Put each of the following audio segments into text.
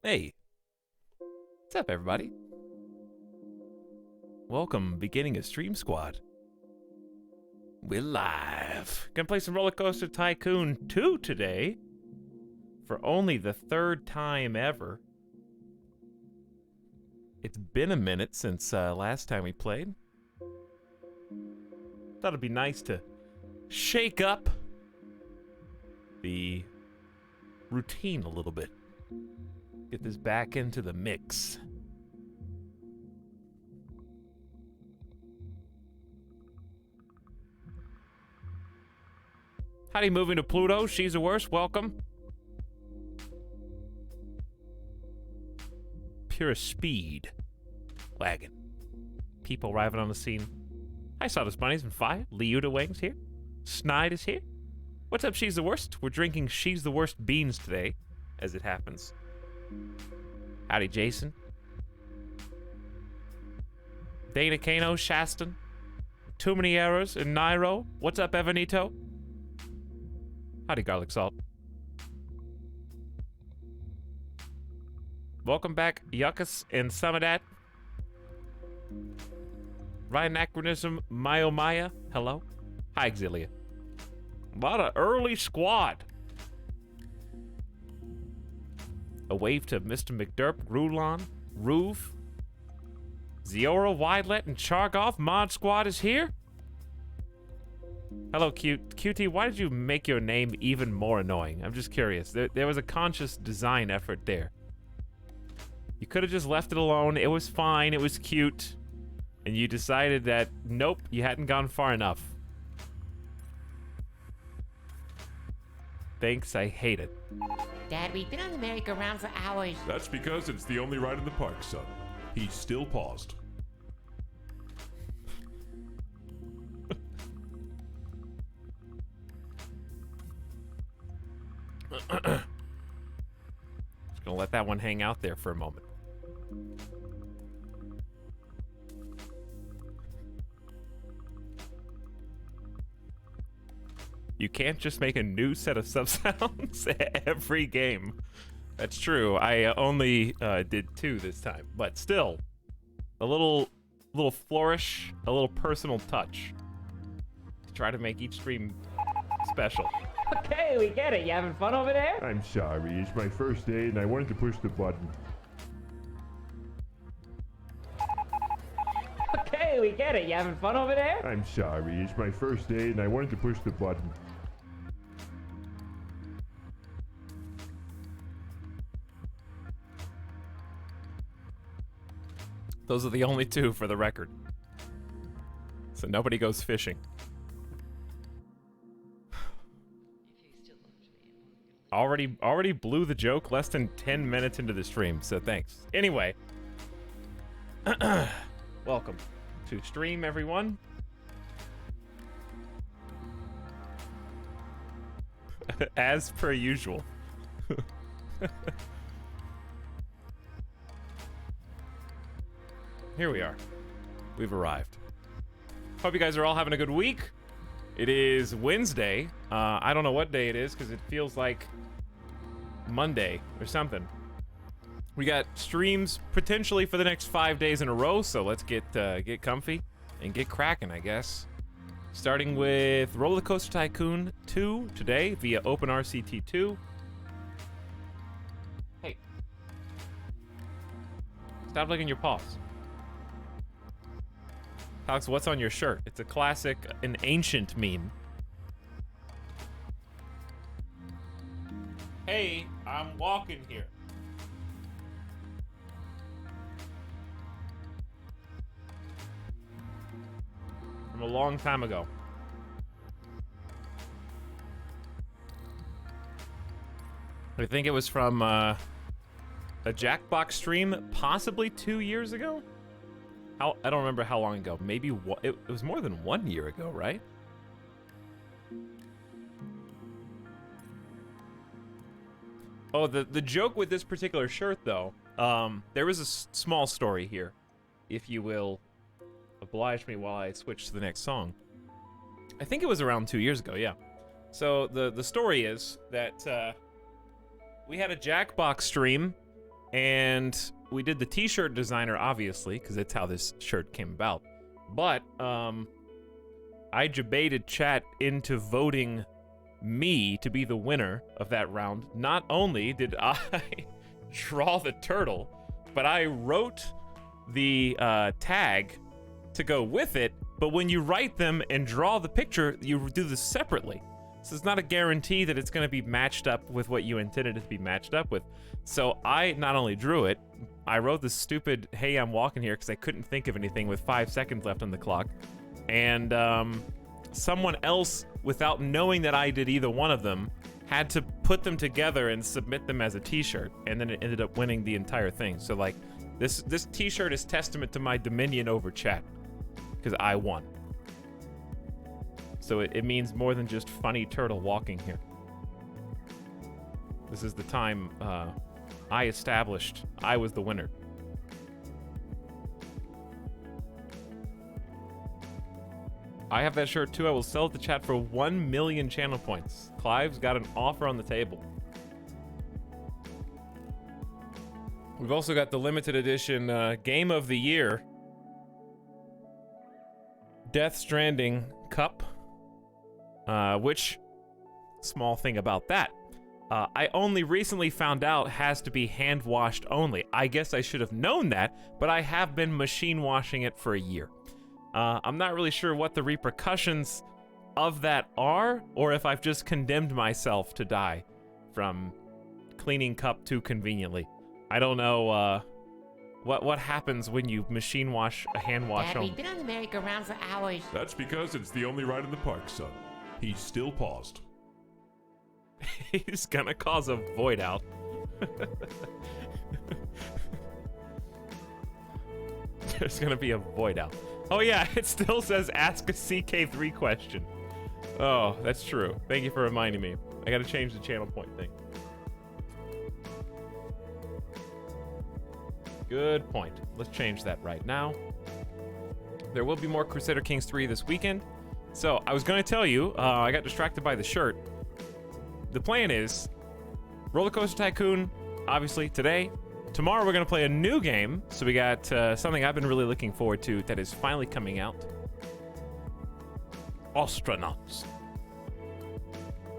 Hey, what's up, everybody? Welcome, beginning of Stream Squad. We're live. Gonna play some RollerCoaster Tycoon 2 today for only the third time ever. It's been a minute since last time we played. Thought it'd be nice to shake up the routine a little bit. Get this back into the mix. Howdy, moving to Pluto. She's the worst. Welcome. Pure speed. Wagon. People arriving on the scene. Hi, Sawdust Bunnies and Fire. Leuta Wings here. Snide is here. What's up, She's the Worst? We're drinking She's the Worst beans today, as it happens. Howdy, Jason. Dana Kano, Shaston. Too Many Errors, and Nairo. What's up, Evanito? Howdy, Garlic Salt. Welcome back, Yuckus and Samadat. Ryan Anachronism, Maya. Hello. Hi, Exilia. What an early squad. A wave to Mr. McDurp, Rulon, Roof, Ziora, Widelet, and Chargoff. Mod Squad is here. Hello, QT. Why did you make your name even more annoying? I'm just curious. There was a conscious design effort there. You could have just left it alone. It was fine. It was cute. And you decided that, nope, you hadn't gone far enough. Thanks, I hate it. Dad, we've been on the merry-go-round for hours. That's because it's the only ride in the park, son. He's still paused. Just gonna let that one hang out there for a moment. You can't just make a new set of sub-sounds every game. That's true. I only did 2 this time, but still, a little flourish, a little personal touch to try to make each stream special. Okay, we get it. You having fun over there? I'm sorry, it's my first day and I wanted to push the button. Okay, we get it. You having fun over there? I'm sorry, it's my first day and I wanted to push the button. Those are the only 2 for the record. So nobody goes fishing. Already blew the joke less than 10 minutes into the stream, so thanks. Anyway. Welcome to stream, everyone. As per usual. Here we are. We've arrived. Hope you guys are all having a good week. It is Wednesday. I don't know what day it is because it feels like Monday or something. We got streams potentially for the next 5 days in a row, so let's get comfy and get cracking, I guess. Starting with RollerCoaster Tycoon 2 today via OpenRCT2. Hey. Stop licking your paws. Alex, what's on your shirt? It's a classic, an ancient meme. Hey, I'm walking here. From a long time ago. I think it was from a Jackbox stream, possibly 2 years ago? I don't remember how long ago. Maybe it was more than 1 year ago, right? Oh, the joke with this particular shirt, though, there was a small story here, if you will oblige me while I switch to the next song. I think it was around 2 years ago, yeah. So the story is that we had a Jackbox stream And we did the t-shirt designer, obviously, because that's how this shirt came about. But I debated chat into voting me to be the winner of that round. Not only did I draw the turtle, but I wrote the tag to go with it. But when you write them and draw the picture, you do this separately. So it's not a guarantee that it's going to be matched up with what you intended it to be matched up with. So I not only drew it, I wrote this stupid, hey, I'm walking here, because I couldn't think of anything with 5 seconds left on the clock. And someone else, without knowing that I did either one of them, had to put them together and submit them as a t-shirt. And then it ended up winning the entire thing. So like, this t-shirt is testament to my dominion over chat, because I won. So it means more than just funny turtle walking here. This is the time I established I was the winner. I have that shirt too. I will sell it to chat for 1 million channel points. Clive's got an offer on the table. We've also got the limited edition Game of the Year Death Stranding Cup. Which, small thing about that, I only recently found out has to be hand washed only. I guess I should have known that, but I have been machine washing it for a year. I'm not really sure what the repercussions of that are, or if I've just condemned myself to die from cleaning cup too conveniently. I don't know what happens when you machine wash a hand wash Dad, only. we've been on the merry-go-round for hours. That's because it's the only ride in the park, son. He's still paused. He's gonna cause a void out. There's gonna be a void out. Oh yeah, it still says ask a CK3 question. Oh, that's true. Thank you for reminding me. I gotta change the channel point thing. Good point. Let's change that right now. There will be more Crusader Kings 3 this weekend. So, I was going to tell you, I got distracted by the shirt. The plan is RollerCoaster Tycoon, obviously, today. Tomorrow we're going to play a new game. So we got something I've been really looking forward to that is finally coming out. Astronauts.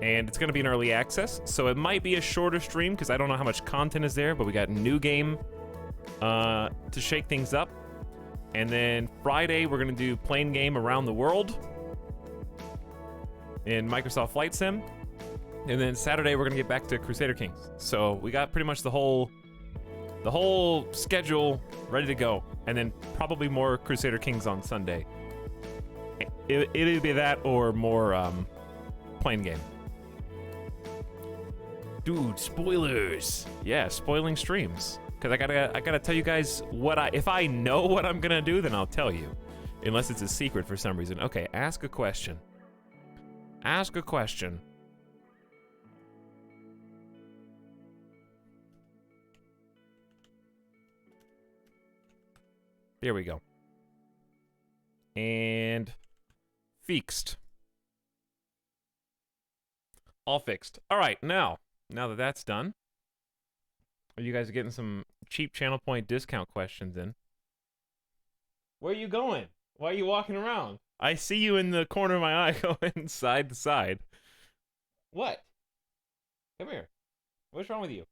And it's going to be in early access. So it might be a shorter stream because I don't know how much content is there. But we got a new game to shake things up. And then Friday we're going to do plane game around the world in Microsoft Flight Sim. And then Saturday we're gonna get back to Crusader Kings. So we got pretty much the whole schedule ready to go. And then probably more Crusader Kings on Sunday. It'll be that or more plane game. Dude, spoilers. Yeah, spoiling streams. Cause I gotta tell you guys if I know what I'm gonna do, then I'll tell you. Unless it's a secret for some reason. Okay, ask a question. Ask a question. There we go. And fixed. All fixed. All right, now that that's done, you guys are getting some cheap channel point discount questions in. Where are you going? Why are you walking around? I see you in the corner of my eye going side to side. What? Come here. What's wrong with you?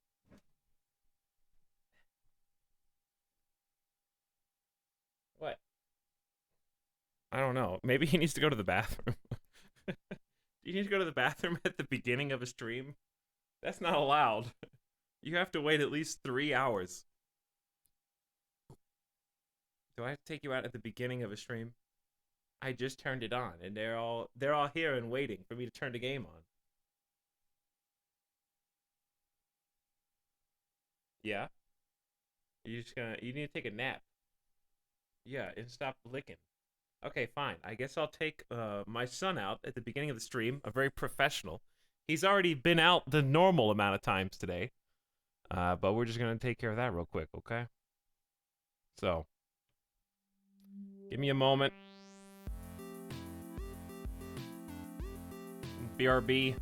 What? I don't know. Maybe he needs to go to the bathroom. Do you need to go to the bathroom at the beginning of a stream? That's not allowed. You have to wait at least 3 hours. Do I have to take you out at the beginning of a stream? I just turned it on, and they're all here and waiting for me to turn the game on. Yeah? You need to take a nap. Yeah, and stop licking. Okay, fine. I guess I'll take my son out at the beginning of the stream. I'm very professional. He's already been out the normal amount of times today. But we're just going to take care of that real quick, okay? So, give me a moment. BRB.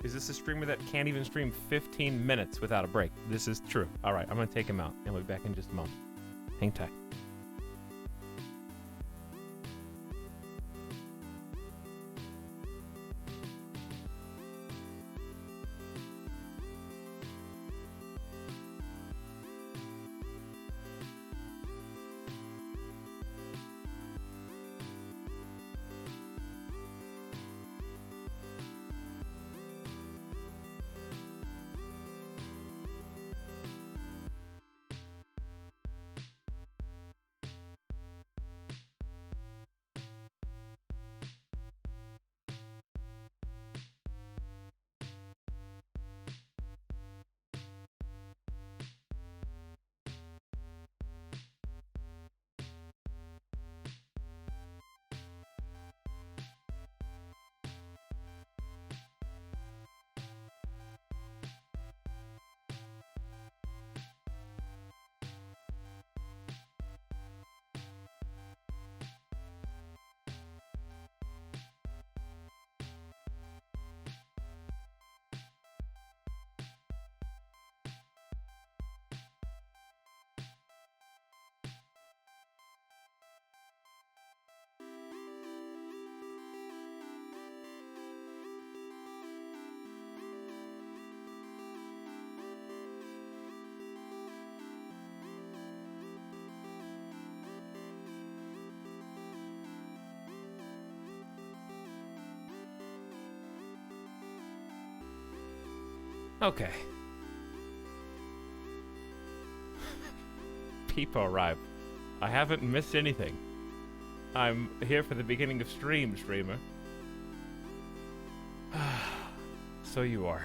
Is this a streamer that can't even stream 15 minutes without a break? This is true. All right, I'm going to take him out, and we'll be back in just a moment. Hang tight. Okay. People arrive. I haven't missed anything. I'm here for the beginning of stream, streamer. So you are.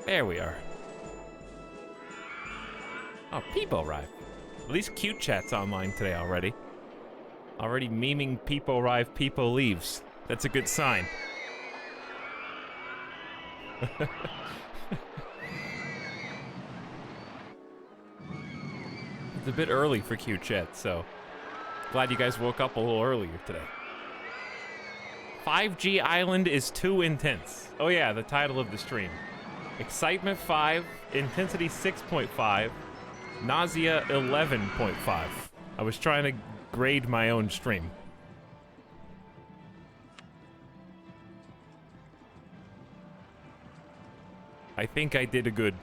There we are. Oh, people arrive. At least cute chat's online today already. Already memeing people arrive, people leaves. That's a good sign. It's a bit early for cute chat, so glad you guys woke up a little earlier today. 5G Island is too intense. Oh yeah, the title of the stream. Excitement 5, intensity 6.5, nausea 11.5. I was trying to grade my own stream. I think I did a good.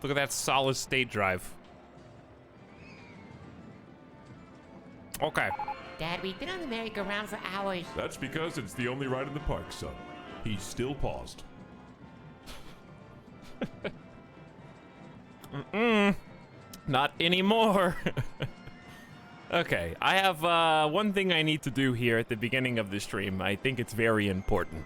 Look at that solid state drive. Okay. Dad, we've been on the merry-go-round for hours. That's because it's the only ride in the park, son. He's still paused. Not anymore. Okay, I have one thing I need to do here at the beginning of the stream. I think it's very important.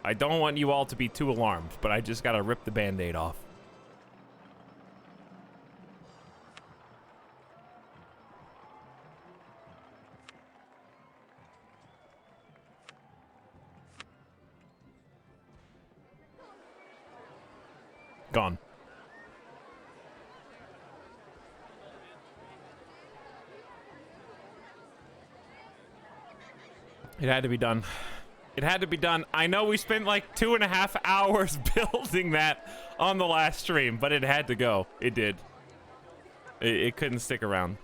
I don't want you all to be too alarmed, but I just gotta rip the band-aid off. Gone. It had to be done. It had to be done. I know we spent like 2.5 hours building that on the last stream, but it had to go. It did. It couldn't stick around.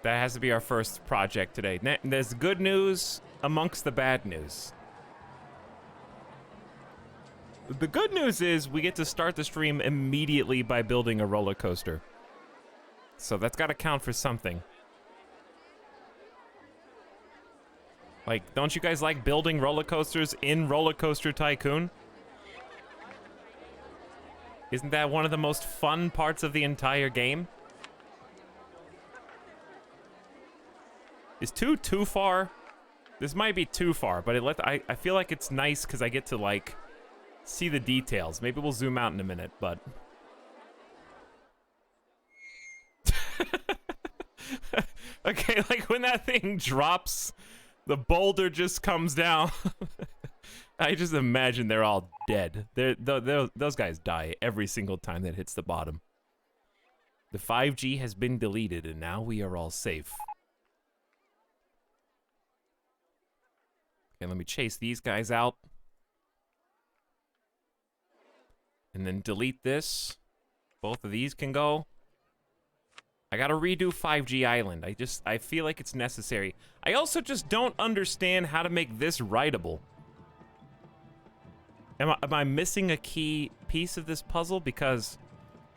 That has to be our first project today. There's good news amongst the bad news. The good news is we get to start the stream immediately by building a roller coaster. So that's got to count for something. Like, don't you guys like building roller coasters in RollerCoaster Tycoon? Isn't that one of the most fun parts of the entire game? Is 2 too far? This might be too far, but I feel like it's nice because I get to, like, see the details. Maybe we'll zoom out in a minute, but... when that thing drops, the boulder just comes down. I just imagine they're all dead. Those guys die every single time that hits the bottom. The 5G has been deleted, and now we are all safe. Okay, let me chase these guys out. And then delete this. Both of these can go. I gotta redo 5G Island. I feel like it's necessary. I also just don't understand how to make this writable. Am I missing a key piece of this puzzle? Because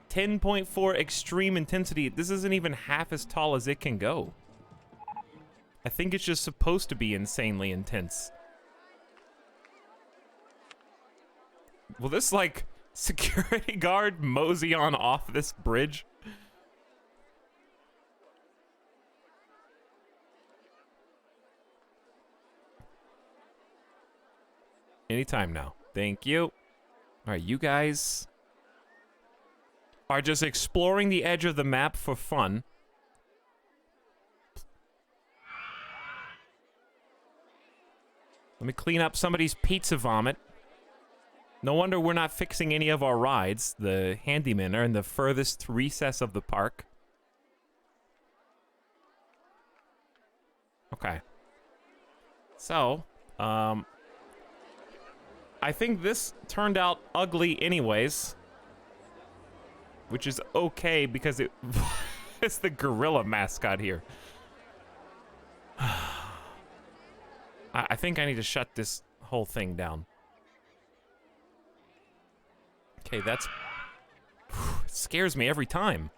10.4 extreme intensity, this isn't even half as tall as it can go. I think it's just supposed to be insanely intense. Will this, like, security guard mosey on off this bridge? Anytime now. Thank you. All right, you guys are just exploring the edge of the map for fun. Let me clean up somebody's pizza vomit. No wonder we're not fixing any of our rides. The handymen are in the furthest recess of the park. Okay. So, I think this turned out ugly anyways. Which is okay because it's the gorilla mascot here. I think I need to shut this whole thing down. Okay, that's... It scares me every time.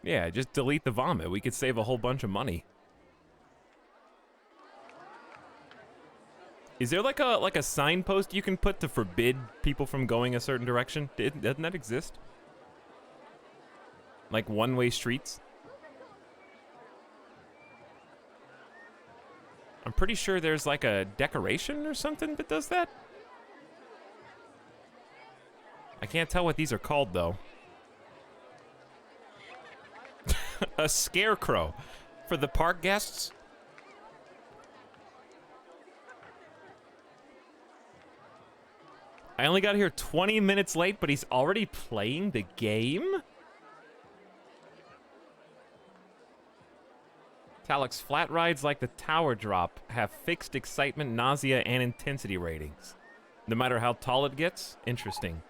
Yeah, just delete the vomit. We could save a whole bunch of money. Is there like a signpost you can put to forbid people from going a certain direction? Doesn't that exist? Like one-way streets? I'm pretty sure there's like a decoration or something that does that. I can't tell what these are called though. A scarecrow for the park guests. I only got here 20 minutes late, but he's already playing the game? Talix, flat rides like the Tower Drop have fixed excitement, nausea, and intensity ratings. No matter how tall it gets? Interesting.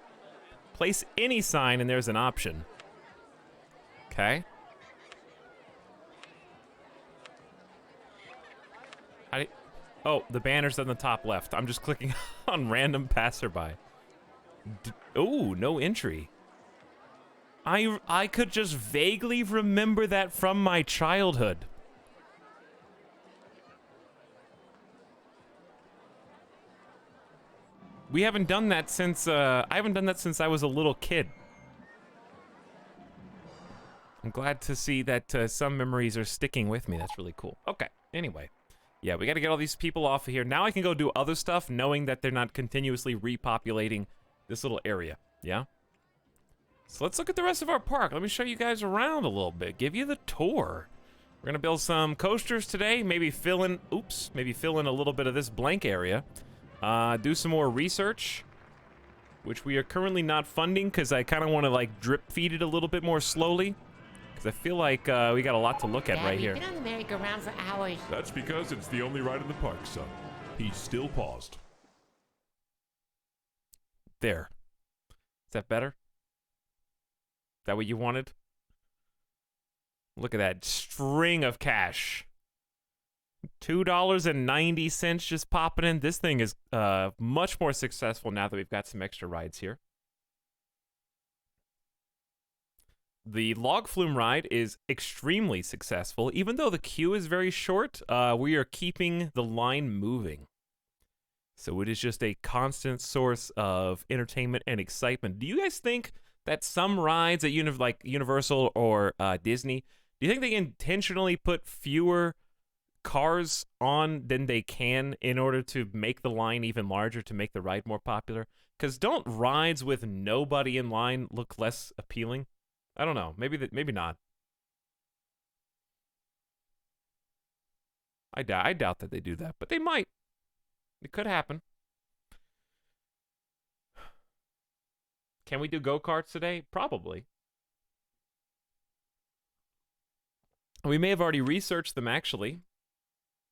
Place any sign and there's an option. Okay. Oh, the banner's on the top left. I'm just clicking on random passerby. Oh, no entry. I could just vaguely remember that from my childhood. We haven't done that since, I haven't done that since I was a little kid. I'm glad to see that some memories are sticking with me. That's really cool. Okay, anyway. Yeah, we gotta get all these people off of here. Now I can go do other stuff, knowing that they're not continuously repopulating this little area, yeah? So let's look at the rest of our park. Let me show you guys around a little bit, give you the tour. We're gonna build some coasters today, maybe fill in a little bit of this blank area. Do some more research, which we are currently not funding because I kind of want to like drip feed it a little bit more slowly. Because I feel like we got a lot to look at right here. We've been on the merry-go-round for hours. That's because it's the only ride in the park, son. He's still paused. There. Is that better? Is that what you wanted? Look at that string of cash. $2.90 just popping in. This thing is much more successful now that we've got some extra rides here. The log flume ride is extremely successful. Even though the queue is very short, we are keeping the line moving. So it is just a constant source of entertainment and excitement. Do you guys think that some rides at Universal or Disney, do you think they intentionally put fewer cars on than they can in order to make the line even larger, to make the ride more popular? Because don't rides with nobody in line look less appealing? I don't know. Maybe not. I doubt that they do that, but they might. It could happen. Can we do go-karts today? Probably. We may have already researched them, actually.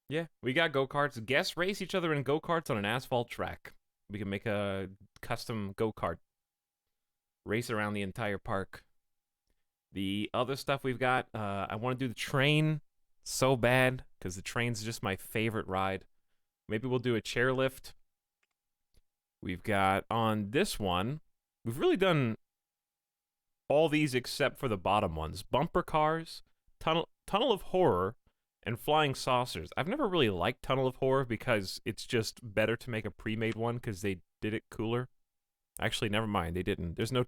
Yeah, we got go-karts. Guests race each other in go-karts on an asphalt track. We can make a custom go-kart. Race around the entire park. The other stuff we've got, I want to do the train so bad, because the train's just my favorite ride. Maybe we'll do a chairlift. We've got, on this one, we've really done all these except for the bottom ones. Bumper cars, Tunnel of Horror, and Flying Saucers. I've never really liked Tunnel of Horror because it's just better to make a pre-made one because they did it cooler. Actually, never mind, they didn't. There's no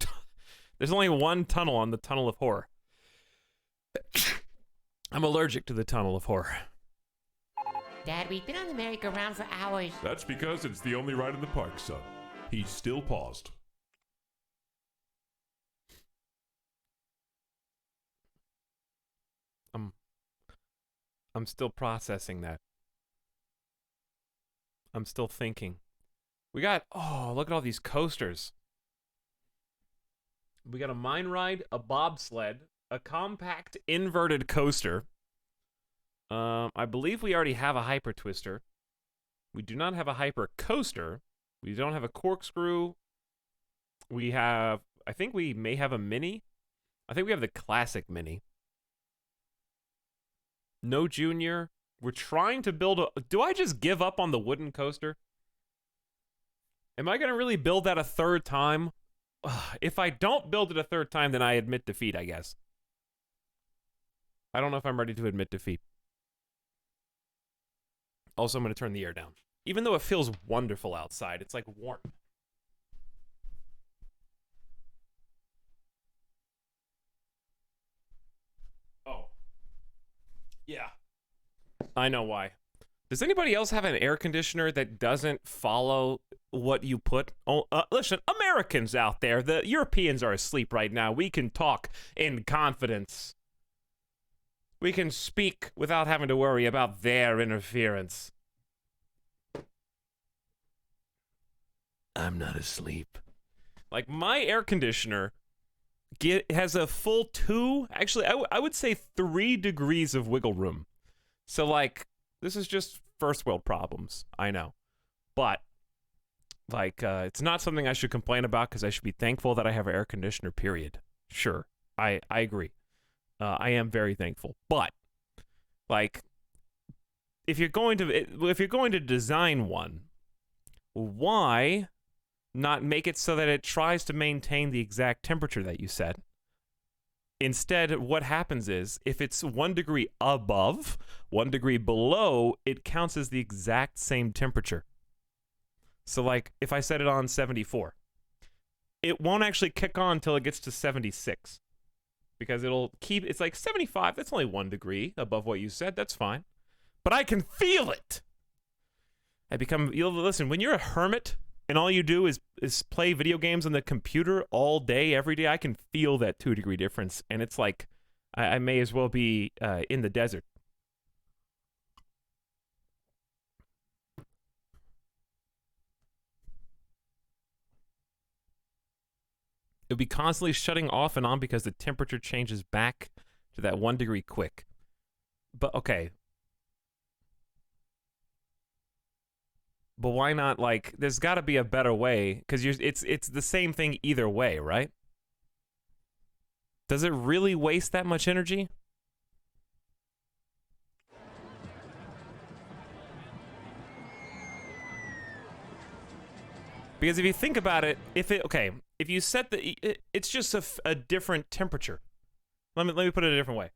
there's only one tunnel on the Tunnel of Horror. I'm allergic to the Tunnel of Horror. Dad, we've been on the merry-go-round for hours. That's because it's the only ride in the park, son. He's still paused. I'm still processing that. I'm still thinking. We got, oh, look at all these coasters. We got a mine ride, a bobsled, a compact inverted coaster. I believe we already have a hyper twister. We do not have a hyper coaster. We don't have a corkscrew. We have, I think we may have a mini. I think we have the classic mini. No junior. We're trying to build a... Do I just give up on the wooden coaster? Am I going to really build that a third time? If I don't build it a third time, then I admit defeat, I guess. I don't know if I'm ready to admit defeat. Also, I'm going to turn the air down. Even though it feels wonderful outside, it's like warm. Oh. Yeah. I know why. Does anybody else have an air conditioner that doesn't follow what you put? Oh, listen, Americans out there, the Europeans are asleep right now. We can talk in confidence. We can speak without having to worry about their interference. I'm not asleep. Like, my air conditioner has a full 2, actually, I would say 3 degrees of wiggle room. So, like, this is just first world problems, I know. But, like, it's not something I should complain about because I should be thankful that I have an air conditioner, period. Sure, I agree. I am very thankful. But, like, if you're going to design one, why not make it so that it tries to maintain the exact temperature that you set? Instead, what happens is, if it's 1 degree above, 1 degree below, it counts as the exact same temperature. So, like, if I set it on 74, it won't actually kick on until it gets to 76. Because it's like 75, that's only 1 degree above what you said, that's fine. But I can feel it! Listen, when you're a hermit, and all you do is play video games on the computer all day, every day, I can feel that 2 degree difference. And it's like, I may as well be in the desert. It'll be constantly shutting off and on because the temperature changes back to that 1 degree quick. But, okay. But why not, like, there's got to be a better way, because it's the same thing either way, right? Does it really waste that much energy? Because if you think about it, if you set it's just a different temperature. Let me put it a different way.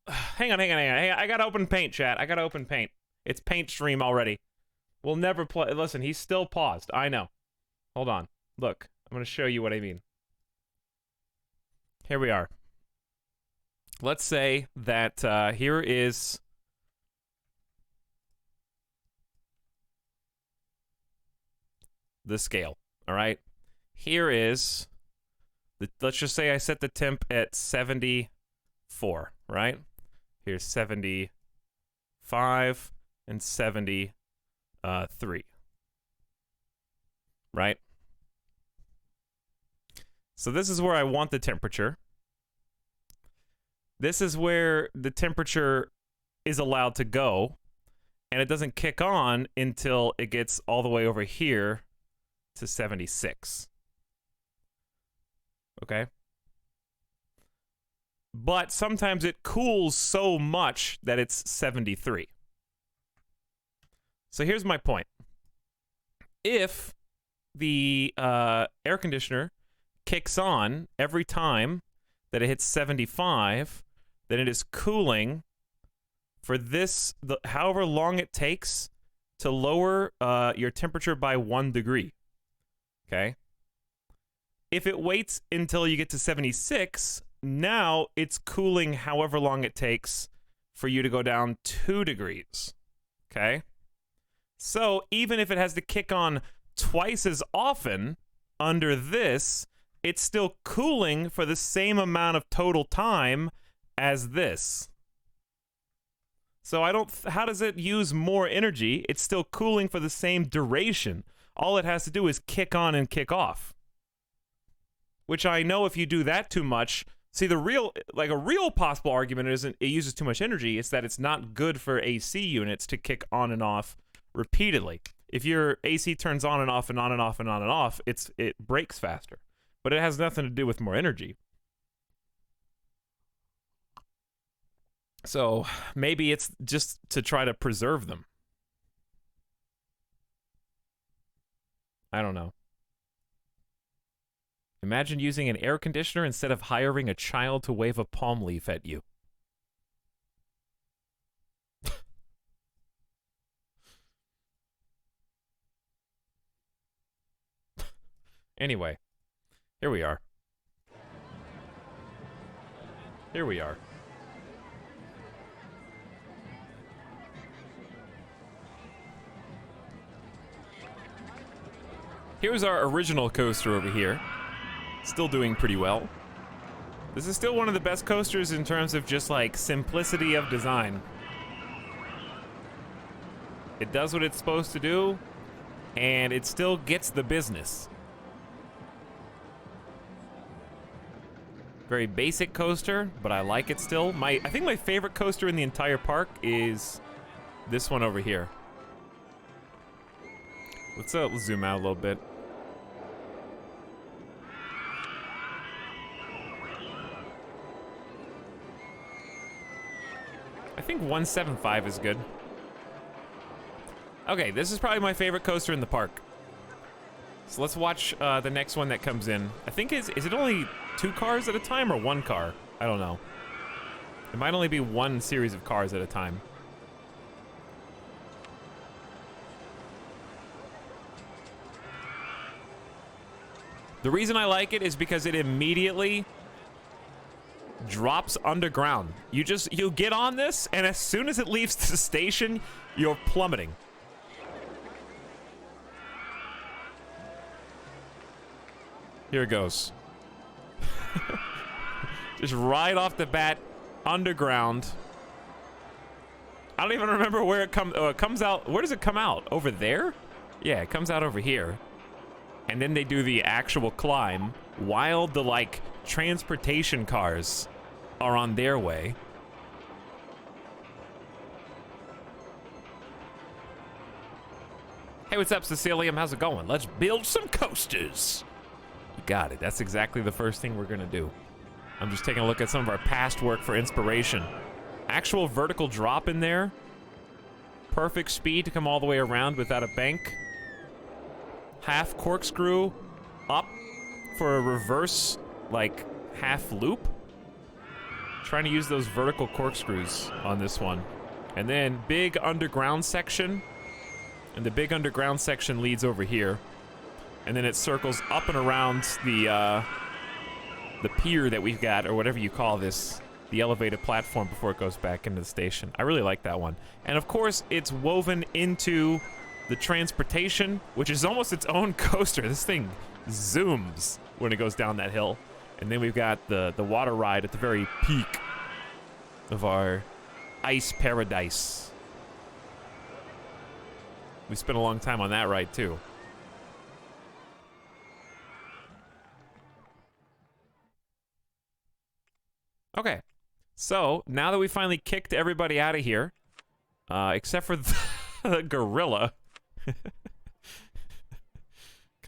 Hang on. I gotta open Paint, chat. I gotta open Paint. It's Paint stream already. We'll never play. Listen, he's still paused. I know. Hold on. Look, I'm gonna show you what I mean. Here we are. Let's say that here is the scale. All right. Here is let's just say I set the temp at 75. 74, right? Here's 75 and 73, right? So this is where I want the temperature. This is where the temperature is allowed to go, and it doesn't kick on until it gets all the way over here to 76. Okay? But sometimes it cools so much that it's 73. So here's my point. If the air conditioner kicks on every time that it hits 75, then it is cooling for however long it takes to lower your temperature by 1 degree. Okay? If it waits until you get to 76, now it's cooling however long it takes for you to go down 2 degrees. Okay? So even if it has to kick on twice as often under this, it's still cooling for the same amount of total time as this. So how does it use more energy? It's still cooling for the same duration. All it has to do is kick on and kick off. Which I know if you do that too much, see a real possible argument isn't it uses too much energy, it's that it's not good for AC units to kick on and off repeatedly. If your AC turns on and off and on and off and on and off, it breaks faster. But it has nothing to do with more energy. So maybe it's just to try to preserve them. I don't know. Imagine using an air conditioner instead of hiring a child to wave a palm leaf at you. Anyway, here we are. Here we are. Here's our original coaster over here. Still doing pretty well. This is still one of the best coasters in terms of just like simplicity of design. It does what it's supposed to do, and it still gets the business. Very basic coaster, but I like it still. I think my favorite coaster in the entire park is this one over here. Let's zoom out a little bit. I think 175 is good. Okay, this is probably my favorite coaster in the park. So let's watch the next one that comes in. I think is it only 2 cars at a time or 1 car? I don't know. It might only be 1 series of cars at a time. The reason I like it is because it immediately drops underground. You get on this, and as soon as it leaves the station, you're plummeting. Here it goes. Just right off the bat, underground. I don't even remember where it comes. Oh, it comes out. Where does it come out? Over there? Yeah, it comes out over here. And then they do the actual climb while the like transportation cars are on their way. Hey, what's up, Cecilium? How's it going? Let's build some coasters. You got it. That's exactly the first thing we're gonna do. I'm just taking a look at some of our past work for inspiration. Actual vertical drop in there. Perfect speed to come all the way around without a bank. Half corkscrew up for a reverse, like, half loop. Trying to use those vertical corkscrews on this one. And then big underground section. And the big underground section leads over here. And then it circles up and around the pier that we've got, or whatever you call this, the elevated platform before it goes back into the station. I really like that one. And of course, it's woven into the transportation, which is almost its own coaster. This thing zooms when it goes down that hill. And then we've got the water ride at the very peak of our ice paradise. We spent a long time on that ride, too. Okay. So, now that we finally kicked everybody out of here, except for the gorilla.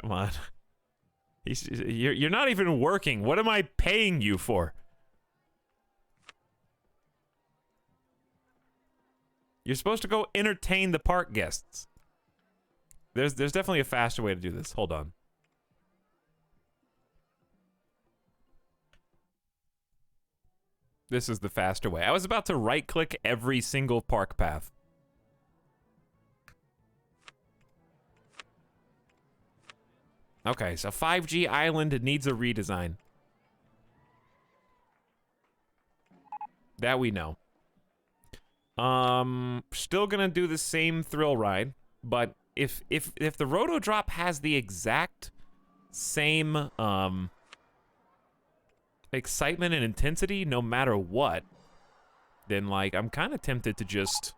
Come on. You're not even working. What am I paying you for? You're supposed to go entertain the park guests. There's definitely a faster way to do this. Hold on. This is the faster way. I was about to right-click every single park path. Okay, so 5G Island needs a redesign. That we know. Still gonna do the same thrill ride, but if the Roto Drop has the exact same excitement and intensity no matter what, then like I'm kind of tempted to just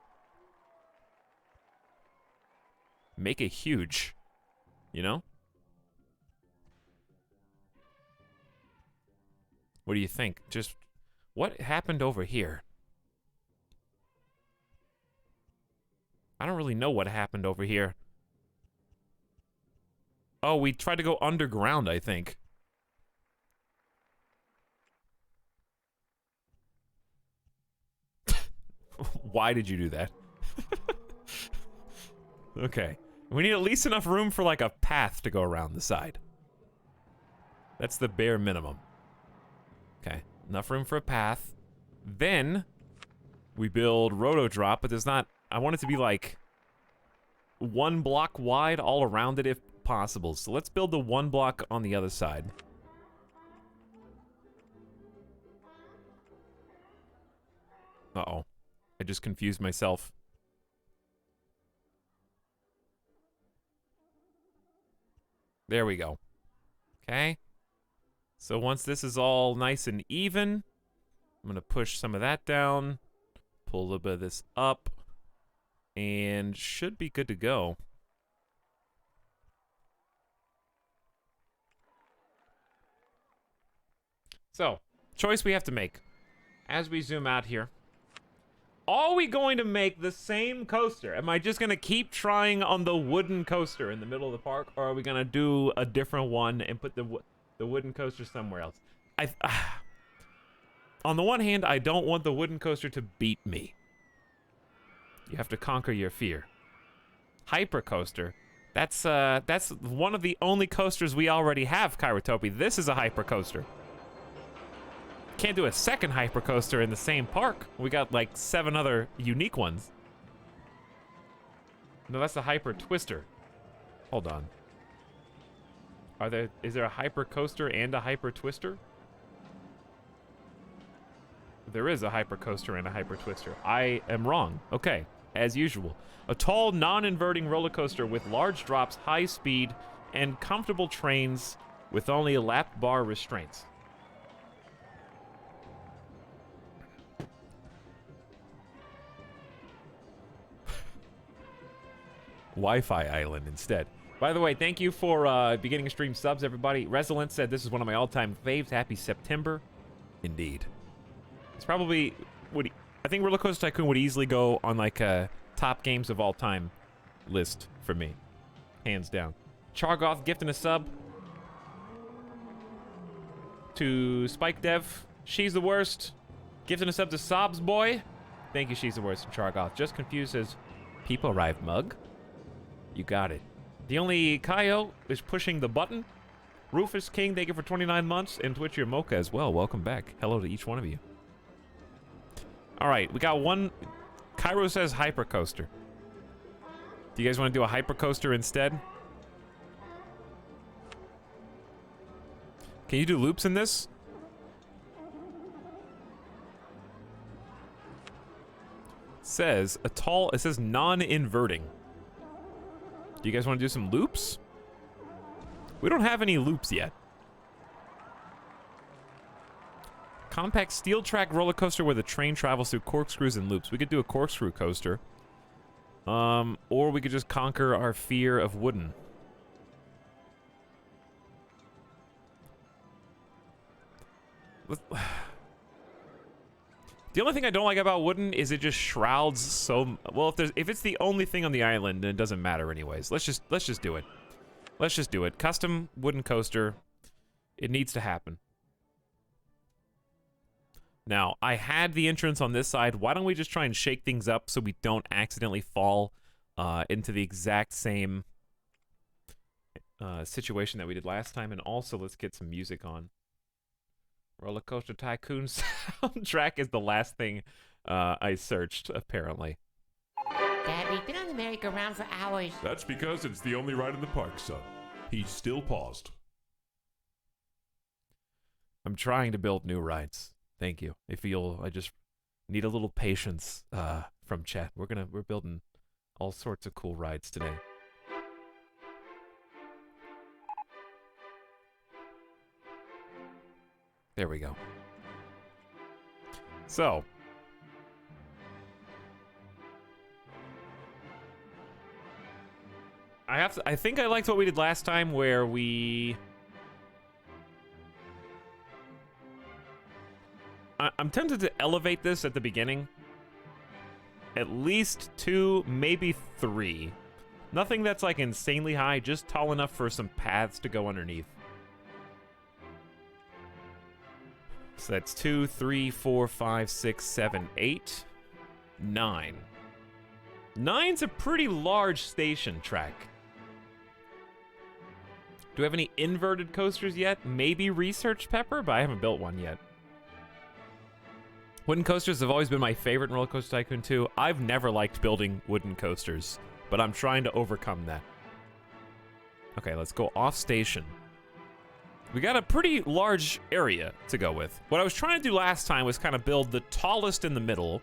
make it huge, you know? What do you think? Just what happened over here? I don't really know what happened over here. Oh, we tried to go underground, I think. Why did you do that? Okay. We need at least enough room for like a path to go around the side. That's the bare minimum. Okay. Enough room for a path. Then we build Roto Drop, but there's not... I want it to be like 1 block wide all around it if possible. So let's build the 1 block on the other side. Uh-oh. I just confused myself. There we go. Okay. So once this is all nice and even, I'm going to push some of that down, pull a little bit of this up, and should be good to go. So, choice we have to make. As we zoom out here, are we going to make the same coaster? Am I just going to keep trying on the wooden coaster in the middle of the park, or are we going to do a different one and put the wooden coaster somewhere else? On the one hand, I don't want the wooden coaster to beat me. You have to conquer your fear. Hyper coaster. That's one of the only coasters we already have, Kairotopi. This is a hyper coaster. Can't do a second hyper coaster in the same park. We got like 7 other unique ones. No, that's a hyper twister. Hold on. Is there a hyper coaster and a hyper twister? There is a hyper coaster and a hyper twister. I am wrong. Okay, as usual. A tall, non-inverting roller coaster with large drops, high speed, and comfortable trains with only lap bar restraints. Wi-Fi Island instead. By the way, thank you for beginning of stream subs, everybody. Resilient said this is one of my all-time faves. Happy September. Indeed. It's probably... I think RollerCoaster Tycoon would easily go on like a top games of all time list for me. Hands down. Chargoth gifting a sub. To Spike Dev. She's the worst. Gifting a sub to Sobs Boy. Thank you, She's the worst. Chargoth. Just confused as people arrive mug. You got it. The only Kaio is pushing the button. Rufus King, thank you for 29 months. And Twitch your Mocha as well. Welcome back. Hello to each one of you. Alright, we got one. Cairo says hyper coaster. Do you guys want to do a hyper coaster instead? Can you do loops in this? It says non-inverting. Do you guys want to do some loops? We don't have any loops yet. Compact steel track roller coaster where the train travels through corkscrews and loops. We could do a corkscrew coaster. Or we could just conquer our fear of wooden. The only thing I don't like about wooden is it just shrouds so well. If it's the only thing on the island, then it doesn't matter anyways. Let's just do it. Let's just do it. Custom wooden coaster. It needs to happen. Now, I had the entrance on this side. Why don't we just try and shake things up so we don't accidentally fall into the exact same situation that we did last time? And also, let's get some music on. RollerCoaster Tycoon soundtrack is the last thing I searched, apparently. Dad, we've been on the merry-go-round for hours. That's because it's the only ride in the park, son. He's still paused. I'm trying to build new rides. Thank you. I just need a little patience from chat. We're building all sorts of cool rides today. There we go. So, I think I liked what we did last time where I'm tempted to elevate this at the beginning. At least 2, maybe 3. Nothing that's like insanely high, just tall enough for some paths to go underneath. So that's 2, 3, 4, 5, 6, 7, 8, 9. 9's a pretty large station track. Do we have any inverted coasters yet? Maybe Research Pepper, but I haven't built one yet. Wooden coasters have always been my favorite in Roller Coaster Tycoon 2. I've never liked building wooden coasters, but I'm trying to overcome that. Okay, let's go off station. We got a pretty large area to go with. What I was trying to do last time was kind of build the tallest in the middle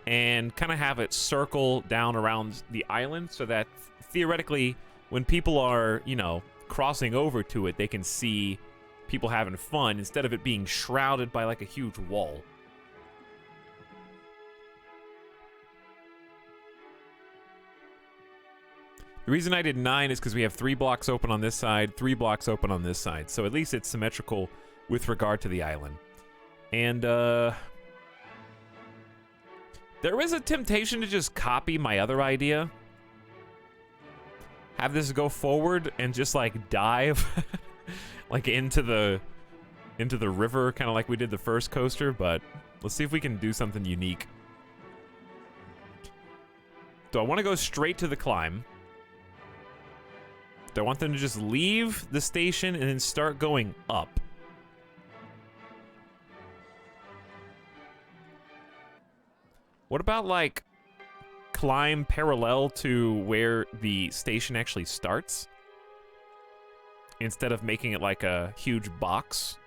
and kind of have it circle down around the island so that theoretically when people are, you know, crossing over to it, they can see people having fun instead of it being shrouded by like a huge wall. The reason I did 9 is because we have 3 blocks open on this side, 3 blocks open on this side. So at least it's symmetrical with regard to the island. And, there is a temptation to just copy my other idea. Have this go forward and just, like, dive, like, into the river, kind of like we did the first coaster. But let's see if we can do something unique. Do I want to go straight to the climb? Do I want them to just leave the station and then start going up? What about, like, climb parallel to where the station actually starts? Instead of making it like a huge box?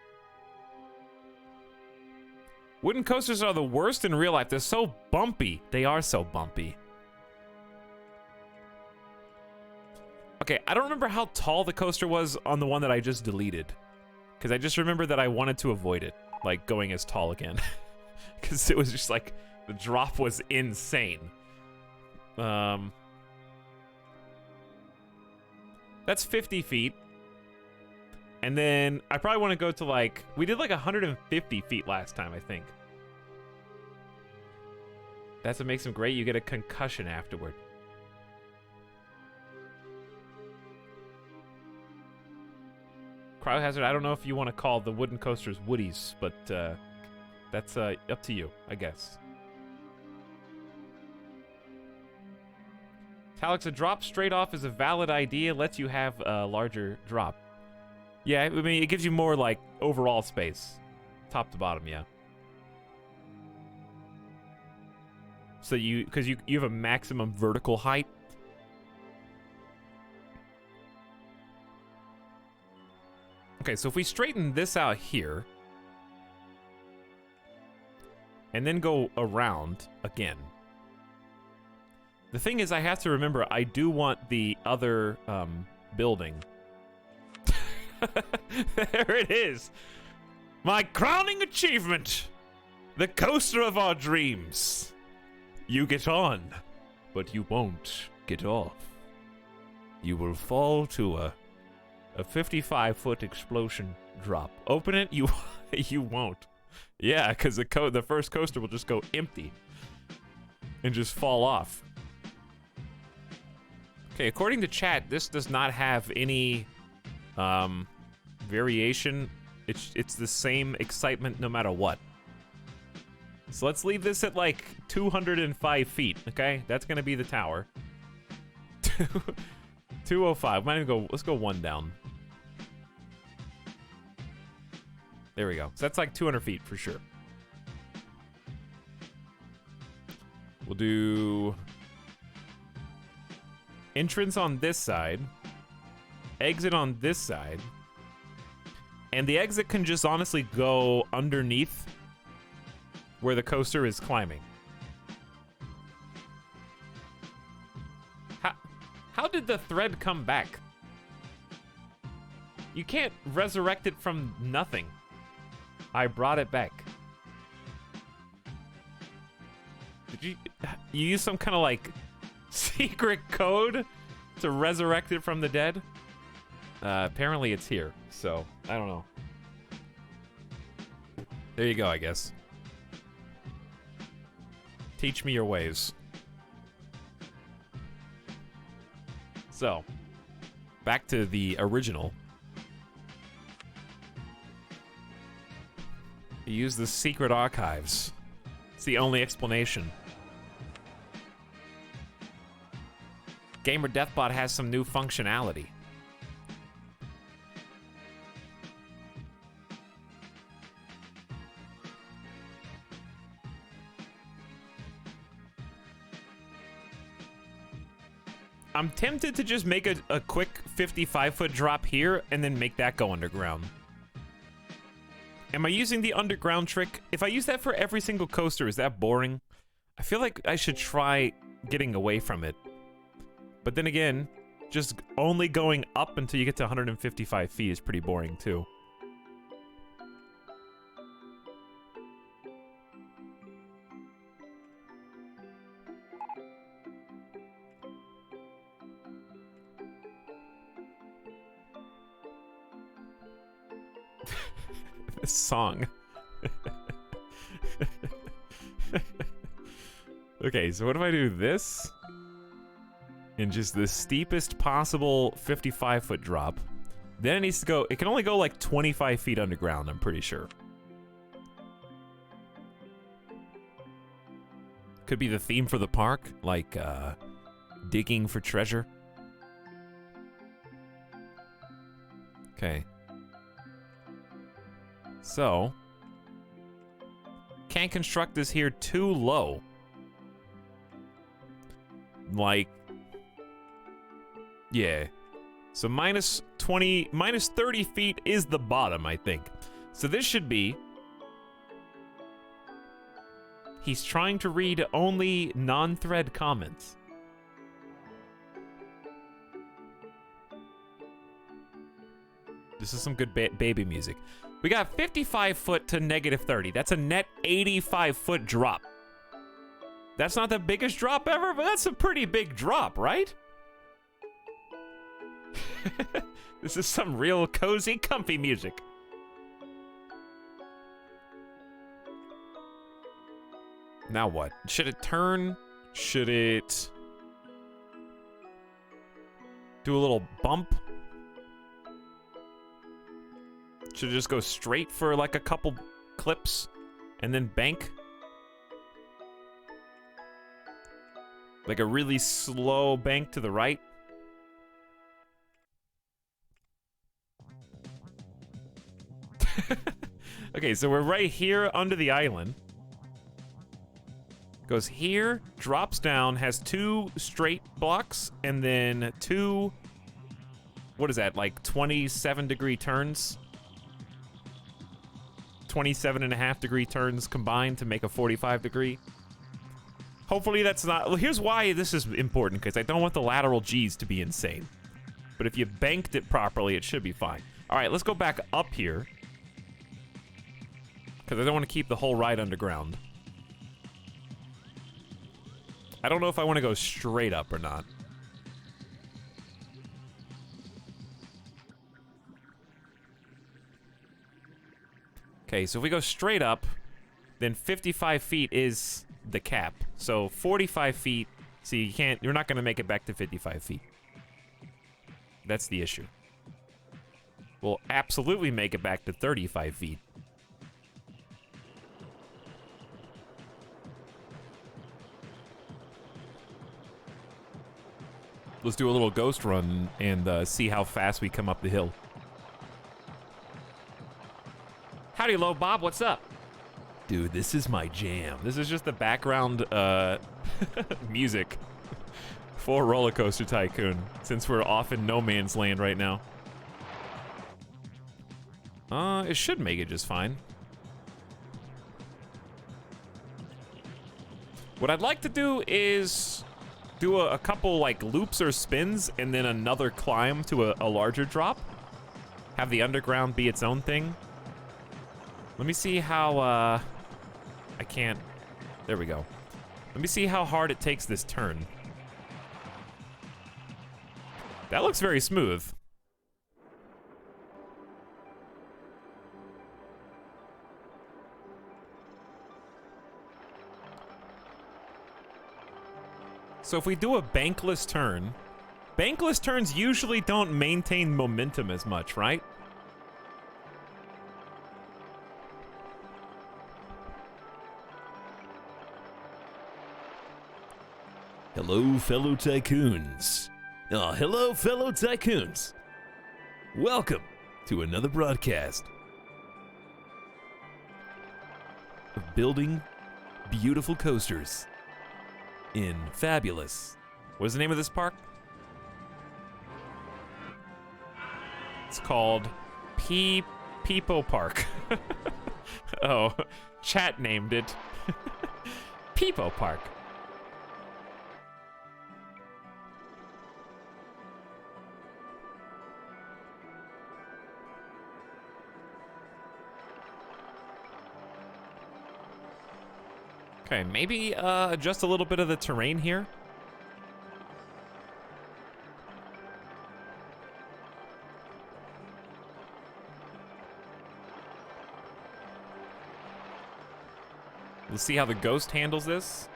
Wooden coasters are the worst in real life. They're so bumpy. They are so bumpy. Okay, I don't remember how tall the coaster was on the one that I just deleted. Because I just remember that I wanted to avoid it. Like, going as tall again. Because it was just like, the drop was insane. That's 50 feet. And then, I probably want to go to like, we did like 150 feet last time, I think. That's what makes them great. You get a concussion afterward. Cryohazard, I don't know if you want to call the wooden coasters woodies, but that's up to you, I guess. Talix, a drop straight off is a valid idea, lets you have a larger drop. Yeah, I mean, it gives you more, like, overall space. Top to bottom, yeah. So because you have a maximum vertical height. Okay, so if we straighten this out here, and then go around again. The thing is, I have to remember, I do want the other building. There it is. My crowning achievement! The coaster of our dreams. You get on, but you won't get off. You will fall to a 55-foot explosion drop. Open it, you won't. Yeah, because the first coaster will just go empty and just fall off. Okay, according to chat, this does not have any variation. It's the same excitement no matter what. So let's leave this at like 205 feet, okay? That's gonna be the tower. 205. Might even go. Let's go one down. There we go. So that's like 200 feet for sure. We'll do entrance on this side, exit on this side, and the exit can just honestly go underneath where the coaster is climbing. How did the thread come back? You can't resurrect it from nothing. I brought it back. Did you use some kind of like secret code to resurrect it from the dead? Apparently it's here, so I don't know. There you go, I guess. Teach me your ways. So, back to the original. You use the secret archives. It's the only explanation. Gamer Deathbot has some new functionality. I'm tempted to just make a quick 55-foot drop here and then make that go underground. Am I using the underground trick? If I use that for every single coaster, is that boring? I feel like I should try getting away from it. But then again, just only going up until you get to 155 feet is pretty boring too. This song. Okay, so what if I do this? And just the steepest possible 55-foot drop. Then it needs to go, it can only go like 25 feet underground, I'm pretty sure. Could be the theme for the park, like digging for treasure. Okay. So, can't construct this here too low. Like, yeah. So minus 30 feet is the bottom, I think. So this should be... He's trying to read only non-thread comments. This is some good baby music. We got 55 foot to negative 30. That's a net 85-foot drop. That's not the biggest drop ever, but that's a pretty big drop, right? This is some real cozy, comfy music. Now what? Should it turn? Should it do a little bump? Should it just go straight for like a couple clips and then bank? Like a really slow bank to the right? Okay, so we're right here under the island. Goes here, drops down, has 2 straight blocks, and then 2, what is that, like 27-degree turns? 27.5-degree turns combined to make a 45-degree. Hopefully that's not... Well, here's why this is important, because I don't want the lateral G's to be insane. But if you banked it properly, it should be fine. All right, let's go back up here. Because I don't want to keep the whole ride underground. I don't know if I want to go straight up or not. Okay, so if we go straight up, then 55 feet is the cap. So 45 feet, see, you're not going to make it back to 55 feet. That's the issue. We'll absolutely make it back to 35 feet. Let's do a little ghost run and see how fast we come up the hill. Howdy, Low Bob, what's up? Dude, this is my jam. This is just the background music for RollerCoaster Tycoon, since we're off in no man's land right now. It should make it just fine. What I'd like to do is do a couple like loops or spins and then another climb to a larger drop. Have the underground be its own thing. Let me see how, I can't, there we go. Let me see how hard it takes this turn. That looks very smooth. So if we do a bankless turn, bankless turns usually don't maintain momentum as much, right? Hello, fellow tycoons. Oh, hello, fellow tycoons. Welcome to another broadcast of building beautiful coasters in fabulous. What's the name of this park? It's called Peepo Park. Oh, chat named it. Peepo Park. Okay, maybe adjust a little bit of the terrain here. Let's see how the ghost handles this.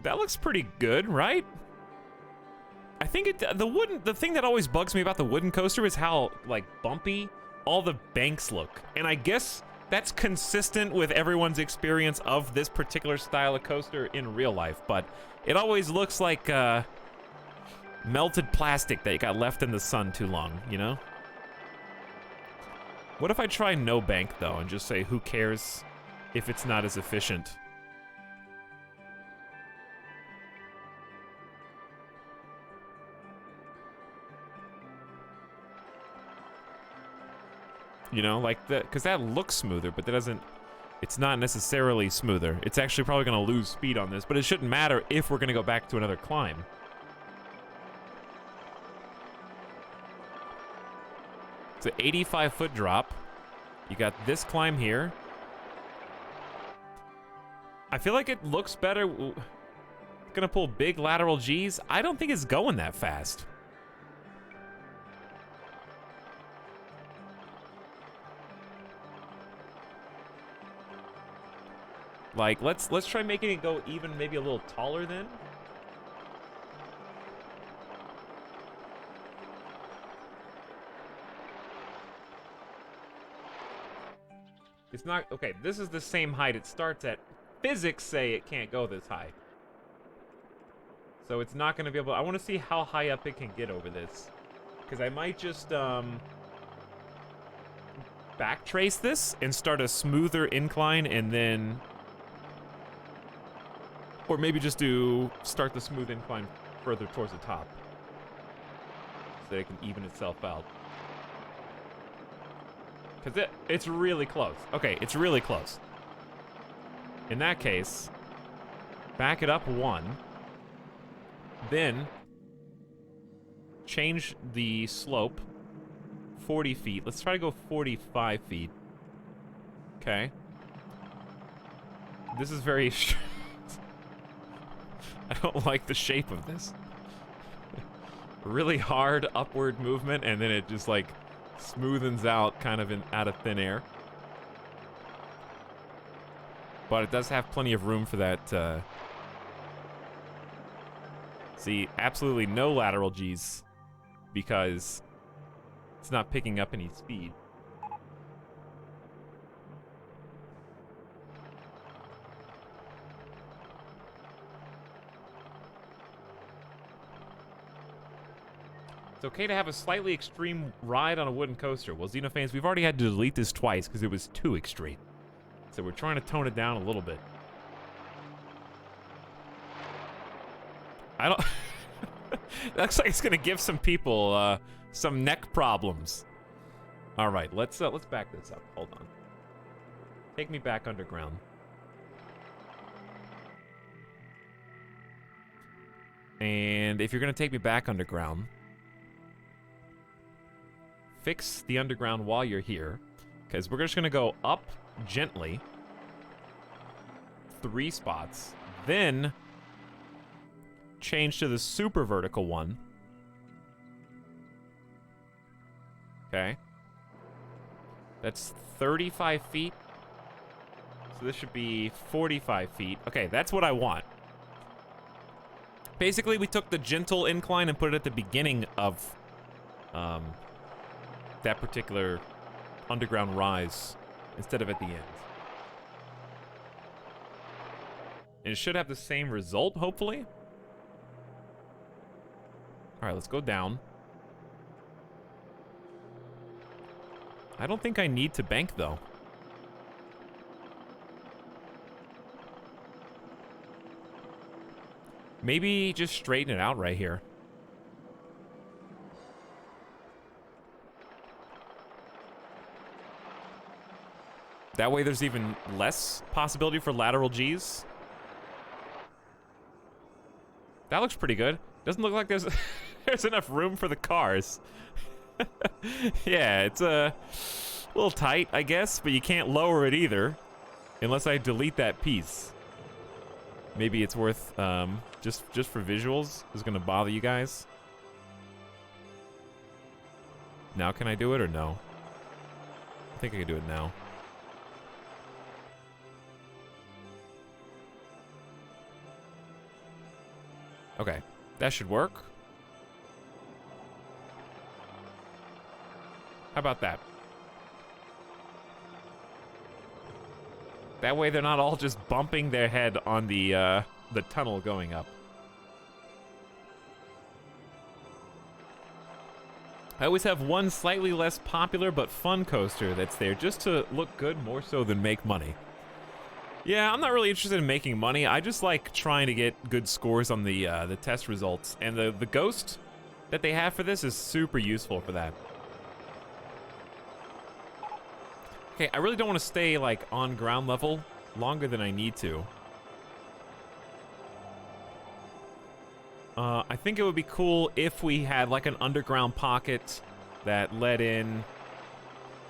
That looks pretty good, right? I think the thing that always bugs me about the wooden coaster is how like bumpy all the banks look. And I guess that's consistent with everyone's experience of this particular style of coaster in real life, but it always looks like melted plastic that got left in the sun too long, you know? What if I try no bank, though, and just say, who cares if it's not as efficient? You know, like that, because that looks smoother, but that doesn't, it's not necessarily smoother. It's actually probably going to lose speed on this, but it shouldn't matter if we're going to go back to another climb. It's an 85-foot drop. You got this climb here. I feel like it looks better. It's going to pull big lateral Gs. I don't think it's going that fast. Like, let's try making it go even maybe a little taller then. It's not, okay, this is the same height it starts at. Physics say it can't go this high. So it's not going to be able, I want to see how high up it can get over this. Because I might just, backtrace this and start a smoother incline and then... Or maybe just start the smooth incline further towards the top. So that it can even itself out. Because it's really close. Okay, it's really close. In that case, back it up 1. Then, change the slope 40 feet. Let's try to go 45 feet. Okay. This is very... I don't like the shape of this. Really hard upward movement, and then it just, like, smoothens out kind of out of thin air. But it does have plenty of room for that, See, absolutely no lateral Gs, because it's not picking up any speed. It's okay to have a slightly extreme ride on a wooden coaster. Well, Xeno fans, we've already had to delete this twice because it was too extreme. So we're trying to tone it down a little bit. I don't... Looks like it's gonna give some people some neck problems. All right, let's back this up. Hold on. Take me back underground. And if you're gonna take me back underground, fix the underground while you're here, because we're just gonna go up gently 3 spots, then change to the super vertical one. Okay. That's 35 feet. So this should be 45 feet. Okay, that's what I want. Basically, we took the gentle incline and put it at the beginning of that particular underground rise instead of at the end. And it should have the same result, hopefully. All right, let's go down. I don't think I need to bank, though. Maybe just straighten it out right here. That way there's even less possibility for lateral Gs. That looks pretty good. Doesn't look like there's there's enough room for the cars. Yeah, it's a little tight, I guess, but you can't lower it either unless I delete that piece. Maybe it's worth just for visuals. Is gonna bother you guys. Now can I do it or no? I think I can do it now. Okay, that should work. How about that? That way they're not all just bumping their head on the tunnel going up. I always have one slightly less popular but fun coaster that's there just to look good more so than make money. Yeah, I'm not really interested in making money. I just like trying to get good scores on the test results. And the ghost that they have for this is super useful for that. Okay, I really don't want to stay, like, on ground level longer than I need to. I think it would be cool if we had, like, an underground pocket that led in.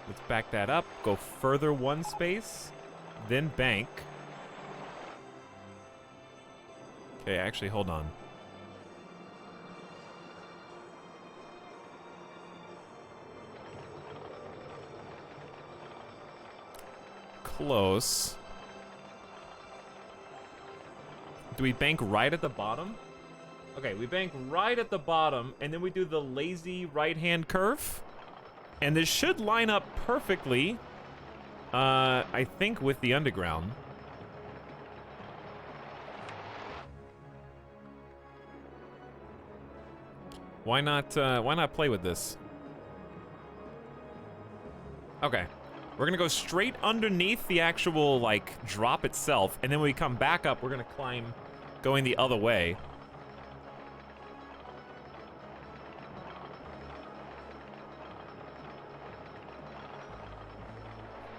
Let's back that up. Go further one space. Then bank. Okay, actually, hold on. Close. Do we bank right at the bottom? Okay, we bank right at the bottom, and then we do the lazy right-hand curve. And this should line up perfectly, I think, with the underground. Why not play with this? Okay. We're gonna go straight underneath the actual, like, drop itself, and then when we come back up, we're gonna climb going the other way.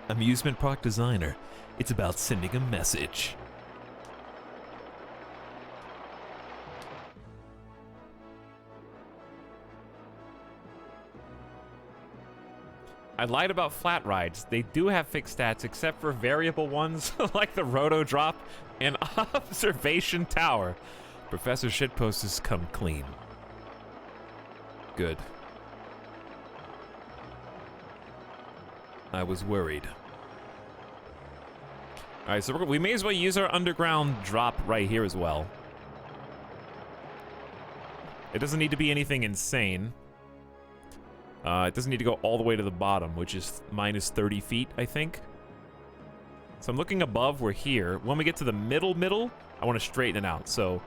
Amusement park designer. It's about sending a message. I lied about flat rides. They do have fixed stats except for variable ones like the Roto Drop and Observation Tower. Professor Shitpost has come clean. Good. I was worried. All right, so we may as well use our underground drop right here as well. It doesn't need to be anything insane. It doesn't need to go all the way to the bottom, which is minus 30 feet, I think. So I'm looking above, we're here. When we get to the middle, I want to straighten it out. So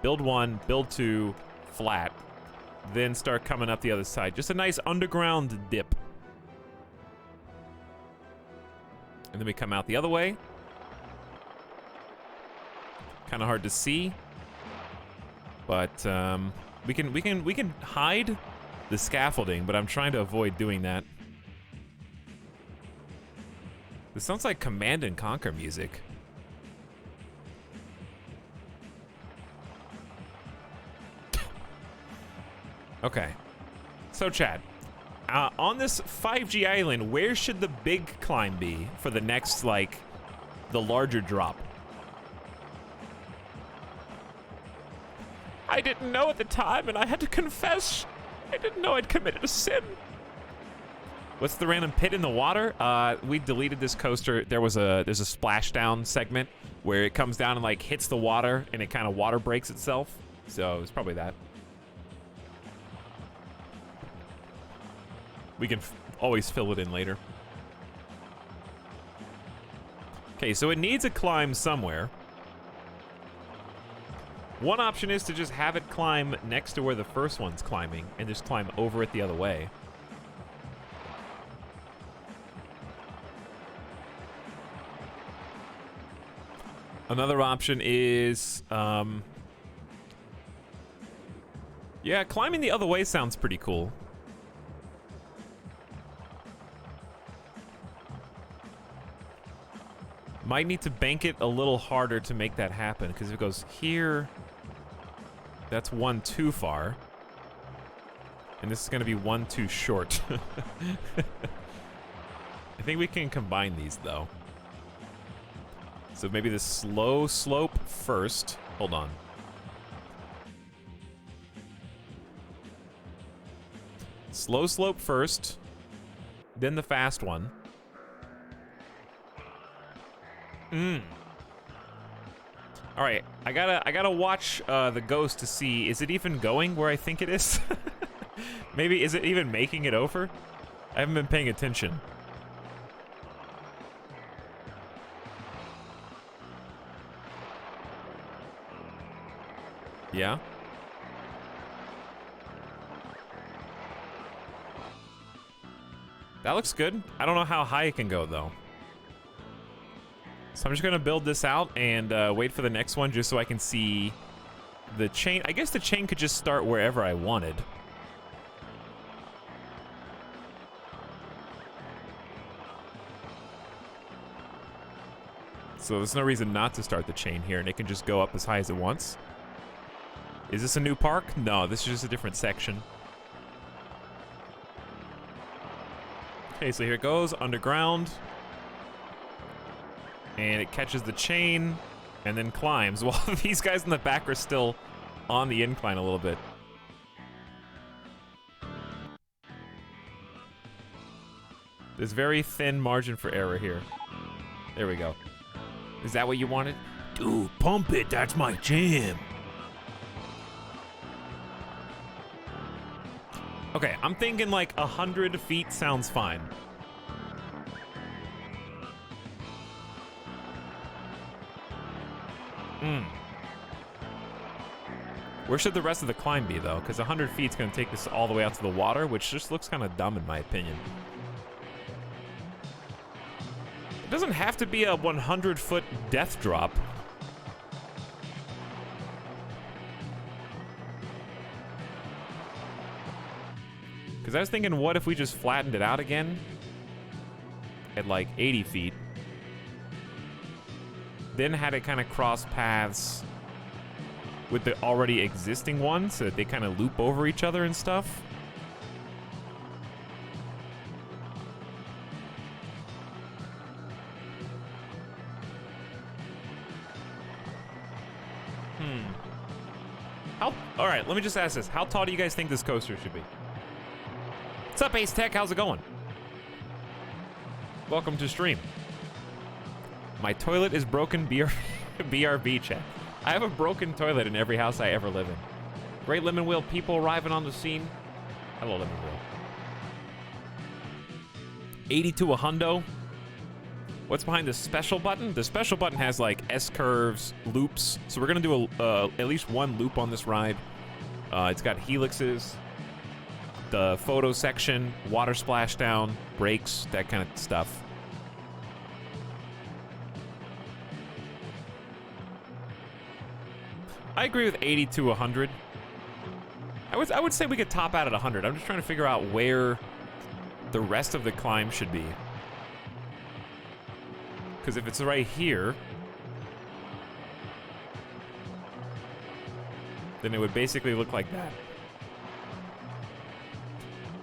build 1, build 2, flat. Then start coming up the other side. Just a nice underground dip. And then we come out the other way. Kind of hard to see. But we can hide the scaffolding, but I'm trying to avoid doing that. This sounds like Command and Conquer music. Okay. So, Chad, on this 5G island, where should the big climb be for the next, like, the larger drop? I didn't know at the time, and I had to confess. I didn't know I'd committed a sin. What's the random pit in the water? We deleted this coaster. There's a splashdown segment where it comes down and like hits the water and it kind of water breaks itself. So it's probably that. We can always fill it in later. Okay, so it needs a climb somewhere. One option is to just have it climb next to where the first one's climbing and just climb over it the other way. Another option is, yeah, climbing the other way sounds pretty cool. Might need to bank it a little harder to make that happen, because if it goes here, that's one too far. And this is going to be one too short. I think we can combine these, though. So maybe the slow slope first. Hold on. Slow slope first, then the fast one. All right, I gotta watch the ghost to see, is it even going where I think it is? Maybe, is it even making it over? I haven't been paying attention. Yeah? That looks good. I don't know how high it can go, though. So I'm just gonna build this out and wait for the next one just so I can see the chain. I guess the chain could just start wherever I wanted. So there's no reason not to start the chain here, and it can just go up as high as it wants. Is this a new park? No, this is just a different section. Okay, so here it goes, underground. And it catches the chain and then climbs while these guys in the back are still on the incline a little bit. There's very thin margin for error here. There we go. Is that what you wanted? Dude, pump it. That's my jam. Okay, I'm thinking like 100 feet sounds fine. Where should the rest of the climb be, though? Because 100 feet is going to take us all the way out to the water, which just looks kind of dumb in my opinion. It doesn't have to be a 100-foot death drop. Because I was thinking, what if we just flattened it out again at like 80 feet? Then had it kind of cross paths with the already existing one so that they kind of loop over each other and stuff. All right, let me just ask this. How tall do you guys think this coaster should be? What's up, Ace Tech? How's it going? Welcome to stream. My toilet is broken, BRB chat. I have a broken toilet in every house I ever live in. Great Lemon Wheel people arriving on the scene. Hello, Lemon Wheel. 80 to a hundo. What's behind the special button? The special button has like S-curves, loops. So we're gonna do at least one loop on this ride. It's got helixes, the photo section, water splashdown, brakes, that kind of stuff. I agree with 80 to 100. I would say we could top out at 100. I'm just trying to figure out where the rest of the climb should be. Because if it's right here, then it would basically look like that.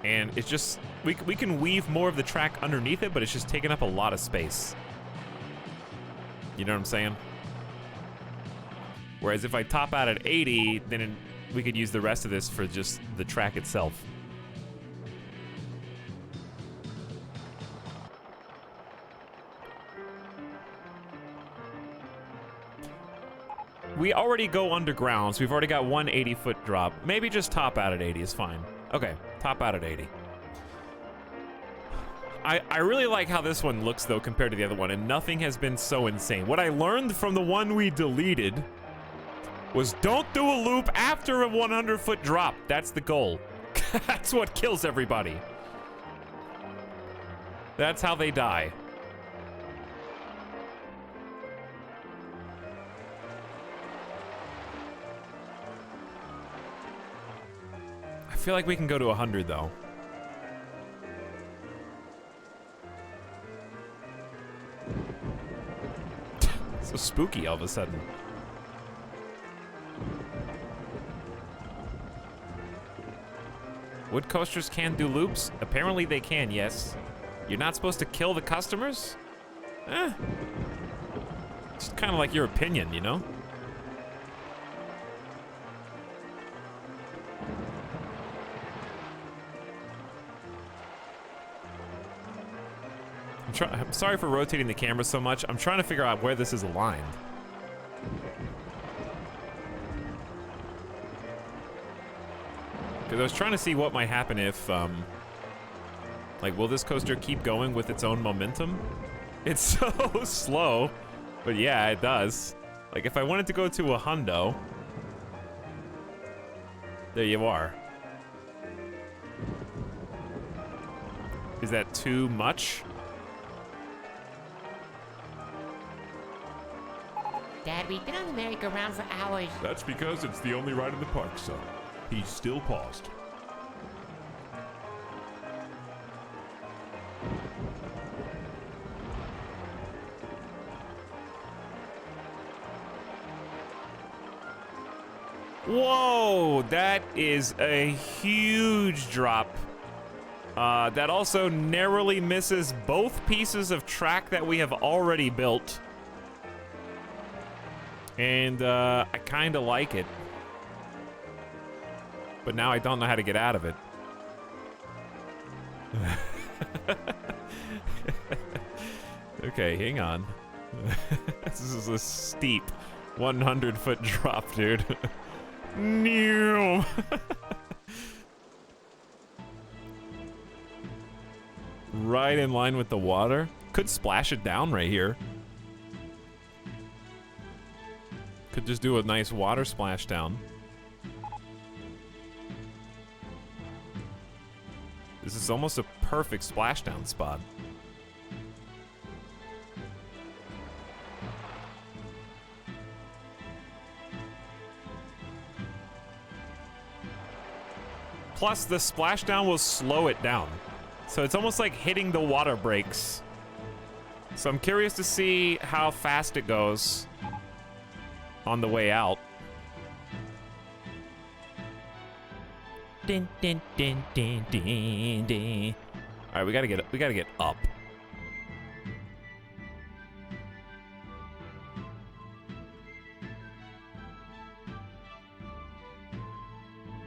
And it's just, we can weave more of the track underneath it, but it's just taking up a lot of space. You know what I'm saying? Whereas if I top out at 80, then we could use the rest of this for just the track itself. We already go underground, so we've already got one 80-foot drop. Maybe just top out at 80 is fine. Okay, top out at 80. I really like how this one looks, though, compared to the other one, and nothing has been so insane. What I learned from the one we deleted was don't do a loop after a 100-foot drop. That's the goal. That's what kills everybody. That's how they die. I feel like we can go to 100, though. So spooky all of a sudden. Wood coasters can do loops? Apparently they can, yes. You're not supposed to kill the customers? Eh. It's kind of like your opinion, you know? I'm sorry for rotating the camera so much. I'm trying to figure out where this is aligned. Because I was trying to see what might happen if, like, will this coaster keep going with its own momentum? It's so slow, but yeah, it does. Like, if I wanted to go to a hundo, there you are. Is that too much? Dad, we've been on the merry-go-round for hours. That's because it's the only ride in the park, son. He's still paused. Whoa, that is a huge drop. That also narrowly misses both pieces of track that we have already built. And I kind of like it. But now I don't know how to get out of it. Okay, hang on. This is a steep 100-foot drop, dude. Right in line with the water. Could splash it down right here. Could just do a nice water splash down. This is almost a perfect splashdown spot. Plus, the splashdown will slow it down. So it's almost like hitting the water brakes. So I'm curious to see how fast it goes on the way out. Din, din, din, din, din, din. All right, we gotta get up.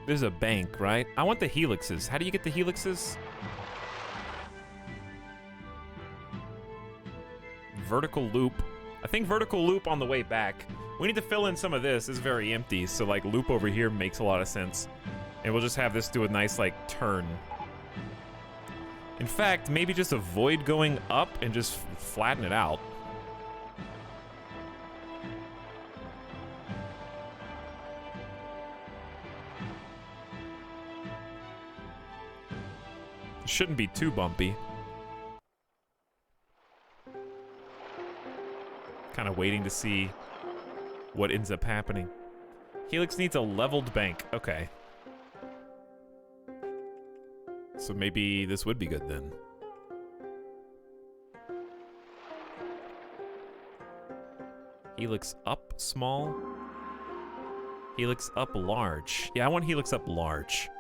There's a bank, right? I want the helixes. How do you get the helixes? Vertical loop. I think vertical loop on the way back. We need to fill in some of this. This is very empty, so like loop over here makes a lot of sense. And we'll just have this do a nice like turn. In fact, maybe just avoid going up and just flatten it out. It shouldn't be too bumpy. Kind of waiting to see what ends up happening. Helix needs a leveled bank. Okay. So maybe this would be good then. Helix up small. Helix up large. Yeah, I want helix up large.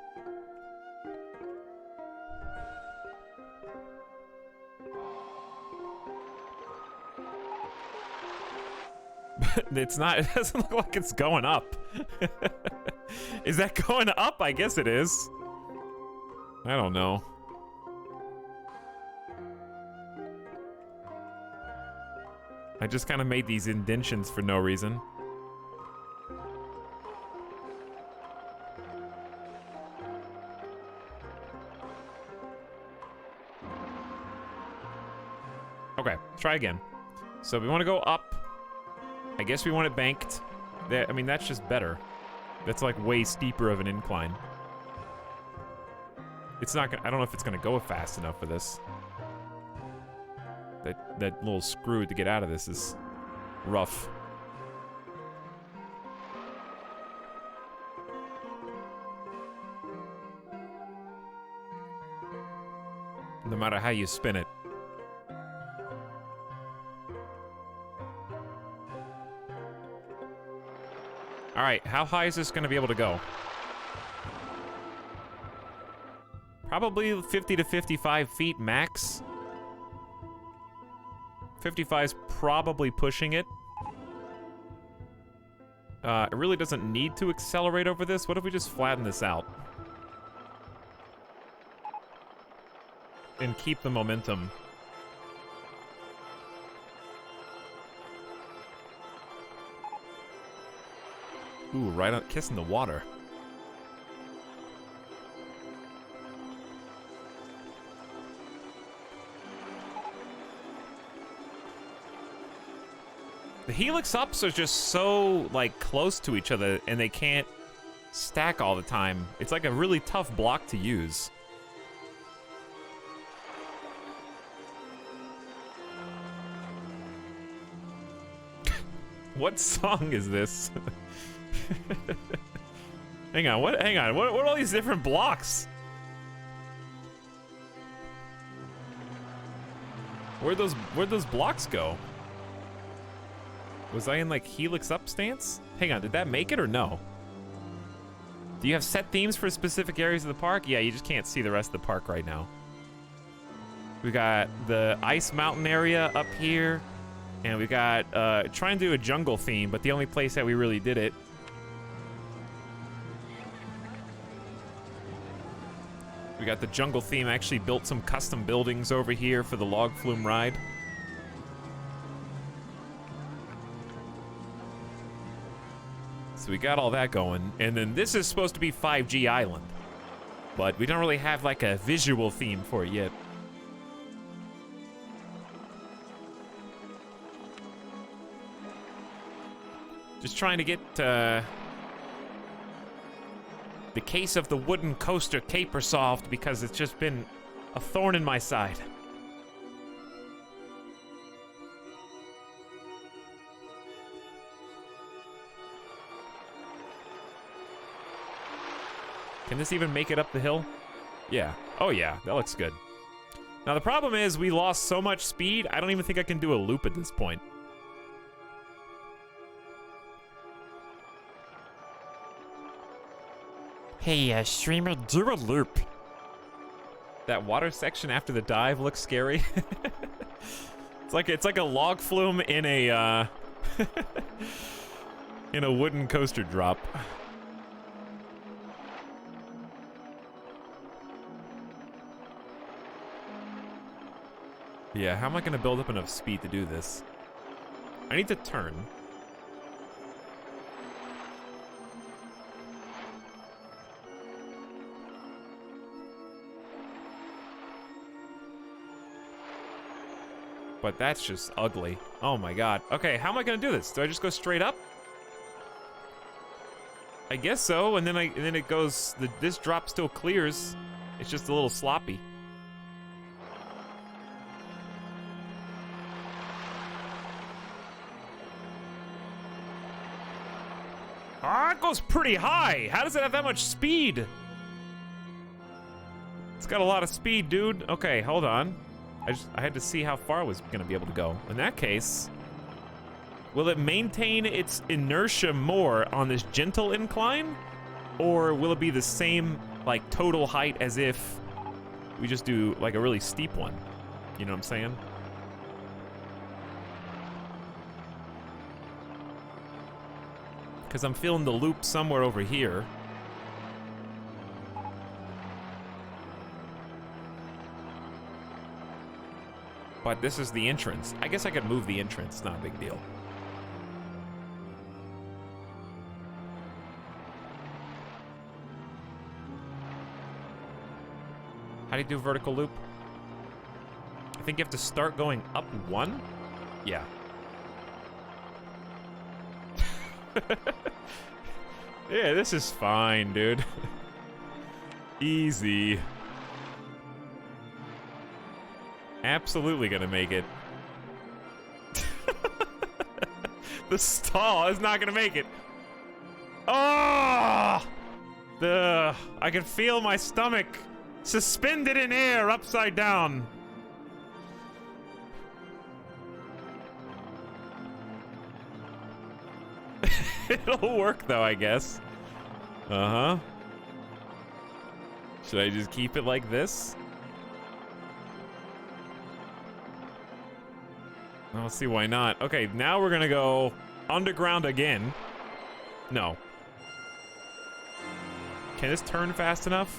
It's not, it doesn't look like it's going up. Is that going up? I guess it is. I don't know. I just kind of made these indentions for no reason. Okay, try again. So we want to go up. I guess we want it banked. That, I mean, that's just better. That's like way steeper of an incline. It's not gonna, I don't know if it's gonna go fast enough for this. That little screw to get out of this is rough. No matter how you spin it. All right, how high is this going to be able to go? Probably 50 to 55 feet max. 55 is probably pushing it. It really doesn't need to accelerate over this. What if we just flatten this out? And keep the momentum. Ooh, right on, kissing the water. The helix ups are just so, like, close to each other, and they can't stack all the time. It's like a really tough block to use. What song is this? Hang on, what are all these different blocks? Where'd those blocks go? Was I in like helix up stance? Hang on, did that make it or no? Do you have set themes for specific areas of the park? Yeah, you just can't see the rest of the park right now. We got the ice mountain area up here. And we got, trying to do a jungle theme, but the only place that we really did it. We got the jungle theme, actually built some custom buildings over here for the log flume ride. So we got all that going. And then this is supposed to be 5G Island. But we don't really have like a visual theme for it yet. Just trying to get the case of the wooden coaster caper solved because it's just been a thorn in my side. Can this even make it up the hill? Yeah. Oh yeah, that looks good. Now the problem is we lost so much speed, I don't even think I can do a loop at this point. Hey, streamer, do a loop. That water section after the dive looks scary. It's like a log flume in a in a wooden coaster drop. Yeah, how am I gonna build up enough speed to do this? I need to turn. But that's just ugly. Oh my god. Okay, how am I gonna do this? Do I just go straight up? I guess so, and then it goes, this drop still clears. It's just a little sloppy. Ah, it goes pretty high. How does it have that much speed? It's got a lot of speed, dude. Okay, hold on. I had to see how far I was gonna be able to go. In that case, will it maintain its inertia more on this gentle incline? Or will it be the same, like, total height as if we just do, like, a really steep one? You know what I'm saying? Because I'm feeling the loop somewhere over here. But this is the entrance. I guess I could move the entrance, not a big deal. How do you do vertical loop? I think you have to start going up one? Yeah. Yeah, this is fine, dude. Easy. Absolutely gonna make it. The stall is not gonna make it. Oh! I can feel my stomach suspended in air upside down. It'll work though, I guess. Uh-huh. Should I just keep it like this? I don't see why not. Okay, now we're gonna go underground again. No. Can this turn fast enough?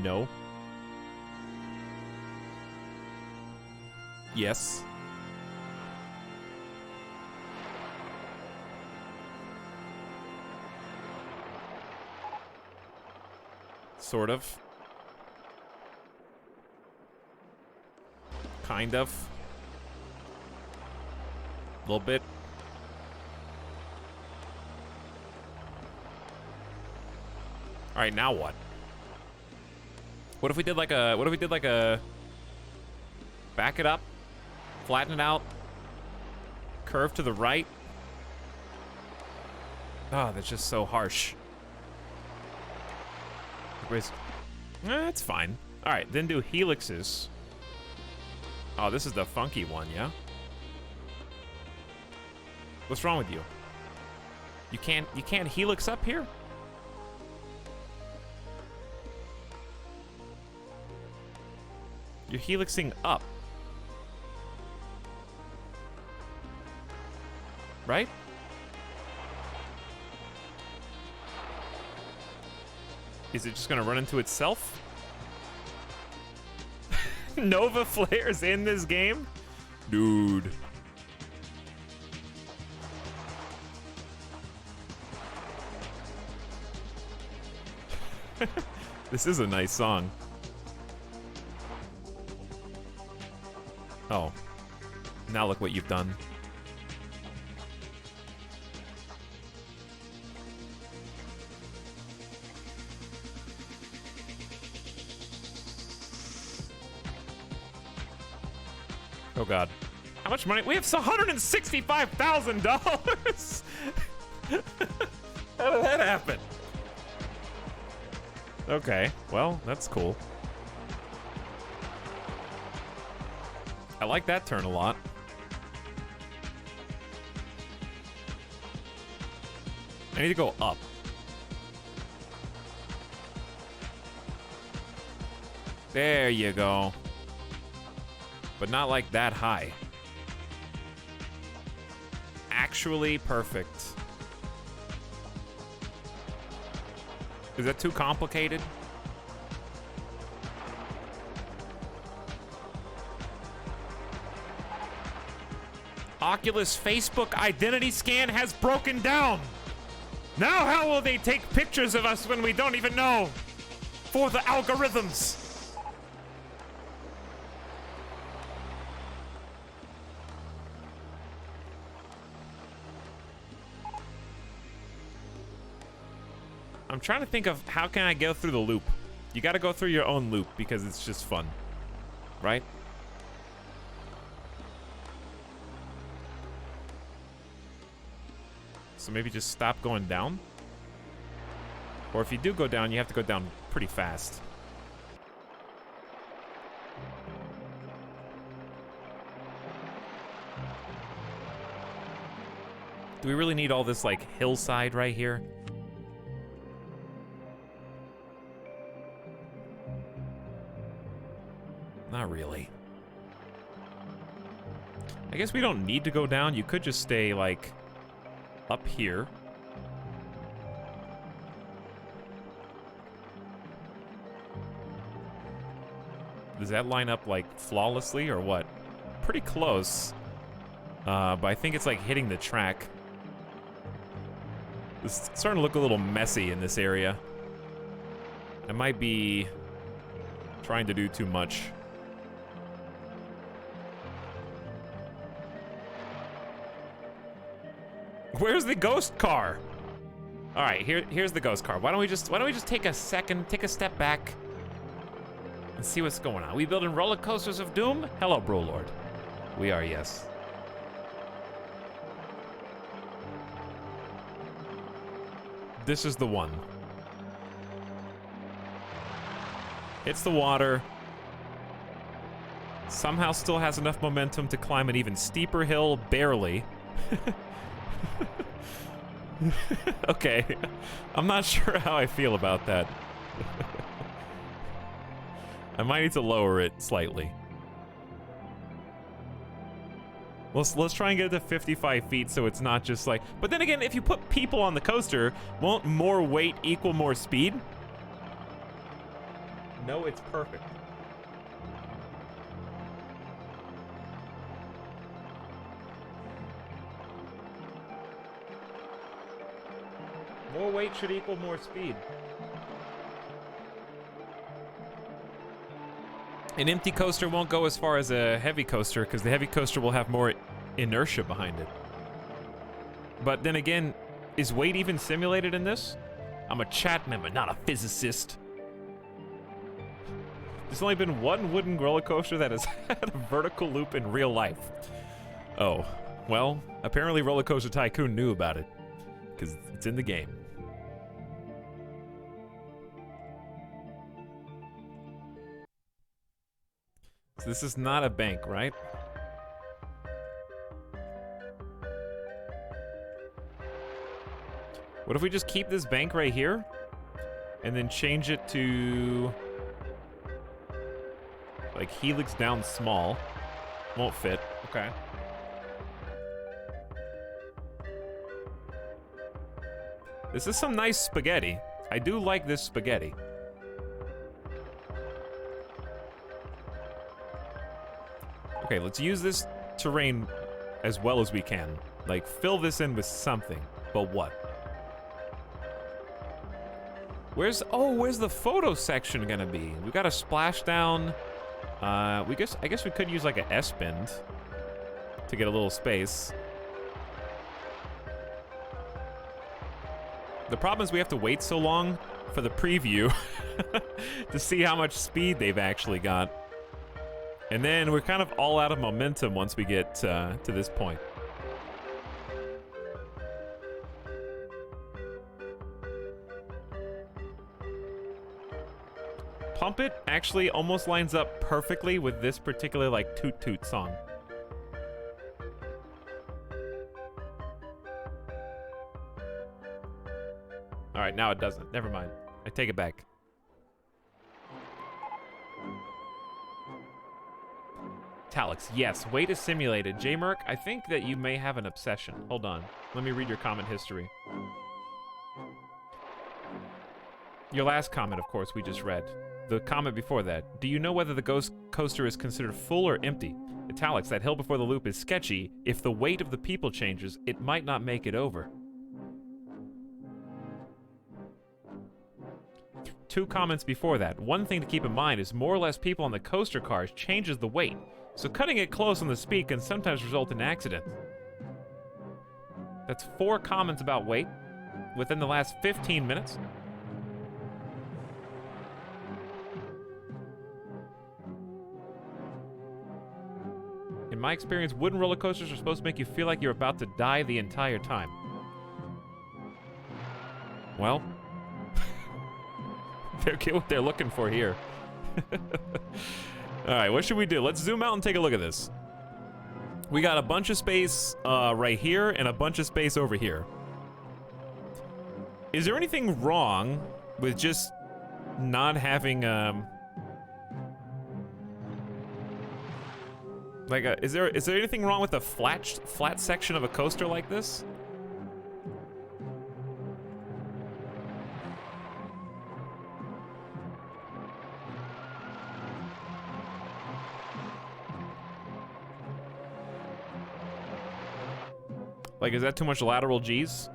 No. Yes. Sort of. Kind of. A little bit. All right, now what? What if we did like a back it up, flatten it out, curve to the right? Oh, that's just so harsh. That's fine. All right, then do helixes. Oh, this is the funky one, yeah? What's wrong with you? You can't helix up here? You're helixing up. Right? Is it just gonna run into itself? Nova flares in this game? Dude. This is a nice song. Oh. Now look what you've done. Oh god. How much money? We have $165,000! How did that happen? Okay, well, that's cool. I like that turn a lot. I need to go up. There you go. But not like that high. Actually perfect. Is that too complicated? Oculus Facebook identity scan has broken down. Now how will they take pictures of us when we don't even know? For the algorithms. I'm trying to think of how can I go through the loop. You got to go through your own loop because it's just fun, right? So maybe just stop going down. Or if you do go down, you have to go down pretty fast. Do we really need all this, like, hillside right here? Not really. I guess we don't need to go down. You could just stay, like, up here. Does that line up, like, flawlessly or what? Pretty close. But I think it's, like, hitting the track. It's starting to look a little messy in this area. I might be trying to do too much. Where's the ghost car? All right, here's the ghost car. Why don't we just take a second, take a step back, and see what's going on? We building roller coasters of doom? Hello, Bro Lord. We are, yes. This is the one. Hits the water. Somehow still has enough momentum to climb an even steeper hill, barely. Okay, I'm not sure how I feel about that. I might need to lower it slightly. Let's try and get it to 55 feet so it's not just like... But then again, if you put people on the coaster, won't more weight equal more speed? No, it's perfect. More weight should equal more speed. An empty coaster won't go as far as a heavy coaster because the heavy coaster will have more inertia behind it. But then again, is weight even simulated in this? I'm a chat member, not a physicist. There's only been one wooden roller coaster that has had a vertical loop in real life. Oh, well, apparently RollerCoaster Tycoon knew about it because it's in the game. So this is not a bank, right? What if we just keep this bank right here and then change it to like helix down small? Won't fit. Okay. This is some nice spaghetti. I do like this spaghetti. Okay, let's use this terrain as well as we can. Like, fill this in with something. But what? Where's the photo section gonna be? We got a splashdown. I guess we could use like a S-bend to get a little space. The problem is we have to wait so long for the preview to see how much speed they've actually got. And then we're kind of all out of momentum once we get to this point. Pump It actually almost lines up perfectly with this particular like Toot Toot song. All right, now it doesn't. Never mind. I take it back. Talix, yes, weight is simulated. J-Merc, I think that you may have an obsession. Hold on. Let me read your comment history. Your last comment, of course, we just read. The comment before that. Do you know whether the ghost coaster is considered full or empty? Italics, that hill before the loop is sketchy. If the weight of the people changes, it might not make it over. 2 comments before that. One thing to keep in mind is more or less people on the coaster cars changes the weight, so cutting it close on the speed can sometimes result in accidents. That's 4 comments about weight within the last 15 minutes. In my experience, wooden roller coasters are supposed to make you feel like you're about to die the entire time. Well, they get what they're looking for here. All right, what should we do? Let's zoom out and take a look at this. We got a bunch of space right here and a bunch of space over here. Is there anything wrong with just not having like is there anything wrong with a flat section of a coaster like this? Like, is that too much lateral G's?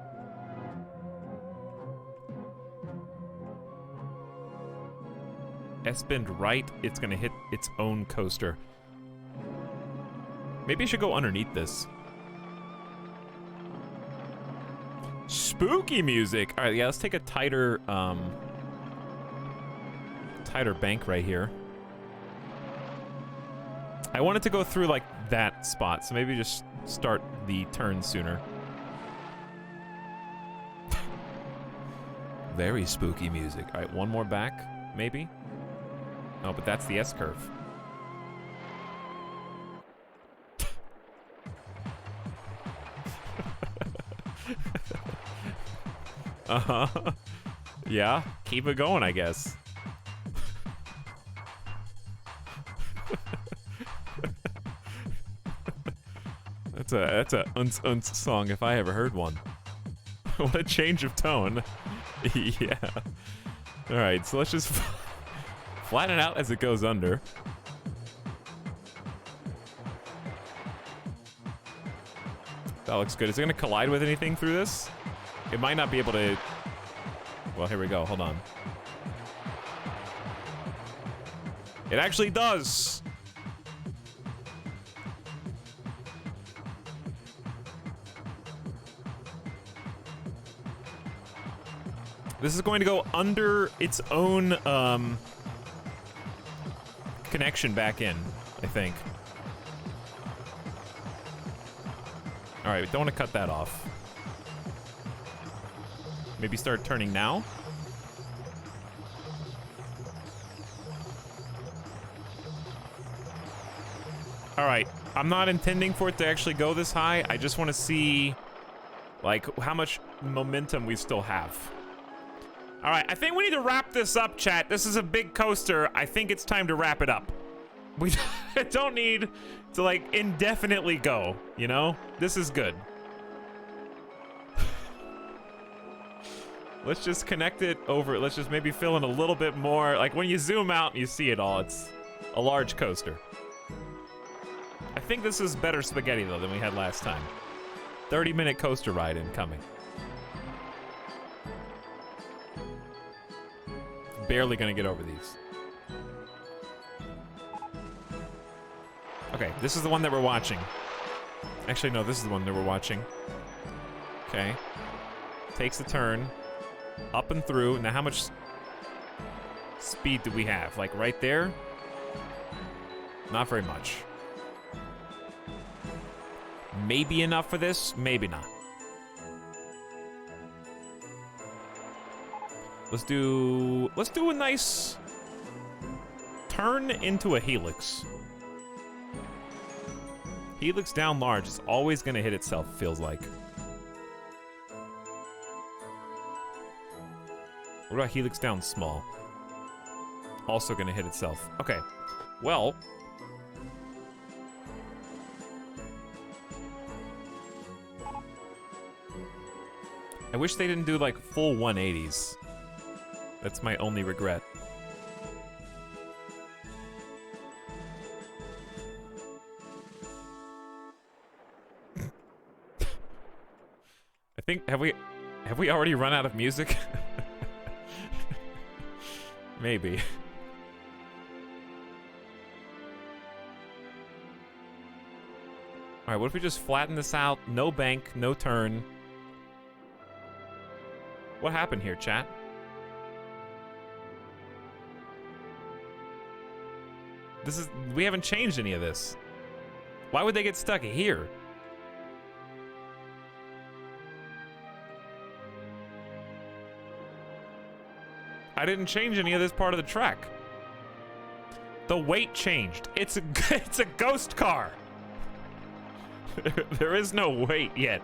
S-bend right, it's gonna hit its own coaster. Maybe I should go underneath this. Spooky music! Alright, yeah, let's take a tighter bank right here. I wanted to go through, like, that spot, so maybe just start the turn sooner. Very spooky music. Alright, one more back, maybe? Oh, but that's the S-curve. Uh-huh. Yeah, keep it going, I guess. That's a unce song if I ever heard one. What a change of tone. Yeah. All right, so let's just flatten it out as it goes under. That looks good. Is it gonna collide with anything through this? It might not be able to. Well, here we go. Hold on. It actually does. This is going to go under its own connection back in, I think. All right, don't want to cut that off. Maybe start turning now. All right, I'm not intending for it to actually go this high. I just want to see, like, how much momentum we still have. All right, I think we need to wrap this up, chat. This is a big coaster. I think it's time to wrap it up. We don't need to, like, indefinitely go, you know? This is good. Let's just connect it over. Let's just maybe fill in a little bit more. Like, when you zoom out and you see it all, it's a large coaster. I think this is better spaghetti, though, than we had last time. 30-minute coaster ride incoming. Barely gonna get over these. Okay, this is the one that we're watching. Actually, no, this is the one that we're watching. Okay. Takes the turn. Up and through. Now, how much speed do we have? Like, right there? Not very much. Maybe enough for this, maybe not. Let's do a nice turn into a helix. Helix down large is always gonna hit itself, feels like. What about helix down small? Also gonna hit itself. Okay, well. I wish they didn't do like full 180s. That's my only regret. think have we already run out of music? Maybe. All right, what if we just flatten this out? No bank, no turn. What happened here, chat? We haven't changed any of this. Why would they get stuck here? I didn't change any of this part of the track. The weight changed. It's a ghost car. There is no weight yet.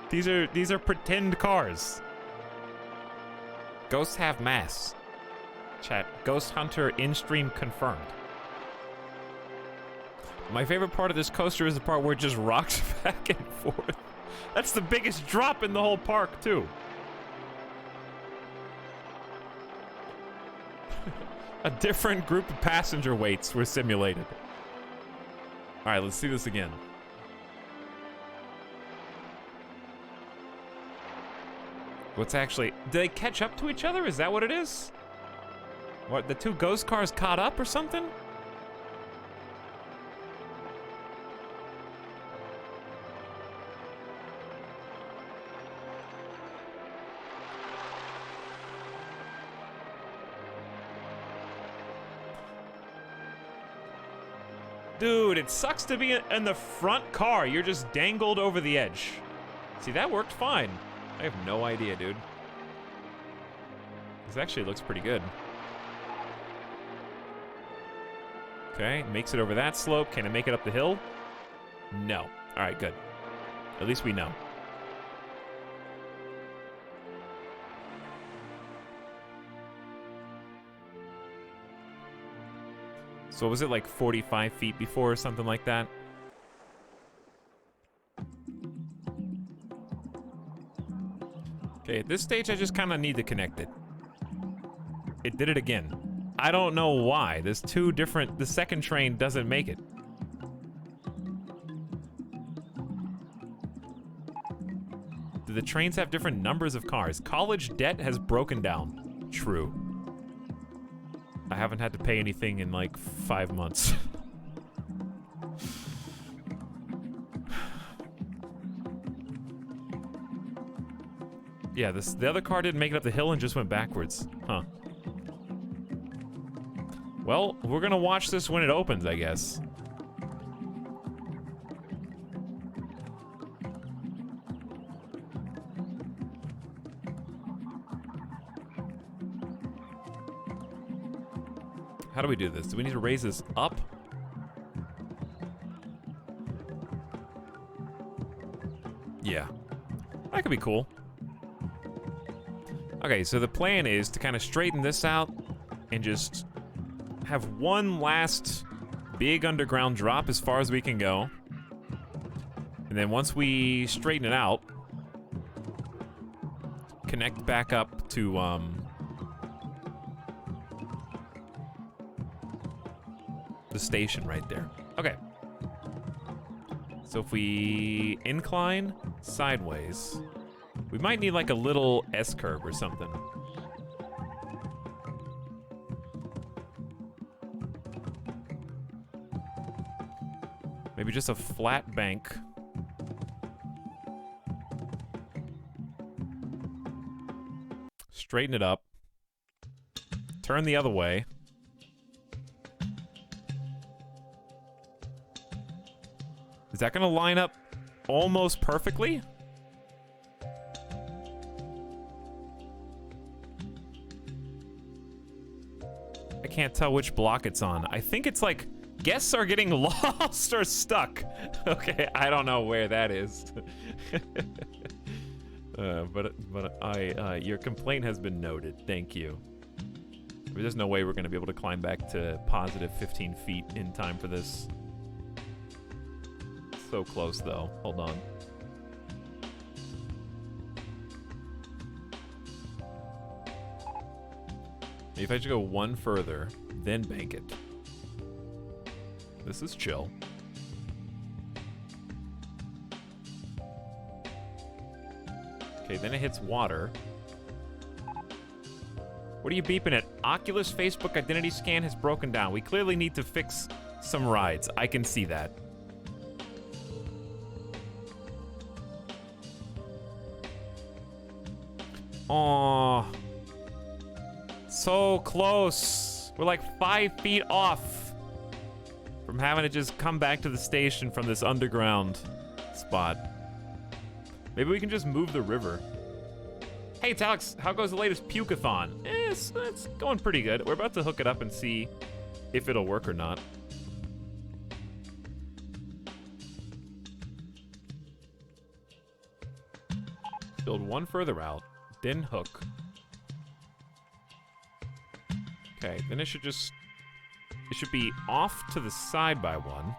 These are pretend cars. Ghosts have mass. Chat, Ghost Hunter in-stream confirmed. My favorite part of this coaster is the part where it just rocks back and forth. That's the biggest drop in the whole park, too. A different group of passenger weights were simulated. All right, let's see this again. What's actually... Do they catch up to each other? Is that what it is? What, the two ghost cars caught up or something? Dude, it sucks to be in the front car. You're just dangled over the edge. See, that worked fine. I have no idea, dude. This actually looks pretty good. Okay, makes it over that slope. Can it make it up the hill? No. All right, good. At least we know. So was it like 45 feet before or something like that? Okay, at this stage I just kind of need to connect it. It did it again. I don't know why. There's two different... The second train doesn't make it. Do the trains have different numbers of cars? College debt has broken down. True. I haven't had to pay anything in like 5 months. Yeah, the other car didn't make it up the hill and just went backwards. Huh. Well, we're gonna watch this when it opens, I guess. How do we do this? Do we need to raise this up? Yeah. That could be cool. Okay, so the plan is to kind of straighten this out and just have one last big underground drop as far as we can go. And then once we straighten it out, connect back up to, the station right there. Okay. So if we incline sideways, we might need like a little S-curve or something. Maybe just a flat bank. Straighten it up. Turn the other way. Is that gonna line up almost perfectly? I can't tell which block it's on. I think it's like guests are getting lost or stuck. Okay, I don't know where that is. But your complaint has been noted. Thank you. There's no way we're gonna be able to climb back to positive 15 feet in time for this. So close, though. Hold on. Maybe if I just go one further, then bank it. This is chill. Okay, then it hits water. What are you beeping at? Oculus Facebook identity scan has broken down. We clearly need to fix some rides. I can see that. Aww. So close. We're like 5 feet off from having to just come back to the station from this underground spot. Maybe we can just move the river. Hey, it's Alex. How goes the latest puke-a-thon? It's going pretty good. We're about to hook it up and see if it'll work or not. Build one further out, then hook. Okay, then it should be off to the side by one.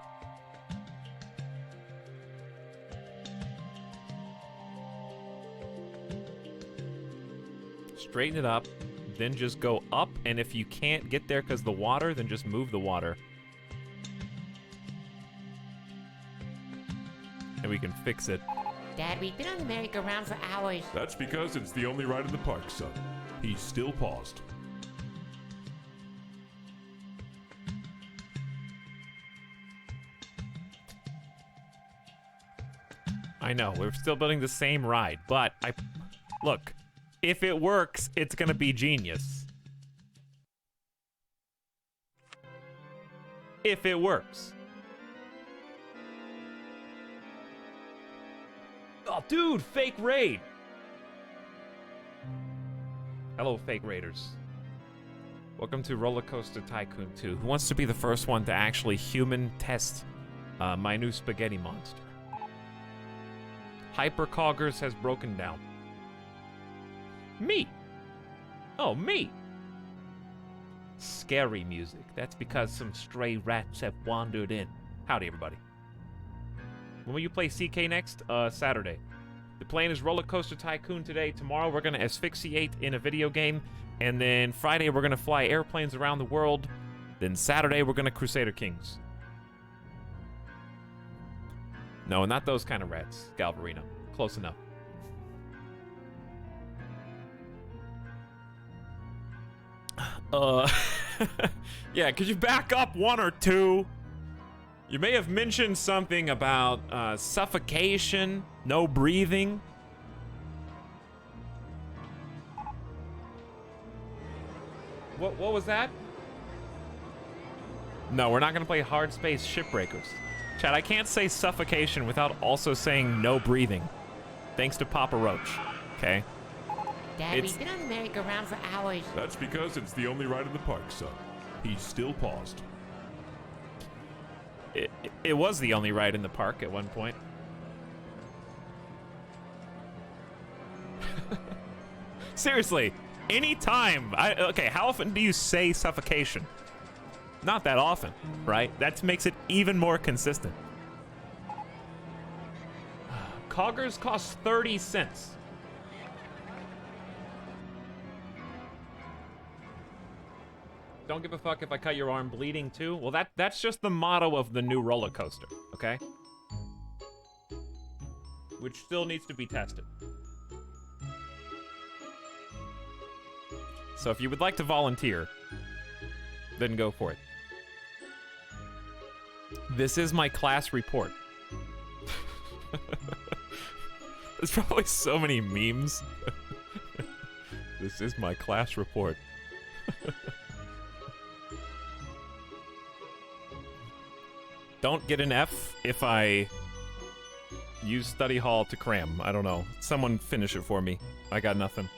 Straighten it up, then just go up, and if you can't get there because the water, then just move the water. And we can fix it. Dad, we've been on the merry-go-round for hours. That's because it's the only ride in the park, son. He's still paused. I know, we're still building the same ride, but look, if it works, it's gonna be genius. If it works. Oh, dude, fake raid. Hello, fake raiders. Welcome to RollerCoaster Tycoon 2. Who wants to be the first one to actually human test my new spaghetti monster? Hypercoggers has broken down. Me. Oh, me. Scary music. That's because some stray rats have wandered in. Howdy, everybody. When will you play CK next? Saturday. The plan is RollerCoaster Tycoon today. Tomorrow we're gonna asphyxiate in a video game. And then Friday we're gonna fly airplanes around the world. Then Saturday we're gonna Crusader Kings. No, not those kind of rats, Galvarino. Close enough. Yeah, could you back up one or two? You may have mentioned something about suffocation, no breathing. What was that? No, we're not gonna play Hard Space Shipbreakers. Chad, I can't say suffocation without also saying no breathing. Thanks to Papa Roach, okay? Dad, we've been on the merry-go-round for hours. That's because it's the only ride in the park, son. He's still paused. It was the only ride in the park at one point. Seriously, anytime. Okay, how often do you say suffocation? Not that often, right? That makes it even more consistent. Coggers cost 30 cents. Don't give a fuck if I cut your arm bleeding too. Well, that's just the motto of the new roller coaster, okay? Which still needs to be tested. So if you would like to volunteer, then go for it. This is my class report. There's probably so many memes. This is my class report. Don't get an F if I use study hall to cram. I don't know. Someone finish it for me. I got nothing.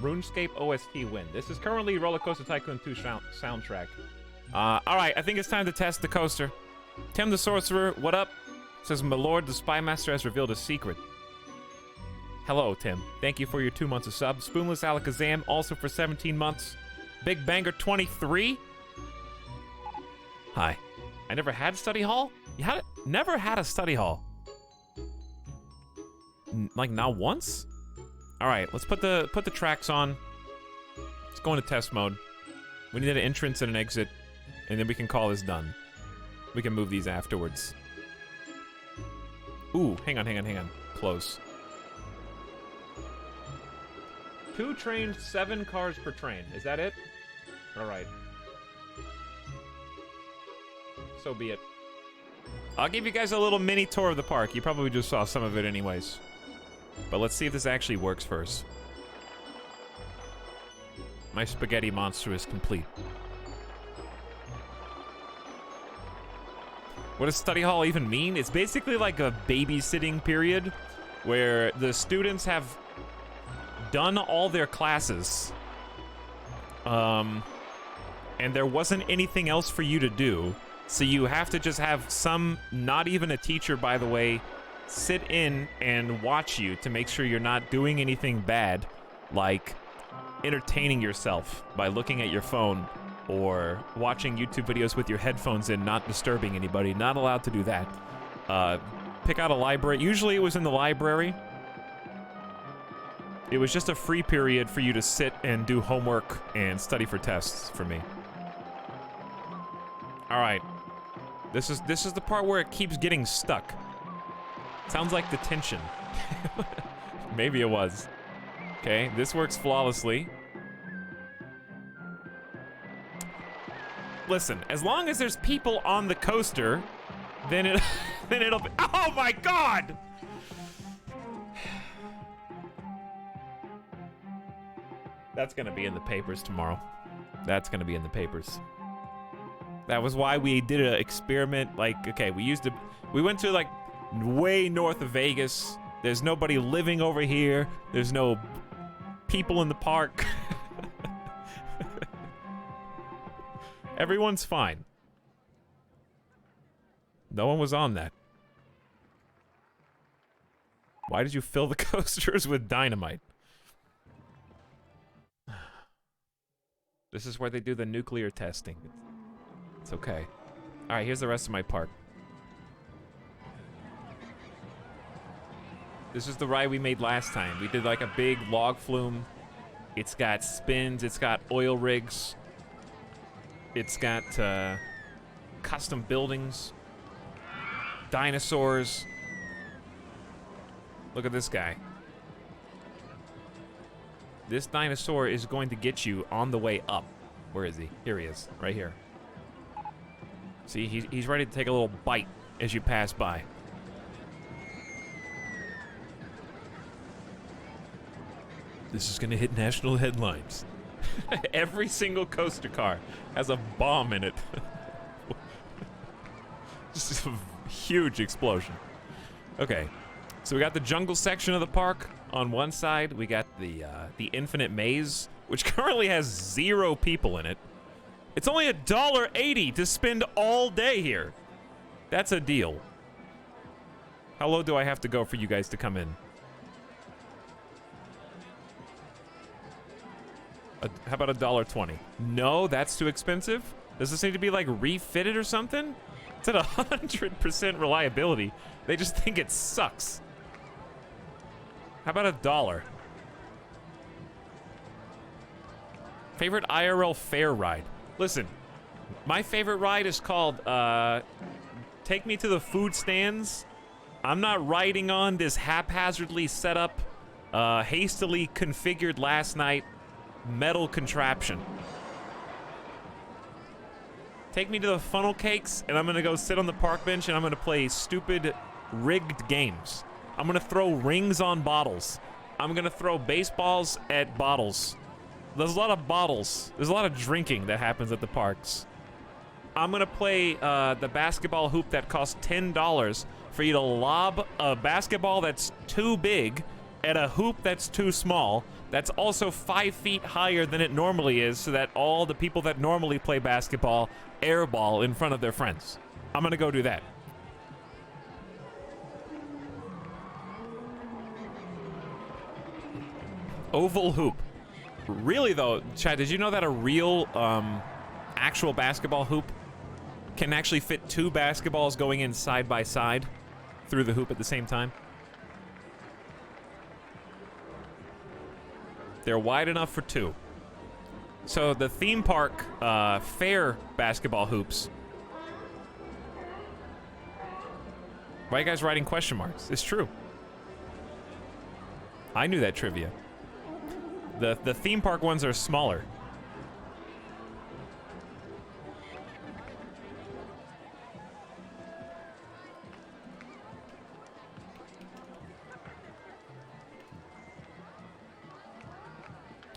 RuneScape OST win. This is currently RollerCoaster Tycoon 2 soundtrack. Alright, I think it's time to test the coaster. Tim the Sorcerer, what up? Says, my lord, the Spy Master has revealed a secret. Hello, Tim. Thank you for your 2 months of sub. Spoonless Alakazam, also for 17 months. Big Banger 23? Hi. I never had study hall? You had it? Never had a study hall. Like, not once? Alright, let's put the tracks on. Let's go into test mode. We need an entrance and an exit, and then we can call this done. We can move these afterwards. Ooh, hang on. Close. 2 trains, 7 cars per train. Is that it? All right. So be it. I'll give you guys a little mini tour of the park. You probably just saw some of it anyways. But let's see if this actually works first. My spaghetti monster is complete. What does study hall even mean? It's basically like a babysitting period where the students have done all their classes. And there wasn't anything else for you to do. So you have to just have some, not even a teacher, by the way, sit in and watch you to make sure you're not doing anything bad, like entertaining yourself by looking at your phone or watching YouTube videos with your headphones in, not disturbing anybody. Not allowed to do that. Pick out a library. Usually it was in the library. It was just a free period for you to sit and do homework and study for tests for me. All right. This is the part where it keeps getting stuck. Sounds like the tension. Maybe it was. Okay, this works flawlessly. Listen, as long as there's people on the coaster, then it'll be. Oh my God! That's gonna be in the papers tomorrow. That's gonna be in the papers. That was why we did an experiment. Like, okay, we went to like way north of Vegas. There's nobody living over here. There's no people in the park. Everyone's fine. No one was on that. Why did you fill the coasters with dynamite? This is where they do the nuclear testing. It's okay. All right, here's the rest of my park. This is the ride we made last time. We did like a big log flume. It's got spins. It's got oil rigs. It's got custom buildings. Dinosaurs. Look at this guy. This dinosaur is going to get you on the way up. Where is he? Here he is, right here. See, he's ready to take a little bite as you pass by. This is gonna hit national headlines. Every single coaster car has a bomb in it. Just a huge explosion. Okay, so we got the jungle section of the park on one side. We got the infinite maze, which currently has 0 people in it. It's only $1.80 to spend all day here. That's a deal. How low do I have to go for you guys to come in? How about $1.20? No, that's too expensive. Does this need to be like refitted or something? It's at 100% reliability. They just think it sucks. How about $1? Favorite IRL fair ride? Listen, my favorite ride is called Take Me to the Food Stands. I'm not riding on this haphazardly set up, hastily configured last night metal contraption. Take me to the funnel cakes, and I'm gonna go sit on the park bench, and I'm gonna play stupid rigged games. I'm gonna throw rings on bottles. I'm gonna throw baseballs at bottles. There's a lot of bottles. There's a lot of drinking that happens at the parks. I'm gonna play the basketball hoop that costs $10 for you to lob a basketball that's too big at a hoop that's too small, that's also 5 feet higher than it normally is, so that all the people that normally play basketball airball in front of their friends. I'm gonna go do that. Oval hoop. Really though, Chad, did you know that a real actual basketball hoop can actually fit 2 basketballs going in side by side through the hoop at the same time? They're wide enough for 2. So the theme park fair basketball hoops Why are you guys writing question marks? It's true. I knew that trivia. The theme park ones are smaller.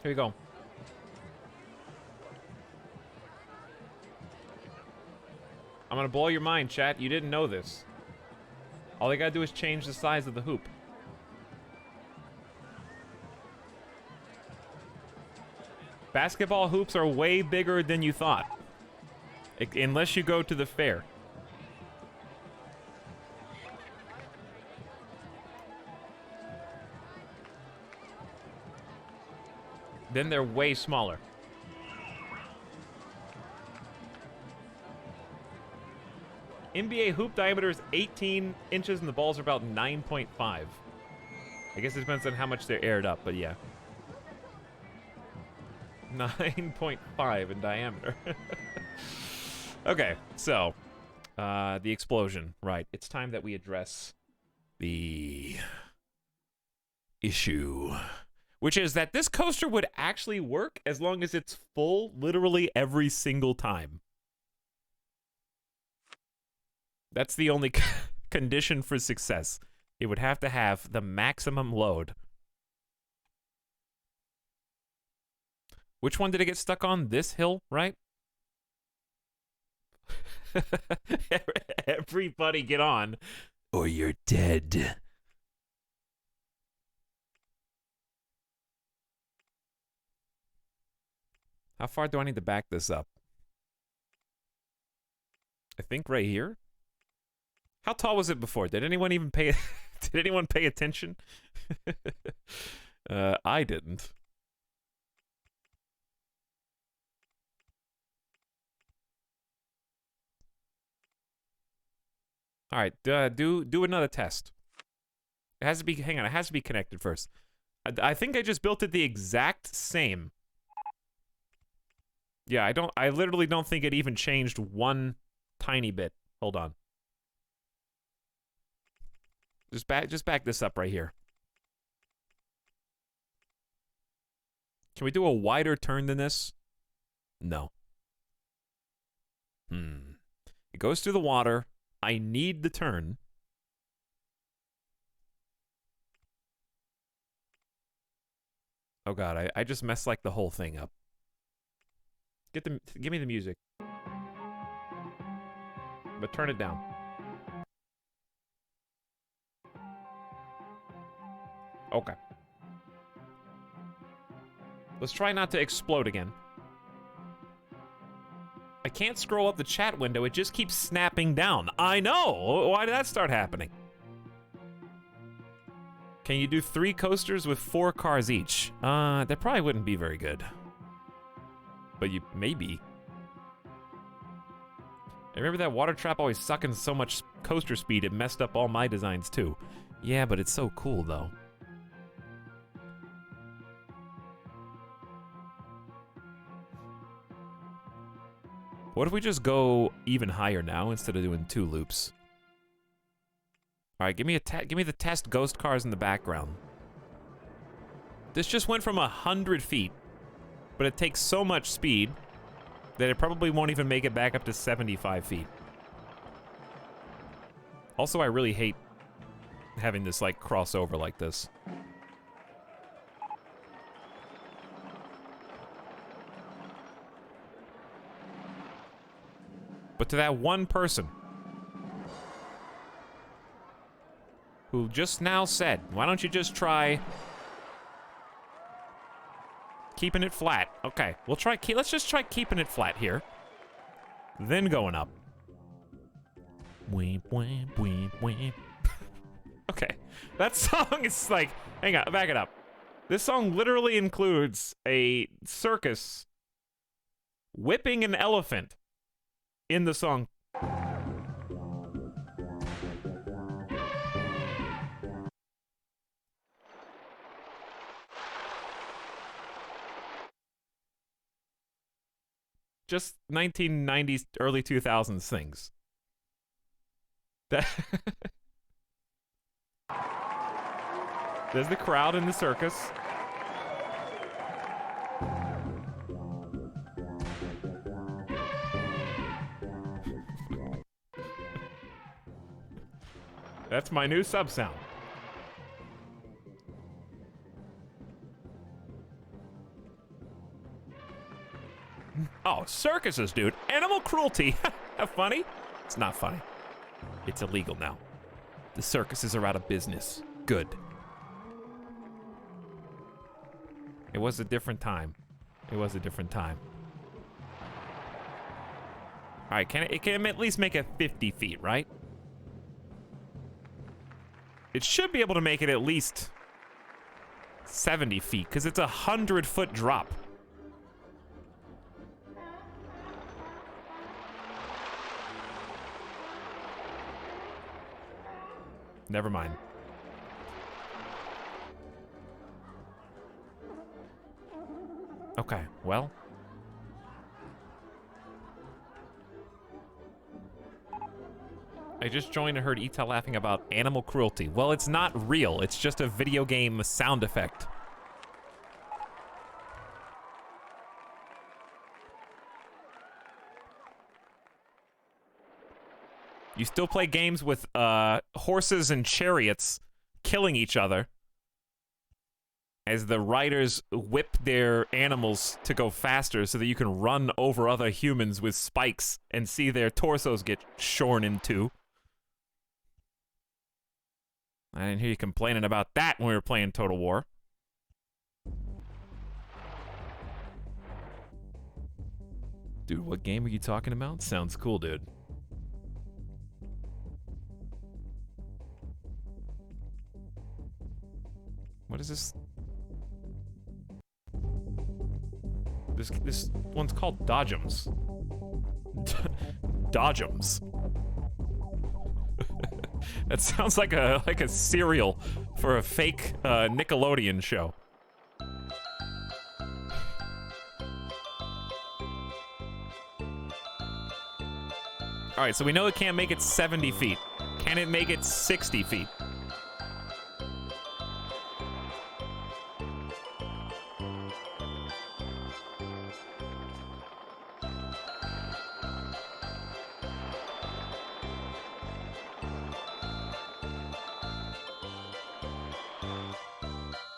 Here you go. I'm gonna blow your mind, chat. You didn't know this. All they gotta do is change the size of the hoop. Basketball hoops are way bigger than you thought. Unless you go to the fair. Then they're way smaller. NBA hoop diameter is 18 inches and the balls are about 9.5. I guess it depends on how much they're aired up, but yeah. 9.5 in diameter. Okay, so the explosion. Right. It's time that we address the issue, which is that this coaster would actually work as long as it's full literally every single time. That's the only condition for success. It would have to have the maximum load. Which one did it get stuck on? This hill, right? Everybody get on, or you're dead. How far do I need to back this up? I think right here. How tall was it before? Did anyone even pay? Did anyone pay attention? I didn't. All right, do another test. It has to be. Hang on, it has to be connected first. I think I just built it the exact same. Yeah, I literally don't think it even changed one tiny bit. Hold on. Just back this up right here. Can we do a wider turn than this? No. It goes through the water. I need the turn. Oh god, I just messed like the whole thing up. Give me the music. But turn it down. Okay. Let's try not to explode again. I can't scroll up the chat window. It just keeps snapping down. I know! Why did that start happening? Can you do 3 coasters with 4 cars each? That probably wouldn't be very good. But you... maybe. I remember that water trap always sucking so much coaster speed it messed up all my designs too. Yeah, but it's so cool though. What if we just go even higher now instead of doing 2 loops? All right, give me the test ghost cars in the background. This just went from 100 feet, but it takes so much speed that it probably won't even make it back up to 75 feet. Also, I really hate having this like crossover like this. But to that one person who just now said, why don't you just try keeping it flat? Okay, let's just try keeping it flat here. Then going up. Weep, weep, weep, weep. Okay, that song is like, hang on, back it up. This song literally includes a circus whipping an elephant in the song. Just 1990s, early 2000s things. That There's the crowd in the circus. That's my new sub sound. Oh, circuses, dude. Animal cruelty. Funny? It's not funny. It's illegal now. The circuses are out of business. Good. It was a different time. It was a different time. All right, it can at least make it 50 feet, right? It should be able to make it at least 70 feet, because it's a 100-foot drop. Never mind. Okay, well. I just joined and heard Ita laughing about animal cruelty. Well, it's not real. It's just a video game sound effect. You still play games with horses and chariots killing each other as the riders whip their animals to go faster so that you can run over other humans with spikes and see their torsos get shorn in two. I didn't hear you complaining about that when we were playing Total War. Dude, what game are you talking about? Sounds cool, dude. What is this? This one's called Dodgems. Dodgems. That sounds like a cereal for a fake Nickelodeon show. All right, so we know it can't make it 70 feet. Can it make it 60 feet?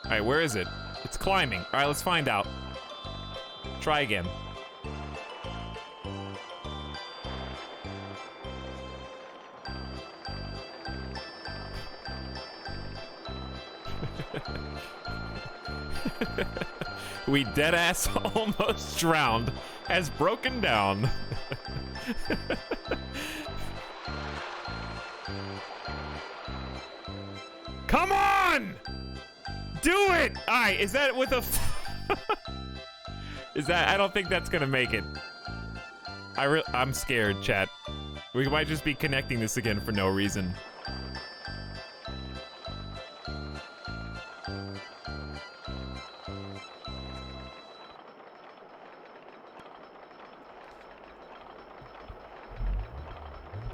All right, where is it? It's climbing. All right, let's find out. Try again. We deadass almost drowned. Has broken down. Come on! Do it! Alright, is that with a... Is that... I don't think that's gonna make it. I'm scared, chat. We might just be connecting this again for no reason.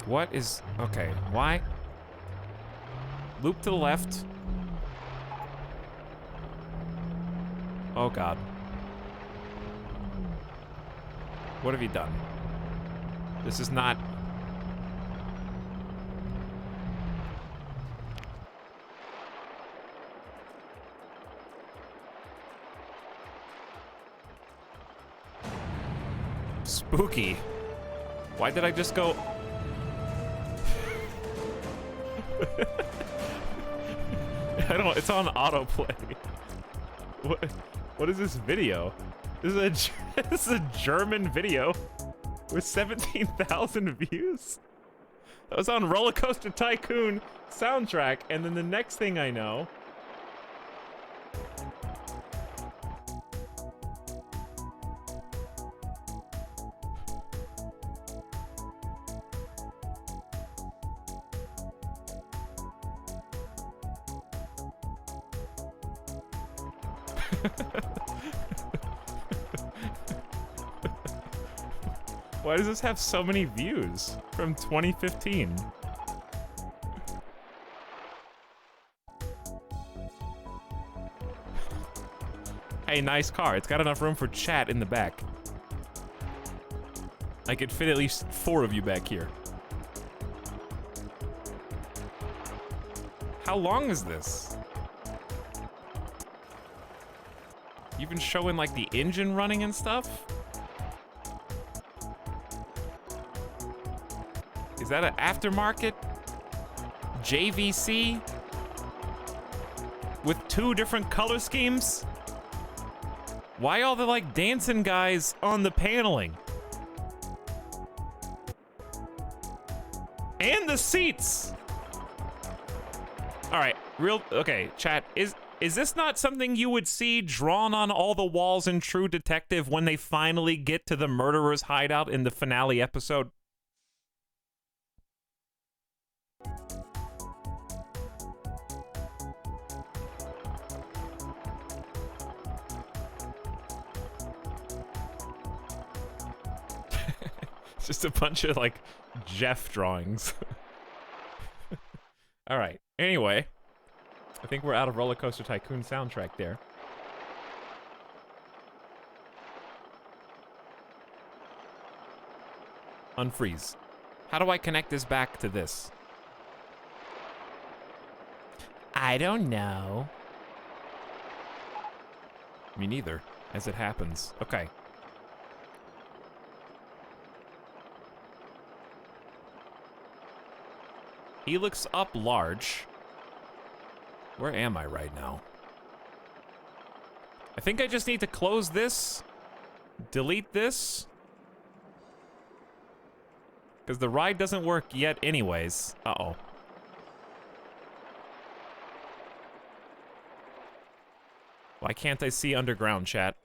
What is... Okay, why? Loop to the left. Oh, God. What have you done? This is not... Spooky. Why did I just go... I don't... It's on autoplay. What is this video? This is a German video with 17,000 views. That was on RollerCoaster Tycoon soundtrack, and then the next thing I know... Why does this have so many views from 2015? Hey, nice car. It's got enough room for chat in the back. I could fit at least 4 of you back here. How long is this? Even showing like the engine running and stuff? Is that an aftermarket JVC with 2 different color schemes? Why all the like dancing guys on the paneling? And the seats. All right, okay, chat, is this not something you would see drawn on all the walls in True Detective when they finally get to the murderer's hideout in the finale episode? It's just a bunch of like Jeff drawings. All right, anyway. I think we're out of RollerCoaster Tycoon soundtrack there. Unfreeze. How do I connect this back to this? I don't know. Me neither, as it happens. Okay. Helix up large. Where am I right now? I think I just need to close this, delete this, because the ride doesn't work yet anyways. Uh-oh. Why can't I see underground, chat?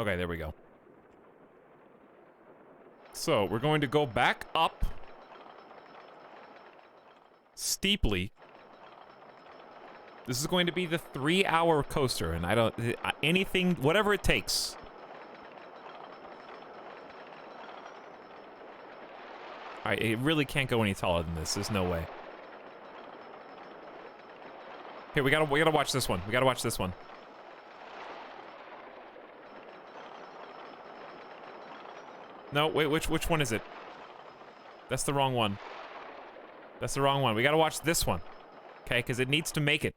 Okay, there we go. So, we're going to go back up steeply. This is going to be the 3-hour coaster, and I don't... anything... whatever it takes. Alright, it really can't go any taller than this. There's no way. Here, we gotta watch this one. We gotta watch this one. No, wait, which one is it? That's the wrong one. That's the wrong one. We gotta watch this one. Okay, because it needs to make it.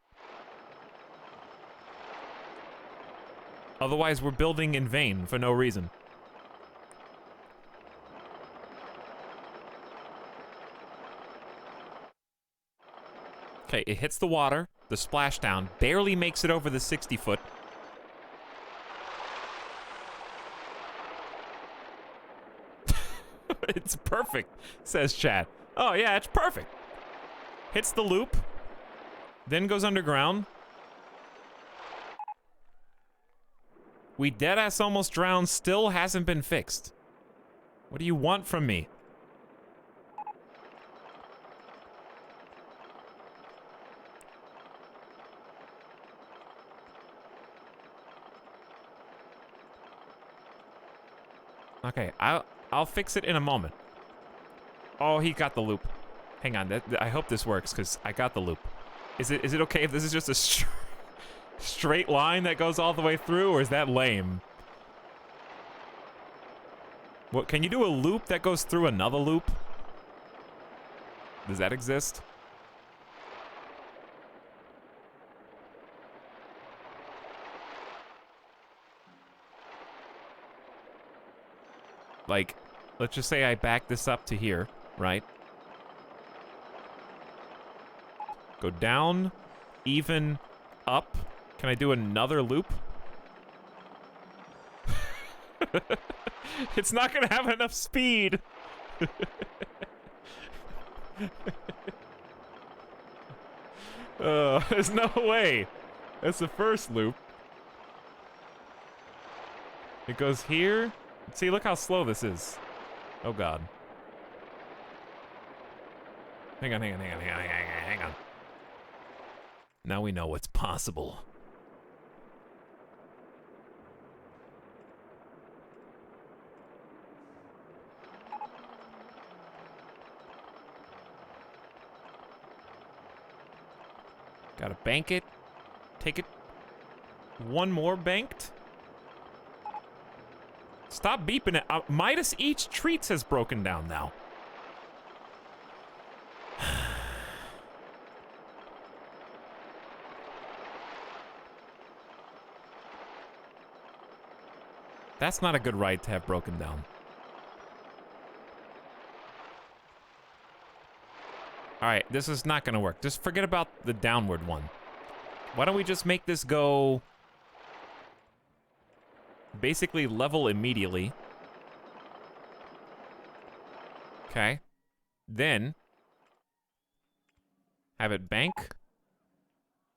Otherwise, we're building in vain for no reason. Okay, it hits the water. The splashdown barely makes it over the 60-foot. It's perfect, says chat. Oh, yeah, it's perfect. Hits the loop, then goes underground. We deadass almost drowned, still hasn't been fixed. What do you want from me? Okay, I'll fix it in a moment. Oh, he got the loop. Hang on, I hope this works, because I got the loop. Is it okay if this is just a straight line that goes all the way through, or is that lame? What, can you do a loop that goes through another loop? Does that exist? Like, let's just say I back this up to here, right? Go down, even, up. Can I do another loop? It's not gonna have enough speed. There's no way. That's the first loop. It goes here. See, look how slow this is. Oh, God. Hang on. Now we know what's possible. Gotta bank it. Take it. One more banked. Stop beeping it. Midas Eats Treats has broken down now. That's not a good ride to have broken down. Alright, this is not gonna work. Just forget about the downward one. Why don't we just make this go basically level immediately. Okay. Then have it bank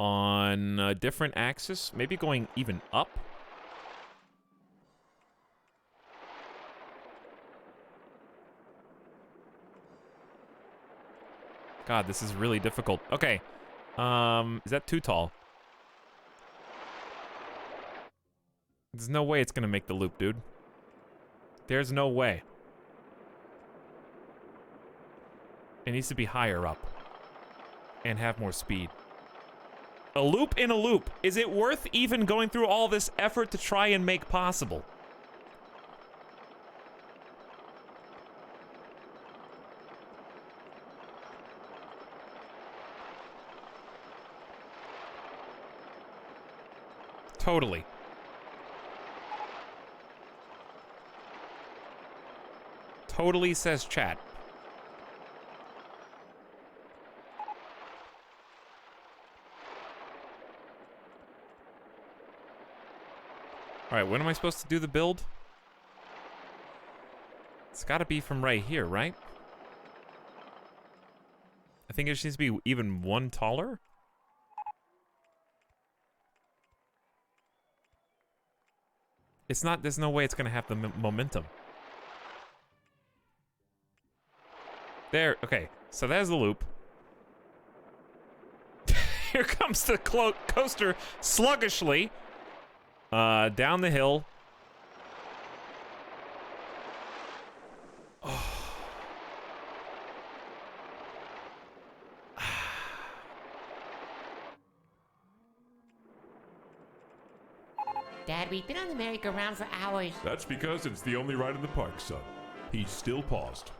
on a different axis, maybe going even up. God, this is really difficult. Okay. Is that too tall? There's no way it's gonna make the loop, dude. There's no way. It needs to be higher up. And have more speed. A loop in a loop. Is it worth even going through all this effort to try and make possible? Totally. Totally, says chat. Alright, when am I supposed to do the build? It's gotta be from right here, right? I think it just needs to be even one taller. It's not, there's no way it's gonna have the momentum. There, okay, so there's the loop. Here comes the coaster sluggishly. Down the hill. Oh. Dad, we've been on the merry-go-round for hours. That's because it's the only ride in the park, son. He's still paused.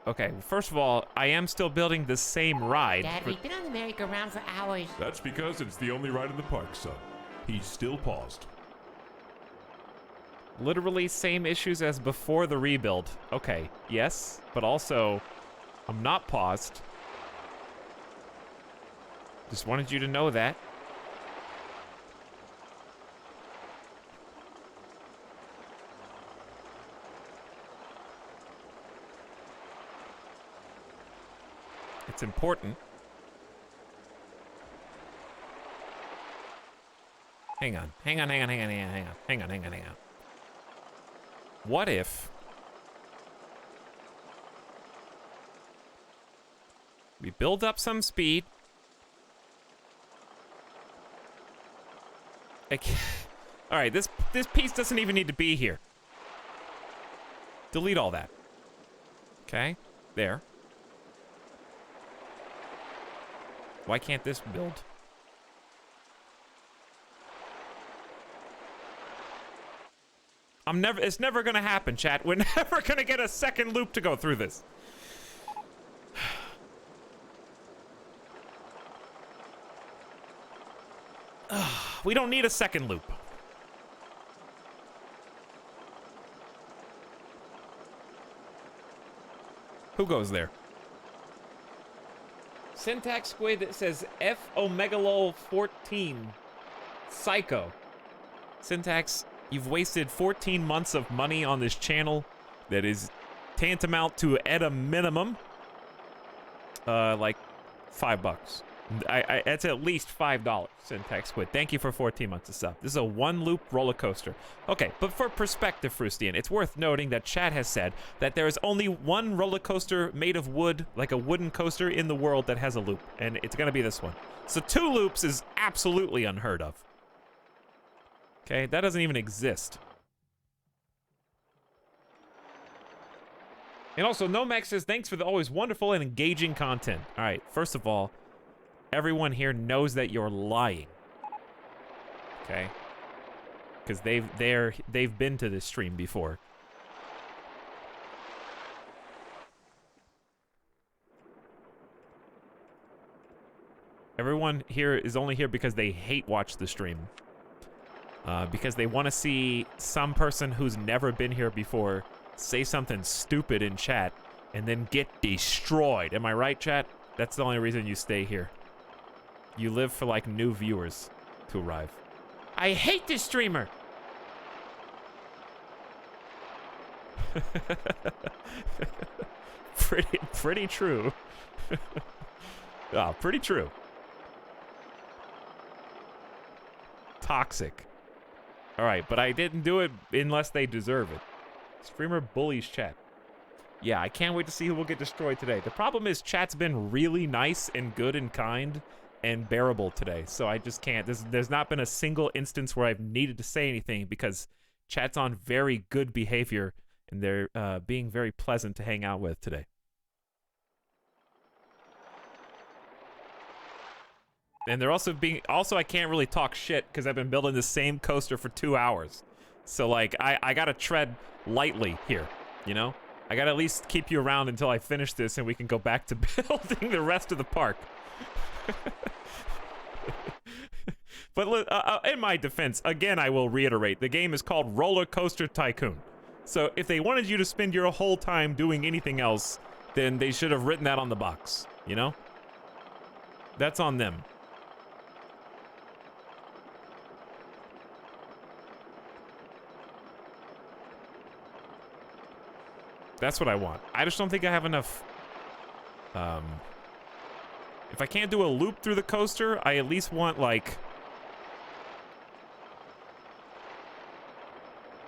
Okay, first of all, I am still building the same ride. Dad, we've been on the merry-go-round for hours. That's because it's the only ride in the park, son. He's still paused. Literally same issues as before the rebuild. Okay, yes, but also, I'm not paused. Just wanted you to know that. It's important. Hang on. What if we build up some speed? All right, this piece doesn't even need to be here. Delete all that. Okay, there. Why can't this build? It's never gonna happen, chat. We're never gonna get a second loop to go through this. We don't need a second loop. Who goes there? Syntax Squid that says F Omegalol 14. Psycho. Syntax, you've wasted 14 months of money on this channel that is tantamount to, at a minimum, like $5. It's at least $5, Syntax Squid. Thank you for 14 months of stuff. This is a one-loop roller coaster. Okay, but for perspective, Frustian, it's worth noting that chat has said that there is only one roller coaster made of wood, like a wooden coaster in the world that has a loop, and it's gonna be this one. So 2 loops is absolutely unheard of. Okay, that doesn't even exist. And also, Nomax says, thanks for the always wonderful and engaging content. All right, first of all, everyone here knows that you're lying. Okay? Because they've been to this stream before. Everyone here is only here because they hate watch the stream. Because they want to see some person who's never been here before say something stupid in chat and then get destroyed. Am I right, chat? That's the only reason you stay here. You live for, like, new viewers to arrive. I hate this streamer! Pretty true. Pretty true. Toxic. Alright, but I didn't do it unless they deserve it. Streamer bullies chat. Yeah, I can't wait to see who will get destroyed today. The problem is chat's been really nice and good and kind and bearable today, so I just can't. There's not been a single instance where I've needed to say anything because chat's on very good behavior and they're being very pleasant to hang out with today. And they're also I can't really talk shit because I've been building the same coaster for 2 hours. So, like, I gotta tread lightly here, you know? I gotta at least keep you around until I finish this and we can go back to building the rest of the park. But in my defense, again, I will reiterate, the game is called RollerCoaster Tycoon. So if they wanted you to spend your whole time doing anything else, then they should have written that on the box, you know? That's on them. That's what I want. I just don't think I have enough. If I can't do a loop through the coaster, I at least want, like...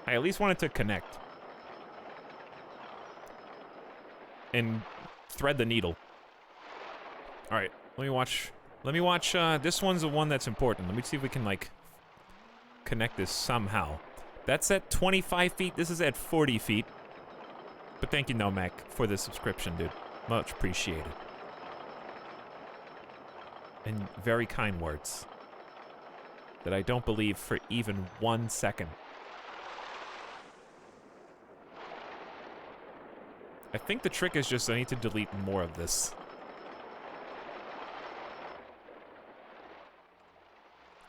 I at least want it to connect. And thread the needle. Alright, let me watch... this one's the one that's important. Let me see if we can, like, connect this somehow. That's at 25 feet. This is at 40 feet. But thank you, Nomac, for the subscription, dude. Much appreciated. And very kind words. That I don't believe for even 1 second. I think the trick is just I need to delete more of this.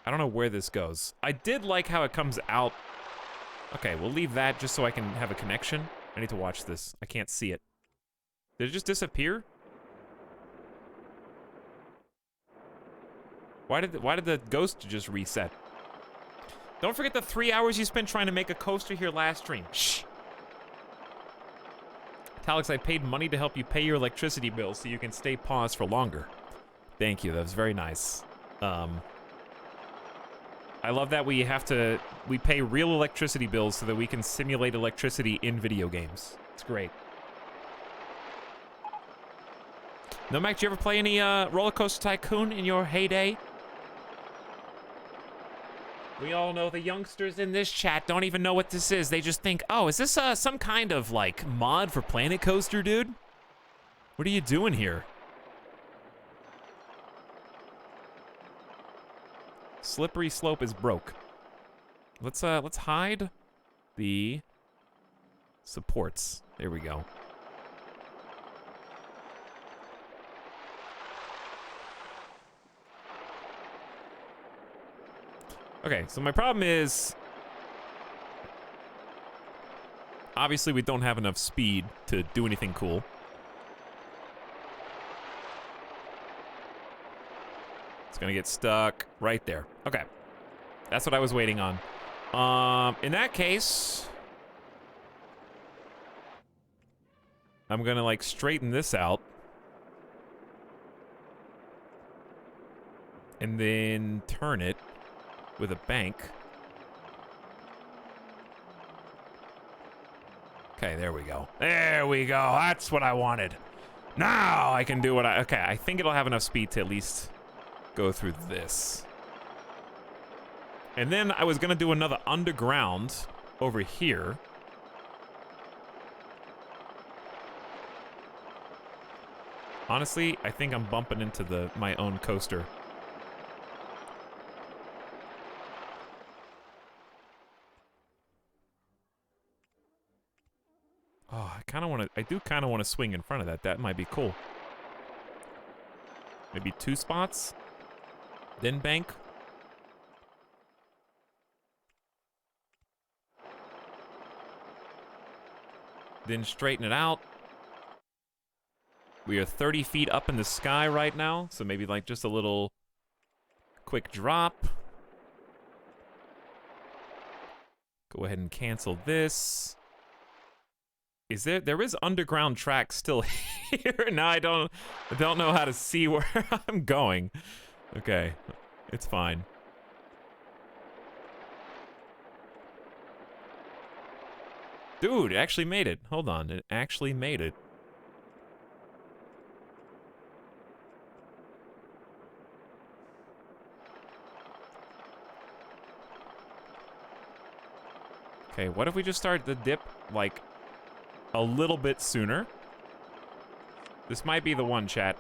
I don't know where this goes. I did like how it comes out. Okay, we'll leave that just so I can have a connection. I need to watch this. I can't see it. Did it just disappear? Why did the ghost just reset? Don't forget the 3 hours you spent trying to make a coaster here last stream. Shh. Talix, I paid money to help you pay your electricity bill so you can stay paused for longer. Thank you. That was very nice. I love that we pay real electricity bills so that we can simulate electricity in video games. It's great. No, Mac, did you ever play any RollerCoaster Tycoon in your heyday? We all know the youngsters in this chat don't even know what this is. They just think, oh, is this some kind of, like, mod for Planet Coaster, dude? What are you doing here? Slippery slope is broke. Let's hide the supports. There we go. Okay, so my problem is obviously we don't have enough speed to do anything cool. It's gonna get stuck right there. Okay. That's what I was waiting on. In that case, I'm gonna, like, straighten this out. And then turn it with a bank. Okay, there we go. There we go. That's what I wanted. Now I can do what okay, I think it'll have enough speed to at least go through this. And then I was gonna do another underground over here. Honestly, I think I'm bumping into my own coaster. Oh, I do kind of want to swing in front of that. That might be cool. Maybe 2 spots, then bank. Then straighten it out. We are 30 feet up in the sky right now, so maybe like just a little quick drop. Go ahead and cancel this. Is there is underground track still here? Now I don't know how to see where I'm going. Okay, it's fine. Dude, it actually made it. Hold on, it actually made it. Okay, what if we just start the dip, like, a little bit sooner? This might be the one, chat.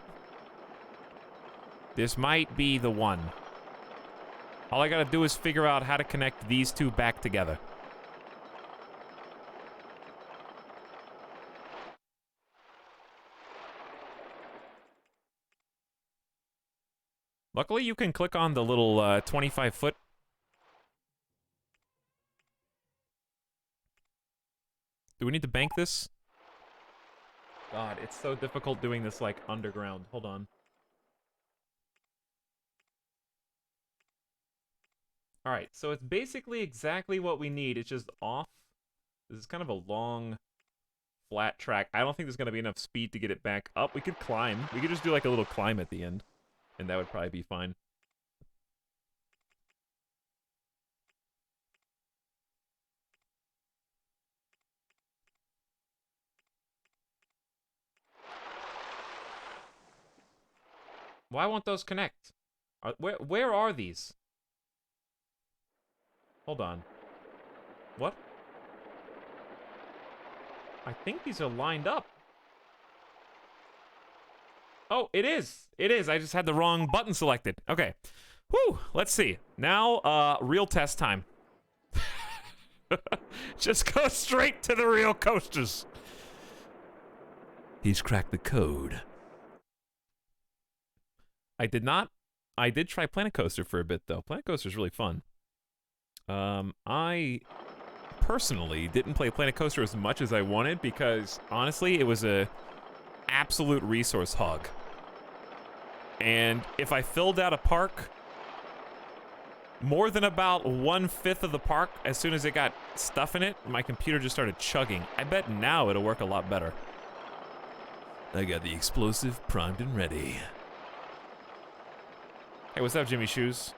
This might be the one. All I gotta do is figure out how to connect these two back together. Luckily, you can click on the little 25-foot. Do we need to bank this? God, it's so difficult doing this, like, underground. Hold on. Alright, so it's basically exactly what we need. It's just off. This is kind of a long, flat track. I don't think there's going to be enough speed to get it back up. We could climb. We could just do, like, a little climb at the end. And that would probably be fine. Why won't those connect? Where are these? Hold on. What? I think these are lined up. Oh, it is. It is. I just had the wrong button selected. Okay. Whew. Let's see. Now, real test time. Just go straight to the real coasters. He's cracked the code. I did try Planet Coaster for a bit, though. Planet Coaster is really fun. I personally didn't play Planet Coaster as much as I wanted because, honestly, it was a absolute resource hog. And if I filled out a park, more than about 1/5 of the park, as soon as it got stuff in it, my computer just started chugging. I bet now it'll work a lot better. I got the explosive primed and ready. Hey, what's up, Jimmy Shoes?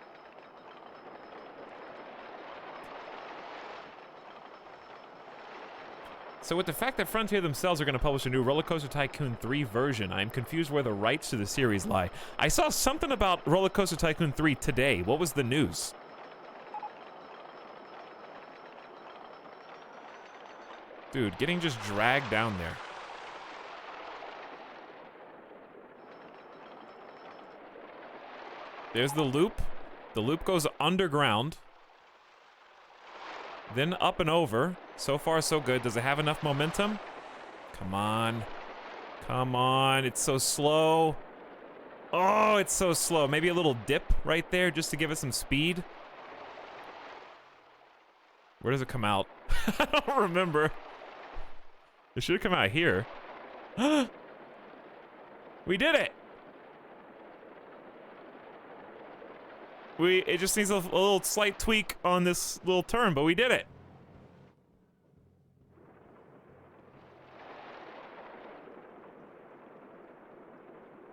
So with the fact that Frontier themselves are going to publish a new RollerCoaster Tycoon 3 version, I'm confused where the rights to the series lie. I saw something about RollerCoaster Tycoon 3 today. What was the news? Dude, getting just dragged down there. There's the loop. The loop goes underground. Then up and over. So far, so good. Does it have enough momentum? Come on. Come on. It's so slow. Oh, it's so slow. Maybe a little dip right there just to give it some speed. Where does it come out? I don't remember. It should come out here. We did it! It just needs a little slight tweak on this little turn, but we did it.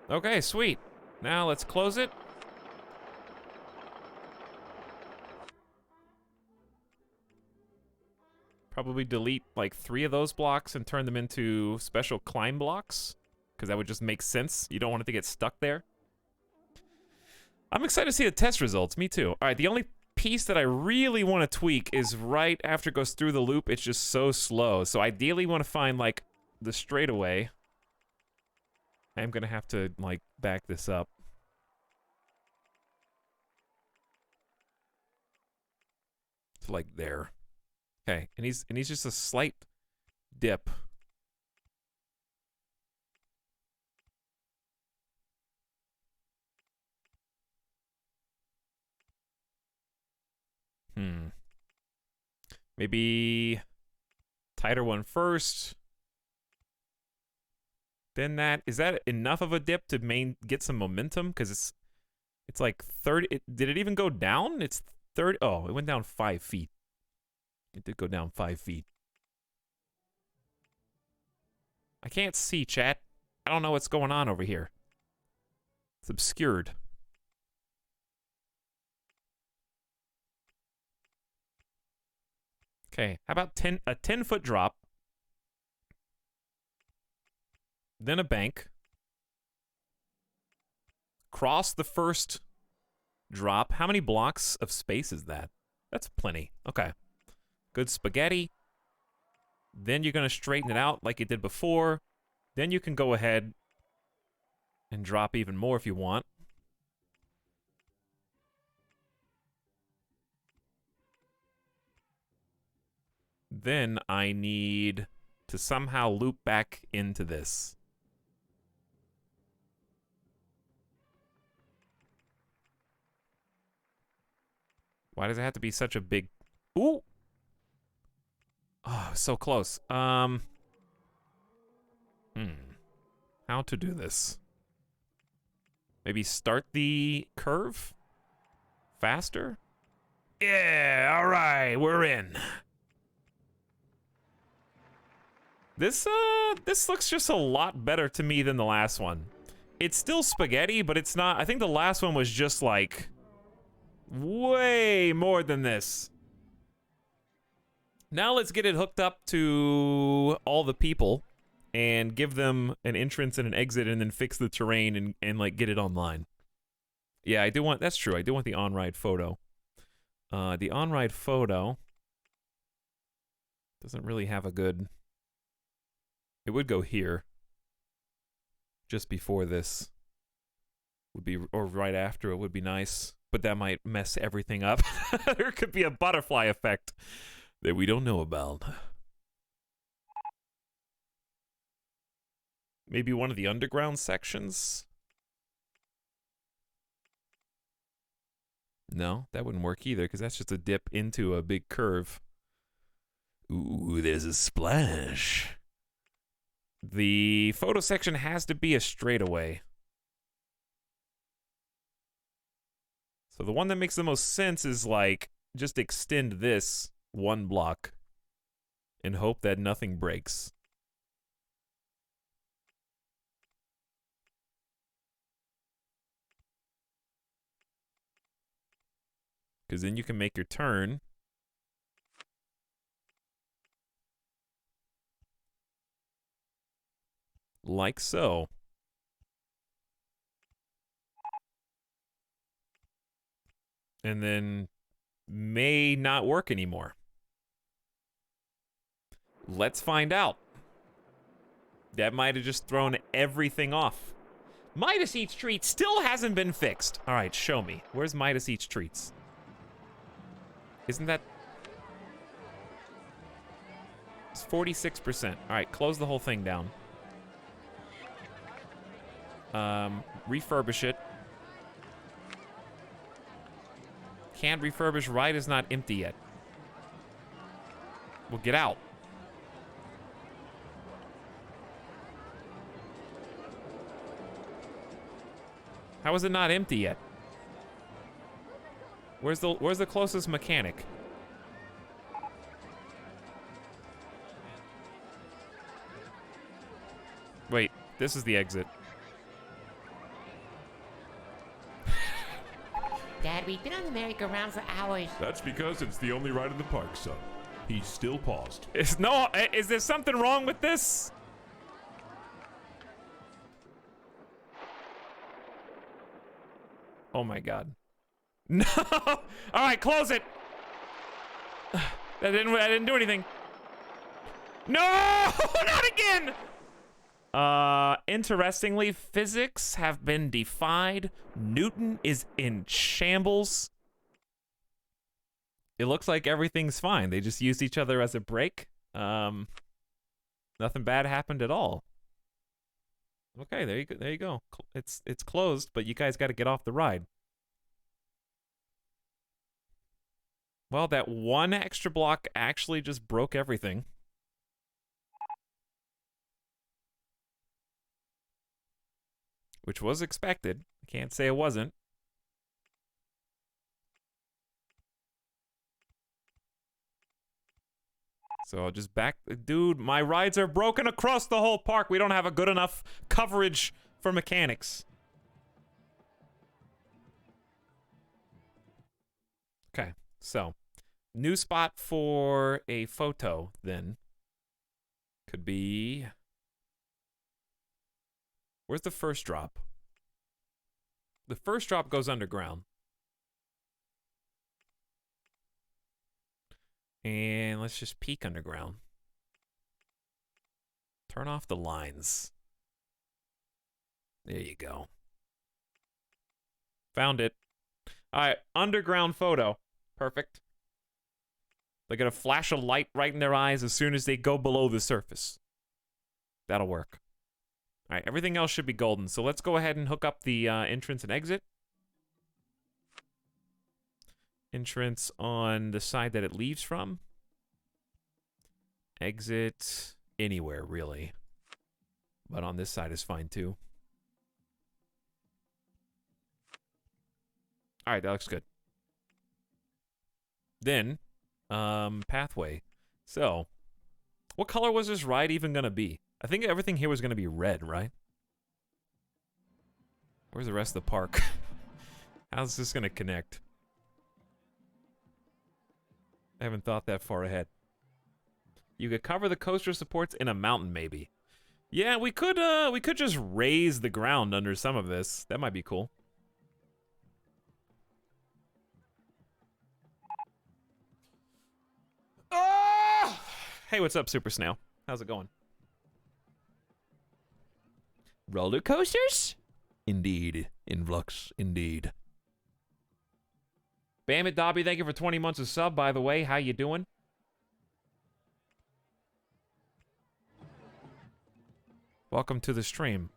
Okay, sweet. Now let's close it. Probably delete like 3 of those blocks and turn them into special climb blocks, because that would just make sense. You don't want it to get stuck there. I'm excited to see the test results. Me too. All right, the only piece that I really want to tweak is right after it goes through the loop. It's just so slow. So ideally, you want to find like the straightaway. I am gonna have to, like, back this up. To, like, there. Okay, and he's just a slight dip. Maybe tighter one first. Then that, is that enough of a dip to get some momentum? Because it's like 30. Did it even go down? It's 30. Oh, it went down 5 feet. It did go down 5 feet. I can't see, chat. I don't know what's going on over here. It's obscured. Okay, how about a 10-foot drop? Then a bank. Cross the first drop. How many blocks of space is that? That's plenty. Okay. Good spaghetti. Then you're going to straighten it out like you did before. Then you can go ahead and drop even more if you want. Then I need to somehow loop back into this. Why does it have to be such a big... Ooh! Oh, so close. How to do this? Maybe start the curve faster? Yeah, all right, we're in. This looks just a lot better to me than the last one. It's still spaghetti, but it's not. I think the last one was just like way more than this. Now let's get it hooked up to all the people and give them an entrance and an exit and then fix the terrain and like get it online. Yeah, I do want, that's true. I do want the on-ride photo. The on-ride photo doesn't really have a good... It would go here. Just before this would be, or right after it would be nice. But that might mess everything up. There could be a butterfly effect that we don't know about. Maybe one of the underground sections? No, that wouldn't work either, because that's just a dip into a big curve. Ooh, there's a splash. The photo section has to be a straightaway. So the one that makes the most sense is like, just extend this 1 block and hope that nothing breaks. Because then you can make your turn. Like so. And then may not work anymore. Let's find out. That might have just thrown everything off. Midas Eats Treats still hasn't been fixed. All right, show me. Where's Midas Eats Treats? Isn't that... It's 46%. All right, close the whole thing down. Refurbish it. Can't refurbish. Ride is not empty yet. Well, get out. How is it not empty yet? Where's the closest mechanic? Wait, this is the exit. Dad, we've been on the merry-go-round for hours. That's because it's the only ride in the park, son. He's still paused. Is there something wrong with this? Oh my god. No! Alright, close it! I didn't do anything. No! Not again! Interestingly, physics have been defied. Newton is in shambles. It looks like everything's fine. They just used each other as a break. Nothing bad happened at all. Okay, there you go. There you go. It's closed, but you guys got to get off the ride. Well, that one extra block actually just broke everything. Which was expected. I can't say it wasn't. So I'll just back... Dude, my rides are broken across the whole park. We don't have a good enough coverage for mechanics. Okay, so... New spot for a photo, then. Could be... Where's the first drop? The first drop goes underground. And let's just peek underground. Turn off the lines. There you go. Found it. Alright, underground photo. Perfect. They're gonna flash a light right in their eyes as soon as they go below the surface. That'll work. Alright, everything else should be golden. So let's go ahead and hook up the entrance and exit. Entrance on the side that it leaves from. Exit anywhere, really. But on this side is fine, too. Alright, that looks good. Then, pathway. So, what color was this ride even gonna be? I think everything here was gonna be red, right? Where's the rest of the park? How's this gonna connect? I haven't thought that far ahead. You could cover the coaster supports in a mountain, maybe. Yeah, we could just raise the ground under some of this. That might be cool. Ah! Hey, what's up, Super Snail? How's it going? Roller coasters? Indeed. Influx, indeed. Bam it, Dobby, thank you for 20 months of sub, by the way. How you doing? Welcome to the stream.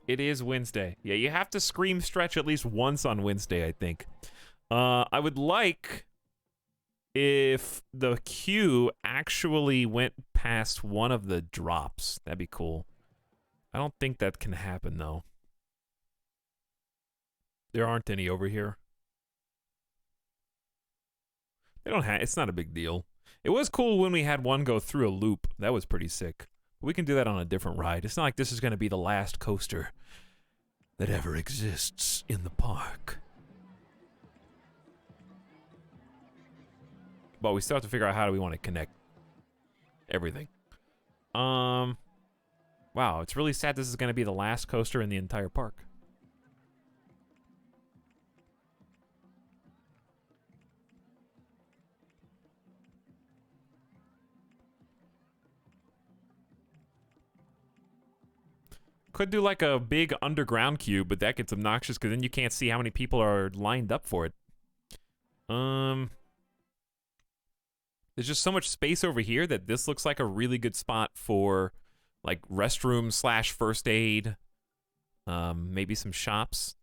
It is Wednesday. Yeah, you have to scream stretch at least once on Wednesday, I think. I would like if the queue actually went past one of the drops. That'd be cool. I don't think that can happen, though. There aren't any over here. They don't have... It's not a big deal. It was cool when we had one go through a loop. That was pretty sick. We can do that on a different ride. It's not like this is going to be the last coaster that ever exists in the park. But we still have to figure out how do we want to connect everything. Wow, it's really sad this is going to be the last coaster in the entire park. Could do like a big underground queue, but that gets obnoxious because then you can't see how many people are lined up for it. There's just so much space over here that this looks like a really good spot for like restroom slash first aid. Maybe some shops.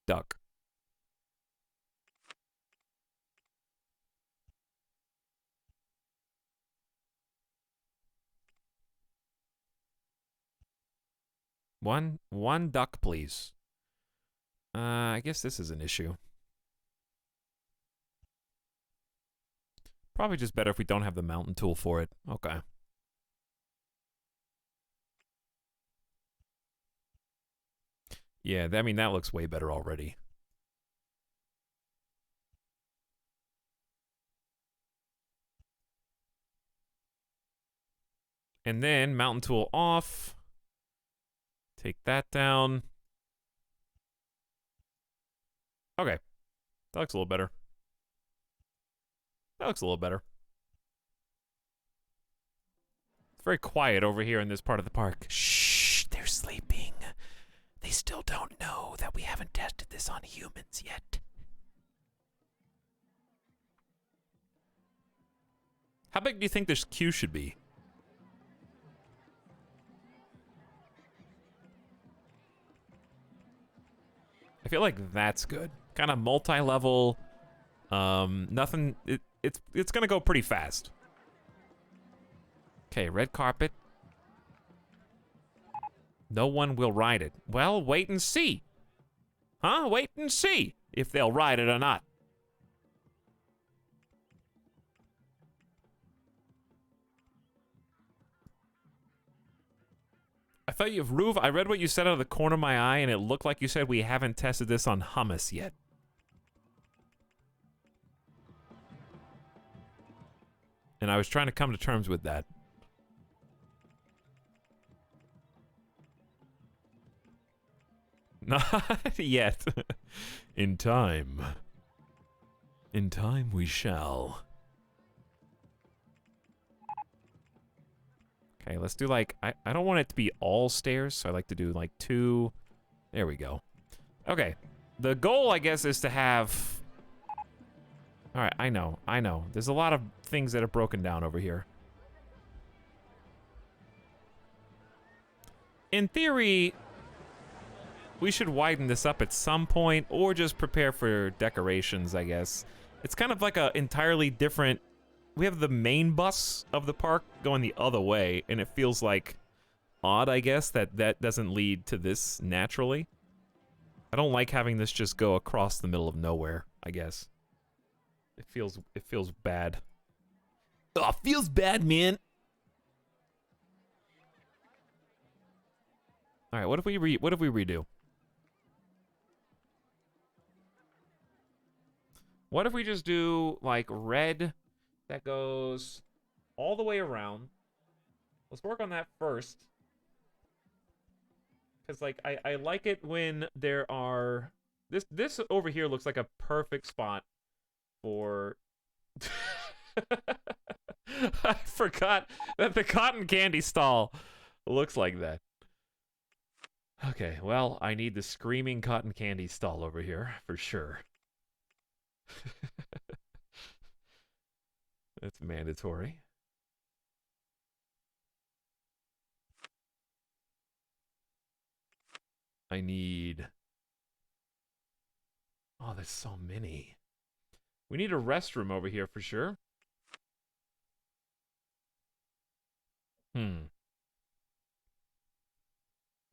Duck. One duck, please. I guess this is an issue. Probably just better if we don't have the mountain tool for it. Okay. Yeah, I mean, that looks way better already. And then mountain tool off. Take that down. Okay. That looks a little better. That looks a little better. It's very quiet over here in this part of the park. Shh, they're sleeping. They still don't know that we haven't tested this on humans yet. How big do you think this queue should be? I feel like that's good. Kind of multi-level. Nothing. It's gonna go pretty fast. Okay, red carpet. No one will ride it. Well, wait and see. Huh? Wait and see if they'll ride it or not. I thought Roof, I read what you said out of the corner of my eye, and it looked like you said we haven't tested this on hummus yet. And I was trying to come to terms with that. Not yet. In time. In time we shall. Okay, let's do like, I don't want it to be all stairs, so I like to do like 2. There we go. Okay, the goal, I guess, is to have... Alright, I know. There's a lot of things that are broken down over here. In theory, we should widen this up at some point, or just prepare for decorations, I guess. It's kind of like a entirely different... We have the main bus of the park going the other way, and it feels like odd, I guess, that that doesn't lead to this naturally. I don't like having this just go across the middle of nowhere, I guess. It feels bad. Oh, feels bad, man. All right, what if we redo? What if we just do like red that goes all the way around? Let's work on that first. Because like I like it when there are this over here looks like a perfect spot for I forgot that the cotton candy stall looks like that. Okay, well, I need the screaming cotton candy stall over here for sure. That's mandatory. I need... Oh, there's so many. We need a restroom over here for sure.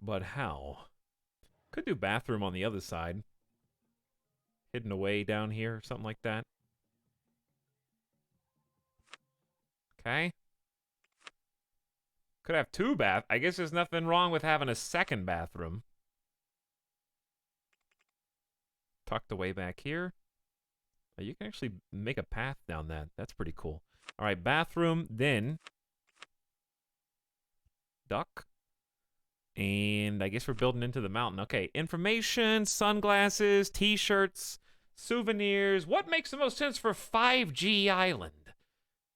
But how? Could do bathroom on the other side. Hidden away down here, something like that. Okay. Could have 2 bath. I guess there's nothing wrong with having a second bathroom. Tucked away back here. You can actually make a path down that. That's pretty cool. All right, bathroom, then duck. And I guess we're building into the mountain. Okay, information, sunglasses, t-shirts, souvenirs. What makes the most sense for 5G Island?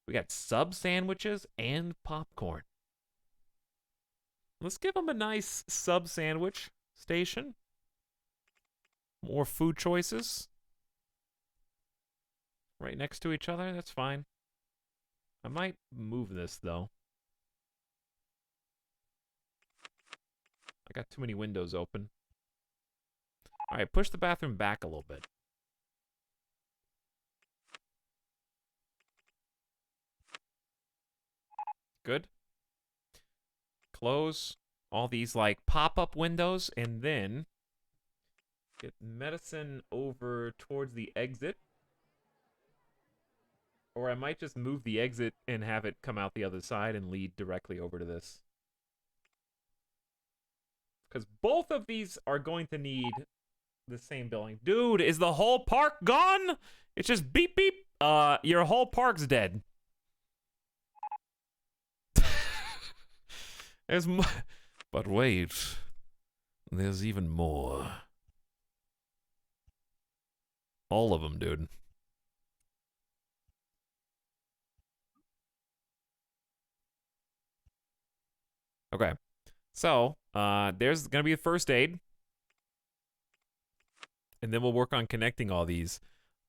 We got sub sandwiches and popcorn. Let's give them a nice sub sandwich station. More food choices. Right next to each other, that's fine. I might move this, though. I got too many windows open. All right, push the bathroom back a little bit. Good. Close all these, like, pop-up windows, and then get medicine over towards the exit. Or I might just move the exit and have it come out the other side and lead directly over to this. Because both of these are going to need the same building. Dude, is the whole park gone? It's just beep beep. Your whole park's dead. There's but wait. There's even more. All of them, dude. Okay. So, there's gonna be a first aid. And then we'll work on connecting all these.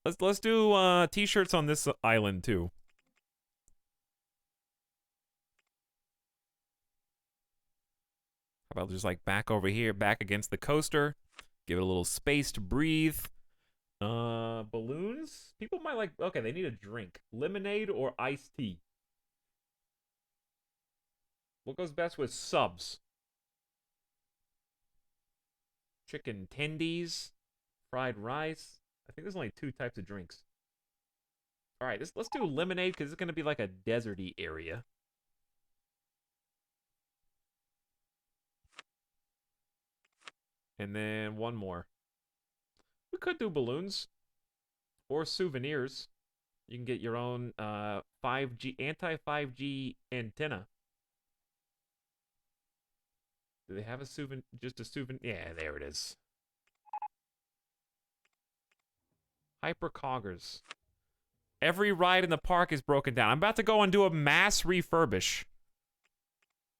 Let's do t-shirts on this island too. How about just like back over here, back against the coaster. Give it a little space to breathe. Balloons? People might like, okay, they need a drink. Lemonade or iced tea? What goes best with subs? Chicken tendies? Fried rice? I think there's only 2 types of drinks. All right, let's do lemonade because it's going to be like a deserty area. And then one more. We could do balloons or souvenirs. You can get your own 5G anti-5G antenna. Do they have a souvenir? Just a souvenir? Yeah, there it is. Hypercoggers. Every ride in the park is broken down. I'm about to go and do a mass refurbish.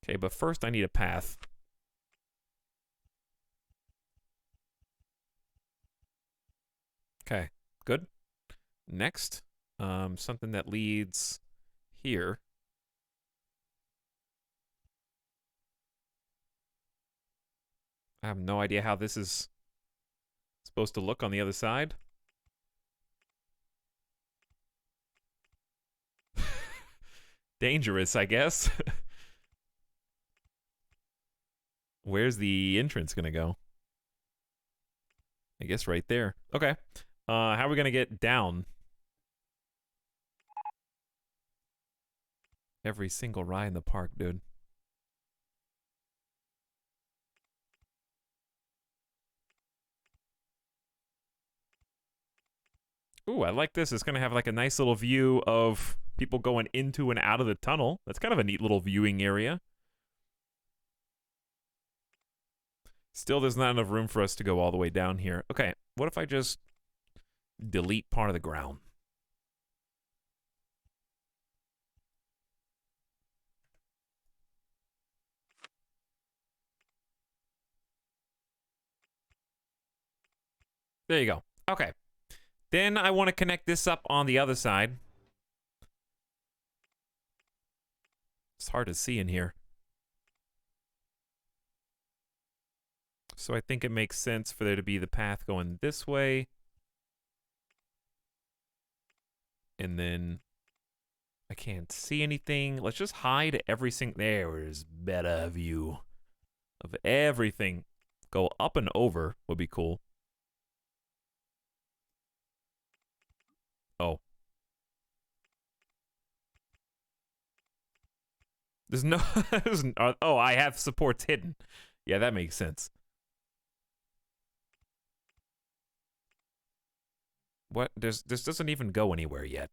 Okay, but first I need a path. Okay, good. Next, something that leads here. I have no idea how this is supposed to look on the other side. Dangerous, I guess. Where's the entrance gonna go? I guess right there. Okay. How are we gonna get down? Every single ride in the park, dude. Ooh, I like this. It's gonna have like a nice little view of people going into and out of the tunnel. That's kind of a neat little viewing area. Still, there's not enough room for us to go all the way down here. Okay, what if I just delete part of the ground? There you go. Okay. Then I want to connect this up on the other side. It's hard to see in here. So I think it makes sense for there to be the path going this way. And then I can't see anything. Let's just hide every single... There's better view of everything. Go up and over would be cool. Oh. There's no... oh, I have supports hidden. Yeah, that makes sense. What? This doesn't even go anywhere yet.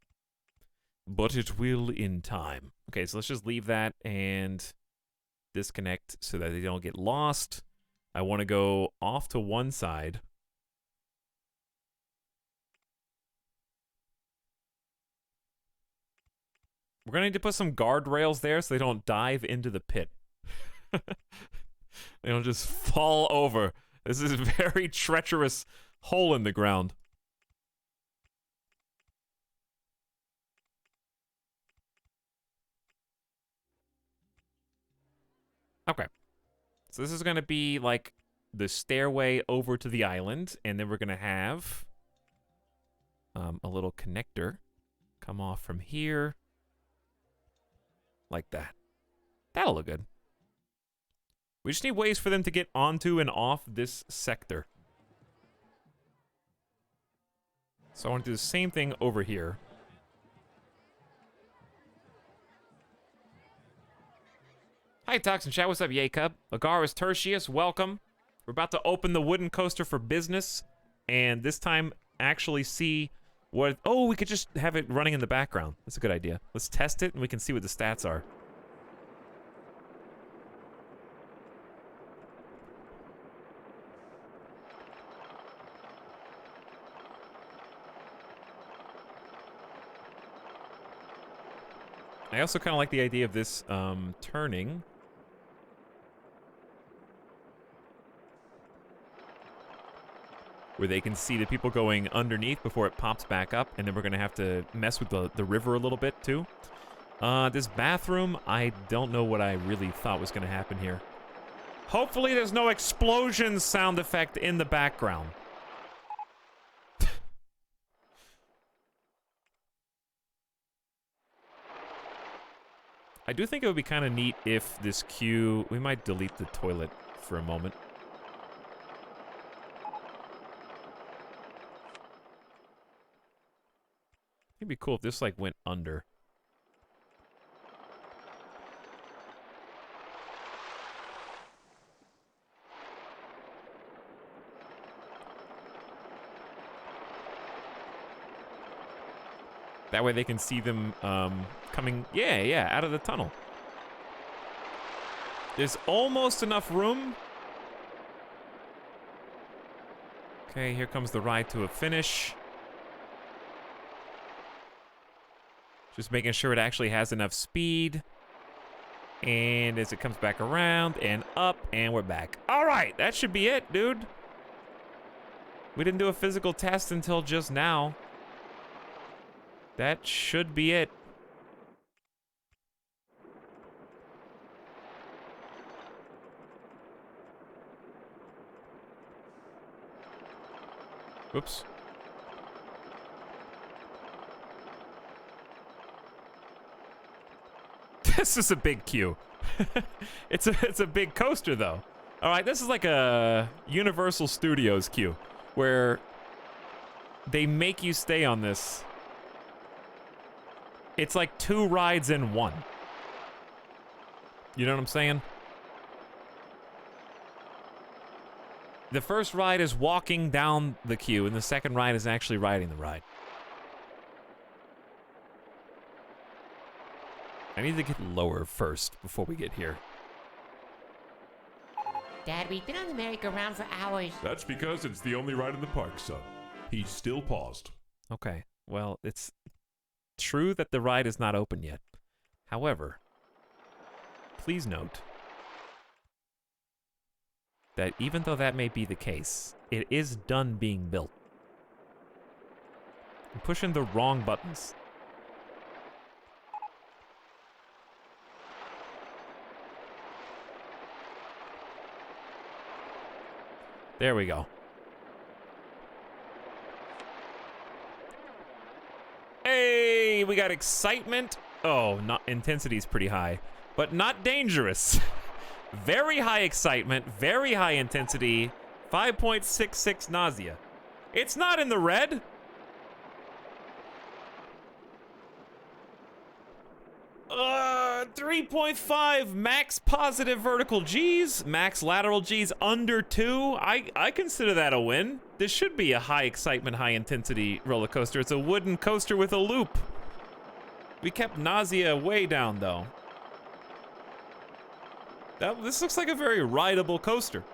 But it will in time. Okay, so let's just leave that and disconnect so that they don't get lost. I want to go off to one side. We're going to need to put some guardrails there so they don't dive into the pit. They don't just fall over. This is a very treacherous hole in the ground. Okay. So this is going to be like the stairway over to the island, and then we're going to have a little connector come off from here. Like that. That'll look good. We just need ways for them to get onto and off this sector. So I want to do the same thing over here. Hi, Toxin Chat. What's up, Jacob? Agaris Tertius, welcome. We're about to open the wooden coaster for business, and this time actually see what... Oh, we could just have it running in the background. That's a good idea. Let's test it, and we can see what the stats are. I also kind of like the idea of this turning. where they can see the people going underneath before it pops back up, and then we're gonna have to mess with the river a little bit too. This bathroom, I don't know what I really thought was gonna happen here. Hopefully there's no explosion sound effect in the background. I do think it would be kind of neat if this queue... We might delete the toilet for a moment. It'd be cool if this, like, went under. That way they can see them coming, yeah, out of the tunnel. There's almost enough room. Okay, here comes the ride to a finish. Just making sure it actually has enough speed. And as it comes back around and up, and we're back. All right, that should be it, dude. We didn't do a physical test until just now. That should be it. Oops. This is a big queue. It's a big coaster though. All right, this is like a Universal Studios queue where they make you stay on this. It's like 2 rides in 1. You know what I'm saying? The first ride is walking down the queue, and the second ride is actually riding the ride. I need to get lower first before we get here. Dad, we've been on the merry-go-round for hours. That's because it's the only ride in the park, son. He's still paused. Okay, well, it's true that the ride is not open yet. However, please note that even though that may be the case, it is done being built. I'm pushing the wrong buttons. There we go. Hey, we got excitement. Oh, not intensity's pretty high, but not dangerous. Very high excitement, very high intensity, 5.66 nausea. It's not in the red. Uh, 3.5 max positive vertical G's, max lateral G's under 2. I consider that a win. This should be a high excitement, high intensity roller coaster. It's a wooden coaster with a loop. We kept nausea way down though. This looks like a very rideable coaster.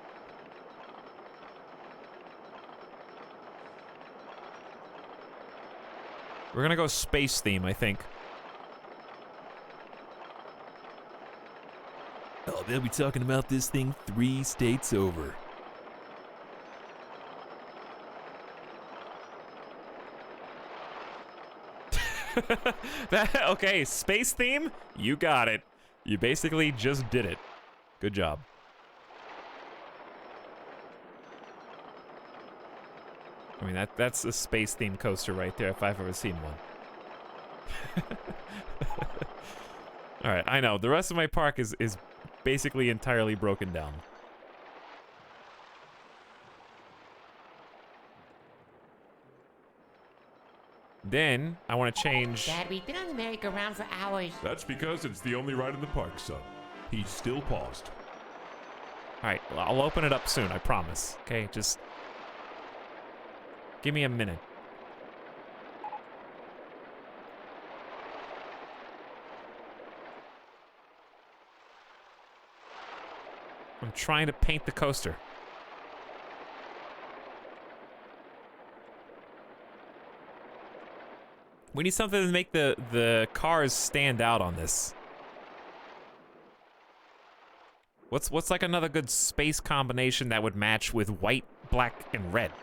We're gonna go space theme, I think. Oh, they'll be talking about this thing 3 states over. Okay, space theme? You got it. You basically just did it. Good job. I mean, that's a space themed coaster right there if I've ever seen one. All right, I know. The rest of my park is basically entirely broken down. Then I want to change. Dad, we've been on the merry-go-round for hours. That's because it's the only ride in the park, son. He's still paused. All right, well, I'll open it up soon, I promise. Okay, just give me a minute. I'm trying to paint the coaster. We need something to make the cars stand out on this. What's like another good space combination that would match with white, black, and red?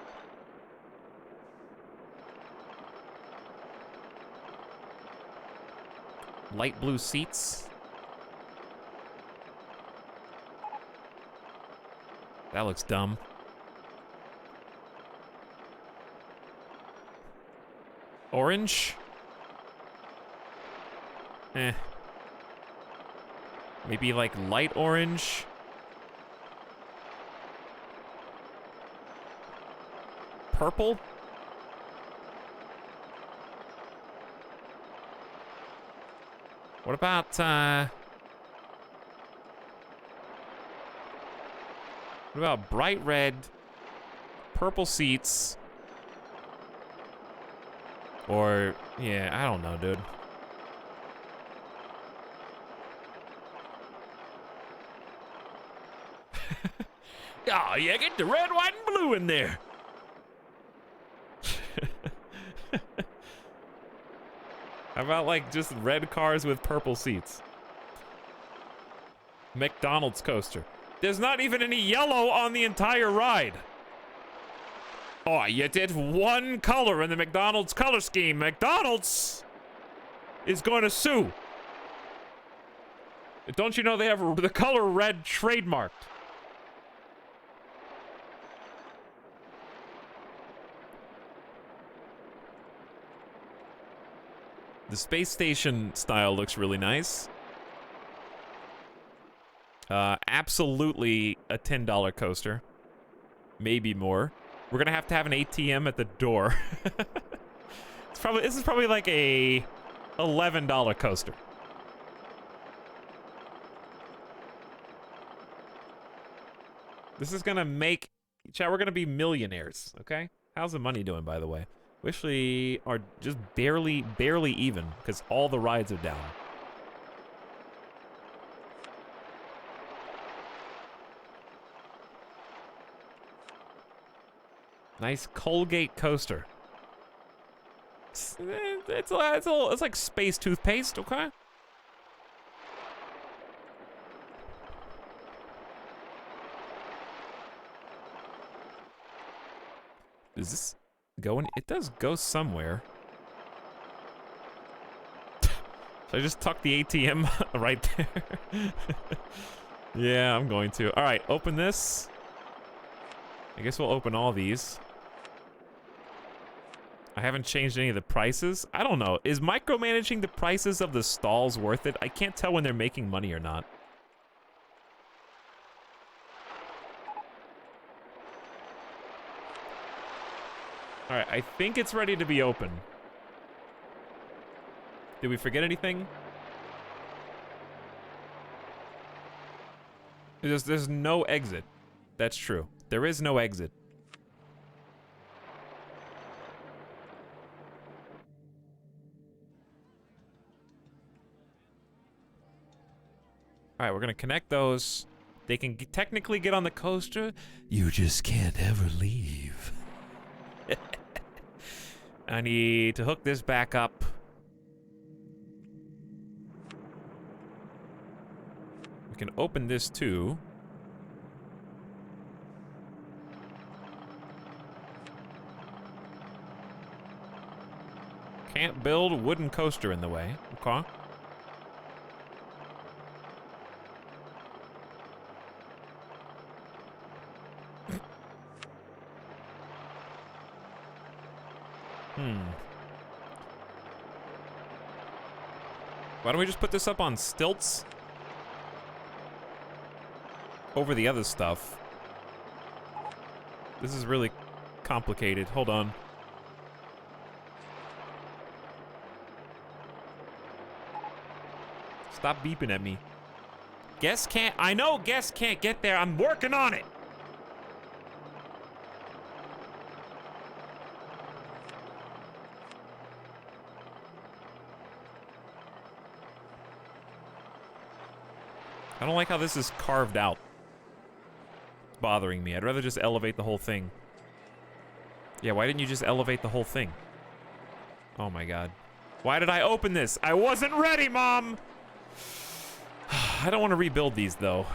Light blue seats. That looks dumb. Orange? Eh. Maybe like light orange? Purple? What about, what about bright red, purple seats, or, yeah, I don't know, dude. Oh, yeah, get the red, white, and blue in there. How about, like, just red cars with purple seats? McDonald's coaster. There's not even any yellow on the entire ride. Oh, you did one color in the McDonald's color scheme. McDonald's is going to sue. Don't you know they have the color red trademarked? The space station style looks really nice. Absolutely a $10 coaster. Maybe more. We're gonna have to have an ATM at the door. This is probably like a $11 coaster. This is gonna make, chat, we're gonna be millionaires, okay? How's the money doing, by the way? We actually are just barely even, because all the rides are down. Nice Colgate coaster. It's like space toothpaste, okay? Is this going? It does go somewhere. Should I just tuck the ATM right there? Yeah, I'm going to. All right, open this. I guess we'll open all these. I haven't changed any of the prices. I don't know. Is micromanaging the prices of the stalls worth it? I can't tell when they're making money or not. All right, I think it's ready to be open. Did we forget anything? There's no exit. That's true. There is no exit. All right, we're gonna connect those. They can technically get on the coaster. You just can't ever leave. I need to hook this back up. We can open this too. Can't build a wooden coaster in the way. Okay. Why don't we just put this up on stilts? Over the other stuff. This is really complicated. Hold on. Stop beeping at me. Guess can't. I know guess can't get there. I'm working on it. I don't like how this is carved out. It's bothering me. I'd rather just elevate the whole thing. Yeah, why didn't you just elevate the whole thing? Oh my god. Why did I open this? I wasn't ready, Mom! I don't want to rebuild these, though.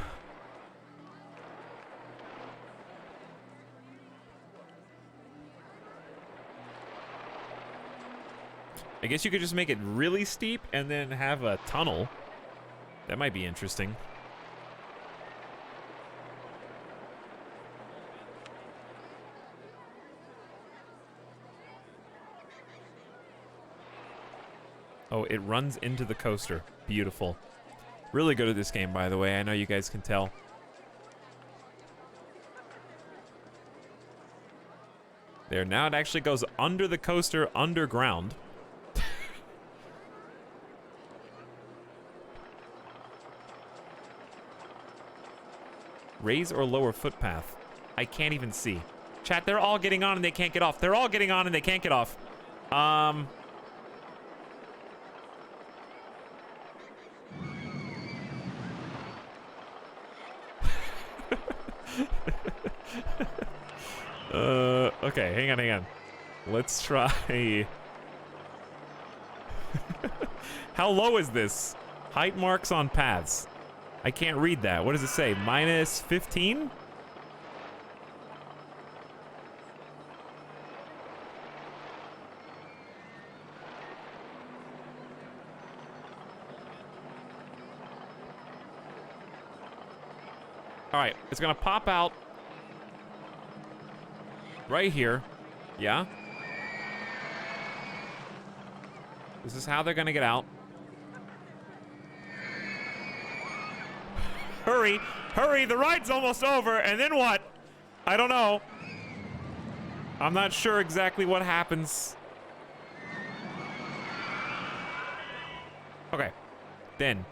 I guess you could just make it really steep and then have a tunnel. That might be interesting. Oh, it runs into the coaster. Beautiful. Really good at this game, by the way. I know you guys can tell. There, now it actually goes under the coaster underground. Raise or lower footpath? I can't even see. Chat, they're all getting on and they can't get off. They're all getting on and they can't get off. Okay, hang on. Let's try. How low is this? Height marks on paths. I can't read that. What does it say? Minus 15? All right, it's gonna pop out right here. Yeah. This is how they're gonna get out. Hurry, hurry, the ride's almost over, and then what? I don't know. I'm not sure exactly what happens. Okay, then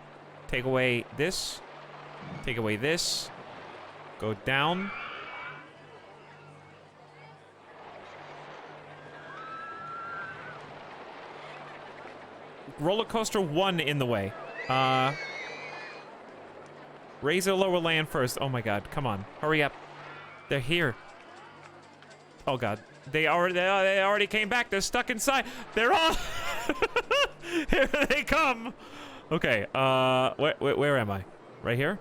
take away this, take away this, go down. RollerCoaster 1 in the way. Raise or lower land first. Oh my god, come on. Hurry up. They're here. Oh god. They already came back. They're stuck inside. They're all here they come. Okay, where am I? Right here?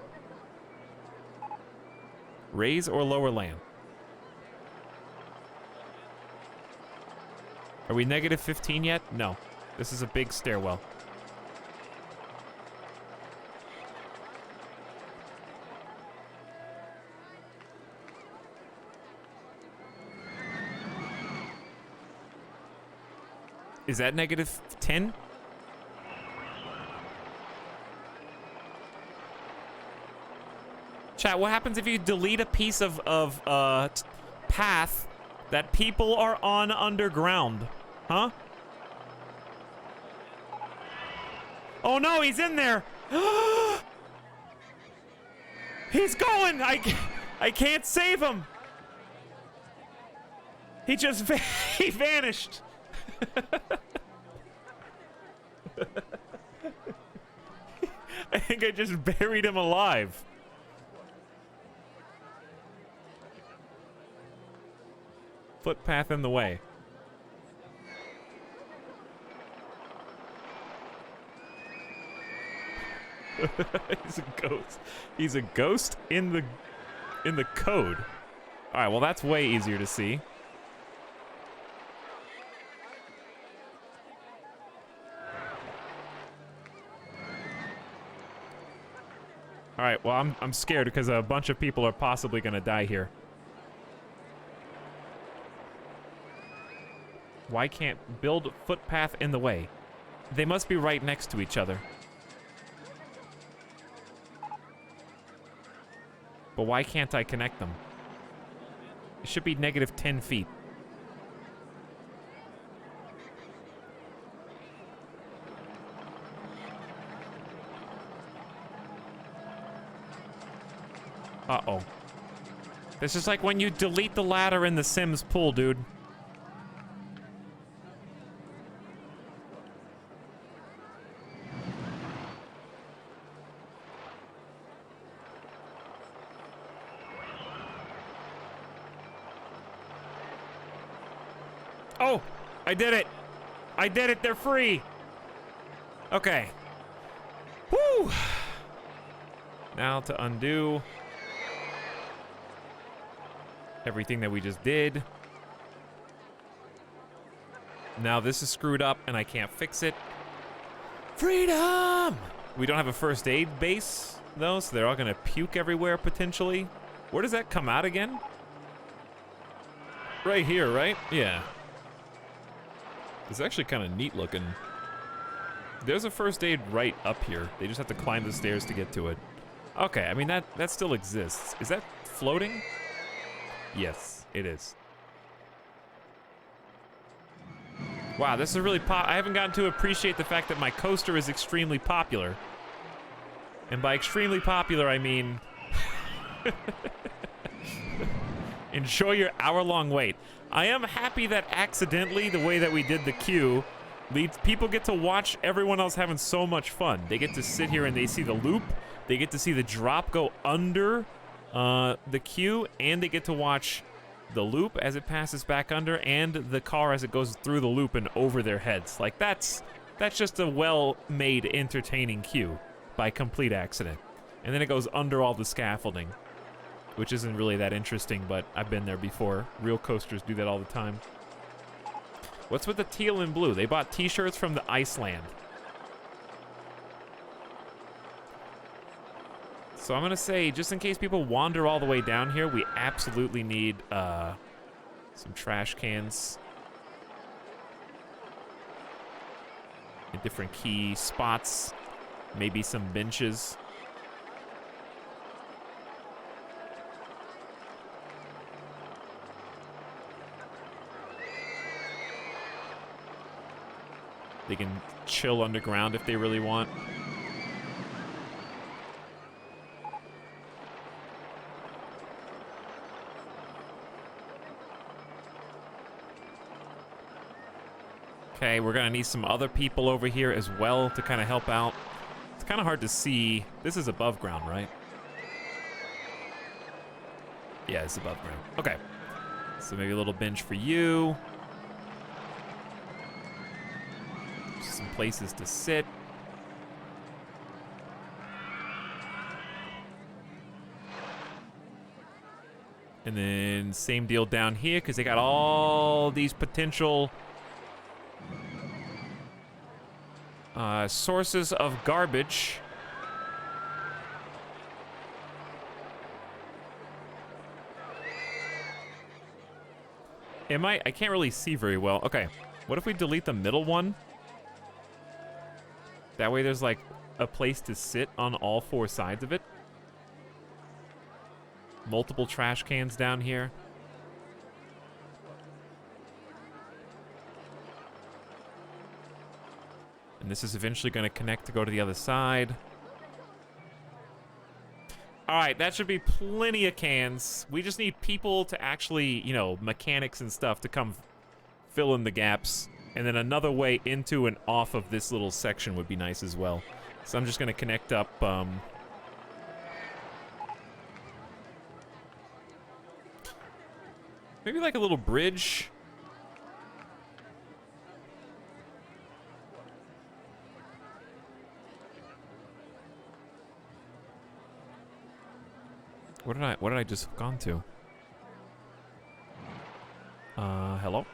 Raise or lower land? Are we negative 15 yet? No. This is a big stairwell. Is that negative 10? Chat, what happens if you delete a piece of path that people are on underground? Huh? Oh no, he's in there! He's going! I can't save him! He just he vanished! I think I just buried him alive. Footpath in the way. He's a ghost. He's a ghost in the code. All right, well that's way easier to see. All right, well I'm scared because a bunch of people are possibly gonna die here. Why can't build footpath in the way? They must be right next to each other. But why can't I connect them? It should be negative 10 feet. Uh-oh. This is like when you delete the ladder in the Sims pool, dude. Oh, I did it. I did it. They're free. Okay. Woo. Now to undo everything that we just did. Now this is screwed up and I can't fix it. Freedom! We don't have a first aid base, though, so they're all gonna puke everywhere, potentially. Where does that come out again? Right here, right? Yeah. It's actually kind of neat looking. There's a first aid right up here. They just have to climb the stairs to get to it. Okay, I mean, that still exists. Is that floating? Yes, it is. Wow, this is really I haven't gotten to appreciate the fact that my coaster is extremely popular. And by extremely popular, I mean... enjoy your hour-long wait. I am happy that accidentally, the way that we did the queue, people get to watch everyone else having so much fun. They get to sit here and they see the loop, they get to see the drop go under the queue, and they get to watch the loop as it passes back under, and the car as it goes through the loop and over their heads. Like, that's just a well-made, entertaining queue by complete accident. And then it goes under all the scaffolding, which isn't really that interesting, but I've been there before. Real coasters do that all the time. What's with the teal and blue? They bought t-shirts from the Iceland. So I'm gonna say, just in case people wander all the way down here, we absolutely need some trash cans in different key spots, maybe some benches. They can chill underground if they really want. Okay, we're gonna need some other people over here as well to kind of help out. It's kind of hard to see. This is above ground, right? Yeah, it's above ground. Okay. So maybe a little bench for you. Some places to sit. And then same deal down here, because they got all these potential sources of garbage. I can't really see very well. Okay, what if we delete the middle one? That way there's like a place to sit on all four sides of it. Multiple trash cans down here. And this is eventually going to connect to go to the other side. All right, that should be plenty of cans. We just need people to actually, you know, mechanics and stuff to come fill in the gaps. And then another way into and off of this little section would be nice as well. So I'm just going to connect up... maybe like a little bridge. What did I just hook onto? Hello?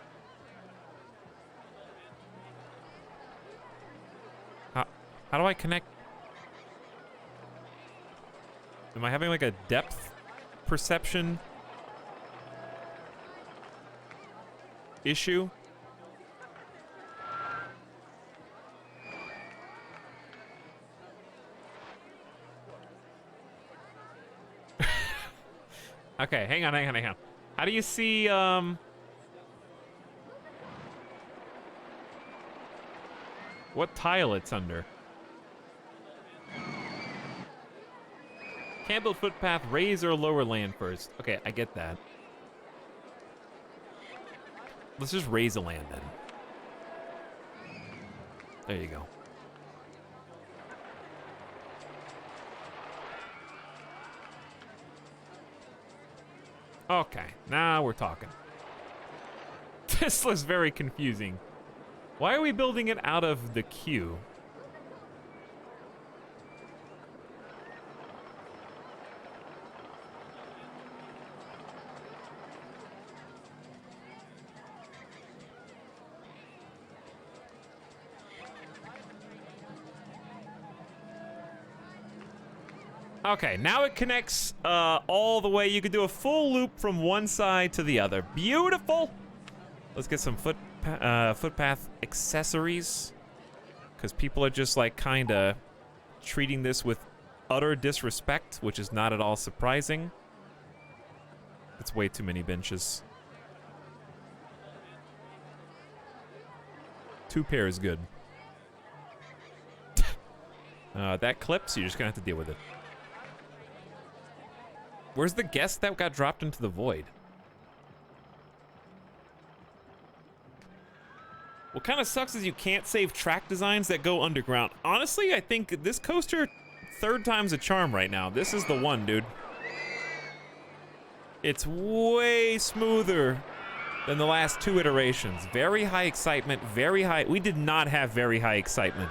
How do I connect? Am I having like a depth perception issue? Okay, hang on. How do you see, what tile it's under? Can't build footpath, raise or lower land first. Okay, I get that. Let's just raise the land then. There you go. Okay, now we're talking. This was very confusing. Why are we building it out of the queue? Okay, now it connects all the way. You could do a full loop from one side to the other. Beautiful. Let's get some footpath accessories, because people are just like kind of treating this with utter disrespect, which is not at all surprising. It's way too many benches. 2 pair is good. That clips, you're just gonna have to deal with it. Where's the guest that got dropped into the void? What kind of sucks is you can't save track designs that go underground. Honestly, I think this coaster, 3rd time's a charm right now. This is the one, dude. It's way smoother than the last 2 iterations. Very high excitement, very high. We did not have very high excitement.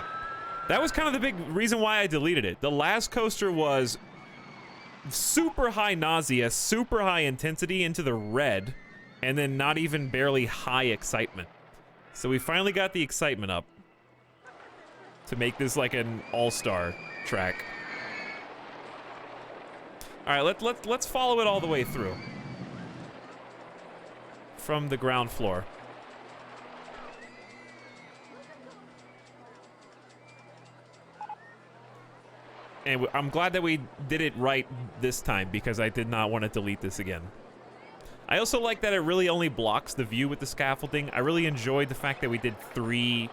That was kind of the big reason why I deleted it. The last coaster was super high nausea, super high intensity into the red, and then not even barely high excitement. So we finally got the excitement up to make this like an all-star track. All right, let's follow it all the way through from the ground floor. And I'm glad that we did it right this time, because I did not want to delete this again. I also like that it really only blocks the view with the scaffolding. I really enjoyed the fact that we did 2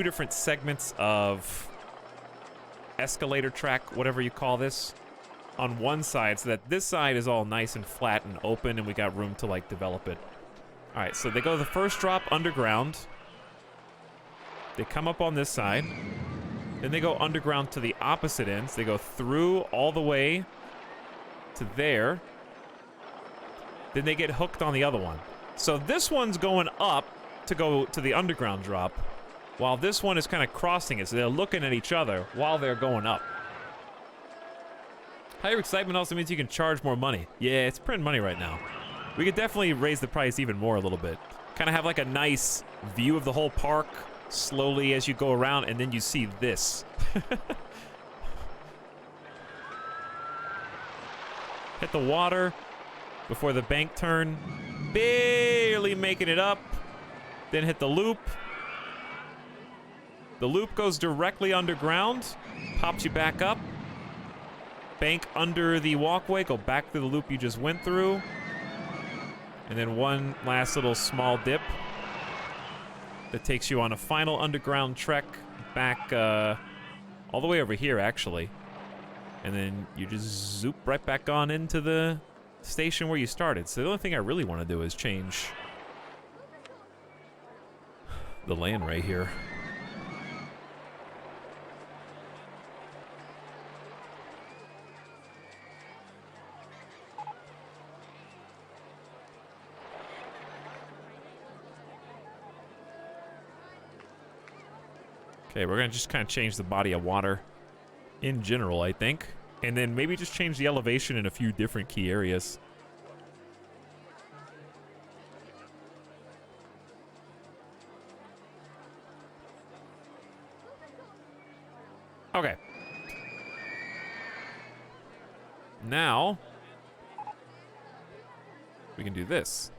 different segments of escalator track, whatever you call this, on one side, so that this side is all nice and flat and open, and we got room to like develop it. All right, so they go the first drop underground. They come up on this side. Then they go underground to the opposite ends. They go through all the way to there. Then they get hooked on the other one. So this one's going up to go to the underground drop, while this one is kind of crossing it. So they're looking at each other while they're going up. Higher excitement also means you can charge more money. Yeah, it's printing money right now. We could definitely raise the price even more a little bit. Kind of have like a nice view of the whole park slowly as you go around, and then you see this. Hit the water before the bank turn. Barely making it up. Then hit the loop. The loop goes directly underground. Pops you back up. Bank under the walkway. Go back to the loop you just went through. And then one last little small dip that takes you on a final underground trek back all the way over here, actually. And then you just zoop right back on into the station where you started. So the only thing I really want to do is change the land right here. Okay, we're gonna just kind of change the body of water in general, I think. And then maybe just change the elevation in a few different key areas. Okay. Now, we can do this.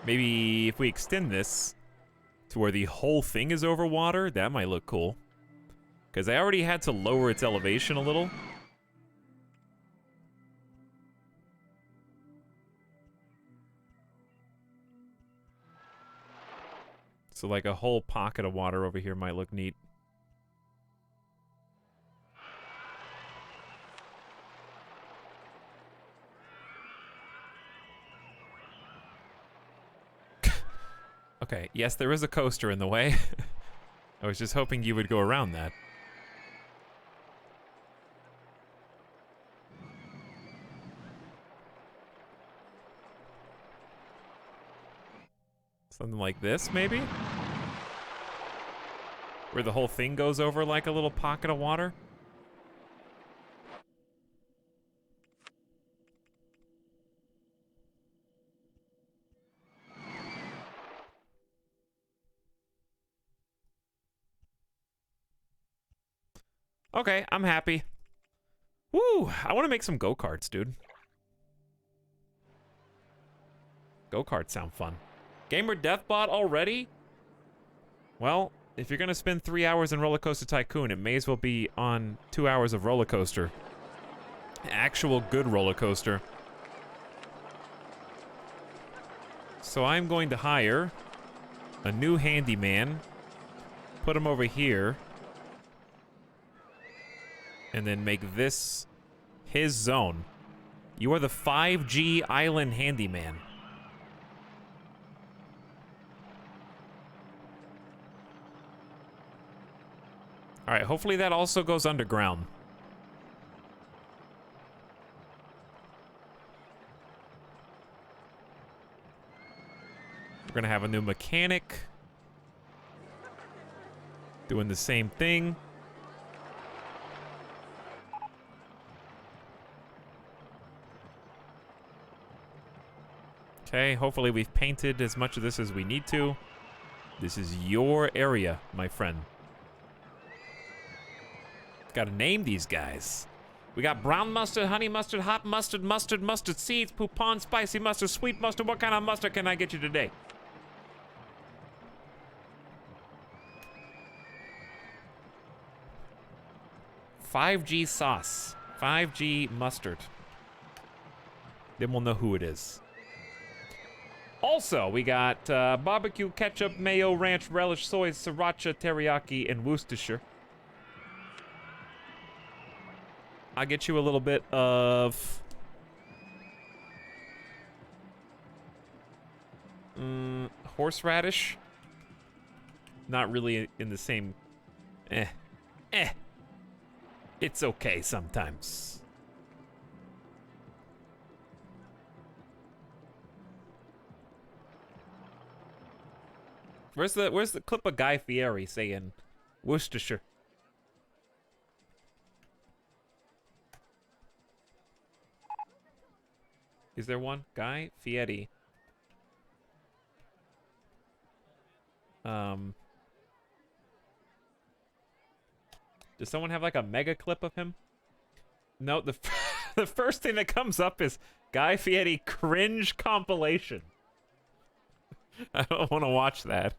Maybe if we extend this to where the whole thing is over water, that might look cool. Because I already had to lower its elevation a little. So like a whole pocket of water over here might look neat. Okay, yes, there is a coaster in the way. I was just hoping you would go around that. Something like this, maybe? Where the whole thing goes over like a little pocket of water? Okay, I'm happy. Woo! I want to make some go-karts, dude. Go-karts sound fun. Gamer Deathbot already? Well, if you're gonna spend 3 hours in RollerCoaster Tycoon, it may as well be on 2 hours of RollerCoaster. Actual good RollerCoaster. So I'm going to hire a new handyman, put him over here, and then make this his zone. You are the 5G Island Handyman. All right, hopefully that also goes underground. We're gonna have a new mechanic doing the same thing. Okay, hopefully we've painted as much of this as we need to. This is your area, my friend. Gotta name these guys. We got brown mustard, honey mustard, hot mustard, mustard seeds, poupon, spicy mustard, sweet mustard. What kind of mustard can I get you today? $5G sauce. 5G mustard. Then we'll know who it is. Also, we got barbecue, ketchup, mayo, ranch, relish, soy, sriracha, teriyaki, and Worcestershire. I'll get you a little bit of... horseradish. Not really in the same... It's okay sometimes. Where's the clip of Guy Fieri saying Worcestershire? Is there one? Guy Fieri. Does someone have like a mega clip of him? No, the the first thing that comes up is Guy Fieri cringe compilation. I don't want to watch that.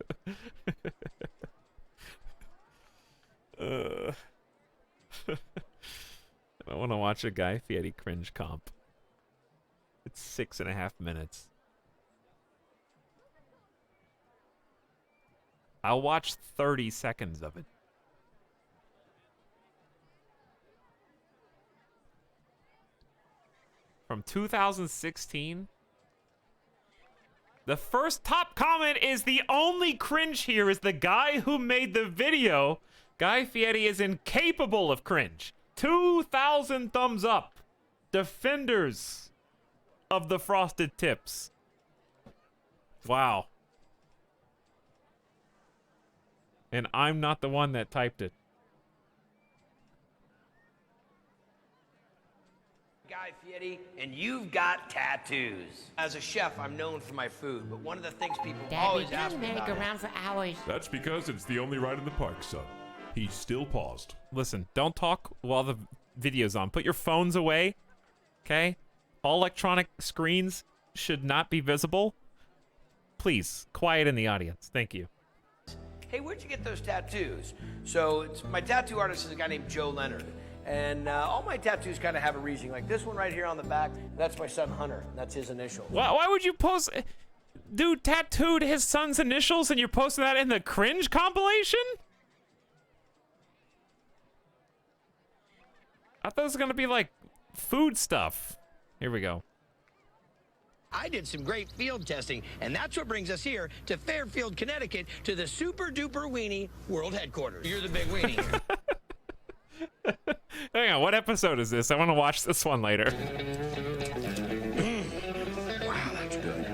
I don't want to watch a Guy Fieri cringe comp. It's 6.5 minutes. I'll watch 30 seconds of it. From 2016. The first top comment is the only cringe here is the guy who made the video. Guy Fieri is incapable of cringe. 2,000 thumbs up. Defenders of the frosted tips. Wow. And I'm not the one that typed it. Guy Fieri, and you've got tattoos. As a chef, I'm known for my food, but one of the things people Dad, we've always been on ask the me about merry-go-round for hours. That's because it's the only ride in the park, son. He's still paused. Listen, don't talk while the video's on. Put your phones away, okay? All electronic screens should not be visible. Please, quiet in the audience. Thank you. Hey, where'd you get those tattoos? So my tattoo artist is a guy named Joe Leonard. And all my tattoos kind of have a reason. Like this one right here on the back, that's my son Hunter. That's his initial. Why would you post... Dude tattooed his son's initials and you're posting that in the cringe compilation? I thought it was gonna be like food stuff. Here we go. I did some great field testing, and that's what brings us here to Fairfield, Connecticut, to the Super Duper Weenie World Headquarters. You're the big weenie here. Hang on, what episode is this? I want to watch this one later. Wow, that's good.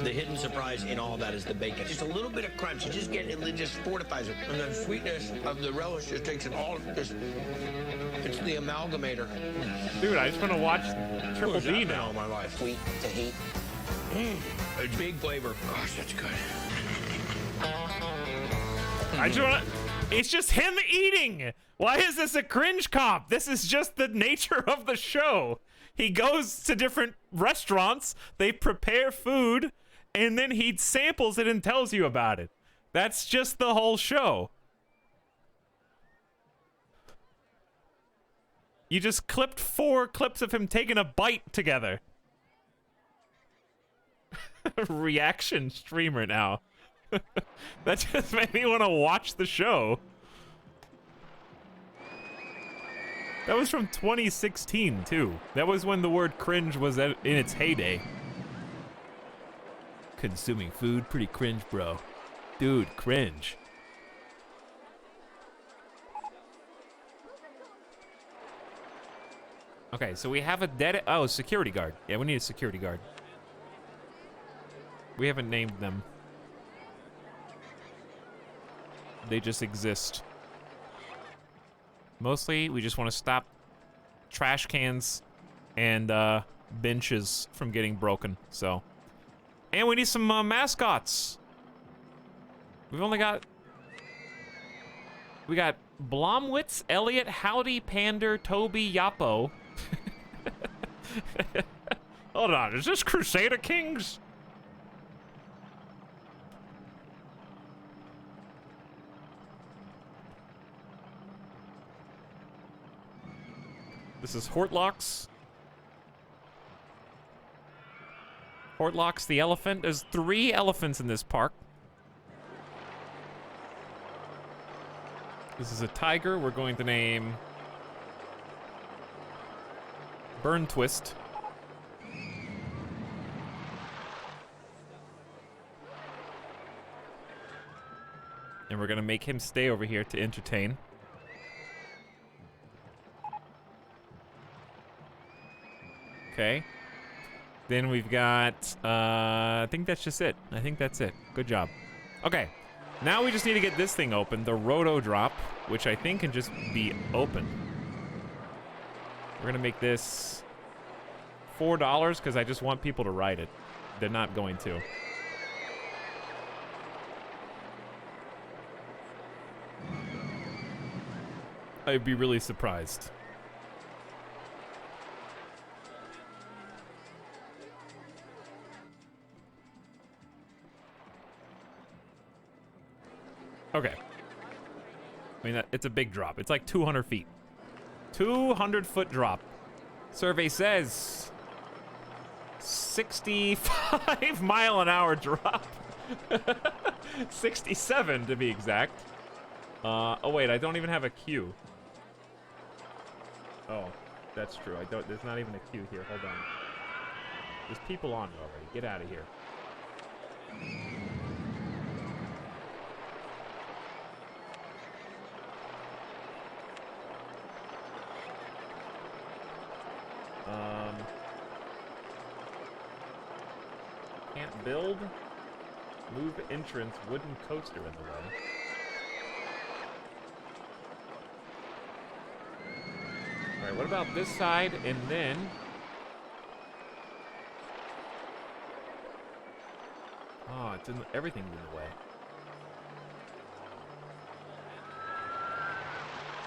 The hidden surprise in all that is the bacon. Just a little bit of crunch. You just get it just fortifies it. And the sweetness of the relish just takes it all. It's the amalgamator. Dude, I just want to watch Triple D now. All my life. Sweet to heat. It's big flavor. Gosh, that's good. I just want It's just him eating. Why is this a cringe comp? This is just the nature of the show. He goes to different restaurants, they prepare food, and then he samples it and tells you about it. That's just the whole show. You just clipped 4 clips of him taking a bite together. Reaction streamer now. That just made me want to watch the show. That was from 2016, too. That was when the word cringe was in its heyday. Consuming food, pretty cringe, bro. Dude, cringe. Okay, so we have a dead... Oh, security guard. Yeah, we need a security guard. We haven't named them. They just exist. Mostly, we just want to stop trash cans and benches from getting broken, so. And we need some mascots. We've only got... We got Blomwitz, Elliot, Howdy, Pander, Toby, Yappo. Hold on, is this Crusader Kings? This is Hortlocks. Hortlocks the elephant. There's 3 elephants in this park. This is a tiger. We're going to name Burn Twist. And we're gonna make him stay over here to entertain. Okay. Then we've got, I think that's just it. I think that's it. Good job. Okay. Now we just need to get this thing open, the Roto Drop, which I think can just be open. We're gonna make this $4 because I just want people to ride it. They're not going to. I'd be really surprised. Okay. I mean, it's a big drop. It's like 200 feet. 200-foot drop. Survey says 65 mile an hour drop. 67 to be exact. Oh wait, I don't even have a queue. Oh, that's true. There's not even a queue here. Hold on. There's people on it already. Get out of here. Can't build. Move entrance. Wooden coaster in the way. Alright, what about this side and then... Oh, it's in everything's in the way.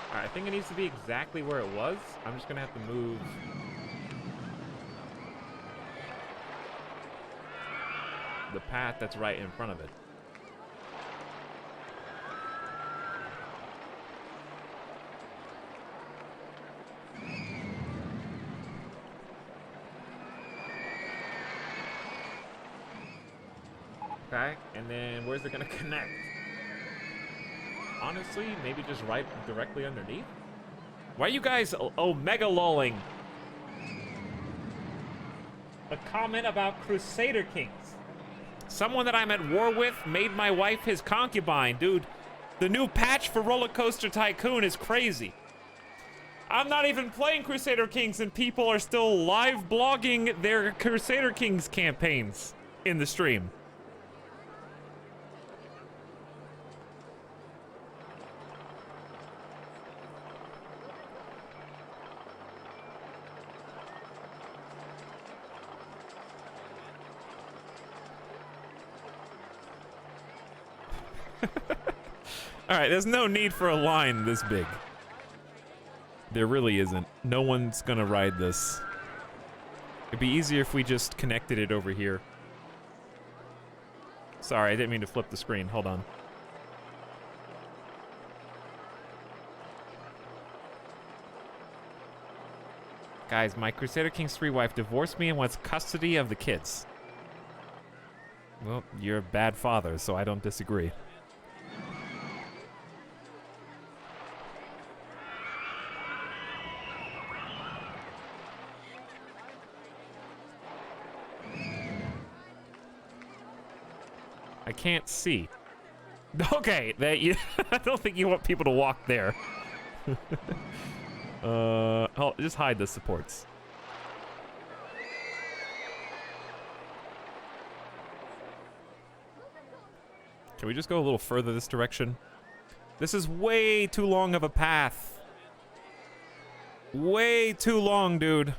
Alright, I think it needs to be exactly where it was. I'm just gonna have to move... the path that's right in front of it. Okay, and then where's it gonna connect? Honestly, maybe just right directly underneath? Why are you guys omega lolling? A comment about Crusader Kings. Someone that I'm at war with made my wife his concubine. Dude, the new patch for RollerCoaster Tycoon is crazy. I'm not even playing Crusader Kings and people are still live blogging their Crusader Kings campaigns in the stream. Alright, there's no need for a line this big. There really isn't. No one's gonna ride this. It'd be easier if we just connected it over here. Sorry, I didn't mean to flip the screen. Hold on. Guys, my Crusader Kings 3 wife divorced me and wants custody of the kids. Well, you're a bad father, so I don't disagree. I can't see. Okay, that you I don't think you want people to walk there. Oh, just hide the supports. Can we just go a little further this direction? This is way too long of a path. Way too long, dude.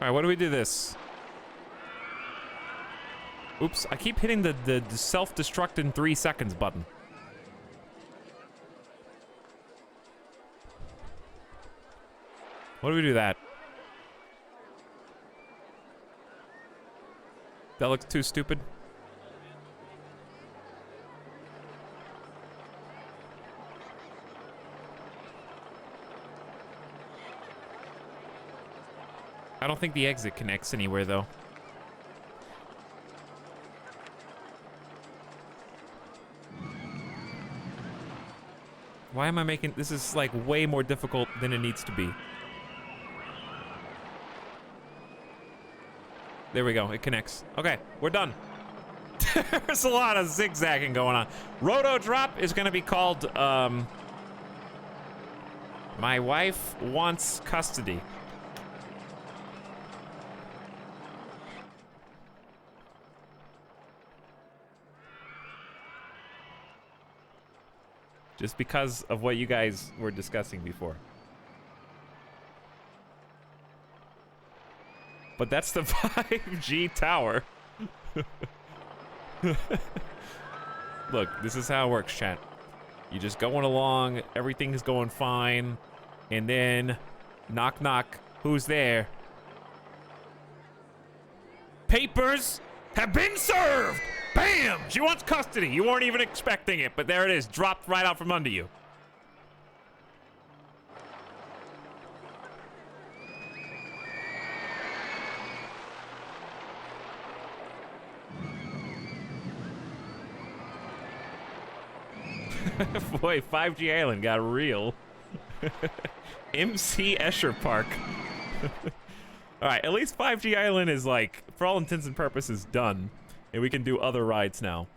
All right, what do we do this? Oops, I keep hitting the self-destruct in 3 seconds button. What do we do that? That looks too stupid. I don't think the exit connects anywhere, though. Why am I making... This is, like, way more difficult than it needs to be. There we go. It connects. Okay, we're done. There's a lot of zigzagging going on. Roto Drop is going to be called, My Wife Wants Custody. Just because of what you guys were discussing before. But that's the 5G tower. Look, this is how it works, chat. You're just going along, everything's going fine, and then knock knock, who's there? Papers have been served! Bam! She wants custody. You weren't even expecting it, but there it is, dropped right out from under you. Boy, 5G Island got real. MC Escher Park. All right, at least 5G Island is, like, for all intents and purposes, done. And we can do other rides now.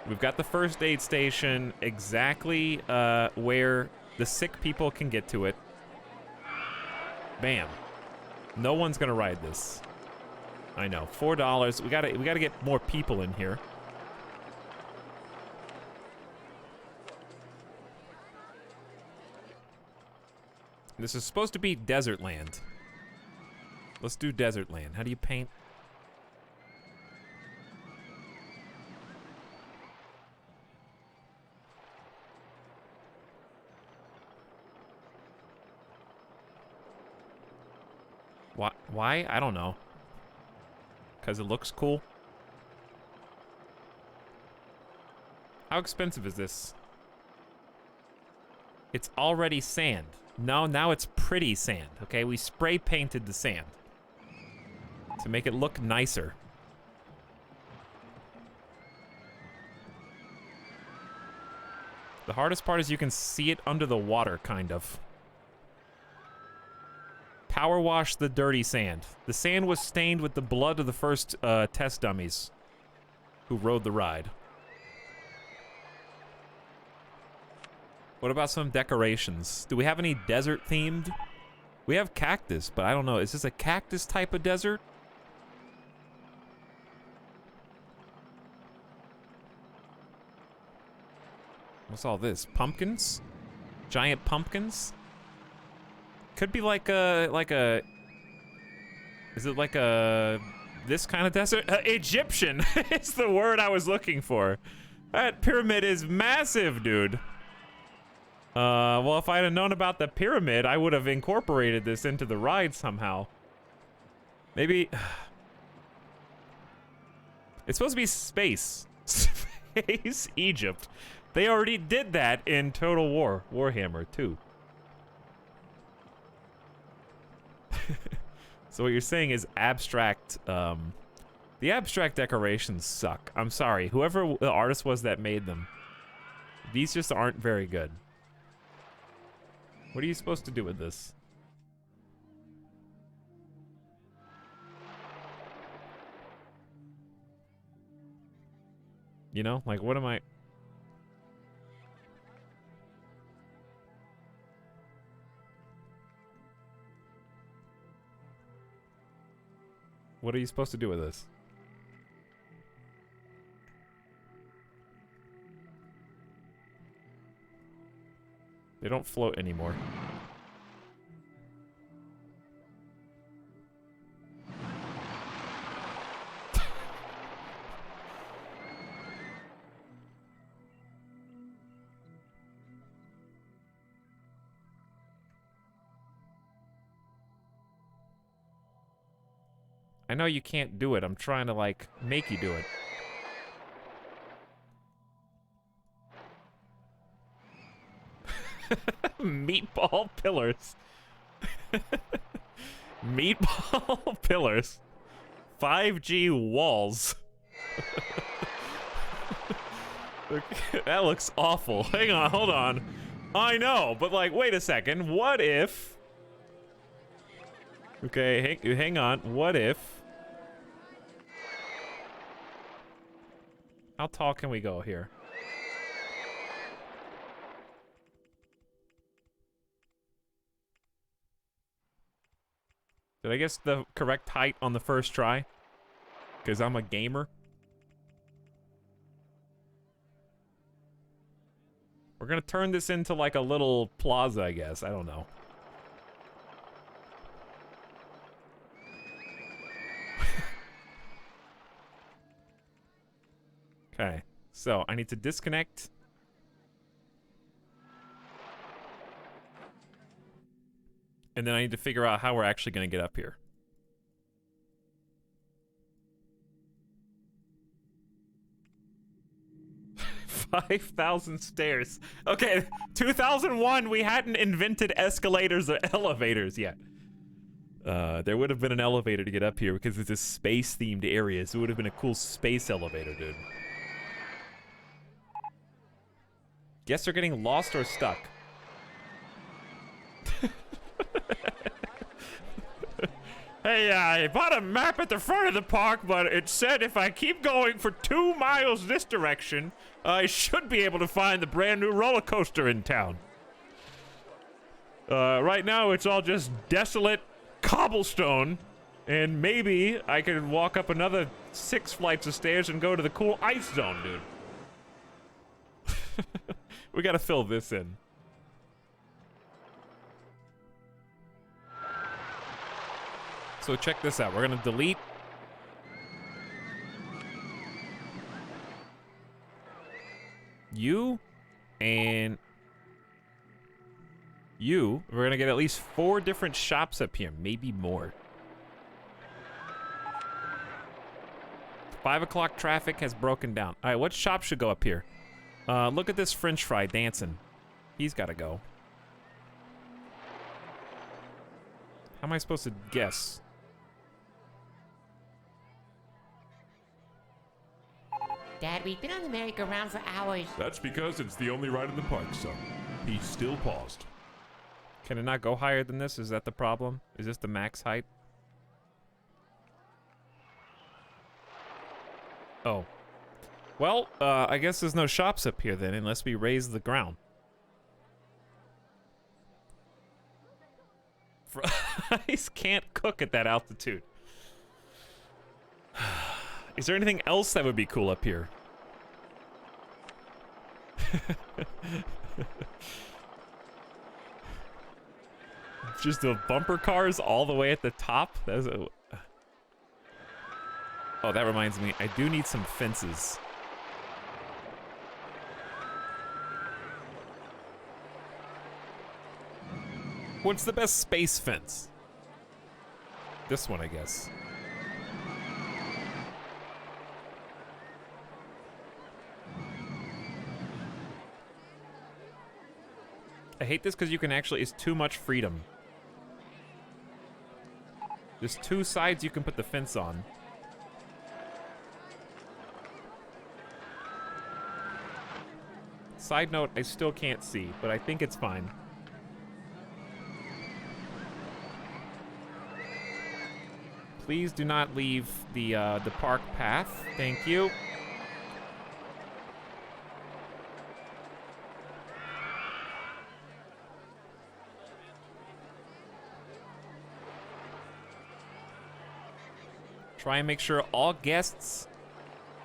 We've got the first aid station exactly where the sick people can get to it. Bam. No one's gonna ride this. I know. $4. We gotta get more people in here. This is supposed to be desert land. Let's do desert land. How do you paint? Why? I don't know. Because it looks cool. How expensive is this? It's already sand. No, now it's pretty sand, okay? We spray painted the sand to make it look nicer. The hardest part is you can see it under the water, kind of. Power wash the dirty sand. The sand was stained with the blood of the first test dummies who rode the ride. What about some decorations? Do we have any desert themed? We have cactus, but I don't know. Is this a cactus type of desert? What's all this? Pumpkins? Giant pumpkins? could be like a. Is it like a this kind of desert? Egyptian is the word I was looking for. That pyramid is massive, dude. Well, if I'd have known about the pyramid, I would have incorporated this into the ride somehow. Maybe. It's supposed to be space. Space Egypt. They already did that in Total War, Warhammer 2. So what you're saying is abstract, the abstract decorations suck. I'm sorry, whoever the artist was that made them. These just aren't very good. What are you supposed to do with this? You know, like what am I... What are you supposed to do with this? They don't float anymore. I know you can't do it. I'm trying to, like, make you do it. Meatball pillars. Meatball pillars. 5G walls. That looks awful. Hang on, hold on. I know, but, like, wait a second. What if... Okay, hang on. What if... How tall can we go here? Did I guess the correct height on the first try? Because I'm a gamer. We're gonna turn this into like a little plaza, I guess. I don't know. Okay, so I need to disconnect. And then I need to figure out how we're actually going to get up here. $5,000 stairs. Okay, 2001, we hadn't invented escalators or elevators yet. There would have been an elevator to get up here because it's a space-themed area, so it would have been a cool space elevator, dude. Guess they're getting lost or stuck. Hey, I bought a map at the front of the park, but it said if I keep going for 2 miles this direction, I should be able to find the brand new roller coaster in town. Right now, it's all just desolate cobblestone, and maybe I could walk up another 6 flights of stairs and go to the cool ice zone, dude. We gotta fill this in. So check this out. We're gonna delete you and you. We're gonna get at least 4 different shops up here, maybe more. 5 o'clock traffic has broken down. All right, what shop should go up here? Look at this French fry dancing. He's gotta go. How am I supposed to guess? Dad, we've been on the merry-go-round for hours. That's because it's the only ride in the park, son. He's still paused. Can it not go higher than this? Is that the problem? Is this the max height? Oh. Well, I guess there's no shops up here then, unless we raise the ground. Fries can't cook at that altitude. Is there anything else that would be cool up here? Just the bumper cars all the way at the top. That's a... Oh, that reminds me. I do need some fences. What's the best space fence? This one, I guess. I hate this because you can actually, it's too much freedom. There's two sides you can put the fence on. Side note, I still can't see, but I think it's fine. Please do not leave the park path. Thank you. Try and make sure all guests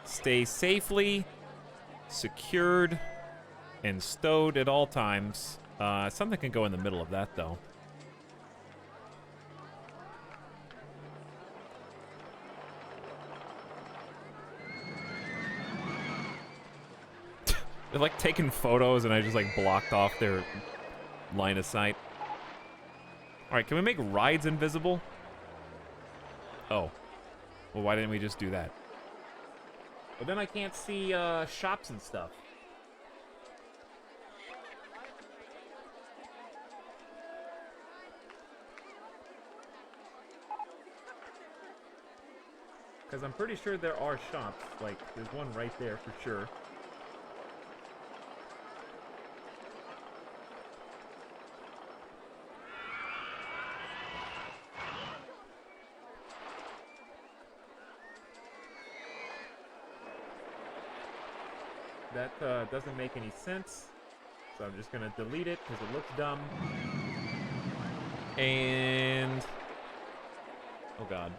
stay safely secured and stowed at all times. Something can go in the middle of that, though. They're like taking photos and I just like blocked off their line of sight. All right, can we make rides invisible? Oh. Well, why didn't we just do that? But then I can't see shops and stuff. Because I'm pretty sure there are shops. Like, there's one right there for sure. That doesn't make any sense, so I'm just gonna delete it because it looks dumb. And oh god,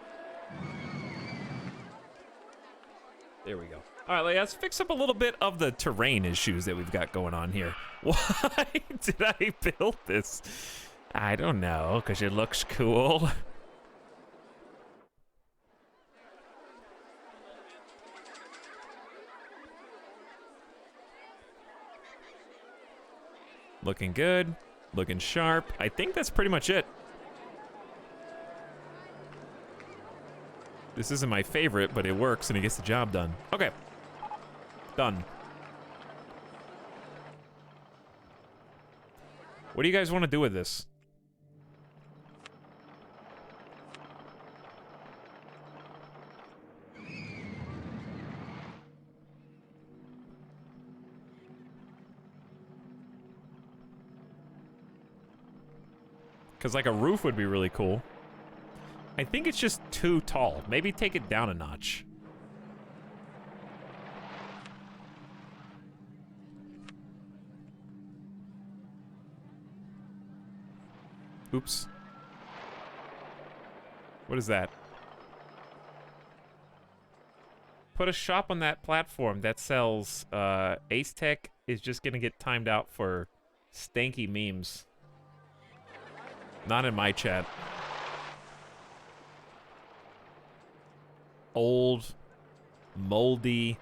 there we go. All right, let's fix up a little bit of the terrain issues that we've got going on here. Why did I build this? I don't know, because it looks cool. Looking good, looking sharp. I think that's pretty much it. This isn't my favorite, but it works and it gets the job done. Okay, done. What do you guys want to do with this? Because, like, a roof would be really cool. I think it's just too tall. Maybe take it down a notch. Oops. What is that? Put a shop on that platform that sells, Ace Tech is just gonna get timed out for stanky memes. Not in my chat. Old, moldy.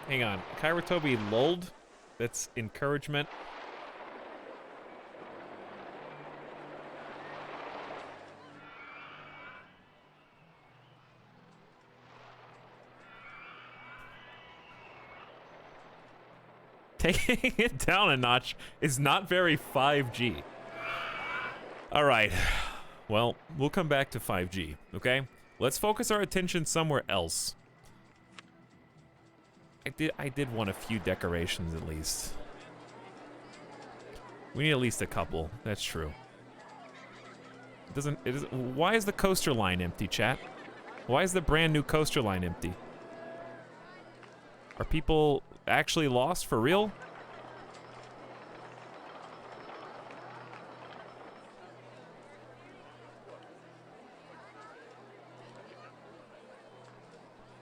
Hang on. Kairatobi lulled? That's encouragement. Taking it down a notch is not very 5G. All right. Well, we'll come back to 5G, okay? Let's focus our attention somewhere else. I did want a few decorations at least. We need at least a couple. That's true. Why is the coaster line empty, chat? Why is the brand new coaster line empty? Are people actually lost for real?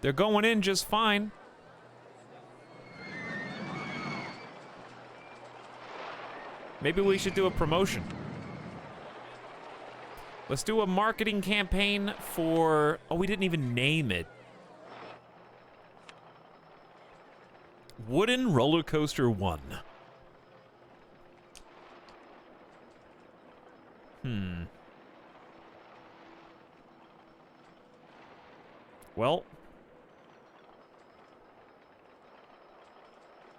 They're going in just fine. Maybe we should do a promotion. Let's do a marketing campaign for... Oh, we didn't even name it. Wooden Roller Coaster 1. Well...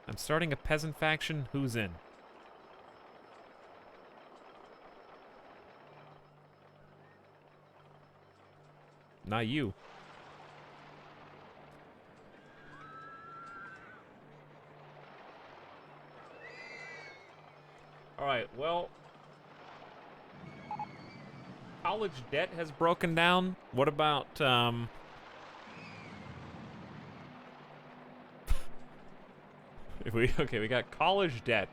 I'm starting a peasant faction. Who's in? Not you. Alright, well... College debt has broken down. What about, if we... Okay, we got college debt.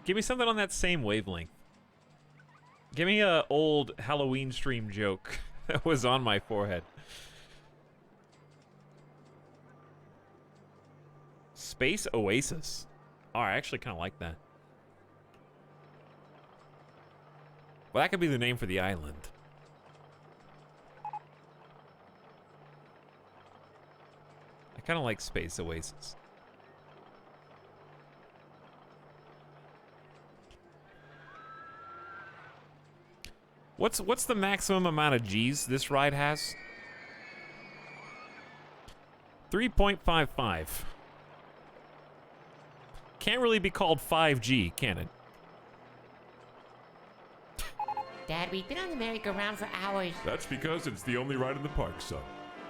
Give me something on that same wavelength. Give me a old Halloween stream joke that was on my forehead. Space Oasis. Oh, I actually kind of like that. Well, that could be the name for the island. I kind of like Space Oasis. What's the maximum amount of G's this ride has? 3.55. Can't really be called 5G, can it? Dad, we've been on the merry-go-round for hours. That's because it's the only ride in the park, son.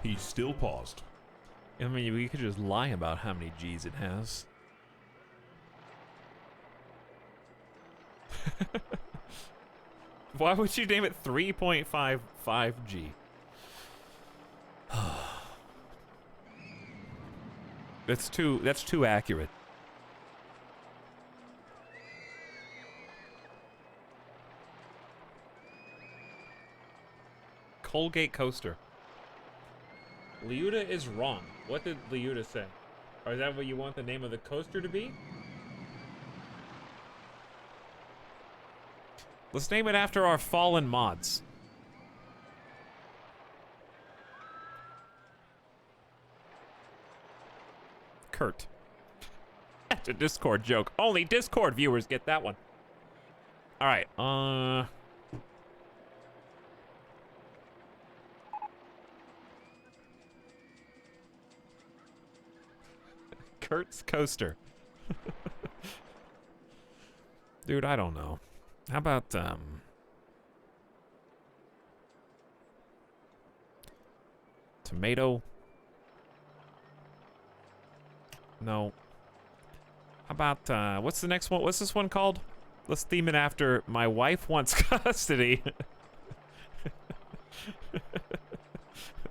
He's still paused. I mean, we could just lie about how many G's it has. Why would you name it 3.55G? That's too accurate. Colgate Coaster. Liuda is wrong. What did Liuda say? Or is that what you want the name of the coaster to be? Let's name it after our fallen mods. Kurt. That's a Discord joke. Only Discord viewers get that one. Alright, Kurt's Coaster. Dude, I don't know. How about, tomato? No. How about, what's the next one? What's this one called? Let's theme it after My Wife Wants Custody.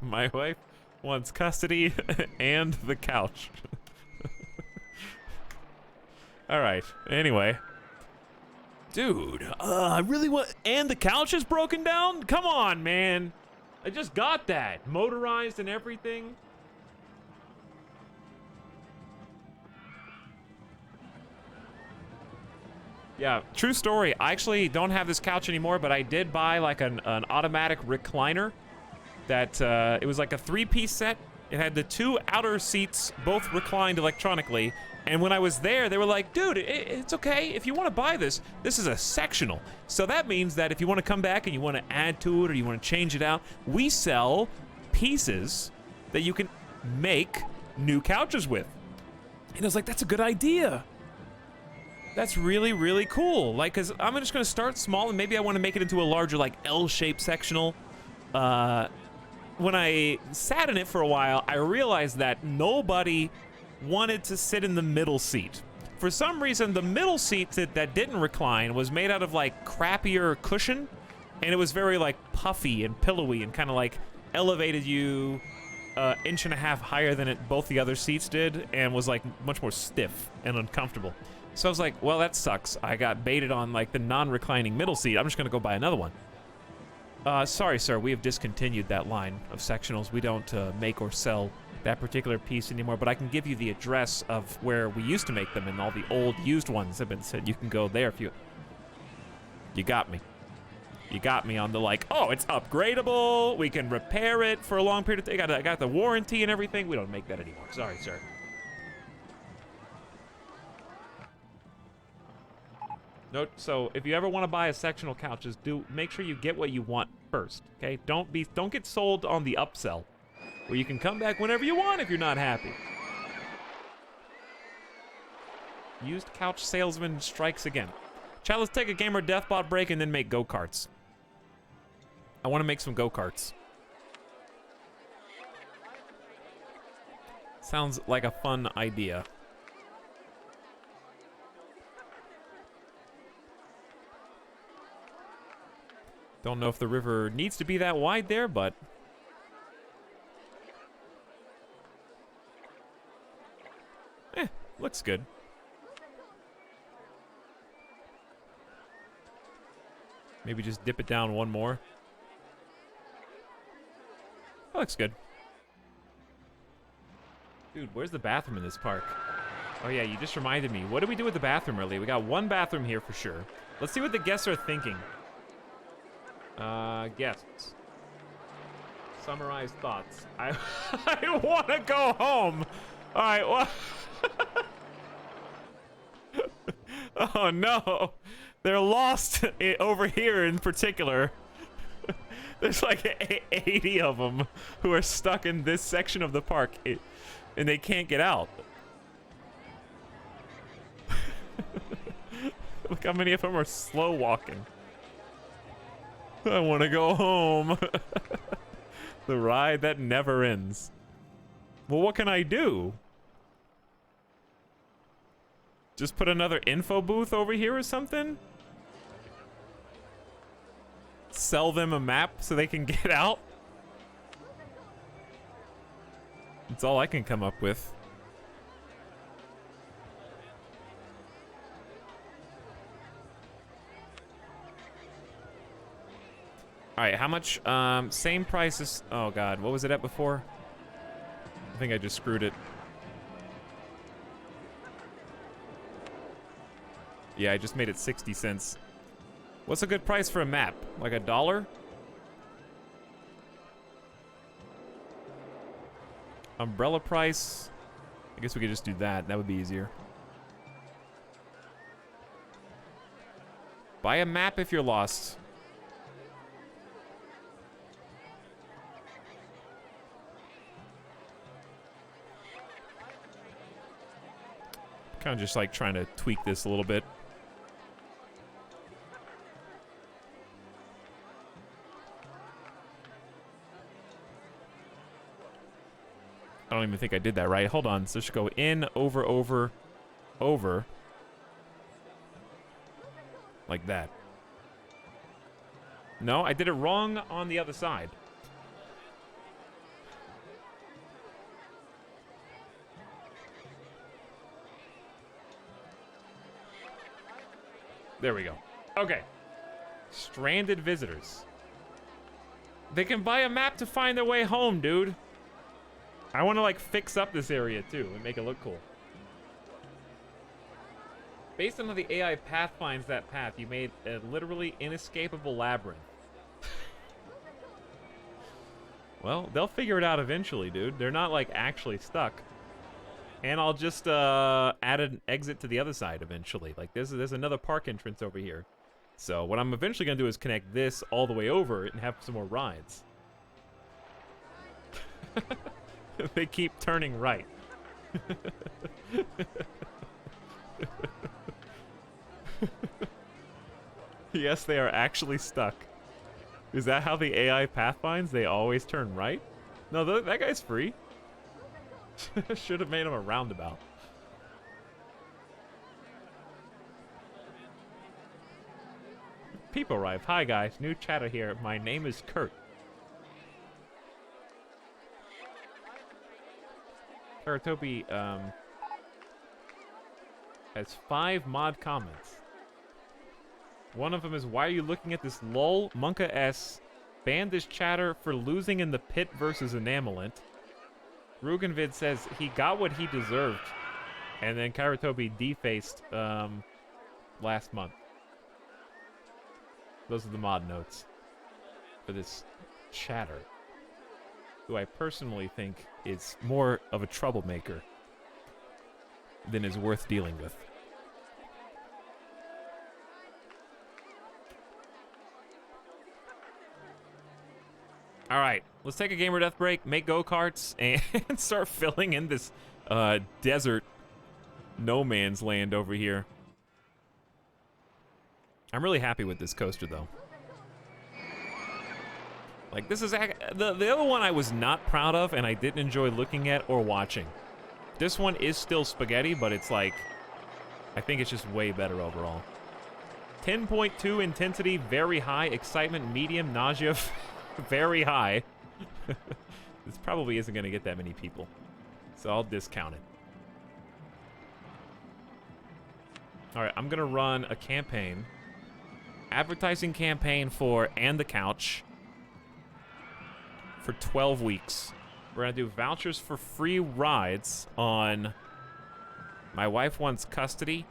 My wife wants custody and the couch. Alright, anyway. Dude, I really want... And the couch is broken down? Come on, man. I just got that. Motorized and everything. Yeah, true story. I actually don't have this couch anymore, but I did buy like an automatic recliner that, it was like a 3-piece set. It had the 2 outer seats, both reclined electronically. And when I was there, they were like, dude, it's okay. If you want to buy this, this is a sectional. So that means that if you want to come back and you want to add to it or you want to change it out, we sell pieces that you can make new couches with. And I was like, that's a good idea. That's really, really cool. Like, cause I'm just gonna start small and maybe I want to make it into a larger, like, L-shaped sectional. When I sat in it for a while, I realized that nobody wanted to sit in the middle seat. For some reason, the middle seat that didn't recline was made out of like crappier cushion, and it was very like puffy and pillowy and kind of like elevated you 1.5 inches higher than both the other seats did, and was like much more stiff and uncomfortable. So I was like, well, that sucks. I got baited on like the non-reclining middle seat. I'm just gonna go buy another one. Sorry, sir, we have discontinued that line of sectionals. We don't make or sell that particular piece anymore, but I can give you the address of where we used to make them, and all the old used ones have been said. You can go there if you... You got me. You got me on the like, oh, it's upgradable. We can repair it for a long period of time. I got the warranty and everything. We don't make that anymore. Sorry, sir. Note, so if you ever want to buy a sectional couch, just make sure you get what you want first, okay? Don't get sold on the upsell, where you can come back whenever you want if you're not happy. Used couch salesman strikes again. Chat, let's take a gamer deathbot break and then make go-karts. I want to make some go-karts. Sounds like a fun idea. Don't know if the river needs to be that wide there, but... looks good. Maybe just dip it down one more. That looks good. Dude, where's the bathroom in this park? Oh yeah, you just reminded me. What do we do with the bathroom early? We got one bathroom here for sure. Let's see what the guests are thinking. Guests. Summarize thoughts. I want to go home. All right, well. Oh no, they're lost over here in particular. There's like 80 of them who are stuck in this section of the park, and they can't get out. Look how many of them are slow walking. I want to go home. The ride that never ends. Well, what can I do? Just put another info booth over here or something? Sell them a map so they can get out? That's all I can come up with. All right, how much? Same price as... Oh, God. What was it at before? I think I just screwed it. Yeah, I just made it 60 cents. What's a good price for a map? Like $1? Umbrella price. I guess we could just do that. That would be easier. Buy a map if you're lost. Kind of just like trying to tweak this a little bit. I don't even think I did that right. Hold on. So just go in, over, over, over. Like that. No, I did it wrong on the other side. There we go. Okay. Stranded visitors. They can buy a map to find their way home, dude. I want to, like, fix up this area, too, and make it look cool. Based on how the AI path finds that path, you made a literally inescapable labyrinth. Well, they'll figure it out eventually, dude. They're not, like, actually stuck. And I'll just add an exit to the other side eventually. Like, there's another park entrance over here. So what I'm eventually going to do is connect this all the way over and have some more rides. They keep turning right. Yes, they are actually stuck. Is that how the AI path finds? They always turn right? No, that guy's free. Should have made him a roundabout. People arrive. Hi guys, new chatter here. My name is Kurt. Karatobi, has 5 mod comments. One of them is, why are you looking at this lol? Monka S banned this chatter for losing in the pit versus Enamelant. Rugenvid says he got what he deserved. And then Kairatobi defaced last month. Those are the mod notes for this chatter, who I personally think is more of a troublemaker than is worth dealing with. All right, let's take a gamer death break, make go-karts, and start filling in this desert no man's land over here. I'm really happy with this coaster, though. Like, this is the other one I was not proud of, and I didn't enjoy looking at or watching. This one is still spaghetti, but it's like, I think it's just way better overall. 10.2 intensity, very high. Excitement, medium. Nausea, very high. This probably isn't going to get that many people, so I'll discount it. All right, I'm going to run a campaign. Advertising campaign for And the Couch for 12 weeks. We're going to do vouchers for free rides on My Wife Wants Custody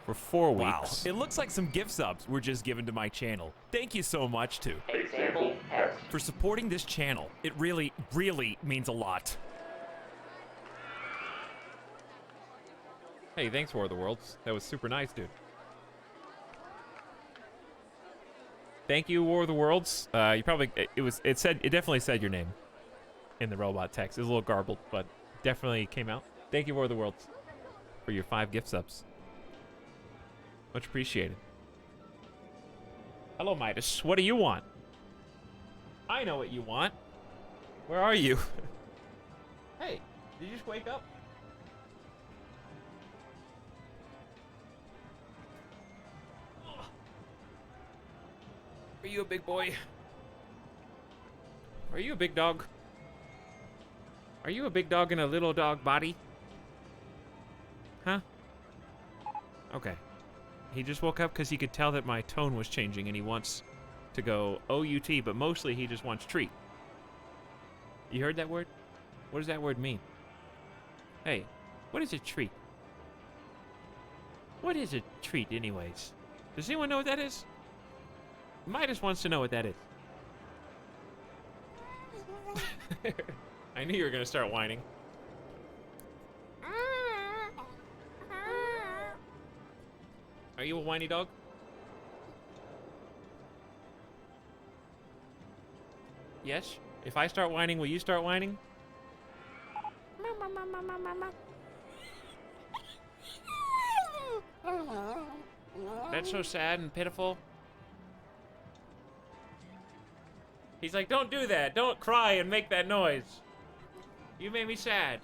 for 4 weeks. Wow. It looks like some gift subs were just given to my channel. Thank you so much, too. Example test. For supporting this channel. It really, really means a lot. Hey, thanks, War of the Worlds. That was super nice, dude. Thank you, War of the Worlds. You probably it definitely said your name in the robot text. It was a little garbled, but definitely came out. Thank you, War of the Worlds, for your 5 gift subs. Much appreciated. Hello, Midas. What do you want? I know what you want. Where are you? Hey, did you just wake up? Are you a big boy? Are you a big dog? Are you a big dog in a little dog body? Huh? Okay. He just woke up because he could tell that my tone was changing and he wants to go OUT, but mostly he just wants treat. You heard that word? What does that word mean? Hey, what is a treat? What is a treat anyways? Does anyone know what that is? Midas wants to know what that is. I knew you were going to start whining. Are you a whiny dog? Yes? If I start whining, will you start whining? That's so sad and pitiful. He's like, don't do that. Don't cry and make that noise. You made me sad.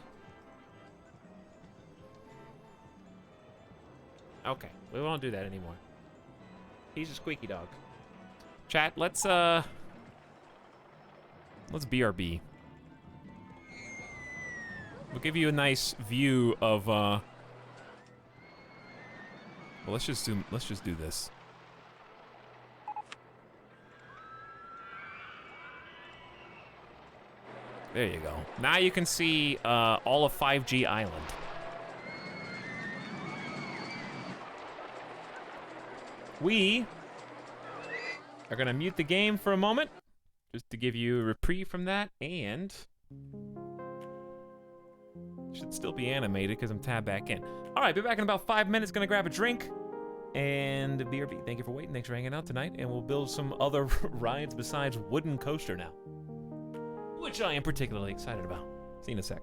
Okay, we won't do that anymore. He's a squeaky dog. Chat, let's BRB. We'll give you a nice view of well, let's just do this. There you go. Now you can see all of 5G Island. We are going to mute the game for a moment, just to give you a reprieve from that, and should still be animated because I'm tabbed back in. All right, be back in about 5 minutes. Going to grab a drink and BRB. Thank you for waiting. Thanks for hanging out tonight, and we'll build some other rides besides Wooden Coaster now, which I am particularly excited about. See you in a sec.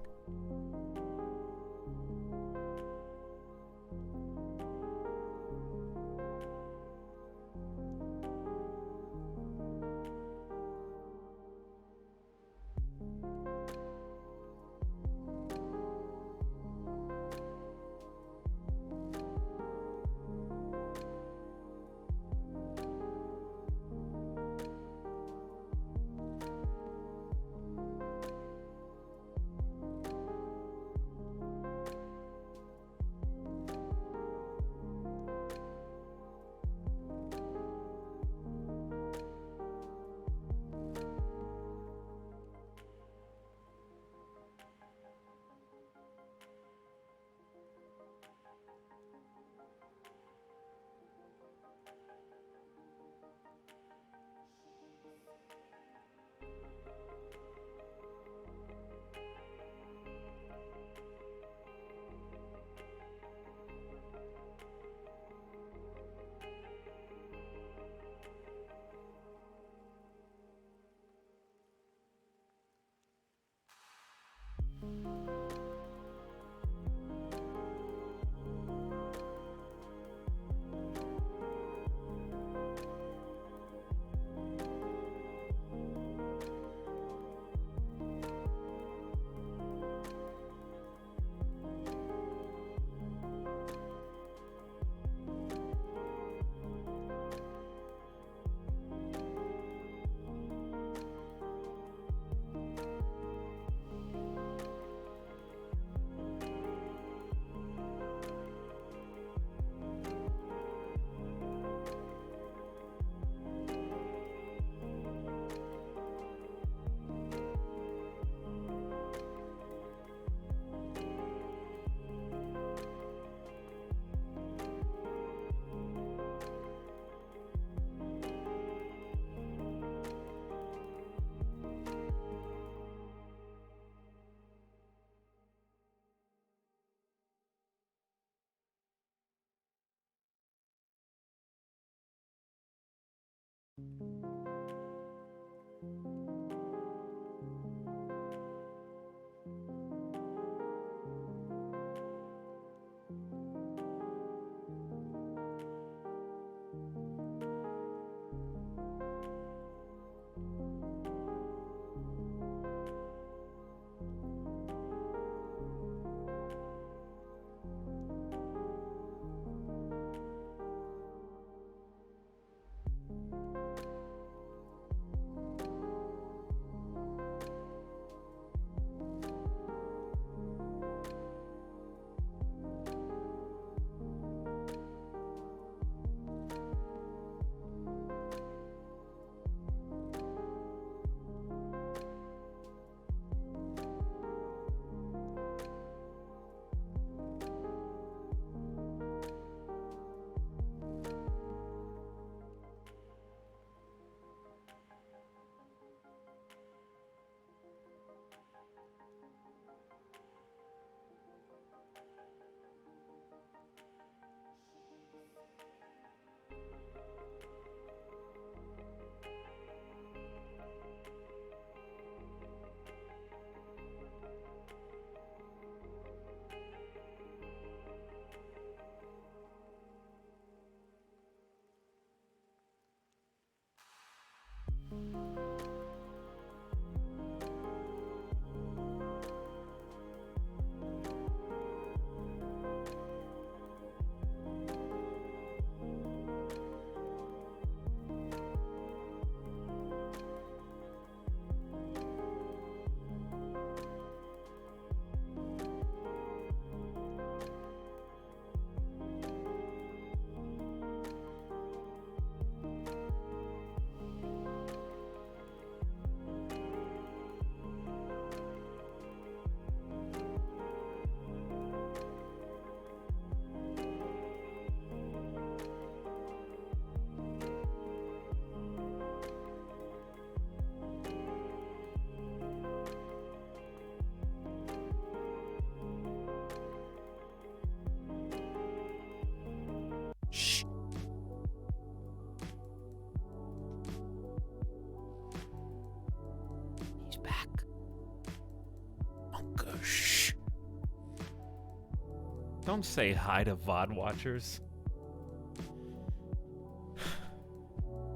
Don't say hi to VOD watchers.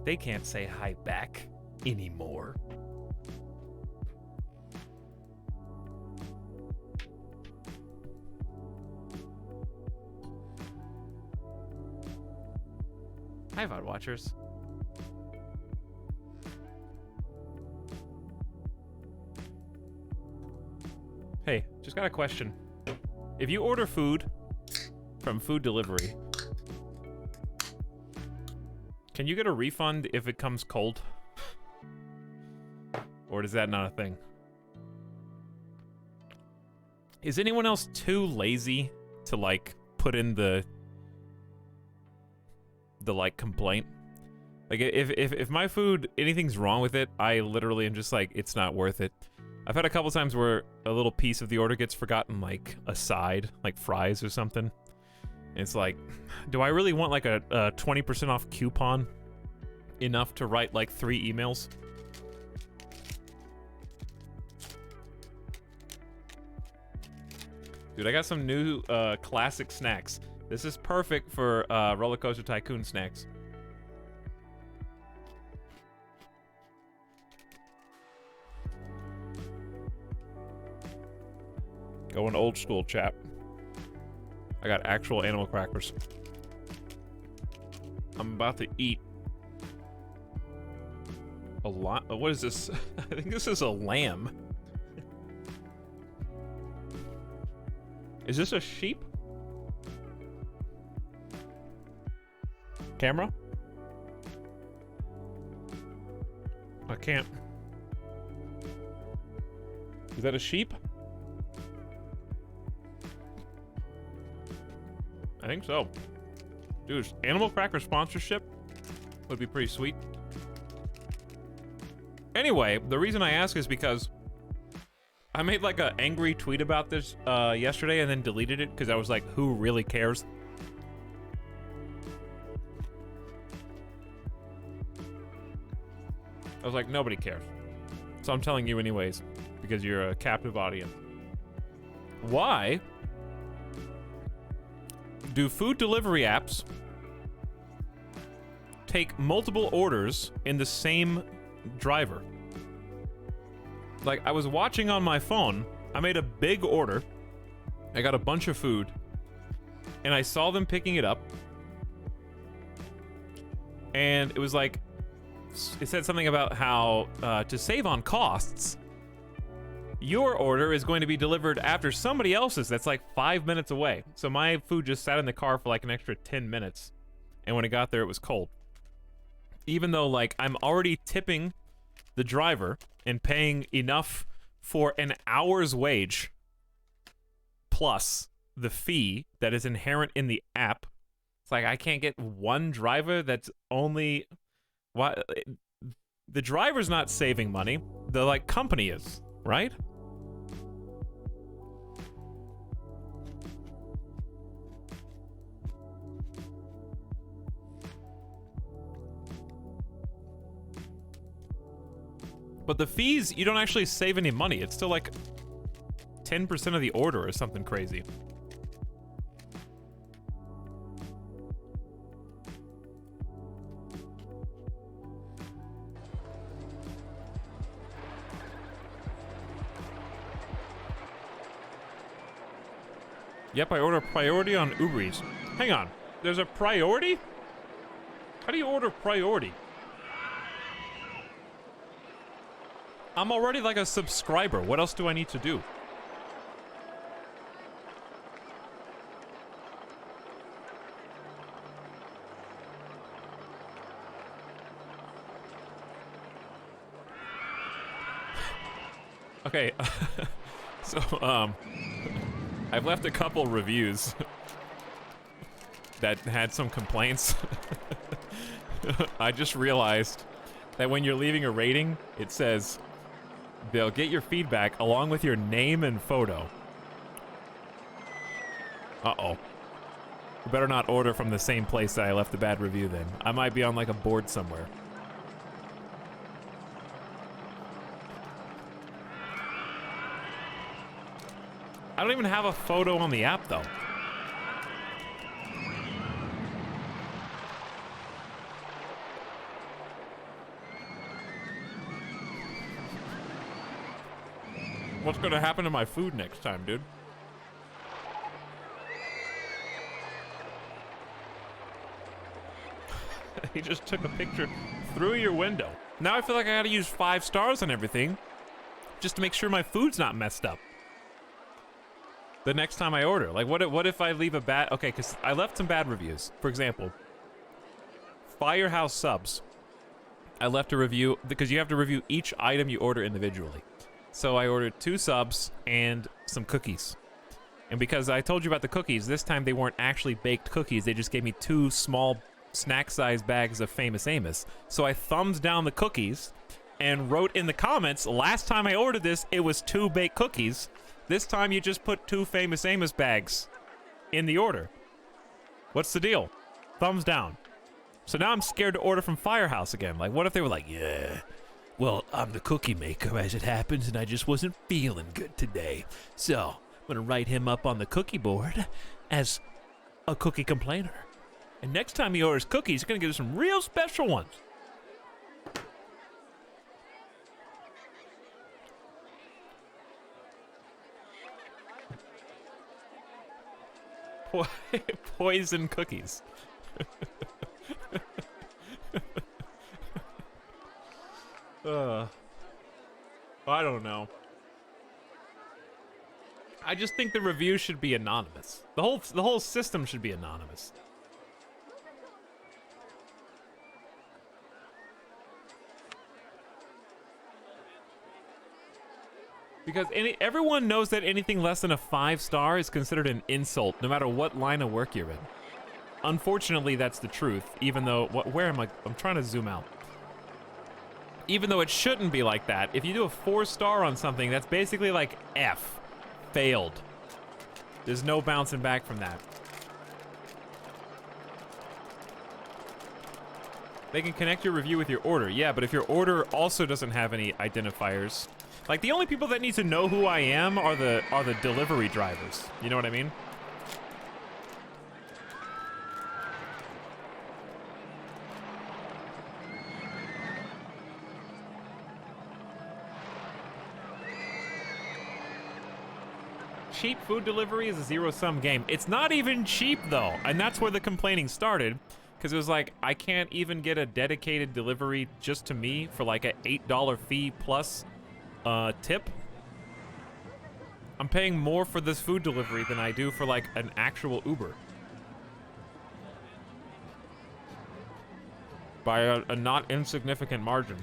They can't say hi back anymore. Hi, VOD watchers. Hey, just got a question. If you order food from food delivery, can you get a refund if it comes cold? Or is that not a thing? Is anyone else too lazy to, like, put in the like, complaint? Like, if my food, anything's wrong with it, I literally am just like, it's not worth it. I've had a couple times where a little piece of the order gets forgotten, like a side, like fries or something. And it's like, do I really want like a 20% off coupon enough to write like 3 emails? Dude, I got some new classic snacks. This is perfect for RollerCoaster Tycoon snacks. Going old school, chap. I got actual animal crackers. I'm about to eat a lot. What is this? I think this is a lamb. Is this a sheep? Camera? I can't. Is that a sheep? I think so. Dude, animal cracker sponsorship would be pretty sweet. Anyway, the reason I ask is because I made like an angry tweet about this yesterday and then deleted it because I was like, who really cares? I was like, nobody cares. So I'm telling you anyways, because you're a captive audience. Why do food delivery apps take multiple orders in the same driver? Like, I was watching on my phone, I made a big order, I got a bunch of food, and I saw them picking it up, and it was like, it said something about how to save on costs, your order is going to be delivered after somebody else's that's like 5 minutes away. So my food just sat in the car for like an extra 10 minutes. And when it got there, it was cold. Even though, like, I'm already tipping the driver and paying enough for an hour's wage plus the fee that is inherent in the app. It's like, I can't get one driver that's only... Why? The driver's not saving money. The, like, company is, right? But the fees, you don't actually save any money. It's still like 10% of the order or something crazy. Yep, I order priority on Uber Eats. Hang on, there's a priority? How do you order priority? I'm already like a subscriber. What else do I need to do? Okay, so, I've left a couple reviews that had some complaints. I just realized that when you're leaving a rating, it says they'll get your feedback along with your name and photo. Uh-oh. You better not order from the same place that I left the bad review then. I might be on like a board somewhere. I don't even have a photo on the app though. What's gonna happen to my food next time, dude? He just took a picture through your window. Now I feel like I gotta use 5 stars on everything just to make sure my food's not messed up the next time I order. Like, what if I leave a bad... Okay, because I left some bad reviews. For example, Firehouse Subs. I left a review because you have to review each item you order individually. So I ordered 2 subs and some cookies. And because I told you about the cookies, this time they weren't actually baked cookies. They just gave me 2 small snack-sized bags of Famous Amos. So I thumbs down the cookies and wrote in the comments, last time I ordered this, it was 2 baked cookies. This time you just put 2 Famous Amos bags in the order. What's the deal? Thumbs down. So now I'm scared to order from Firehouse again. Like, what if they were like, yeah, well, I'm the cookie maker as it happens, and I just wasn't feeling good today. So I'm gonna write him up on the cookie board as a cookie complainer. And next time he orders cookies, he's gonna get some real special ones. Poison cookies. I don't know. I just think the review should be anonymous. The whole system should be anonymous. Because everyone knows that anything less than a 5-star is considered an insult, no matter what line of work you're in. Unfortunately, that's the truth, even though... Where am I? I'm trying to zoom out. Even though it shouldn't be like that. If you do a 4-star on something, that's basically like F. Failed. There's no bouncing back from that. They can connect your review with your order. Yeah, but if your order also doesn't have any identifiers... Like, the only people that need to know who I am are the delivery drivers. You know what I mean? Cheap food delivery is a zero-sum game. It's not even cheap, though. And that's where the complaining started. Because it was like, I can't even get a dedicated delivery just to me for like an $8 fee plus... tip. I'm paying more for this food delivery than I do for like an actual Uber. By a not insignificant margin.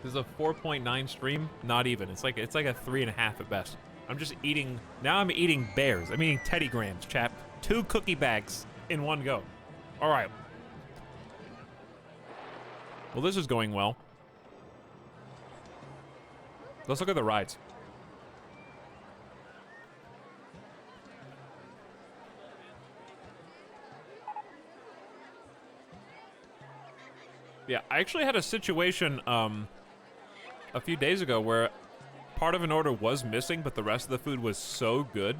This is a 4.9 stream? Not even. It's like a 3.5 at best. I'm just eating, now I'm eating bears. I'm eating Teddy Grahams, chap. 2 cookie bags in one go. All right. Well, this is going well. Let's look at the rides. Yeah, I actually had a situation a few days ago where part of an order was missing, but the rest of the food was so good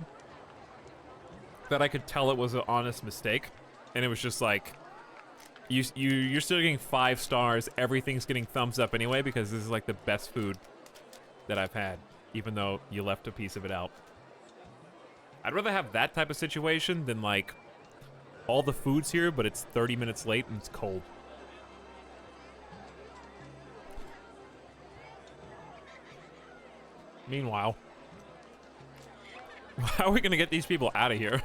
that I could tell it was an honest mistake. And it was just like, you're still getting 5 stars. Everything's getting thumbs up anyway because this is like the best food that I've had, even though you left a piece of it out. I'd rather have that type of situation than like all the food's here, but it's 30 minutes late and it's cold. Meanwhile, how are we gonna get these people out of here?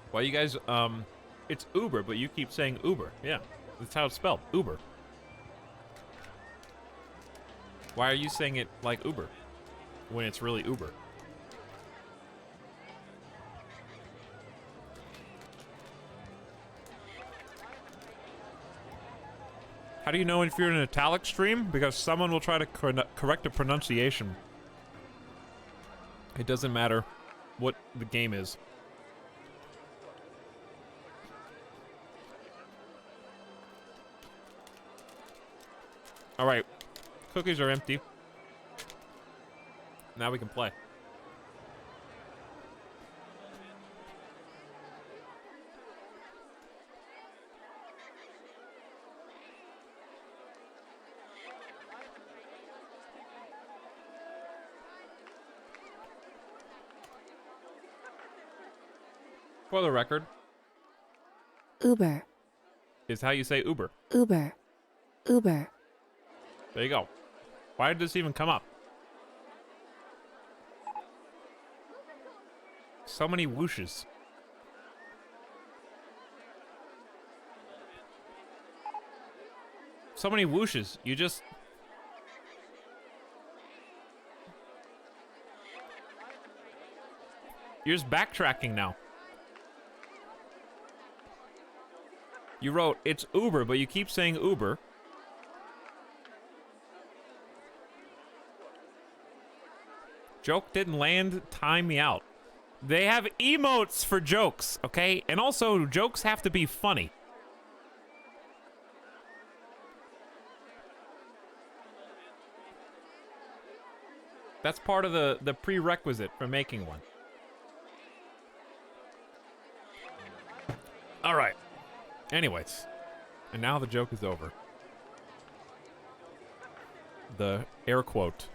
Why you guys, it's Uber, but you keep saying Uber. Yeah, that's how it's spelled, Uber. Why are you saying it like Uber when it's really Uber? How do you know if you're in an italic stream? Because someone will try to correct a pronunciation. It doesn't matter what the game is. All right. Cookies are empty. Now we can play. For the record, Uber, is how you say Uber. Uber, Uber. There you go. Why did this even come up? So many whooshes. So many whooshes. You just... You're just backtracking now. You wrote, it's Uber, but you keep saying Uber. Joke didn't land, time me out. They have emotes for jokes, okay? And also, jokes have to be funny. That's part of the prerequisite for making one. All right. Anyways, and now the joke is over. The air quote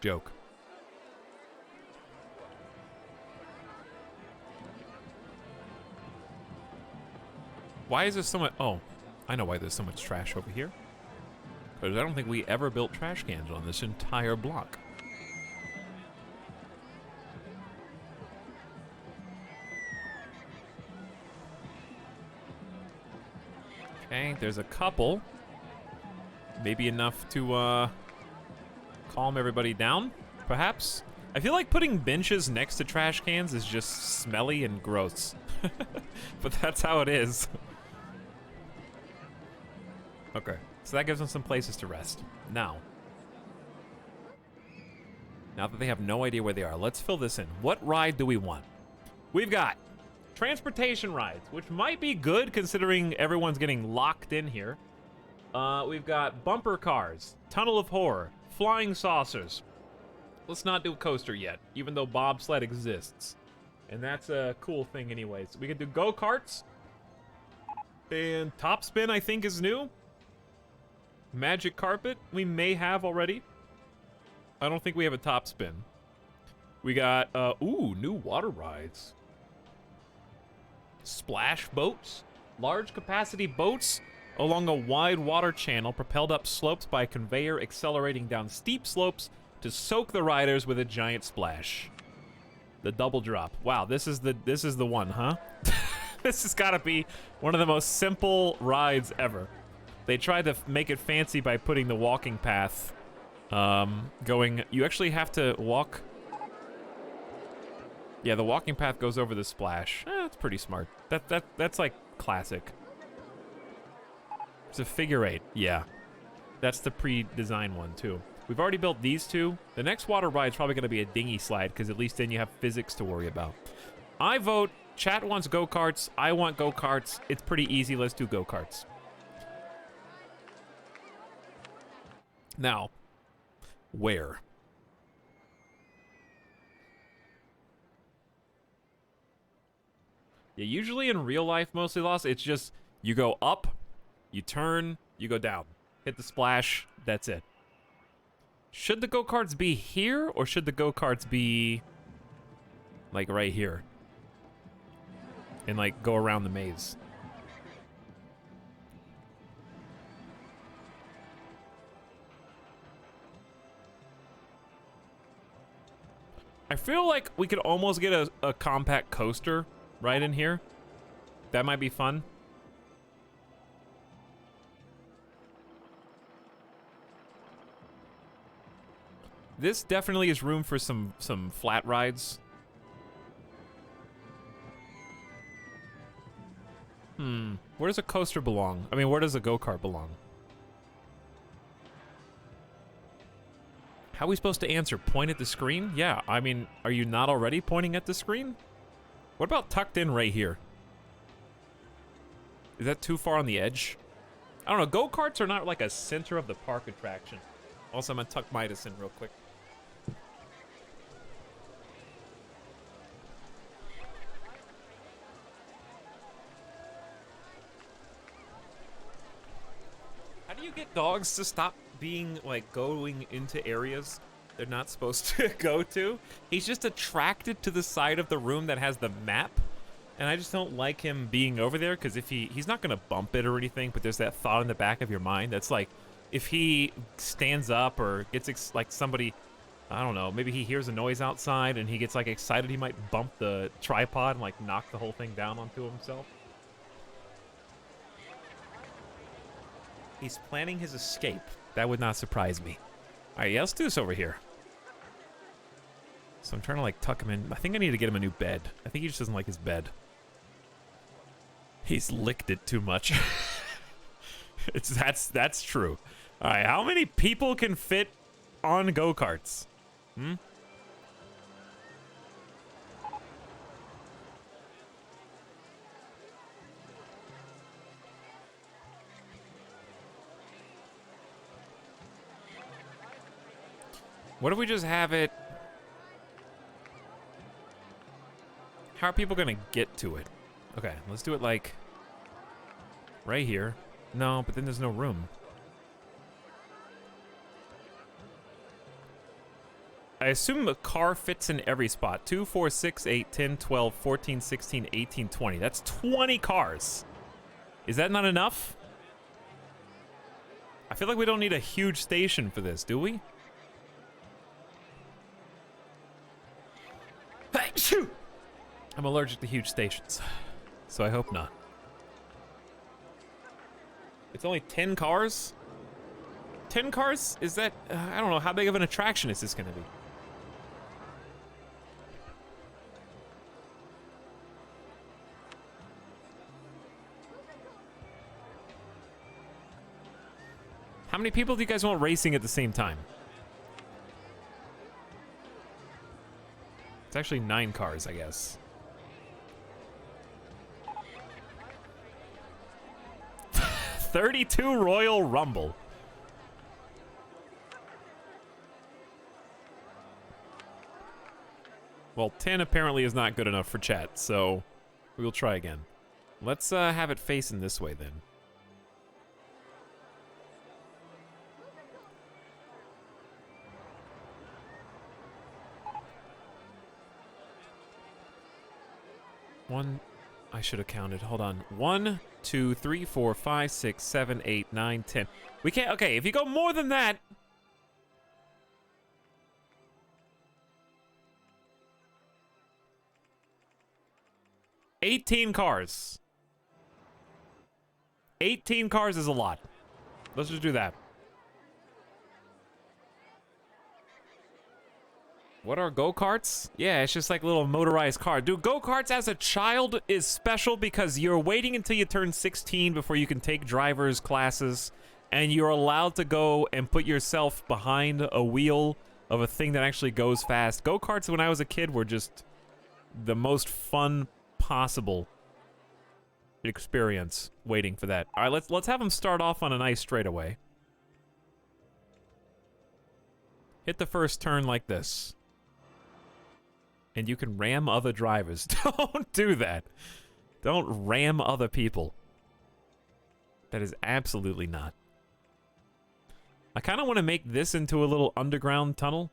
joke. Why is there so much? Oh, I know why there's so much trash over here. Because I don't think we ever built trash cans on this entire block. Okay, there's a couple. Maybe enough to calm everybody down, perhaps? I feel like putting benches next to trash cans is just smelly and gross. But that's how it is. Okay, so that gives them some places to rest. Now that they have no idea where they are, let's fill this in. What ride do we want? We've got transportation rides, which might be good considering everyone's getting locked in here. We've got bumper cars, tunnel of horror, flying saucers. Let's not do a coaster yet, even though bobsled exists. And that's a cool thing anyways. We can do go-karts. And top spin, I think, is new. Magic carpet, we may have already. I don't think we have a top spin. We got, ooh, new water rides. Splash boats. Large capacity boats along a wide water channel propelled up slopes by a conveyor accelerating down steep slopes to soak the riders with a giant splash. The double drop. Wow, this is the one, huh? This has got to be one of the most simple rides ever. They tried to make it fancy by putting the walking path going. You actually have to walk. Yeah, the walking path goes over the splash. That's pretty smart. That's like classic. It's a figure 8. Yeah, that's the pre-designed one too. We've already built these two. The next water ride is probably going to be a dinghy slide because at least then you have physics to worry about. I vote. Chat wants go-karts. I want go-karts. It's pretty easy. Let's do go-karts. Now, where? Yeah, usually in real life, mostly Lost, it's just you go up, you turn, you go down. Hit the splash, that's it. Should the go-karts be here, or should the go-karts be, like, right here? And, like, go around the maze? I feel like we could almost get a compact coaster right in here. That might be fun. This definitely is room for some flat rides. Where does a coaster belong? I mean, where does a go-kart belong? How are we supposed to answer? Point at the screen? Yeah, I mean, are you not already pointing at the screen? What about tucked in right here? Is that too far on the edge? I don't know, go-karts are not like a center of the park attraction. Also, I'm gonna tuck Midas in real quick. How do you get dogs to stop being, like, going into areas they're not supposed to go to? He's just attracted to the side of the room that has the map. And I just don't like him being over there, because if he's not going to bump it or anything, but there's that thought in the back of your mind that's like, if he stands up or gets, like, somebody, I don't know, maybe he hears a noise outside and he gets, like, excited, he might bump the tripod and, like, knock the whole thing down onto himself. He's planning his escape. That would not surprise me. All right, yeah, let's do this over here. So I'm trying to, like, tuck him in. I think I need to get him a new bed. I think he just doesn't like his bed. He's licked it too much. That's true. All right, how many people can fit on go-karts? Hmm? What if we just have it? How are people gonna get to it? Okay, let's do it like right here. No, but then there's no room. I assume a car fits in every spot. 2, 4, 6, 8, 10, 12, 14, 16, 18, 20. That's 20 cars. Is that not enough? I feel like we don't need a huge station for this, do we? I'm allergic to huge stations, so I hope not. It's only 10 cars? 10 cars? Is that... I don't know. How big of an attraction is this going to be? How many people do you guys want racing at the same time? It's actually 9 cars, I guess. $32 Royal Rumble. Well, 10 apparently is not good enough for chat, so we'll try again. Let's have it facing this way then. I should have counted. Hold on. 1, 2, 3, 4, 5, 6, 7, 8, 9, 10. We can't. Okay, if you go more than that. 18 cars. 18 cars is a lot. Let's just do that. What are go-karts? Yeah, it's just like a little motorized car. Dude, go-karts as a child is special because you're waiting until you turn 16 before you can take driver's classes, and you're allowed to go and put yourself behind a wheel of a thing that actually goes fast. Go-karts when I was a kid were just the most fun possible experience waiting for that. All right, let's have them start off on a nice straightaway. Hit the first turn like this. And you can ram other drivers. Don't do that. Don't ram other people. That is absolutely not. I kind of want to make this into a little underground tunnel.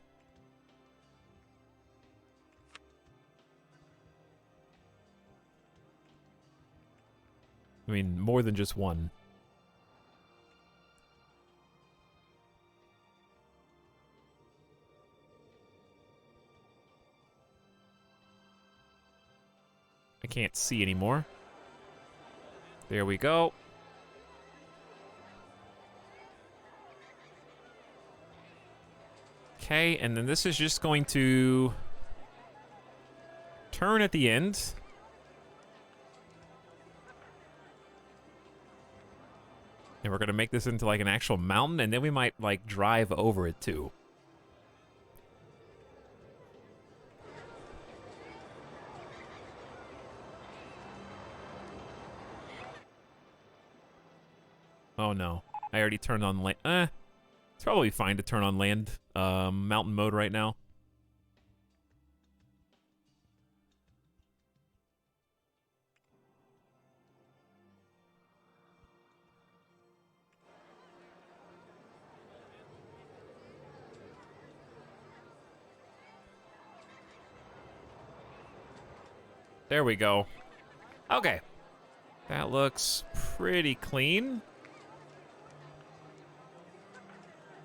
I mean, more than just one. I can't see anymore. There we go. Okay, and then this is just going to turn at the end. And we're going to make this into like an actual mountain, and then we might like drive over it too. Oh no, I already turned on land. It's probably fine to turn on land mountain mode right now. There we go. Okay. That looks pretty clean.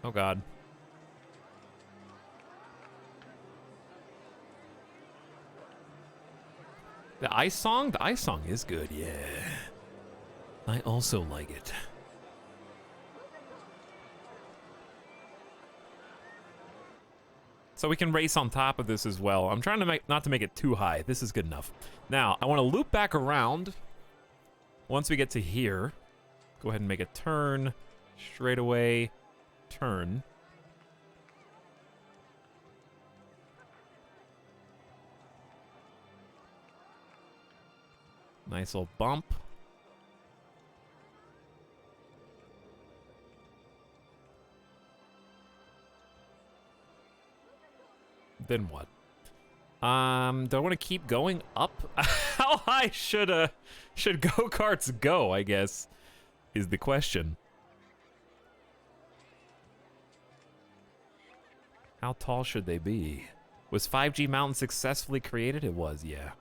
Oh god. The ice song? The ice song is good, yeah. I also like it. So we can race on top of this as well. I'm trying to not to make it too high. This is good enough. Now, I want to loop back around once we get to here. Go ahead and make a turn. Straight away. Turn. Nice little bump. Then what? Do I want to keep going up? How high should go-karts go, I guess, is the question. How tall should they be? Was 5G Mountain successfully created? It was, yeah.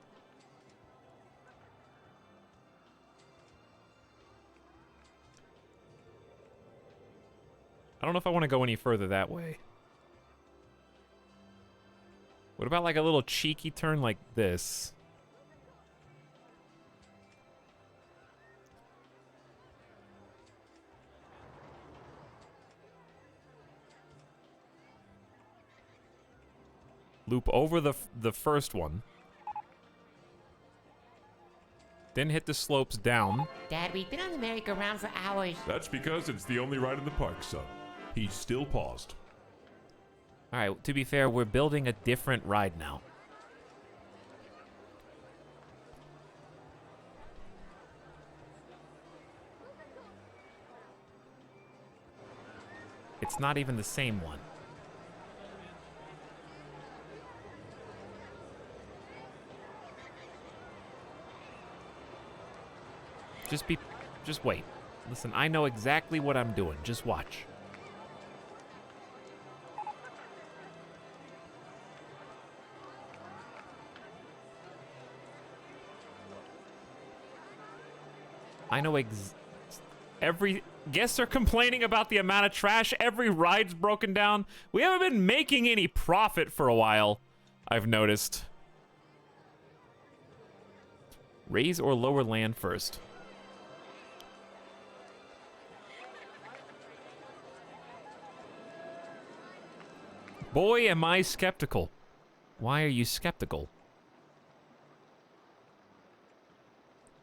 I don't know if I want to go any further that way. What about like a little cheeky turn like this? Loop over the first one. Then hit the slopes down. Dad, we've been on the merry-go-round for hours. That's because it's the only ride in the park, son. He's still paused. All right, to be fair, we're building a different ride now. It's not even the same one. Just wait. Listen, I know exactly what I'm doing. Just watch. I know every guests are complaining about the amount of trash. Every ride's broken down. We haven't been making any profit for a while, I've noticed. Raise or lower land first. Boy, am I skeptical. Why are you skeptical?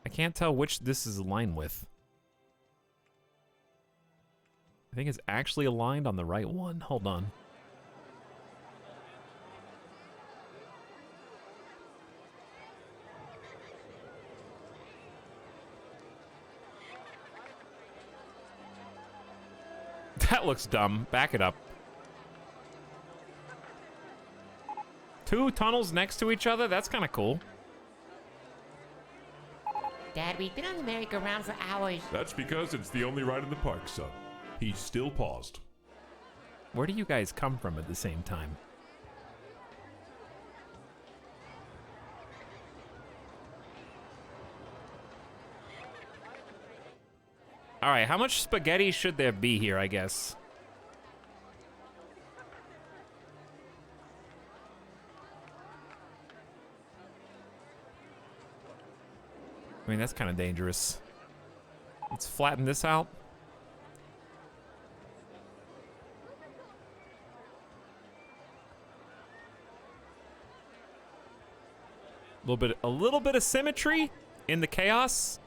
I can't tell which this is aligned with. I think it's actually aligned on the right one. Hold on. That looks dumb. Back it up. Two tunnels next to each other? That's kind of cool. Dad, we've been on the merry-go-round for hours. That's because it's the only ride in the park, son. He's still paused. Where do you guys come from at the same time? All right, how much spaghetti should there be here, I guess? I mean, that's kind of dangerous. Let's flatten this out. A little bit of symmetry in the chaos.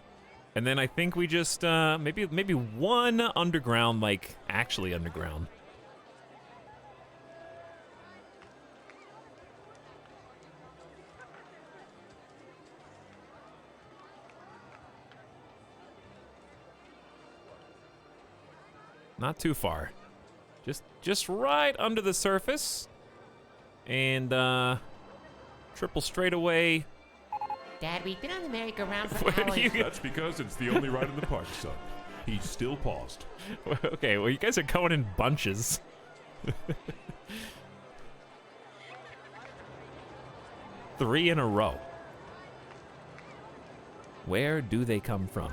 And then I think we just maybe one underground, like actually underground. Not too far. Just right under the surface. And triple straightaway. Dad, we've been on the merry-go-round for What are hours. you- That's because it's the only ride in the park, son. He's still paused. Okay, well, you guys are going in bunches. 3 in a row. Where do they come from?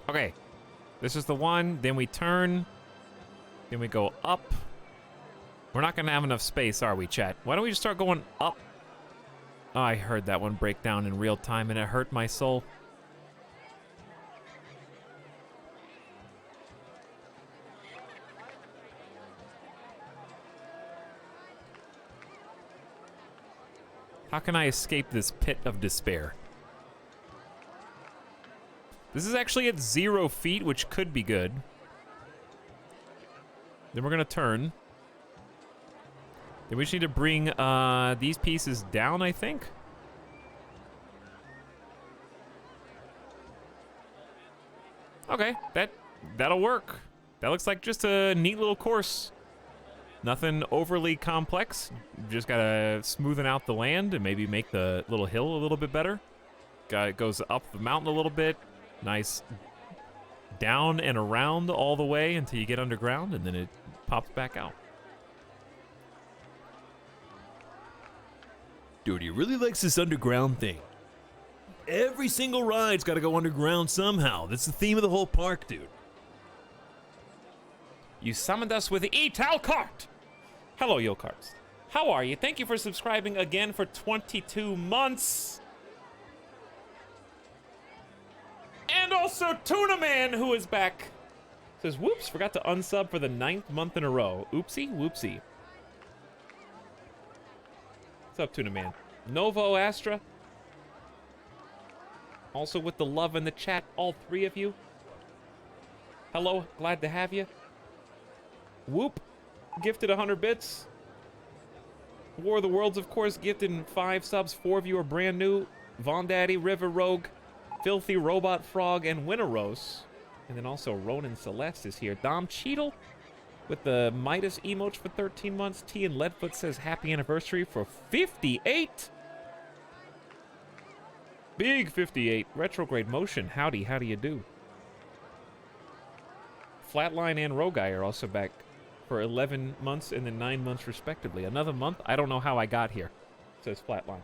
Okay, this is the one, then we turn, then we go up. We're not gonna have enough space, are we, chat? Why don't we just start going up? Oh, I heard that one break down in real time and it hurt my soul. How can I escape this pit of despair? This is actually at 0 feet, which could be good. Then we're gonna turn. Then we just need to bring these pieces down, I think. Okay, that'll work. That looks like just a neat little course. Nothing overly complex. Just gotta smoothen out the land and maybe make the little hill a little bit better. It goes up the mountain a little bit. Nice down and around all the way until you get underground, and then it pops back out. Dude, he really likes this underground thing. Every single ride's got to go underground somehow. That's the theme of the whole park, dude. You summoned us with the E-Tal cart. Hello, Yo Carts. How are you? Thank you for subscribing again for 22 months. And also Tuna Man, who is back. Says, whoops, forgot to unsub for the 9th month in a row. Oopsie, whoopsie. What's up, Tuna Man? Novo Astra. Also with the love in the chat, all 3 of you. Hello, glad to have you. Whoop, gifted 100 bits. War of the Worlds, of course, gifted 5 subs. 4 of you are brand new. Von Daddy, River Rogue, Filthy Robot Frog, and Winteros. And then also Ronan Celeste is here. Dom Cheadle with the Midas emotes for 13 months. T and Leadfoot says happy anniversary for 58. Big 58. Retrograde Motion. Howdy, how do you do? Flatline and Roguy are also back for 11 months and then 9 months respectively. Another month? I don't know how I got here, says Flatline.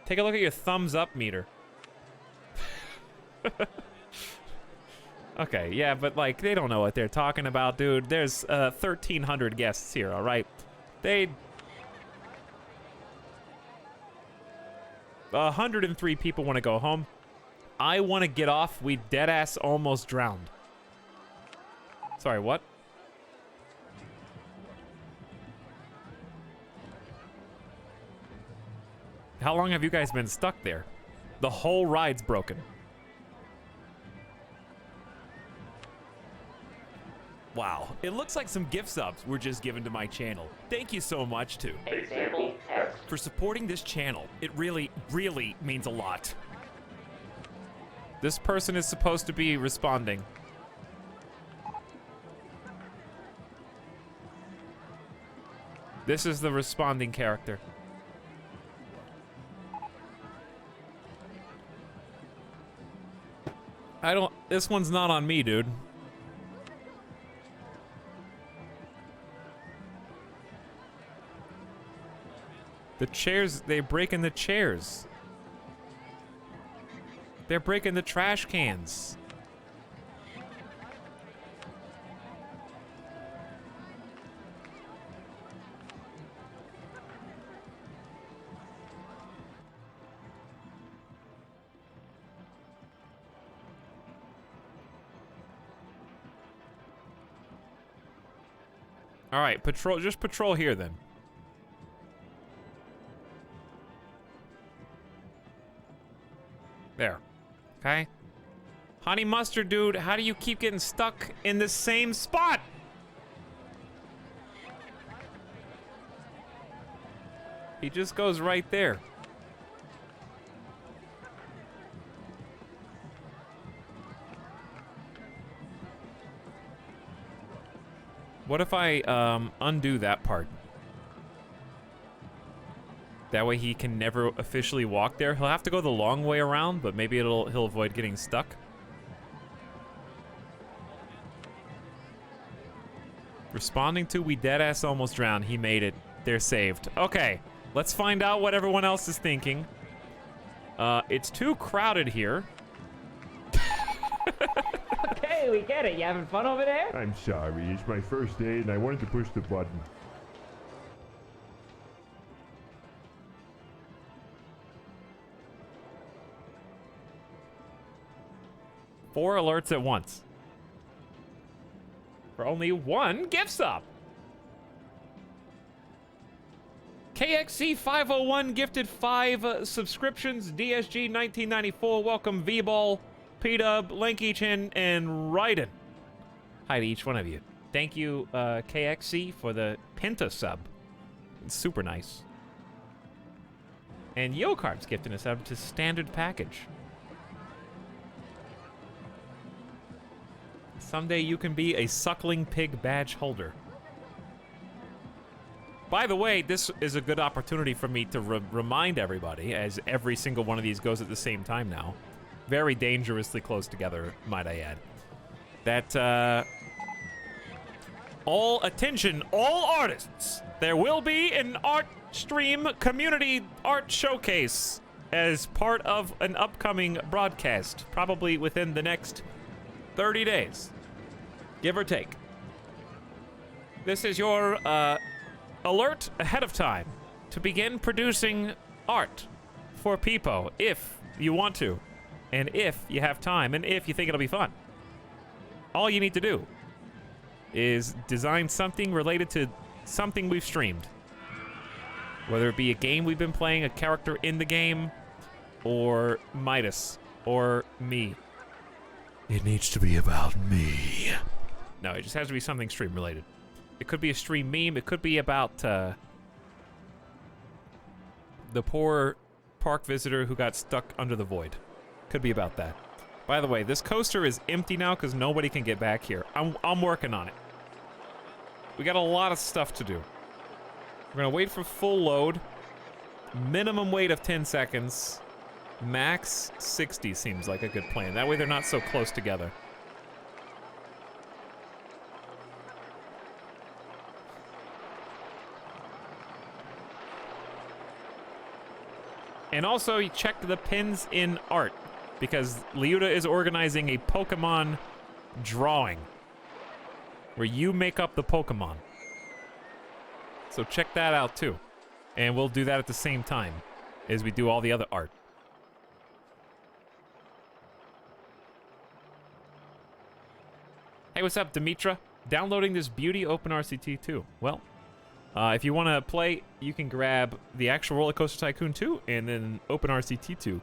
Take a look at your thumbs up meter. Okay, yeah, but like, they don't know what they're talking about, dude. There's 1,300 guests here, all right? 103 people want to go home. I want to get off. We deadass almost drowned. Sorry, what? How long have you guys been stuck there? The whole ride's broken. Wow, it looks like some gift subs were just given to my channel. Thank you so much, too. For supporting this channel. It really, really means a lot. This person is supposed to be responding. This is the responding character. This one's not on me, dude. The chairs, they're breaking the chairs. They're breaking the trash cans. All right, patrol, just patrol here then. There. Okay. Honey Mustard, dude, how do you keep getting stuck in the same spot? He just goes right there. What if I undo that part? That way he can never officially walk there. He'll have to go the long way around, but maybe he'll avoid getting stuck. Responding to we deadass almost drowned. He made it. They're saved. Okay, let's find out what everyone else is thinking. It's too crowded here. Okay, we get it. You having fun over there? I'm sorry, it's my first day and I wanted to push the button. Four alerts at once. For only one gift sub. KXC501 gifted 5 subscriptions. DSG 1994, welcome V-Ball, P-Dub, Lanky-Chin, and Raiden. Hi to each one of you. Thank you, KXC, for the Penta sub. It's super nice. And Yokart's gifting a sub to standard package. Someday you can be a suckling pig badge holder. By the way, this is a good opportunity for me to remind everybody, as every single one of these goes at the same time now, very dangerously close together, might I add, that all attention, all artists, there will be an art stream community art showcase as part of an upcoming broadcast, probably within the next 30 days, give or take. This is your alert ahead of time to begin producing art for Peepo if you want to, and if you have time, and if you think it'll be fun. All you need to do is design something related to something we've streamed. Whether it be a game we've been playing, a character in the game, or Midas, or me. It needs to be about me. No, it just has to be something stream related. It could be a stream meme. It could be about the poor park visitor who got stuck under the void. Could be about that. By the way, this coaster is empty now because nobody can get back here. I'm working on it. We got a lot of stuff to do. We're gonna wait for full load. Minimum wait of 10 seconds. Max 60 seems like a good plan. That way they're not so close together. And also, you check the pins in art, because Liuda is organizing a Pokemon drawing, where you make up the Pokemon. So check that out too. And we'll do that at the same time as we do all the other art. Hey, what's up, Dimitra? Downloading this beauty OpenRCT 2. Well, if you want to play, you can grab the actual RollerCoaster Tycoon 2 and then OpenRCT 2.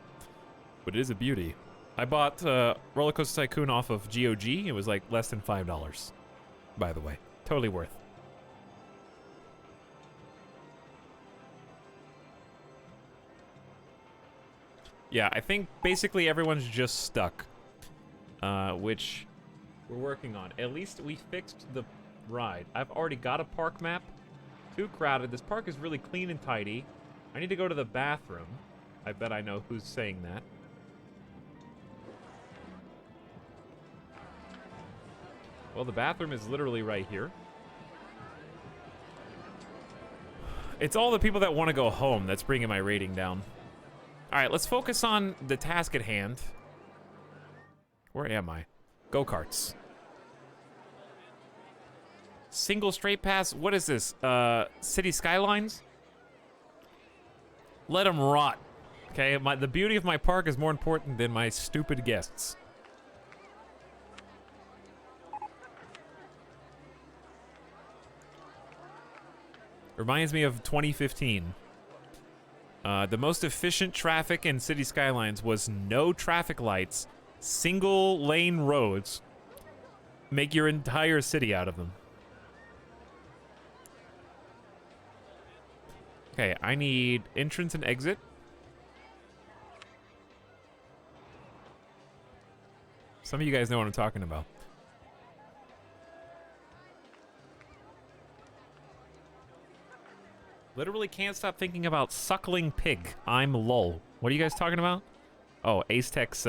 But it is a beauty. I bought RollerCoaster Tycoon off of GOG. It was like less than $5, by the way. Totally worth. Yeah, I think basically everyone's just stuck, which we're working on. At least we fixed the ride. I've already got a park map. Too crowded. This park is really clean and tidy. I need to go to the bathroom. I bet I know who's saying that. Well, the bathroom is literally right here. It's all the people that want to go home that's bringing my rating down. All right, let's focus on the task at hand. Where am I? Go-karts. Single straight pass. What is this? City Skylines? Let them rot. Okay, the beauty of my park is more important than my stupid guests. Reminds me of 2015. The most efficient traffic in City Skylines was no traffic lights, single lane roads. Make your entire city out of them. Okay, I need entrance and exit. Some of you guys know what I'm talking about. Literally can't stop thinking about suckling pig. I'm lol. What are you guys talking about? Oh, Ace Tech's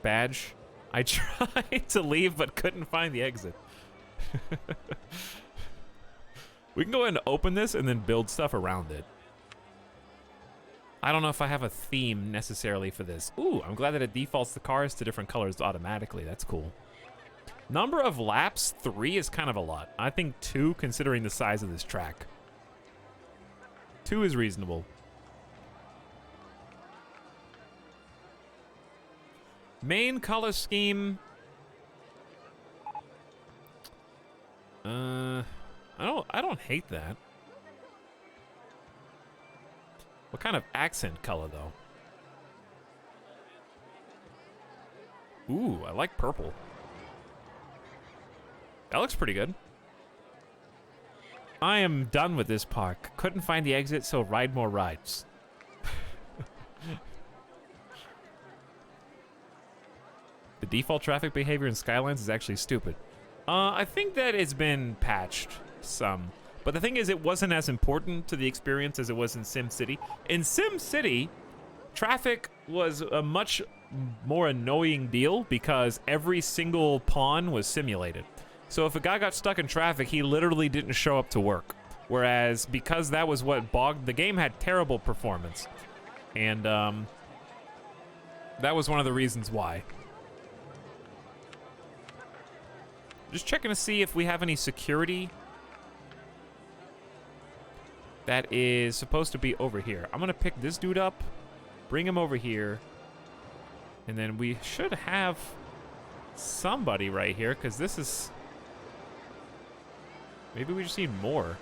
badge. I tried to leave but couldn't find the exit. We can go ahead and open this and then build stuff around it. I don't know if I have a theme necessarily for this. Ooh, I'm glad that it defaults the cars to different colors automatically. That's cool. Number of laps, 3 is kind of a lot. I think 2, considering the size of this track. 2 is reasonable. Main color scheme. I don't hate that. What kind of accent color though? Ooh, I like purple. That looks pretty good. I am done with this park. Couldn't find the exit, so ride more rides. The default traffic behavior in Skylines is actually stupid. I think that it's been patched some. But the thing is, it wasn't as important to the experience as it was in SimCity. In SimCity, traffic was a much more annoying deal because every single pawn was simulated. So if a guy got stuck in traffic, he literally didn't show up to work. Whereas because that was what bogged, the game had terrible performance. And that was one of the reasons why. Just checking to see if we have any security that is supposed to be over here. I'm gonna pick this dude up, bring him over here, and then we should have somebody right here, because this is... Maybe we just need more.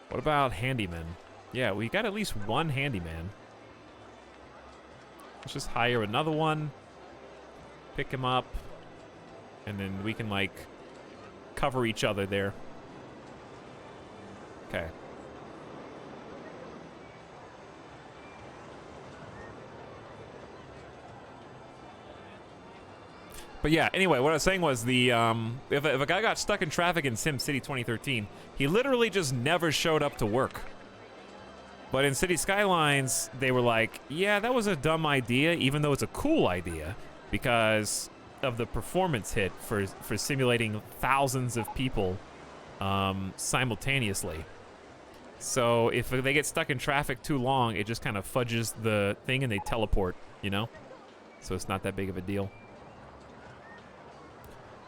What about handyman? Yeah, we got at least one handyman. Let's just hire another one, pick him up, and then we can, like, cover each other there. Okay. But yeah, anyway, what I was saying was the if a guy got stuck in traffic in SimCity 2013, he literally just never showed up to work. But in City Skylines, they were like, yeah, that was a dumb idea, even though it's a cool idea, because of the performance hit for simulating thousands of people simultaneously. So if they get stuck in traffic too long, it just kind of fudges the thing and they teleport, you know? So it's not that big of a deal.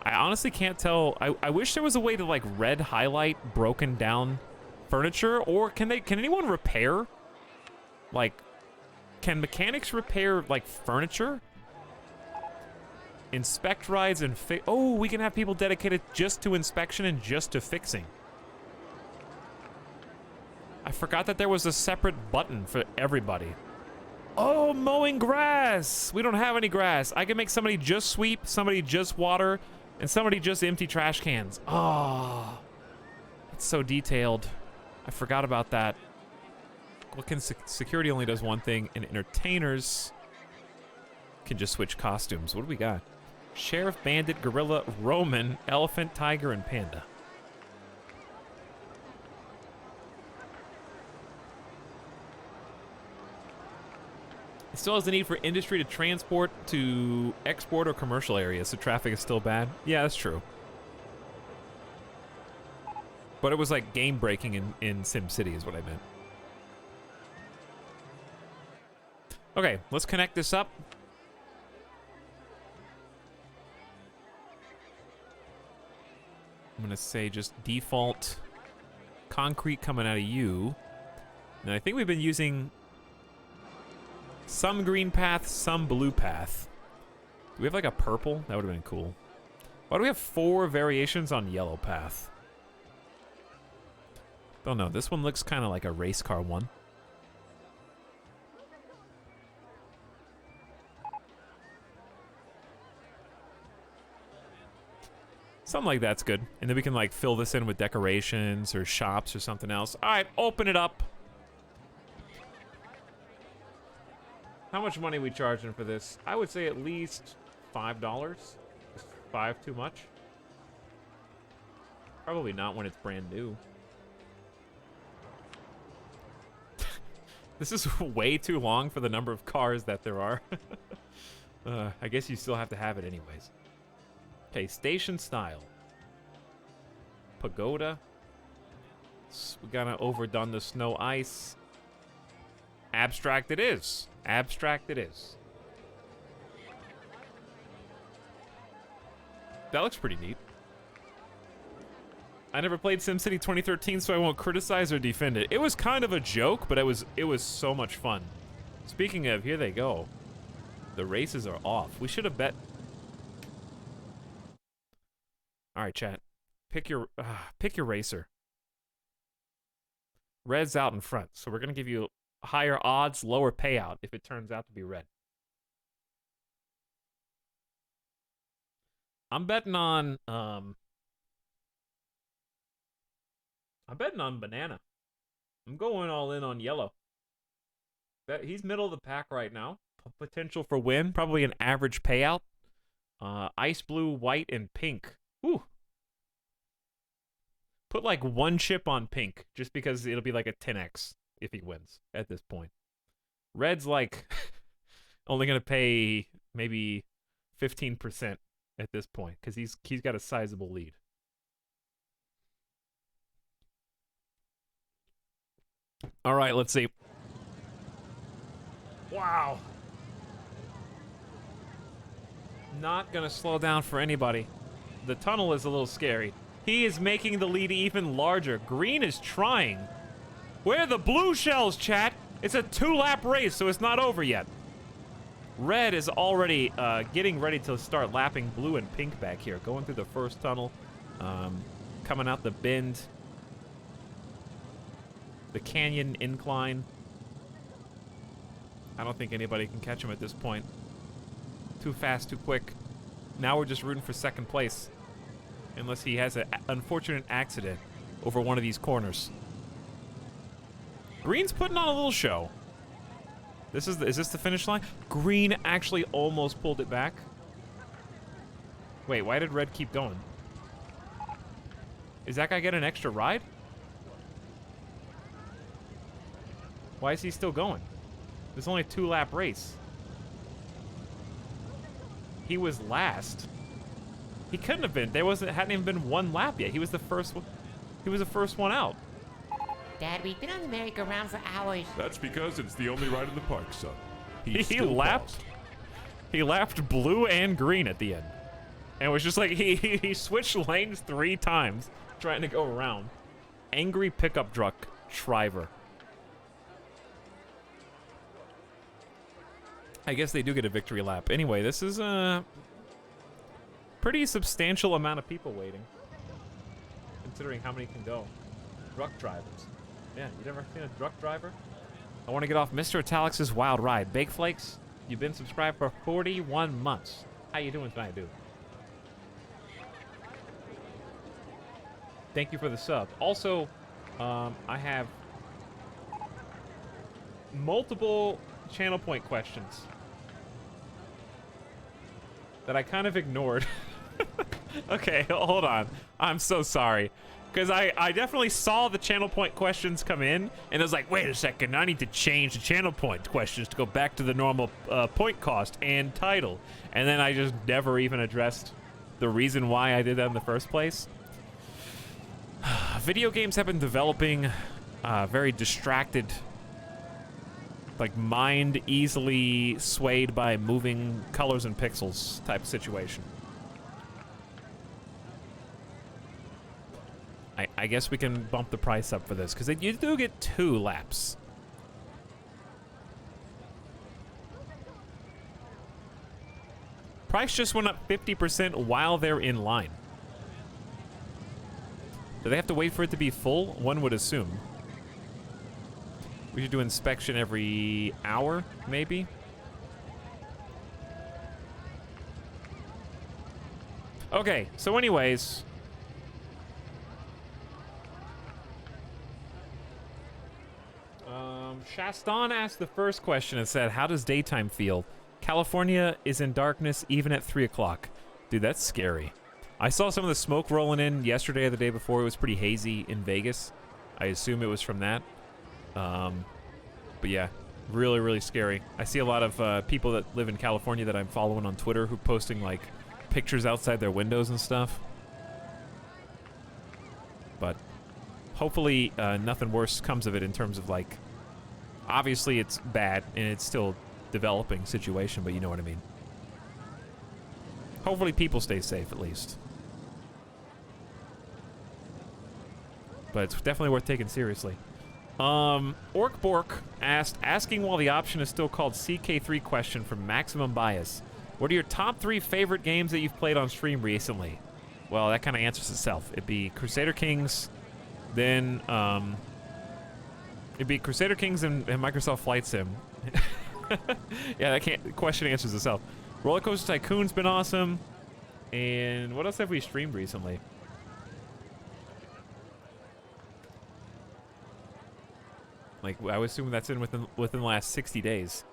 I honestly can't tell. I wish there was a way to, like, red highlight broken down furniture, or can anyone repair? Like, can mechanics repair, like, furniture? Inspect rides and oh, we can have people dedicated just to inspection and just to fixing. I forgot that there was a separate button for everybody. Oh, mowing grass. We don't have any grass. I can make somebody just sweep, somebody just water, and somebody just empty trash cans. Oh, it's so detailed. I forgot about that. What can security only does one thing, and entertainers can just switch costumes. What do we got? Sheriff, bandit, gorilla, Roman, elephant, tiger, and panda. It still has the need for industry to transport to export or commercial areas, so traffic is still bad. Yeah, that's true. But it was like game breaking in SimCity is what I meant. Okay, let's connect this up. I'm gonna say just default concrete coming out of you. And I think we've been using some green path, some blue path. Do we have like a purple? That would have been cool. Why do we have 4 variations on yellow path? Don't know. This one looks kind of like a race car one. Something like that's good. And then we can like fill this in with decorations or shops or something else. All right, open it up. How much money are we charging for this? I would say at least $5. Is 5 too much? Probably not when it's brand new. This is way too long for the number of cars that there are. I guess you still have to have it anyways. Okay, station style. Pagoda. We gotta overdone the snow ice. Abstract it is. Abstract it is. That looks pretty neat. I never played SimCity 2013, so I won't criticize or defend it. It was kind of a joke, but it was so much fun. Speaking of, here they go. The races are off. We should have bet. All right, chat. Pick your racer. Red's out in front, so we're gonna give you higher odds, lower payout if it turns out to be red. I'm betting on banana. I'm going all in on yellow. He's middle of the pack right now. Potential for win, probably an average payout. Ice blue, white, and pink. Ooh. Put like one chip on pink, just because it'll be like a 10x if he wins at this point. Red's like only gonna pay maybe 15% at this point, because he's got a sizable lead. All right, let's see. Wow. Not gonna slow down for anybody. The tunnel is a little scary. He is making the lead even larger. Green is trying. Where are the blue shells, chat? It's a 2-lap race, so it's not over yet. Red is already getting ready to start lapping blue and pink back here. Going through the first tunnel. Coming out the bend. The canyon incline. I don't think anybody can catch him at this point. Too fast, too quick. Now we're just rooting for second place. Unless he has an unfortunate accident over one of these corners. Green's putting on a little show. Is this the finish line? Green actually almost pulled it back. Wait, why did Red keep going? Is that guy getting an extra ride? Why is he still going? There's only a 2-lap race. He was last. He couldn't have been. Hadn't even been 1 lap yet. He was the first one. He was the first one out. Dad, we've been on the merry-go-round for hours. That's because it's the only ride in the park, son. He lapped blue and green at the end. And it was just like he switched lanes 3 times trying to go around. Angry pickup truck driver. I guess they do get a victory lap. Anyway, this is a pretty substantial amount of people waiting, considering how many can go. Truck drivers. Yeah, you never seen a truck driver? I want to get off Mr. Italix's wild ride. Baked Flakes, you've been subscribed for 41 months. How you doing tonight, dude? Thank you for the sub. Also, I have multiple channel point questions that I kind of ignored. Okay, hold on. I'm so sorry. Because I definitely saw the channel point questions come in, and I was like, wait a second, I need to change the channel point questions to go back to the normal point cost and title. And then I just never even addressed the reason why I did that in the first place. Video games have been developing very distracted, like mind easily swayed by moving colors and pixels type situation. I guess we can bump the price up for this, because you do get 2 laps. Price just went up 50% while they're in line. Do they have to wait for it to be full? One would assume. We should do inspection every hour, maybe? Okay, so anyways. Shaston asked the first question and said, how does daytime feel? California is in darkness even at 3 o'clock. Dude, that's scary. I saw some of the smoke rolling in yesterday or the day before. It was pretty hazy in Vegas. I assume it was from that. But yeah, really, really scary. I see a lot of people that live in California that I'm following on Twitter who posting like pictures outside their windows and stuff. But hopefully nothing worse comes of it in terms of like, obviously it's bad and it's still developing situation, but you know what I mean. Hopefully people stay safe at least. But it's definitely worth taking seriously. Orc Bork asked, asking while the option is still called CK3 question from Maximum Bias. What are your top 3 favorite games that you've played on stream recently? Well, that kind of answers itself. It'd be Crusader Kings, then, it'd be Crusader Kings and Microsoft Flight Sim. Yeah, that question answers itself. RollerCoaster Tycoon's been awesome. And what else have we streamed recently? Like, I would assume that's within the last 60 days.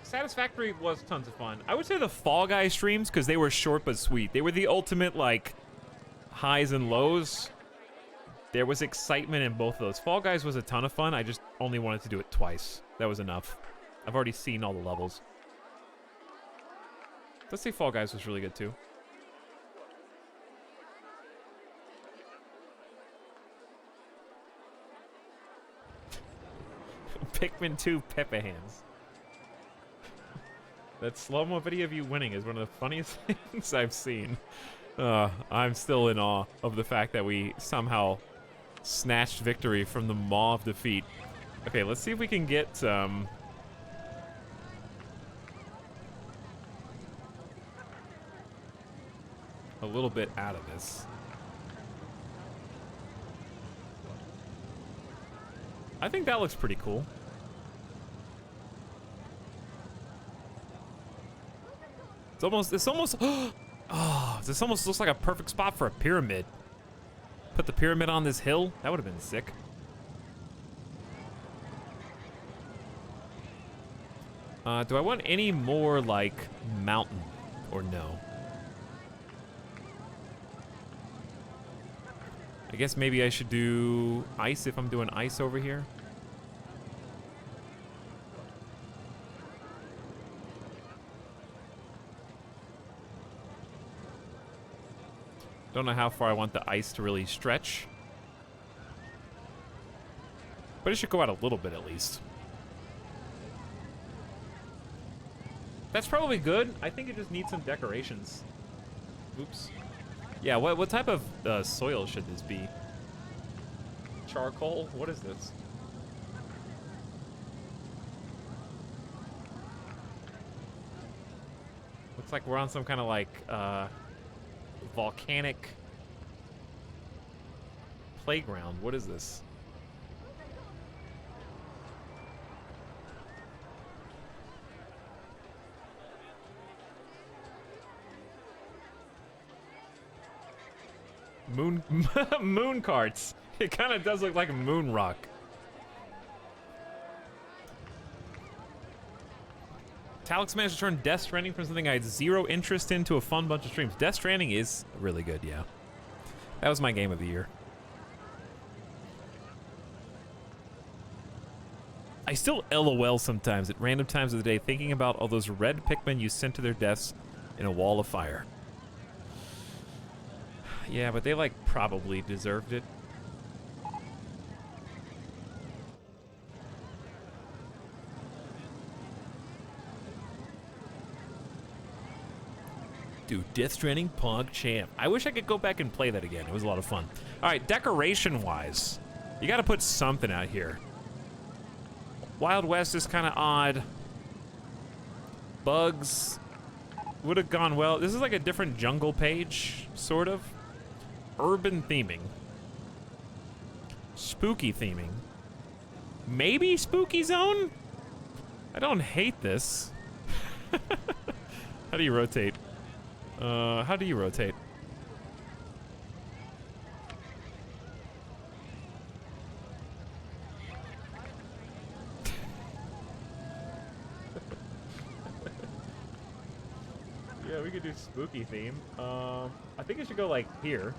Satisfactory was tons of fun. I would say the Fall Guys streams, because they were short but sweet. They were the ultimate, like, highs and lows. There was excitement in both of those. Fall Guys was a ton of fun. I just only wanted to do it twice. That was enough. I've already seen all the levels. Let's say Fall Guys was really good, too. Pikmin 2 Pepe Hands. That slow-mo video of you winning is one of the funniest things I've seen. I'm still in awe of the fact that we somehow snatched victory from the maw of defeat. Okay, let's see if we can get a little bit out of this. I think that looks pretty cool. This almost looks like a perfect spot for a pyramid. Put the pyramid on this hill. That would have been sick. Do I want any more, like, mountain or no? I guess maybe I should do ice if I'm doing ice over here. Don't know how far I want the ice to really stretch. But it should go out a little bit at least. That's probably good. I think it just needs some decorations. Oops. Yeah, what type of soil should this be? Charcoal? What is this? Looks like we're on some kind of like volcanic playground. What is this? Moon carts. It kind of does look like a moon rock. Talix managed to turn Death Stranding from something I had zero interest in to a fun bunch of streams. Death Stranding is really good, yeah. That was my game of the year. I still LOL sometimes at random times of the day thinking about all those red Pikmin you sent to their deaths in a wall of fire. Yeah, but they, like, probably deserved it. Dude, Death Stranding Pog Champ. I wish I could go back and play that again. It was a lot of fun. All right, decoration-wise, you got to put something out here. Wild West is kind of odd. Bugs would have gone well. This is like a different jungle page, sort of. Urban theming. Spooky theming. Maybe Spooky Zone? I don't hate this. How do you rotate? How do you rotate? Yeah, we could do spooky theme. I think it should go like here.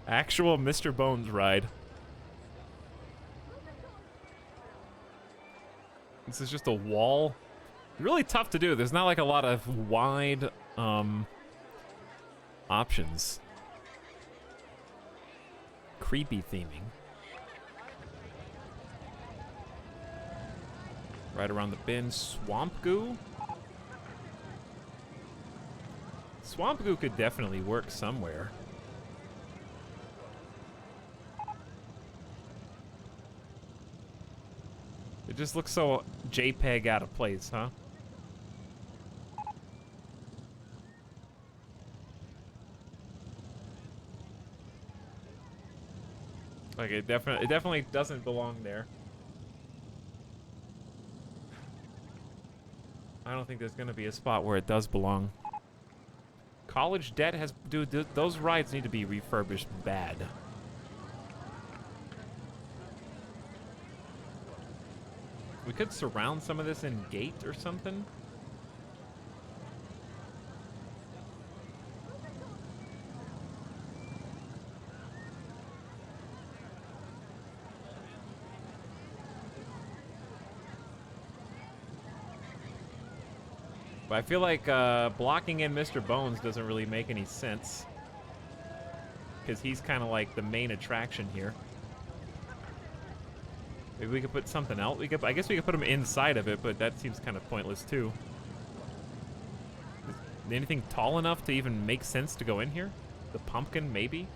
Actual Mr. Bones ride. This is just a wall. Really tough to do. There's not like a lot of wide options. Creepy theming. Right around the bin. Swamp goo? Swamp goo could definitely work somewhere. It just looks so JPEG out of place, huh? Like it definitely doesn't belong there. I don't think there's gonna be a spot where it does belong. College Debt has, dude, those rides need to be refurbished bad. We could surround some of this in gate or something. But I feel like blocking in Mr. Bones doesn't really make any sense. Because he's kind of like the main attraction here. Maybe we could put something else. I guess we could put him inside of it, but that seems kind of pointless too. Is anything tall enough to even make sense to go in here? The pumpkin, maybe?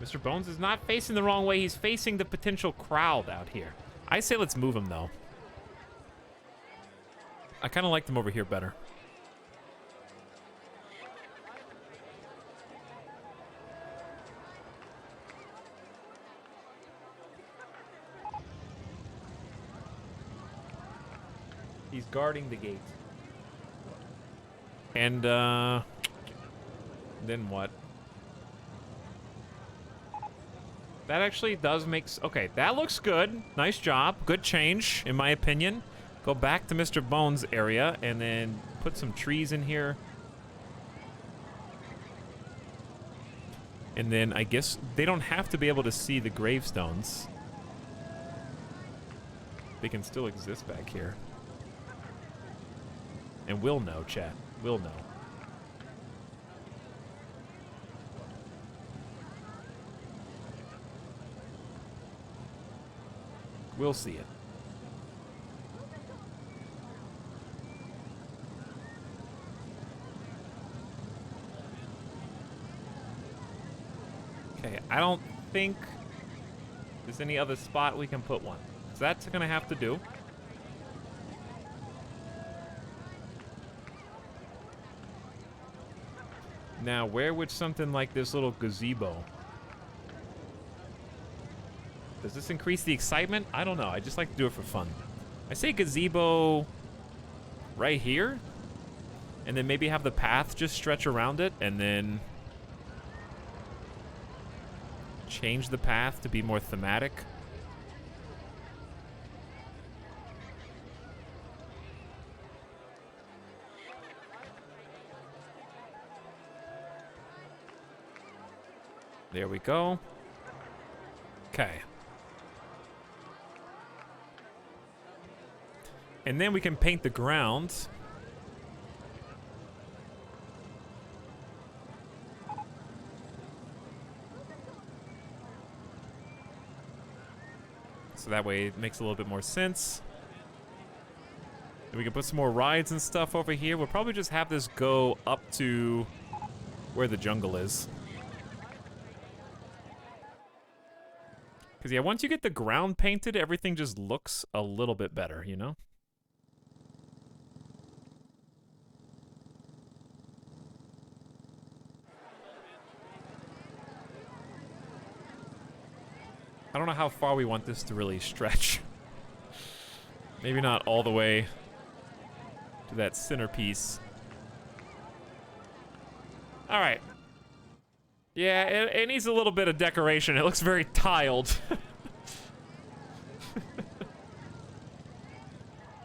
Mr. Bones is not facing the wrong way. He's facing the potential crowd out here. I say let's move him, though. I kind of like them over here better. He's guarding the gate. And, then what? That actually does make... Okay, that looks good. Nice job. Good change, in my opinion. Go back to Mr. Bones' area, and then put some trees in here. And then, I guess, they don't have to be able to see the gravestones. They can still exist back here. And we'll know, chat. We'll know. We'll see it. Okay, I don't think there's any other spot we can put one. So that's gonna have to do. Now, where would something like this little gazebo... Does this increase the excitement? I don't know. I just like to do it for fun. I say gazebo right here. And then maybe have the path just stretch around it. And then change the path to be more thematic. There we go. Okay. And then we can paint the ground. So that way it makes a little bit more sense. And we can put some more rides and stuff over here. We'll probably just have this go up to where the jungle is. Because, yeah, once you get the ground painted, everything just looks a little bit better, you know? I don't know how far we want this to really stretch. Maybe not all the way to that centerpiece. All right. Yeah, it needs a little bit of decoration. It looks very tiled.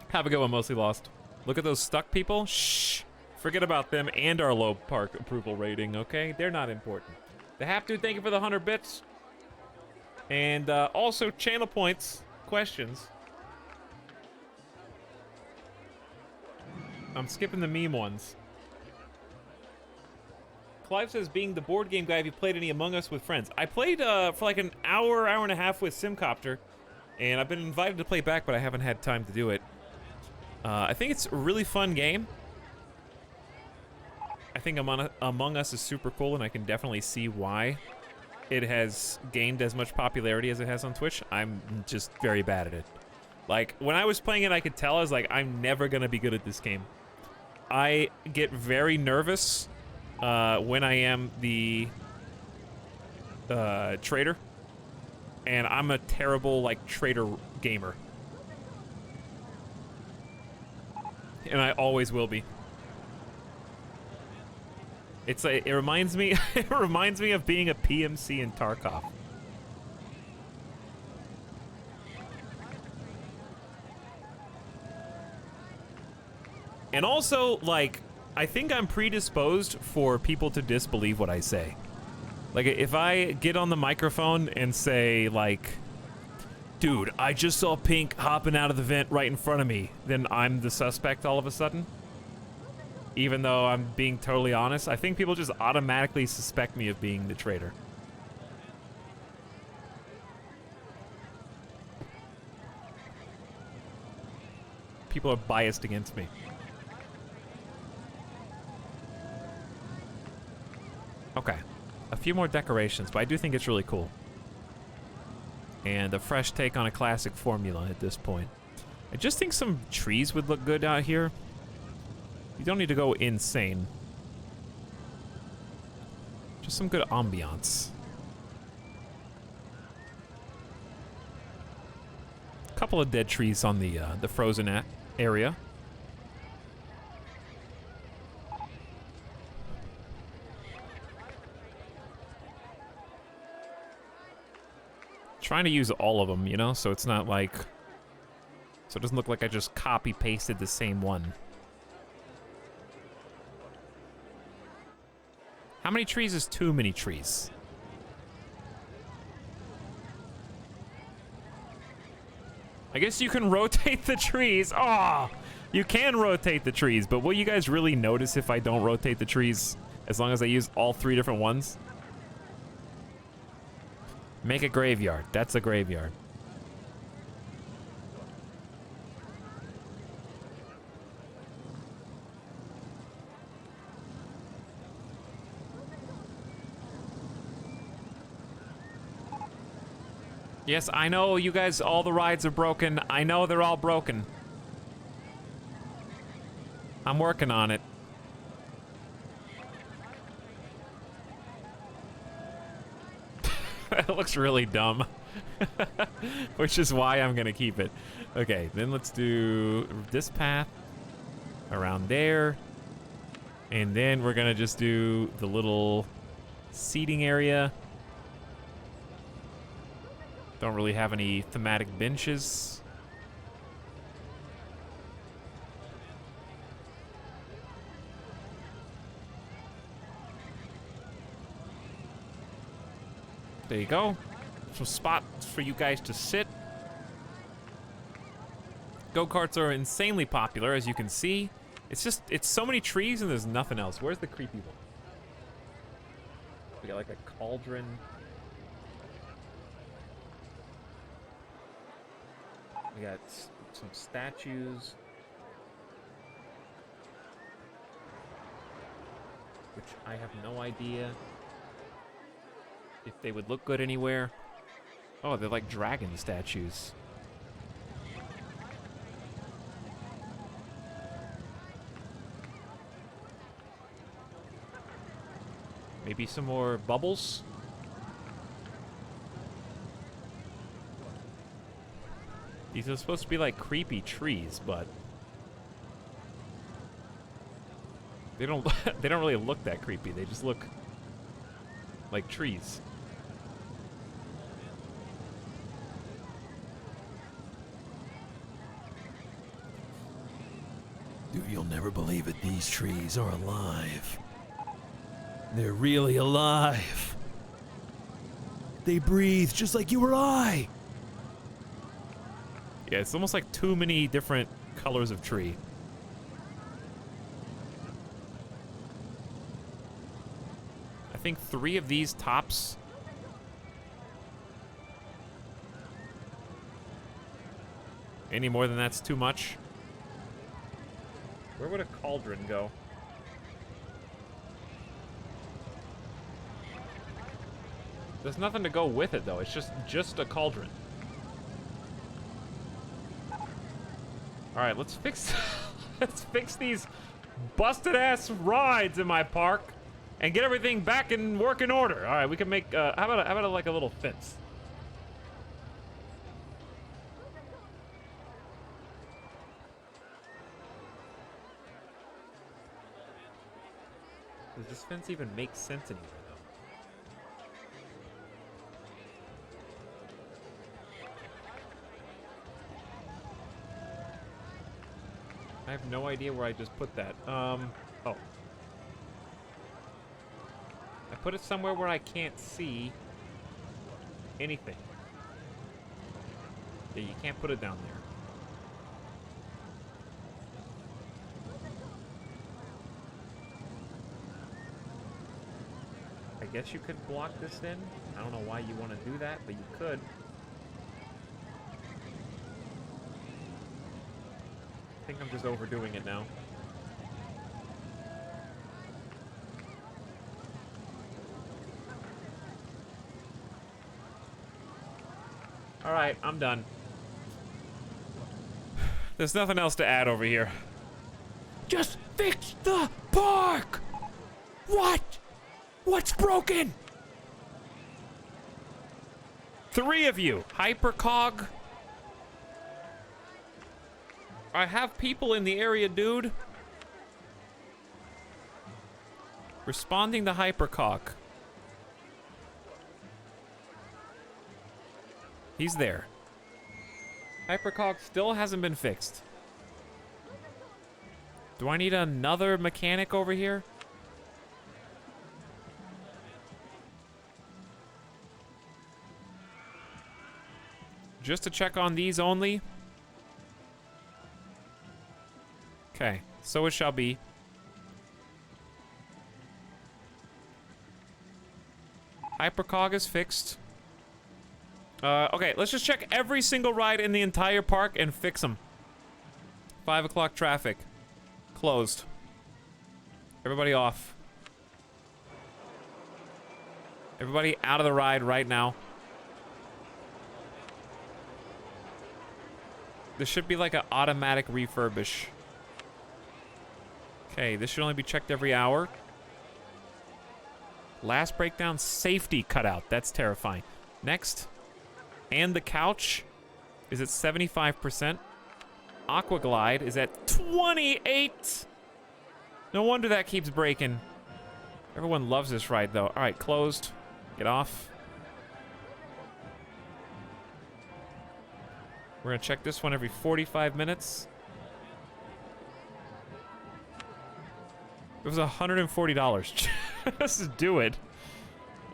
Have a good one, Mostly Lost. Look at those stuck people. Shh. Forget about them and our low park approval rating, okay? They're not important. The Hap Dude, thank you for the 100 bits. And also channel points, questions. I'm skipping the meme ones. Clive says, being the board game guy, have you played any Among Us with friends? I played for like an hour and a half with Simcopter, and I've been invited to play back, but I haven't had time to do it. I think it's a really fun game. I think Among Us is super cool, and I can definitely see why it has gained as much popularity as it has on Twitch. I'm just very bad at it. Like, when I was playing it, I could tell, I was like, I'm never gonna be good at this game. I get very nervous when I am the trader, and I'm a terrible, like, trader gamer. And I always will be. It's like, it reminds me it reminds me of being a PMC in Tarkov. And also, like, I think I'm predisposed for people to disbelieve what I say. Like, if I get on the microphone and say, like, dude, I just saw Pink hopping out of the vent right in front of me, then I'm the suspect all of a sudden. Even though I'm being totally honest, I think people just automatically suspect me of being the traitor. People are biased against me. Okay, a few more decorations, but I do think it's really cool. And a fresh take on a classic formula at this point. I just think some trees would look good out here. You don't need to go insane. Just some good ambiance. A couple of dead trees on the frozen area. Trying to use all of them, you know, so it's not like, so it doesn't look like I just copy pasted the same one. How many trees is too many trees? I guess you can rotate the trees. Oh, you can rotate the trees, but will you guys really notice if I don't rotate the trees as long as I use all 3 different ones? Make a graveyard. That's a graveyard. Yes, I know you guys, all the rides are broken. I know they're all broken. I'm working on it. It looks really dumb. Which is why I'm gonna keep it. Okay, then let's do this path around there. And then we're gonna just do the little seating area. Don't really have any thematic benches. There you go. Some spots for you guys to sit. Go-karts are insanely popular, as you can see. It's so many trees and there's nothing else. Where's the creepy one? We got like a cauldron. We got some statues. Which I have no idea if they would look good anywhere. Oh, they're like dragon statues. Maybe some more bubbles? These are supposed to be like creepy trees, but they don't they don't really look that creepy. They just look like trees. Dude, you'll never believe it. These trees are alive. They're really alive. They breathe just like you or I. Yeah, it's almost like too many different colors of tree. I think 3 of these tops. Any more than that's too much. Where would a cauldron go? There's nothing to go with it though. It's just a cauldron. All right, let's fix let's fix these busted ass rides in my park and get everything back in working order. All right, we can make how about like a little fence? Does this fence even make sense anymore though? I have no idea where I just put that. Oh. I put it somewhere where I can't see anything. Yeah, you can't put it down there. I guess you could block this in. I don't know why you want to do that, but you could. I think I'm just overdoing it now. All right, I'm done. There's nothing else to add over here. Just fix the park! What? What's broken? 3 of you. Hypercog. I have people in the area, dude. Responding to Hypercog. He's there. Hypercog still hasn't been fixed. Do I need another mechanic over here? Just to check on these only? Okay, so it shall be. Hypercog is fixed. Okay, let's just check every single ride in the entire park and fix them. 5 o'clock traffic. Closed. Everybody off. Everybody out of the ride right now. This should be like an automatic refurbish. Okay, this should only be checked every hour. Last breakdown, safety cutout. That's terrifying. Next. And the couch is at 75%. Aquaglide is at 28. No wonder that keeps breaking. Everyone loves this ride, though. All right, closed. Get off. We're gonna check this one every 45 minutes. It was $140. Just do it.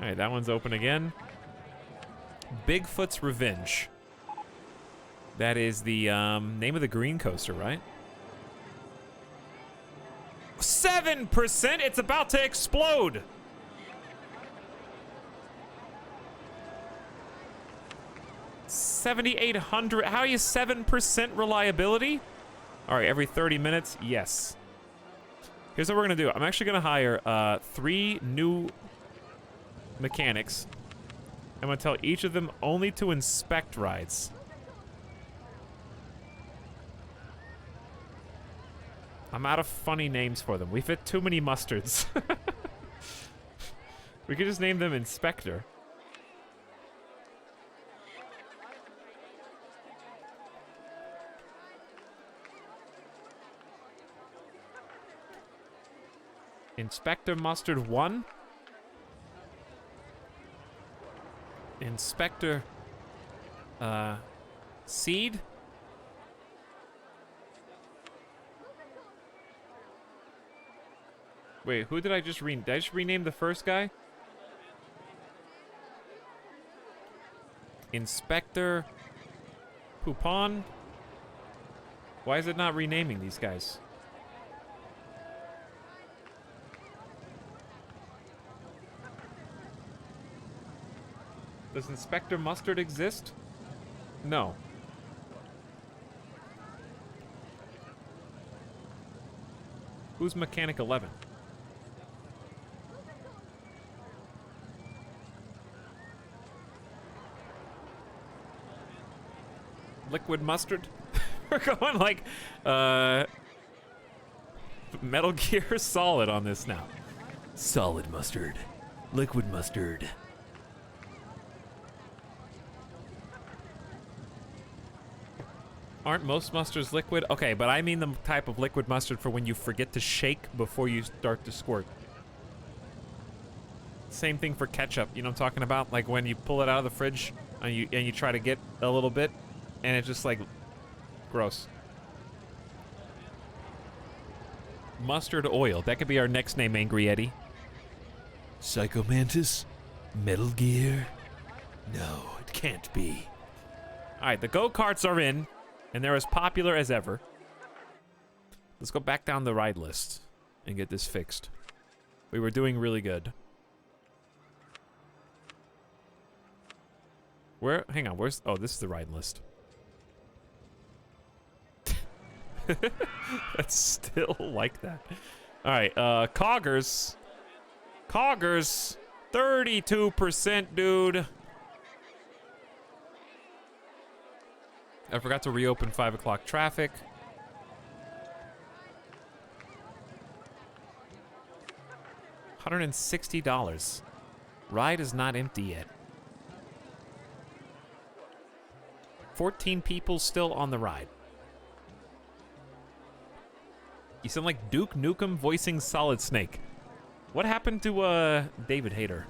All right, that one's open again. Bigfoot's Revenge. That is the name of the green coaster, right? 7%! It's about to explode! $7,800. How are you 7% reliability? All right, every 30 minutes, yes. Here's what we're gonna do. I'm actually gonna hire 3 new mechanics. I'm gonna tell each of them only to inspect rides. I'm out of funny names for them. We fit too many mustards. We could just name them Inspector. Inspector Mustard 1. Inspector Seed. Wait, who did I just rename? Did I just rename the first guy? Inspector Poupon? Why is it not renaming these guys? Does Inspector Mustard exist? No. Who's Mechanic 11? Liquid Mustard? We're going like Metal Gear Solid on this now. Solid mustard. Liquid mustard. Aren't most mustards liquid? Okay, but I mean the type of liquid mustard for when you forget to shake before you start to squirt. Same thing for ketchup, you know what I'm talking about? Like when you pull it out of the fridge and you try to get a little bit and it's just like gross. Mustard oil. That could be our next name, Angry Eddie. Psycho Mantis? Metal Gear? No, it can't be. Alright, the go-karts are in, and they're as popular as ever. Let's go back down the ride list and get this fixed. We were doing really good. Where? Hang on, where's... Oh, this is the ride list. That's still like that. Alright, Coggers. Coggers. 32%, dude. I forgot to reopen 5 o'clock traffic. $160. Ride is not empty yet. 14 people still on the ride. You sound like Duke Nukem voicing Solid Snake. What happened to David Hayter?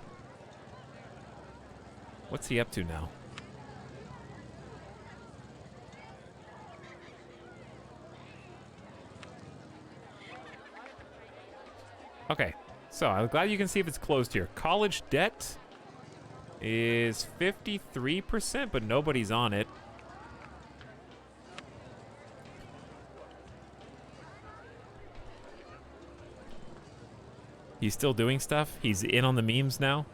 What's he up to now? Okay, so I'm glad you can see if it's closed here. College debt is 53%, but nobody's on it. He's still doing stuff. He's in on the memes now.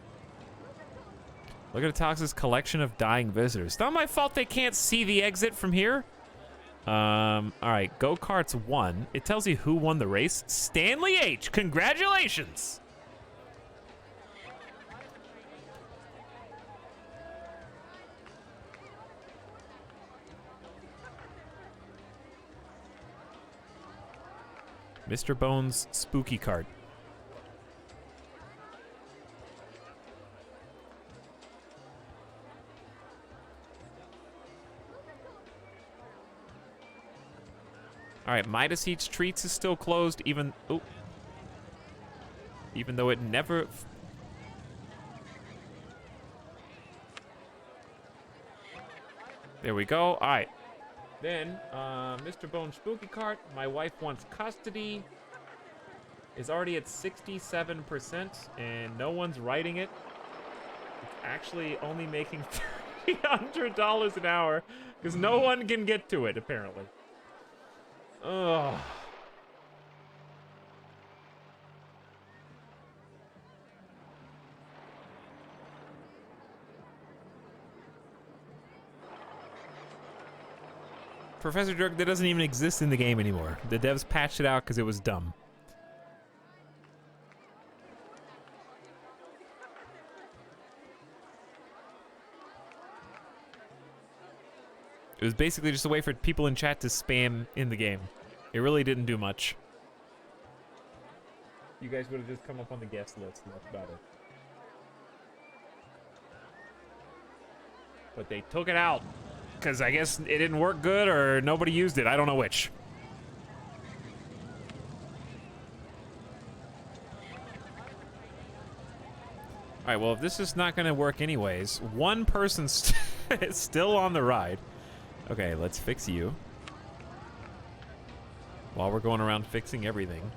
Look at Atox's collection of dying visitors. It's not my fault they can't see the exit from here. All right, go-karts won. It tells you who won the race. Stanley H. Congratulations. Mr. Bones' spooky cart. All right, Midas Eats Treats is still closed, even though it never. There we go. All right. Then, Mr. Bone Spooky Cart, my wife wants custody, is already at 67%, and no one's writing it. It's actually only making $300 an hour, because no one can get to it, apparently. Ugh. Professor Jerk, that doesn't even exist in the game anymore. The devs patched it out because it was dumb. It was basically just a way for people in chat to spam in the game. It really didn't do much. You guys would have just come up on the guest list, and that's about it. But they took it out, because I guess it didn't work good, or nobody used it. I don't know which. All right, well, if this is not going to work anyways, one person's still on the ride. Okay, let's fix you. While we're going around fixing everything.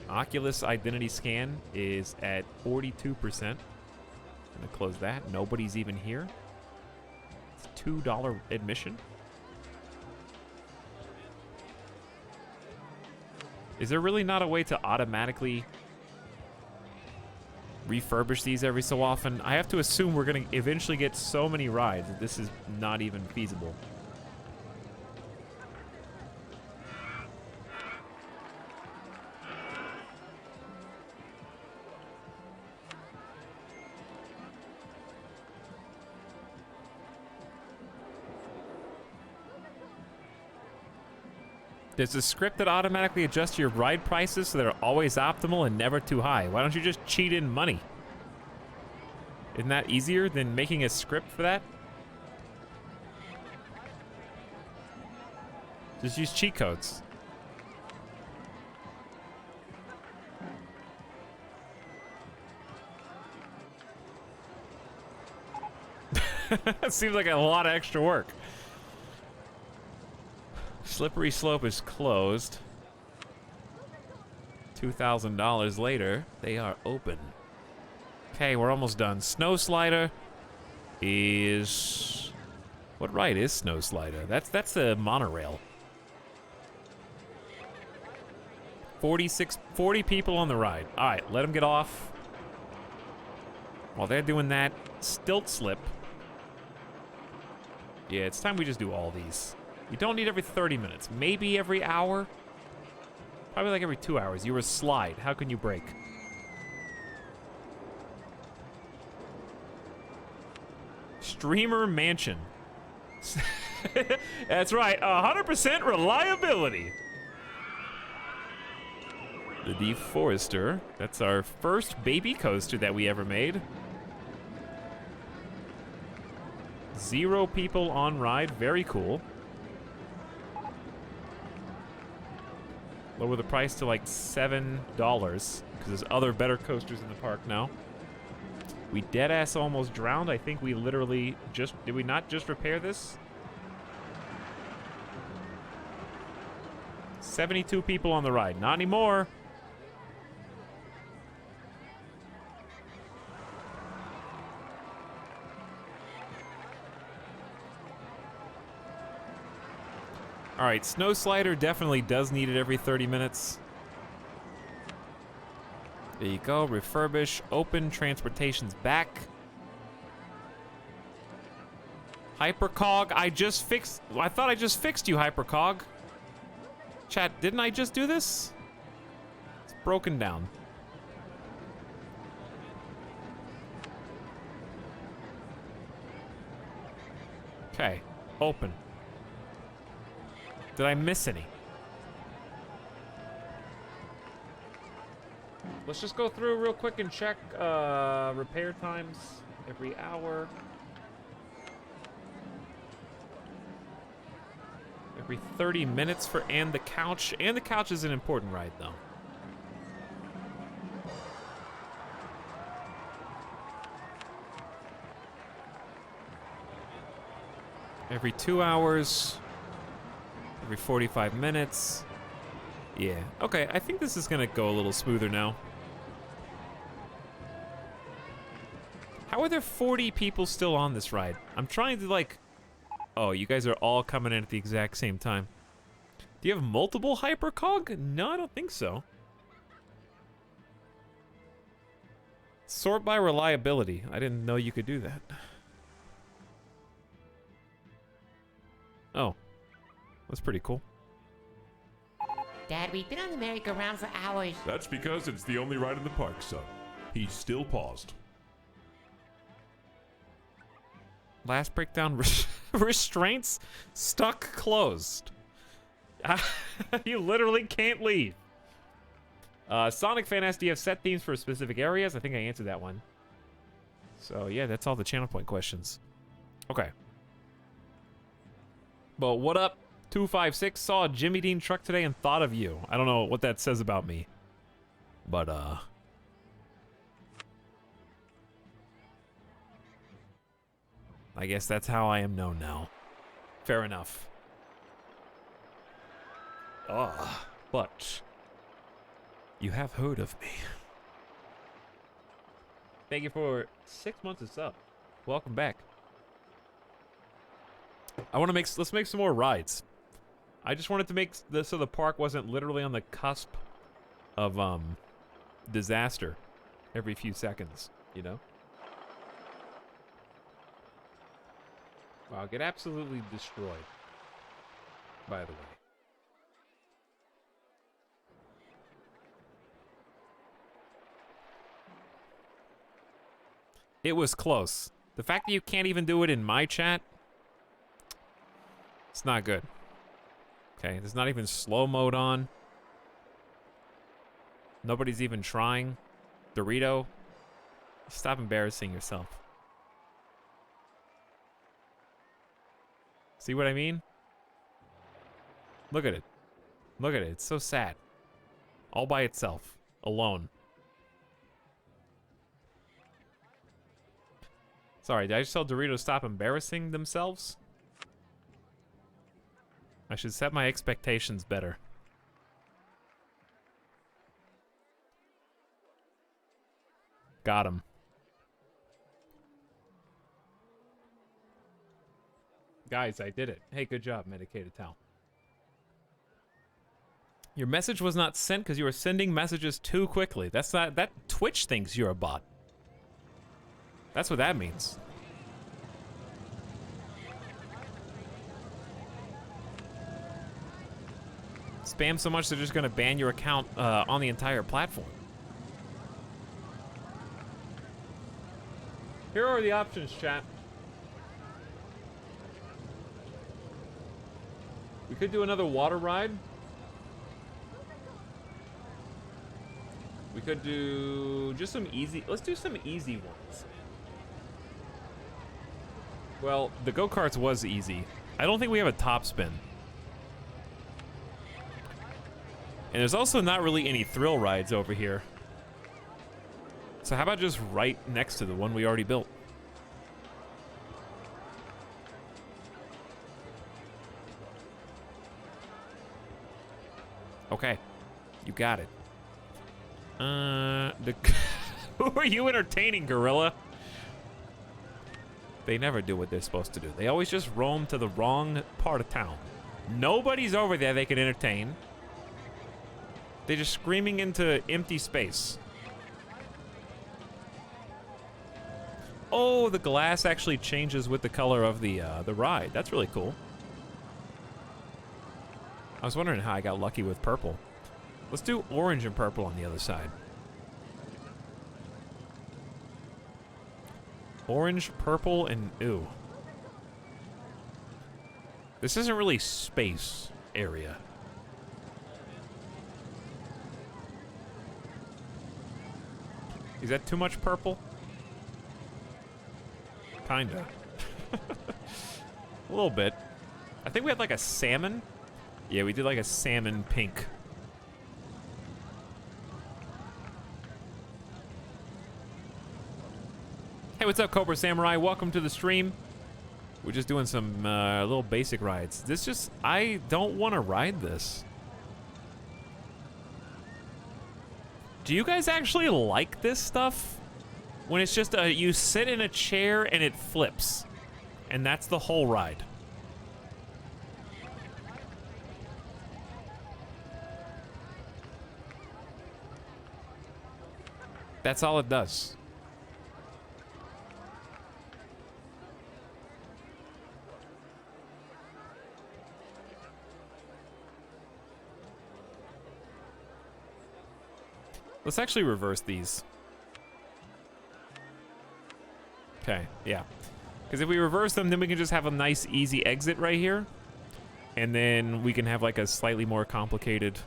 Oculus identity scan is at 42%. Gonna close that. Nobody's even here. It's $2 admission. Is there really not a way to automatically refurbish these every so often? I have to assume we're gonna eventually get so many rides that this is not even feasible. There's a script that automatically adjusts your ride prices so they're always optimal and never too high. Why don't you just cheat in money? Isn't that easier than making a script for that? Just use cheat codes. It seems like a lot of extra work. Slippery Slope is closed. $2,000 later, they are open. Okay, we're almost done. Snow Slider is... What ride is Snow Slider? That's the monorail. 40 people on the ride. All right, let them get off. While they're doing that, Stilt Slip. Yeah, it's time we just do all these. You don't need every 30 minutes. Maybe every hour. Probably like every 2 hours. You were a slide. How can you break? Streamer Mansion. That's right. 100% reliability. The Deforester. That's our first baby coaster that we ever made. 0 people on ride. Very cool. Lower the price to like $7 because there's other better coasters in the park now. We deadass almost drowned. I think we literally just... Did we not just repair this? 72 people on the ride. Not anymore. All right, Snow Slider definitely does need it every 30 minutes. There you go, refurbish, open, transportation's back. Hypercog, I thought I just fixed you, Hypercog. Chat, didn't I just do this? It's broken down. Okay, open. Did I miss any? Let's just go through real quick and check repair times every hour. Every 30 minutes for And the Couch. And the Couch is an important ride, though. Every 2 hours. Every 45 minutes. Yeah. Okay, I think this is gonna go a little smoother now. How are there 40 people still on this ride? I'm trying to like... Oh, you guys are all coming in at the exact same time. Do you have multiple Hypercog? No, I don't think so. Sort by reliability. I didn't know you could do that. Oh. That's pretty cool. Dad, we've been on the merry-go-round for hours. That's because it's the only ride in the park, son. He's still paused. Last breakdown, restraints stuck closed. You literally can't leave. Sonic Fan asked, do you have set themes for specific areas? I think I answered that one. So yeah, that's all the channel point questions. Okay. But what up? 256 saw a Jimmy Dean truck today and thought of you. I don't know what that says about me. But I guess that's how I am known now. Fair enough. But you have heard of me. Thank you for 6 months of sub. Welcome back. Let's make some more rides. I just wanted to make this so the park wasn't literally on the cusp of disaster every few seconds, you know? Wow, get absolutely destroyed, by the way. It was close. The fact that you can't even do it in my chat, it's not good. Okay, there's not even slow mode on. Nobody's even trying. Dorito, stop embarrassing yourself. See what I mean? Look at it. Look at it. It's so sad. All by itself. Alone. Sorry, did I just tell Dorito to stop embarrassing themselves? I should set my expectations better. Got him. Guys, I did it. Hey, good job, Medicated Towel. Your message was not sent because you were sending messages too quickly. That's not... That Twitch thinks you're a bot. That's what that means. Spam so much they're just gonna ban your account on the entire platform. Here are the options, chat. We could do another water ride. We could do just some easy... Let's do some easy ones. Well, the go-karts was easy. I don't think we have a top spin. And there's also not really any thrill rides over here. So how about just right next to the one we already built? Okay, you got it. Who are you entertaining, Gorilla? They never do what they're supposed to do. They always just roam to the wrong part of town. Nobody's over there they can entertain. They're just screaming into empty space. Oh, the glass actually changes with the color of the ride. That's really cool. I was wondering how I got lucky with purple. Let's do orange and purple on the other side. Orange, purple, and ooh. This isn't really space area. Is that too much purple? Kinda. A little bit. I think we had like a salmon. Yeah, we did like a salmon pink. Hey, what's up, Cobra Samurai? Welcome to the stream. We're just doing some little basic rides. This just, I don't want to ride this. Do you guys actually like this stuff? When it's just you sit in a chair and it flips. And that's the whole ride. That's all it does. Let's actually reverse these. Okay, yeah. Because if we reverse them, then we can just have a nice, easy exit right here. And then we can have like a slightly more complicated...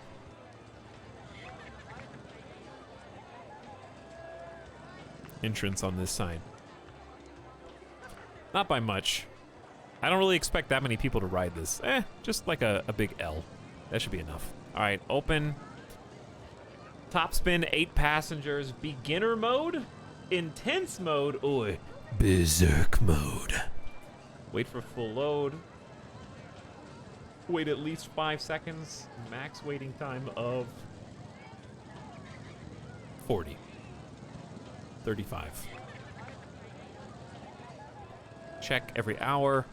entrance on this side. Not by much. I don't really expect that many people to ride this. Just like a big L. That should be enough. Alright, open. Top spin, 8 passengers. Beginner mode? Intense mode? Ooh. Berserk mode. Wait for full load. Wait at least 5 seconds. Max waiting time of 40. 35. check every hour.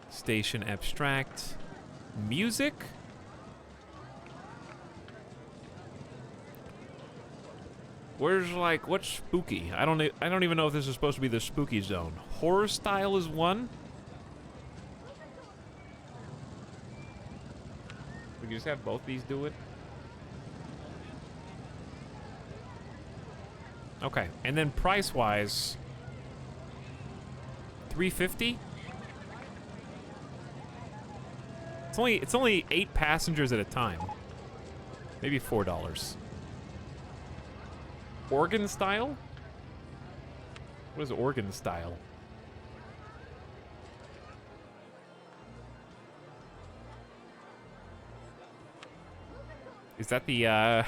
Station abstract. Music. Where's like what's spooky? I don't even know if this is supposed to be the spooky zone. Horror style is one. We can just have both these do it. Okay, and then price-wise, $350. It's only 8 passengers at a time. Maybe $4. Organ style? What is organ style? Is that the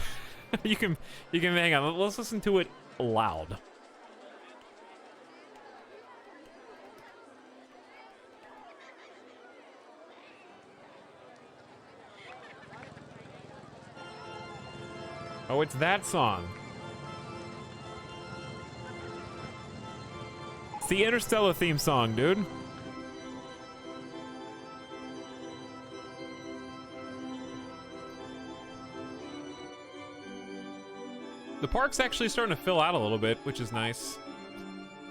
you can hang on, let's listen to it loud. Oh, it's that song. It's the Interstellar theme song, dude. The park's actually starting to fill out a little bit, which is nice.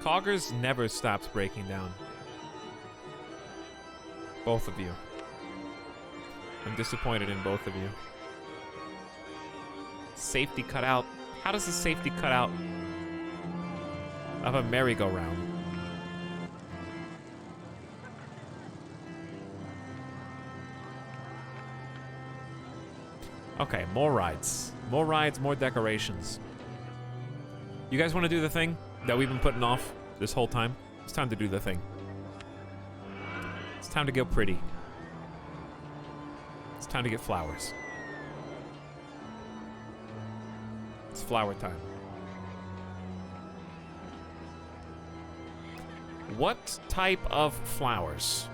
Coggers never stops breaking down. Both of you. I'm disappointed in both of you. Safety cutout. How does the safety cutout of a merry-go-round? Okay, more rides. More rides, more decorations. You guys want to do the thing that we've been putting off this whole time? It's time to do the thing. It's time to go pretty. It's time to get flowers. It's flower time. What type of flowers?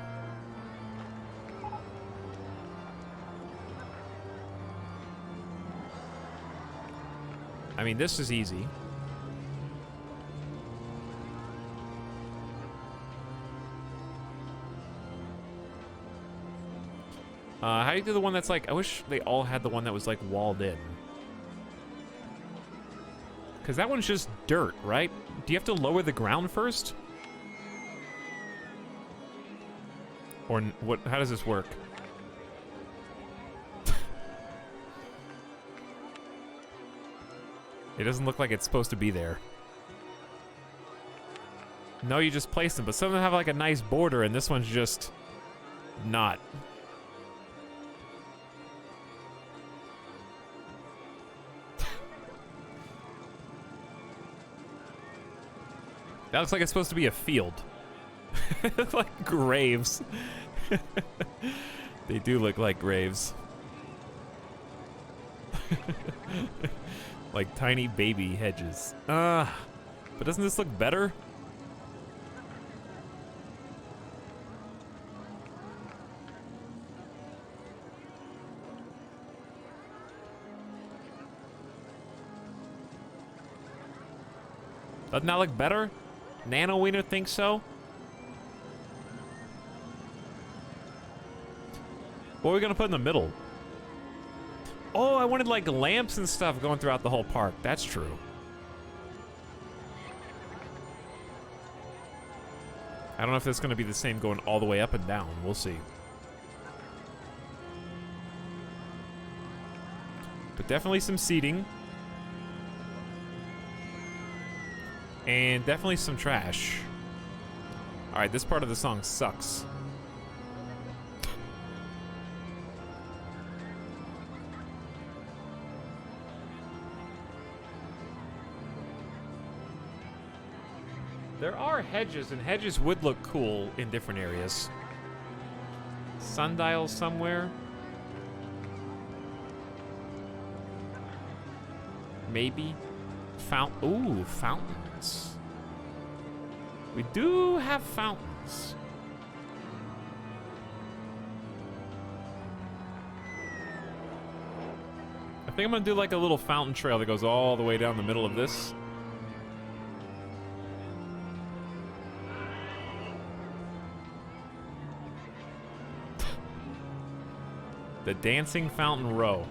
I mean, this is easy. How do you do the one that's like, I wish they all had the one that was like walled in. Because that one's just dirt, right? Do you have to lower the ground first? Or what? How does this work? It doesn't look like it's supposed to be there. No, you just place them, but some of them have like a nice border, and this one's just not. That looks like it's supposed to be a field. Like graves. They do look like graves. Like tiny baby hedges. But doesn't this look better? Doesn't that look better? Nano Wiener thinks so? What are we gonna put in the middle? Oh, I wanted like lamps and stuff going throughout the whole park. That's true. I don't know if it's gonna be the same going all the way up and down. We'll see. But definitely some seating. And definitely some trash. Alright, this part of the song sucks. There are hedges, and hedges would look cool in different areas. Sundial somewhere. Maybe. Ooh, fountains. We do have fountains. Trails. I think I'm gonna do like a little fountain trail that goes all the way down the middle of this. The Dancing Fountain Row.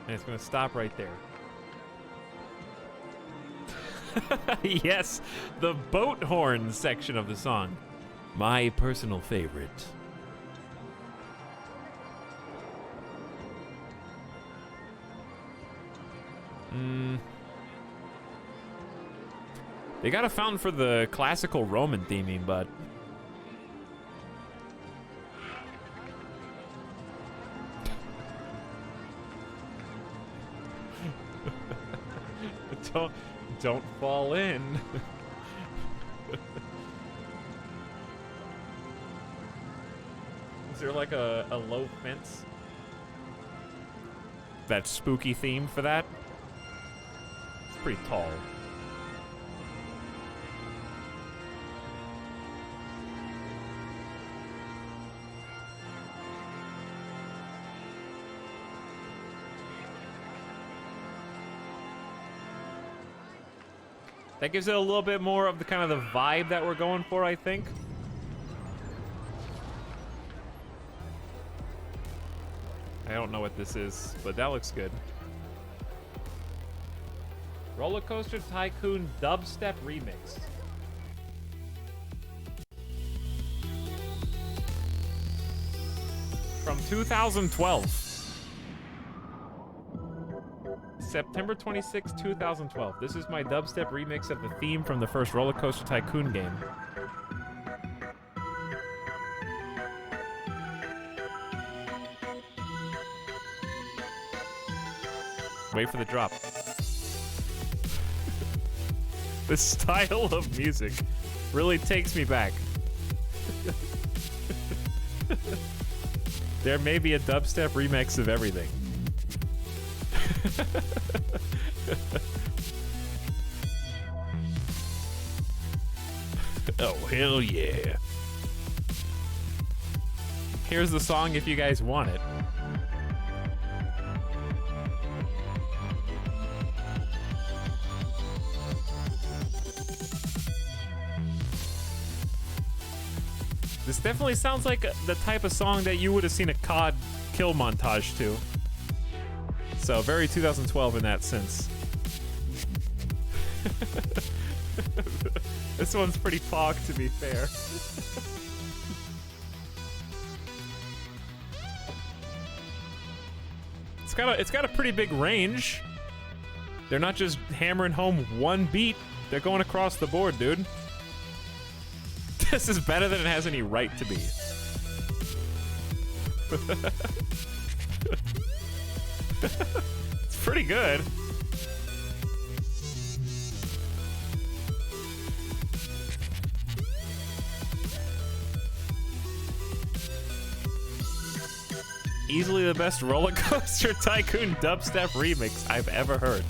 And it's gonna stop right there. Yes, the boat horn section of the song. My personal favorite. They got a fountain for the classical Roman theming, but don't fall in. Is there like a low fence? That spooky theme for that? It's pretty tall. That gives it a little bit more of the kind of the vibe that we're going for, I think. I don't know what this is, but that looks good. RollerCoaster Tycoon Dubstep Remix. From 2012. September 26, 2012. This is my dubstep remix of the theme from the first RollerCoaster Tycoon game. Wait for the drop. This style of music really takes me back. There may be a dubstep remix of everything. Oh, hell yeah. Here's the song if you guys want it. This definitely sounds like the type of song that you would have seen a COD kill montage to. So, very 2012 in that sense. This one's pretty pog, to be fair. It's got a pretty big range. They're not just hammering home one beat. They're going across the board, dude. This is better than it has any right to be. It's pretty good. Easily the best RollerCoaster Tycoon dubstep remix I've ever heard.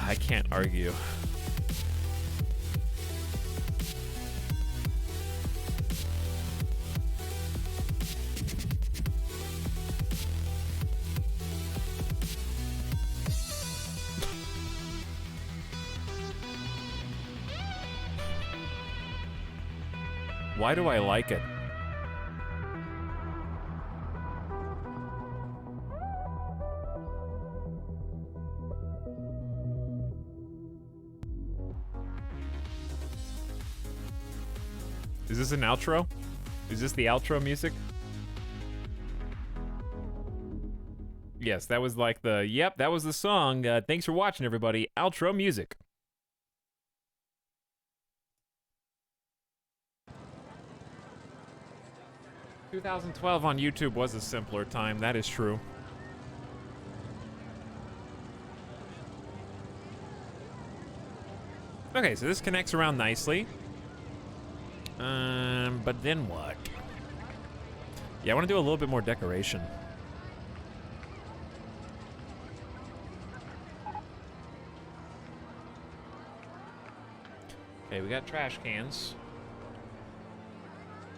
I can't argue. Why do I like it? Is this an outro? Is this the outro music? Yes, that was like the, yep, that was the song. Thanks for watching, everybody. Outro music. ...2012 on YouTube was a simpler time, that is true. Okay, so this connects around nicely. But then what? Yeah, I want to do a little bit more decoration. Okay, we got trash cans.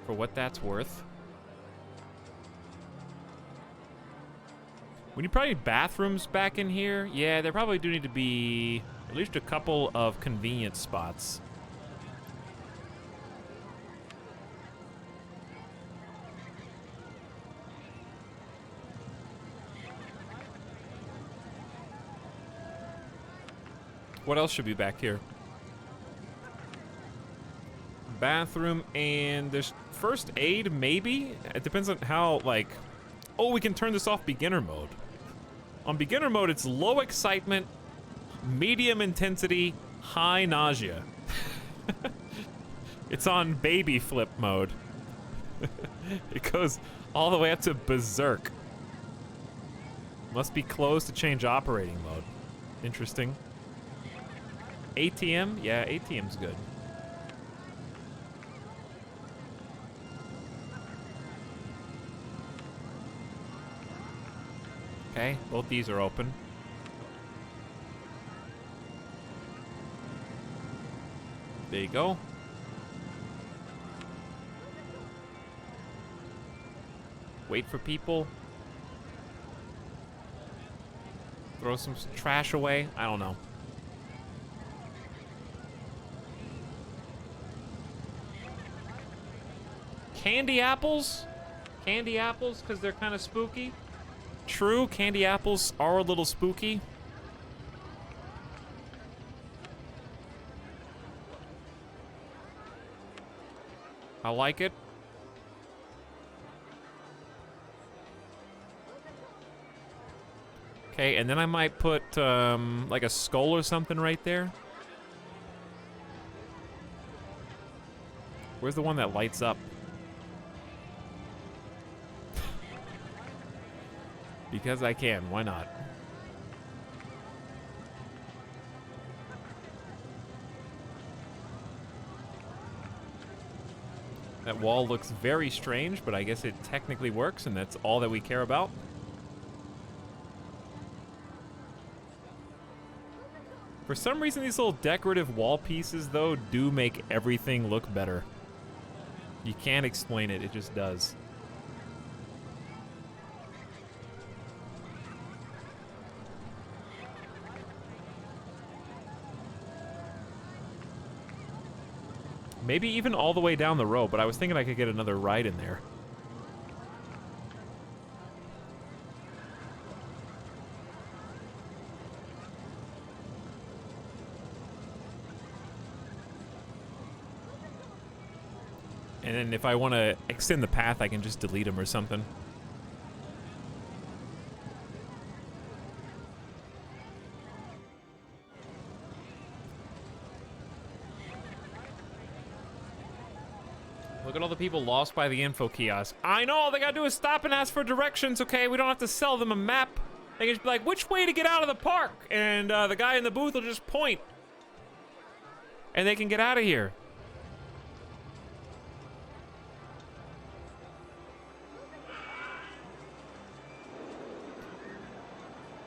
For what that's worth. We need probably bathrooms back in here. Yeah, there probably do need to be at least a couple of convenience spots. What else should be back here? Bathroom, and there's first aid, maybe? It depends on how, like... Oh, we can turn this off beginner mode. On beginner mode, it's low excitement, medium intensity, high nausea. It's on baby flip mode. It goes all the way up to berserk. Must be closed to change operating mode. Interesting. ATM? Yeah, ATM's good. Okay, both these are open. There you go. Wait for people. Throw some trash away. I don't know. Candy apples? Candy apples because they're kind of spooky? True, candy apples are a little spooky. I like it. Okay, and then I might put like a skull or something right there. Where's the one that lights up? Because I can, why not? That wall looks very strange, but I guess it technically works, and that's all that we care about. For some reason, these little decorative wall pieces, though, do make everything look better. You can't explain it, it just does. Maybe even all the way down the row, but I was thinking I could get another ride in there. And then if I want to extend the path, I can just delete them or something. Look at all the people lost by the info kiosk. I know, all they gotta do is stop and ask for directions, okay? We don't have to sell them a map. They can just be like, which way to get out of the park? And the guy in the booth will just point. And they can get out of here.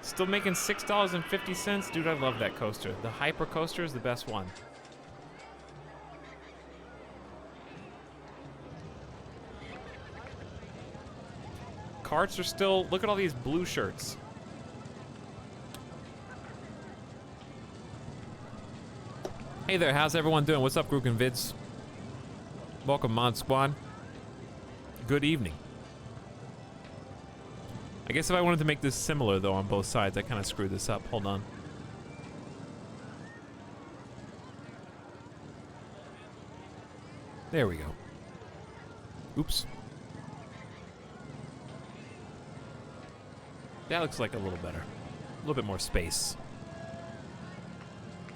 Still making $6.50? Dude, I love that coaster. The Hyper Coaster is the best one. Carts are still... Look at all these blue shirts. Hey there, how's everyone doing? What's up, Grook and Vids? Welcome, Mod Squad. Good evening. I guess if I wanted to make this similar, though, on both sides, I kind of screwed this up. Hold on. There we go. Oops. That looks like a little better. A little bit more space.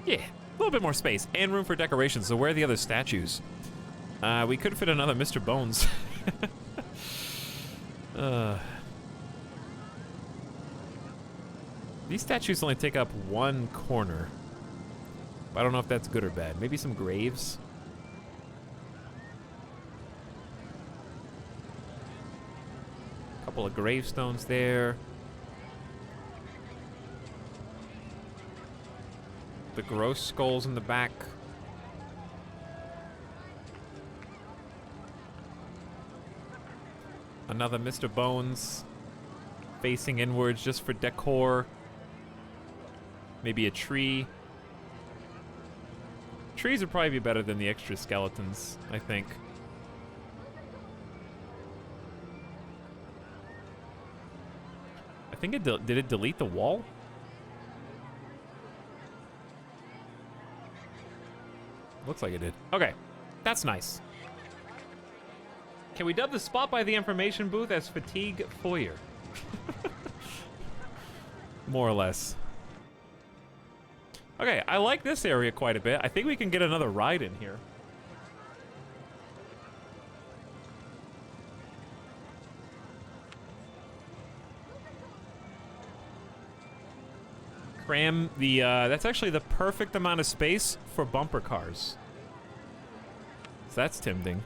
Yeah, a little bit more space. And room for decorations. So where are the other statues? We could fit another Mr. Bones. These statues only take up one corner. I don't know if that's good or bad. Maybe some graves? Couple of gravestones there. The gross skulls in the back. Another Mr. Bones facing inwards just for decor. Maybe a tree. Trees would probably be better than the extra skeletons, I think. I think it did it delete the wall? Looks like it did. Okay, that's nice. Can we dub the spot by the information booth as Fatigue Foyer? More or less. Okay, I like this area quite a bit. I think we can get another ride in here. Cram the, that's actually the perfect amount of space for bumper cars. So that's tempting.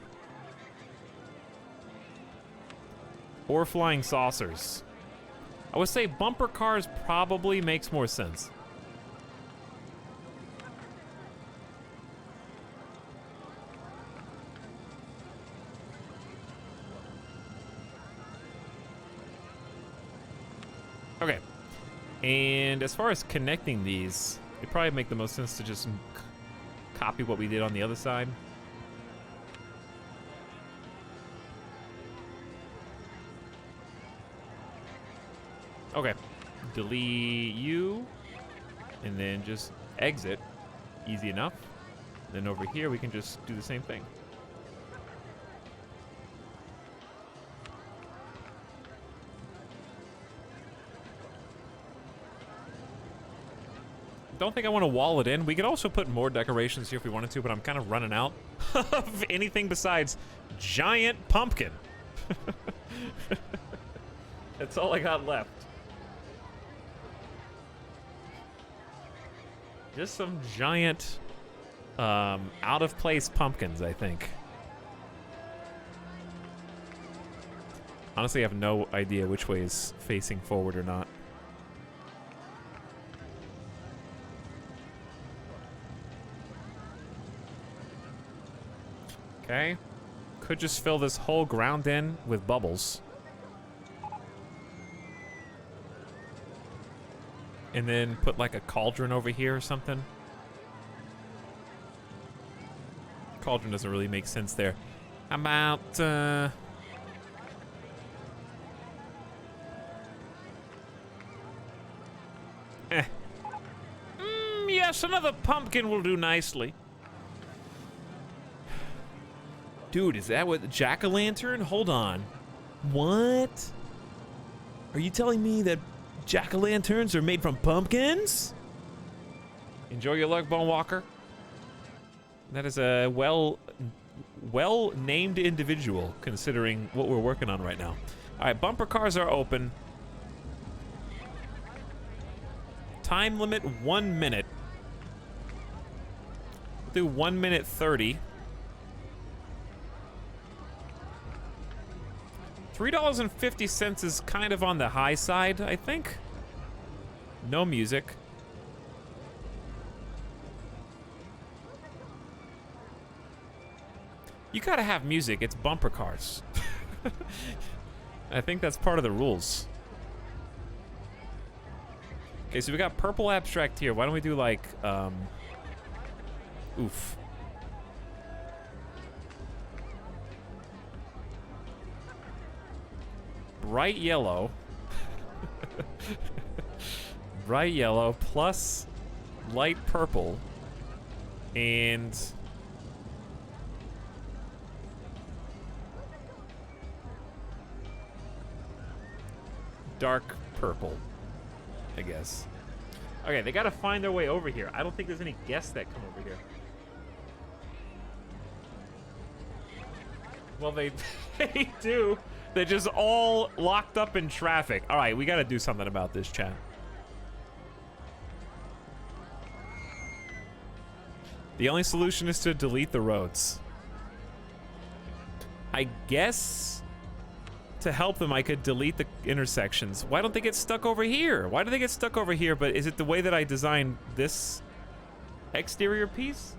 Or flying saucers. I would say bumper cars probably makes more sense. Okay. And as far as connecting these, it'd probably make the most sense to just copy what we did on the other side. Okay. Delete you. And then just exit. Easy enough. Then over here, we can just do the same thing. Don't think I want to wall it in. We could also put more decorations here if we wanted to, but I'm kind of running out of anything besides giant pumpkin. That's all I got left. Just some giant, out-of-place pumpkins, I think. Honestly, I have no idea which way is facing forward or not. Okay. Could just fill this whole ground in with bubbles. And then put like a cauldron over here or something. Cauldron doesn't really make sense there. How about, yes, another pumpkin will do nicely. Dude, is that what the jack-o'-lantern? Hold on. What? Are you telling me that jack-o'-lanterns are made from pumpkins? Enjoy your luck, Bone Walker. That is a well-named individual, considering what we're working on right now. All right, bumper cars are open. Time limit 1 minute. We'll do 1 minute 30. $3.50 is kind of on the high side, I think. No music. You gotta have music, it's bumper cars. I think that's part of the rules. Okay, so we got purple abstract here. Why don't we do like, oof. Bright yellow. Bright yellow plus light purple and dark purple, I guess. Okay, they gotta find their way over here. I don't think there's any guests that come over here. Well, they do. They're just all locked up in traffic. All right, we got to do something about this, chat. The only solution is to delete the roads. I guess to help them, I could delete the intersections. Why don't they get stuck over here? Why do they get stuck over here? But is it the way that I designed this exterior piece?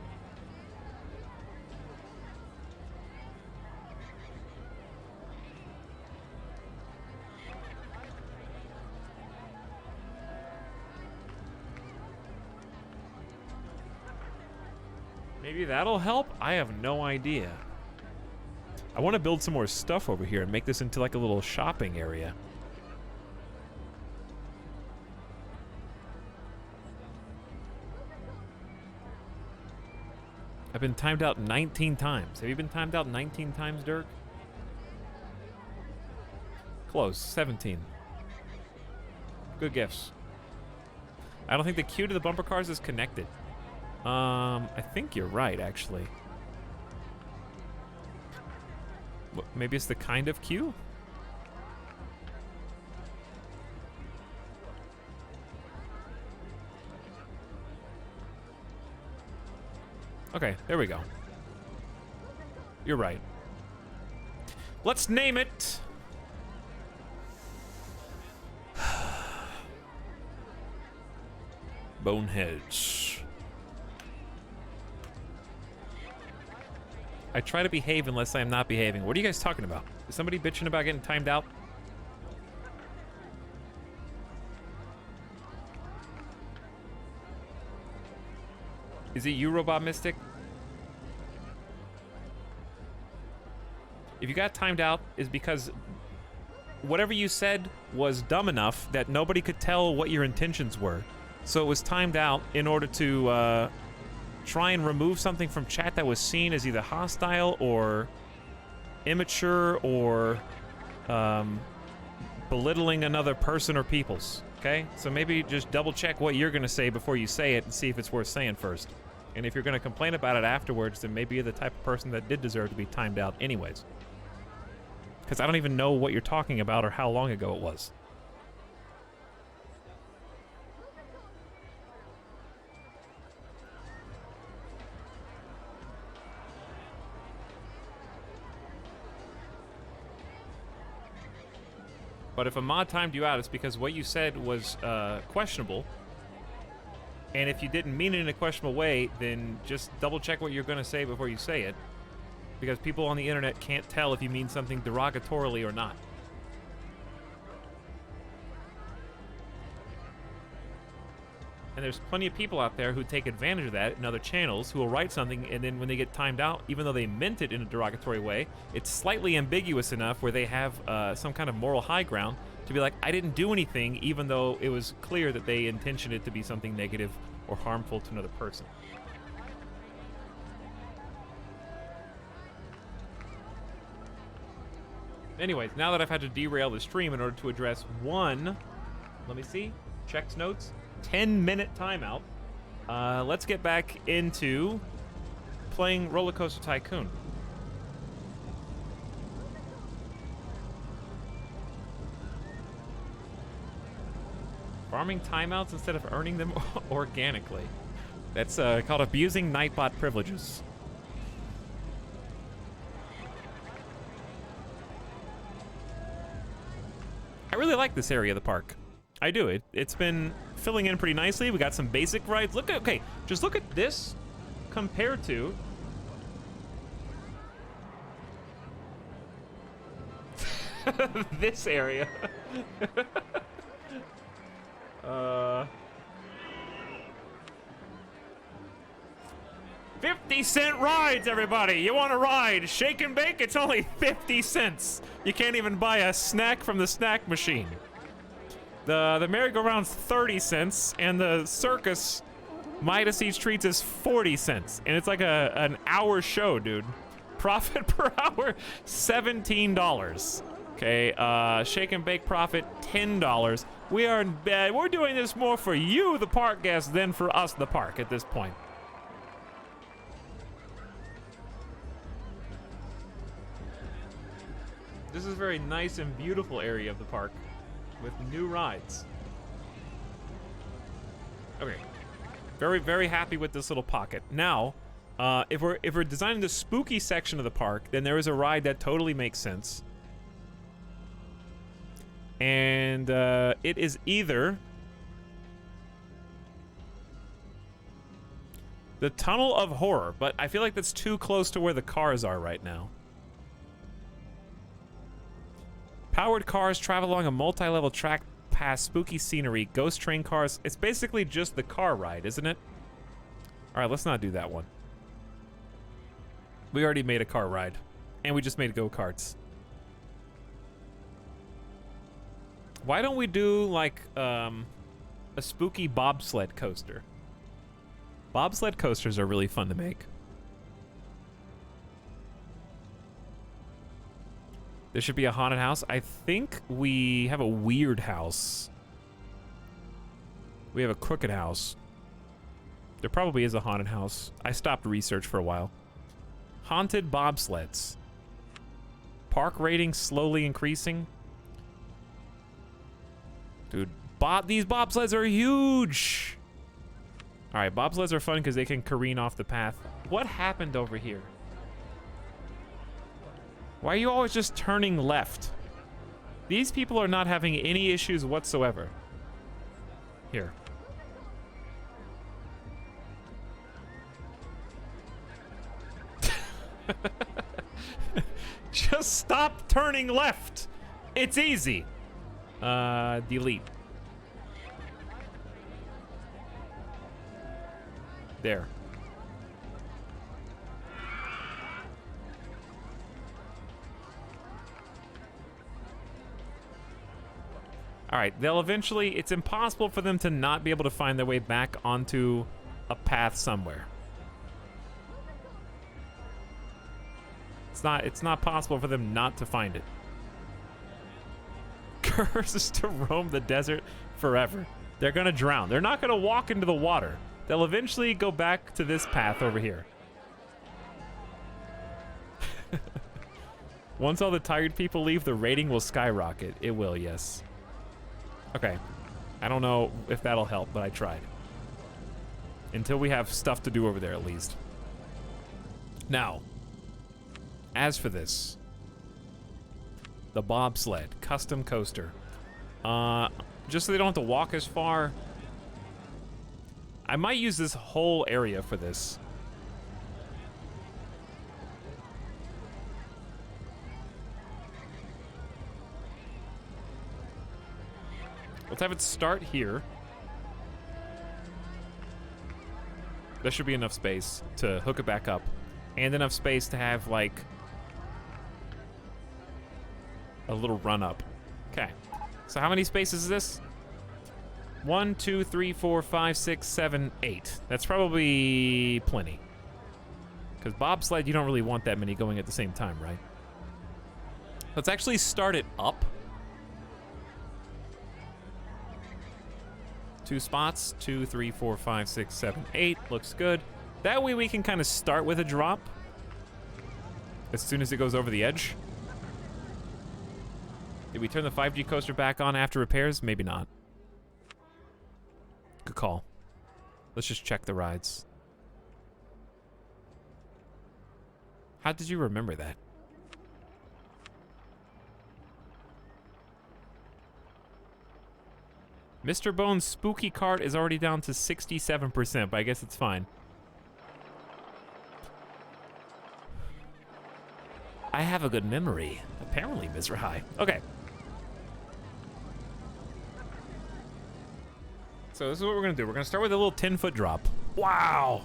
Maybe that'll help? I have no idea. I want to build some more stuff over here and make this into like a little shopping area. I've been timed out 19 times. Have you been timed out 19 times, Dirk? Close. 17. Good gifts. I don't think the queue to the bumper cars is connected. I think you're right, actually. What, maybe it's the kind of queue? Okay, there we go. You're right. Let's name it. Boneheads. I try to behave unless I am not behaving. What are you guys talking about? Is somebody bitching about getting timed out? Is it you, Robot Mystic? If you got timed out, is because whatever you said was dumb enough that nobody could tell what your intentions were. So it was timed out in order to try and remove something from chat that was seen as either hostile or immature or belittling another person or peoples. Okay? So maybe just double check what you're going to say before you say it and see if it's worth saying first. And if you're going to complain about it afterwards, then maybe you're the type of person that did deserve to be timed out anyways. Because I don't even know what you're talking about or how long ago it was. But if a mod timed you out, it's because what you said was questionable. And if you didn't mean it in a questionable way, then just double check what you're going to say before you say it. Because people on the internet can't tell if you mean something derogatorily or not. And there's plenty of people out there who take advantage of that in other channels who will write something and then when they get timed out, even though they meant it in a derogatory way, it's slightly ambiguous enough where they have some kind of moral high ground to be like, I didn't do anything, even though it was clear that they intentioned it to be something negative or harmful to another person. Anyways, now that I've had to derail the stream in order to address one, let me see, checks notes, 10-minute timeout, let's get back into playing RollerCoaster Tycoon. Farming timeouts instead of earning them organically. That's called abusing Nightbot privileges. I really like this area of the park. I do. It's been filling in pretty nicely. We got some basic rides. Look at, okay, just look at this compared to this area. 50-cent rides, everybody. You want a ride? Shake and bake? It's only 50 cents. You can't even buy a snack from the snack machine. The merry-go-round's 30 cents, and the circus Midas Eats Treats is 40 cents. And it's like an hour show, dude. Profit per hour, $17. Okay, shake and bake profit, $10. We're doing this more for you, the park guests, than for us, the park, at this point. This is a very nice and beautiful area of the park with new rides. Okay, very, very happy with this little pocket. Now, if we're designing the spooky section of the park, then there is a ride that totally makes sense. And it is either the Tunnel of Horror, but I feel like that's too close to where the cars are right now. Powered cars travel along a multi-level track past spooky scenery, ghost train cars. It's basically just the car ride, isn't it? All right, let's not do that one. We already made a car ride. And we just made go-karts. Why don't we do, like, a spooky bobsled coaster? Bobsled coasters are really fun to make. There should be a haunted house. I think we have a weird house. We have a crooked house. There probably is a haunted house. I stopped research for a while. Haunted bobsleds. Park rating slowly increasing. Dude, these bobsleds are huge. All right, bobsleds are fun because they can careen off the path. What happened over here? Why are you always just turning left? These people are not having any issues whatsoever. Here. Just stop turning left. It's easy. Delete. There. All right, they'll eventually, it's impossible for them to not be able to find their way back onto a path somewhere. It's not possible for them not to find it. Curses to roam the desert forever. They're gonna drown. They're not gonna walk into the water. They'll eventually go back to this path over here. Once all the tired people leave, the rating will skyrocket. It will, yes. Okay. I don't know if that'll help, but I tried. Until we have stuff to do over there, at least. Now, as for this, the bobsled custom coaster, just so they don't have to walk as far, I might use this whole area for this. Let's have it start here. There should be enough space to hook it back up, and enough space to have, like, a little run up. Okay. So how many spaces is this? 1, 2, 3, 4, 5, 6, 7, 8. That's probably plenty. Because bobsled, you don't really want that many going at the same time, right? Let's actually start it up. 2 spots. 2, 3, 4, 5, 6, 7, 8. Looks good. That way we can kind of start with a drop as soon as it goes over the edge. Did we turn the 5G coaster back on after repairs? Maybe not. Good call. Let's just check the rides. How did you remember that? Mr. Bone's spooky cart is already down to 67%, but I guess it's fine. I have a good memory. Apparently, Mr. High. Okay. So this is what we're gonna do. We're gonna start with a little 10-foot drop. Wow.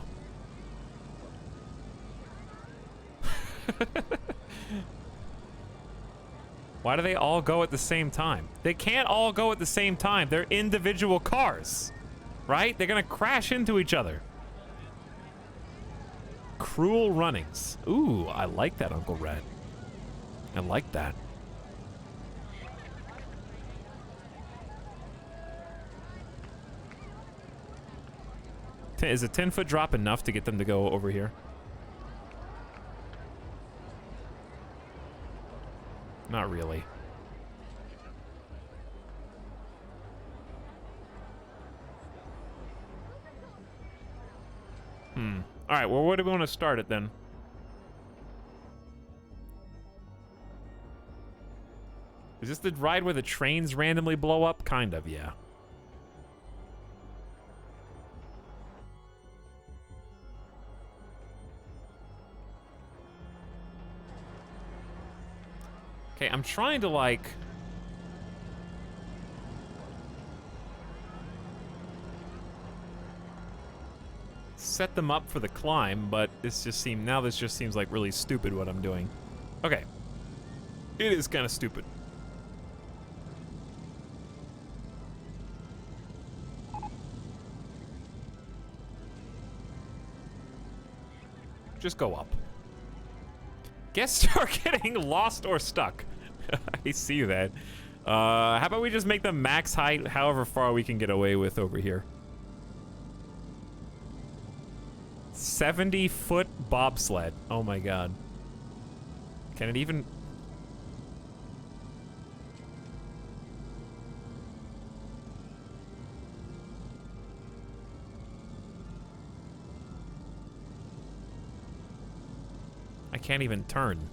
Why do they all go at the same time? They can't all go at the same time. They're individual cars, right? They're gonna crash into each other. Cruel runnings. Ooh, I like that, Uncle Red. I like that. Is a 10-foot drop enough to get them to go over here? Not really. All right, well, where do we want to start it then? Is this the ride where the trains randomly blow up? Kind of, yeah. Okay, I'm trying to, like... set them up for the climb, but this just seems like really stupid what I'm doing. Okay. It is kind of stupid. Just go up. Guests are getting lost or stuck. I see that. How about we just make the max height however far we can get away with over here. 70-foot bobsled. Oh my god. Can it even... I can't even turn.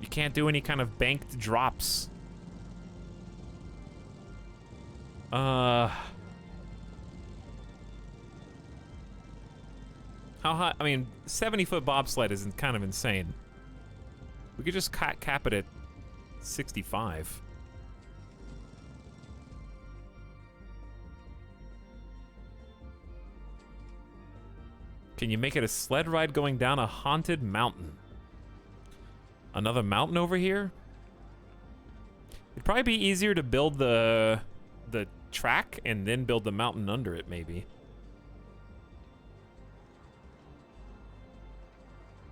You can't do any kind of banked drops. How high? I mean, 70-foot bobsled is kind of insane. We could just cap it at 65. Can you make it a sled ride going down a haunted mountain? Another mountain over here? It'd probably be easier to build the track and then build the mountain under it, maybe.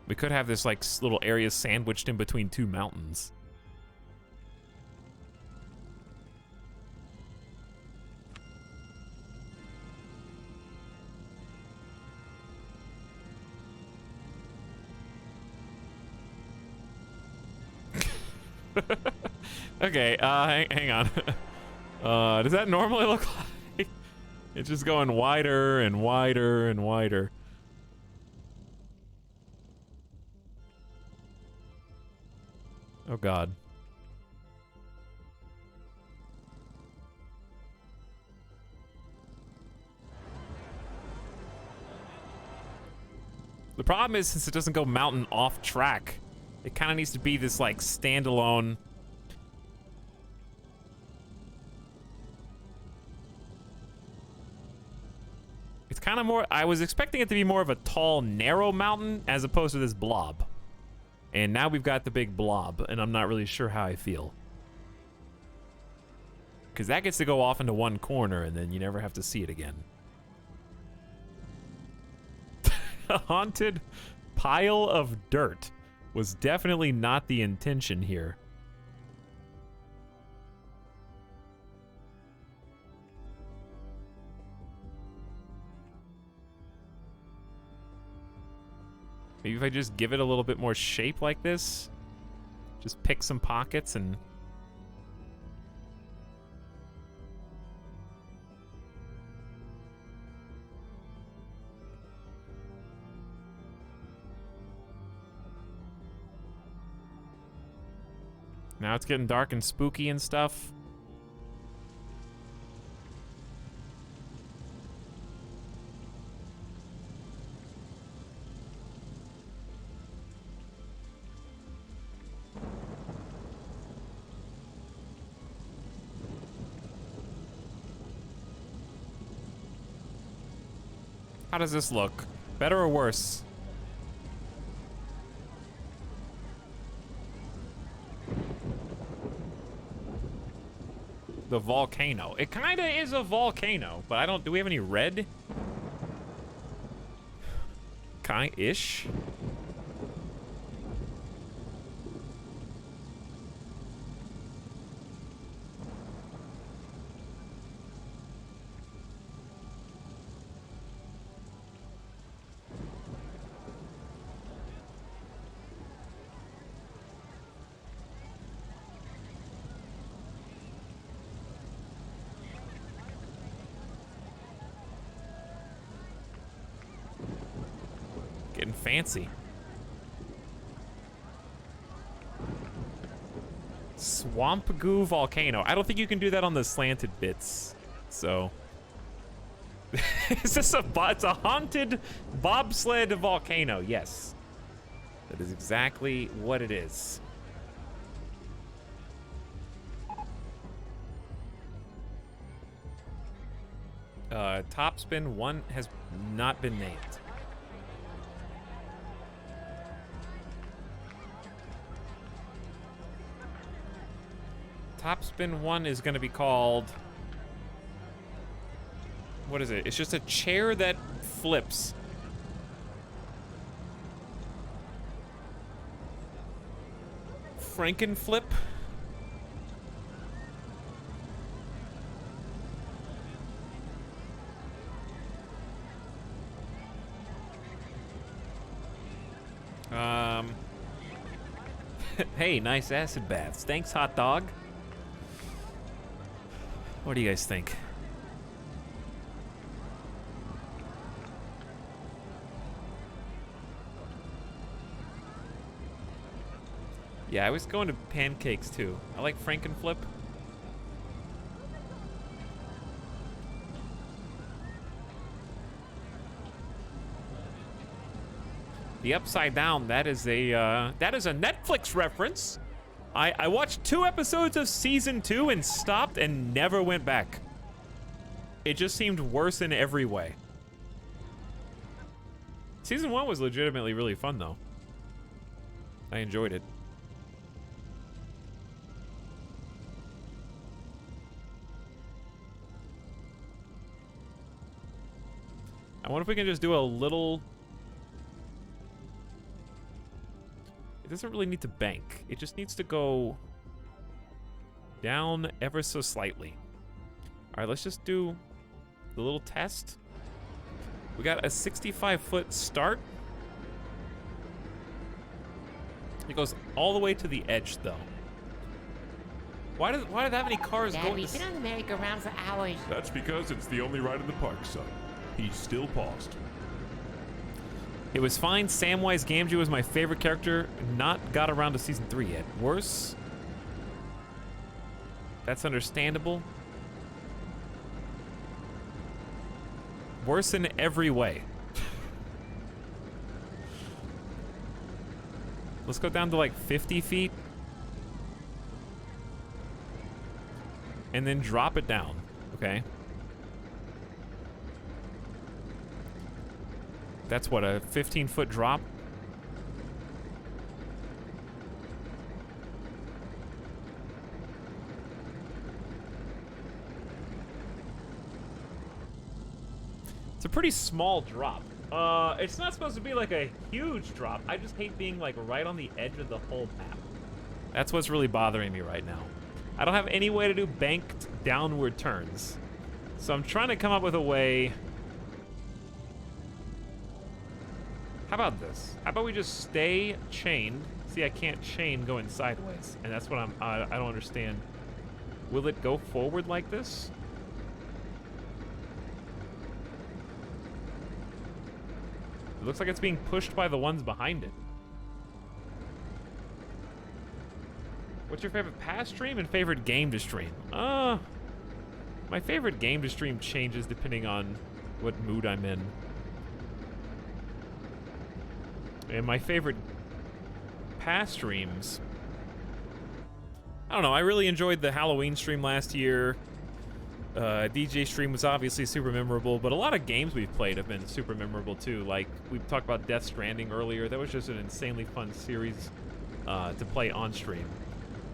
We could have this like little area sandwiched in between two mountains. Okay, hang on. Does that normally look like? It's just going wider and wider and wider. Oh god. The problem is, since it doesn't go mountain off track, it kind of needs to be this like standalone. It's kind of more, I was expecting it to be more of a tall, narrow mountain as opposed to this blob. And now we've got the big blob, and I'm not really sure how I feel. Because that gets to go off into one corner, and then you never have to see it again. A haunted pile of dirt was definitely not the intention here. Maybe if I just give it a little bit more shape like this, just pick some pockets and... Now it's getting dark and spooky and stuff. How does this look? Better or worse? The volcano. It kind of is a volcano, but I don't... Do we have any red? Kind-ish? Getting fancy. Swamp Goo Volcano. I don't think you can do that on the slanted bits. So... Is this it's a haunted bobsled volcano. Yes. That is exactly what it is. Top Spin 1 has not been named. Top Spin 1 is going to be called... What is it? It's just a chair that flips. Frankenflip? Hey, nice acid baths. Thanks, hot dog. What do you guys think? Yeah, I was going to pancakes too. I like Frankenflip. The Upside Down, that is a Netflix reference. I watched 2 episodes of season 2 and stopped and never went back. It just seemed worse in every way. Season 1 was legitimately really fun though. I enjoyed it. I wonder if we can just do a little... It doesn't really need to bank. It just needs to go down ever so slightly. All right, let's just do the little test. We got a 65-foot start. It goes all the way to the edge, though. Why do that many cars Dad, go? we've been on the merry-go-round for hours. That's because it's the only ride in the park, son. He's still paused. It was fine. Samwise Gamgee was my favorite character. Not got around to season 3 yet. Worse? That's understandable. Worse in every way. Let's go down to like 50 feet. And then drop it down. Okay. That's what, a 15-foot drop? It's a pretty small drop. It's not supposed to be like a huge drop. I just hate being like right on the edge of the whole map. That's what's really bothering me right now. I don't have any way to do banked downward turns. So I'm trying to come up with a way. How about this? How about we just stay chained? See, I can't chain going sideways, and that's what I don't understand. Will it go forward like this? It looks like it's being pushed by the ones behind it. What's your favorite past stream and favorite game to stream? My favorite game to stream changes depending on what mood I'm in. And my favorite past streams, I don't know, I really enjoyed the Halloween stream last year. DJ stream was obviously super memorable, but a lot of games we've played have been super memorable too. Like, we talked about Death Stranding earlier. That was just an insanely fun series to play on stream.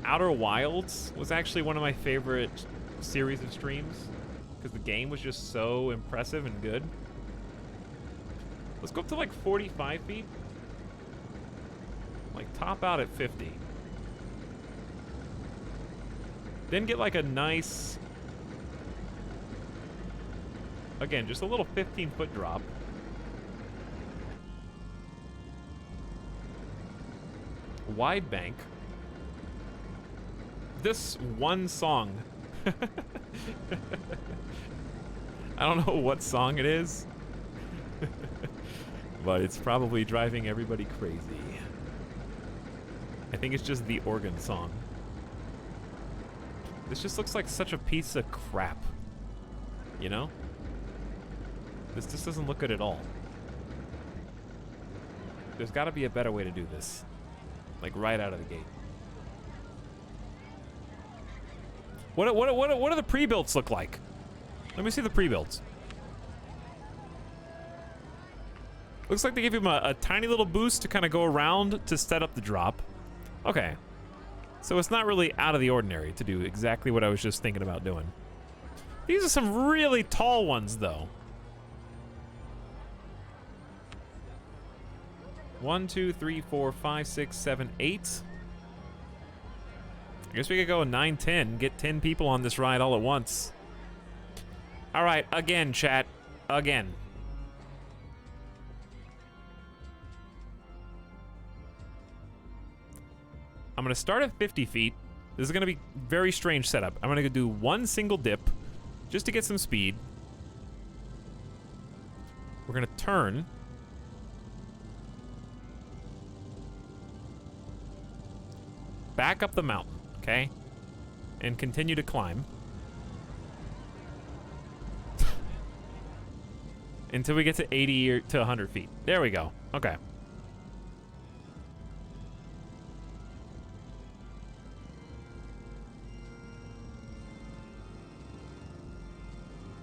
Outer Wilds was actually one of my favorite series of streams because the game was just so impressive and good. Let's go up to like 45 feet. Like, top out at 50. Then get like a nice... Again, just a little 15-foot drop. Wide bank. This one song. I don't know what song it is. But it's probably driving everybody crazy. I think it's just the organ song. This just looks like such a piece of crap. You know? This just doesn't look good at all. There's got to be a better way to do this. Like, right out of the gate. What do the pre-builds look like? Let me see the pre-builds. Looks like they give him a tiny little boost to kind of go around to set up the drop. Okay. So it's not really out of the ordinary to do exactly what I was just thinking about doing. These are some really tall ones, though. 1, 2, 3, 4, 5, 6, 7, 8. I guess we could go 9, 10. Get 10 people on this ride all at once. All right, again, chat. Again. I'm gonna start at 50 feet. This is gonna be very strange setup. I'm gonna do one single dip just to get some speed. We're gonna turn. Back up the mountain, okay? And continue to climb. Until we get to 80 or to 100 feet. There we go. Okay.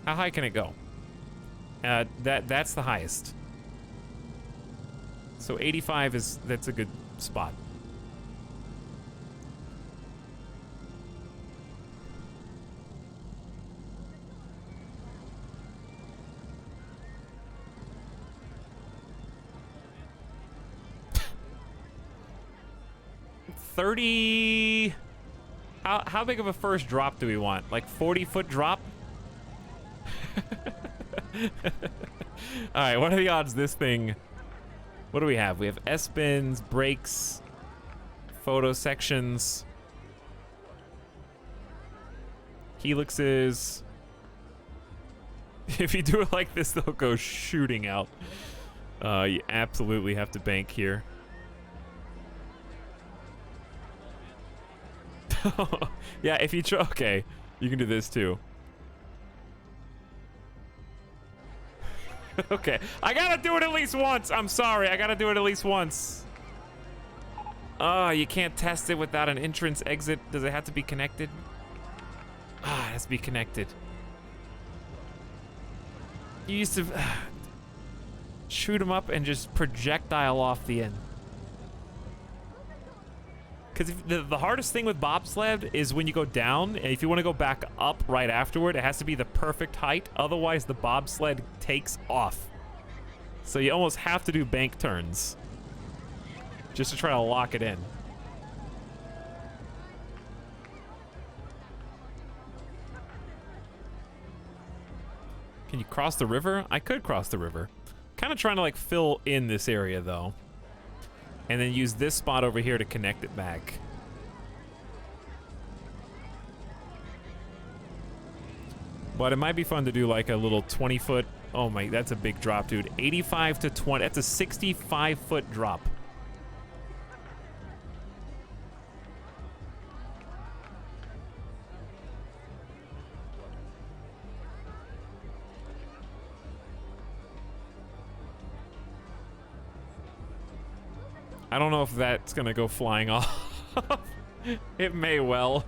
How high can it go? That's the highest. So 85 that's a good spot. How big of a first drop do we want? Like 40-foot drop? All right, what are the odds this thing... What do we have? We have S-bins, brakes, photo sections, helixes. If you do it like this, they'll go shooting out. You absolutely have to bank here. Yeah, if you try... Okay, you can do this too. Okay, I gotta do it at least once. I'm sorry, I gotta do it at least once. Oh, you can't test it without an entrance exit. Does it have to be connected? Ah, it has to be connected. You used to shoot them up and just projectile off the end. Because the hardest thing with bobsled is when you go down, and if you want to go back up right afterward, it has to be the perfect height. Otherwise, the bobsled takes off. So you almost have to do bank turns just to try to lock it in. Can you cross the river? I could cross the river. Kind of trying to like fill in this area though. And then use this spot over here to connect it back. But it might be fun to do like a little 20-foot... Oh my, that's a big drop, dude. 85 to 20, that's a 65-foot drop. I don't know if that's gonna go flying off. It may well.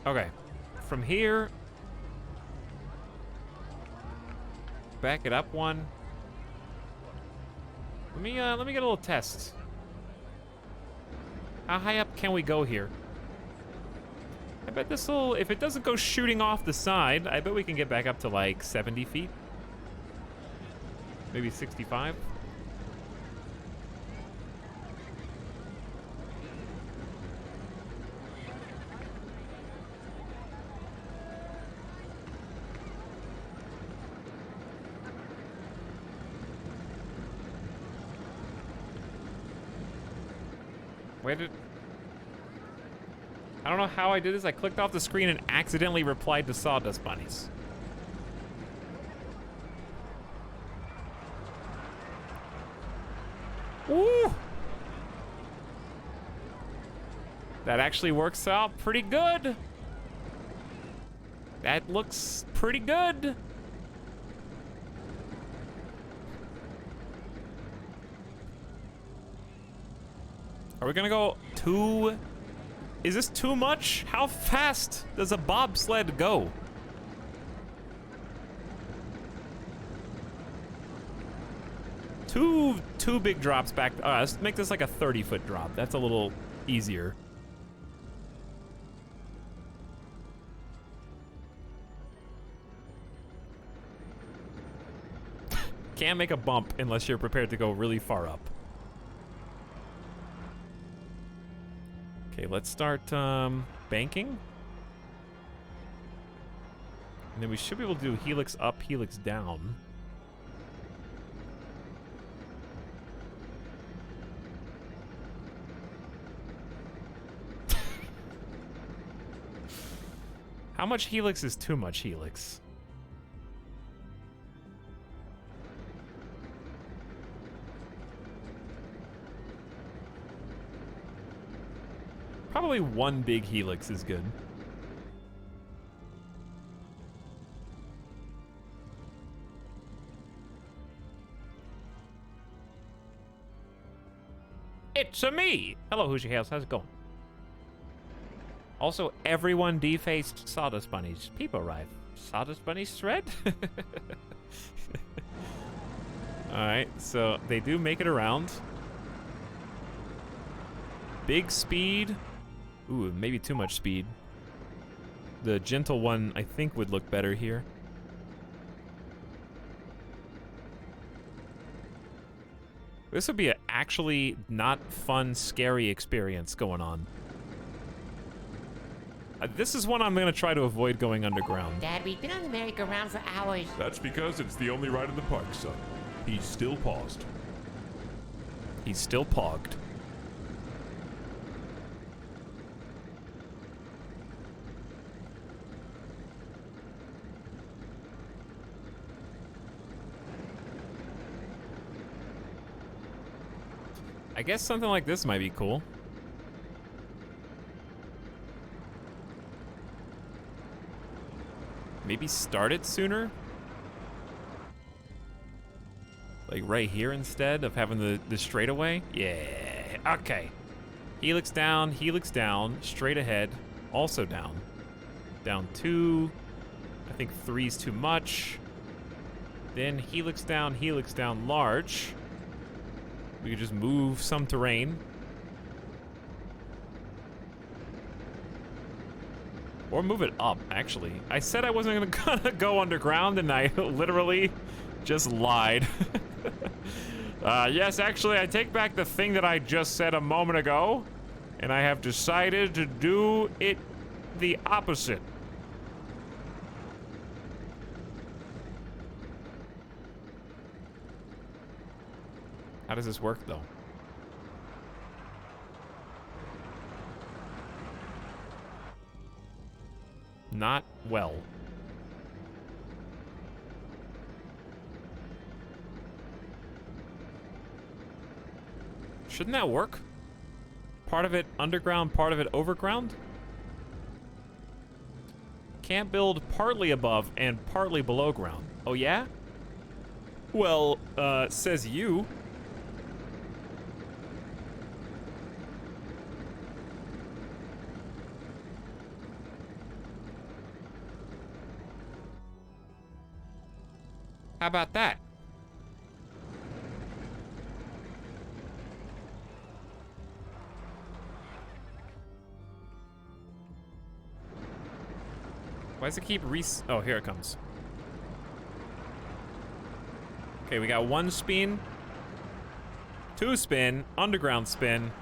Okay, from here, back it up one. Let me get a little test. How high up can we go here? I bet this'll, if it doesn't go shooting off the side, I bet we can get back up to like 70 feet. Maybe 65. I don't know how I did this. I clicked off the screen and accidentally replied to Sawdust Bunnies. Woo! That actually works out pretty good. That looks pretty good. Are we gonna go too... Is this too much? How fast does a bobsled go? Two big drops back. Let's make this like a 30-foot drop. That's a little easier. Can't make a bump unless you're prepared to go really far up. Okay, let's start banking. And then we should be able to do helix up, helix down. How much helix is too much helix? Probably one big helix is good. It's a me! Hello, Hoosier Hales. How's it going? Also, everyone defaced Sawdust Bunnies. People arrive. Sawdust Bunnies thread? Alright, so they do make it around. Big speed. Ooh, maybe too much speed. The gentle one, I think, would look better here. This would be an actually not fun, scary experience going on. This is one I'm going to try to avoid going underground. Dad, we've been on the merry-go-round for hours. That's because it's the only ride in the park, son. He's still paused. He's still pogged. I guess something like this might be cool. Maybe start it sooner? Like right here instead of having the straightaway? Yeah, okay. Helix down, straight ahead, also down. Down 2, I think 3's too much. Then helix down, large. We could just move some terrain. Or move it up, actually. I said I wasn't gonna go underground, and I literally just lied. Yes, actually, I take back the thing that I just said a moment ago, and I have decided to do it the opposite. How does this work, though? Not well. Shouldn't that work? Part of it underground, part of it overground? Can't build partly above and partly below ground. Oh, yeah? Well, says you. How about that? Why does it keep oh, here it comes. Okay, we got 1 spin, 2 spin, underground spin.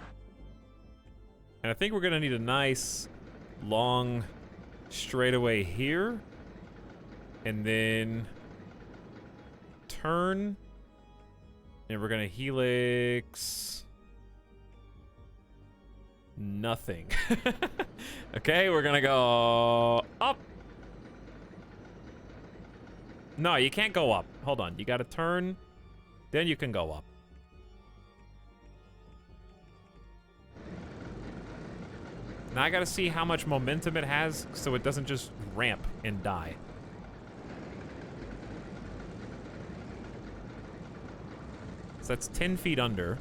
And I think we're gonna need a nice, long straightaway here. And then turn. And we're gonna helix. Nothing. Okay, we're gonna go up. No, you can't go up. Hold on, you gotta turn, then you can go up. Now I gotta see how much momentum it has so it doesn't just ramp and die. So that's 10 feet under.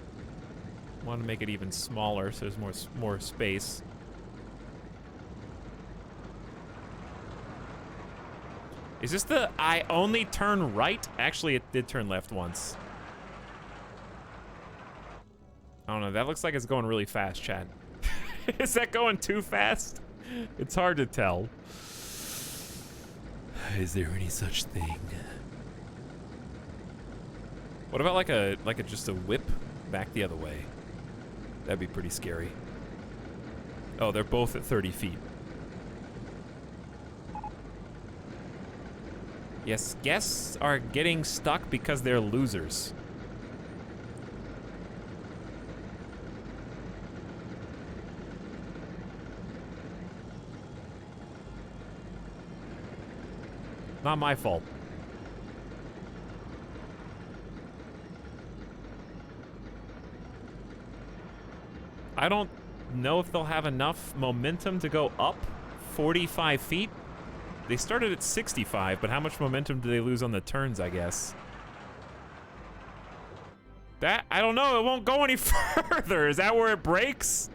Want to make it even smaller so there's more space. Is this the I only turn right? Actually, it did turn left once. I don't know. That looks like it's going really fast, chat. Is that going too fast? It's hard to tell. Is there any such thing? What about like a just a whip back the other way? That'd be pretty scary. Oh, they're both at 30 feet. Yes, guests are getting stuck because they're losers. Not my fault. I don't know if they'll have enough momentum to go up 45 feet. They started at 65, but how much momentum do they lose on the turns, I guess? That, I don't know, it won't go any further. Is that where it breaks?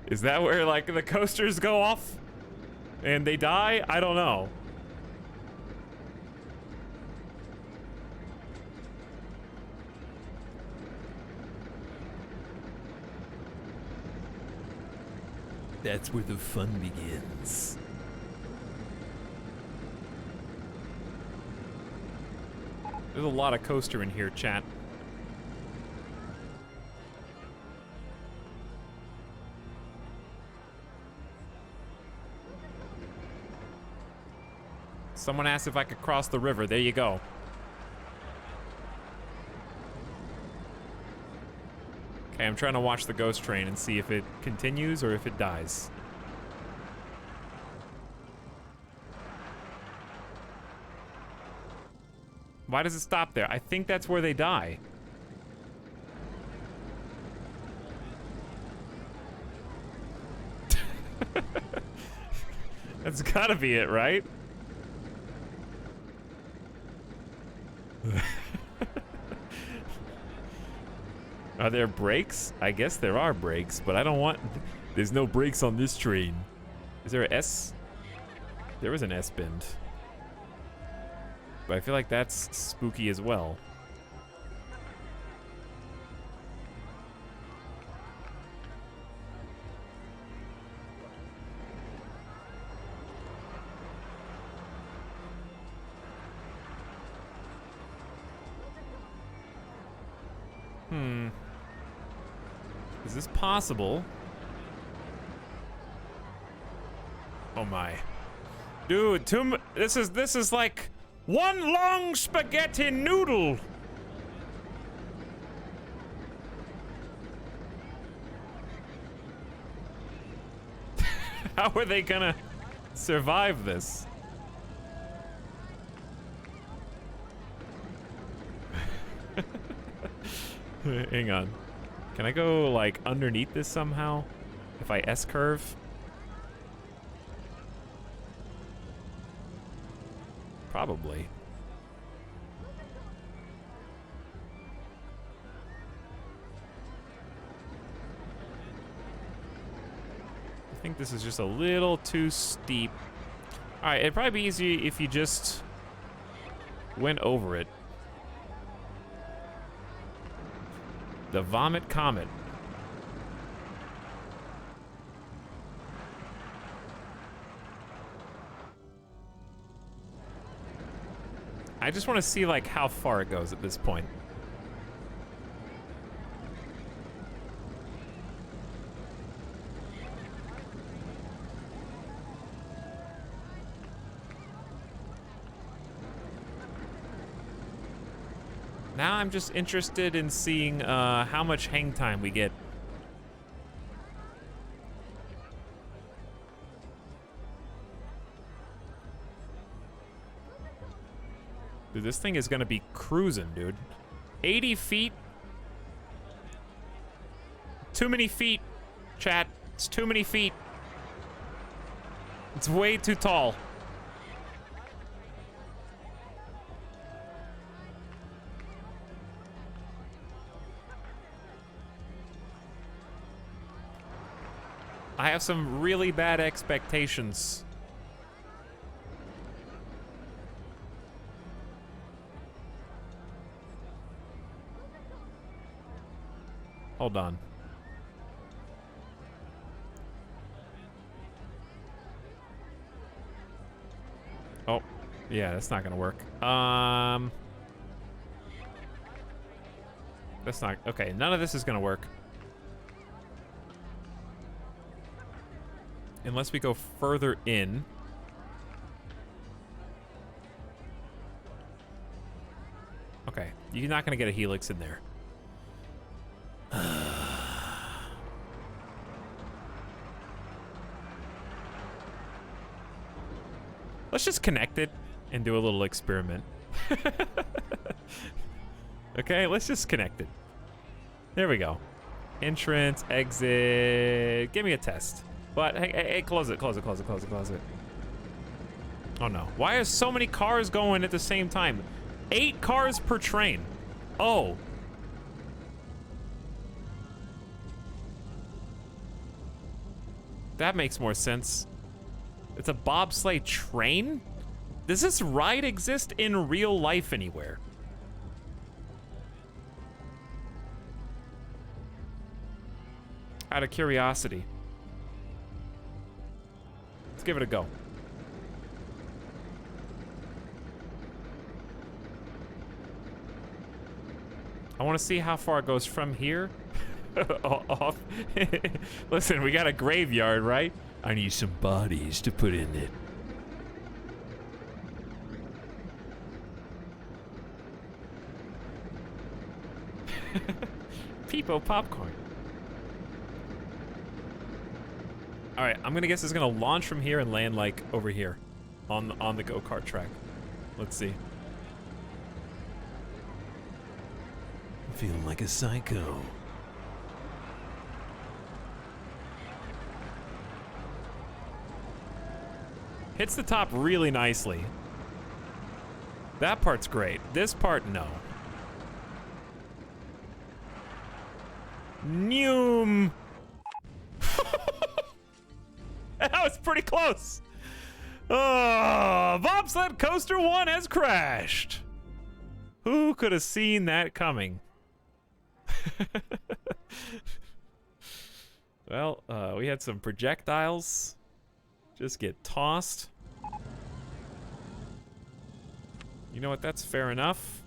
Is that where, like, the coasters go off and they die? I don't know. That's where the fun begins. There's a lot of coaster in here, chat. Someone asked if I could cross the river. There you go. Okay, I'm trying to watch the ghost train and see if it continues or if it dies. Why does it stop there? I think that's where they die. That's gotta be it, right? Are there brakes? I guess there are brakes, but I don't want... There's no brakes on this train. Is there an S? There was an S bend. But I feel like that's spooky as well. Is this possible? Oh my. Dude, this is like one long spaghetti noodle. How are they gonna survive this? Hang on. Can I go, like, underneath this somehow? If I S-curve? Probably. I think this is just a little too steep. Alright, it'd probably be easier if you just went over it. The Vomit Comet. I just want to see, like, how far it goes at this point. Now I'm just interested in seeing how much hang time we get. Dude, this thing is gonna be cruising, dude. 80 feet. Too many feet, chat. It's too many feet. It's way too tall. I have some really bad expectations. Hold on. Oh, yeah, that's not gonna work. That's not, okay, none of this is gonna work. Unless we go further in. Okay, you're not gonna get a helix in there. Let's just connect it and do a little experiment. Okay, let's just connect it. There we go. Entrance, exit. Give me a test. But hey, close it, close it, close it, close it, close it. Oh no. Why are so many cars going at the same time? 8 cars per train. Oh. That makes more sense. It's a bobsleigh train? Does this ride exist in real life anywhere? Out of curiosity. Let's give it a go. I want to see how far it goes from here. Off. Listen, we got a graveyard, right? I need some bodies to put in it. Peepo popcorn. All right, I'm gonna guess it's gonna launch from here and land like over here, on the go-kart track. Let's see. I'm feeling like a psycho. Hits the top really nicely. That part's great. This part, no. Noom. That was pretty close. Oh, Bobsled Coaster 1 has crashed. Who could have seen that coming? Well, we had some projectiles just get tossed. You know what? That's fair enough.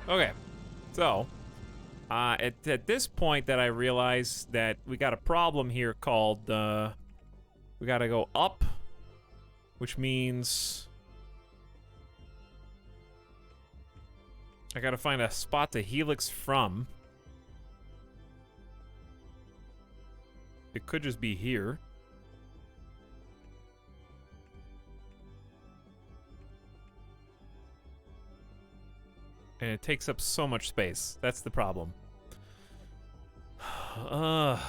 Okay, so at this point that I realized that we got a problem here called we gotta go up, which means I gotta find a spot to helix from. It could just be here. And it takes up so much space. That's the problem. I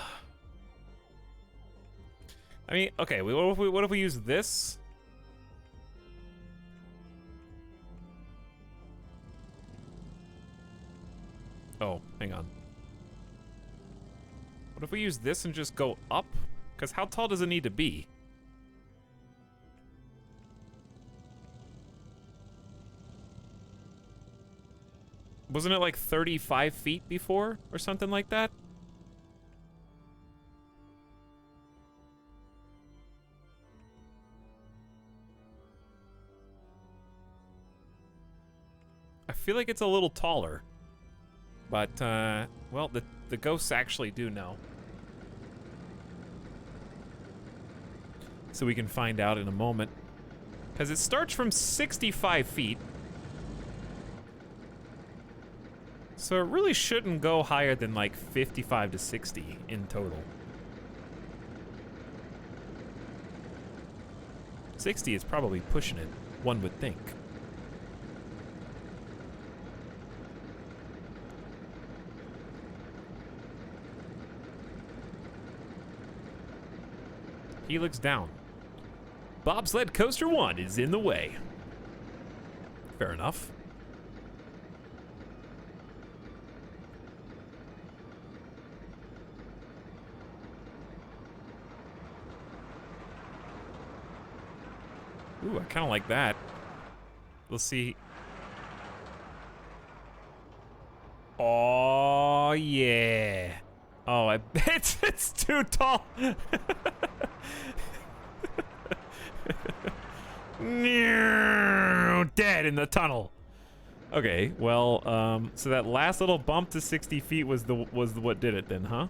mean, okay, what if we use this? Oh, hang on. What if we use this and just go up? Because how tall does it need to be? Wasn't it like 35 feet before or something like that? I feel like it's a little taller. But, well, the ghosts actually do know. So we can find out in a moment. Because it starts from 65 feet. So it really shouldn't go higher than like 55 to 60 in total. 60 is probably pushing it, one would think. Helix down. Bobsled Coaster 1 is in the way. Fair enough. Ooh, I kind of like that. We'll see. Oh, yeah. Oh, I bet it's too tall. Dead in the tunnel. Okay, well, so that last little bump to 60 feet was what did it then, huh?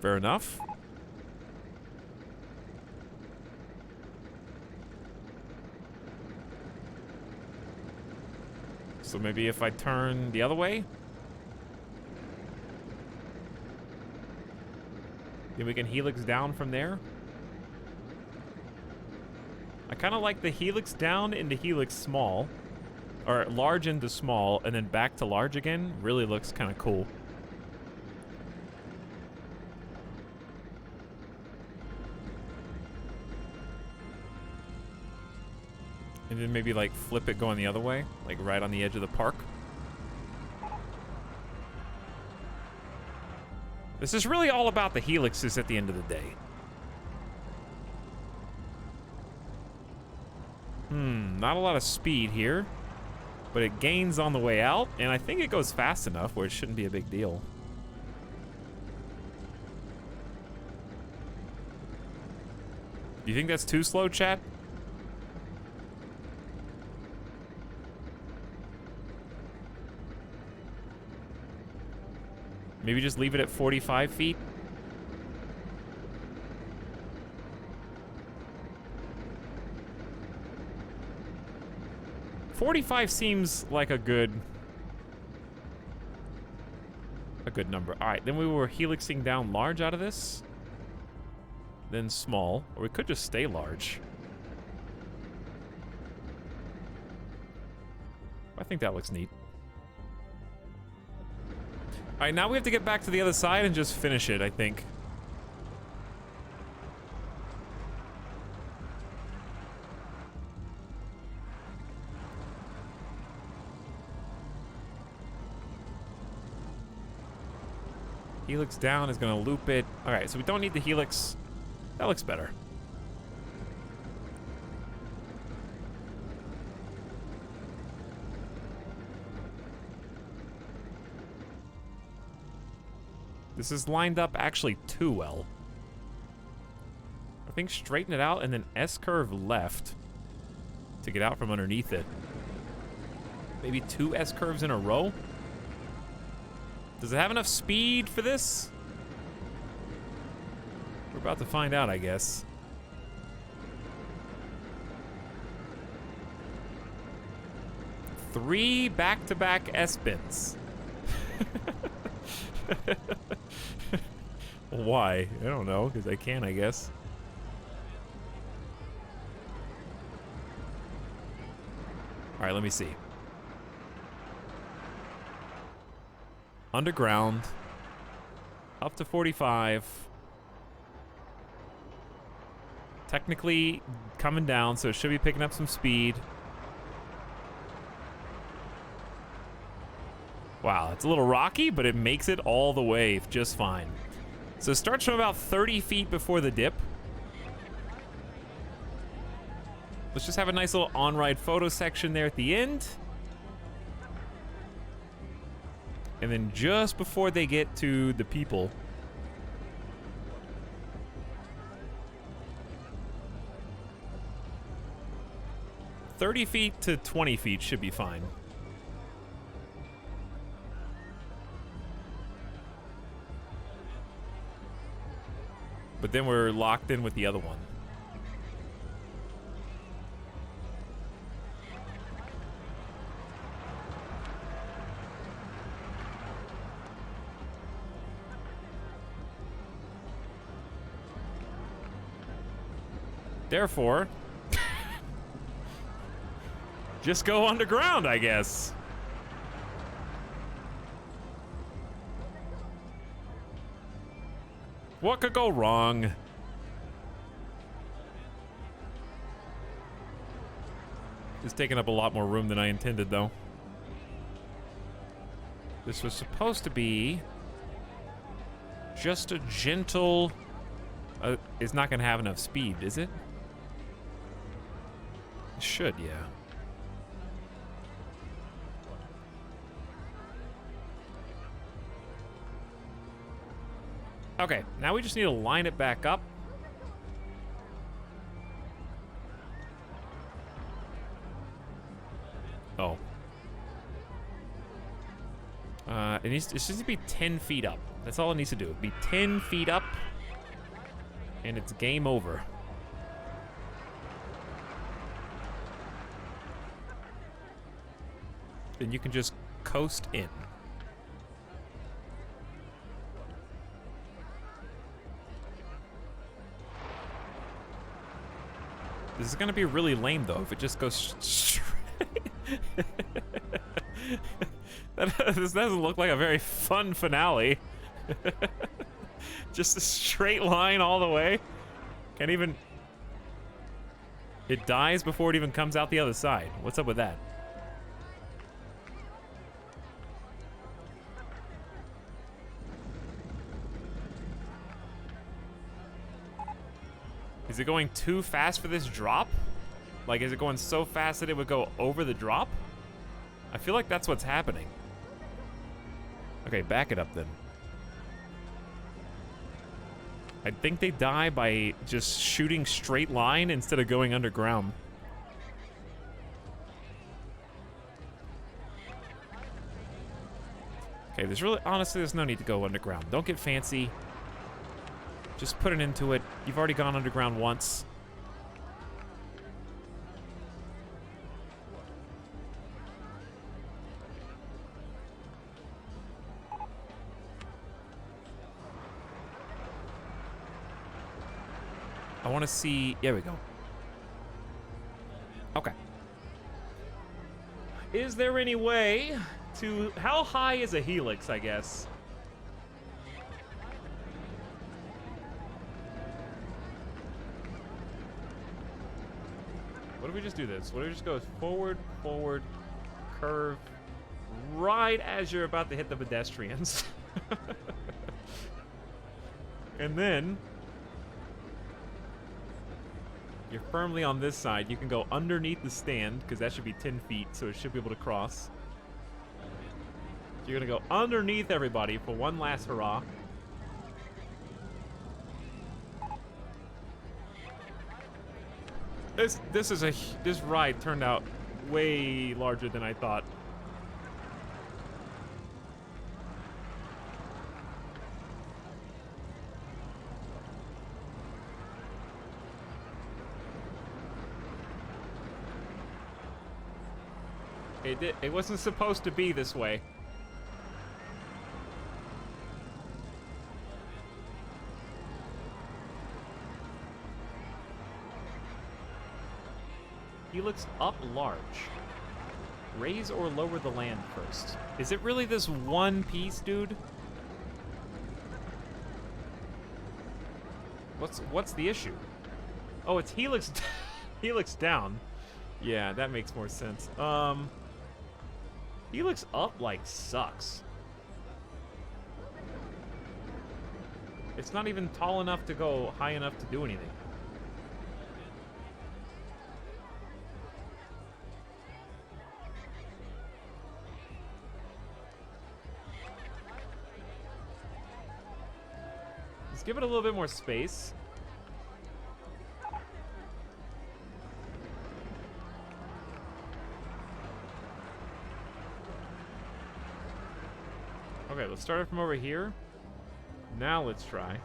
Fair enough. So maybe if I turn the other way? Then we can helix down from there? I kind of like the helix down into helix small. Or large into small, and then back to large again. Really looks kind of cool. And then maybe like flip it going the other way, like right on the edge of the park. This is really all about the helixes at the end of the day. Not a lot of speed here, but it gains on the way out, and I think it goes fast enough where it shouldn't be a big deal. Do you think that's too slow, chat? Maybe just leave it at 45 feet? $45 seems like a good number. All right, then we were helixing down large out of this, then small, or we could just stay large. I think that looks neat. All right, now we have to get back to the other side and just finish it, I think. Helix down is gonna loop it. All right, so we don't need the helix. That looks better. This is lined up actually too well. I think straighten it out and then S-curve left to get out from underneath it. Maybe 2 S-curves in a row? Does it have enough speed for this? We're about to find out, I guess. Three back-to-back S-bins. Why? I don't know, because I can, I guess. All right, let me see. Underground. Up to 45. Technically coming down, so it should be picking up some speed. Wow, it's a little rocky, but it makes it all the way just fine. So it starts from about 30 feet before the dip. Let's just have a nice little on-ride photo section there at the end. And then just before they get to the people, "30 feet to 20 feet should be fine. But then we're locked in with the other one. Therefore, just go underground, I guess. What could go wrong? It's taking up a lot more room than I intended, though. This was supposed to be just a gentle... it's not going to have enough speed, is it? It should, yeah. Okay, now we just need to line it back up. Oh. It needs to be 10 feet up. That's all it needs to do. Be 10 feet up, and it's game over. Then you can just coast in. This is gonna be really lame though if it just goes straight. This doesn't look like a very fun finale. Just a straight line all the way. Can't even... It dies before it even comes out the other side. What's up with that? Is it going too fast for this drop? Like, is it going so fast that it would go over the drop? I feel like that's what's happening. Okay, back it up then. I think they die by just shooting straight line instead of going underground. Okay, honestly, there's no need to go underground. Don't get fancy. Just put it into it. You've already gone underground once. I want to see... There we go. Okay. Is there any way to... How high is a helix, I guess? What if we just do this? What if we just go forward, forward, curve, right as you're about to hit the pedestrians? And then... You're firmly on this side. You can go underneath the stand, because that should be 10 feet, so it should be able to cross. So you're going to go underneath everybody for one last hurrah. This ride turned out way larger than I thought. It wasn't supposed to be this way. Helix up large. Raise or lower the land first. Is it really this one piece, dude? What's the issue? Oh, it's helix helix down. Yeah, that makes more sense. Helix up, like, sucks. It's not even tall enough to go high enough to do anything. Let's give it a little bit more space. Okay, let's start it from over here. Now let's try.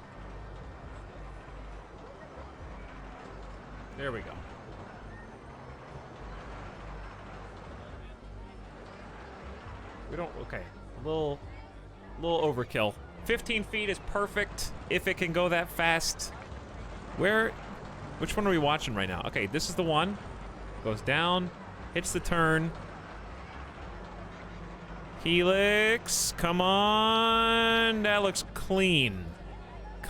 There we go. We don't, okay. A little overkill. 15 feet is perfect if it can go that fast. Which one are we watching right now? Okay, this is the one. Goes down, hits the turn. Helix, come on. That looks clean.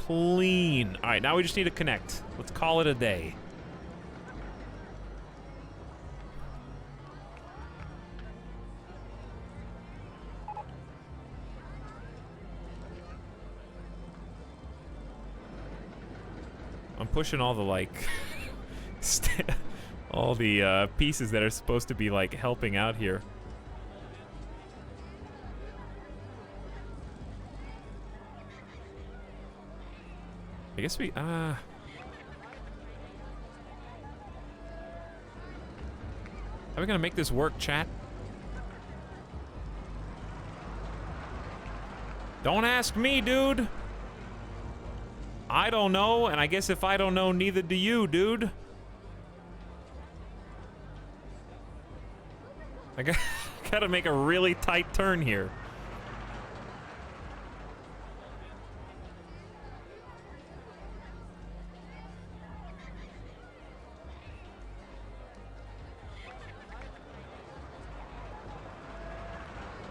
clean. All right, now we just need to connect. Let's call it a day. I'm pushing all the, like, all the pieces that are supposed to be, like, helping out here. I guess we, Are we gonna make this work, chat? Don't ask me, dude. I don't know, and I guess if I don't know, neither do you, dude. I gotta make a really tight turn here.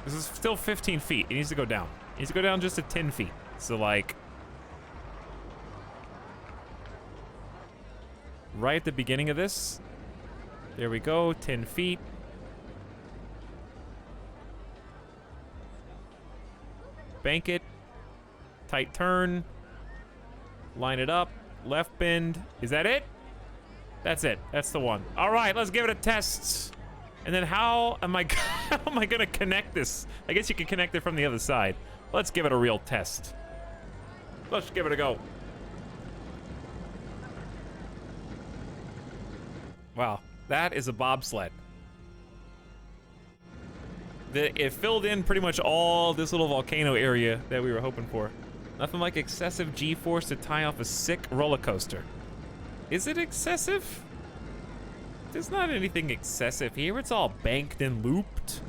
This is still 15 feet. It needs to go down. It needs to go down just to 10 feet. So, like, right at the beginning of this. There we go, 10 feet. Bank it. Tight turn. Line it up. Left bend. Is that it? That's it. That's the one. All right, let's give it a test. And then how am I gonna connect this? I guess you can connect it from the other side. Let's give it a real test. Let's give it a go. Wow, that is a bobsled. It filled in pretty much all this little volcano area that we were hoping for. Nothing like excessive G-force to tie off a sick roller coaster. Is it excessive? There's not anything excessive here. It's all banked and looped.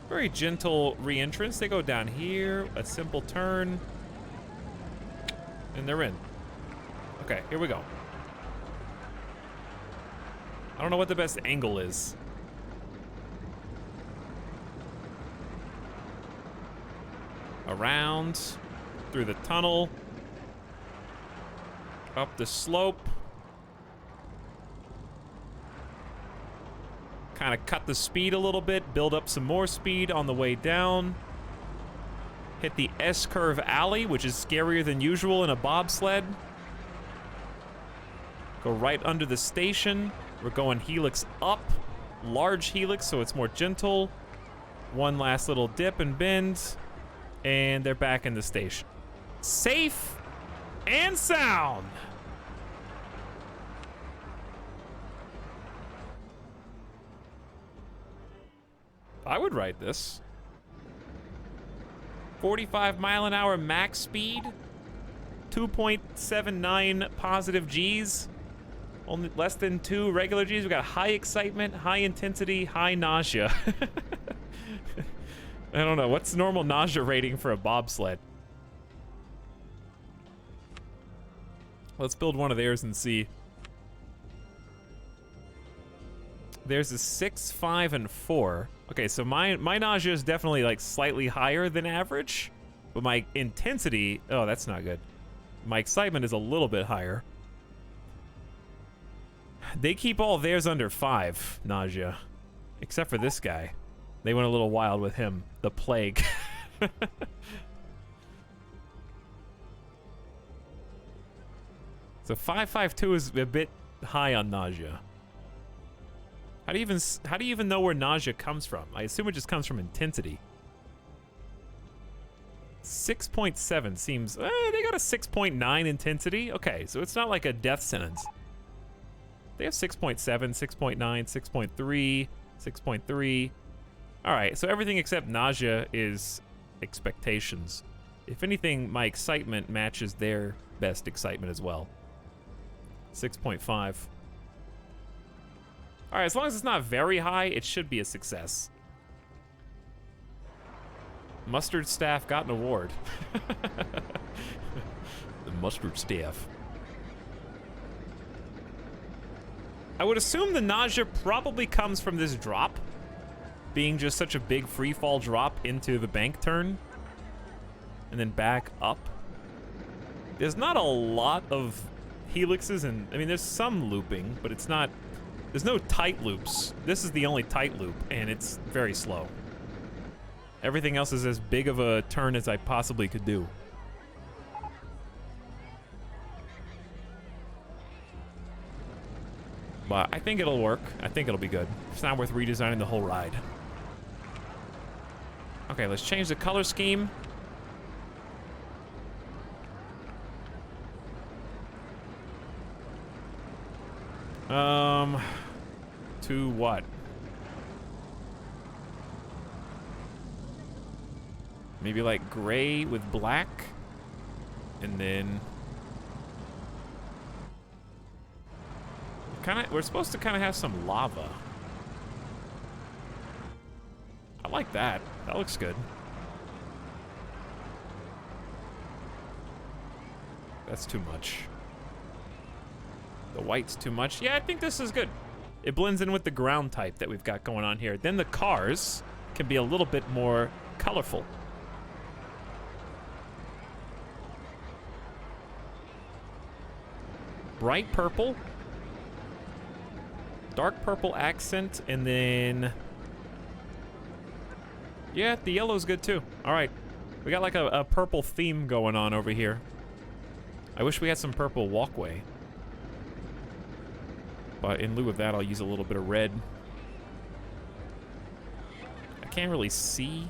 Very gentle re-entrance. They go down here, a simple turn, and they're in. Okay, here we go. I don't know what the best angle is. Around, through the tunnel, up the slope. Kind of cut the speed a little bit, build up some more speed on the way down. Hit the S-curve alley, which is scarier than usual in a bobsled. Go right under the station. We're going helix up, large helix, so it's more gentle. One last little dip and bend, and they're back in the station. Safe and sound. I would ride this. 45-mile-an-hour max speed, 2.79 positive Gs, only less than 2 regular Gs. We got high excitement, high intensity, high nausea. I don't know, what's the normal nausea rating for a bobsled? Let's build one of theirs and see. There's a 6, 5, and 4. Okay, so my nausea is definitely like slightly higher than average, but my intensity, oh, that's not good. My excitement is a little bit higher. They keep all theirs under 5 nausea, except for this guy. They went a little wild with him, the plague. So 552 is a bit high on nausea. How do you even know where nausea comes from? I assume it just comes from intensity. 6.7 seems, they got a 6.9 intensity. Okay, so it's not like a death sentence. They have 6.7, 6.9, 6.3, 6.3. All right, so everything except nausea is expectations. If anything, my excitement matches their best excitement as well. 6.5. All right, as long as it's not very high, it should be a success. Mustard staff got an award. The mustard staff. I would assume the nausea probably comes from this drop, being just such a big free fall drop into the bank turn, and then back up. There's not a lot of helixes, and I mean, there's some looping, but it's not, there's no tight loops. This is the only tight loop, and it's very slow. Everything else is as big of a turn as I possibly could do. But I think it'll work. I think it'll be good. It's not worth redesigning the whole ride. Okay, let's change the color scheme. To what? Maybe like gray with black, and then we're supposed to kind of have some lava. I like that. That looks good. That's too much. The white's too much. Yeah, I think this is good. It blends in with the ground type that we've got going on here. Then the cars can be a little bit more colorful. Bright purple. Dark purple accent, and then... yeah, the yellow's good too. All right. We got like a purple theme going on over here. I wish we had some purple walkway. But in lieu of that, I'll use a little bit of red. I can't really see.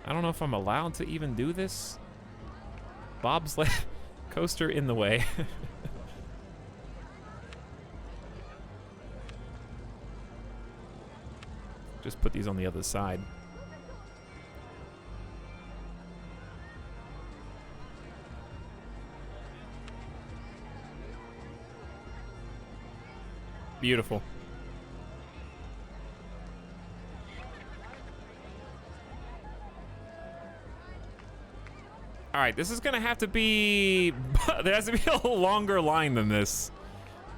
I don't know if I'm allowed to even do this. Bobsled coaster in the way. Just put these on the other side. Beautiful. All right, this is gonna have to be, there has to be a longer line than this.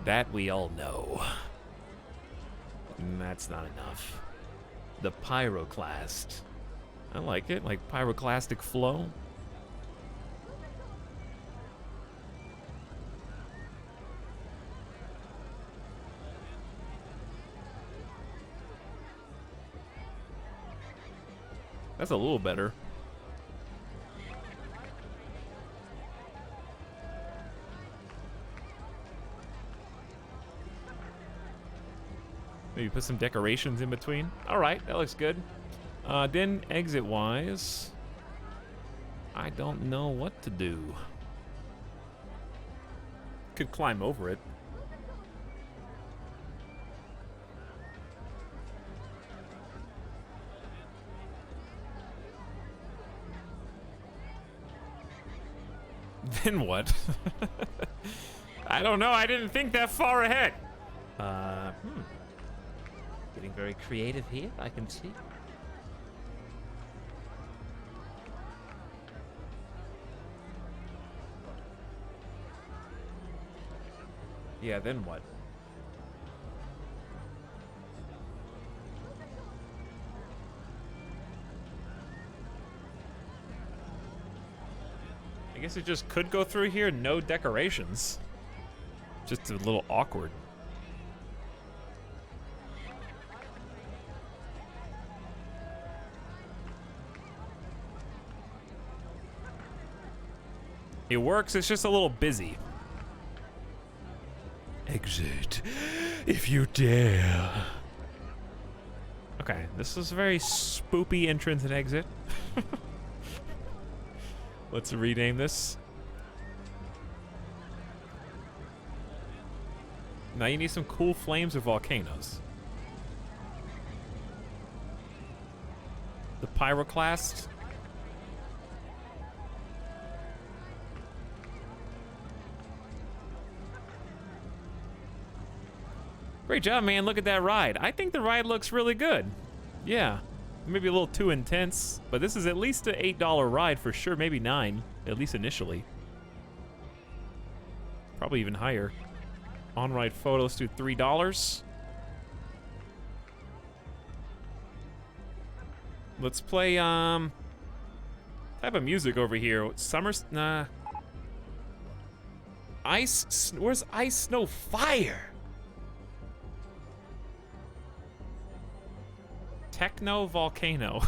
That we all know. And that's not enough. The pyroclast. I like it, like pyroclastic flow. That's a little better. Maybe put some decorations in between. All right, that looks good. Then exit-wise, I don't know what to do. Could climb over it. Then what? I don't know. I didn't think that far ahead. Getting very creative here, I can see. Yeah, then what? I guess it just could go through here, no decorations. Just a little awkward. It works, it's just a little busy. Exit, if you dare. Okay, this is a very spoopy entrance and exit. Let's rename this. Now you need some cool flames or volcanoes. The pyroclast. Great job, man. Look at that ride. I think the ride looks really good. Yeah. Maybe a little too intense, but this is at least an $8 ride for sure, maybe $9, at least initially. Probably even higher. On-ride photo, let's do $3. Let's play, type of music over here. Nah. Where's Ice, Snow, Fire? Techno Volcano.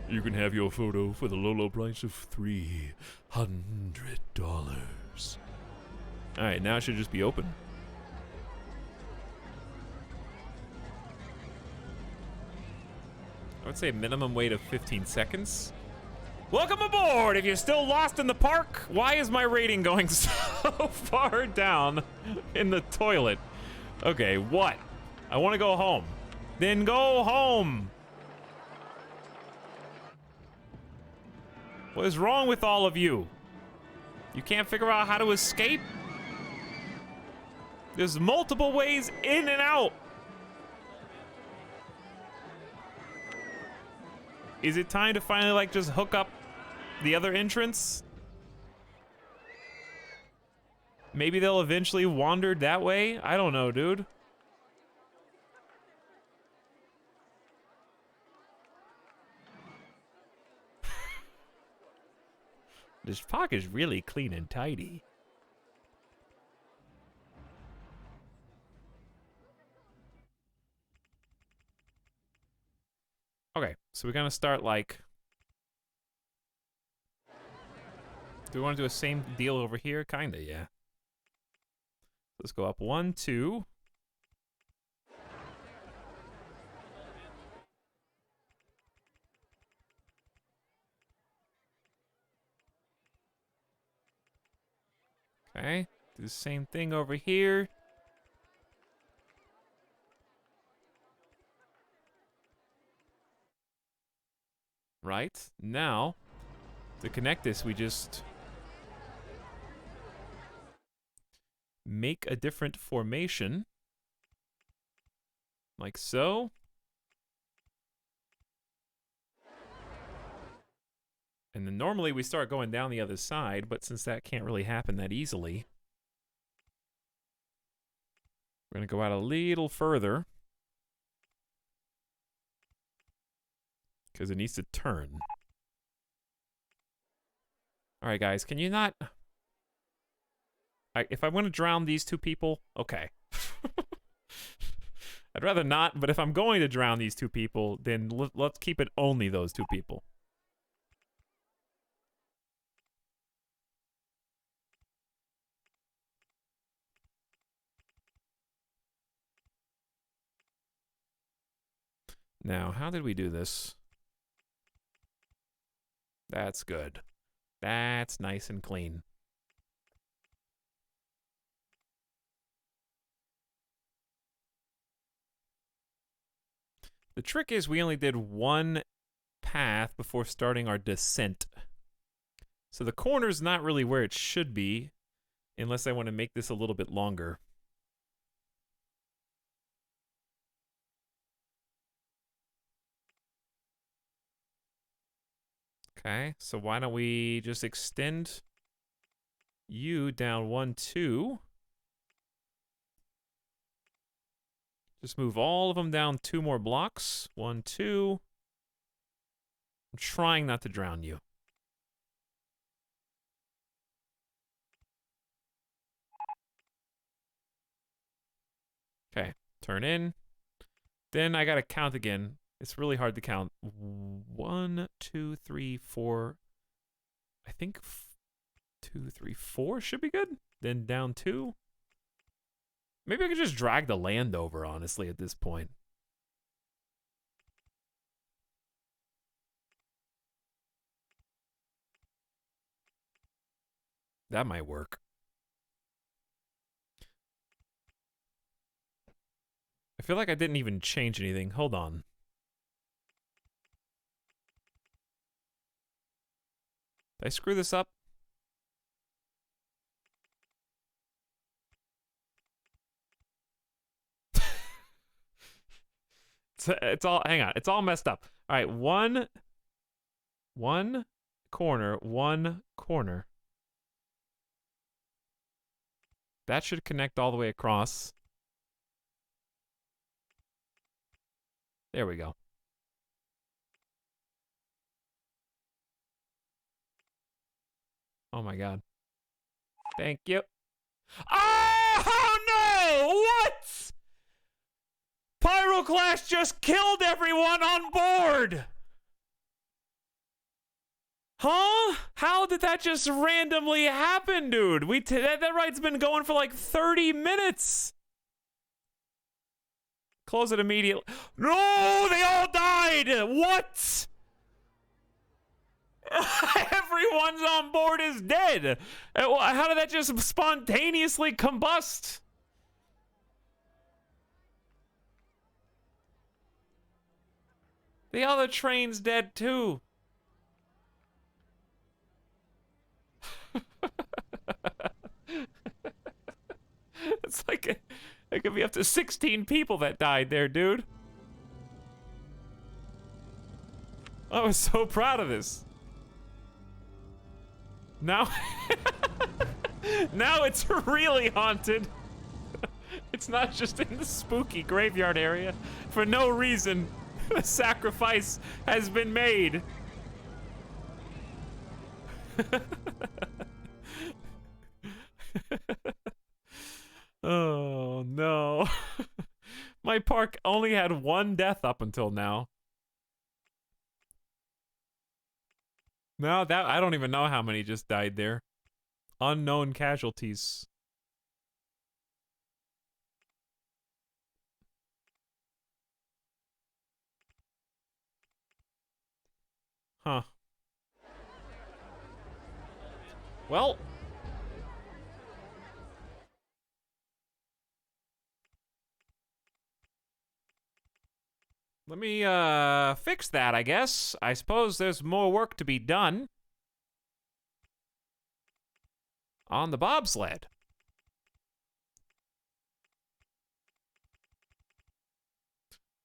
You can have your photo for the low, low price of $300. Alright, now it should just be open. I would say minimum wait of 15 seconds. Welcome aboard! If you're still lost in the park, why is my rating going so far down in the toilet? Okay, what? I want to go home. Then go home! What is wrong with all of you? You can't figure out how to escape? There's multiple ways in and out. Is it time to finally, like, just hook up the other entrance? Maybe they'll eventually wander that way? I don't know, dude. This park is really clean and tidy. Okay, so we're gonna start like... Do we want to do the same deal over here? Kinda, yeah. Let's go up 1, 2. Okay, do the same thing over here. Right, now, to connect this, we just make a different formation. Like so. And then normally we start going down the other side, but since that can't really happen that easily, we're gonna go out a little further. Because it needs to turn. Alright guys, can you not... if I want to drown these two people, okay. I'd rather not, but if I'm going to drown these two people, then let's keep it only those two people. Now, how did we do this? That's good. That's nice and clean. The trick is we only did one path before starting our descent. So the corner's not really where it should be, unless I want to make this a little bit longer. Okay, so why don't we just extend you down 1, 2. Just move all of them down 2 more blocks. 1, 2. I'm trying not to drown you. Okay, turn in. Then I gotta count again. It's really hard to count. 1, 2, 3, 4. I think 2, 3, 4 should be good. Then down 2. Maybe I could just drag the land over, honestly, at this point. That might work. I feel like I didn't even change anything. Hold on. Did I screw this up? It's all, hang on, it's all messed up. All right, 1, One corner, one corner. That should connect all the way across. There we go. Oh my god. Thank you. Oh no! What? Pyroclast just killed everyone on board! Huh? How did that just randomly happen, dude? That ride's been going for like 30 minutes. Close it immediately. No, they all died. What? Everyone's on board is dead. How did that just spontaneously combust? The other train's dead too. It's like it could be up to 16 people that died there, dude. I was so proud of this. Now, now it's really haunted. It's not just in the spooky graveyard area. For no reason, a sacrifice has been made. Oh no. My park only had one death up until now. No, that I don't even know how many just died there. Unknown casualties. Huh. Well, let me fix that, I guess. I suppose there's more work to be done on the bobsled.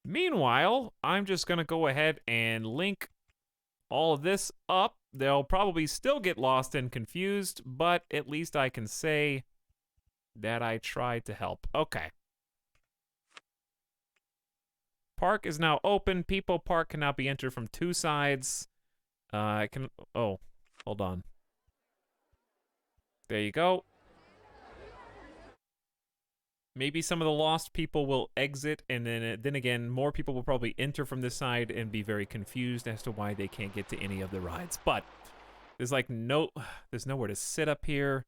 Meanwhile, I'm just gonna go ahead and link all of this up. They'll probably still get lost and confused, but at least I can say that I tried to help. Okay. Park is now open. People Park can now be entered from two sides. Oh, hold on. There you go. Maybe some of the lost people will exit, and then again, more people will probably enter from this side and be very confused as to why they can't get to any of the rides. But there's like there's nowhere to sit up here.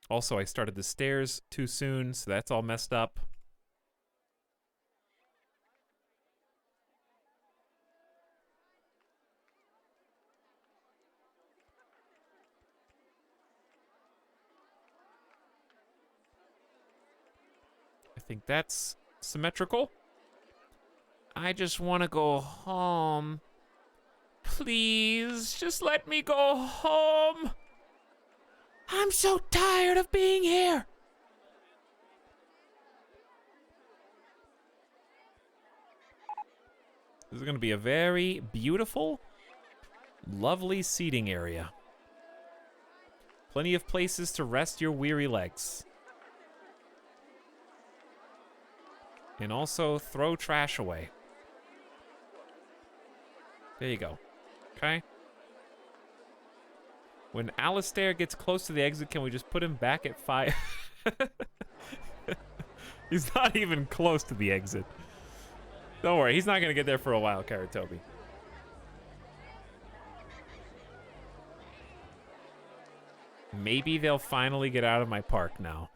Also, I started the stairs too soon, so that's all messed up. I think that's symmetrical. I just want to go home. Please, just let me go home. I'm so tired of being here. This is going to be a very beautiful, lovely seating area. Plenty of places to rest your weary legs. And also throw trash away. There you go. Okay. When Alistair gets close to the exit, can we just put him back at 5? He's not even close to the exit. Don't worry, he's not going to get there for a while, Karatobi. Maybe they'll finally get out of my park now.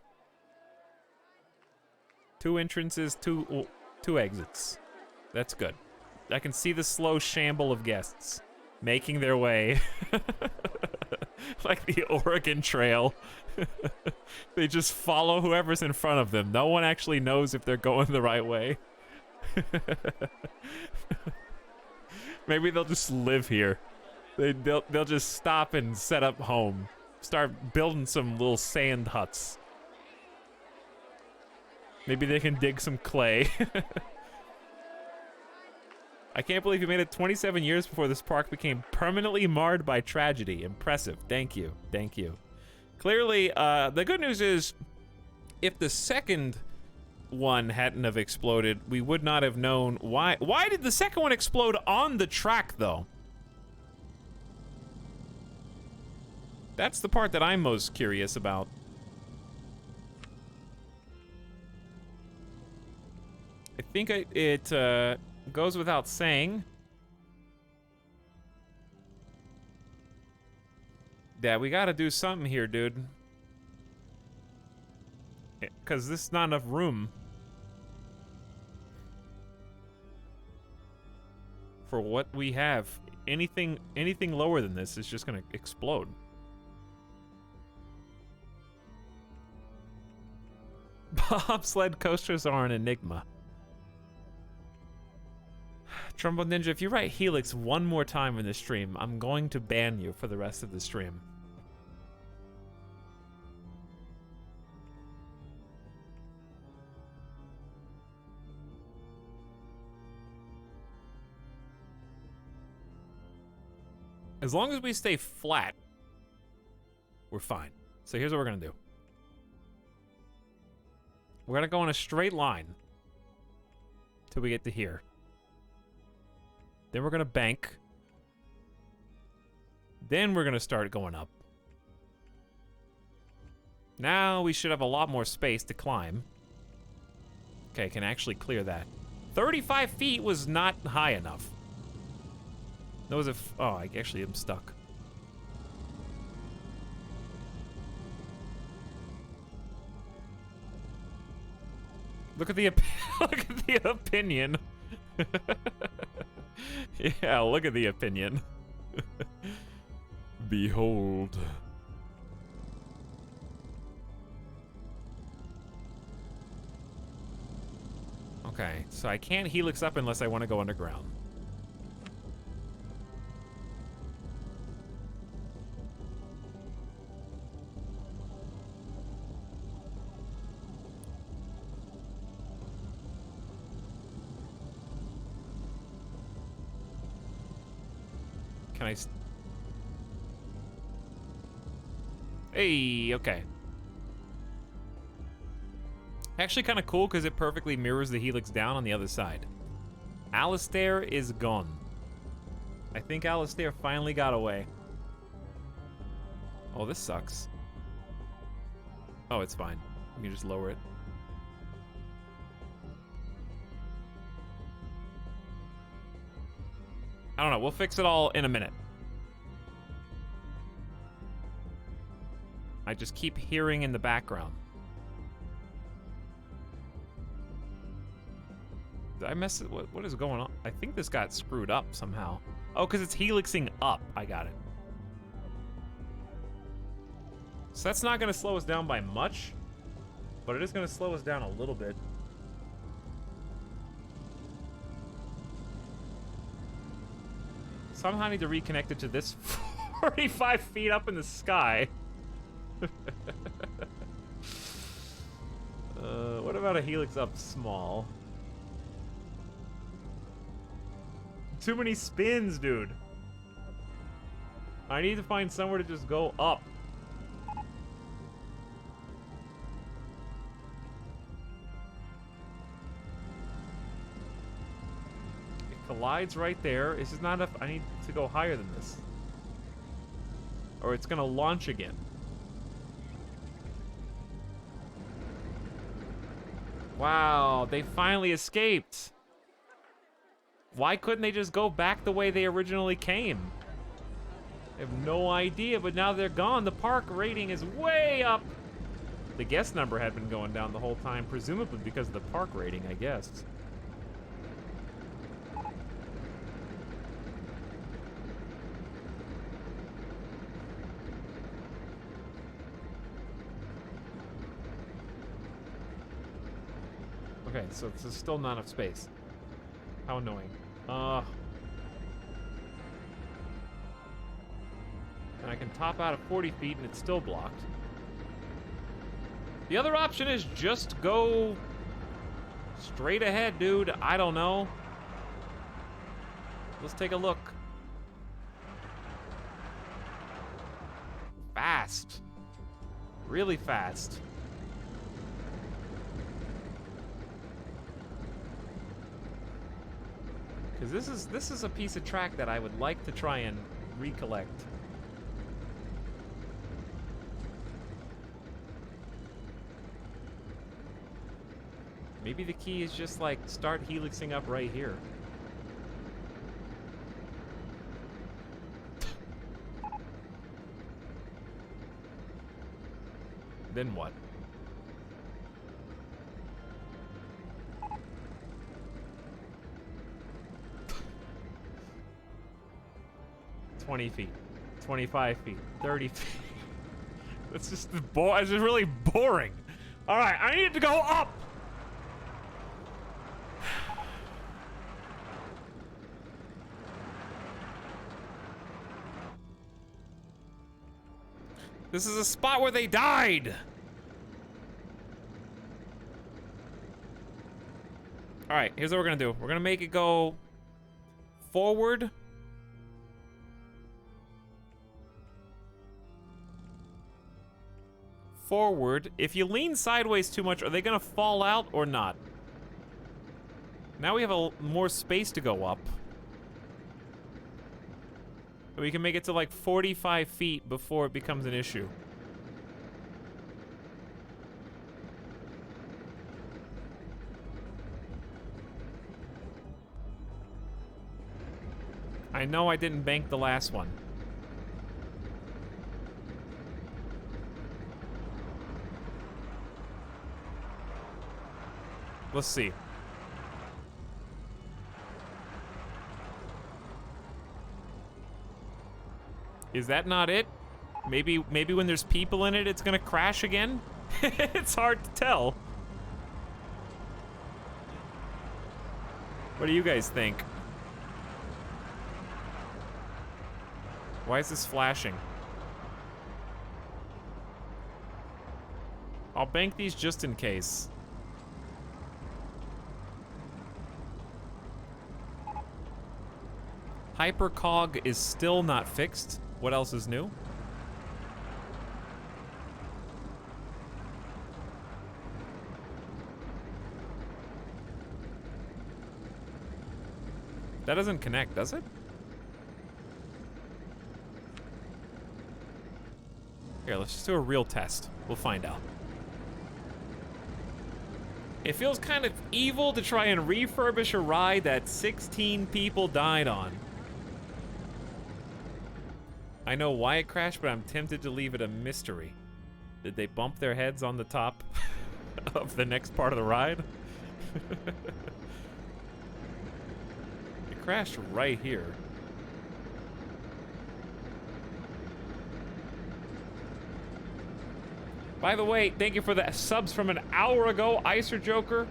2 entrances, two exits. That's good. I can see the slow shamble of guests making their way. Like the Oregon Trail. They just follow whoever's in front of them. No one actually knows if they're going the right way. Maybe they'll just live here. They'll just stop and set up home. Start building some little sand huts. Maybe they can dig some clay. I can't believe you made it 27 years before this park became permanently marred by tragedy. Impressive. Thank you. Thank you. Clearly, the good news is, if the second one hadn't have exploded, we would not have known why. Why did the second one explode on the track, though? That's the part that I'm most curious about. I think it goes without saying that we gotta do something here, dude. Because this is not enough room for what we have. Anything lower than this is just gonna explode. Bobsled coasters are an enigma. Trumbo Ninja, if you write Helix one more time in the stream, I'm going to ban you for the rest of the stream. As long as we stay flat, we're fine. So here's what we're gonna do. We're gonna go in a straight line till we get to here. Then we're gonna bank. Then we're gonna start going up. Now we should have a lot more space to climb. Okay, can actually clear that. 35 feet was not high enough. That was oh, I actually am stuck. Look at the look at the opinion. Yeah, look at the opinion. Behold. Okay, so I can't helix up unless I want to go underground. Can I... Hey, okay. Actually kind of cool because it perfectly mirrors the helix down on the other side. Alistair is gone. I think Alistair finally got away. Oh, this sucks. Oh, it's fine. You can just lower it. I don't know. We'll fix it all in a minute. I just keep hearing in the background. Did I mess it? What is going on? I think this got screwed up somehow. Oh, because it's helixing up. I got it. So that's not going to slow us down by much, but it is going to slow us down a little bit. Somehow I need to reconnect it to this 45 feet up in the sky. What about a helix up small? Too many spins, dude. I need to find somewhere to just go up. Collides right there. This is not enough. I need to go higher than this. Or it's gonna launch again. Wow, they finally escaped. Why couldn't they just go back the way they originally came? I have no idea, but now they're gone. The park rating is way up. The guest number had been going down the whole time, presumably because of the park rating, I guess. Okay, so there's still not enough space. How annoying. And I can top out at 40 feet and it's still blocked. The other option is just go straight ahead, dude. I don't know. Let's take a look. Fast. Really fast. Because this is a piece of track that I would like to try and recollect. Maybe the key is just like start helixing up right here. Then what? $20 feet, 25 feet, 30 feet. It's just it's just really boring. All right, I need to go up. This is a spot where they died. All right, here's what we're gonna do. We're gonna make it go forward. Forward. If you lean sideways too much, are they gonna fall out or not? Now we have more space to go up. We can make it to like 45 feet before it becomes an issue. I know I didn't bank the last one. Let's see. Is that not it? Maybe when there's people in it, it's gonna crash again? It's hard to tell. What do you guys think? Why is this flashing? I'll bank these just in case. Hypercog is still not fixed. What else is new? That doesn't connect, does it? Here, let's just do a real test. We'll find out. It feels kind of evil to try and refurbish a ride that 16 people died on. I know why it crashed, but I'm tempted to leave it a mystery. Did they bump their heads on the top of the next part of the ride? It crashed right here. By the way, thank you for the subs from an hour ago, Icer Joker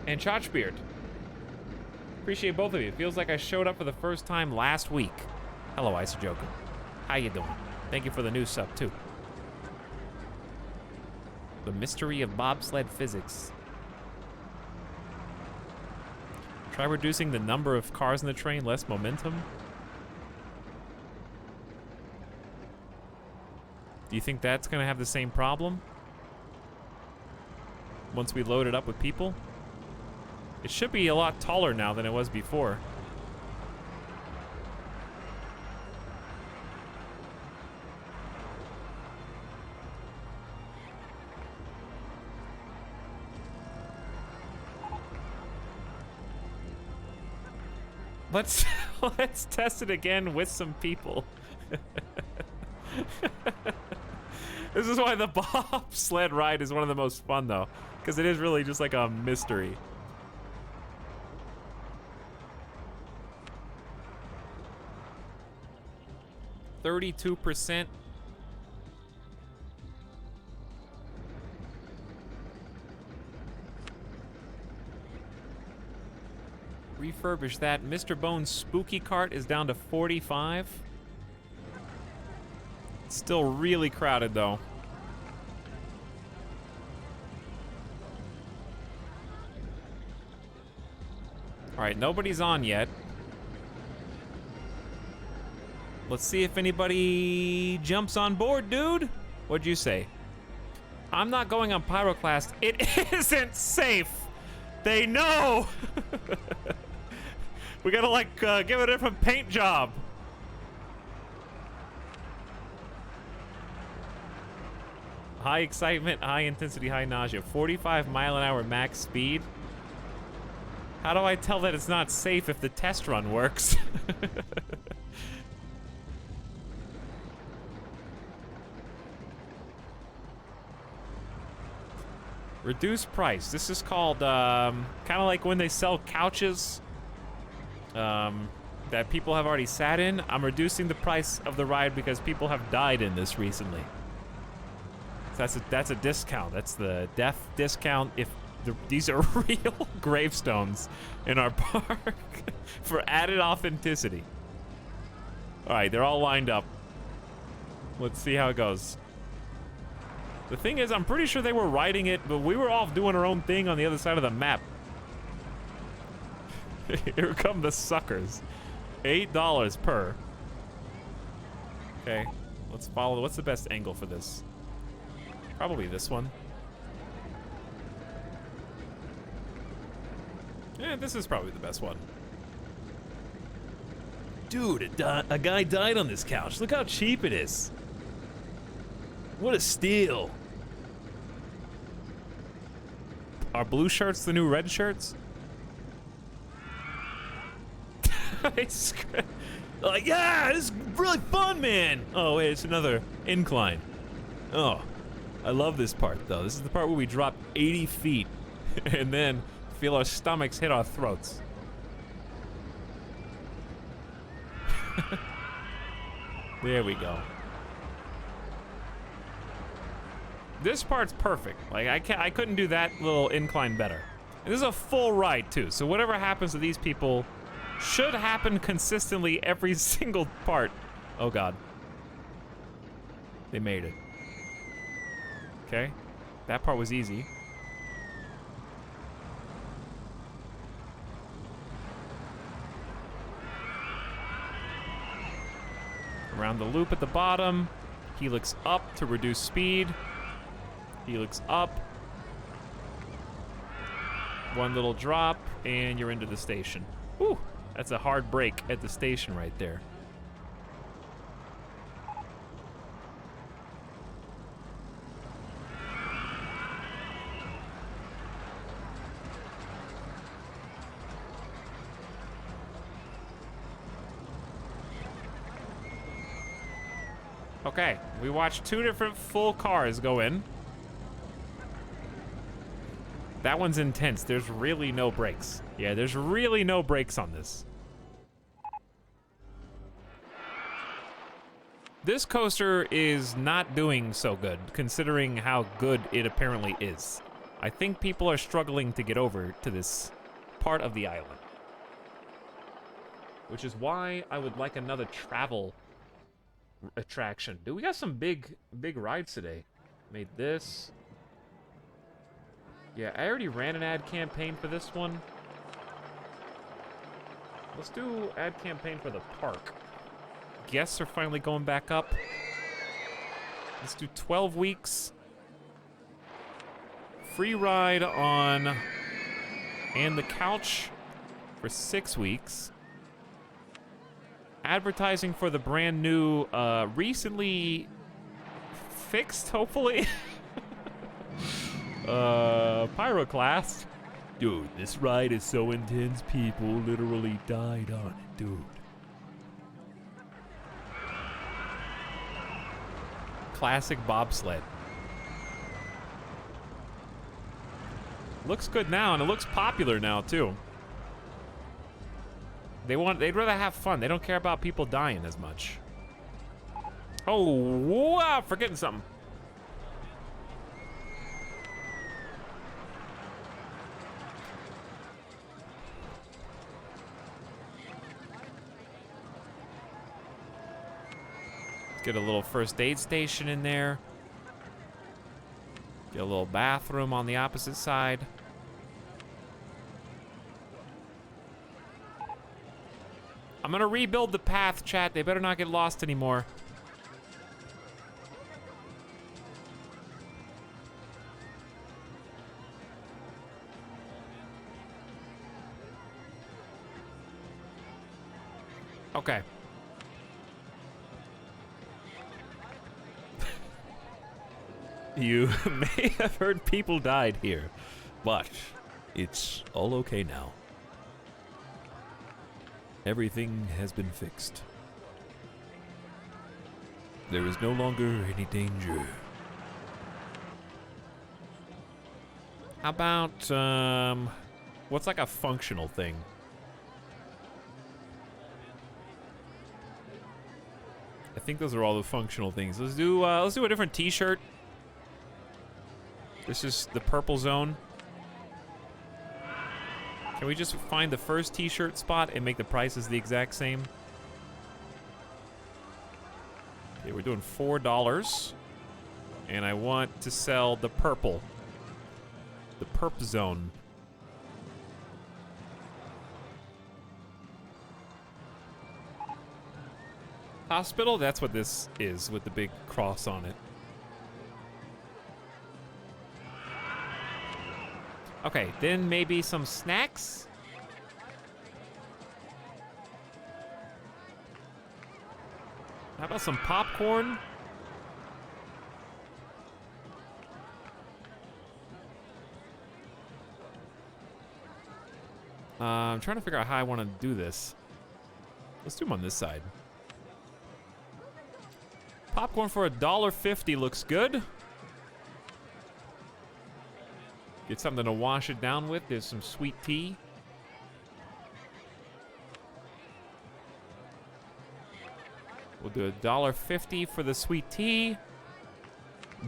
and Chotchbeard. Appreciate both of you. Feels like I showed up for the first time last week. Hello, Icer Joker. How you doing? Thank you for the new sub, too. The mystery of bobsled physics. Try reducing the number of cars in the train, less momentum. Do you think that's gonna have the same problem? Once we load it up with people? It should be a lot taller now than it was before. Let's test it again with some people. This is why the bobsled ride is one of the most fun, though, because it is really just like a mystery. %. Refurbish that. Mr. Bone's spooky cart is down to 45. It's still really crowded, though. All right, nobody's on yet. Let's see if anybody jumps on board, dude. What'd you say? I'm not going on Pyroclast. It isn't safe. They know. We gotta like give it a different paint job. High excitement, high intensity, high nausea. 45-mile-an-hour max speed. How do I tell that it's not safe if the test run works? Reduced price. This is called kind of like when they sell couches that people have already sat in. I'm reducing the price of the ride because people have died in this recently. So that's a discount. That's the death discount if these are real gravestones in our park for added authenticity. All right, they're all lined up. Let's see how it goes. The thing is, I'm pretty sure they were riding it, but we were off doing our own thing on the other side of the map. Here come the suckers. $8 per. Okay, let's follow. What's the best angle for this? Probably this one. Yeah, this is probably the best one. Dude, a guy died on this couch. Look how cheap it is. What a steal. Are blue shirts the new red shirts? Like, yeah, this is really fun, man. Oh, wait, it's another incline. Oh, I love this part, though. This is the part where we drop 80 feet and then feel our stomachs hit our throats. There we go. This part's perfect. Like I couldn't do that little incline better. And this is a full ride too, so whatever happens to these people should happen consistently every single part. Oh God. They made it. Okay. That part was easy. Around the loop at the bottom. Helix up to reduce speed. Helix up. One little drop, and you're into the station. Whew, that's a hard break at the station right there. Okay, we watched two different full cars go in. That one's intense. There's really no brakes. Yeah, there's really no brakes on this. This coaster is not doing so good, considering how good it apparently is. I think people are struggling to get over to this part of the island. Which is why I would like another travel attraction. Dude, we got some big rides today. Made this. Yeah, I already ran an ad campaign for this one. Let's do ad campaign for the park. Guests are finally going back up. Let's do 12 weeks. Free ride on And the Couch for 6 weeks. Advertising for the brand new, recently fixed, hopefully, Pyroclast. Dude, this ride is so intense, people literally died on it, dude. Classic bobsled. Looks good now, and it looks popular now, too. They'd rather have fun. They don't care about people dying as much. Oh, wow, forgetting something. Get a little first aid station in there. Get a little bathroom on the opposite side. I'm gonna rebuild the path, chat. They better not get lost anymore. Okay. You may have heard people died here, but it's all okay now. Everything has been fixed. There is no longer any danger. How about, what's like a functional thing? I think those are all the functional things. Let's do a different t-shirt. This is the purple zone. Can we just find the first t-shirt spot and make the prices the exact same? Okay, we're doing $4. And I want to sell the purple. The perp zone. Hospital, that's what this is with the big cross on it. Okay, then maybe some snacks? How about some popcorn? I'm trying to figure out how I want to do this. Let's do them on this side. Popcorn for $1.50 looks good. Get something to wash it down with. There's some sweet tea. We'll do $1.50 for the sweet tea.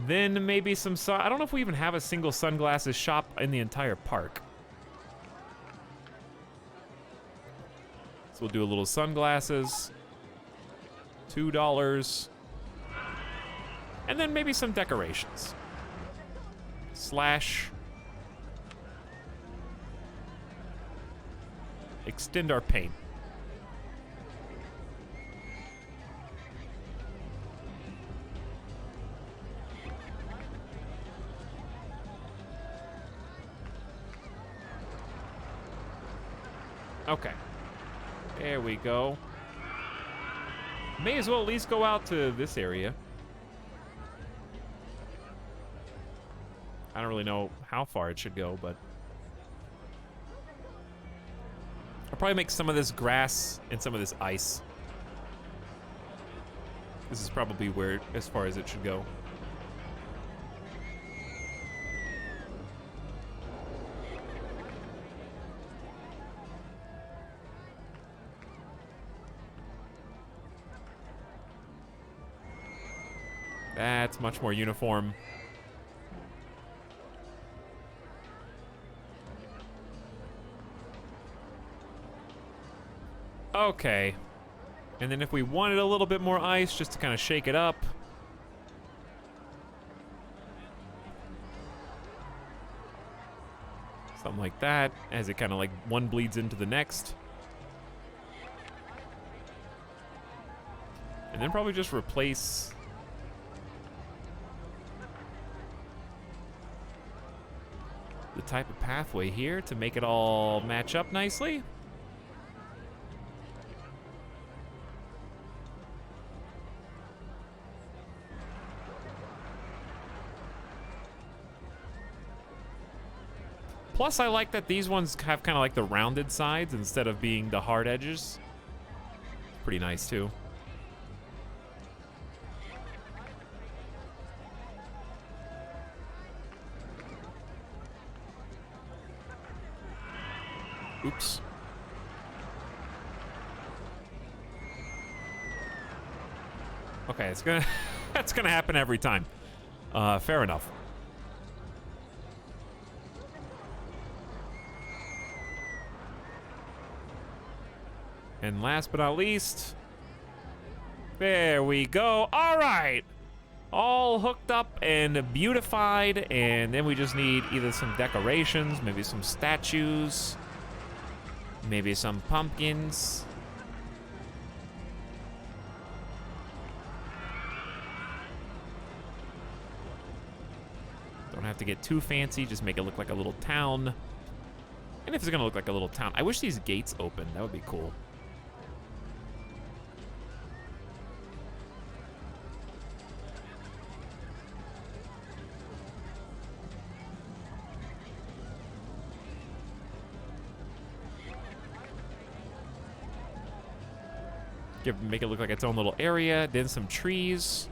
Then maybe some I don't know if we even have a single sunglasses shop in the entire park. So we'll do a little sunglasses. $2. And then maybe some decorations. Slash. Extend our paint. Okay. There we go. May as well at least go out to this area. I don't really know how far it should go, but I'll probably make some of this grass and some of this ice. This is probably where, as far as it should go. That's much more uniform. Okay. And then if we wanted a little bit more ice just to kind of shake it up. Something like that, as it kind of like one bleeds into the next. And then probably just replace the type of pathway here to make it all match up nicely. Plus, I like that these ones have kind of like the rounded sides instead of being the hard edges. Pretty nice, too. Oops. Okay, it's gonna that's gonna happen every time. Fair enough. And last but not least, there we go. All right, all hooked up and beautified, and then we just need either some decorations, maybe some statues, maybe some pumpkins. have to get too fancy. Just make it look like a little town. And if it's gonna look like a little town, I wish these gates open. That would be cool. Make it look like its own little area. Then some trees.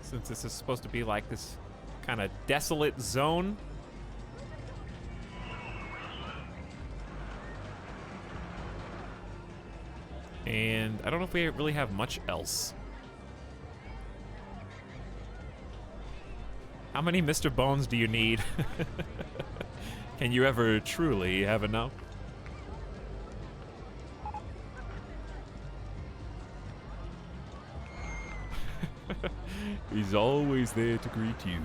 Since this is supposed to be like this kind of desolate zone. And I don't know if we really have much else. How many Mr. Bones do you need? Can you ever truly have enough? He's always there to greet you.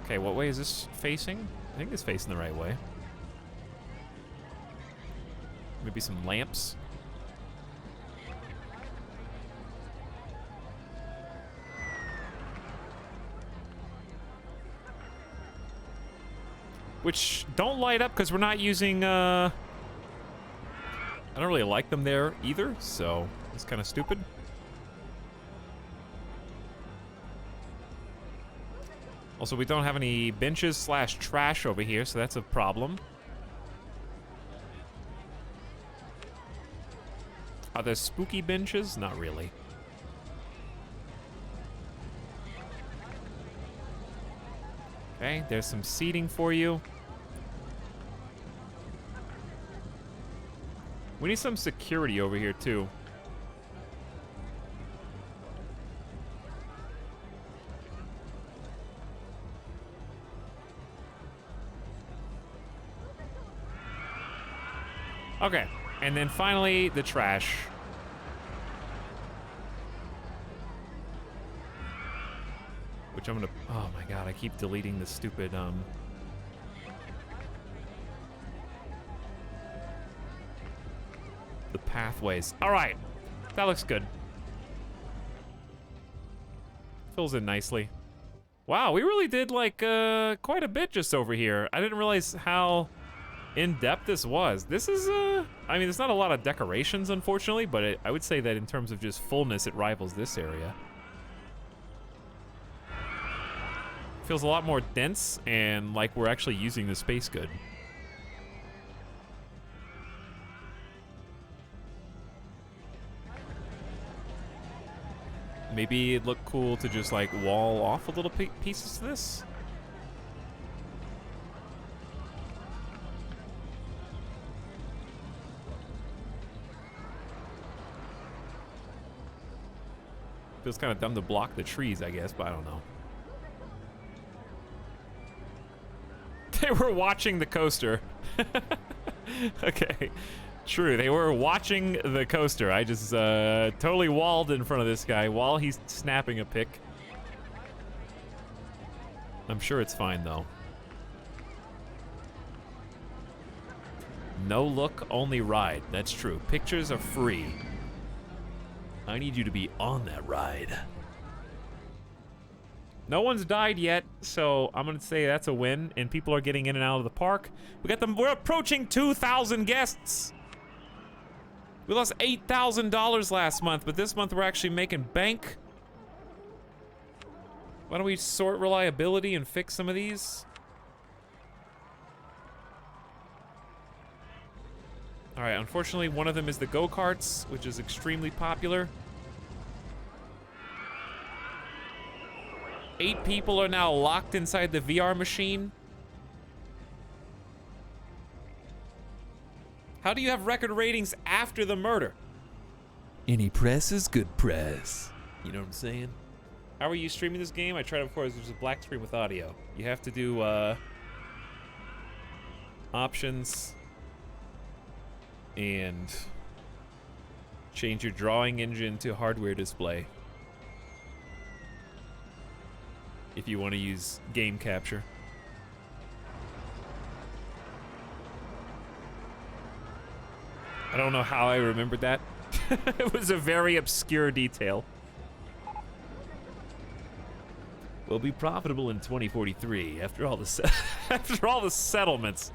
Okay, what way is this facing? I think it's facing the right way. Maybe some lamps. Which don't light up because we're not using, I don't really like them there either, so it's kind of stupid. Also, we don't have any benches slash trash over here, so that's a problem. Are there spooky benches? Not really. Okay, there's some seating for you. We need some security over here, too. Okay, and then finally, the trash. Which I'm gonna, oh my god, I keep deleting the stupid, the pathways. All right, that looks good. Fills in nicely. Wow, we really did like, quite a bit just over here. I didn't realize how in-depth this was. This is, I mean, there's not a lot of decorations, unfortunately, but I would say that in terms of just fullness, it rivals this area. Feels a lot more dense and like we're actually using the space good. Maybe it'd look cool to just like wall off a little pieces to this. Feels kind of dumb to block the trees, I guess, but I don't know. They were watching the coaster. Okay, true. They were watching the coaster. I just totally walled in front of this guy while he's snapping a pic. I'm sure it's fine, though. No look, only ride. That's true. Pictures are free. I need you to be on that ride. No one's died yet, so I'm gonna say that's a win, and people are getting in and out of the park. We're approaching 2,000 guests. We lost $8,000 last month, but this month we're actually making bank. Why don't we sort reliability and fix some of these? All right, unfortunately, one of them is the go-karts, which is extremely popular. 8 people are now locked inside the VR machine. How do you have record ratings after the murder? Any press is good press. You know what I'm saying? How are you streaming this game? I tried it before. There's a black screen with audio. You have to do options and Change your drawing engine to hardware display. If you want to use game capture. I don't know how I remembered that. It was a very obscure detail. We'll be profitable in 2043 after all the after all the settlements.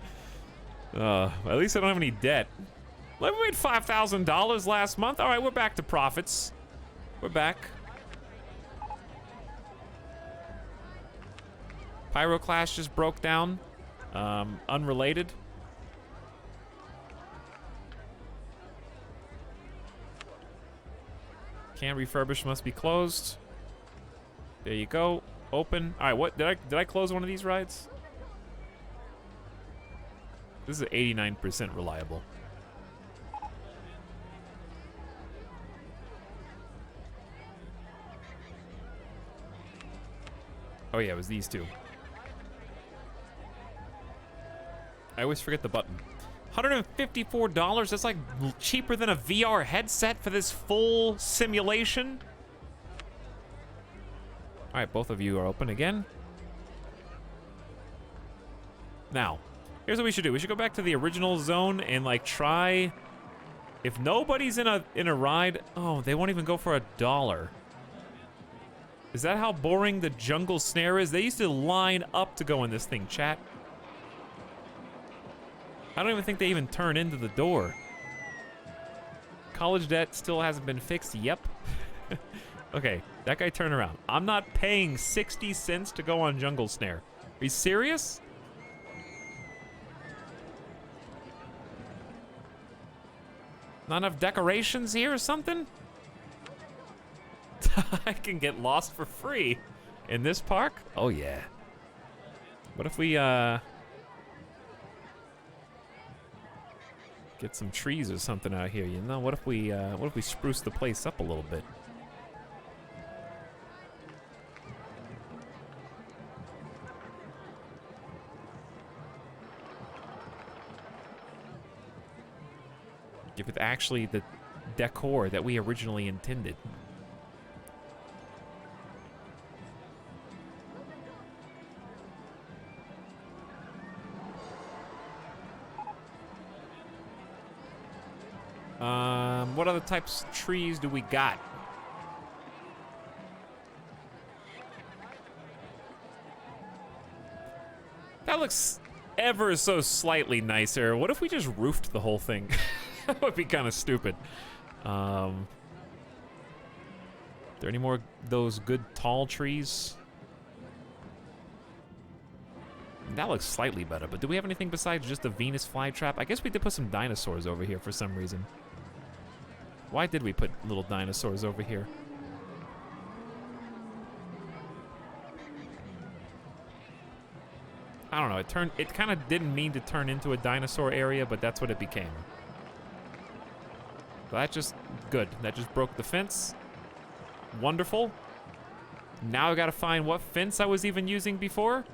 At least I don't have any debt. Well, we made $5,000 last month. All right, we're back to profits. We're back. Pyroclash just broke down. Unrelated. Can't refurbish, must be closed. There you go. Open. All right, what did I close one of these rides? This is 89% reliable. Oh yeah, it was these two. I always forget the button. $154, that's like cheaper than a VR headset for this full simulation. All right, both of you are open again. Now, here's what we should do. We should go back to the original zone and like try. If nobody's in a ride, oh, they won't even go for $1. Is that how boring the jungle snare is? They used to line up to go in this thing, chat. I don't even think they even turn into the door. College debt still hasn't been fixed. Yep. Okay, that guy turn around. I'm not paying 60 cents to go on jungle snare. Are you serious? Not enough decorations here or something? I can get lost for free in this park? Oh yeah. What if we get some trees or something out here, you know? What if we spruce the place up a little bit? Give it actually the decor that we originally intended. What other types of trees do we got? That looks ever so slightly nicer. What if we just roofed the whole thing? That would be kind of stupid. Are there any more of those good tall trees? That looks slightly better, but do we have anything besides just the Venus flytrap? I guess we did put some dinosaurs over here for some reason. Why did we put little dinosaurs over here? I don't know, it kind of didn't mean to turn into a dinosaur area, but that's what it became. So that's just good. That just broke the fence. Wonderful. Now I gotta find what fence I was even using before.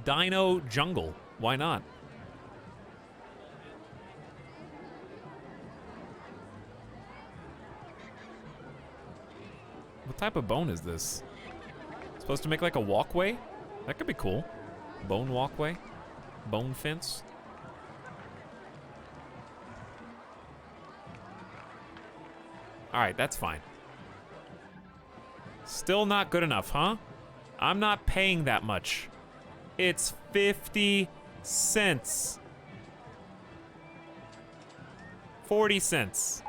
Dino Jungle. Why not? What type of bone is this? Supposed to make like a walkway? That could be cool. Bone walkway. Bone fence. Alright, that's fine. Still not good enough, huh? I'm not paying that much. It's 50 cents. 40 cents.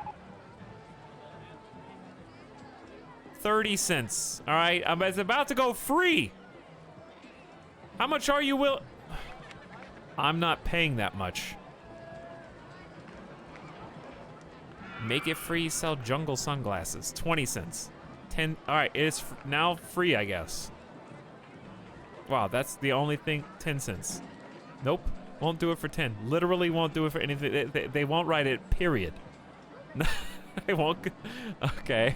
30 cents. All right, it's about to go free. How much are you I'm not paying that much. Make it free, sell jungle sunglasses. 20 cents. 10. All right, it's now free, I guess. Wow, that's the only thing. 10 cents. Nope, won't do it for 10. Literally won't do it for anything. They won't write it, period. They won't. Okay.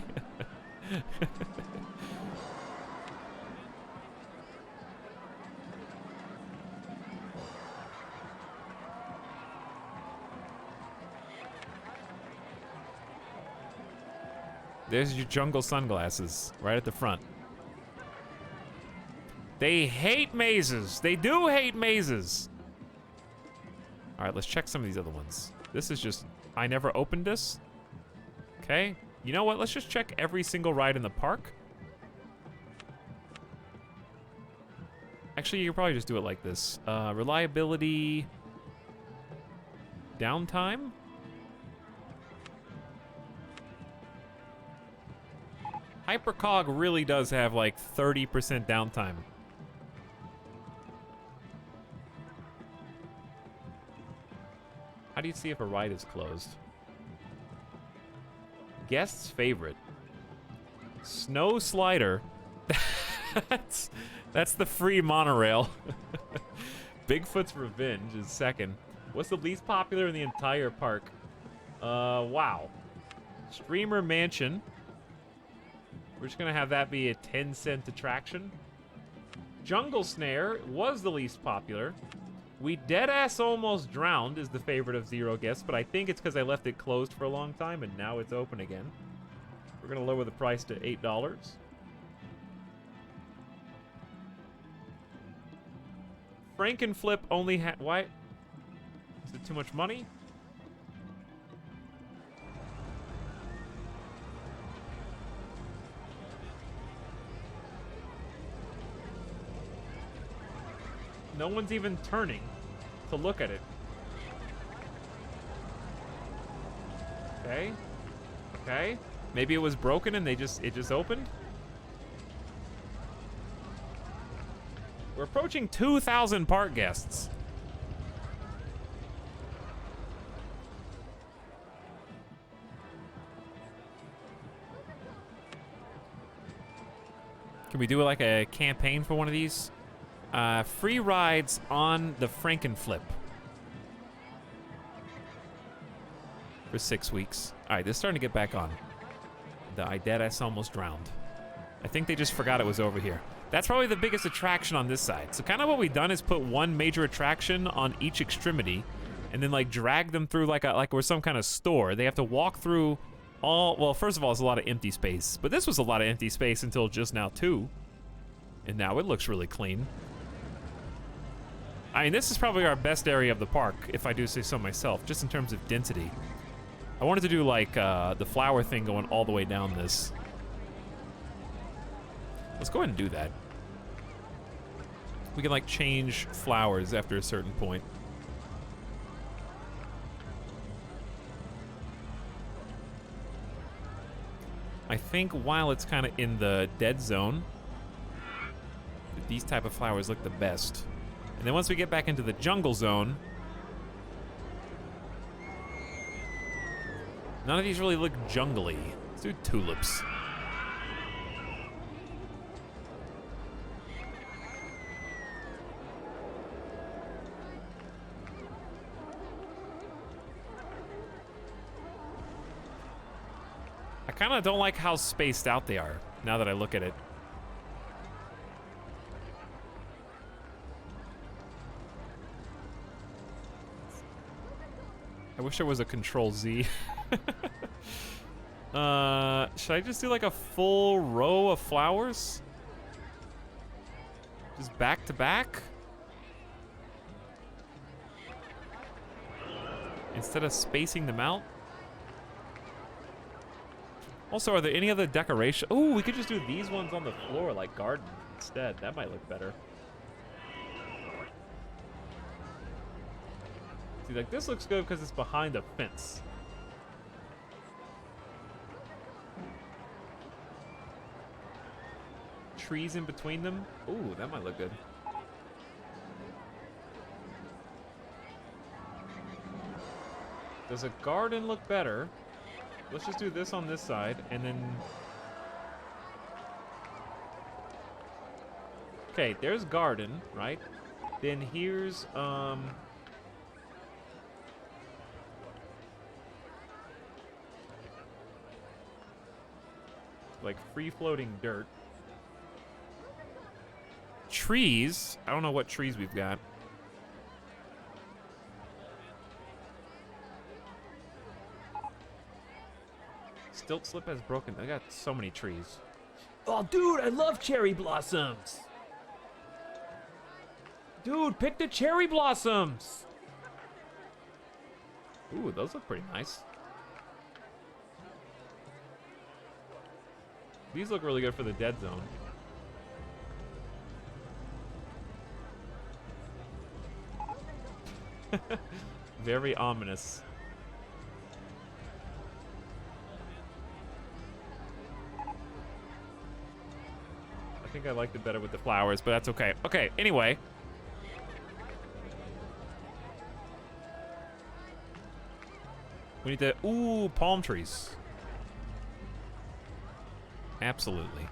There's your jungle sunglasses right at the front. They hate mazes. They do hate mazes. All right, let's check some of these other ones. This is just, I never opened this. Okay, you know what? Let's just check every single ride in the park. Actually, you could probably just do it like this. Reliability, downtime. Hypercog really does have like 30% downtime. How do you see if a ride is closed? Guest's favorite. Snow Slider. That's the free monorail. Bigfoot's Revenge is second. What's the least popular in the entire park? Wow. Streamer Mansion. We're just gonna have that be a 10-cent attraction. Jungle Snare was the least popular. We Deadass Almost Drowned is the favorite of zero guests, but I think it's because I left it closed for a long time and now it's open again. We're gonna lower the price to $8. Frankenflip only had, why? Is it too much money? No one's even turning to look at it. Okay. Okay. Maybe it was broken and it just opened? We're approaching 2,000 park guests. Can we do like a campaign for one of these? Free rides on the Frankenflip for 6 weeks. All right, this is starting to get back on. The I Deadass Almost Drowned. I think they just forgot it was over here. That's probably the biggest attraction on this side. So kind of what we've done is put one major attraction on each extremity and then like drag them through like we're some kind of store. They have to walk through all, well, first of all, it's a lot of empty space, but this was a lot of empty space until just now too. And now it looks really clean. I mean, this is probably our best area of the park, if I do say so myself, just in terms of density. I wanted to do like the flower thing going all the way down this. Let's go ahead and do that. We can like change flowers after a certain point. I think while it's kind of in the dead zone, these type of flowers look the best. And then once we get back into the jungle zone, none of these really look jungly. Let's do tulips. I kind of don't like how spaced out they are, now that I look at it. I wish there was a Control Z. Should I just do like a full row of flowers? Just back to back? Instead of spacing them out? Also, are there any other decoration? Oh, we could just do these ones on the floor like garden instead. That might look better. See, like this looks good because it's behind a fence. Trees in between them. Ooh, that might look good. Does a garden look better? Let's just do this on this side, and then... Okay, there's garden, right? Then here's, like free-floating dirt. Trees. I don't know what trees we've got. Stilt slip has broken. I got so many trees. Oh, dude, I love cherry blossoms. Dude, pick the cherry blossoms. Ooh, those look pretty nice. These look really good for the dead zone. Very ominous. I think I liked it better with the flowers, but that's okay. Okay, anyway. We need to... Ooh, palm trees. Absolutely.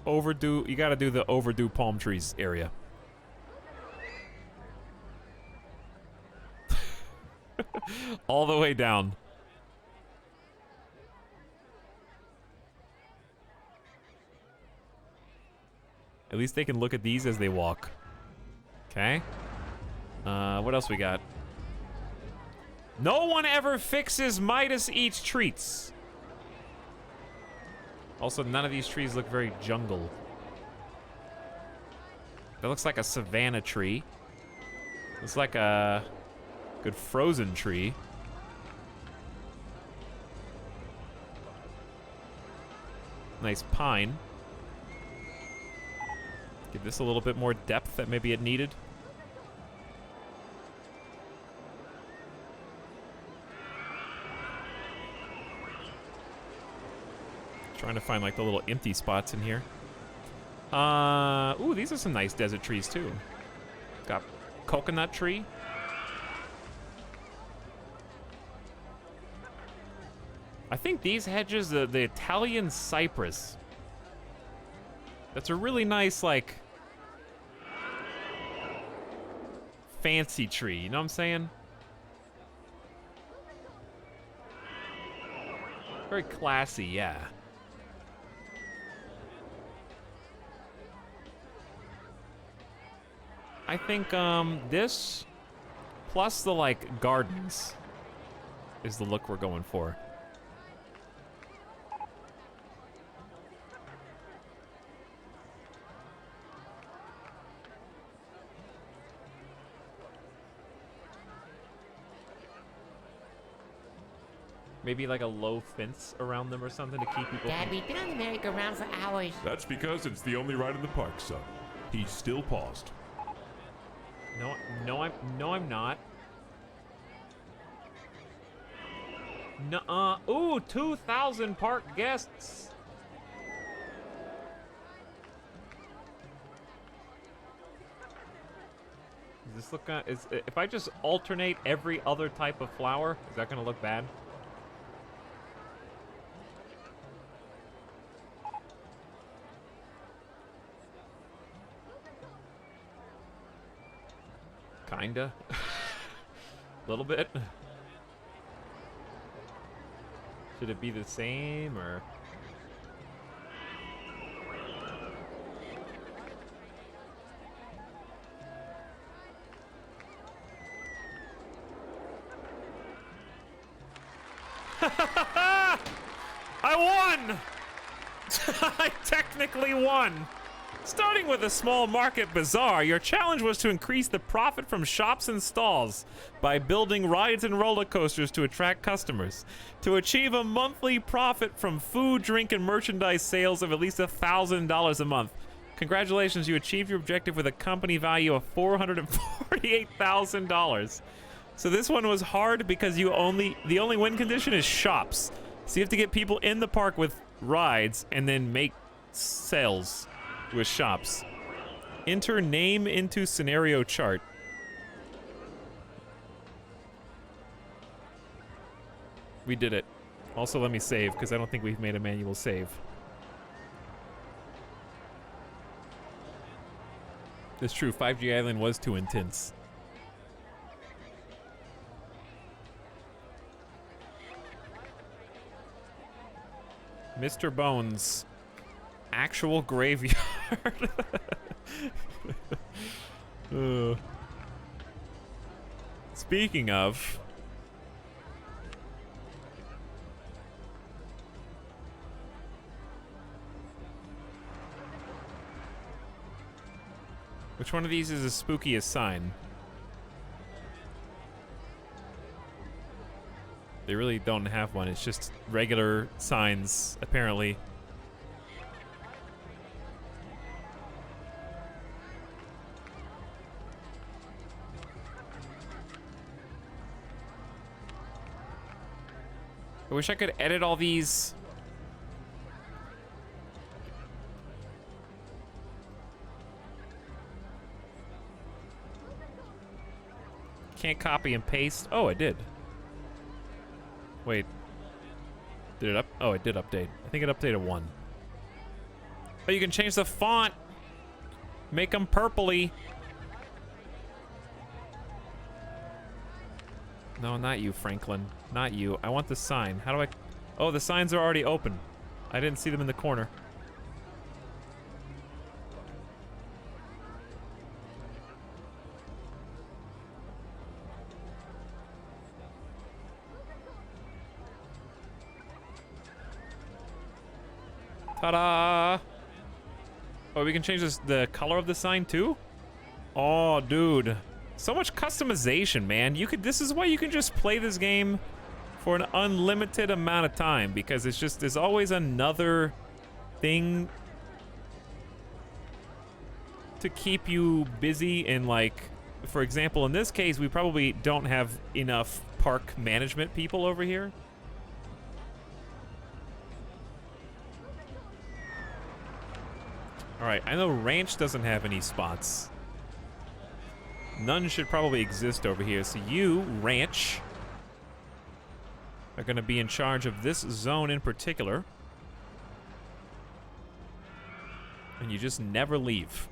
Overdue... You gotta do the overdue palm trees area. All the way down. At least they can look at these as they walk. Okay. What else we got? No one ever fixes Midas Eats treats. Also, none of these trees look very jungle. That looks like a savanna tree. Looks like a good frozen tree. Nice pine. Give this a little bit more depth that maybe it needed. Trying to find like the little empty spots in here. Ooh, these are some nice desert trees too. Got coconut tree. I think these hedges, the Italian cypress. That's a really nice, like, fancy tree, you know what I'm saying? Very classy, yeah. I think, this, plus the, like, gardens is the look we're going for. Maybe like a low fence around them or something to keep people. Dad, we've been on the merry-go-round for hours. That's because it's the only ride in the park, son. He's still paused. No, I'm not. Nuh-uh. Ooh, 2,000 park guests. Does this look? If I just alternate every other type of flower, is that gonna look bad? Kinda. A little bit. Should it be the same or? I won! I technically won! Starting with a small market bazaar, your challenge was to increase the profit from shops and stalls by building rides and roller coasters to attract customers. To achieve a monthly profit from food, drink, and merchandise sales of at least $1,000 a month. Congratulations, you achieved your objective with a company value of $448,000. So this one was hard because the only win condition is shops. So you have to get people in the park with rides and then make sales with shops. Enter name into scenario chart. We did it. Also, let me save because I don't think we've made a manual save. It's true, 5G Island was too intense. Mr. Bones. Actual graveyard. Speaking of... Which one of these is the spookiest sign? They really don't have one. It's just regular signs, apparently. I wish I could edit all these. Can't copy and paste. Oh, I did. Wait. Did it up? Oh, it did update. I think it updated 1. Oh, you can change the font. Make them purpley. No, not you, Franklin. Not you. I want the sign. How do I... Oh, the signs are already open. I didn't see them in the corner. Ta-da! Oh, we can change the color of the sign too? Oh, dude. So much customization, man. This is why you can just play this game for an unlimited amount of time, because it's just, there's always another thing to keep you busy. And like, for example, in this case, we probably don't have enough park management people over here. All right, I know Ranch doesn't have any spots. None should probably exist over here. So you, Ranch, are gonna be in charge of this zone in particular. And you just never leave.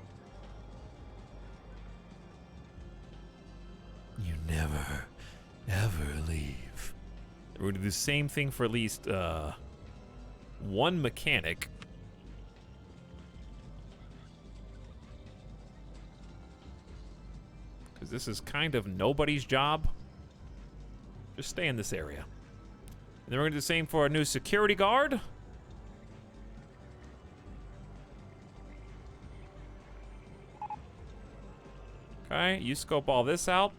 You never, ever leave. We're gonna do the same thing for at least one mechanic. Because this is kind of nobody's job. Just stay in this area. And then we're gonna do the same for a new security guard. Okay, you scope all this out.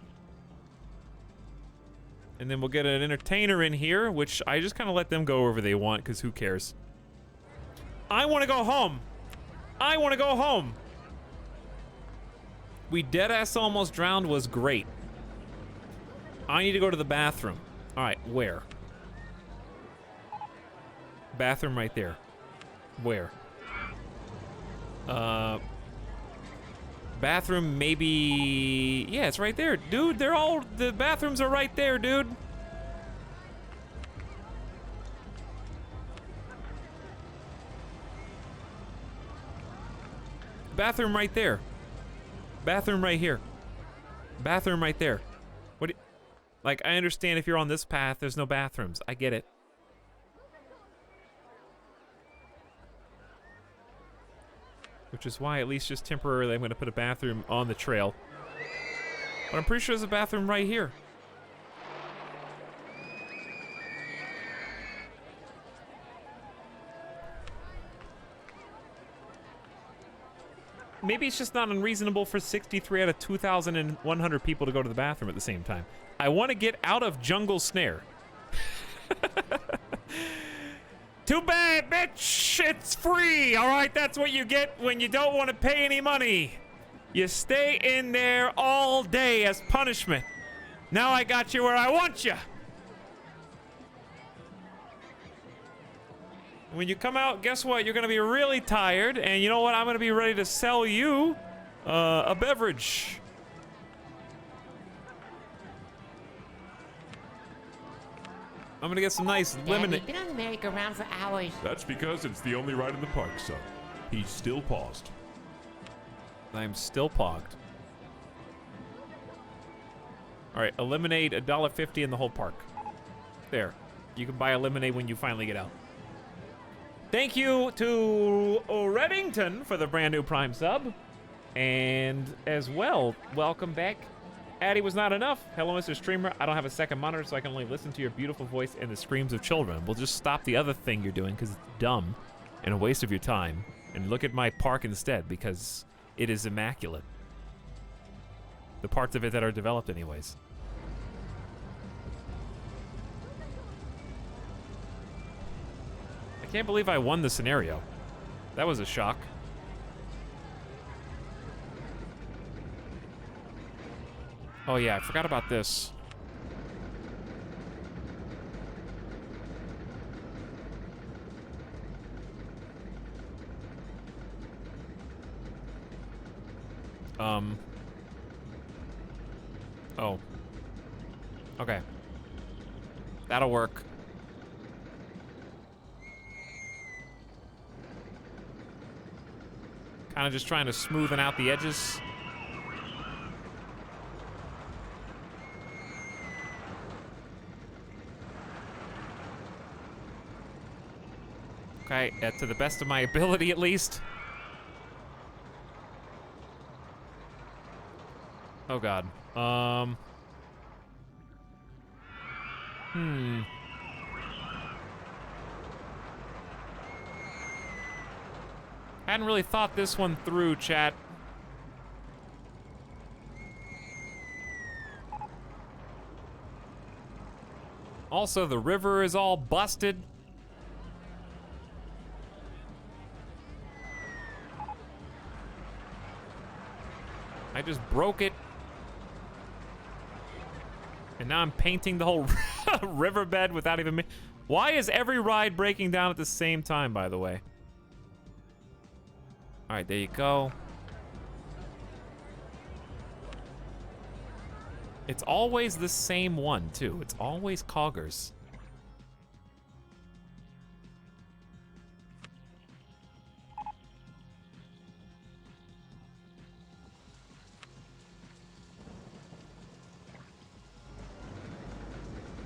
And then we'll get an entertainer in here, which I just kind of let them go wherever they want, because who cares? I want to go home. I want to go home. We deadass almost drowned was great. I need to go to the bathroom. All right, where? Bathroom right there. Where? Bathroom maybe... Yeah, it's right there. Dude, the bathrooms are right there, dude. Bathroom right there. Bathroom right here. Bathroom right there. What? Like, I understand if you're on this path, there's no bathrooms. I get it. Which is why, at least just temporarily, I'm going to put a bathroom on the trail. But I'm pretty sure there's a bathroom right here. Maybe it's just not unreasonable for 63 out of 2,100 people to go to the bathroom at the same time. I want to get out of Jungle Snare. Too bad, bitch! It's free! Alright, that's what you get when you don't want to pay any money. You stay in there all day as punishment. Now I got you where I want you. When you come out, guess what? You're gonna be really tired, and you know what? I'm gonna be ready to sell you a beverage. I'm gonna get some nice lemonade. We've been on the merry-go-round for hours. That's because it's the only ride in the park, son. He's still paused. I'm still pogged. All right, a lemonade, $1.50 in the whole park. There, you can buy a lemonade when you finally get out. Thank you to Reddington for the brand new Prime sub. And as well, welcome back Addy was not enough. Hello, Mr. Streamer. I don't have a second monitor, so I can only listen to your beautiful voice and the screams of children. We'll just stop the other thing you're doing because it's dumb and a waste of your time. And look at my park instead because it is immaculate. The parts of it that are developed anyways. I can't believe I won the scenario. That was a shock. Oh yeah, I forgot about this. Oh. Okay. That'll work. Kind of just trying to smoothen out the edges. Okay, to the best of my ability at least. Oh god. Hadn't really thought this one through, chat. Also, the river is all busted. I just broke it. And now I'm painting the whole riverbed without even... Why is every ride breaking down at the same time, by the way? All right, there you go. It's always the same one, too. It's always Coggers.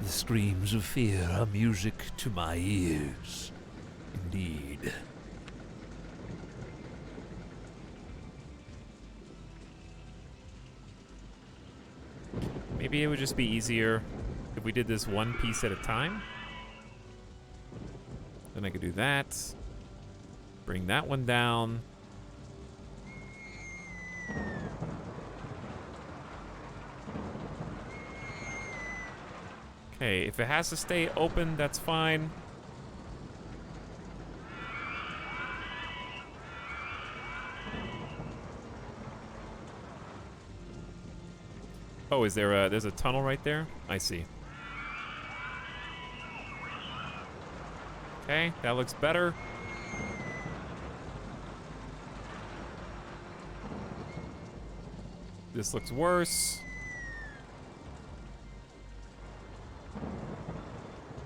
The screams of fear are music to my ears. Indeed. Maybe it would just be easier if we did this one piece at a time. Then I could do that. Bring that one down. Okay, if it has to stay open, that's fine. Oh, is there there's a tunnel right there? I see. Okay, that looks better. This looks worse.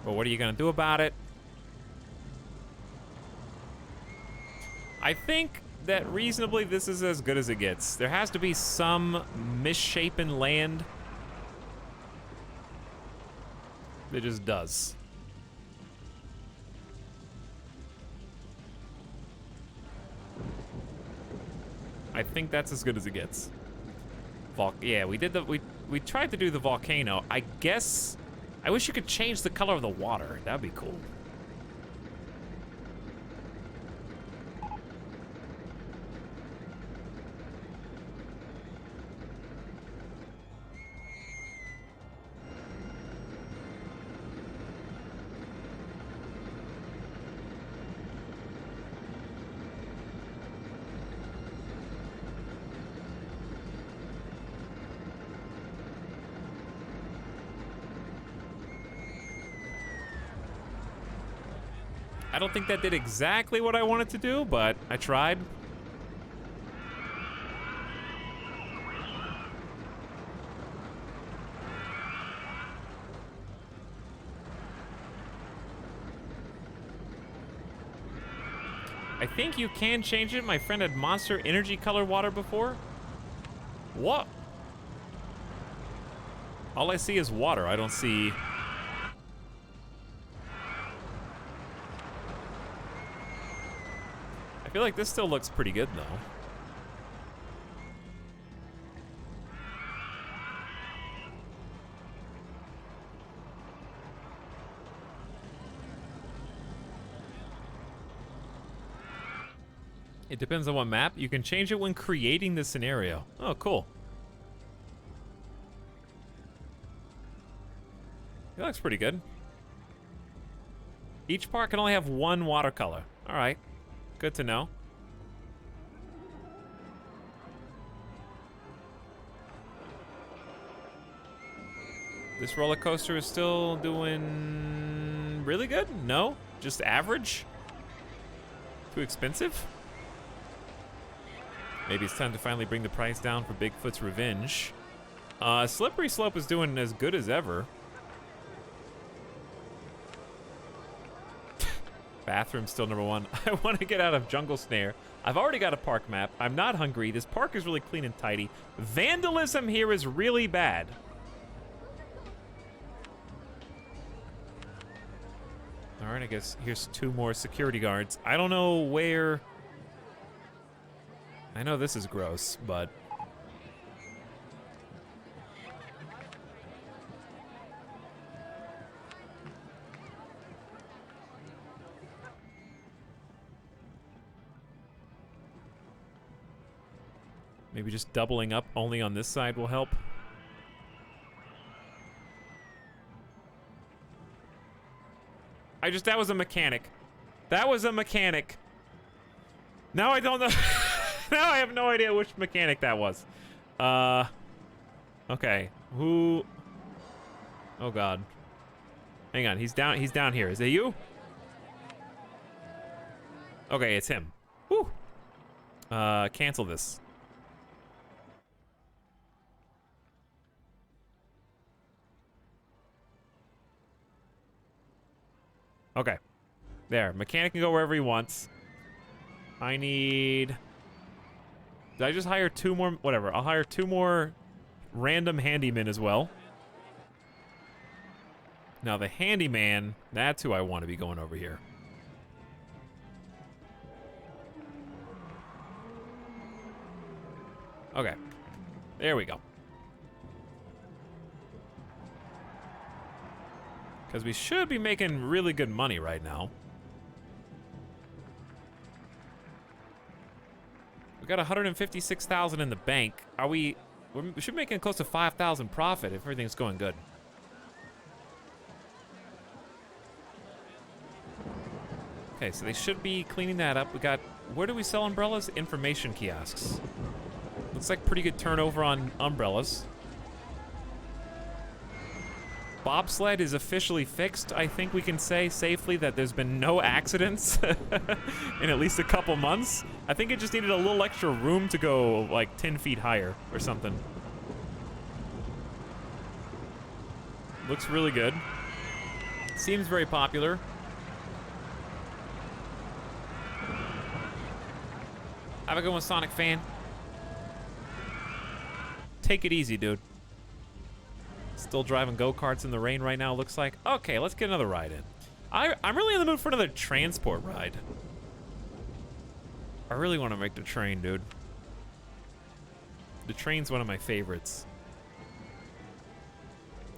But what are you gonna do about it? I think that reasonably this is as good as it gets. There has to be some misshapen land. It just does. I think that's as good as it gets. Yeah, we did the we tried to do the volcano. I guess I wish you could change the color of the water. That'd be cool. I don't think that did exactly what I wanted to do, but I tried. I think you can change it. My friend had Monster Energy color water before. What? All I see is water. I don't see... I feel like this still looks pretty good, though. It depends on what map. You can change it when creating the scenario. Oh, cool. It looks pretty good. Each park can only have one watercolor. All right, good to know. This roller coaster is still doing really good? No, just average? Too expensive? Maybe it's time to finally bring the price down for Bigfoot's Revenge. Slippery Slope is doing as good as ever. Bathroom's still number one. I want to get out of Jungle Snare. I've already got a park map. I'm not hungry. This park is really clean and tidy. Vandalism here is really bad. All right, I guess here's 2 more security guards. I don't know where... I know this is gross, but... maybe just doubling up only on this side will help. That was a mechanic. That was a mechanic. Now I don't know. Now I have no idea which mechanic that was. Okay. Who? Oh God. Hang on. He's down here. Is it you? Okay, it's him. Woo. Cancel this. Okay. There. Mechanic can go wherever he wants. I need... Did I just hire 2 more? Whatever. I'll hire 2 more random handymen as well. Now the handyman, that's who I want to be going over here. Okay. There we go. Because we should be making really good money right now. We got 156,000 in the bank. We should be making close to 5,000 profit if everything's going good. Okay, so they should be cleaning that up. We got, where do we sell umbrellas? Information kiosks. Looks like pretty good turnover on umbrellas. Bobsled is officially fixed. I think we can say safely that there's been no accidents in at least a couple months. I think it just needed a little extra room to go like 10 feet higher or something. Looks really good. Seems very popular. Have a good one, Sonic fan. Take it easy, dude. Still driving go-karts in the rain right now, looks like. Okay, let's get another ride in. I'm really in the mood for another transport ride. I really want to make the train, dude. The train's one of my favorites.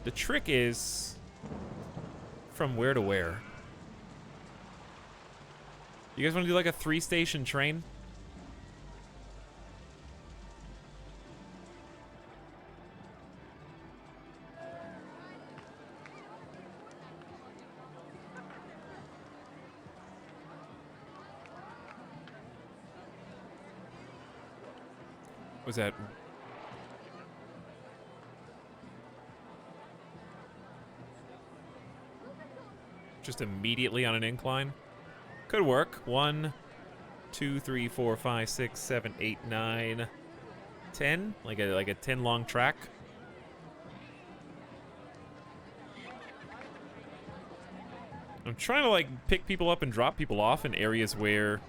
The trick is from where to where. You guys want to do like a 3-station train? Was that? Just immediately on an incline? Could work. 1, 2, 3, 4, 5, 6, 7, 8, 9, 10? Like a 10 long track? I'm trying to like pick people up and drop people off in areas where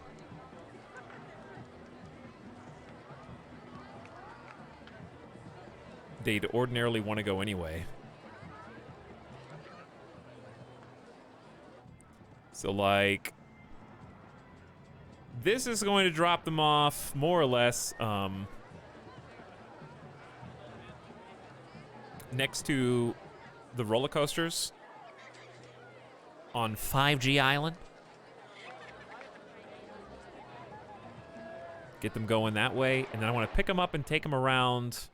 they'd ordinarily want to go anyway. So like, this is going to drop them off more or less next to the roller coasters on 5G Island. Get them going that way, and then I want to pick them up and take them around.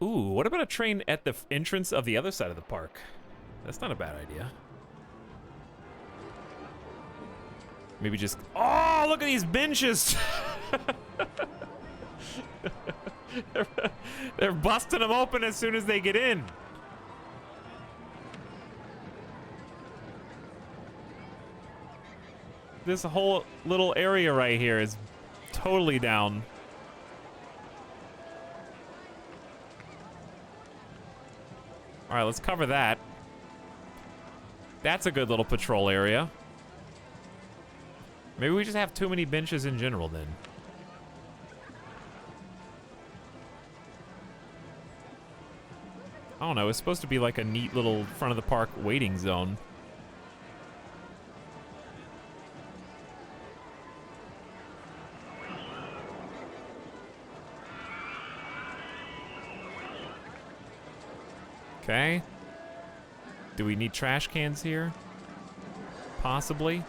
Ooh, what about a train at the entrance of the other side of the park? That's not a bad idea. Maybe just... Oh, look at these benches! They're busting them open as soon as they get in. This whole little area right here is totally down. All right, let's cover that. That's a good little patrol area. Maybe we just have too many benches in general then. I don't know, it's supposed to be like a neat little front of the park waiting zone. Okay. Do we need trash cans here? Possibly.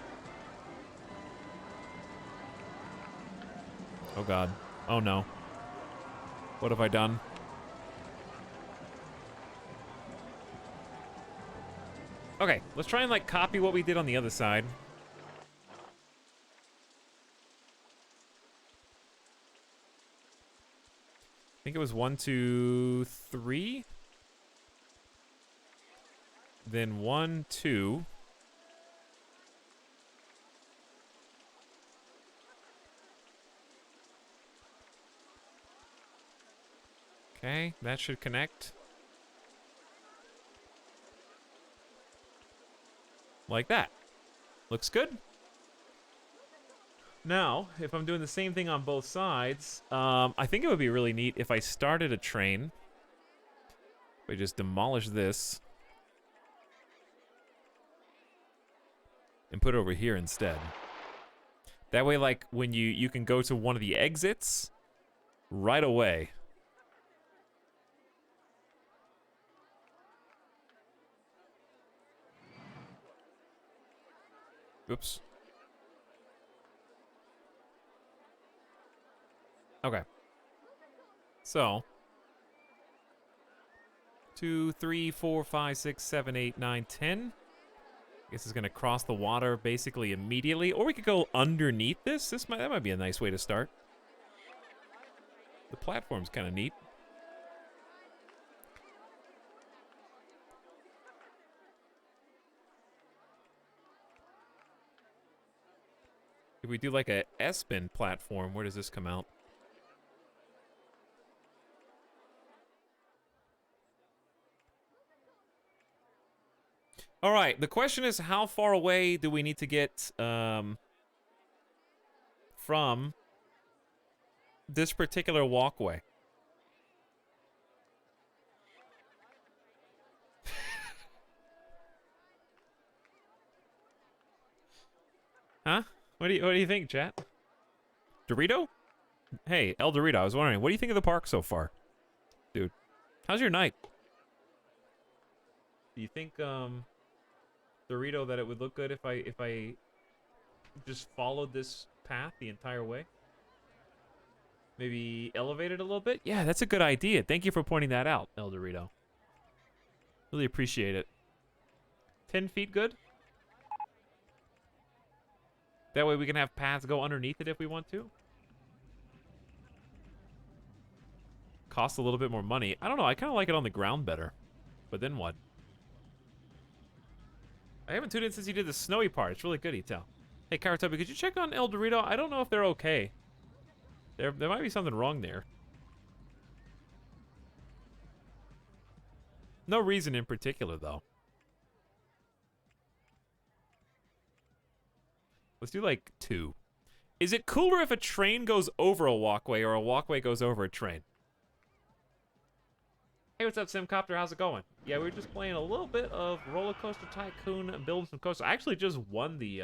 Oh God. Oh no. What have I done? Okay, let's try and like copy what we did on the other side. I think it was 1, 2, 3. Then 1, 2. Okay, that should connect. Like that. Looks good. Now, if I'm doing the same thing on both sides, I think it would be really neat if I started a train. We just demolish this. And put it over here instead. That way, like, when you can go to one of the exits right away. Oops. Okay. So 2, 3, 4, 5, 6, 7, 8, 9, 10. I guess it's gonna cross the water basically immediately, or we could go underneath this. That might be a nice way to start. The platform's kind of neat. If we do like a S-bend platform, where does this come out? All right, the question is, how far away do we need to get from this particular walkway? Huh? What do you think, chat? Dorito? Hey, El Dorito, I was wondering, what do you think of the park so far? Dude, how's your night? Do you think, Dorito, that it would look good if I just followed this path the entire way? Maybe elevate it a little bit? Yeah, that's a good idea. Thank you for pointing that out, El Dorito. Really appreciate it. 10 feet good? That way we can have paths go underneath it if we want to. Costs a little bit more money. I don't know, I kind of like it on the ground better. But then what? I haven't tuned in since you did the snowy part. It's really good, Etel. Hey, Karatobi, could you check on El Dorito? I don't know if they're okay. There might be something wrong there. No reason in particular, though. Let's do, like, 2. Is it cooler if a train goes over a walkway or a walkway goes over a train? Hey, what's up, Simcopter? How's it going? Yeah, we were just playing a little bit of RollerCoaster Tycoon, building some coasters. I actually just won the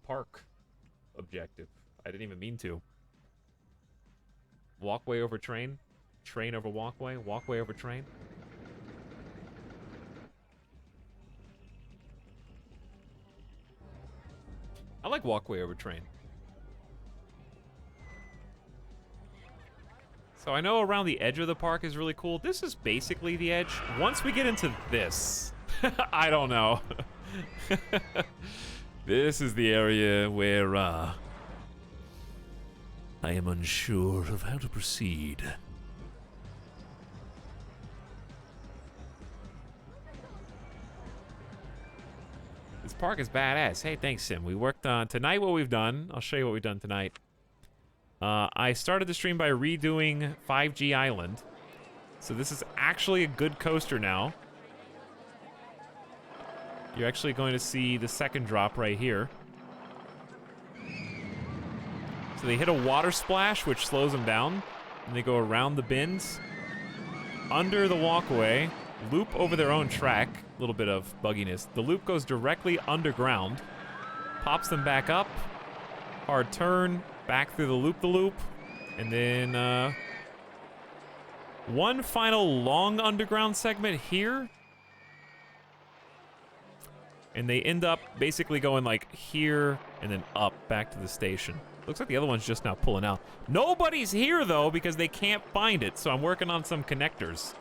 park objective. I didn't even mean to. Walkway over train, train over walkway, walkway over train. I like walkway over train. So I know around the edge of the park is really cool. This is basically the edge. Once we get into this, I don't know. This is the area where I am unsure of how to proceed. This park is badass. Hey, thanks, Sim. We worked on tonight what we've done. I'll show you what we've done tonight. I started the stream by redoing 5G Island. So this is actually a good coaster now. You're actually going to see the second drop right here. So they hit a water splash, which slows them down. And they go around the bins, under the walkway, loop over their own track. A little bit of bugginess. The loop goes directly underground, pops them back up, hard turn, back through the loop-the-loop, and then one final long underground segment here. And they end up basically going like here and then up back to the station. Looks like the other one's just now pulling out. Nobody's here though because they can't find it, so I'm working on some connectors.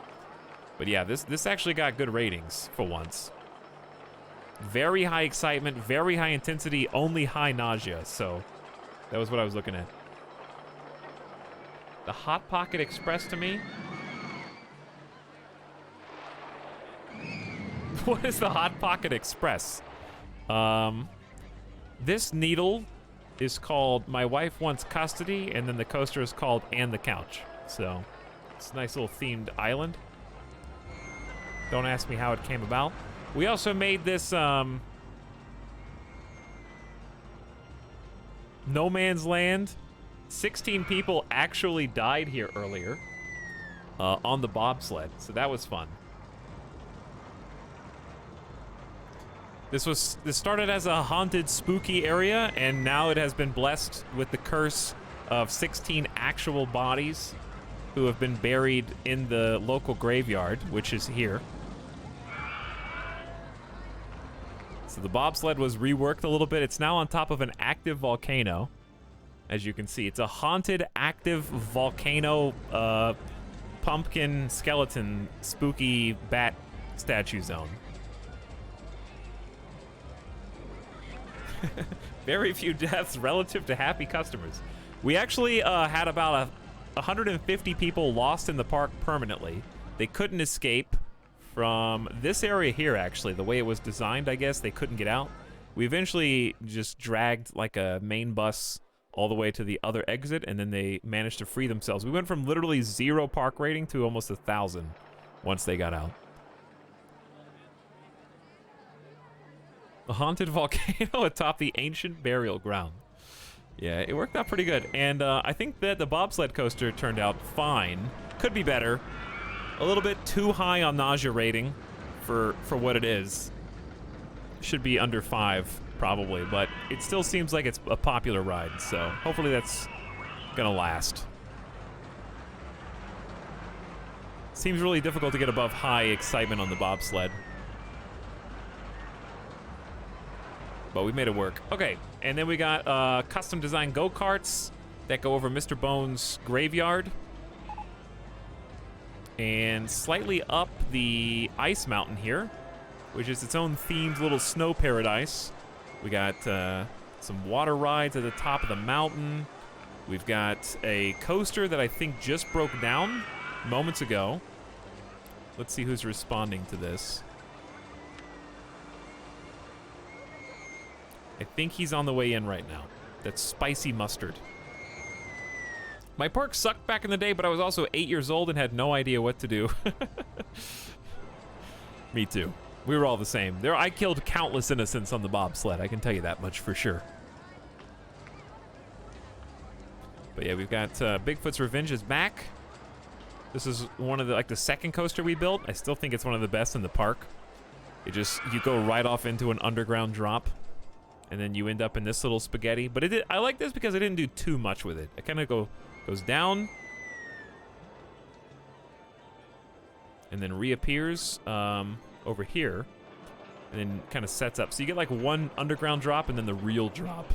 But yeah, this actually got good ratings for once. Very high excitement, very high intensity, only high nausea, so that was what I was looking at. The Hot Pocket Express to me. What is the Hot Pocket Express? This needle is called My Wife Wants Custody, and then the coaster is called And the Couch. So, it's a nice little themed island. Don't ask me how it came about. We also made this, No Man's Land. 16 people actually died here earlier on the bobsled, so that was fun. This started as a haunted, spooky area, and now it has been blessed with the curse of 16 actual bodies who have been buried in the local graveyard, which is here. So the bobsled was reworked a little bit. It's now on top of an active volcano, as you can see. It's a haunted, active volcano, pumpkin, skeleton, spooky bat statue zone. Very few deaths relative to happy customers. We actually had about 150 people lost in the park permanently. They couldn't escape from this area here, actually. The way it was designed, I guess, they couldn't get out. We eventually just dragged like a main bus all the way to the other exit, and then they managed to free themselves. We went from literally 0 park rating to almost 1,000 once they got out. A haunted volcano atop the ancient burial ground. Yeah, it worked out pretty good. And I think that the bobsled coaster turned out fine. Could be better. A little bit too high on nausea rating for what it is. Should be under 5, probably. But it still seems like it's a popular ride. So hopefully that's gonna last. Seems really difficult to get above high excitement on the bobsled. But we made it work. Okay, and then we got custom designed go-karts that go over Mr. Bones' graveyard. And slightly up the ice mountain here, which is its own themed little snow paradise. We got some water rides at the top of the mountain. We've got a coaster that I think just broke down moments ago. Let's see who's responding to this. I think he's on the way in right now. That's Spicy Mustard. My park sucked back in the day, but I was also 8 years old and had no idea what to do. Me too. We were all the same. I killed countless innocents on the bobsled. I can tell you that much for sure. But yeah, we've got Bigfoot's Revenge is back. This is one of the second coaster we built. I still think it's one of the best in the park. You go right off into an underground drop. And then you end up in this little spaghetti. But I like this because I didn't do too much with it. It kind of goes down. And then reappears over here. and then kind of sets up. So you get like one underground drop and then the real drop.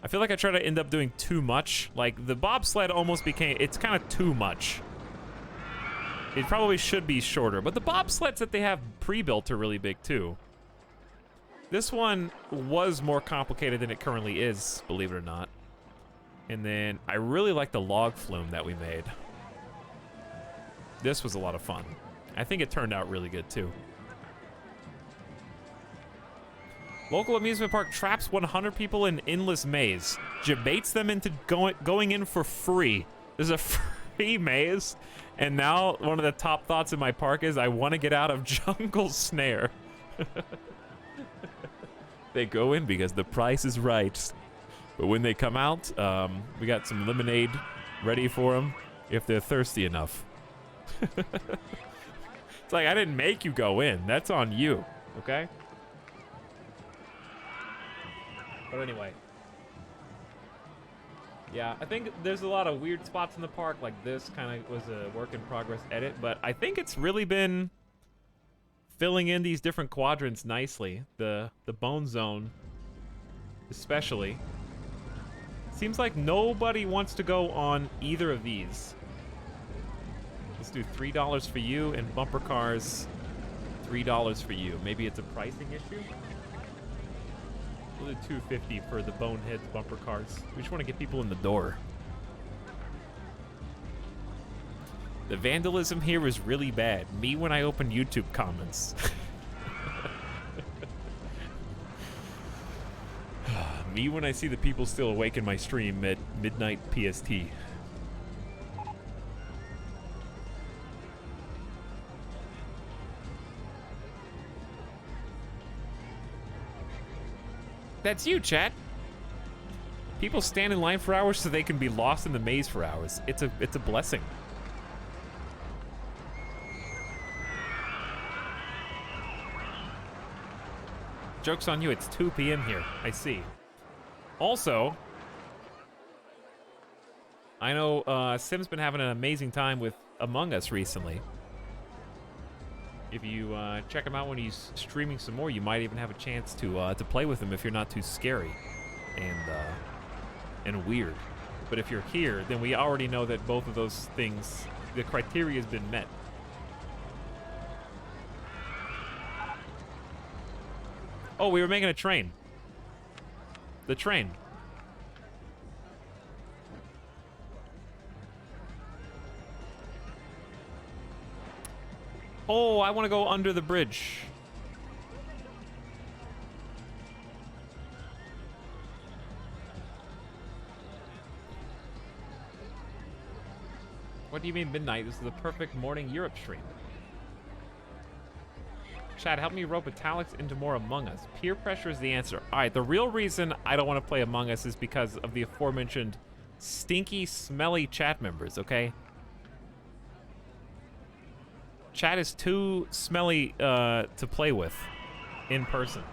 I feel like I try to end up doing too much. Like the bobsled almost became, it's kind of too much. It probably should be shorter, but the bobsleds that they have pre-built are really big too. This one was more complicated than it currently is, believe it or not. And then I really like the log flume that we made. This was a lot of fun. I think it turned out really good too. Local amusement park traps 100 people in endless maze. Debates them into going in for free. There's a free maze. And now one of the top thoughts in my park is I want to get out of Jungle Snare. They go in because the price is right. But when they come out, we got some lemonade ready for them if they're thirsty enough. It's like, I didn't make you go in. That's on you, okay? But anyway. Yeah, I think there's a lot of weird spots in the park. Like this kind of was a work in progress edit. But I think it's really been filling in these different quadrants nicely. The bone zone especially. Seems like nobody wants to go on either of these. Let's do $3 for you and bumper cars $3 for you. Maybe it's a pricing issue. We'll do $2.50 for the boneheads bumper cars. We just want to get people in the door. The vandalism here is really bad. Me when I open YouTube comments. Me when I see the people still awake in my stream at midnight PST. That's you, chat. People stand in line for hours so they can be lost in the maze for hours. It's a blessing. Joke's on you, it's 2 p.m. here. I see. Also, I know Sim's been having an amazing time with Among Us recently. If you check him out when he's streaming some more, you might even have a chance to play with him if you're not too scary and weird. But if you're here, then we already know that both of those things, the criteria has been met. Oh, we were making a train. The train. Oh, I want to go under the bridge. What do you mean midnight? This is the perfect morning Europe stream. Chad, help me rope Italics into more Among Us. Peer pressure is the answer. All right, the real reason I don't want to play Among Us is because of the aforementioned stinky, smelly chat members, okay? Chat is too smelly to play with in person.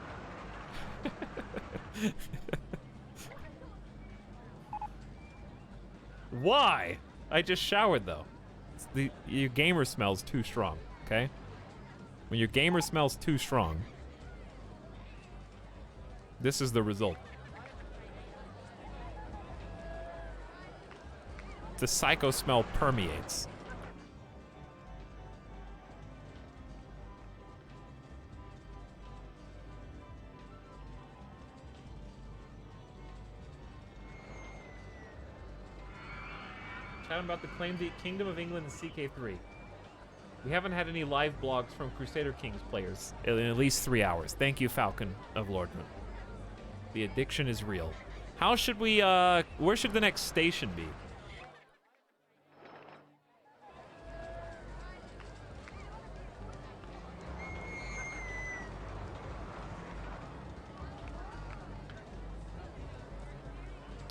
Why? I just showered, though. Your gamer smells too strong, okay? When your gamer smells too strong, this is the result. The psycho smell permeates. Chatting about the claim the Kingdom of England in CK3. We haven't had any live blogs from Crusader Kings players in at least 3 hours. Thank you, Falcon of Lordman. The addiction is real. How should we, where should the next station be?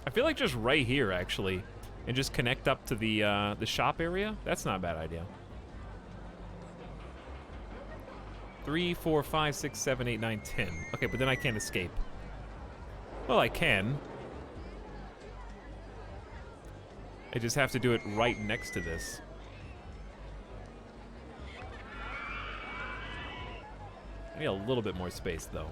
I feel like just right here, actually, and just connect up to the shop area. That's not a bad idea. 3, 4, 5, 6, 7, 8, 9, 10. Okay, but then I can't escape. Well, I can. I just have to do it right next to this. I need a little bit more space, though.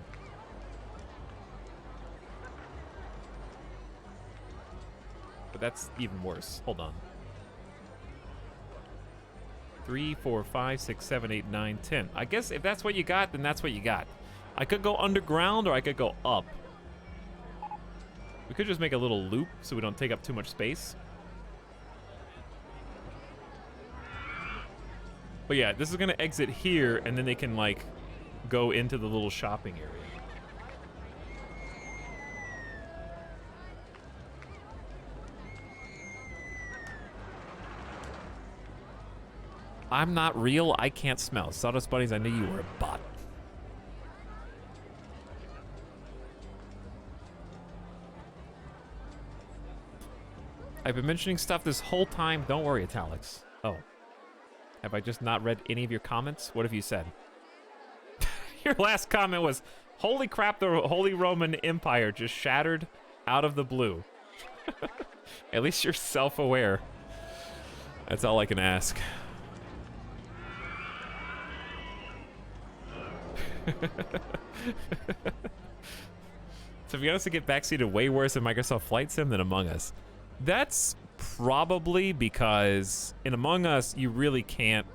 But that's even worse. Hold on. 3, 4, 5, 6, 7, 8, 9, 10. I guess if that's what you got, then that's what you got. I could go underground or I could go up. We could just make a little loop so we don't take up too much space. But yeah, this is gonna exit here and then they can like go into the little shopping area. I'm not real, I can't smell. Sawdust Bunnies, I knew you were a bot. I've been mentioning stuff this whole time. Don't worry, Italics. Oh. Have I just not read any of your comments? What have you said? Your last comment was, holy crap, the Holy Roman Empire just shattered out of the blue. At least you're self-aware. That's all I can ask. To be honest, to get backseated way worse in Microsoft Flight Sim than Among Us. That's probably because in Among Us, you really can't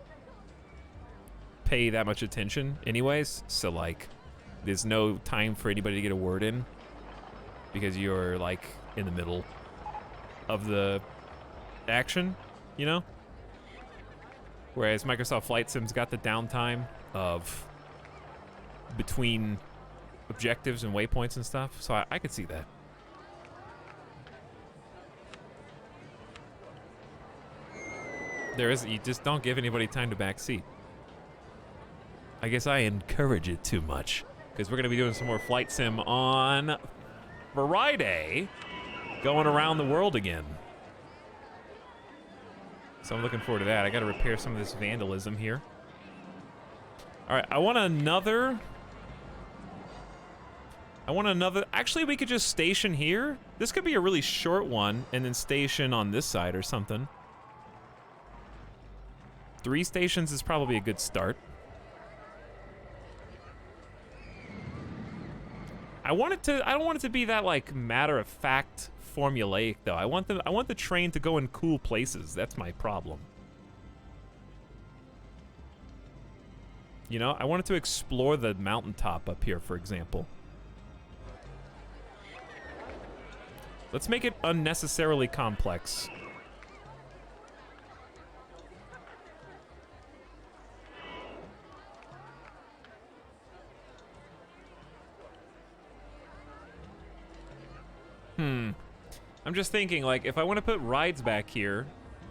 pay that much attention anyways. So, like, there's no time for anybody to get a word in because you're, like, in the middle of the action, you know? Whereas Microsoft Flight Sim's got the downtime of between objectives and waypoints and stuff, so I could see that. There is, you just don't give anybody time to backseat. I guess I encourage it too much, because we're going to be doing some more Flight Sim on Friday, going around the world again. So I'm looking forward to that. I got to repair some of this vandalism here. All right, I want another. Actually, we could just station here. This could be a really short one, and then station on this side or something. 3 stations is probably a good start. I don't want it to be that like matter-of-fact formulaic though. I want the train to go in cool places. That's my problem. You know, I want it to explore the mountaintop up here, for example. Let's make it unnecessarily complex. I'm just thinking, like, if I want to put rides back here,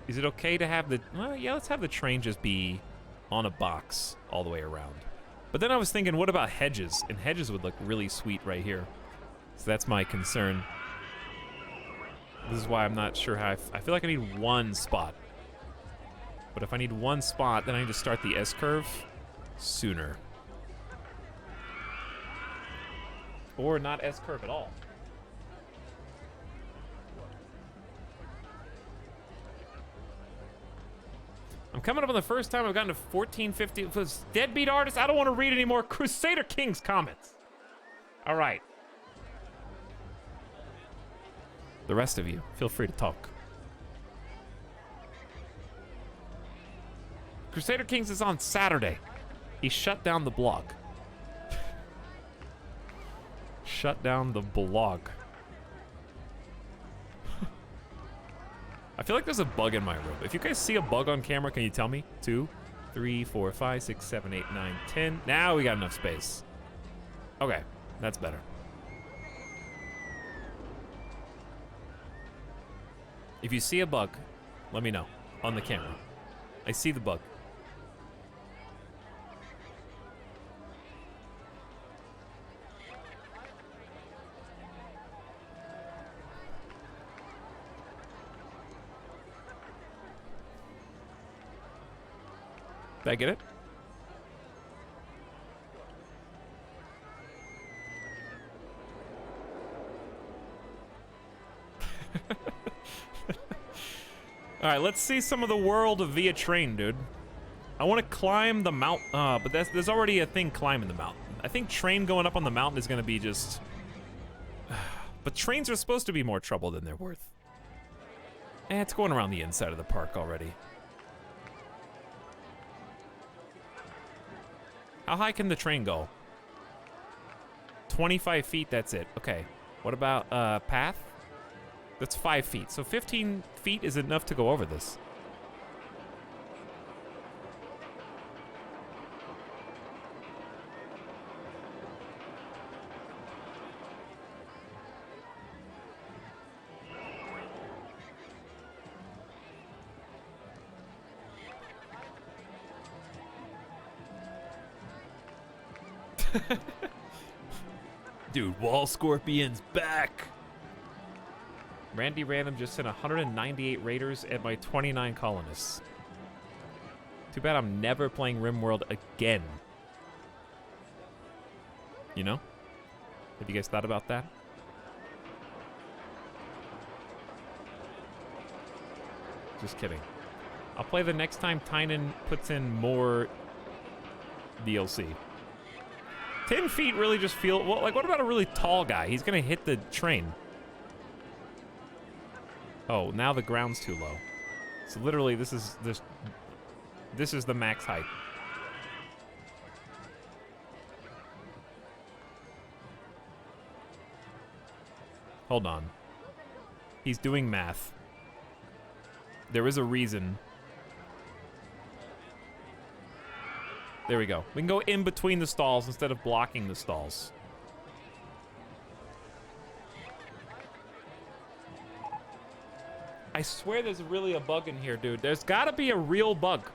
is it okay to have the... Well, yeah, let's have the train just be on a box all the way around. But then I was thinking, what about hedges? And hedges would look really sweet right here. So that's my concern. This is why I'm not sure how... I feel like I need one spot. But if I need one spot, then I need to start the S-curve sooner. Or not S-curve at all. I'm coming up on the first time I've gotten to 1450. It was Deadbeat Artist. I don't want to read any more Crusader King's comments. All right. The rest of you, feel free to talk. Crusader Kings is on Saturday. He shut down the blog. Shut down the blog. I feel like there's a bug in my room. If you guys see a bug on camera, can you tell me? 2, 3, 4, 5, 6, 7, 8, 9, 10. Now we got enough space. Okay, that's better. If you see a bug, let me know on the camera. I see the bug. Did I get it? All right, let's see some of the world via train, dude. I want to climb the mountain, but there's already a thing climbing the mountain. I think train going up on the mountain is going to be just... But trains are supposed to be more trouble than they're worth. It's going around the inside of the park already. How high can the train go? 25 feet, that's it. Okay. What about path? That's 5 feet. So 15 feet is enough to go over this. Dude, Wall Scorpion's back. Randy Random just sent 198 raiders and my 29 colonists. Too bad I'm never playing RimWorld again. You know? Have you guys thought about that? Just kidding. I'll play the next time Tynan puts in more DLC. 10 feet really just feel... Well, like, what about a really tall guy? He's gonna hit the train. Oh, now the ground's too low. So literally, this is the max height. Hold on. He's doing math. There is a reason. There we go. We can go in between the stalls instead of blocking the stalls. I swear there's really a bug in here, dude. There's gotta be a real bug.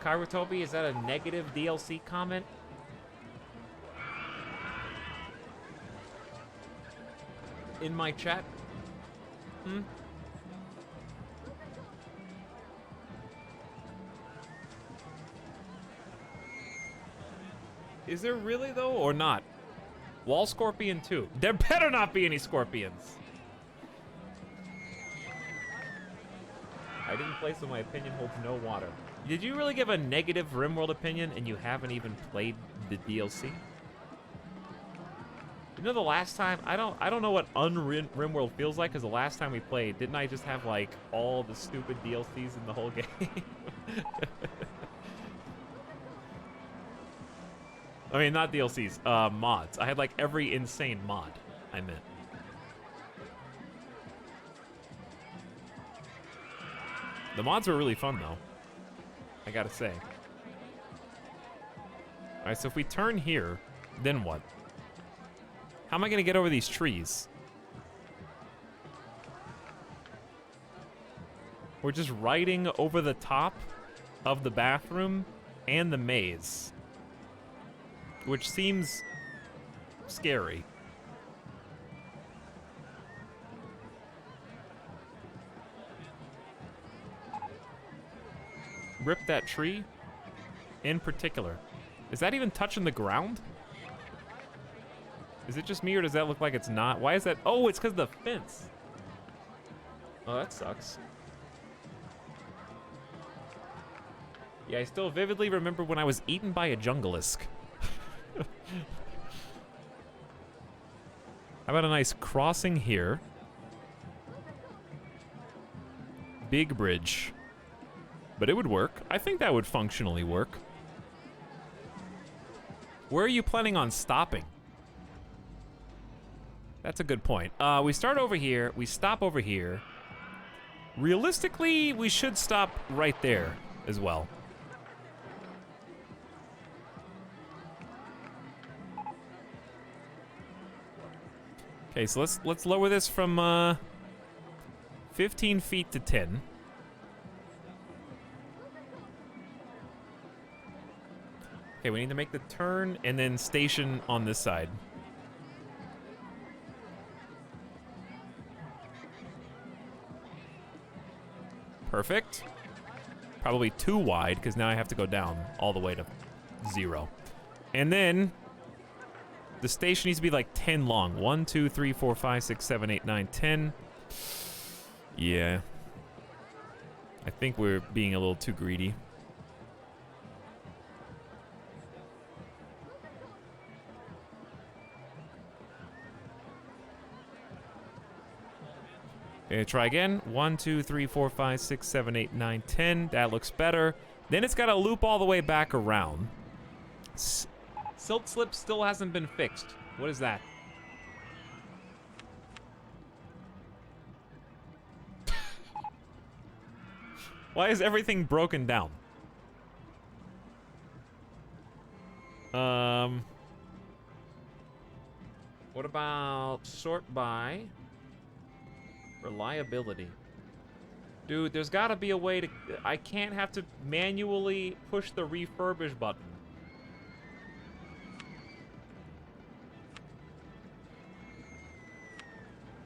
Kairotobi, is that a negative DLC comment? In my chat? Hmm? Is there really, though, or not? Wall Scorpion 2. There better not be any scorpions. I didn't play, so my opinion holds no water. Did you really give a negative RimWorld opinion and you haven't even played the DLC? You know the last time, I don't know what RimWorld feels like, because the last time we played, didn't I just have like all the stupid DLCs in the whole game? I mean, not DLCs, mods. I had like every insane mod, I meant. The mods were really fun, though. I gotta say. Alright, so if we turn here, then what? How am I gonna get over these trees? We're just riding over the top of the bathroom and the maze. Which seems scary. Rip that tree in particular. Is that even touching the ground? Is it just me, or does that look like it's not? Why is that? Oh, it's because of the fence. Oh, that sucks. Yeah, I still vividly remember when I was eaten by a jungleisk. How about a nice crossing here? Big bridge. But it would work. I think that would functionally work. Where are you planning on stopping? That's a good point. We start over here. We stop over here. Realistically, we should stop right there as well. Okay, so let's lower this from 15 feet to 10. Okay, we need to make the turn and then station on this side. Perfect. Probably too wide, because now I have to go down all the way to 0. And then the station needs to be like 10 long. 1, 2, 3, 4, 5, 6, 7, 8, 9, 10. Yeah. I think we're being a little too greedy. Okay, try again. 1, 2, 3, 4, 5, 6, 7, 8, 9, 10. That looks better. Then it's got to loop all the way back around. Silt slip still hasn't been fixed. What is that? Why is everything broken down? What about sort by reliability? Dude, there's gotta be a way to... I can't have to manually push the refurbish button.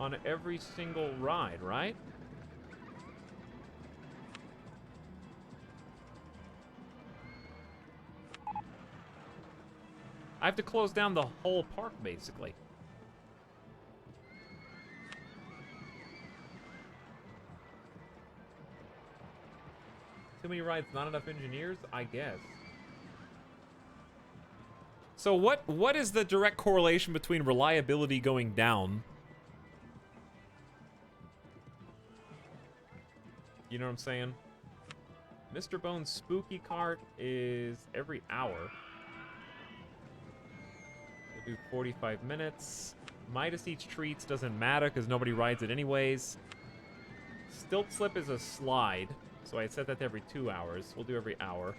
On every single ride, right? I have to close down the whole park, basically. Too many rides, not enough engineers? I guess. So what is the direct correlation between reliability going down? You know what I'm saying? Mr. Bone's spooky cart is every hour. We'll do 45 minutes. Midas Eats Treats doesn't matter because nobody rides it anyways. Stilt Slip is a slide. So I set that to every 2 hours. We'll do every hour.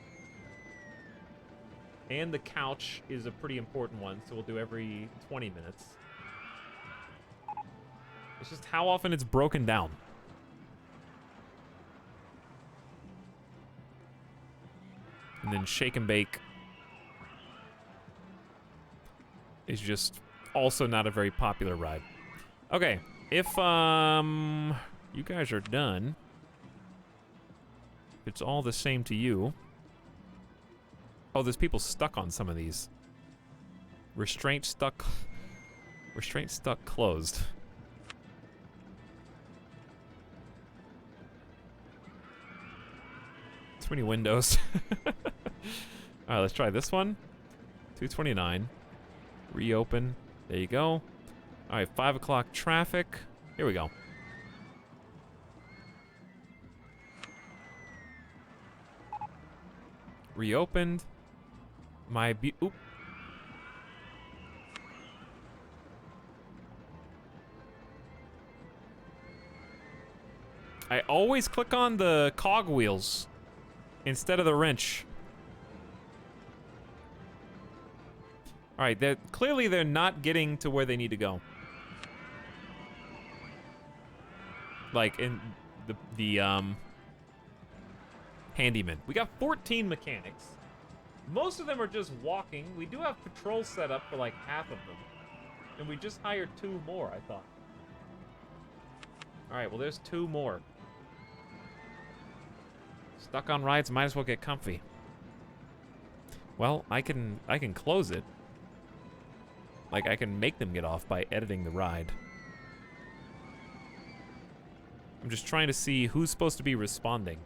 And the couch is a pretty important one, so we'll do every 20 minutes. It's just how often it's broken down. And then Shake and Bake is just also not a very popular ride. Okay, if you guys are done, it's all the same to you. Oh, there's people stuck on some of these. Restraint stuck closed. Too many windows. All right, let's try this one. 229. Reopen. There you go. All right, 5 o'clock traffic. Here we go. Reopened. Oop. I always click on the cogwheels instead of the wrench. All right, clearly they're not getting to where they need to go. Like in the handyman. We got 14 mechanics. Most of them are just walking. We do have patrols set up for like half of them. And we just hired 2 more, I thought. All right, well, there's 2 more. Stuck on rides, might as well get comfy. Well, I can close it. Like, I can make them get off by editing the ride. I'm just trying to see who's supposed to be responding.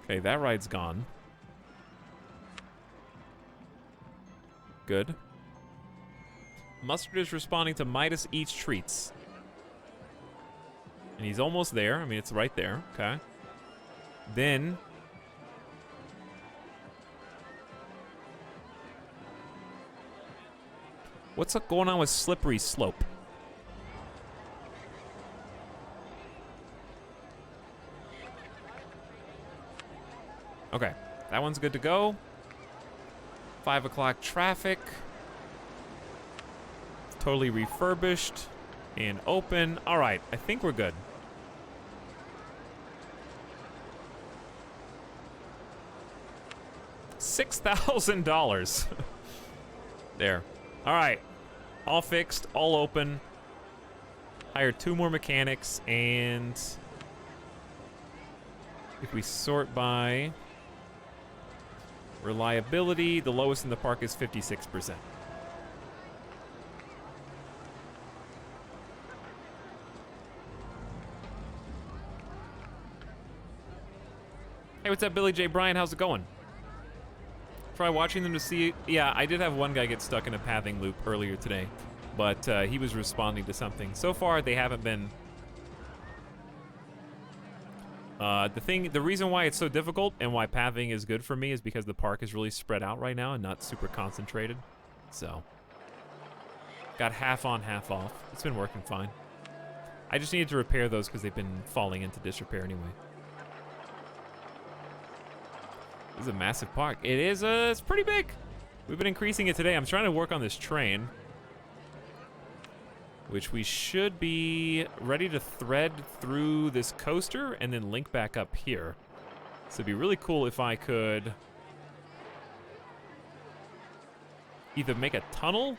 Okay, that ride's gone. Good. Mustard is responding to Midas Eats Treats. And he's almost there. I mean, it's right there. Okay. Then... what's up going on with Slippery Slope? Okay, that one's good to go. 5 o'clock traffic. It's totally refurbished and open. All right, I think we're good. $6,000. There. All right, all fixed, all open. Hired 2 more mechanics, and if we sort by reliability, the lowest in the park is 56%. Hey, what's up, Billy J. Bryan? How's it going? Try watching them to see. Yeah, I did have one guy get stuck in a pathing loop earlier today, but he was responding to something. So far, they haven't been. The reason why it's so difficult and why pathing is good for me is because the park is really spread out right now and not super concentrated. So, got half on, half off. It's been working fine. I just needed to repair those because they've been falling into disrepair anyway. This is a massive park. It is, it's pretty big. We've been increasing it today. I'm trying to work on this train, which we should be ready to thread through this coaster and then link back up here. So it'd be really cool if I could either make a tunnel,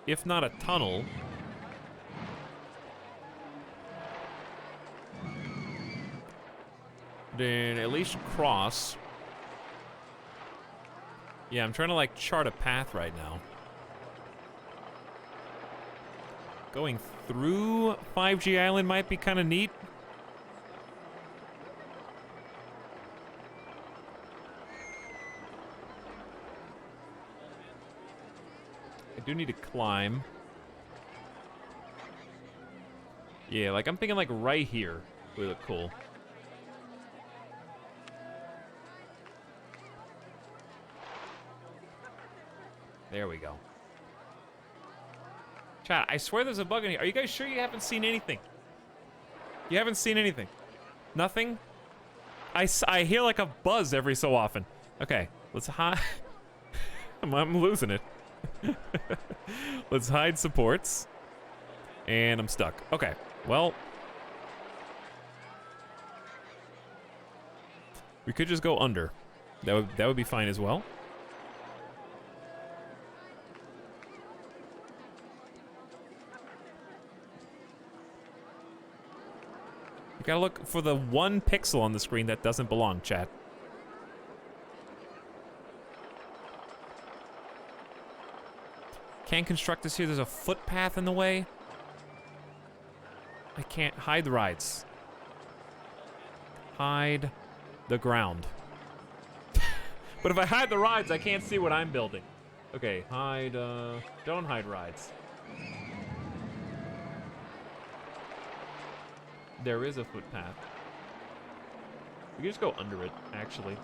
if not a tunnel, then at least cross. Yeah, I'm trying to like chart a path right now. Going through 5G Island might be kind of neat. I do need to climb. Yeah, like I'm thinking like right here would look cool. There we go. Chat, I swear there's a bug in here. Are you guys sure you haven't seen anything? You haven't seen anything? Nothing? I hear like a buzz every so often. Okay, let's hide. I'm losing it. Let's hide supports. And I'm stuck. Okay, well. We could just go under. That would be fine as well. Gotta look for the one pixel on the screen that doesn't belong, chat. Can't construct this here. There's a footpath in the way. I can't hide the rides. Hide the ground. But if I hide the rides, I can't see what I'm building. Okay, hide, don't hide rides. There is a footpath. We can just go under it, actually.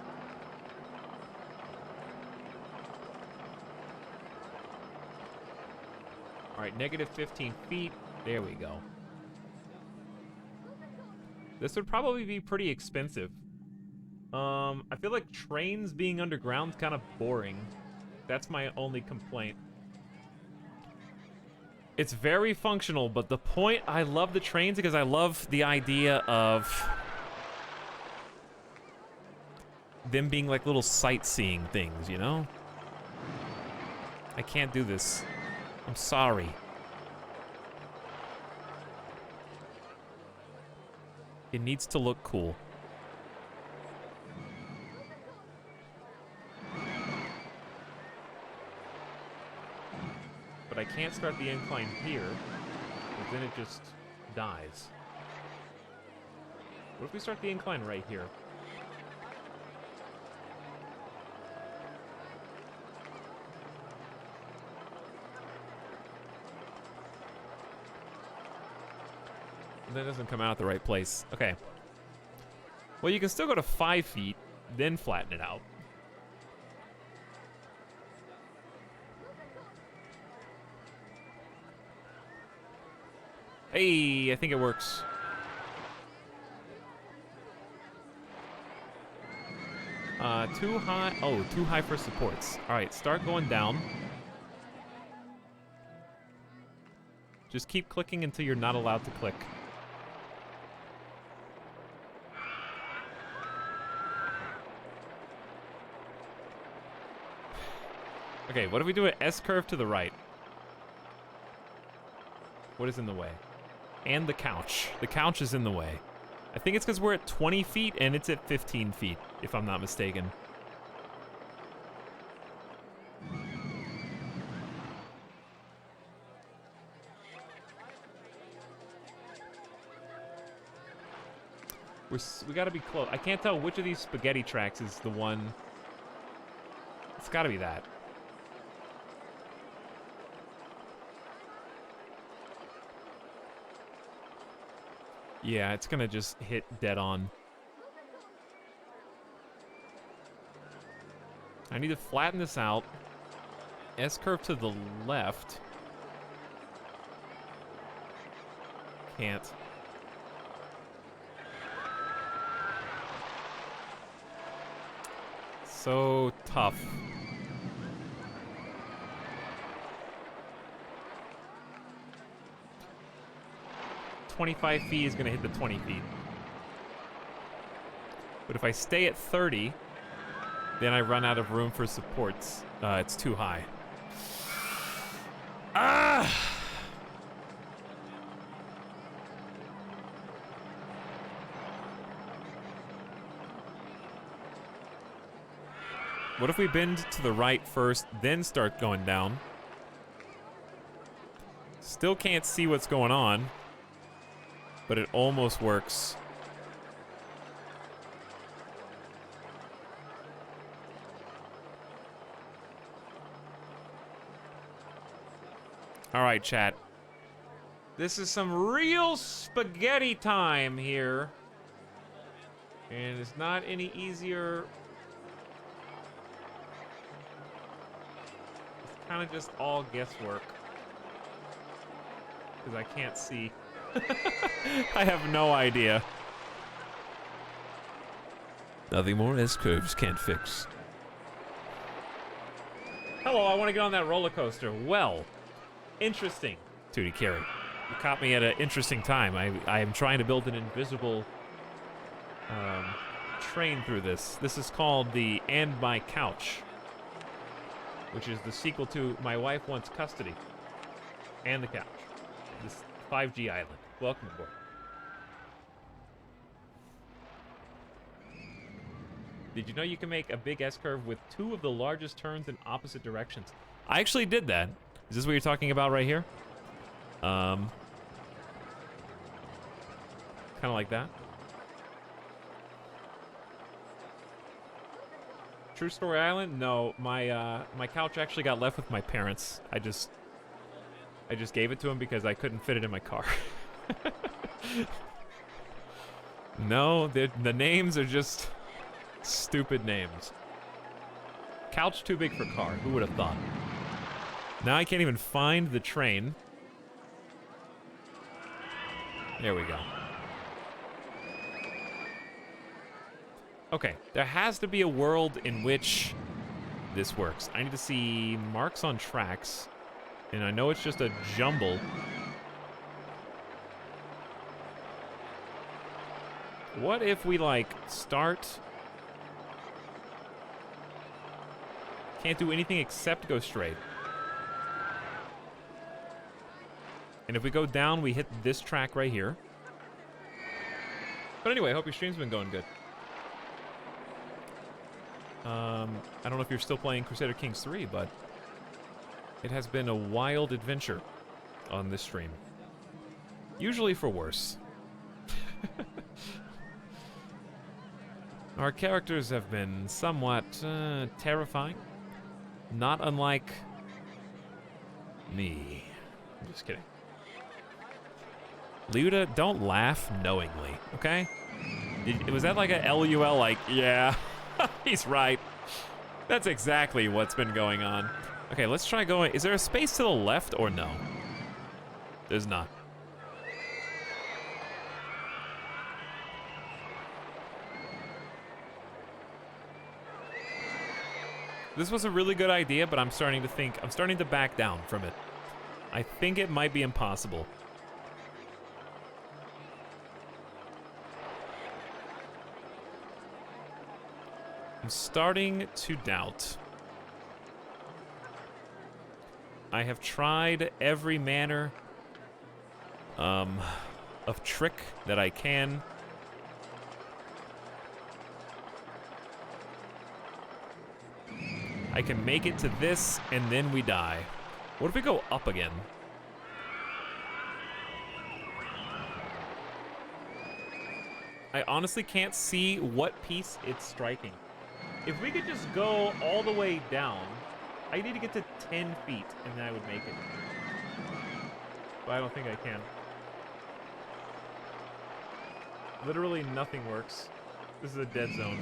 All right, negative 15 feet. There we go. This would probably be pretty expensive. I feel like trains being underground is kind of boring. That's my only complaint. It's very functional, but the point, I love the trains because I love the idea of them being like little sightseeing things, you know? I can't do this. I'm sorry. It needs to look cool. But I can't start the incline here, because then it just dies. What if we start the incline right here? And that doesn't come out at the right place. Okay. Well, you can still go to 5 feet, then flatten it out. Hey, I think it works. Too high. Oh, too high for supports. All right, start going down. Just keep clicking until you're not allowed to click. Okay, what if we do an S-curve to the right? What is in the way? And the couch. The couch is in the way. I think it's because we're at 20 feet and it's at 15 feet, if I'm not mistaken. We gotta be close. I can't tell which of these spaghetti tracks is the one It's gotta be that. Yeah, it's gonna just hit dead on. I need to flatten this out. S-curve to the left. Can't. So tough. $25 feet is gonna hit the 20 feet. But if I stay at 30, then I run out of room for supports. It's too high. Ah! What if we bend to the right first, then start going down? Still can't see what's going on, but it almost works. All right, chat. This is some real spaghetti time here. And it's not any easier. It's kind of just all guesswork. Because I can't see. I have no idea. Nothing more S-curves can't fix. Hello, I want to get on that roller coaster. Well, interesting. Tootie Carry. You caught me at an interesting time. I am trying to build an invisible train through this. This is called the And My Couch, which is the sequel to My Wife Wants Custody and the Couch. This 5G island. Welcome aboard. Did you know you can make a big S-curve with 2 of the largest turns in opposite directions? I actually did that. Is this what you're talking about right here? Kind of like that. True Story Island? No, my couch actually got left with my parents. I just gave it to them because I couldn't fit it in my car. No, the names are just stupid names. Couch too big for car. Who would have thought? Now I can't even find the train. There we go. Okay, there has to be a world in which this works. I need to see marks on tracks, and I know it's just a jumble. What if we, like, start... Can't do anything except go straight. And if we go down, we hit this track right here. But anyway, I hope your stream's been going good. I don't know if you're still playing Crusader Kings 3, but it has been a wild adventure on this stream. Usually for worse. Our characters have been somewhat terrifying. Not unlike me. I'm just kidding. Luda, don't laugh knowingly, okay? Was that like a LUL, like, yeah, he's right. That's exactly what's been going on. Okay, let's try going. Is there a space to the left or no? There's not. This was a really good idea, but I'm starting to back down from it. I think it might be impossible. I'm starting to doubt. I have tried every manner of trick that I can. I can make it to this, and then we die. What if we go up again? I honestly can't see what piece it's striking. If we could just go all the way down, I need to get to 10 feet, and then I would make it. But I don't think I can. Literally nothing works. This is a dead zone.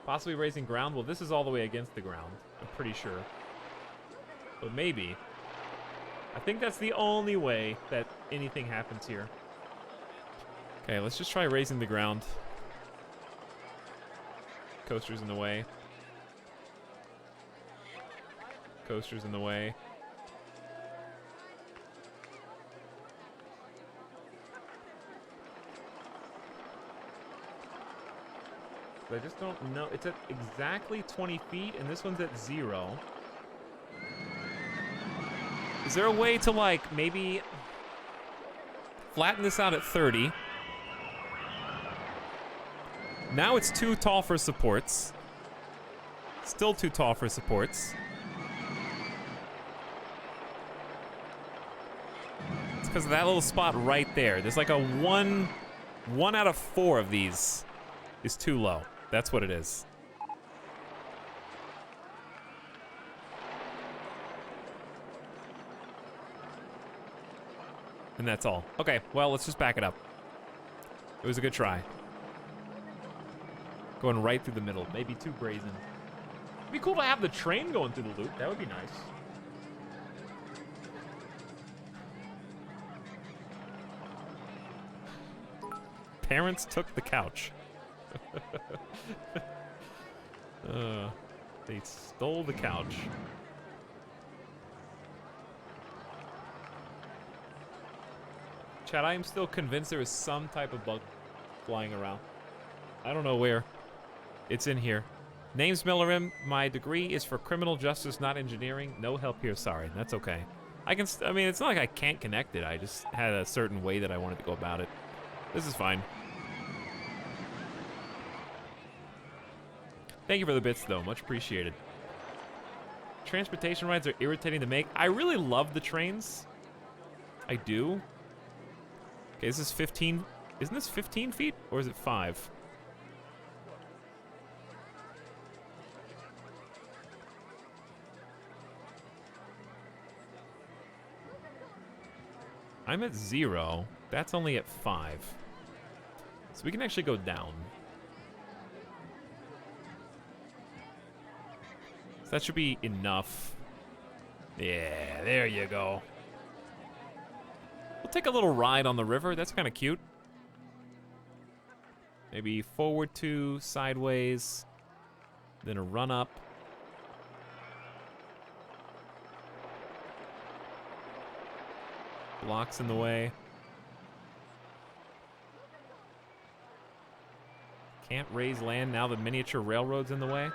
Possibly raising ground. Well, this is all the way against the ground. I'm pretty sure. But maybe. I think that's the only way that anything happens here. Okay, let's just try raising the ground. Coaster's in the way. Coaster's in the way. I just don't know. It's at exactly 20 feet, and this one's at 0. Is there a way to, like, maybe flatten this out at 30? Now it's too tall for supports. Still too tall for supports. It's because of that little spot right there. There's like a one out of 4 of these is too low. That's what it is. And that's all. Okay, well, let's just back it up. It was a good try. Going right through the middle. Maybe too brazen. It'd be cool to have the train going through the loop. That would be nice. Parents took the couch. They stole the couch. Chad, I am still convinced there is some type of bug flying around. I don't know where. It's in here. Name's Millerim. My degree is for criminal justice, not engineering. No help here, sorry. That's okay. I mean, it's not like I can't connect it. I just had a certain way that I wanted to go about it. This is fine. Thank you for the bits, though. Much appreciated. Transportation rides are irritating to make. I really love the trains. I do. Okay, this is 15. Isn't this 15 feet? Or is it 5? I'm at 0. That's only at 5. So we can actually go down. So that should be enough. Yeah, there you go. We'll take a little ride on the river. That's kind of cute. Maybe forward 2, sideways, then a run up. Blocks in the way. Can't raise land now the miniature railroad's in the way.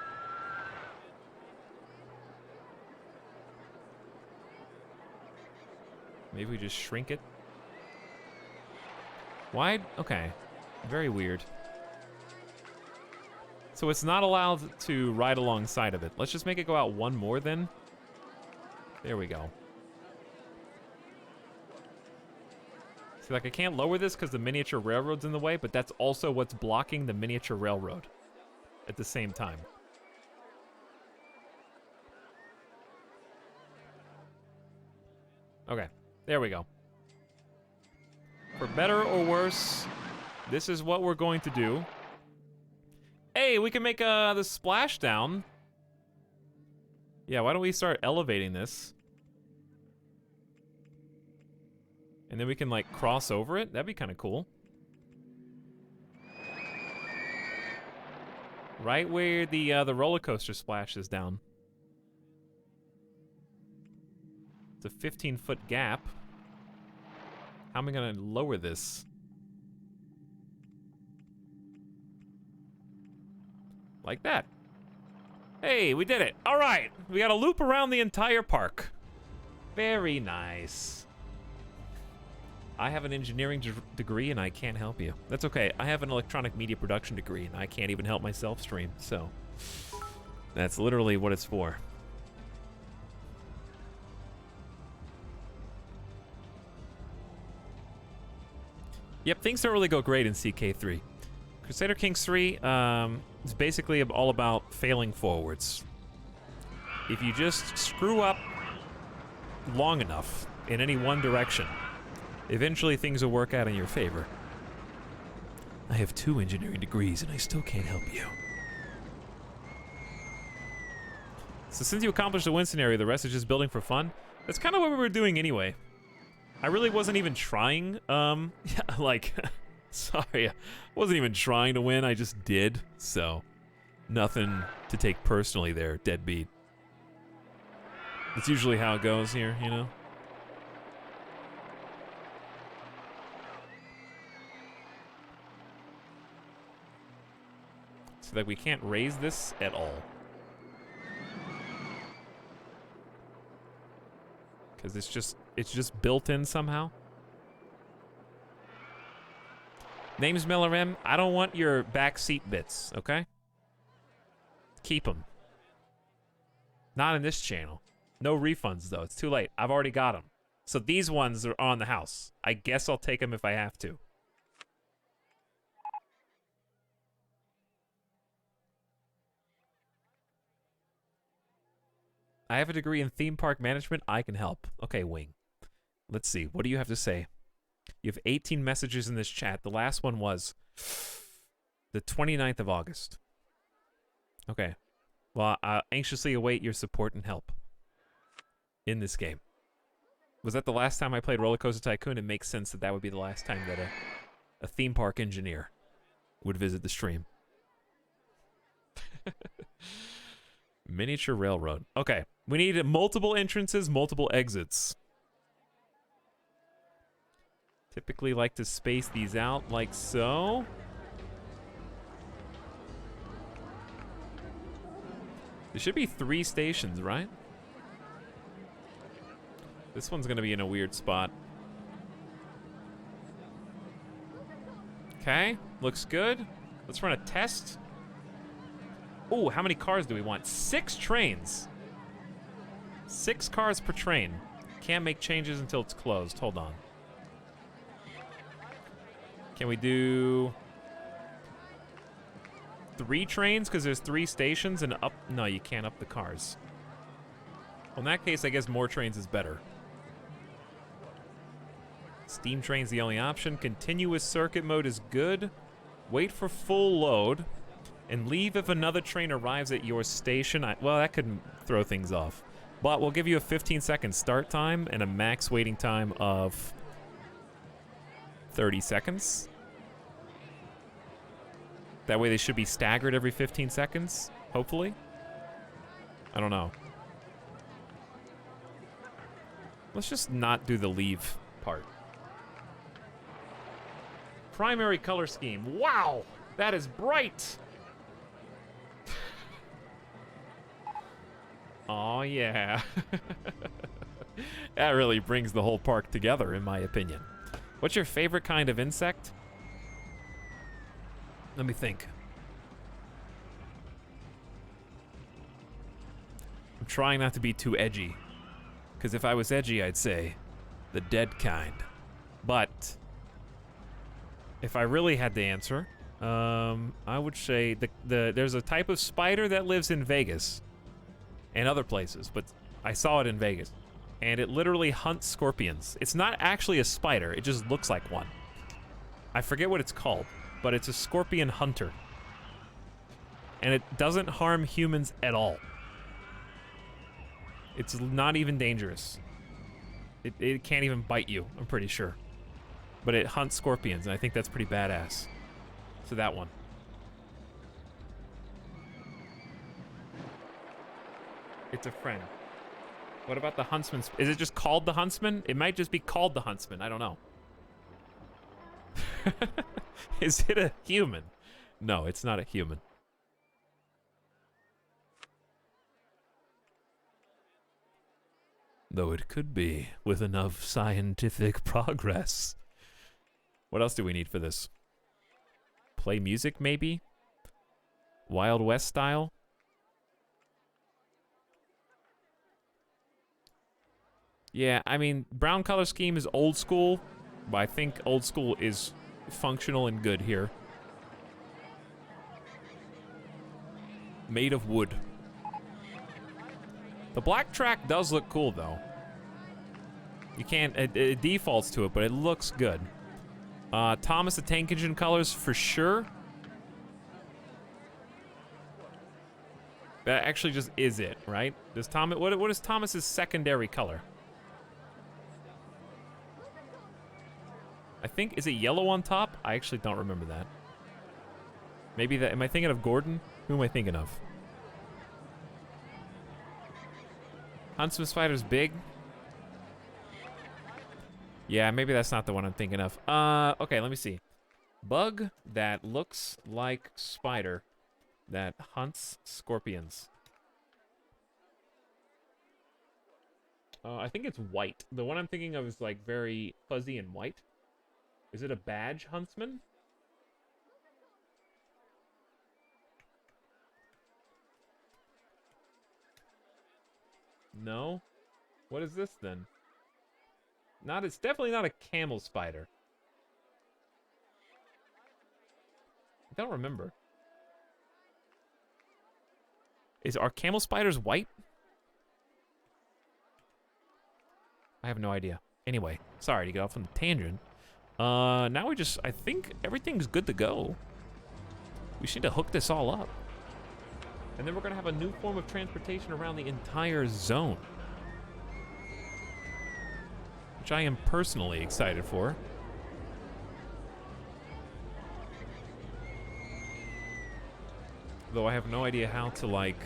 Maybe we just shrink it. Why? Okay. Very weird. So it's not allowed to ride alongside of it. Let's just make it go out one more then. There we go. See, like I can't lower this because the miniature railroad's in the way, but that's also what's blocking the miniature railroad at the same time. Okay. There we go. For better or worse, this is what we're going to do. Hey, we can make the splashdown. Yeah, why don't we start elevating this? And then we can, like, cross over it? That'd be kind of cool. Right where the roller coaster splashes down. It's a 15-foot gap. How am I gonna lower this? Like that. Hey, we did it. All right, we got a loop around the entire park. Very nice. I have an engineering degree and I can't help you. That's okay. I have an electronic media production degree and I can't even help myself stream, so that's literally what it's for. Yep, things don't really go great in CK3. Crusader Kings 3 is basically all about failing forwards. If you just screw up long enough in any one direction, eventually things will work out in your favor. I have 2 engineering degrees and I still can't help you. So since you accomplished the win scenario, the rest is just building for fun? That's kind of what we were doing anyway. I really wasn't even trying, like, sorry, I wasn't even trying to win, I just did, so nothing to take personally there, deadbeat. That's usually how it goes here, you know? So that we can't raise this at all. Because it's just built in somehow. Name's Miller M. I don't want your backseat bits, okay? Keep them. Not in this channel. No refunds, though. It's too late. I've already got them. So these ones are on the house. I guess I'll take them if I have to. I have a degree in theme park management. I can help. Okay, Wing. Let's see. What do you have to say? You have 18 messages in this chat. The last one was the 29th of August. Okay. Well, I anxiously await your support and help in this game. Was that the last time I played RollerCoaster Tycoon? It makes sense that that would be the last time that a theme park engineer would visit the stream. Miniature railroad. Okay. We need multiple entrances, multiple exits. Typically like to space these out like so. There should be 3 stations, right? This one's gonna be in a weird spot. Okay, looks good. Let's run a test. Oh, how many cars do we want? 6 trains. 6 cars per train. Can't make changes until it's closed. Hold on. Can we do 3 trains? Because there's 3 stations and up... No, you can't up the cars. Well, in that case, I guess more trains is better. Steam train's the only option. Continuous circuit mode is good. Wait for full load. And leave if another train arrives at your station. Well, that could throw things off. But we'll give you a 15-second start time and a max waiting time of 30 seconds. That way they should be staggered every 15 seconds, hopefully. I don't know. Let's just not do the leave part. Primary color scheme. Wow! That is bright! Oh yeah. That really brings the whole park together, in my opinion. What's your favorite kind of insect? Let me think. I'm trying not to be too edgy. Because if I was edgy, I'd say the dead kind. But if I really had to answer, I would say there's a type of spider that lives in Vegas. And other places, but I saw it in Vegas. And it literally hunts scorpions. It's not actually a spider, it just looks like one. I forget what it's called, but it's a scorpion hunter. And it doesn't harm humans at all. It's not even dangerous. It can't even bite you, I'm pretty sure. But it hunts scorpions, and I think that's pretty badass. So that one. It's a friend. What about the Huntsman? Is it just called the Huntsman? It might just be called the Huntsman. I don't know. Is it a human? No, it's not a human. Though it could be, with enough scientific progress. What else do we need for this? Play music, maybe? Wild West style? Yeah, I mean, brown color scheme is old school, but I think old school is functional and good here. made of wood. The black track does look cool, though. You can't, it defaults to it, but it looks good. Thomas the Tank Engine colors for sure. That actually just is it, right? Does Thomas, what is Thomas's secondary color? I think, is it yellow on top? I actually don't remember that. Maybe that, am I thinking of Gordon? Who am I thinking of? Huntsman Spider's big? Yeah, maybe that's not the one I'm thinking of. Okay, let me see. Bug that looks like spider that hunts scorpions. I think it's white. The one I'm thinking of is like very fuzzy and white. Is it a badge huntsman? No? What is this then? It's definitely not a camel spider. I don't remember. Are camel spiders white? I have no idea. Anyway, sorry to get off on the tangent. Now I think everything's good to go. We just need to hook this all up. And then we're gonna have a new form of transportation around the entire zone. Which I am personally excited for. Though I have no idea how to, like...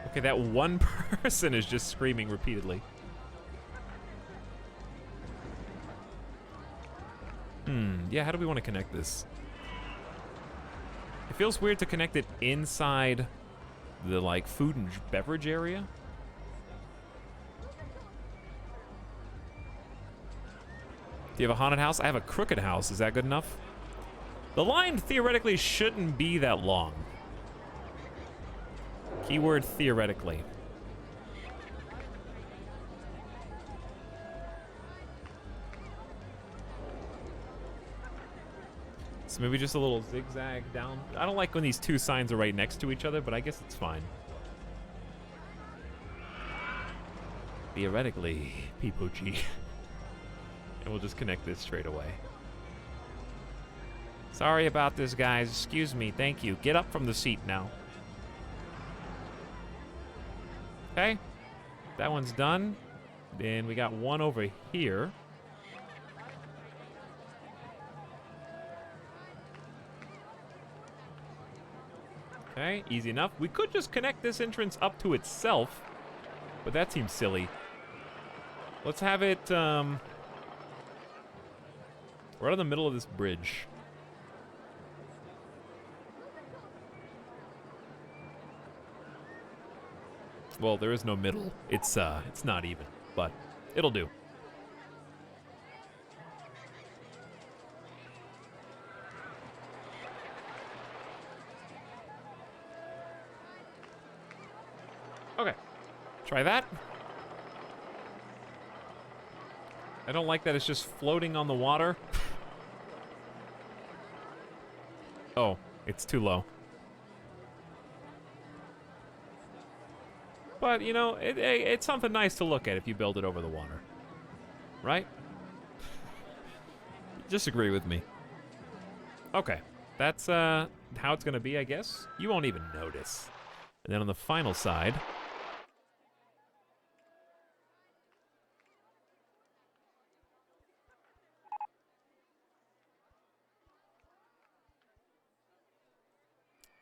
Okay, that one person is just screaming repeatedly. Yeah, how do we want to connect this? It feels weird to connect it inside the, like, food and beverage area. Do you have a haunted house? I have a crooked house. Is that good enough? The line theoretically shouldn't be that long. Keyword theoretically. So maybe just a little zigzag down. I don't like when these two signs are right next to each other, but I guess it's fine. Theoretically, P-Poochie. And we'll just connect this straight away. Sorry about this, guys. Excuse me. Thank you. Get up from the seat now. Okay. That one's done. Then we got one over here. Okay, easy enough. We could just connect this entrance up to itself, but that seems silly. Let's have it, right in the middle of this bridge. Well, there is no middle. It's not even, but it'll do. Okay, try that. I don't like that it's just floating on the water. Oh, it's too low. But, you know, it's something nice to look at if you build it over the water. Right? Disagree with me. Okay, that's how it's gonna be, I guess. You won't even notice. And then on the final side...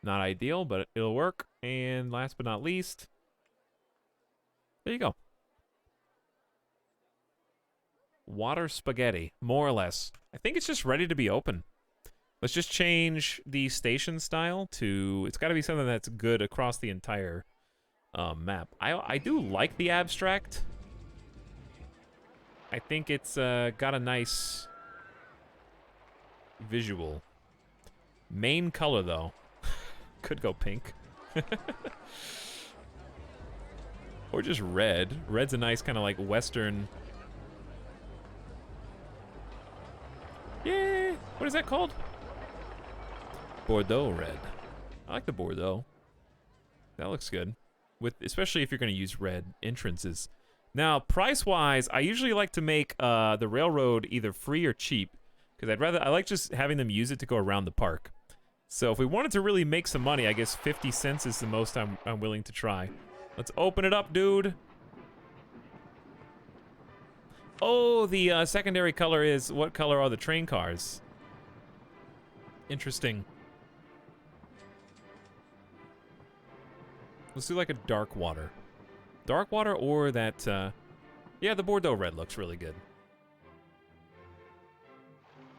Not ideal, but it'll work. And last but not least, there you go. Water spaghetti, more or less. I think it's just ready to be open. Let's just change the station style to, it's got to be something that's good across the entire map. I do like the abstract. I think it's got a nice visual. Main color, though. Could go pink. Or just red. Red's a nice kind of like Western... Yeah! What is that called? Bordeaux red. I like the board though. That looks good. Especially if you're going to use red entrances. Now, price-wise, I usually like to make the railroad either free or cheap, because I like just having them use it to go around the park. So if we wanted to really make some money, I guess 50 cents is the most I'm willing to try. Let's open it up, dude. Oh, the secondary color is, what color are the train cars? Interesting. Let's do like a dark water. Dark water or that, yeah, the Bordeaux red looks really good.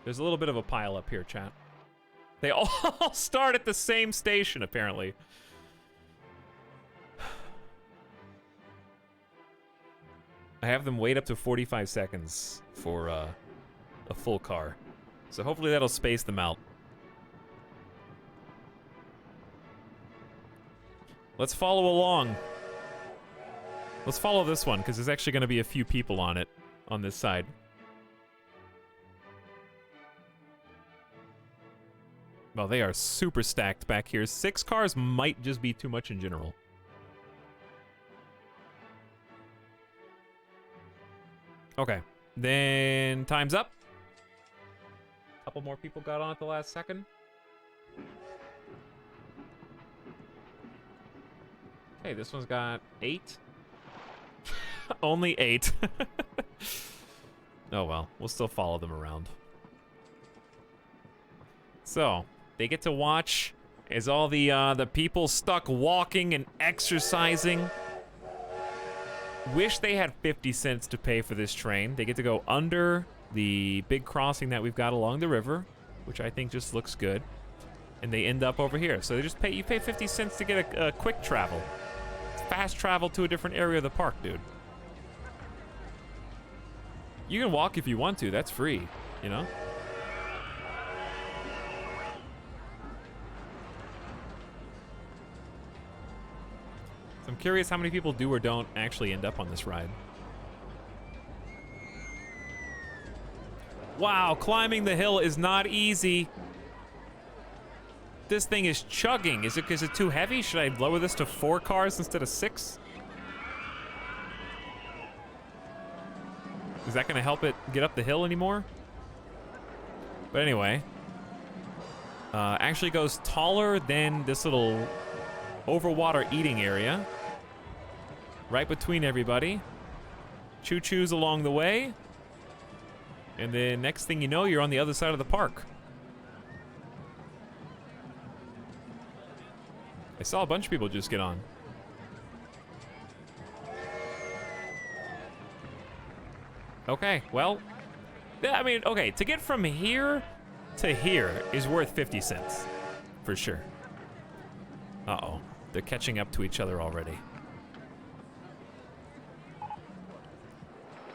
There's a little bit of a pile up here, chat. They all start at the same station, apparently. I have them wait up to 45 seconds for a full car. So hopefully that'll space them out. Let's follow along. Let's follow this one, because there's actually going to be a few people on it, on this side. Well, they are super stacked back here. 6 cars might just be too much in general. Okay, then time's up. Couple more people got on at the last second. Okay, this one's got 8. Only 8. Oh well, we'll still follow them around. So, they get to watch as all the people stuck walking and exercising wish they had 50 cents to pay for this train. They get to go under the big crossing that we've got along the river, which I think just looks good. And they end up over here. So they just you pay 50 cents to get a quick travel. Fast travel to a different area of the park, dude. You can walk if you want to, that's free, you know? So I'm curious how many people do or don't actually end up on this ride. Wow, climbing the hill is not easy. This thing is chugging. Is it too heavy? Should I lower this to 4 cars instead of 6? Is that gonna help it get up the hill anymore? But anyway, actually goes taller than this little overwater eating area. Right between everybody. Choo-choos along the way. And then next thing you know, you're on the other side of the park. I saw a bunch of people just get on. Okay, well, I mean, okay, to get from here to here is worth 50 cents, for sure. Uh-oh, they're catching up to each other already.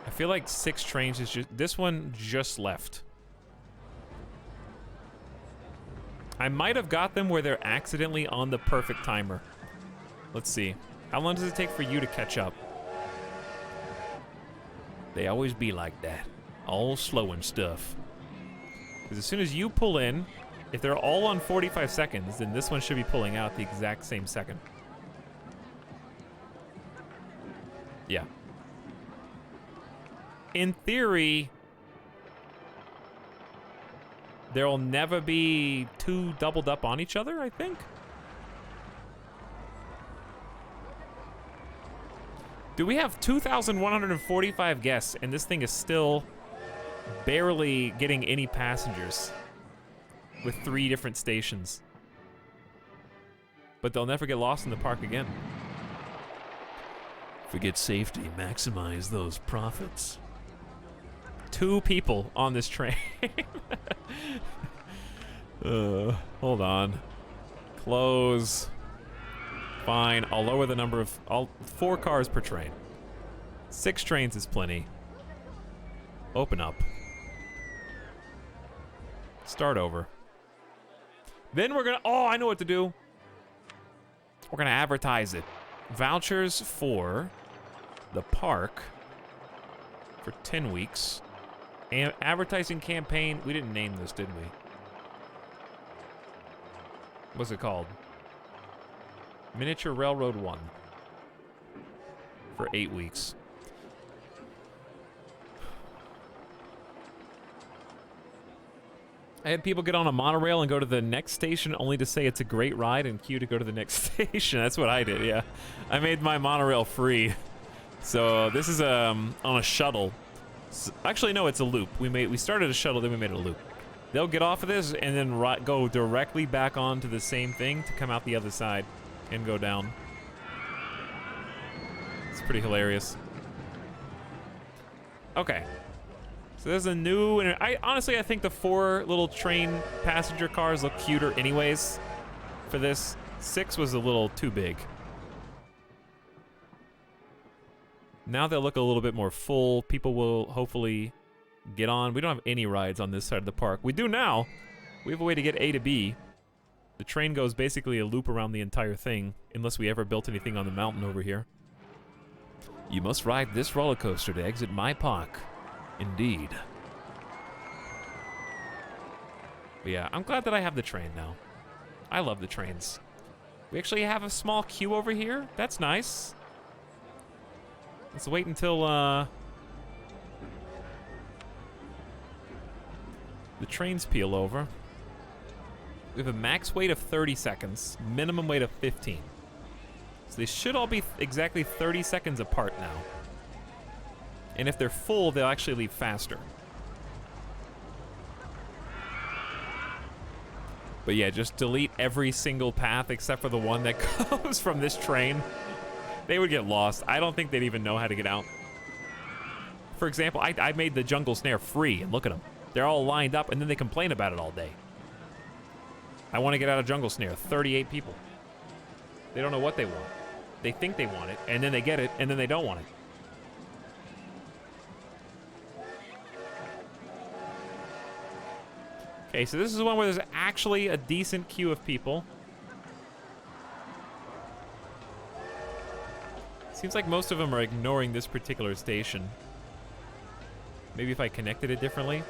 I feel like 6 trains is just, this one just left. I might have got them where they're accidentally on the perfect timer. Let's see. How long does it take for you to catch up? They always be like that. All slow and stuff. Because as soon as you pull in, if they're all on 45 seconds, then this one should be pulling out the exact same second. Yeah. In theory, there'll never be 2 doubled up on each other, I think. Do we have 2,145 guests, and this thing is still barely getting any passengers with 3 different stations? But they'll never get lost in the park again. Forget safety, maximize those profits. 2 people on this train. Hold on. Close. Fine, I'll lower the number of 4 cars per train. 6 trains is plenty. Open up. Start over. Then we're gonna, oh, I know what to do. We're gonna advertise it. Vouchers for the park for 10 weeks. And advertising campaign, we didn't name this, did we? What's it called? Miniature Railroad 1. For 8 weeks. I had people get on a monorail and go to the next station only to say it's a great ride and queue to go to the next station. That's what I did, yeah. I made my monorail free. So this is on a shuttle. Actually, no, it's a loop. We started a shuttle, then we made it a loop. They'll get off of this and then go directly back onto the same thing to come out the other side and go down. It's pretty hilarious. Okay. So there's a new, and honestly, I think the 4 little train passenger cars look cuter anyways for this. 6 was a little too big. Now they'll look a little bit more full. People will hopefully get on. We don't have any rides on this side of the park. We do now. We have a way to get A to B. The train goes basically a loop around the entire thing, unless we ever built anything on the mountain over here. You must ride this roller coaster to exit my park. Indeed. But yeah, I'm glad that I have the train now. I love the trains. We actually have a small queue over here. That's nice. Let's wait until the trains peel over. We have a max wait of 30 seconds, minimum wait of 15. So they should all be exactly 30 seconds apart now. And if they're full, they'll actually leave faster. But yeah, just delete every single path except for the one that goes from this train. They would get lost. I don't think they'd even know how to get out. For example, I made the jungle snare free, and look at them. They're all lined up, and then they complain about it all day. I want to get out of jungle snare. 38 people. They don't know what they want. They think they want it, and then they get it, and then they don't want it. Okay, so this is one where there's actually a decent queue of people. Seems like most of them are ignoring this particular station. Maybe if I connected it differently.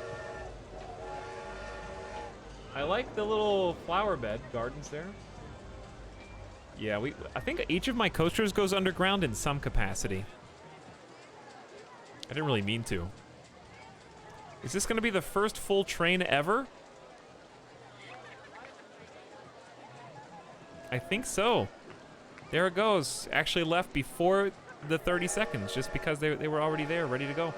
I like the little flower bed gardens there. Yeah, I think each of my coasters goes underground in some capacity. I didn't really mean to. Is this gonna be the first full train ever? I think so. There it goes. Actually left before the 30 seconds, just because they were already there, ready to go.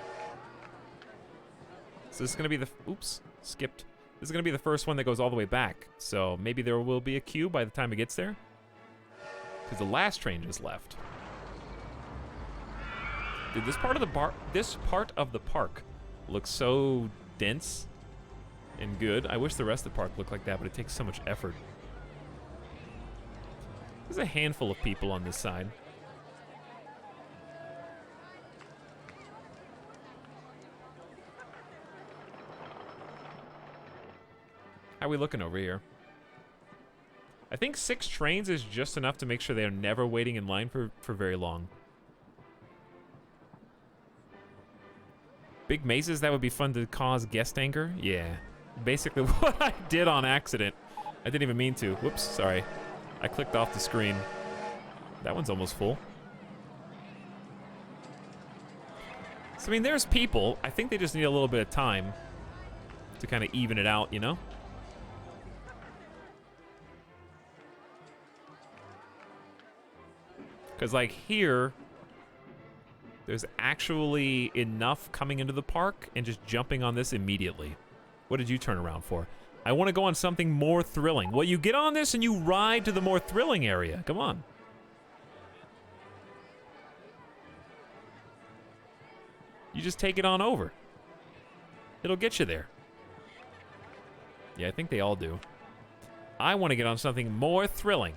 So this is gonna be the, oops, skipped. This is gonna be the first one that goes all the way back. So maybe there will be a queue by the time it gets there. Because the last train just left. Dude, this part of the park looks so dense and good. I wish the rest of the park looked like that, but it takes so much effort. There's a handful of people on this side. How are we looking over here? I think 6 trains is just enough to make sure they are never waiting in line for very long. Big mazes, that would be fun to cause guest anger? Yeah. Basically what I did on accident. I didn't even mean to. Whoops, sorry. I clicked off the screen. That one's almost full. So, I mean, there's people. I think they just need a little bit of time to kind of even it out, you know? Because, like, here, there's actually enough coming into the park and just jumping on this immediately. What did you turn around for? I want to go on something more thrilling. Well, you get on this and you ride to the more thrilling area. Come on. You just take it on over. It'll get you there. Yeah, I think they all do. I want to get on something more thrilling.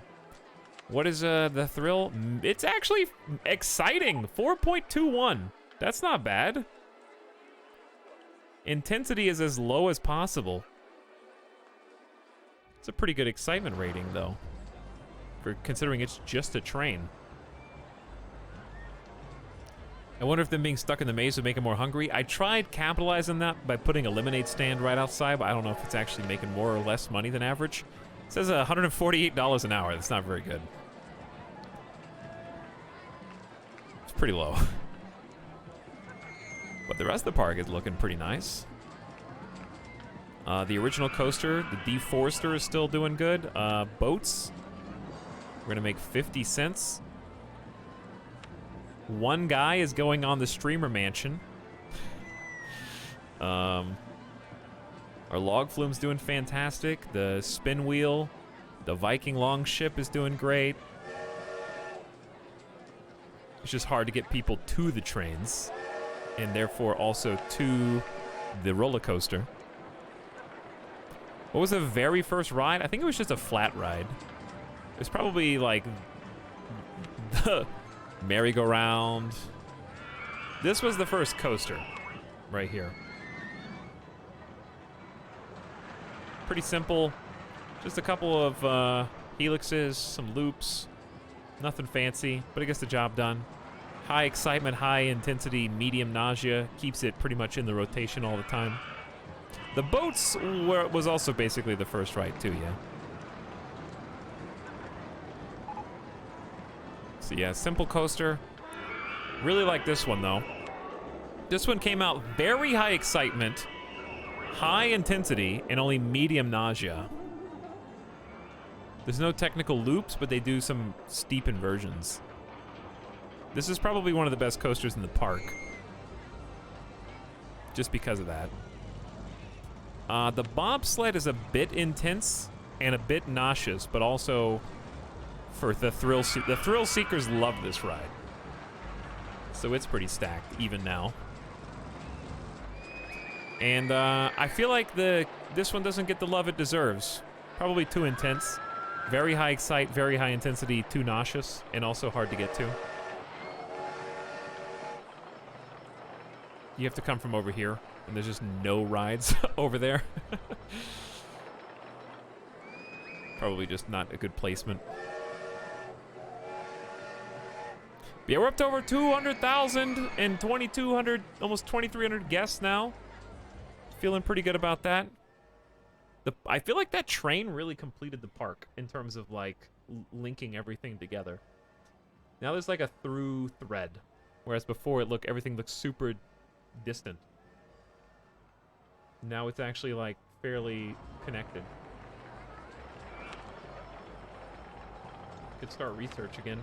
What is the thrill? It's actually exciting. 4.21. That's not bad. Intensity is as low as possible. It's a pretty good excitement rating, though, for considering it's just a train. I wonder if them being stuck in the maze would make them more hungry. I tried capitalizing that by putting a lemonade stand right outside, but I don't know if it's actually making more or less money than average. It says $148 an hour. That's not very good. pretty low. But the rest of the park is looking pretty nice. The original coaster, the De-Forester, is still doing good. Boats, we're gonna make 50 cents. One guy is going on the Streamer Mansion. Our log flume's doing fantastic. The spin wheel, the Viking Longship is doing great. It's just hard to get people to the trains, and therefore also to the roller coaster. What was the very first ride? I think it was just a flat ride. It was probably like the merry-go-round. This was the first coaster right here. Pretty simple. Just a couple of helixes, some loops. Nothing fancy, but it gets the job done. High excitement, high intensity, medium nausea. Keeps it pretty much in the rotation all the time. The boats was also basically the first ride too, yeah. So yeah, simple coaster. Really like this one though. This one came out very high excitement, high intensity, and only medium nausea. There's no technical loops, but they do some steep inversions. This is probably one of the best coasters in the park. Just because of that. The bobsled is a bit intense and a bit nauseous, but also for the thrill seekers love this ride. So it's pretty stacked even now. And I feel like this one doesn't get the love it deserves. Probably too intense. Very high excite, very high intensity, too nauseous, and also hard to get to. You have to come from over here, and there's just no rides over there. Probably just not a good placement. But yeah, we're up to over 200,000 and 2,200, almost 2,300 guests now. Feeling pretty good about that. I feel like that train really completed the park in terms of like linking everything together. Now there's like a through thread, whereas before everything looked super distant. Now it's actually like fairly connected. Could start research again.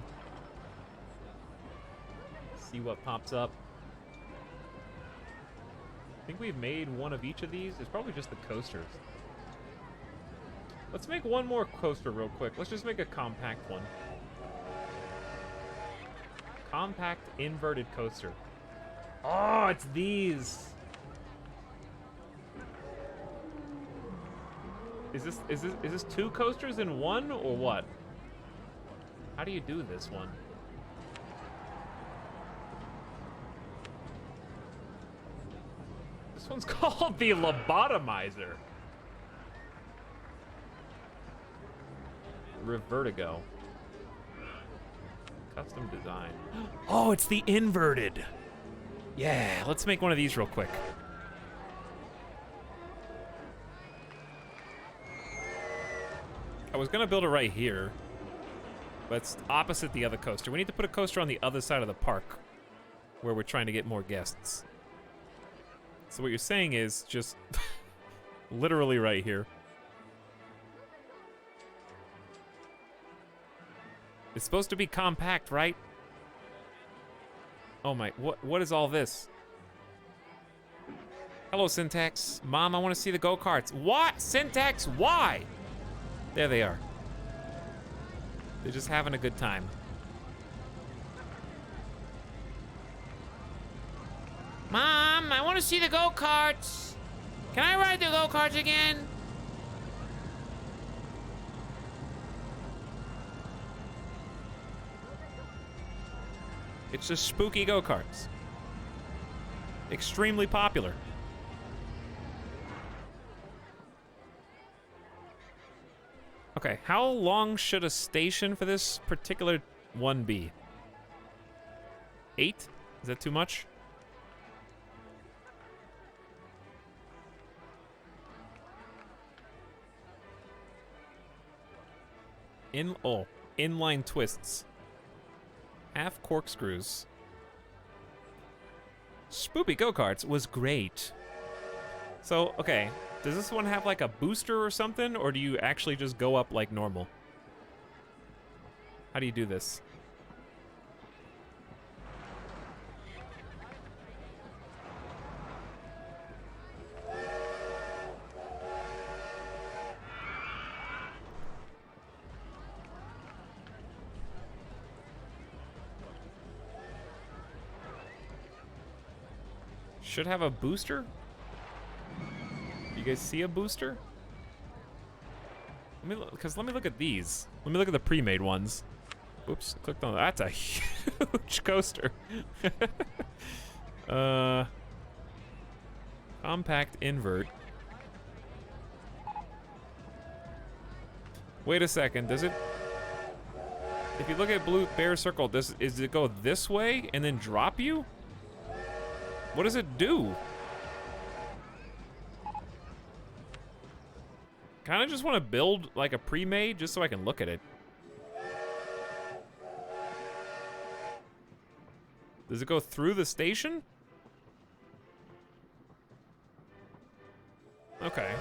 See what pops up. I think we've made one of each of these. It's probably just the coasters. Let's make one more coaster real quick. Let's just make a compact one. Compact inverted coaster. Oh, it's these. Is this two coasters in one or what? How do you do this one? This one's called the Lobotomizer. Revertigo. Custom design. Oh, it's the inverted. Yeah, let's make one of these real quick. I was gonna build it right here, but it's opposite the other coaster. We need to put a coaster on the other side of the park where we're trying to get more guests. So what you're saying is just literally right here. It's supposed to be compact, right? Oh my, what is all this? Hello, Syntax. Mom, I want to see the go-karts. What? Syntax, why? There they are. They're just having a good time. Mom, I want to see the go-karts. Can I ride the go-karts again? It's just spooky go-karts. Extremely popular. Okay, how long should a station for this particular one be? 8? Is that too much? Inline twists. Half corkscrews. Spoopy Go-Karts was great. So, okay, does this one have like a booster or something, or do you actually just go up like normal? How do you do this? Should have a booster? You guys see a booster? Let me look at these. Let me look at the pre-made ones. Oops, clicked on that. That's a huge coaster. Compact invert. Wait a second, does it? If you look at Blue Bear Circle, does it go this way and then drop you? What does it do? Kinda just want to build like a pre-made just so I can look at it. Does it go through the station? Okay.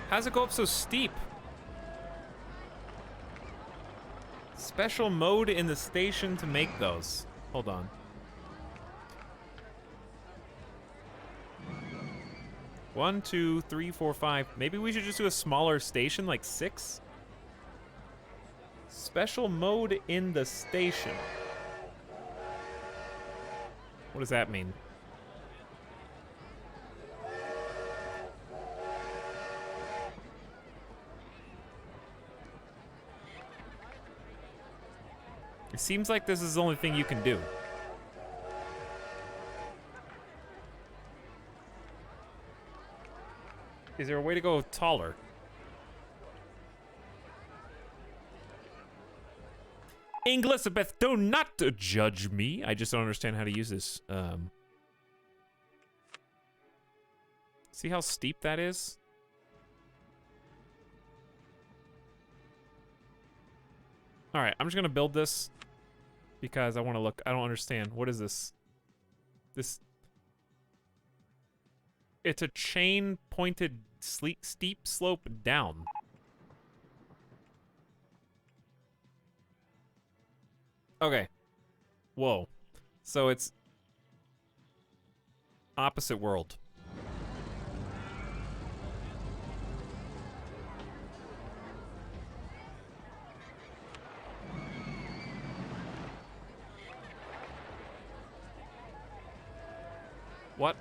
How's it go up so steep? Special mode in the station to make those. Hold on. One, two, three, four, five. Maybe we should just do a smaller station, like 6? Special mode in the station. What does that mean? It seems like this is the only thing you can do. Is there a way to go taller? Elizabeth, do not judge me. I just don't understand how to use this. See how steep that is? All right, I'm just gonna build this because I want to look. I don't understand. What is this? It's a chain pointed steep slope down. Okay. Whoa. So it's opposite world. What?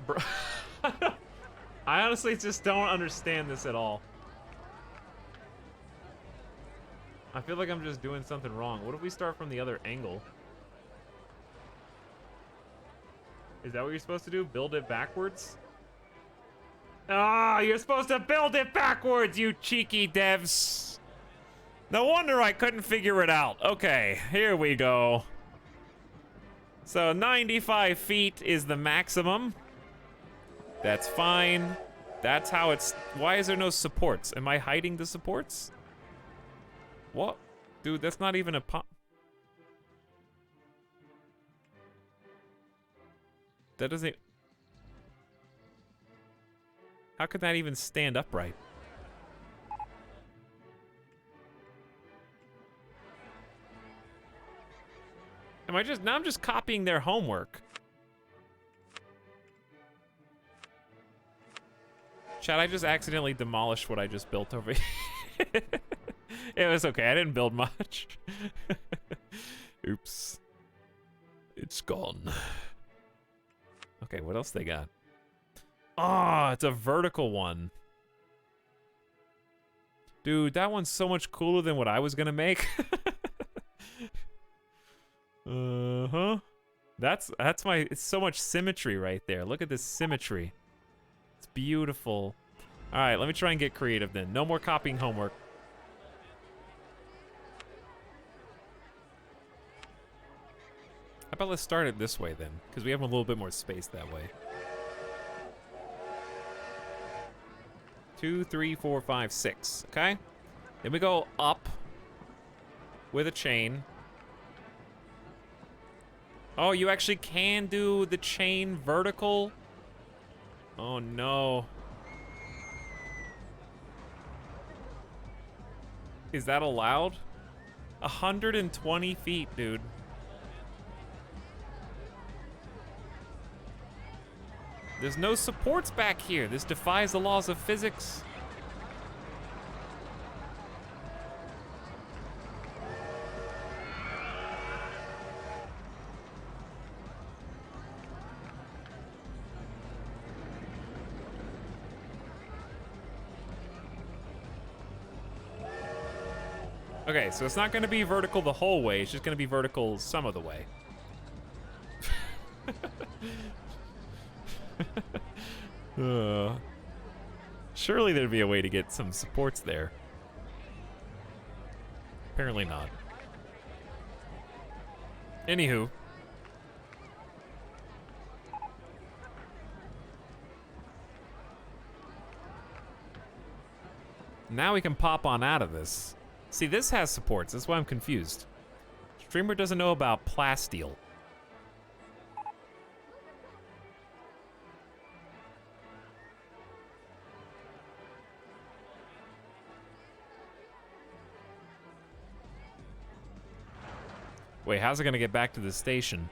Bro. I honestly just don't understand this at all. I feel like I'm just doing something wrong. What if we start from the other angle? Is that what you're supposed to do? Build it backwards? Ah, you're supposed to build it backwards, you cheeky devs. No wonder I couldn't figure it out. Okay, here we go. So 95 feet is the maximum. That's fine. That's how it's... Why is there no supports? Am I hiding the supports? What? Dude, that's not even a pop. That doesn't... How could that even stand upright? Am I just... Now I'm just copying their homework. Chad, I just accidentally demolished what I just built over here. It was okay, I didn't build much. Oops. It's gone. Okay, what else they got? Oh, it's a vertical one. Dude, that one's so much cooler than what I was gonna make. Uh-huh. That's my... It's so much symmetry right there. Look at this symmetry. It's beautiful. All right, let me try and get creative then. No more copying homework. How about let's start it this way then? Because we have a little bit more space that way. 2, 3, 4, 5, 6. Okay. Then we go up with a chain. Oh, you actually can do the chain vertical? Oh, no. Is that allowed? 120 feet, dude. There's no supports back here. This defies the laws of physics. Okay, so it's not going to be vertical the whole way. It's just going to be vertical some of the way. Surely there'd be a way to get some supports there. Apparently not. Anywho. Now we can pop on out of this. See, this has supports. That's why I'm confused. Streamer doesn't know about plasteel. Wait, how's it gonna get back to the station?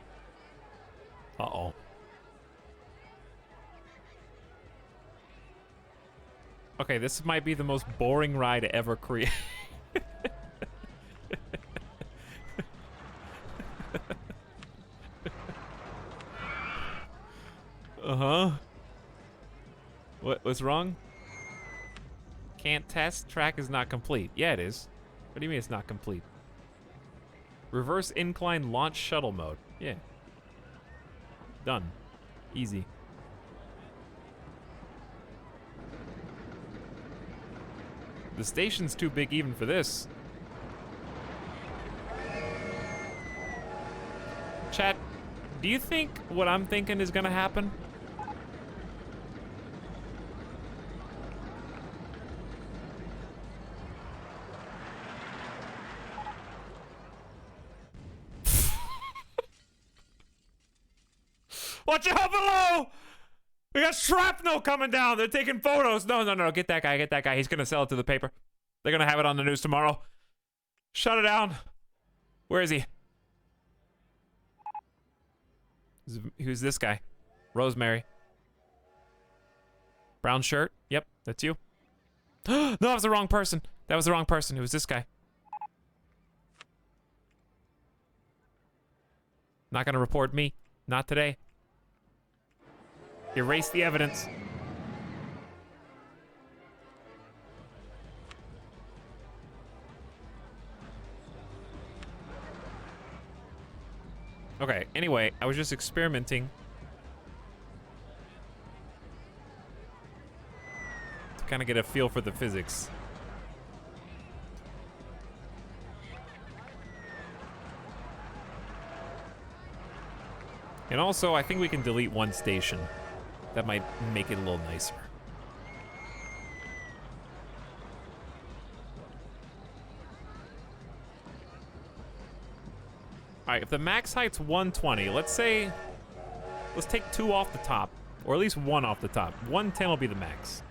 Uh-oh. Okay, this might be the most boring ride ever created. Uh-huh. What's wrong? Can't test? Track is not complete. Yeah, it is. What do you mean it's not complete? Reverse incline launch shuttle mode. Yeah. Done. Easy. The station's too big even for this. Chat, do you think what I'm thinking is gonna happen? Watch out below! We got shrapnel coming down. They're taking photos. No, no, no. Get that guy. Get that guy. He's going to sell it to the paper. They're going to have it on the news tomorrow. Shut it down. Where is he? Who's this guy? Rosemary. Brown shirt. Yep, that's you. No, that was the wrong person. That was the wrong person. It was this guy. Not going to report me. Not today. Erase the evidence. Okay, anyway, I was just experimenting to kind of get a feel for the physics. And also, I think we can delete one station. That might make it a little nicer. All right, if the max height's 120, let's take 2 off the top, or at least 1 off the top. 110 will be the max.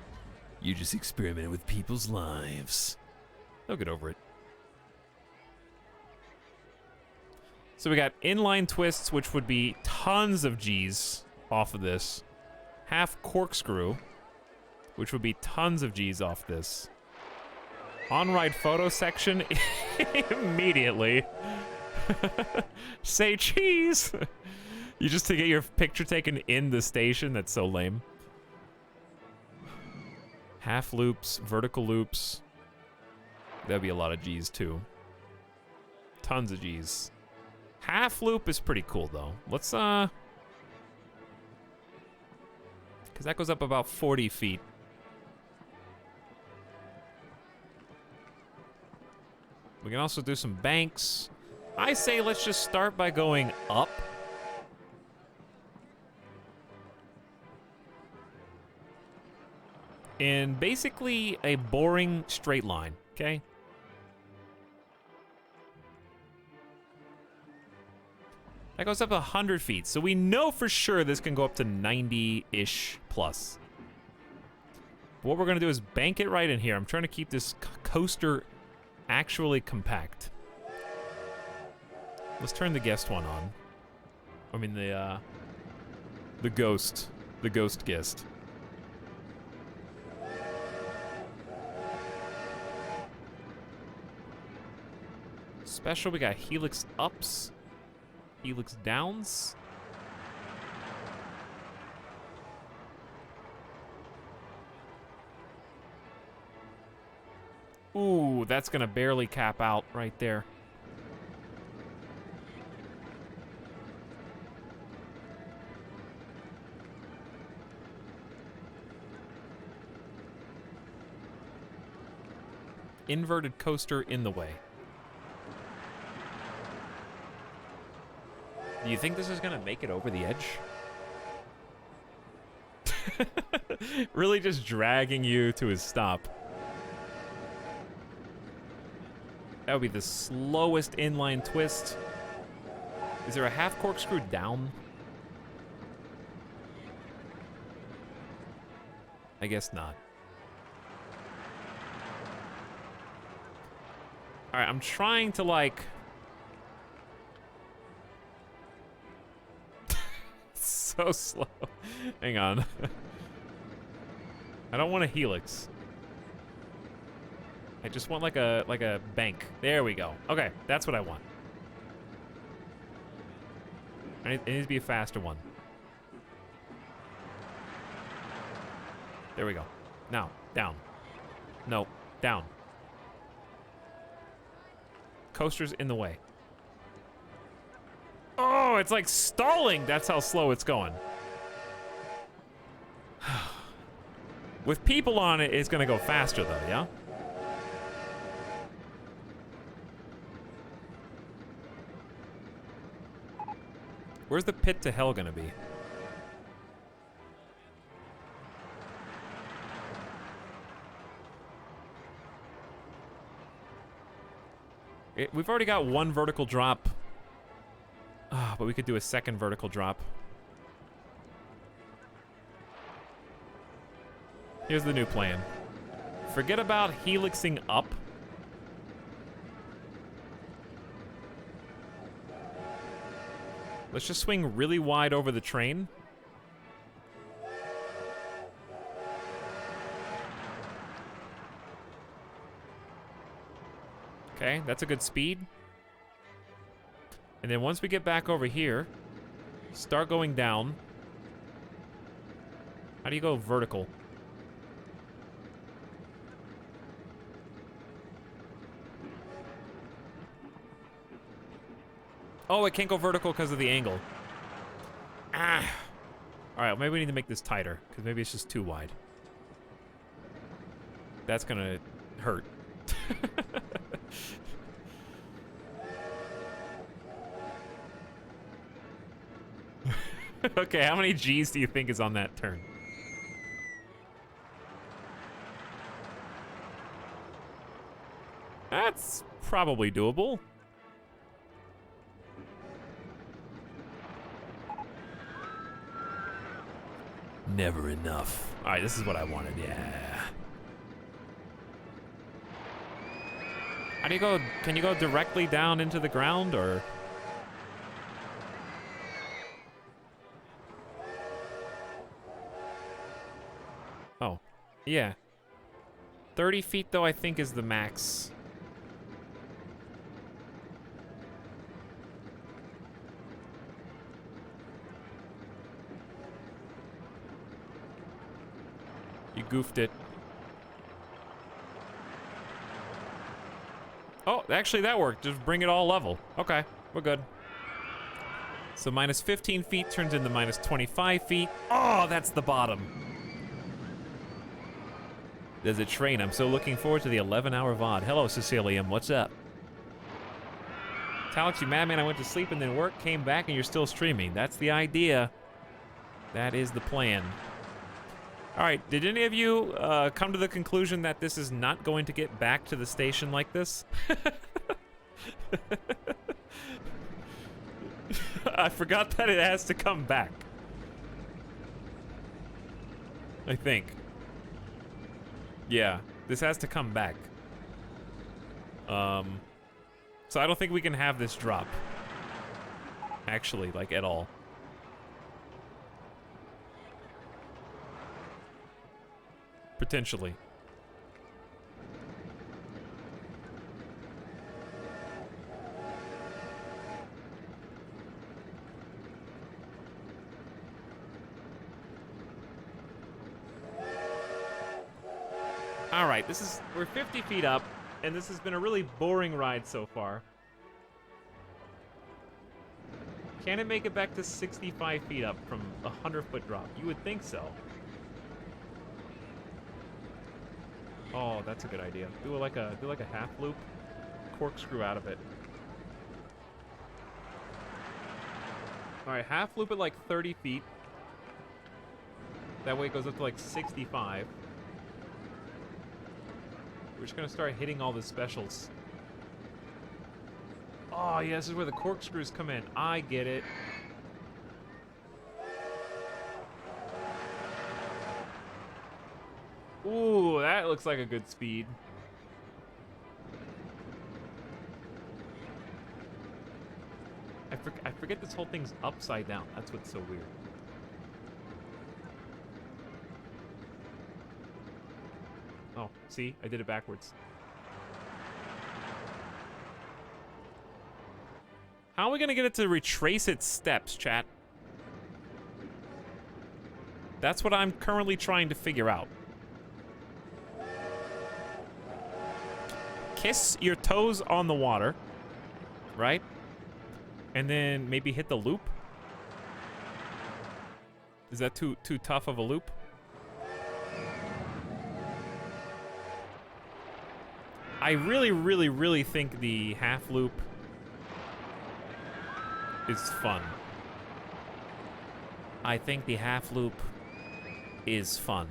You just experimented with people's lives. They'll get over it. So we got inline twists, which would be tons of G's off of this. Half corkscrew, which would be tons of G's off this. On-ride photo section immediately. Say cheese. You just to get your picture taken in the station. That's so lame. Half loops, vertical loops. That'd be a lot of G's too. Tons of G's. Half loop is pretty cool though. Let's because that goes up about 40 feet. We can also do some banks. I say let's just start by going up. in basically a boring straight line, okay? That goes up 100 feet, so we know for sure this can go up to 90-ish plus. What we're gonna do is bank it right in here. I'm trying to keep this coaster actually compact. Let's turn the guest one on. I mean the ghost guest. Special, we got Helix ups, Helix downs. Ooh, that's gonna barely cap out right there. Inverted coaster in the way. Do you think this is gonna make it over the edge? Really just dragging you to a stop. That would be the slowest inline twist. Is there a half corkscrew down? I guess not. All right, I'm trying to like... so slow. Hang on. I don't want a helix. I just want like a bank. There we go. Okay, that's what I want. It needs to be a faster one. There we go. Now, down. No, down. Coaster's in the way. Oh, it's like stalling. That's how slow it's going. With people on it, it's gonna go faster though, yeah? Where's the pit to hell gonna be? We've already got one vertical drop. But we could do a second vertical drop. Here's the new plan. Forget about helixing up. Let's just swing really wide over the train. Okay, that's a good speed. And then once we get back over here, start going down. How do you go vertical? Oh, it can't go vertical because of the angle. Ah. All right, maybe we need to make this tighter because maybe it's just too wide. That's gonna hurt. Okay, how many G's do you think is on that turn? That's probably doable. Never enough. All right, this is what I wanted, yeah. How do you go? Can you go directly down into the ground, or? Oh, yeah. 30 feet, though, I think is the max. You goofed it. Oh, actually that worked. Just bring it all level. Okay, we're good. So minus 15 feet turns into minus 25 feet. Oh, that's the bottom. There's a train. I'm so looking forward to the 11-hour VOD. Hello, Cecilium. What's up? Talix, you madman. I went to sleep and then work, came back, and you're still streaming. That's the idea. That is the plan. All right, did any of you come to the conclusion that this is not going to get back to the station like this? I forgot that it has to come back. I think. Yeah, this has to come back. So I don't think we can have this drop. Actually, like, at all. Potentially. All right, we're 50 feet up, and this has been a really boring ride so far. Can it make it back to 65 feet up from a 100-foot drop? You would think so. Oh, that's a good idea. Do like a half loop, corkscrew out of it. All right, half loop at like 30 feet. That way it goes up to like 65. We're just gonna start hitting all the specials. Oh yeah, this is where the corkscrews come in. I get it. Ooh, that looks like a good speed. I forget this whole thing's upside down. That's what's so weird. Oh, see? I did it backwards. How are we gonna get it to retrace its steps, chat? That's what I'm currently trying to figure out. Kiss your toes on the water, right? And then maybe hit the loop. Is that too tough of a loop? I really think the half loop is fun. I think the half loop is fun.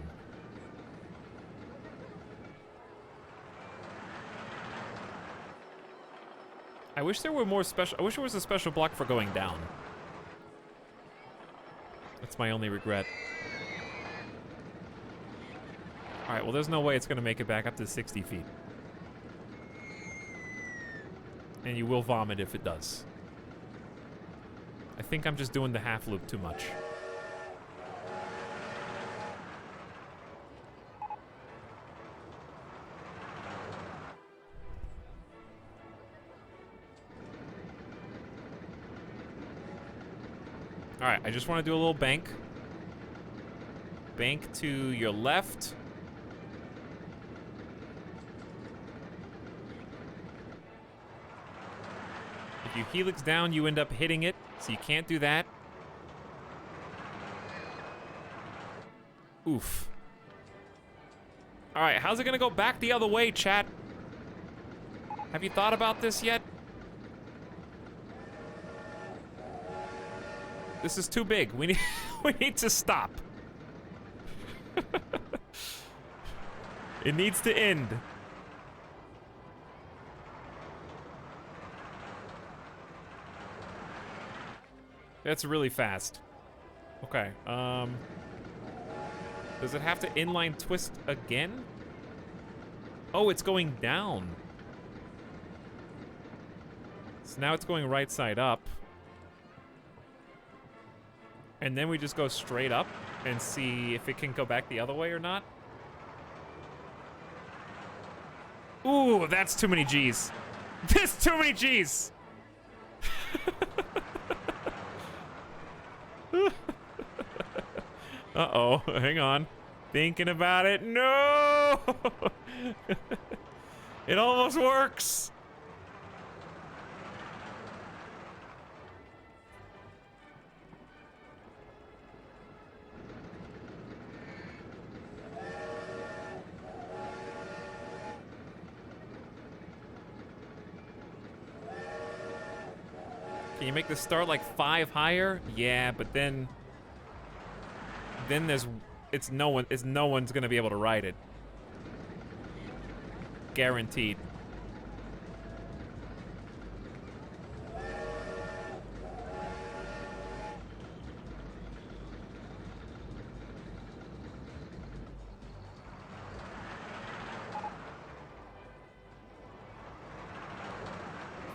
I wish there were more special. I wish there was a special block for going down. That's my only regret. All right, well, there's no way it's gonna make it back up to 60 feet. And you will vomit if it does. I think I'm just doing the half loop too much. All right, I just want to do a little bank. Bank to your left. If you helix down, you end up hitting it, so you can't do that. Oof. All right, how's it gonna go back the other way, chat? Have you thought about this yet? This is too big. We need to stop. It needs to end. That's really fast. Okay, does it have to inline twist again? Oh, it's going down. So now it's going right side up. And then we just go straight up and see if it can go back the other way or not. Ooh, that's too many G's. That's too many G's. Uh-oh, hang on. Thinking about it. No! It almost works. Can you make the start like 5 higher? Yeah, but then there's no one's gonna be able to ride it. Guaranteed.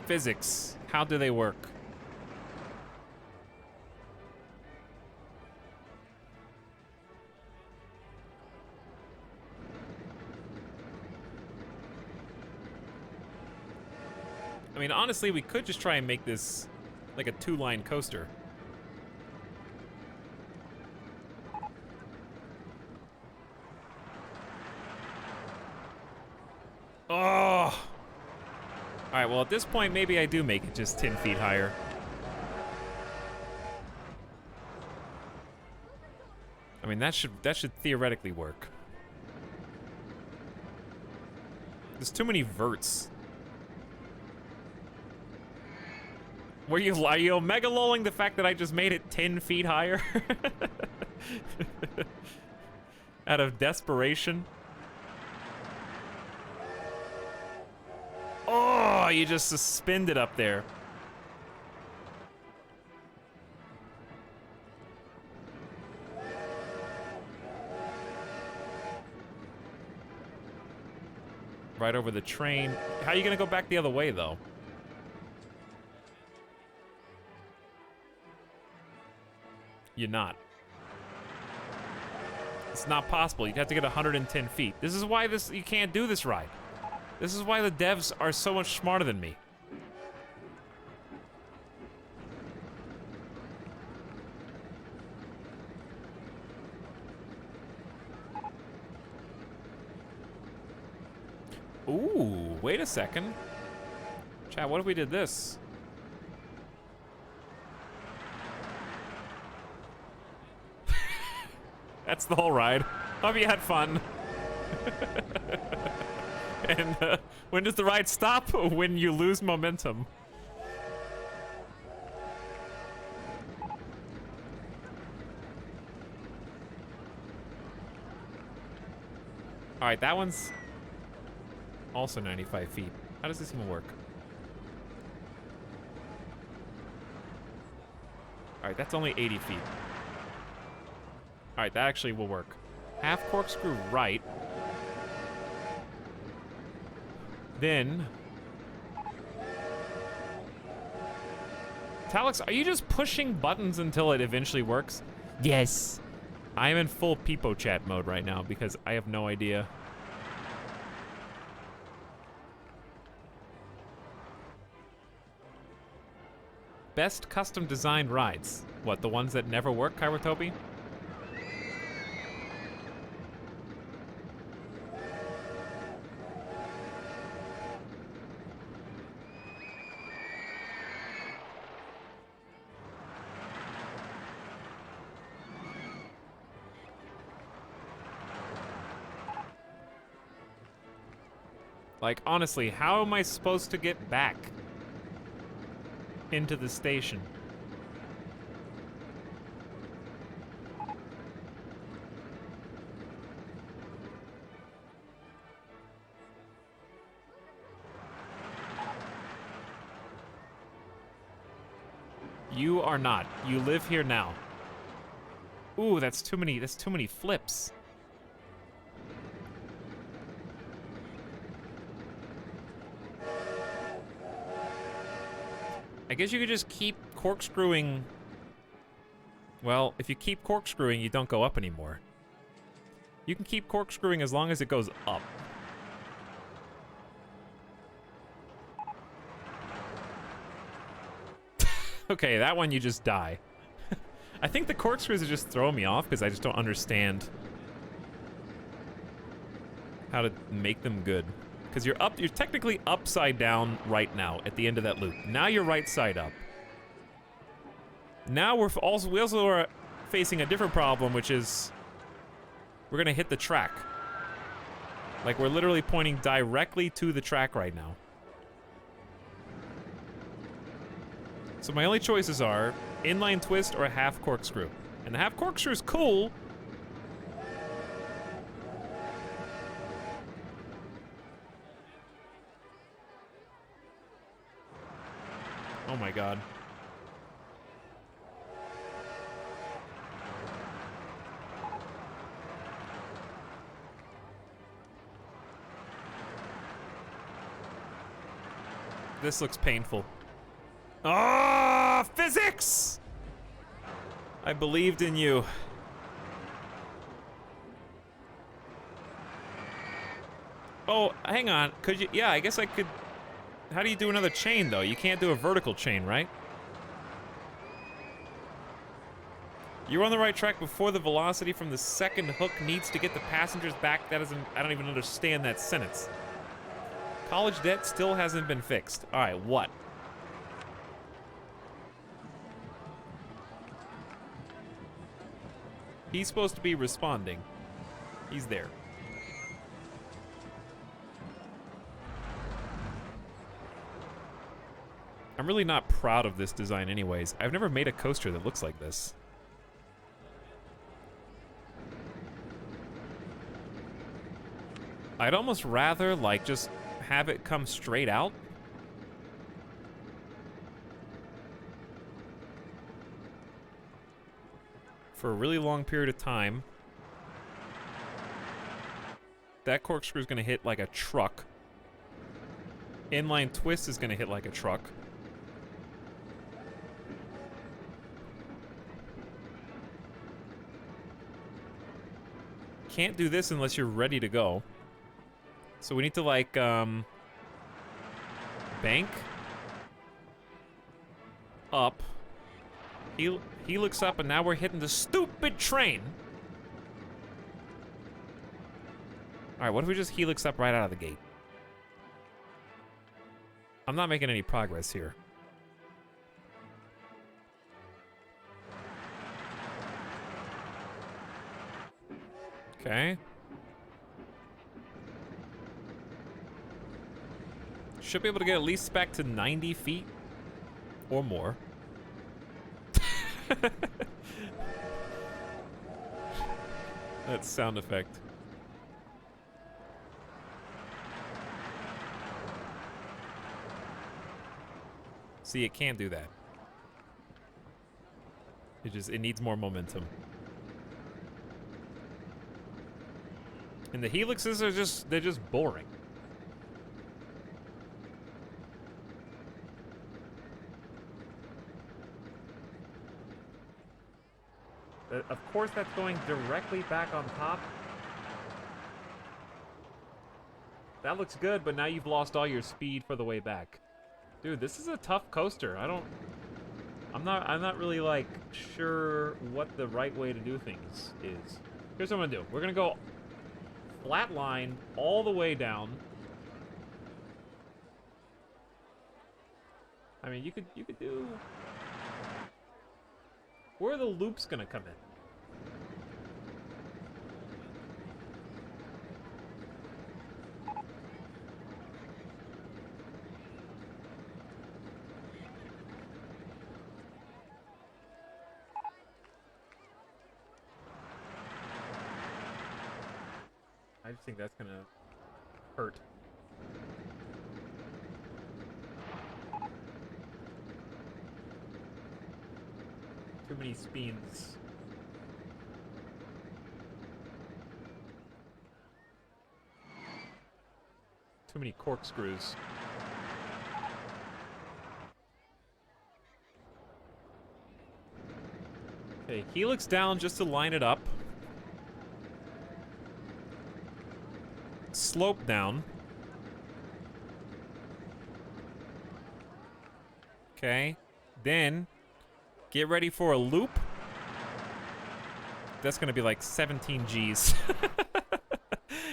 Physics. How do they work? I mean, honestly, we could just try and make this like a 2-line coaster. Oh! Alright, well, at this point, maybe I do make it just 10 feet higher. I mean, that should theoretically work. There's too many verts. Are you omega lolling the fact that I just made it 10 feet higher? Out of desperation? Oh, you just suspended up there. Right over the train. How are you gonna go back the other way, though? You're not. It's not possible. You'd have to get 110 feet. This is why you can't do this ride. This is why the devs are so much smarter than me. Ooh, wait a second. Chat, what if we did this? That's the whole ride. Hope you had fun. And when does the ride stop? When you lose momentum. All right, that one's also 95 feet. How does this even work? All right, that's only 80 feet. All right, that actually will work. Half corkscrew right. Then... Talix, are you just pushing buttons until it eventually works? Yes. I am in full Peepo chat mode right now because I have no idea. Best custom designed rides. What, the ones that never work, Kairotopi? Like, honestly, how am I supposed to get back into the station? You are not. You live here now. Ooh, that's too many flips. I guess you could just keep corkscrewing. Well, if you keep corkscrewing, you don't go up anymore. You can keep corkscrewing as long as it goes up. Okay, that one you just die. I think the corkscrews are just throwing me off because I just don't understand how to make them good. Because you're technically upside down right now at the end of that loop. Now you're right side up. Now we also are facing a different problem, which is we're gonna hit the track. Like, we're literally pointing directly to the track right now. So my only choices are inline twist or a half corkscrew. And the half corkscrew is cool, Oh my god. This looks painful. Ah, physics! I believed in you. Oh, hang on. Could you? Yeah, I guess I could. How do you do another chain, though? You can't do a vertical chain, right? You're on the right track before the velocity from the second hook needs to get the passengers back. That isn't. I don't even understand that sentence. College debt still hasn't been fixed. All right, what? He's supposed to be responding. He's there. I'm really not proud of this design anyways. I've never made a coaster that looks like this. I'd almost rather, like, just have it come straight out. For a really long period of time. That corkscrew is going to hit like a truck. Inline twist is going to hit like a truck. Can't do this unless you're ready to go. So we need to, like, bank up. He looks up, and now we're hitting the stupid train. All right, what if we just helix up right out of the gate? I'm not making any progress here. Okay. Should be able to get at least back to 90 feet or more. That sound effect. See, it can't do that. It needs more momentum. And the helixes are they're just boring. Of course that's going directly back on top. That looks good, but now you've lost all your speed for the way back. Dude, this is a tough coaster. I'm not really, like, sure what the right way to do things is. Here's what I'm gonna do. We're gonna go flat line all the way down. I mean, you could do... Where are the loops gonna come in? I just think that's gonna hurt. Too many spins. Too many corkscrews. Okay, helix down just to line it up. Slope down. Okay. Then get ready for a loop. That's gonna be like 17 G's.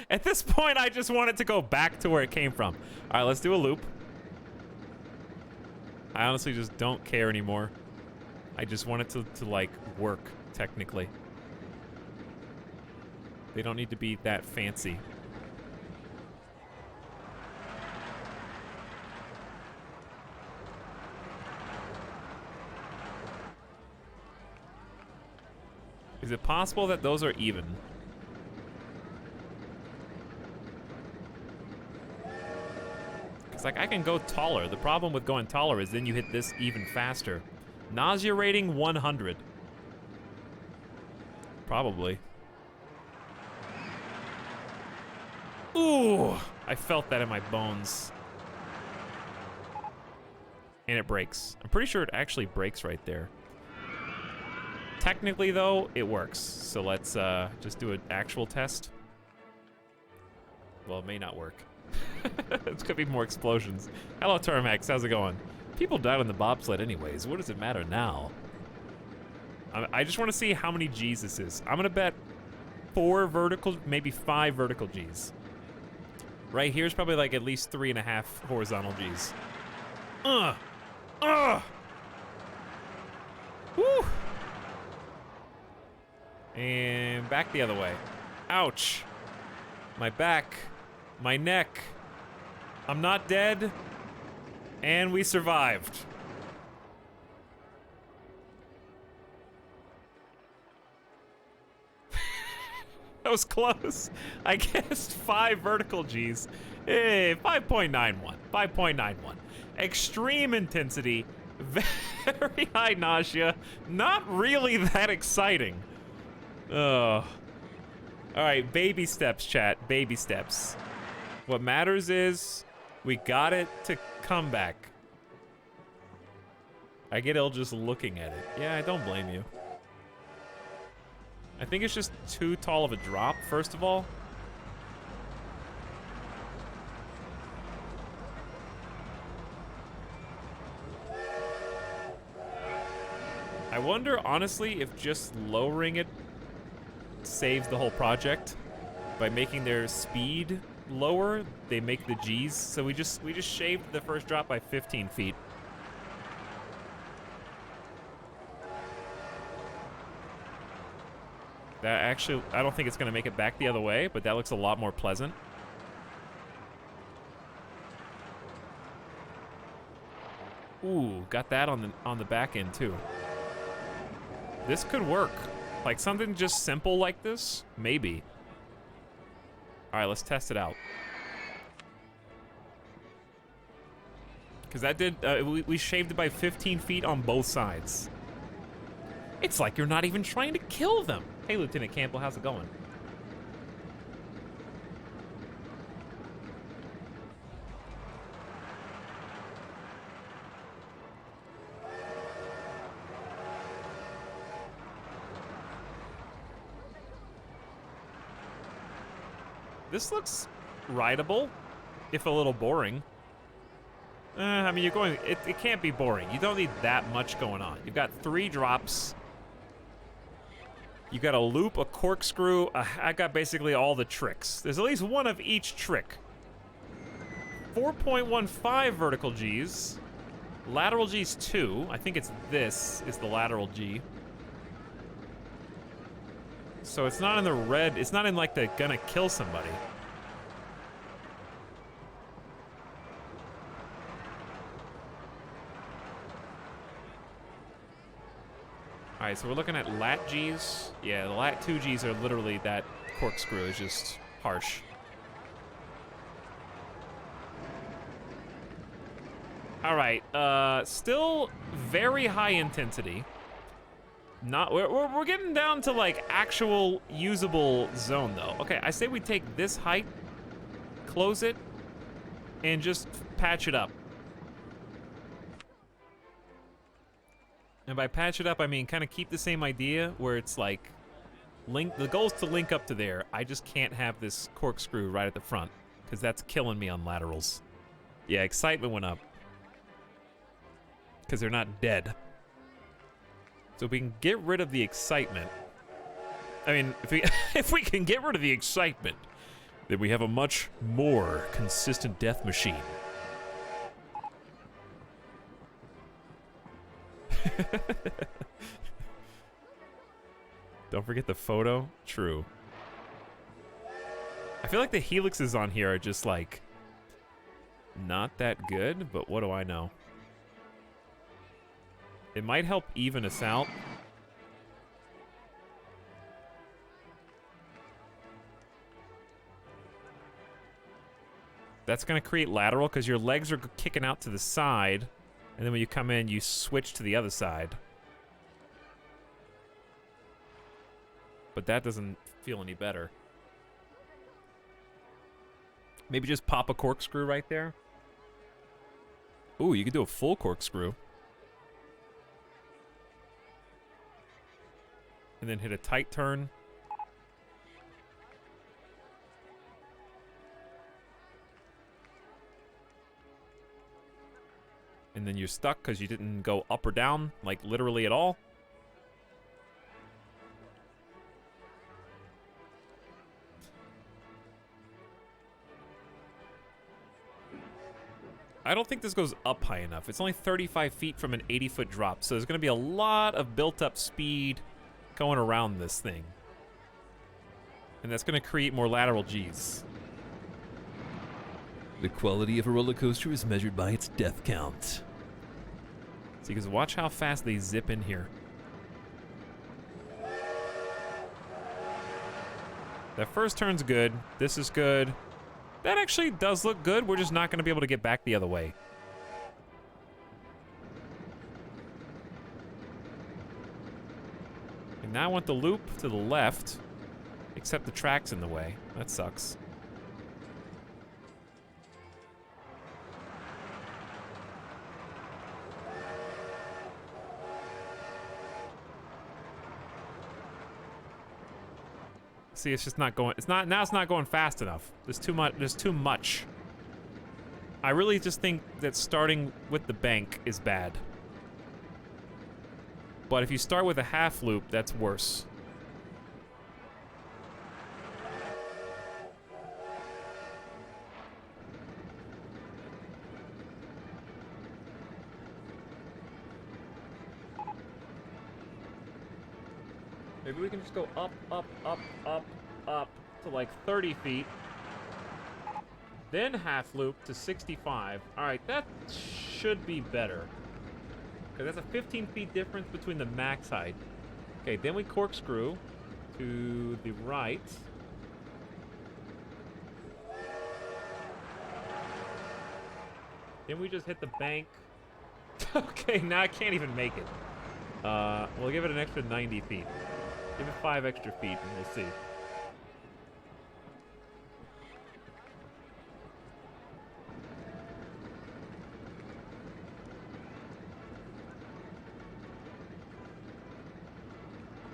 At this point, I just want it to go back to where it came from. All right, let's do a loop. I honestly just don't care anymore. I just want it to like work technically. They don't need to be that fancy. Is it possible that those are even? Because It's like I can go taller. The problem with going taller is then you hit this even faster. Nausea rating 100. Probably. Ooh, I felt that in my bones. And it breaks. I'm pretty sure it actually breaks right there. Technically, though, it works. So let's just do an actual test. Well, it may not work. It's gonna be more explosions. Hello, Termax. How's it going? People died on the bobsled anyways. What does it matter now? I just want to see how many G's this is. I'm gonna bet 4 vertical, maybe 5 vertical G's. Right here's probably like at least 3.5 horizontal G's. Woo! And back the other way. Ouch. My back. My neck. I'm not dead. And we survived. That was close. I guessed 5 vertical G's. Hey, 5.91. 5.91. Extreme intensity. Very high nausea. Not really that exciting. Ugh. Alright, baby steps, chat. Baby steps. What matters is we got it to come back. I get ill just looking at it. Yeah, I don't blame you. I think it's just too tall of a drop, first of all. I wonder, honestly, if just lowering it saves the whole project. By making their speed lower, they make the G's. So we just shaved the first drop by 15 feet. That actually, I don't think it's gonna make it back the other way, but that looks a lot more pleasant. Ooh, got that on the back end too. This could work. Like something just simple like this, maybe. All right, let's test it out. Because that did, we shaved it by 15 feet on both sides. It's like you're not even trying to kill them. Hey, Lieutenant Campbell, how's it going? This looks rideable, if a little boring. I mean, you're going, it can't be boring. You don't need that much going on. You've got 3 drops. You got a loop, a corkscrew. I got basically all the tricks. There's at least one of each trick. 4.15 vertical G's. Lateral G's 2. I think this is the lateral G. So it's not in the red. It's not in like the gonna kill somebody. All right, so we're looking at lat G's. Yeah, the lat 2 G's are literally that corkscrew is just harsh. All right, still very high intensity. We're getting down to like actual usable zone though. Okay, I say we take this height, close it, and just patch it up. And by patch it up, I mean kind of keep the same idea where it's like, the goal is to link up to there. I just can't have this corkscrew right at the front because that's killing me on laterals. Yeah, excitement went up because they're not dead. So if we can get rid of the excitement, I mean, if we can get rid of the excitement, then we have a much more consistent death machine. Don't forget the photo. True. I feel like the helixes on here are just like not that good, but what do I know? It might help even us out. That's gonna create lateral because your legs are kicking out to the side, and then when you come in, you switch to the other side. But that doesn't feel any better. Maybe just pop a corkscrew right there. Ooh, you could do a full corkscrew. And then hit a tight turn. And then you're stuck because you didn't go up or down, like literally at all. I don't think this goes up high enough. It's only 35 feet from an 80-foot drop, so there's going to be a lot of built-up speed going around this thing. And that's going to create more lateral Gs. The quality of a roller coaster is measured by its death count. See, because watch how fast they zip in here. That first turn's good. This is good. That actually does look good. We're just not going to be able to get back the other way. And now I want the loop to the left, except the track's in the way. That sucks. See, it's just not going. It's not now. It's not going fast enough. There's too much. There's too much. I really just think that starting with the bank is bad. But if you start with a half loop, that's worse. Maybe we can just go up, up, up, up, up to like 30 feet. Then half loop to 65. All right, that should be better. Because that's a 15 feet difference between the max height. Okay, then we corkscrew to the right. Then we just hit the bank. Okay, now I can't even make it. We'll give it an extra 90 feet. Give it 5 extra feet and we'll see.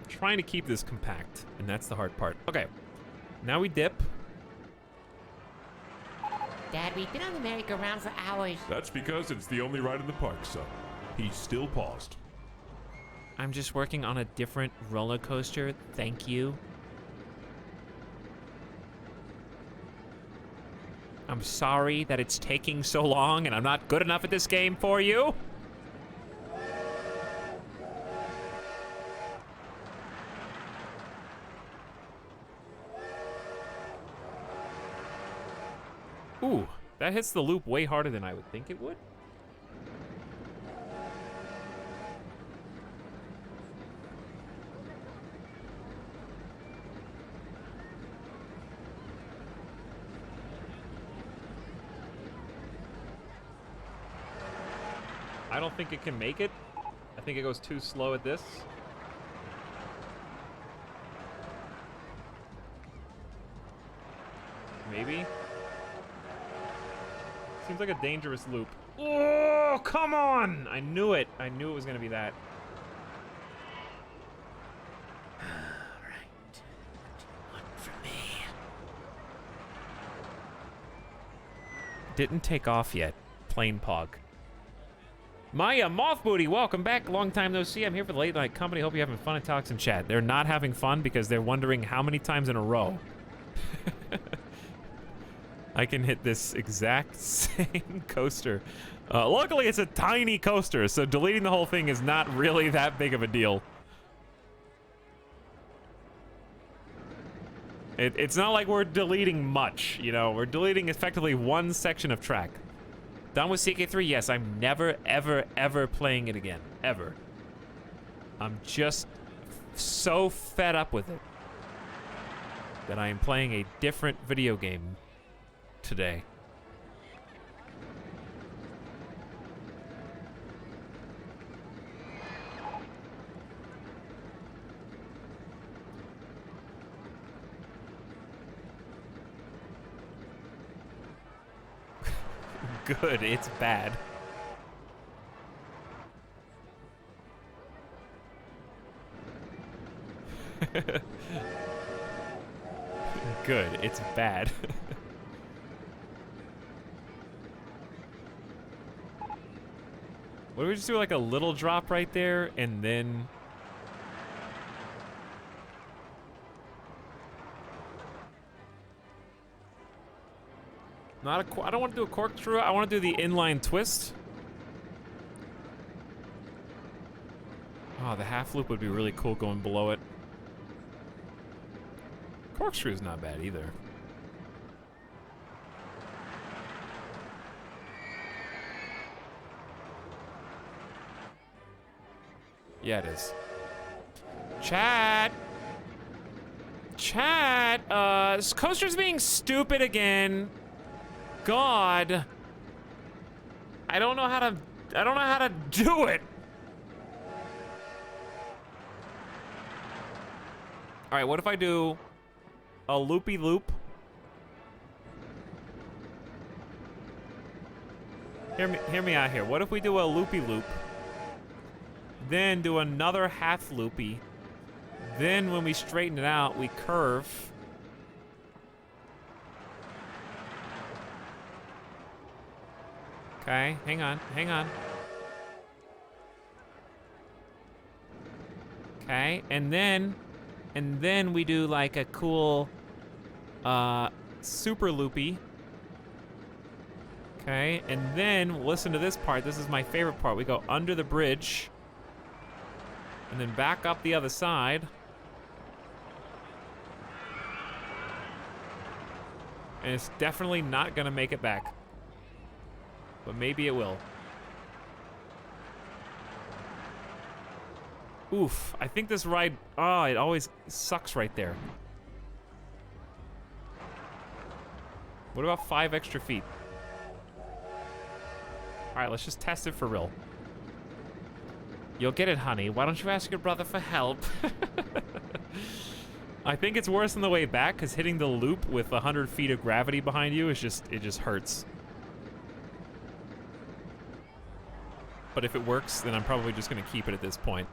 Trying to keep this compact, and that's the hard part. Okay, now we dip. Dad, we've been on the merry-go-round for hours. That's because it's the only ride in the park, son. He's still paused. I'm just working on a different roller coaster. Thank you. I'm sorry that it's taking so long and I'm not good enough at this game for you. Ooh, that hits the loop way harder than I would think it would. I don't think it can make it. I think it goes too slow at this. Maybe. Seems like a dangerous loop. Oh, come on! I knew it. I knew it was gonna be that. Alright. What for me? Didn't take off yet. Plain pog. Maya Moth Booty, welcome back. Long time no see. I'm here for the late night company. Hope you're having fun and talks in chat. They're not having fun because they're wondering how many times in a row I can hit this exact same coaster. Luckily, it's a tiny coaster, so deleting the whole thing is not really that big of a deal. It's not like we're deleting much, you know. We're deleting effectively one section of track. Done with CK3? Yes, I'm never, ever, ever playing it again. Ever. I'm just so fed up with it that I am playing a different video game today. Good, it's bad. Good, it's bad. What do we just do, like a little drop right there, and then... I don't want to do a corkscrew, I want to do the inline twist. Oh, the half loop would be really cool going below it. Corkscrew's not bad either. Yeah, it is. Chat! Chat! This coaster's being stupid again. God. I don't know how to do it. All right, what if I do a loopy loop? Hear me out here. What if we do a loopy loop, then do another half loopy, then when we straighten it out, we curve. Okay, hang on. Okay, and then we do like a cool super loopy. Okay, and then listen to this part. This is my favorite part. We go under the bridge and then back up the other side. And it's definitely not gonna make it back, but maybe it will. Oof, I think this ride, it always sucks right there. What about 5 extra feet? All right, let's just test it for real. You'll get it, honey. Why don't you ask your brother for help? I think it's worse on the way back, because hitting the loop with 100 feet of gravity behind you is it just hurts. But if it works, then I'm probably just gonna keep it at this point.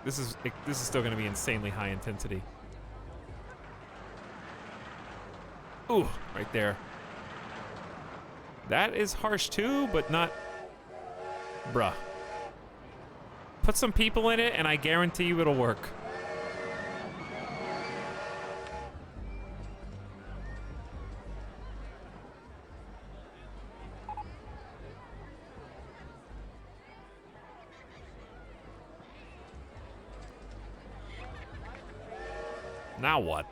This is still gonna be insanely high intensity. Ooh, right there. That is harsh too, but not... Bruh. Put some people in it, and I guarantee you it'll work. Now what?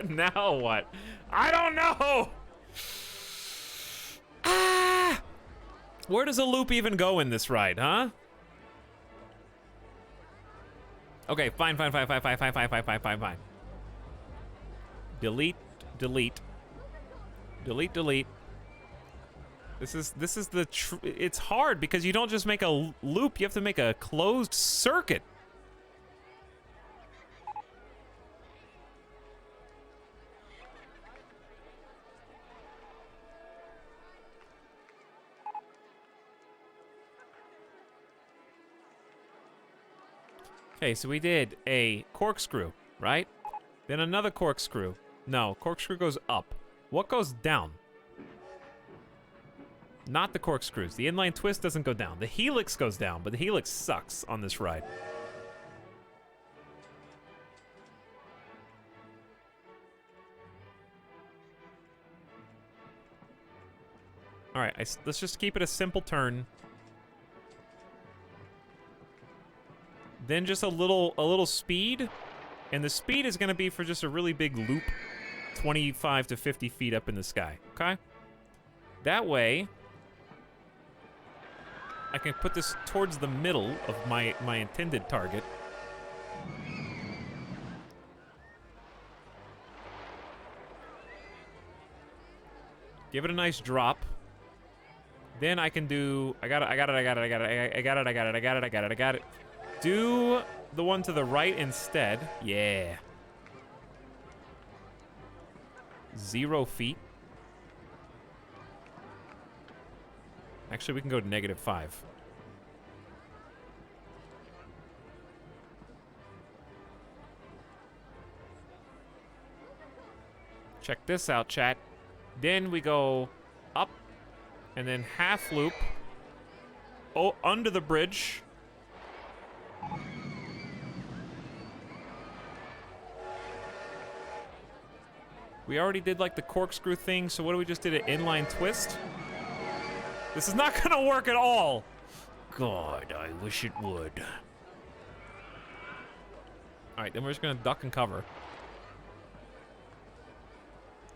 Now what? I don't know! Ah! Where does a loop even go in this ride, huh? Okay, fine. Delete. This is the it's hard because you don't just make a loop, you have to make a closed circuit. Okay, so we did a corkscrew, right? Then another corkscrew. No, corkscrew goes up. What goes down? Not the corkscrews. The inline twist doesn't go down. The helix goes down, but the helix sucks on this ride. All right, let's just keep it a simple turn. Then just a little speed, and the speed is gonna be for just a really big loop, 25 to 50 feet up in the sky, okay? That way, I can put this towards the middle of my intended target. Give it a nice drop. Then I can do, I got it. Do the one to the right instead. Yeah. 0 feet. Actually, we can go to -5. Check this out, chat. Then we go up and then half loop. Oh, under the bridge. We already did like the corkscrew thing, so what do we just did? An inline twist? This is not gonna work at all. God, I wish it would. All right, then we're just gonna duck and cover.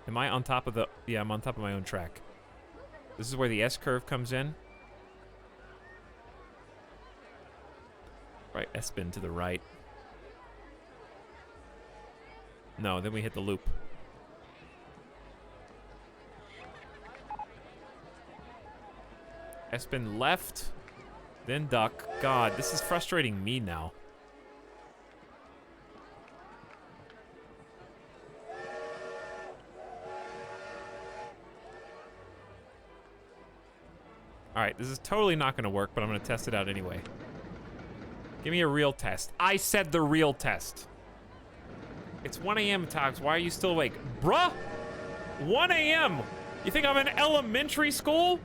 Am I on top of the... Yeah, I'm on top of my own track. This is where the S-curve comes in. Right, S-spin to the right. No, then we hit the loop. S-spin left, then duck. God, this is frustrating me now. All right, this is totally not gonna work, but I'm gonna test it out anyway. Give me a real test. I said the real test. It's 1 a.m., Tox. Why are you still awake? Bruh! 1 a.m.! You think I'm in elementary school?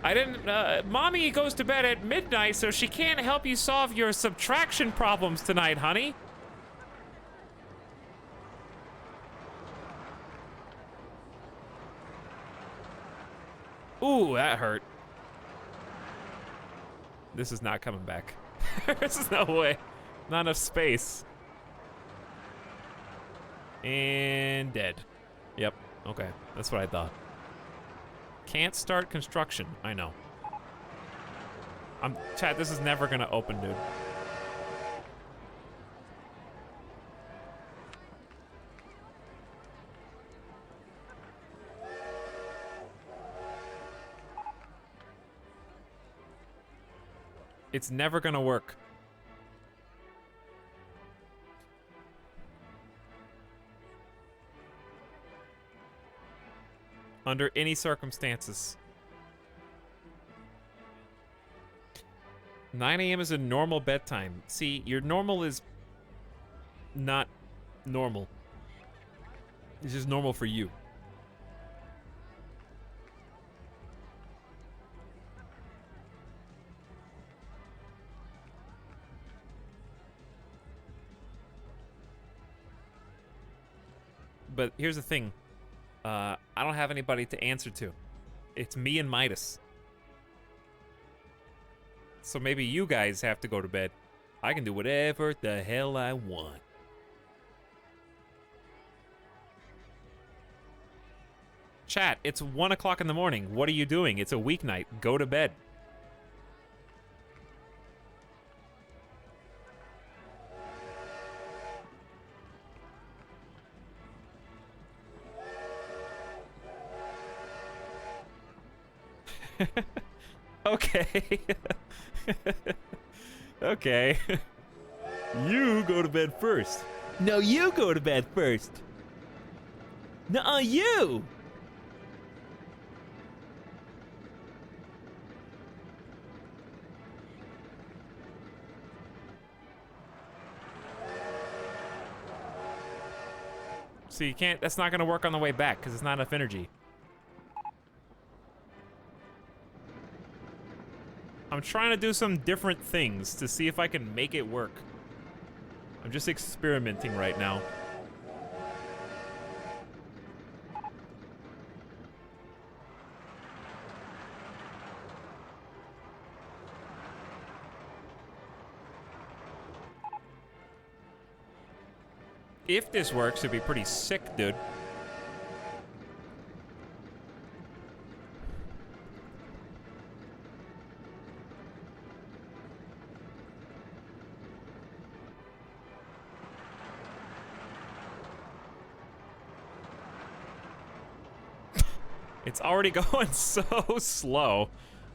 I didn't, Mommy goes to bed at midnight, so she can't help you solve your subtraction problems tonight, honey. Ooh, that hurt. This is not coming back. There's no way. Not enough space. And dead. Yep, okay, that's what I thought. Can't start construction. I know. Chat, this is never gonna open, dude. It's never gonna work. Under any circumstances. 9 a.m. is a normal bedtime. See, your normal is not normal. It's just normal for you. But here's the thing. I don't have anybody to answer to. It's me and Midas. So maybe you guys have to go to bed. I can do whatever the hell I want. Chat, it's 1 o'clock in the morning. What are you doing? It's a weeknight. Go to bed. Okay. Okay. You go to bed first. No, you go to bed first. Nuh-uh, you! So you can't, that's not gonna work on the way back because it's not enough energy. I'm trying to do some different things to see if I can make it work. I'm just experimenting right now. If this works, it'd be pretty sick, dude. It's already going so slow.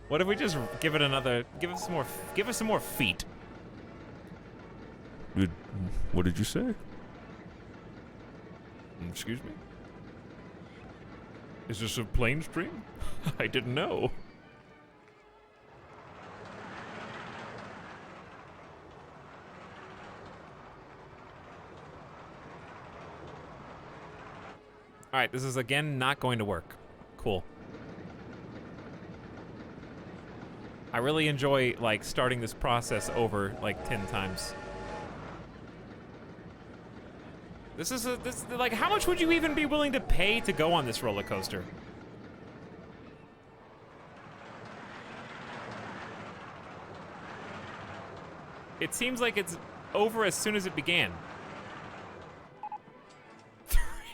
What if we just give it another, give us some more feet. What did you say? Excuse me? Is this a plane stream? I didn't know. Alright, this is again not going to work. Cool. I really enjoy, like, starting this process over, like, 10 times. This is like, how much would you even be willing to pay to go on this roller coaster? It seems like it's over as soon as it began.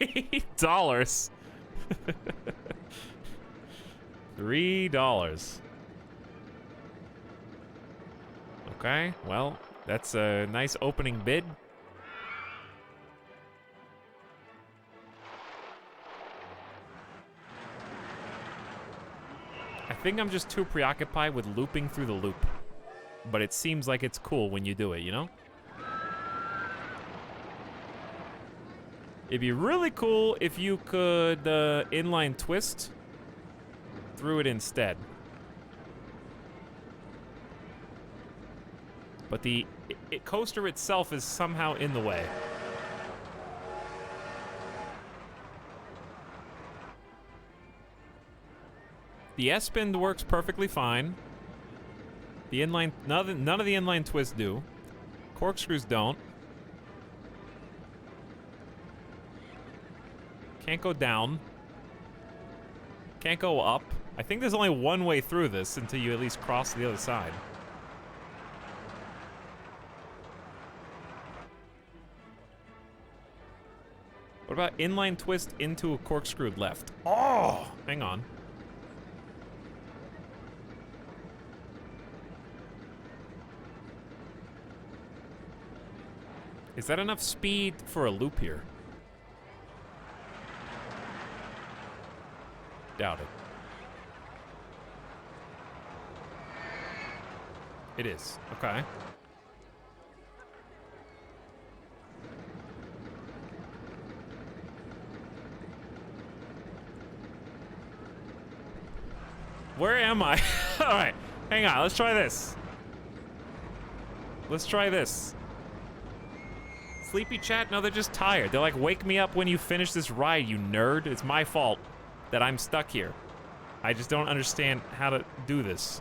$3. $3. Okay, well, that's a nice opening bid. I think I'm just too preoccupied with looping through the loop. But it seems like it's cool when you do it, you know? It'd be really cool if you could inline twist through it instead. But the coaster itself is somehow in the way. The S-spin works perfectly fine. The inline, none of the inline twists do. Corkscrews don't. Can't go down. Can't go up. I think there's only one way through this until you at least cross to the other side. What about inline twist into a corkscrew left? Oh! Hang on. Is that enough speed for a loop here? Doubt it. It is. Okay. Where am I? All right. Hang on. Let's try this. Let's try this. Sleepy chat? No, they're just tired. They're like, wake me up when you finish this ride, you nerd. It's my fault that I'm stuck here. I just don't understand how to do this.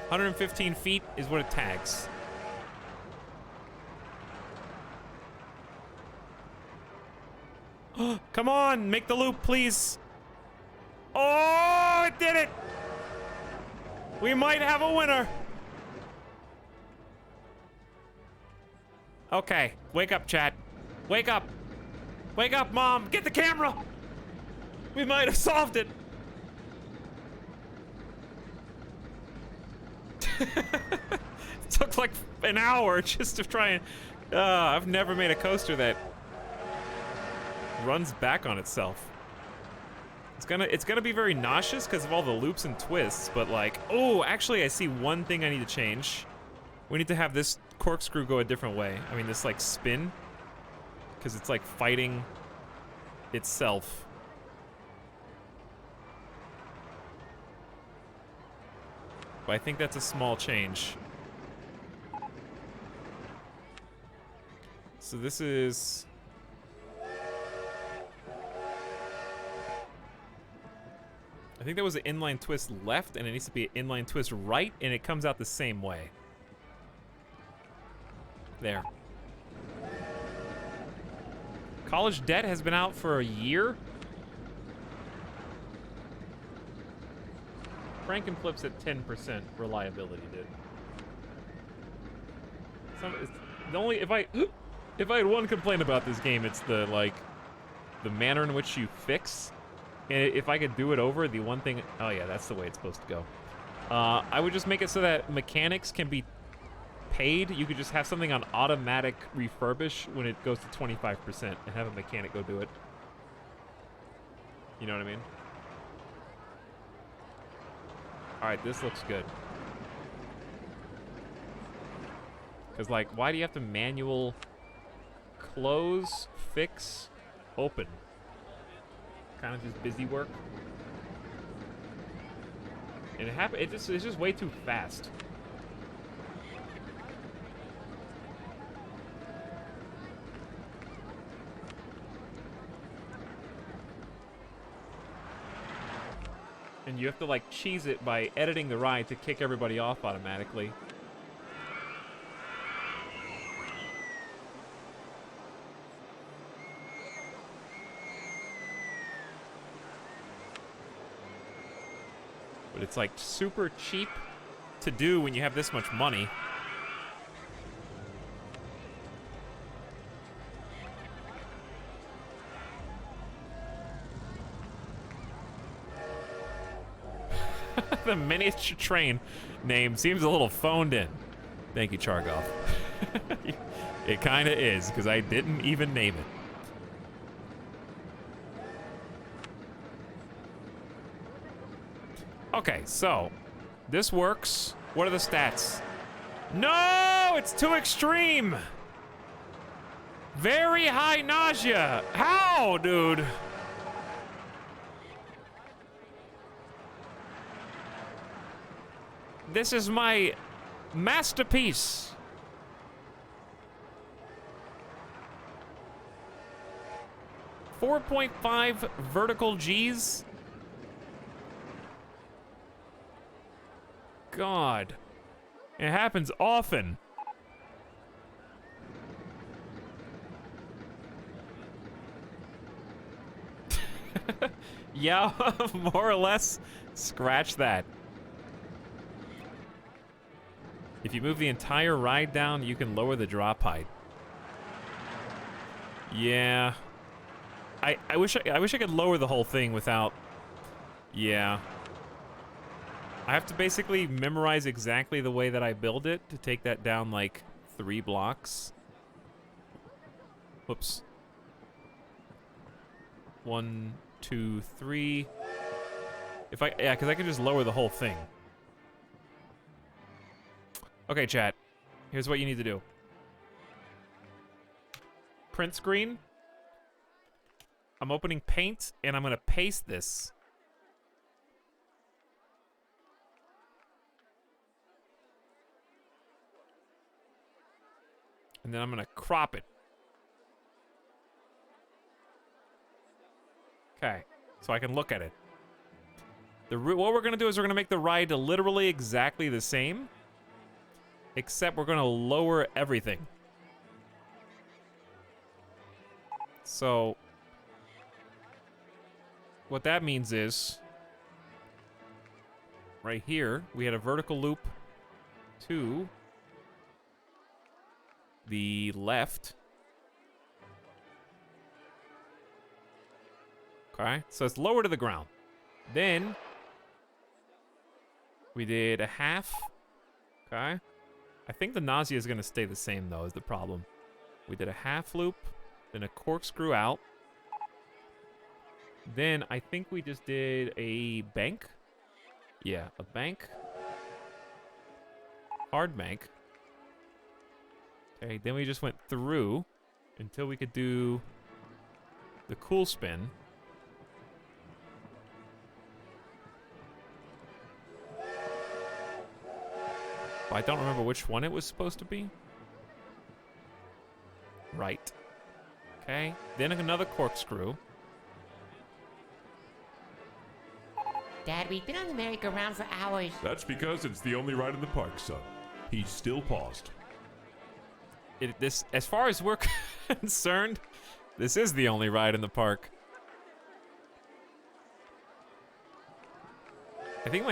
115 feet is what it tags. Come on, make the loop, please. Oh, it did it. We might have a winner. Okay, wake up, chat. Wake up. Wake up, Mom. Get the camera. We might have solved it. It took like an hour just to try and... I've never made a coaster that runs back on itself. It's gonna be very nauseous because of all the loops and twists, but like... Oh, actually, I see one thing I need to change. We need to have this corkscrew go a different way. I mean, this like spin, because it's like fighting itself. But I think that's a small change. So this is... I think there was an inline twist left, and it needs to be an inline twist right, and it comes out the same way. There. College Debt has been out for a year. Frankenflip's at 10% reliability, dude. The only if I had one complaint about this game, it's the manner in which you fix. And if I could do it over, the one thing, oh yeah, that's the way it's supposed to go. I would just make it so that mechanics can be paid. You could just have something on automatic refurbish when it goes to 25% and have a mechanic go do it. You know what I mean? All right, this looks good. Because, like, why do you have to manual close, fix, open. Kind of just busy work. And it's just way too fast. And you have to like cheese it by editing the ride to kick everybody off automatically. But it's like super cheap to do when you have this much money. The miniature train name seems a little phoned in. Thank you, Chargoff. It kind of is, because I didn't even name it. Okay, so this works. What are the stats? No, it's too extreme. Very high nausea. How, dude? This is my masterpiece. .5 vertical G's. God. It happens often. Yeah, more or less. Scratch that. If you move the entire ride down, you can lower the drop height. Yeah. I wish I could lower the whole thing without. Yeah. I have to basically memorize exactly the way that I build it to take that down like 3 blocks. Whoops. 1, 2, 3. Yeah, because I can just lower the whole thing. Okay, chat. Here's what you need to do. Print screen. I'm opening Paint, and I'm going to paste this. And then I'm going to crop it. Okay, so I can look at it. What we're going to do is we're going to make the ride literally exactly the same, except we're going to lower everything. So what that means is right here, we had a vertical loop to the left. Okay, so it's lower to the ground. Then we did a half. Okay. I think the nausea is going to stay the same, though, is the problem. We did a half loop, then a corkscrew out. Then I think we just did a bank. Yeah, a bank. Hard bank. Okay, then we just went through until we could do the cool spin. I don't remember which one it was supposed to be. Right. Okay. Then another corkscrew. Dad, we've been on the merry-go-round for hours. That's because it's the only ride in the park, son. He's still paused. As far as we're concerned, this is the only ride in the park. I think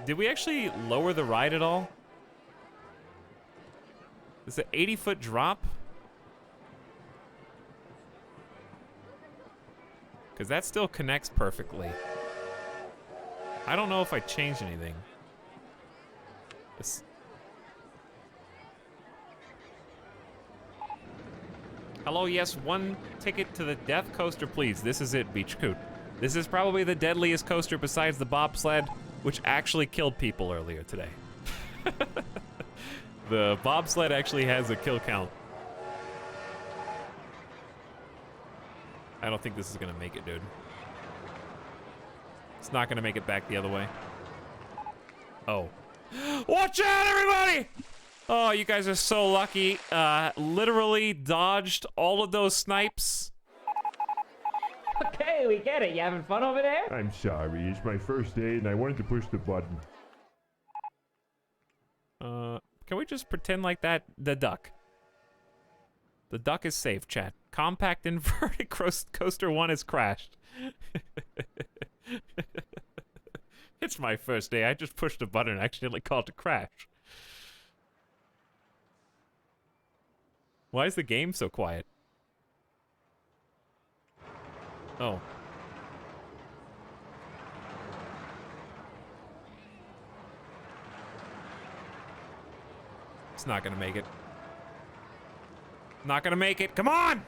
did we actually lower the ride at all? It's an 80-foot drop? Because that still connects perfectly. I don't know if I changed anything. Hello, yes, 1 ticket to the death coaster, please. This is it, Beach Coot. This is probably the deadliest coaster besides the bobsled, which actually killed people earlier today. The bobsled actually has a kill count. I don't think this is gonna make it, dude. It's not gonna make it back the other way. Oh. Watch out, everybody! Oh, you guys are so lucky. Literally dodged all of those snipes. Okay, we get it. You having fun over there? I'm sorry, it's my first day and I wanted to push the button. Can we just pretend like that? The duck. The duck is safe, chat. Compact inverted coaster 1 has crashed. It's my first day. I just pushed a button and accidentally called it to crash. Why is the game so quiet? Oh. It's not gonna make it. Not gonna make it. Come on!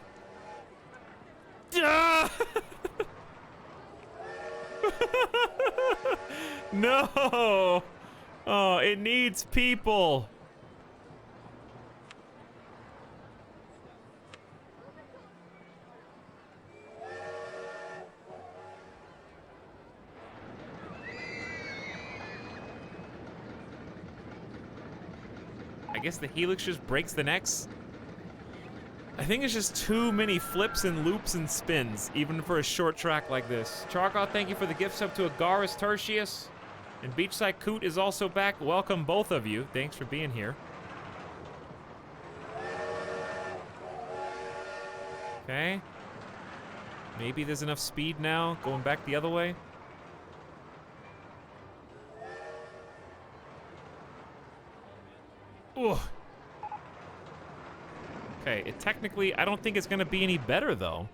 Ah! No! Oh, it needs people. I guess the helix just breaks the necks. I think it's just too many flips and loops and spins, even for a short track like this. Charcoal, thank you for the gift sub to Agaris Tertius. And Beachside Coot is also back. Welcome, both of you. Thanks for being here. Okay. Maybe there's enough speed now, going back the other way. Ugh. Okay, it technically, I don't think it's gonna be any better though.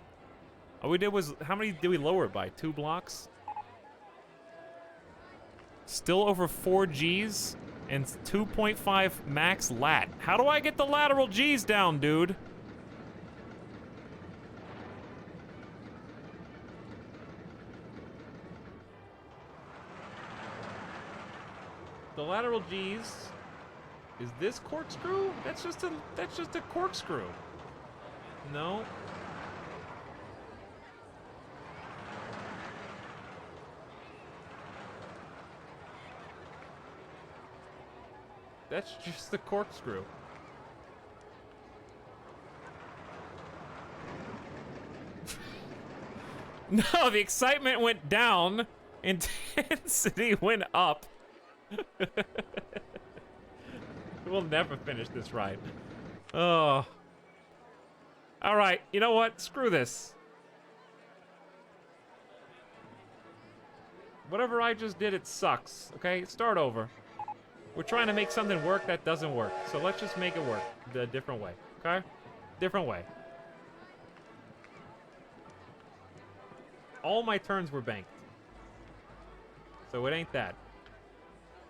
All we did was, how many did we lower it by? 2 blocks? Still over 4 Gs and 2.5 max lat. How do I get the lateral Gs down, dude? The lateral Gs. Is this corkscrew? That's just a corkscrew. No. That's just the corkscrew. No, the excitement went down. Intensity went up. We'll never finish this ride. Oh. All right, you know what? Screw this. Whatever I just did, it sucks. Okay, start over. We're trying to make something work that doesn't work. So let's just make it work the different way, okay? Different way. All my turns were banked. So it ain't that.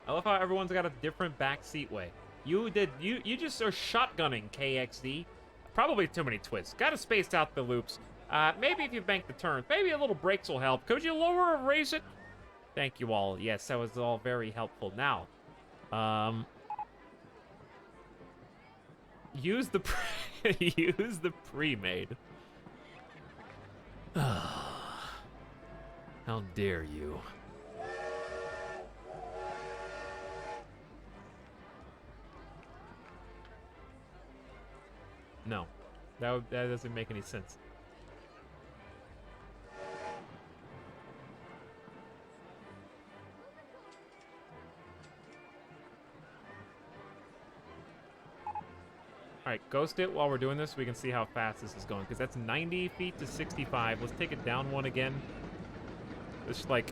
I love how everyone's got a different backseat way. You just are shotgunning, KXD. Probably too many twists. Gotta space out the loops. Maybe if you bank the turns, maybe a little brakes will help. Could you lower or raise it? Thank you all. Yes, that was all very helpful. Now, use the use the pre-made. How dare you? No, that doesn't make any sense. All right, ghost it while we're doing this so we can see how fast this is going, because that's 90 feet to 65. Let's take it down one again. It's like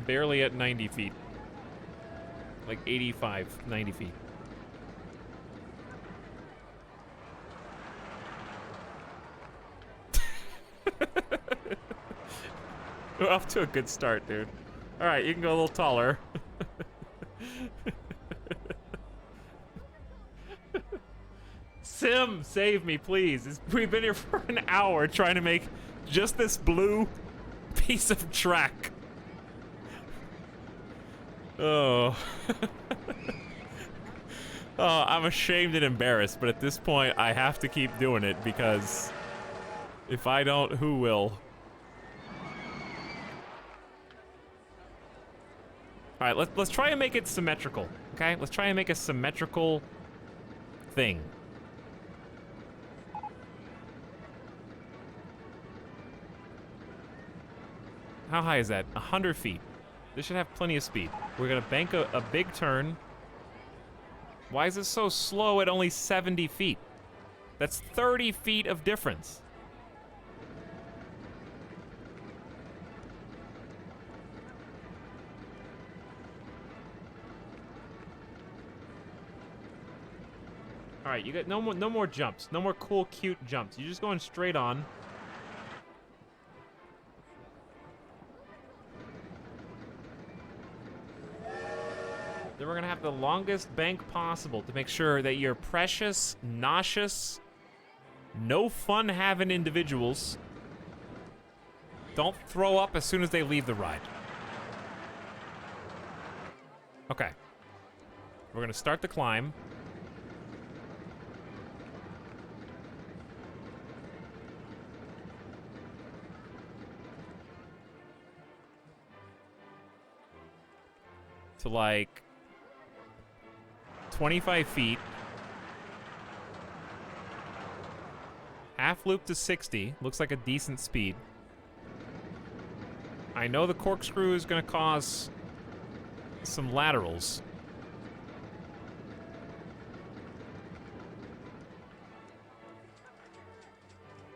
barely at 90 feet. Like 85, 90 feet. We're off to a good start, dude. All right, you can go a little taller. Sim, save me, please. We've been here for an hour trying to make just this blue piece of track. Oh. Oh, I'm ashamed and embarrassed, but at this point, I have to keep doing it because If I don't, who will? All right, let's try and make it symmetrical. Okay, let's try and make a symmetrical thing. How high is that? 100 feet. This should have plenty of speed. We're gonna bank a big turn. Why is it so slow at only 70 feet? That's 30 feet of difference. All right, you got no more jumps, no more cool, cute jumps. You're just going straight on. Then we're gonna have the longest bank possible to make sure that your precious, nauseous, no fun having individuals don't throw up as soon as they leave the ride. Okay. We're gonna start the climb. To like 25 feet. Half loop to 60. Looks like a decent speed. I know the corkscrew is going to cause some laterals.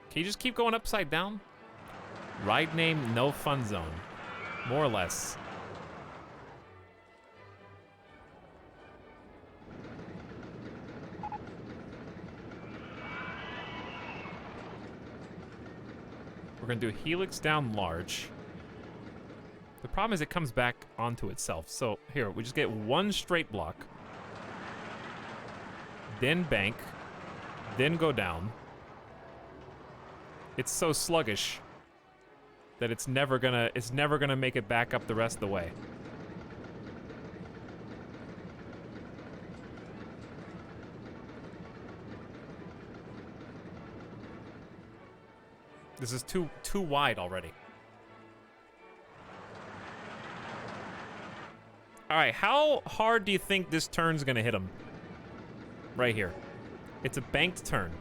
Can you just keep going upside down? Ride name, no fun zone. More or less. We're gonna do a helix down large. The problem is it comes back onto itself. So here, we just get one straight block. Then bank. Then go down. It's so sluggish that it's never gonna make it back up the rest of the way. This is too wide already. All right, how hard do you think this turn's gonna hit him? Right here. It's a banked turn.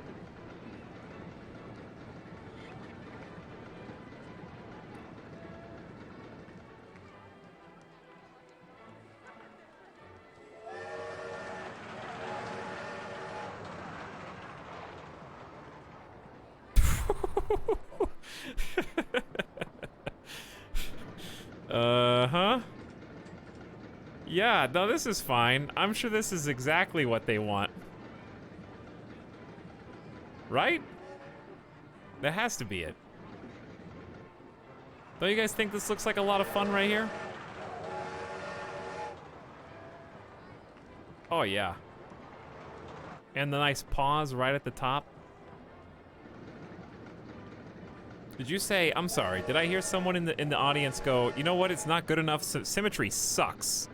Uh-huh. Yeah, no, this is fine. I'm sure this is exactly what they want. Right? That has to be it. Don't you guys think this looks like a lot of fun right here? Oh, yeah. And the nice pause right at the top. Did you say, I'm sorry, did I hear someone in the audience go, you know what, it's not good enough, symmetry sucks.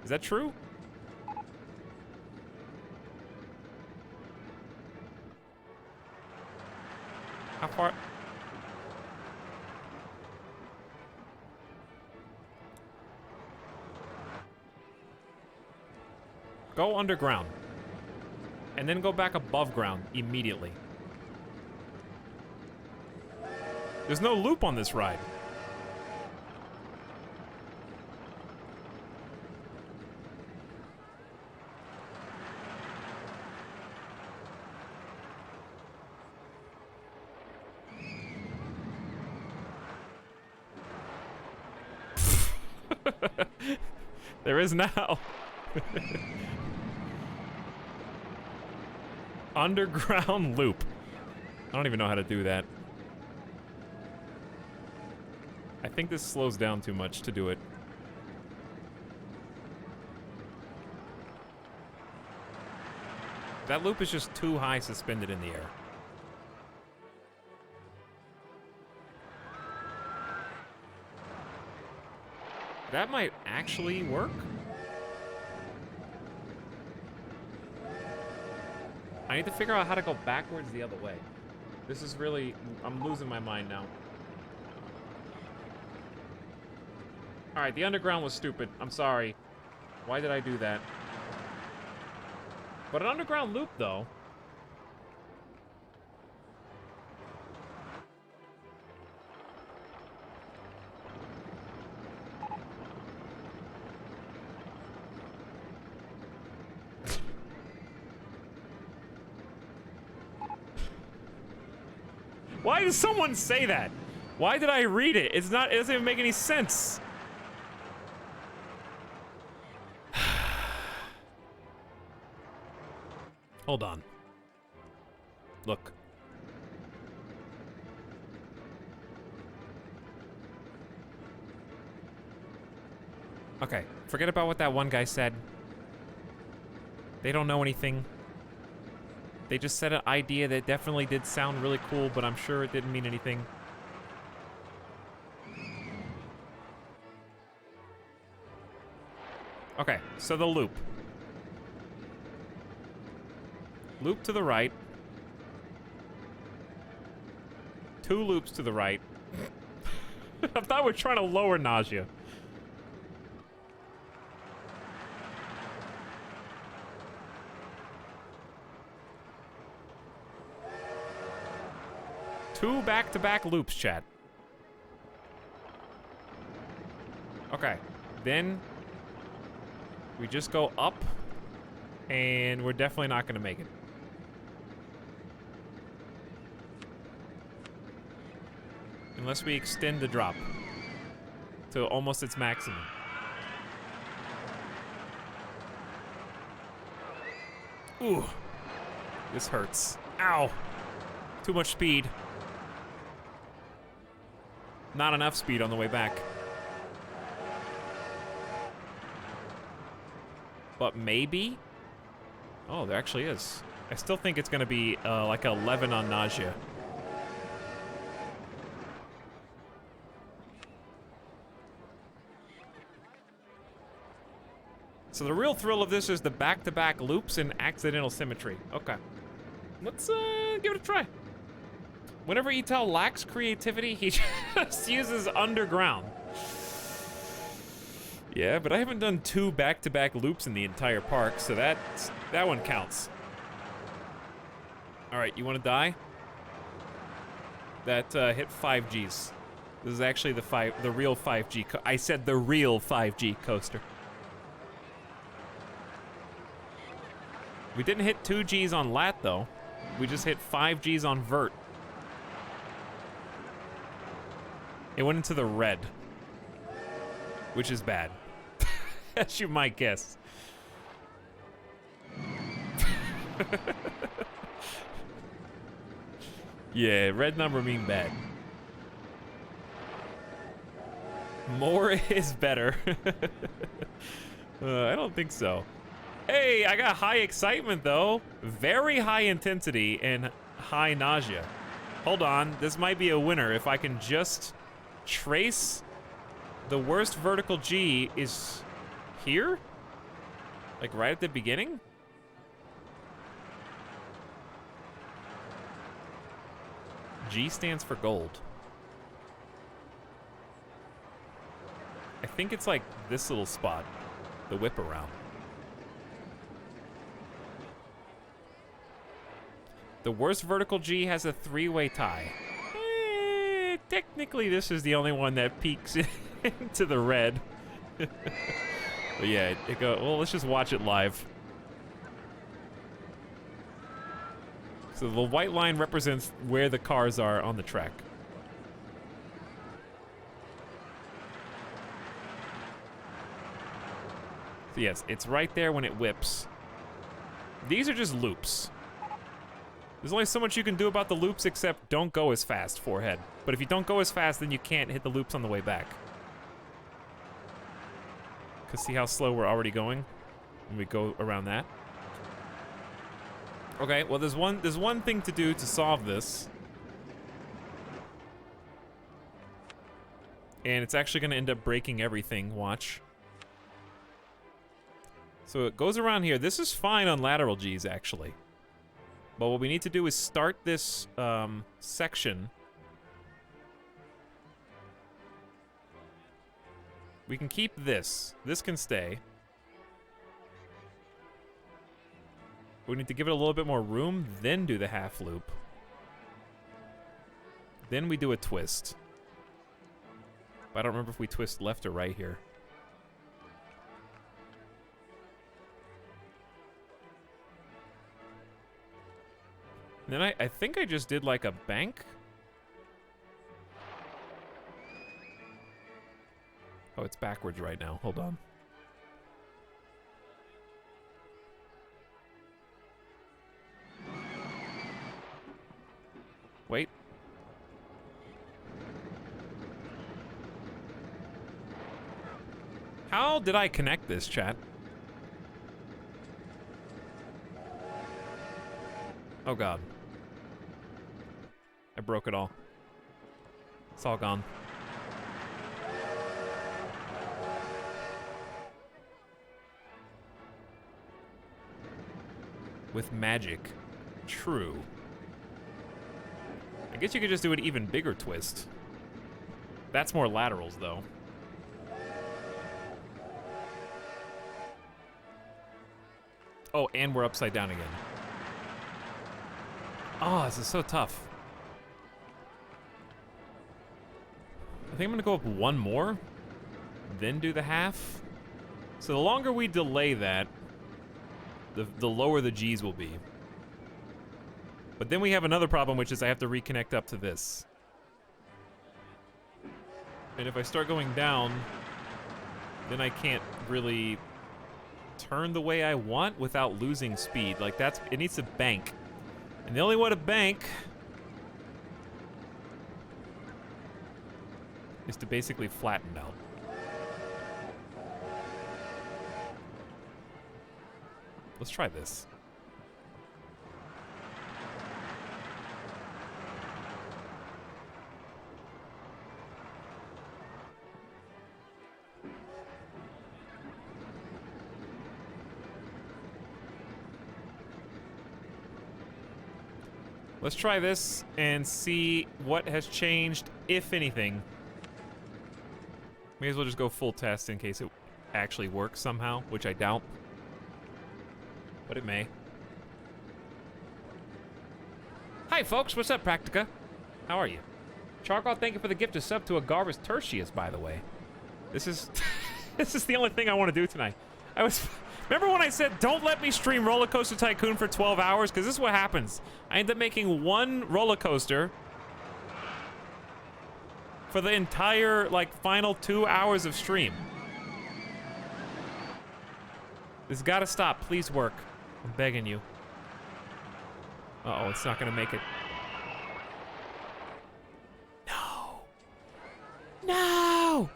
Is that true? How far? Go underground. And then go back above ground immediately. There's no loop on this ride. There is now. Underground loop. I don't even know how to do that. I think this slows down too much to do it. That loop is just too high suspended in the air. That might actually work. I need to figure out how to go backwards the other way. This is really... I'm losing my mind now. Alright, the underground was stupid. I'm sorry. Why did I do that? But an underground loop, though. Why does someone say that? Why did I read it? It's not, it doesn't even make any sense. Hold on. Look. Okay, forget about what that one guy said. They don't know anything. They just said an idea that definitely did sound really cool, but I'm sure it didn't mean anything. Okay, so the loop. Loop to the right. 2 loops to the right. I thought we were trying to lower nausea. Two back-to-back loops, chat. Okay, then we just go up, and we're definitely not gonna make it. Unless we extend the drop to almost its maximum. Ooh, this hurts. Ow, too much speed. Not enough speed on the way back. But maybe? Oh, there actually is. I still think it's gonna be like 11 on nausea. So the real thrill of this is the back-to-back loops and accidental symmetry. Okay. Let's give it a try. Whenever Etel lacks creativity, he just uses underground. Yeah, but I haven't done 2 back-to-back loops in the entire park, so that one counts. All right, you want to die? That hit 5Gs. This is actually the real 5G. I said the real 5G coaster. We didn't hit 2Gs on lat though. We just hit 5Gs on vert. It went into the red, which is bad, as you might guess. Yeah, red number mean bad. More is better. I don't think so. Hey, I got high excitement though. Very high intensity and high nausea. Hold on, this might be a winner if I can just trace the worst vertical G is here? Like right at the beginning? G stands for gold. I think it's like this little spot, the whip around. The worst vertical G has a 3-way tie. Technically, this is the only one that peaks into the red. But yeah, it go. Well, let's just watch it live. So the white line represents where the cars are on the track. So yes, it's right there when it whips. These are just loops. There's only so much you can do about the loops except don't go as fast, forehead. But if you don't go as fast, then you can't hit the loops on the way back. Cause see how slow we're already going? And we go around that. Okay, well there's one thing to do to solve this. And it's actually gonna end up breaking everything, watch. So it goes around here. This is fine on lateral Gs, actually. But what we need to do is start this section. We can keep this. This can stay. We need to give it a little bit more room, then do the half loop. Then we do a twist. But I don't remember if we twist left or right here. And then I think I just did like a bank. Oh, it's backwards right now. Hold on. Wait. How did I connect this, chat? Oh god. I broke it all. It's all gone. With magic. True. I guess you could just do an even bigger twist. That's more laterals, though. Oh, and we're upside down again. Oh, this is so tough. I think I'm gonna go up one more, then do the half. So the longer we delay that, the lower the G's will be. But then we have another problem, which is I have to reconnect up to this. And if I start going down, then I can't really turn the way I want without losing speed. Like that's, it needs to bank. And the only way to bank is to basically flatten out. Let's try this. Let's try this and see what has changed, if anything. May as well just go full test in case it actually works somehow, which I doubt. But it may. Hi, folks. What's up, Practica? How are you? Charcoal, thank you for the gift of sub to Agarbus Tertius, by the way. This is this is the only thing I want to do tonight. Remember when I said don't let me stream RollerCoaster Tycoon for 12 hours? Because this is what happens. I end up making one roller coaster for the entire, like, final 2 hours of stream. This gotta stop. Please work. I'm begging you. Uh-oh, it's not gonna make it. No. No!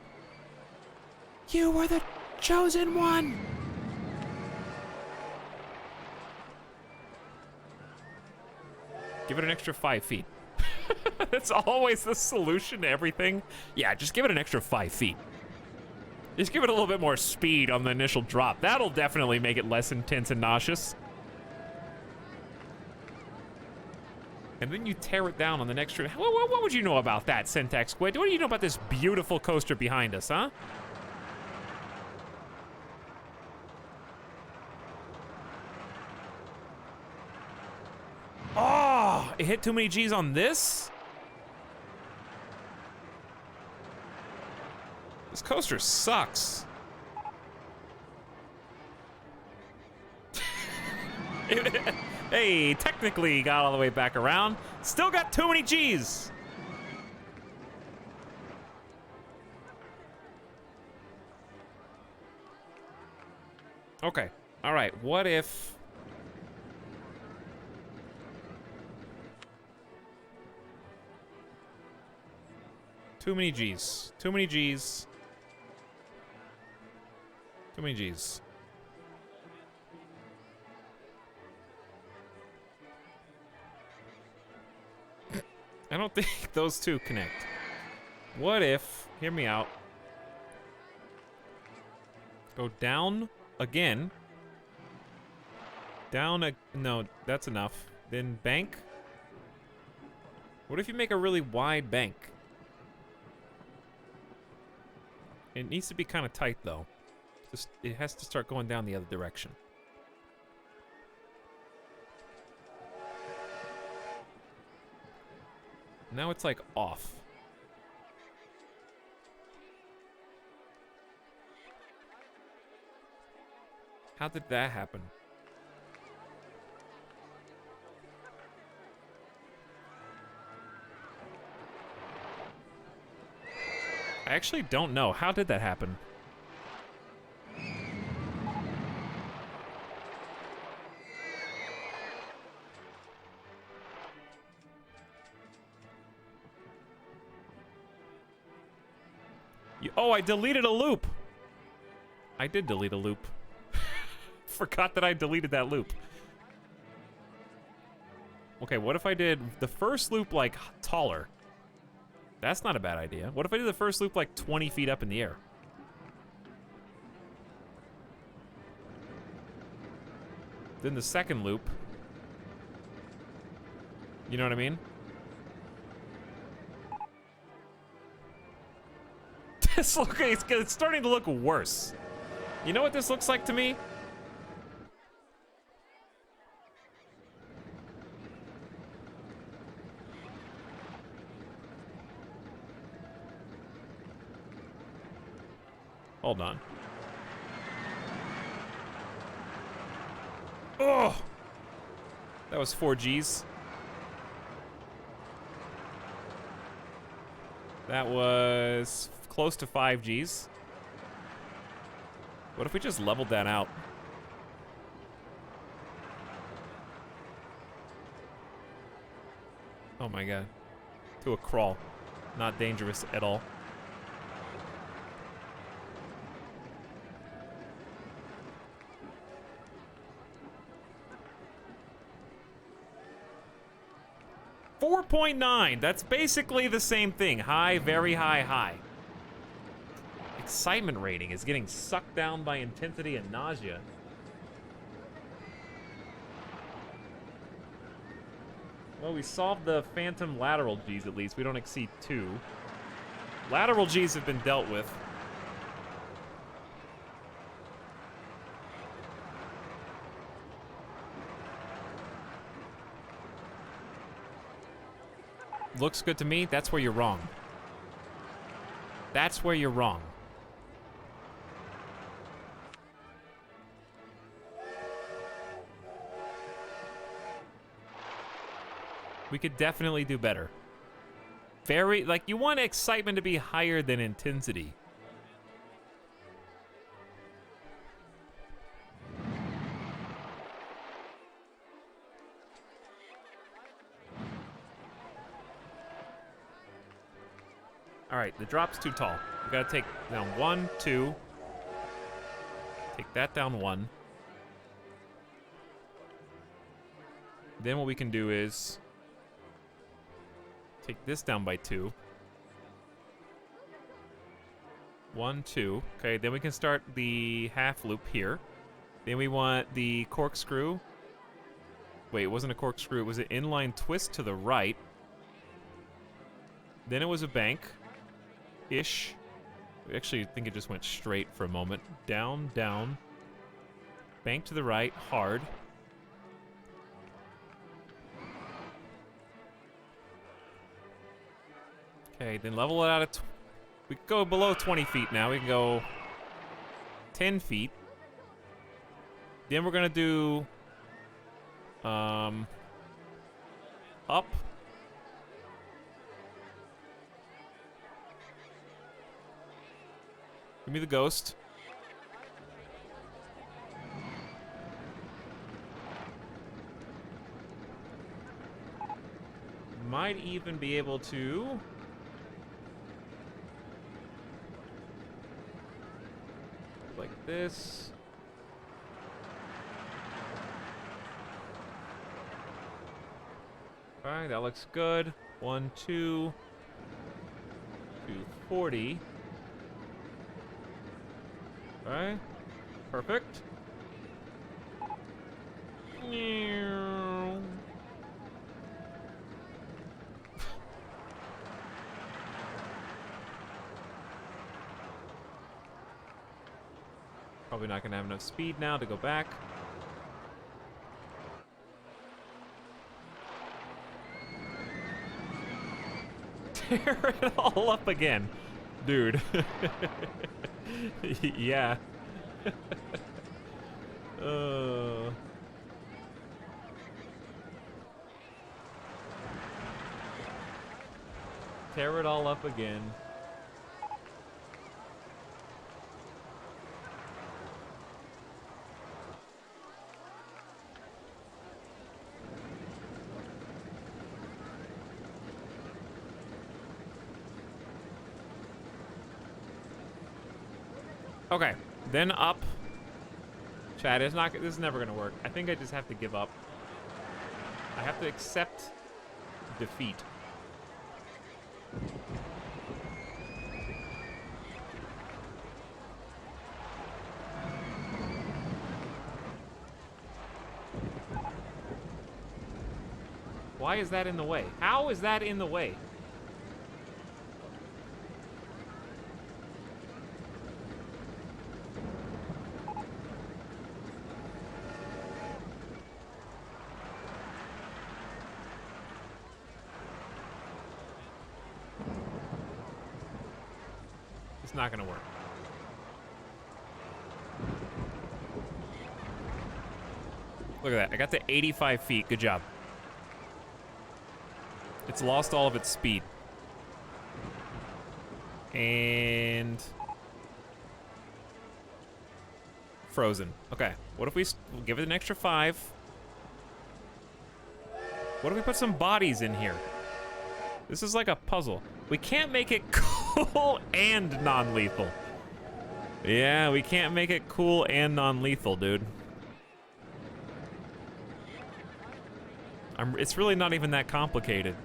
You were the chosen one! Give it an extra 5 feet. That's always the solution to everything. Yeah, just give it an extra 5 feet. Just give it a little bit more speed on the initial drop. That'll definitely make it less intense and nauseous. And then you tear it down on the next trip. What would you know about that, Syntax Squid? What do you know about this beautiful coaster behind us, huh? Oh, it hit too many G's on this? This coaster sucks. Hey, technically got all the way back around. Still got too many G's. Okay, all right, what if... Too many G's. Too many G's. Too many G's. I don't think those two connect. What if, hear me out, go down again. Down, no, that's enough. Then bank. What if you make a really wide bank? It needs to be kind of tight, though. Just, it has to start going down the other direction. Now it's like off. How did that happen? I actually don't know. How did that happen? Oh, I deleted a loop. I did delete a loop. Forgot that I deleted that loop. Okay, what if I did the first loop like taller? That's not a bad idea. What if I did the first loop like 20 feet up in the air? Then the second loop. You know what I mean? This it's starting to look worse. You know what this looks like to me? Hold on. Oh! That was 4 Gs. That was close to 5 Gs. What if we just leveled that out? Oh my god. To a crawl. Not dangerous at all. .9. That's basically the same thing. High, very high, high. Excitement rating is getting sucked down by intensity and nausea. Well, we solved the phantom lateral Gs at least. We don't exceed 2. Lateral Gs have been dealt with. Looks good to me. That's where you're wrong. That's where you're wrong. We could definitely do better. Very, like, you want excitement to be higher than intensity. All right, the drop's too tall. We gotta take down 1, 2. Take that down 1. Then what we can do is take this down by 2. 1, 2. Okay, then we can start the half loop here. Then we want the corkscrew. Wait, it wasn't a corkscrew. It was an inline twist to the right. Then it was a bank. Ish. I actually think it just went straight for a moment. Down, down. Bank to the right, hard. Okay, then level it out at... We can go below 20 feet now. We can go 10 feet. Then we're gonna do... up. Give me the ghost. Might even be able to... like this. Alright, that looks good. 1, 2, 240. Alright, perfect. Probably not gonna have enough speed now to go back. Tear it all up again. Dude. Yeah. Tear it all up again. Okay, then up. Chad, this is never gonna work. I think I just have to give up. I have to accept defeat. Why is that in the way? How is that in the way? It's not gonna work. Look at that. I got to 85 feet. Good job. It's lost all of its speed. And... frozen. Okay. What if we we'll give it an extra 5? What if we put some bodies in here? This is like a puzzle. We can't make it cool and non-lethal. Yeah, we can't make it cool and non-lethal, dude. It's really not even that complicated.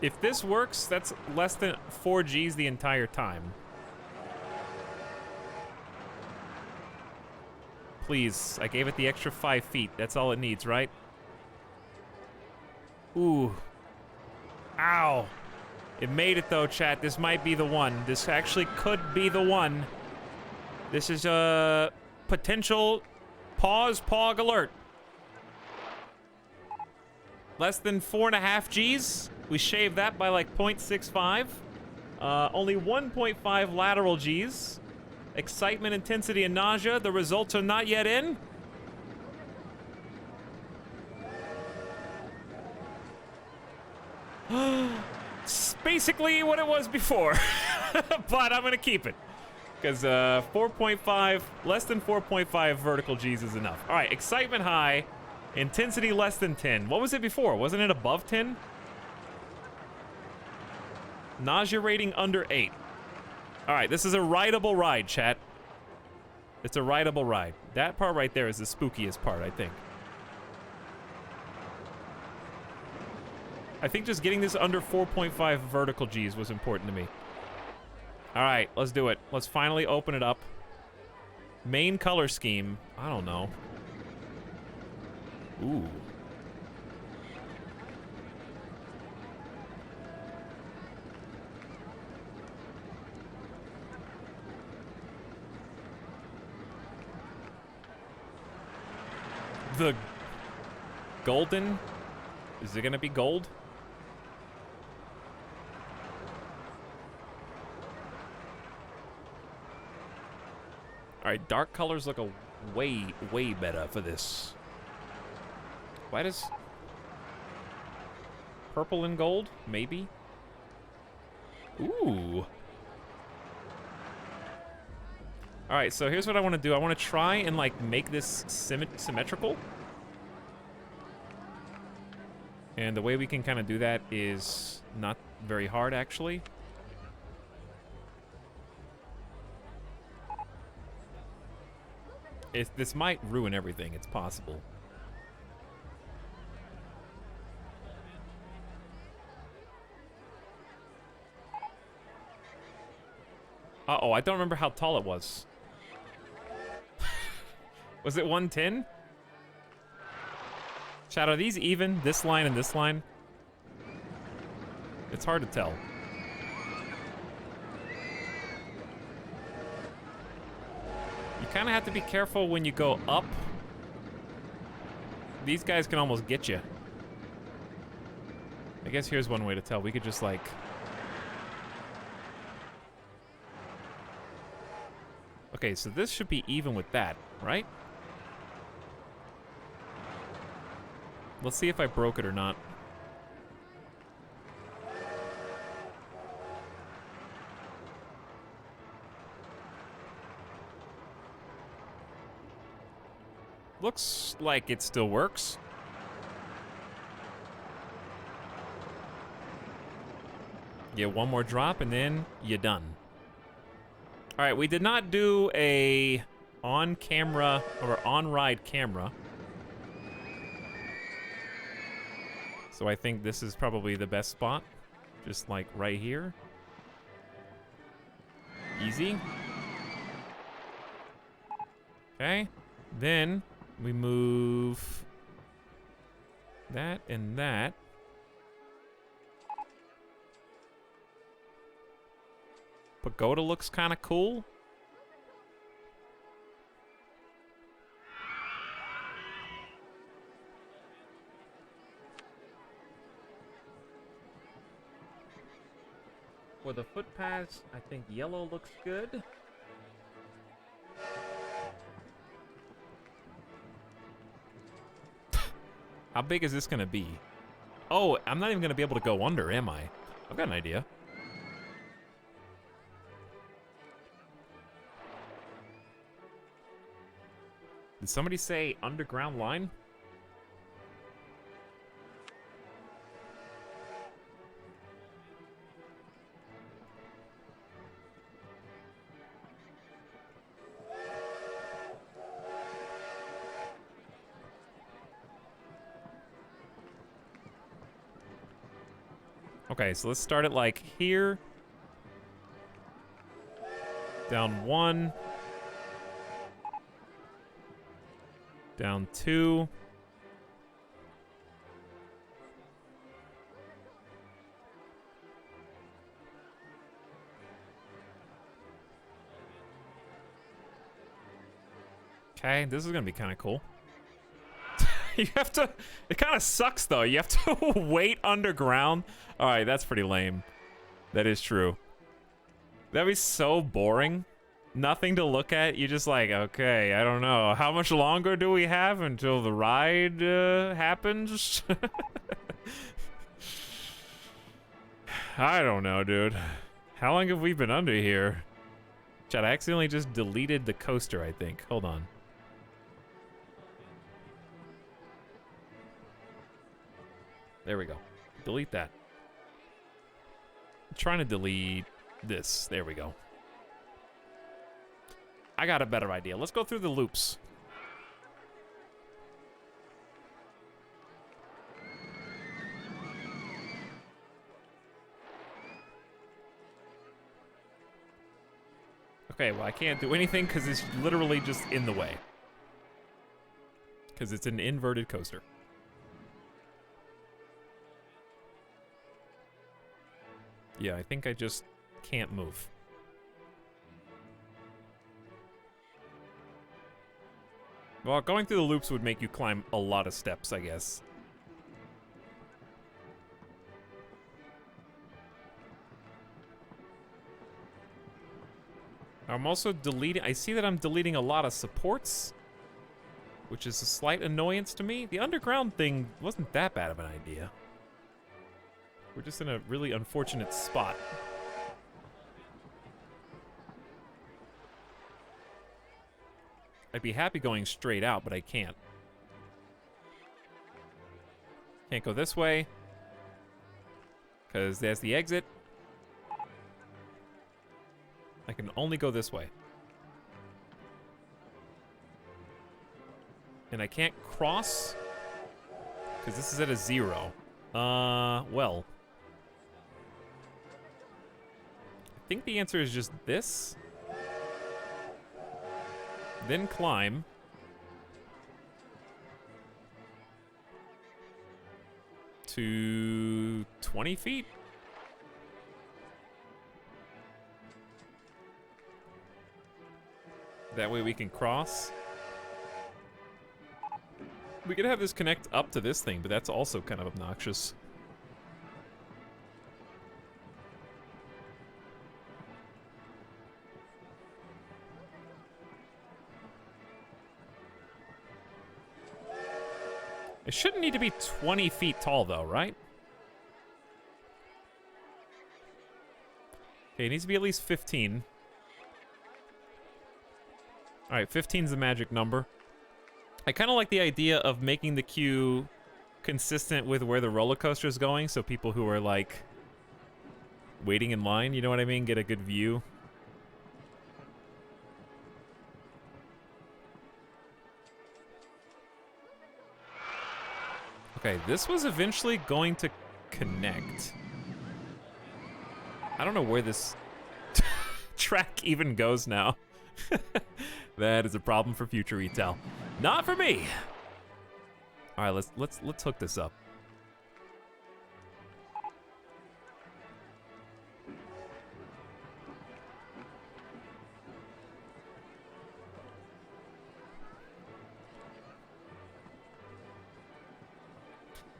If this works, that's less than 4 Gs the entire time. Please, I gave it the extra 5 feet. That's all it needs, right? Ooh. Ow. It made it though, chat. This might be the one. This actually could be the one. This is a potential pog alert. Less than 4.5 Gs. We shaved that by like 0.65. Only 1.5 lateral Gs. Excitement, intensity, and nausea. The results are not yet in. It's basically what it was before. But I'm gonna keep it. Because 4.5, less than 4.5 vertical Gs is enough. All right, excitement high. Intensity less than 10. What was it before? Wasn't it above 10? Nausea rating under 8. All right, this is a rideable ride, chat. It's a rideable ride. That part right there is the spookiest part, I think. I think just getting this under 4.5 vertical Gs was important to me. All right, let's do it. Let's finally open it up. Main color scheme. I don't know. Ooh. The golden? Is it gonna be gold? Alright, dark colors look way better for this. Why does... purple and gold? Maybe? Ooh. Alright, so here's what I want to do. I want to try and, like, make this symmetrical. And the way we can kind of do that is not very hard, actually. This might ruin everything. It's possible. Uh-oh, I don't remember how tall it was. Was it 110? Chat, are these even? This line and this line? It's hard to tell. You kind of have to be careful when you go up. These guys can almost get you. I guess here's one way to tell. We could just like... Okay, so this should be even with that, right? Let's see if I broke it or not. Looks like it still works. Get one more drop and then you're done. All right, we did not do a on-camera or on-ride camera. So I think this is probably the best spot. Just like right here. Easy. Okay, then we move that and that. Pagoda looks kind of cool. For the footpaths, I think yellow looks good. How big is this gonna be? Oh, I'm not even gonna be able to go under, am I? I've got an idea. Did somebody say underground line? Okay, so let's start it like here. Down 1. Down 2. Okay, this is gonna be kind of cool. You have to, it kind of sucks though. You have to wait underground. All right, that's pretty lame. That is true. That'd be so boring. Nothing to look at. You're just like, okay, I don't know. How much longer do we have until the ride happens? I don't know, dude. How long have we been under here? Chat, I accidentally just deleted the coaster, I think. Hold on. There we go. Delete that. I'm trying to delete this. There we go. I got a better idea. Let's go through the loops. Okay, well, I can't do anything because it's literally just in the way. Because it's an inverted coaster. Yeah, I think I just can't move. Well, going through the loops would make you climb a lot of steps, I guess. I'm also deleting... I see that I'm deleting a lot of supports, which is a slight annoyance to me. The underground thing wasn't that bad of an idea. We're just in a really unfortunate spot. I'd be happy going straight out, but I can't. Can't go this way, because there's the exit. I can only go this way. And I can't cross, because this is at a 0. Well. I think the answer is just this. Then climb. to 20 feet. That way we can cross. We could have this connect up to this thing, but that's also kind of obnoxious. It shouldn't need to be 20 feet tall, though, right? Okay, it needs to be at least 15. All right, 15 is the magic number. I kind of like the idea of making the queue consistent with where the roller coaster is going, so people who are, like, waiting in line, you know what I mean, get a good view. Okay, this was eventually going to connect. I don't know where this track even goes now. That is a problem for future retail. Not for me. All right, let's hook this up.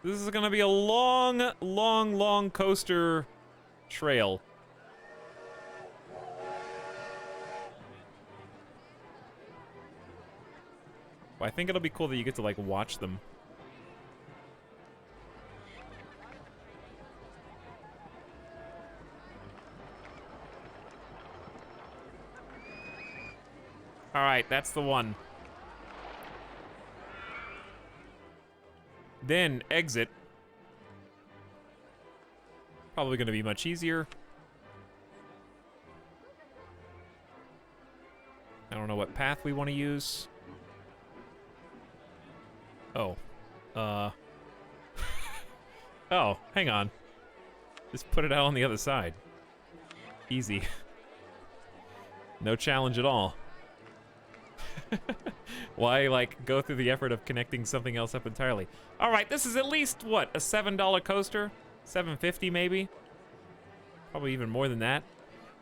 This is gonna be a long, long, long coaster trail. But I think it'll be cool that you get to, like, watch them. All right, that's the one. Then exit. Probably gonna be much easier. I don't know what path we want to use. Oh. Oh, hang on. Just put it out on the other side. Easy. No challenge at all. Why, like, go through the effort of connecting something else up entirely? All right, this is at least, what, a $7 coaster? $7.50 maybe? Probably even more than that.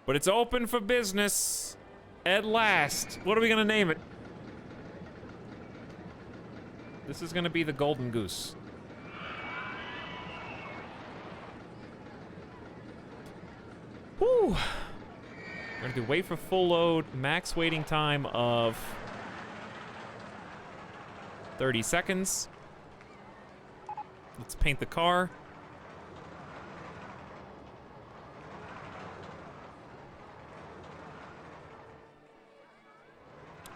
But it's open for business at last. What are we gonna name it? This is gonna be the Golden Goose. Whew. We're gonna do wait for full load, max waiting time of 30 seconds. Let's paint the car.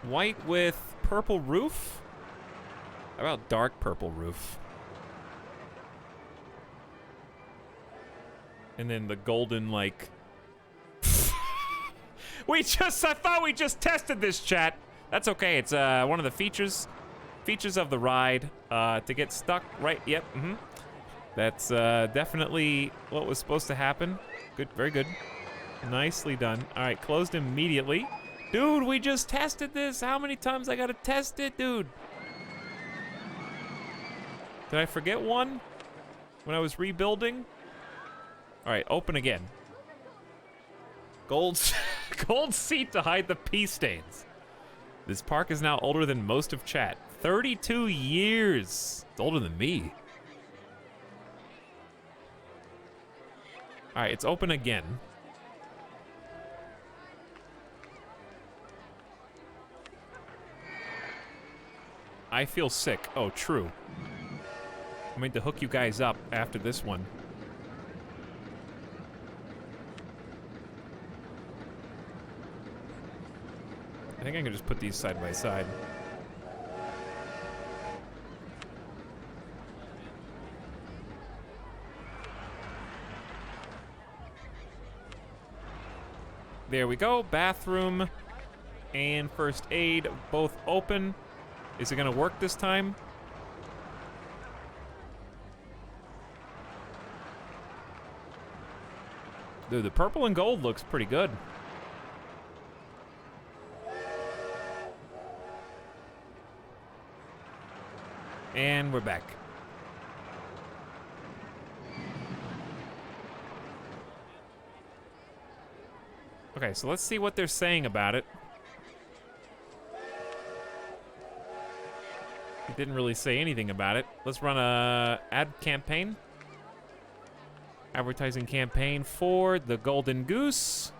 White with purple roof? How about dark purple roof? And then the golden, like... I thought we just tested this, chat. That's okay, it's one of the features of the ride, to get stuck right, yep, That's definitely what was supposed to happen. Good, very good. Nicely done. All right, closed immediately. Dude, we just tested this. How many times I gotta test it, dude? Did I forget one when I was rebuilding? All right, open again. Gold seat to hide the pee stains. This park is now older than most of chat. 32 years. It's older than me. All right, it's open again. I feel sick. Oh, true. I meant to hook you guys up after this one. I think I can just put these side by side. There we go. Bathroom and first aid both open. Is it gonna work this time? Dude, the purple and gold looks pretty good. And we're back. Okay, so let's see what they're saying about it. It didn't really say anything about it. Let's run a ad campaign. Advertising campaign for the Golden Goose.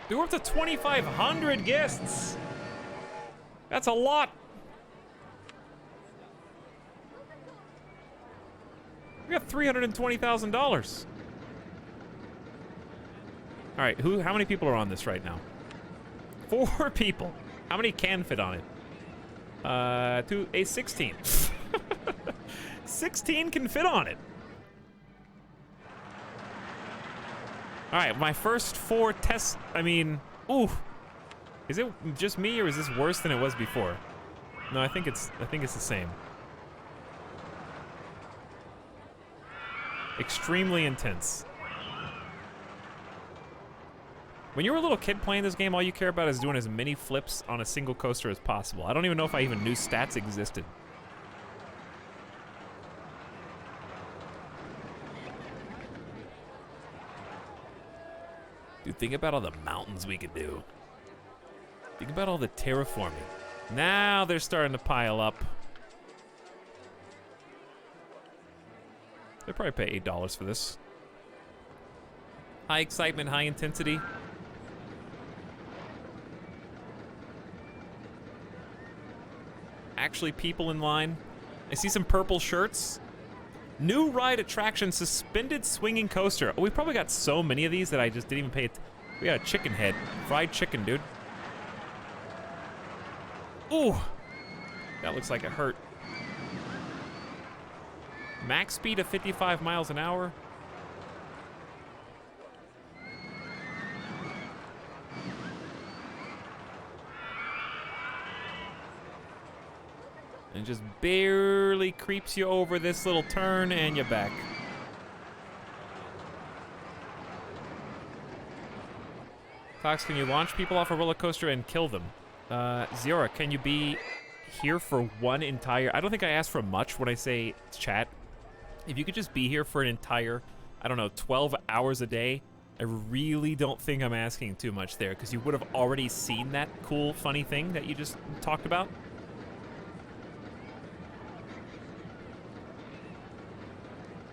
Dude, we're up to 2,500 guests. That's a lot. We got $320,000. All right, how many people are on this right now? 4 people. How many can fit on it? 16. 16 can fit on it. All right, my first 4 tests, I mean, ooh. Is it just me or is this worse than it was before? No, I think it's the same. Extremely intense. When you were a little kid playing this game, all you care about is doing as many flips on a single coaster as possible. I don't even know if I even knew stats existed. Dude, think about all the mountains we could do. Think about all the terraforming. Now they're starting to pile up. They'll probably pay $8 for this. High excitement, high intensity. Actually, people in line. I see some purple shirts. New ride attraction, suspended swinging coaster. Oh, we probably got so many of these that I just didn't even pay it. We got a chicken head. Fried chicken, dude. Ooh. That looks like it hurt. Max speed of 55 miles an hour. And just barely creeps you over this little turn and you're back. Cox, can you launch people off a roller coaster and kill them? Ziora, can you be here for one entire... I don't think I asked for much when I say chat. If you could just be here for an entire, I don't know, 12 hours a day, I really don't think I'm asking too much there, because you would have already seen that cool, funny thing that you just talked about.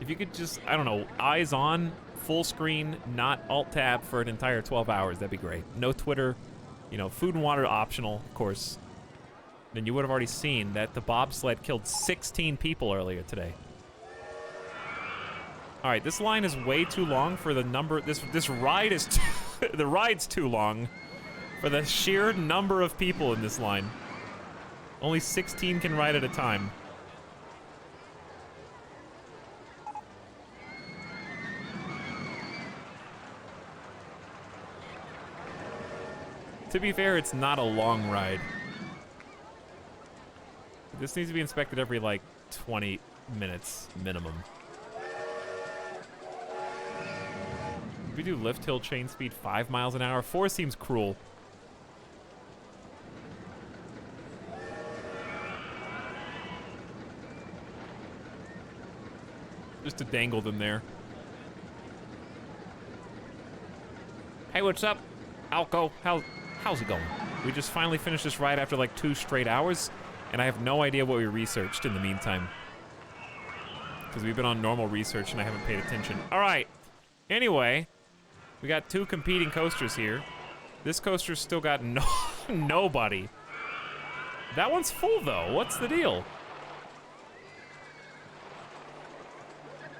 If you could just, I don't know, eyes on, full screen, not alt-tab for an entire 12 hours, that'd be great. No Twitter, you know, food and water optional, of course. Then you would have already seen that the bobsled killed 16 people earlier today. All right, this line is way too long for the number. This ride is the ride's too long for the sheer number of people in this line. Only 16 can ride at a time. To be fair, it's not a long ride. This needs to be inspected every like 20 minutes minimum. We do lift hill chain speed 5 miles an hour. 4 seems cruel. Just to dangle them there. Hey, what's up, Alco? How's it going? We just finally finished this ride after like 2 straight hours, and I have no idea what we researched in the meantime. Because we've been on normal research and I haven't paid attention. All right. Anyway, we got 2 competing coasters here. This coaster's still got nobody. That one's full though. What's the deal?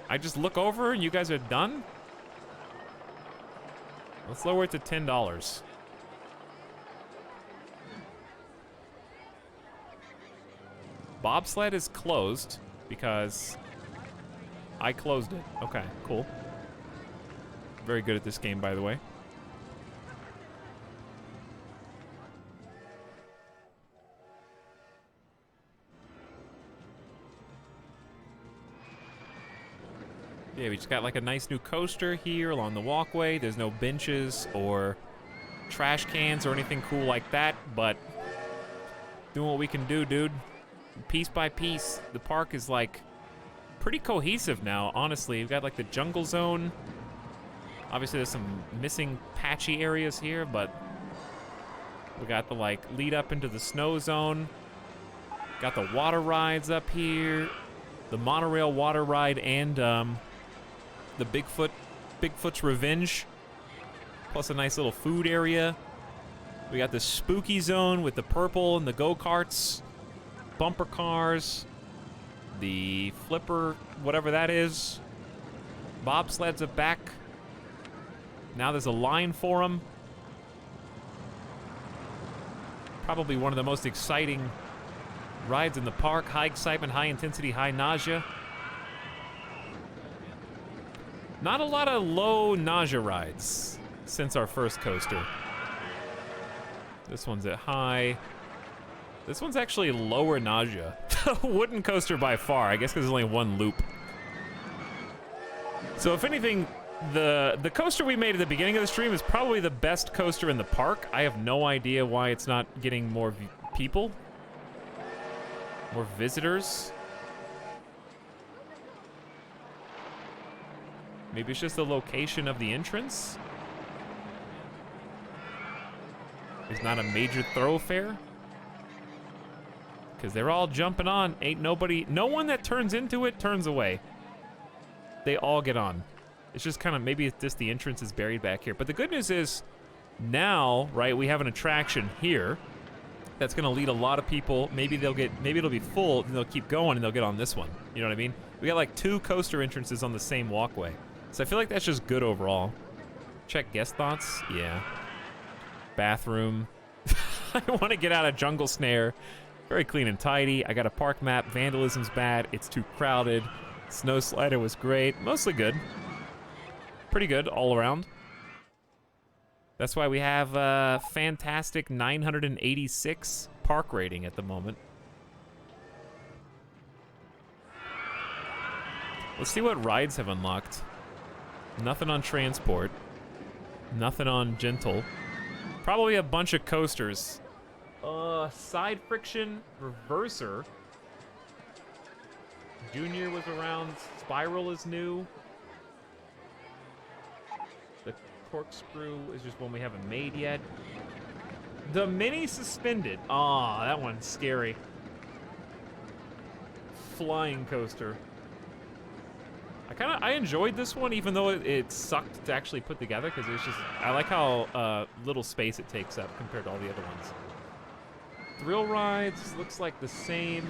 I just look over and you guys are done? Let's lower it to $10. Bobsled is closed because I closed it. Okay, cool. Very good at this game, by the way. Yeah, we just got like a nice new coaster here along the walkway. There's no benches or trash cans or anything cool like that, but doing what we can do, dude. Piece by piece, the park is like pretty cohesive now, honestly. We've got like the jungle zone. Obviously, there's some missing patchy areas here, but we got the like lead up into the snow zone. Got the water rides up here, the monorail water ride, and the Bigfoot's Revenge, plus a nice little food area. We got the spooky zone with the purple and the go-karts, bumper cars, the flipper, whatever that is. Bobsleds are back. Now there's a line for them. Probably one of the most exciting rides in the park. High excitement, high intensity, high nausea. Not a lot of low nausea rides since our first coaster. This one's at high. This one's actually lower nausea. Wooden coaster by far, I guess because there's only one loop. So if anything, the coaster we made at the beginning of the stream is probably the best coaster in the park. I have no idea why it's not getting more people. More visitors. Maybe it's just the location of the entrance. It's not a major thoroughfare. Because they're all jumping on. Ain't nobody, no one that turns into it turns away. They all get on. It's just kind of, maybe it's just the entrance is buried back here. But the good news is, now, right, we have an attraction here that's gonna lead a lot of people. Maybe they'll get, maybe it'll be full, and they'll keep going, and they'll get on this one. You know what I mean? We got like 2 coaster entrances on the same walkway. So I feel like that's just good overall. Check guest thoughts. Yeah. Bathroom. I want to get out of Jungle Snare. Very clean and tidy. I got a park map. Vandalism's bad. It's too crowded. Snow Slider was great. Mostly good. Pretty good all around. That's why we have a fantastic 986 park rating at the moment. Let's see what rides have unlocked. Nothing on Transport. Nothing on Gentle. Probably a bunch of coasters. Side Friction, Reverser. Junior was around. Spiral is new. The Corkscrew is just one we haven't made yet. The Mini Suspended. Aw, that one's scary. Flying Coaster. I enjoyed this one, even though it sucked to actually put together, because it's just, I like how little space it takes up compared to all the other ones. Thrill rides looks like the same.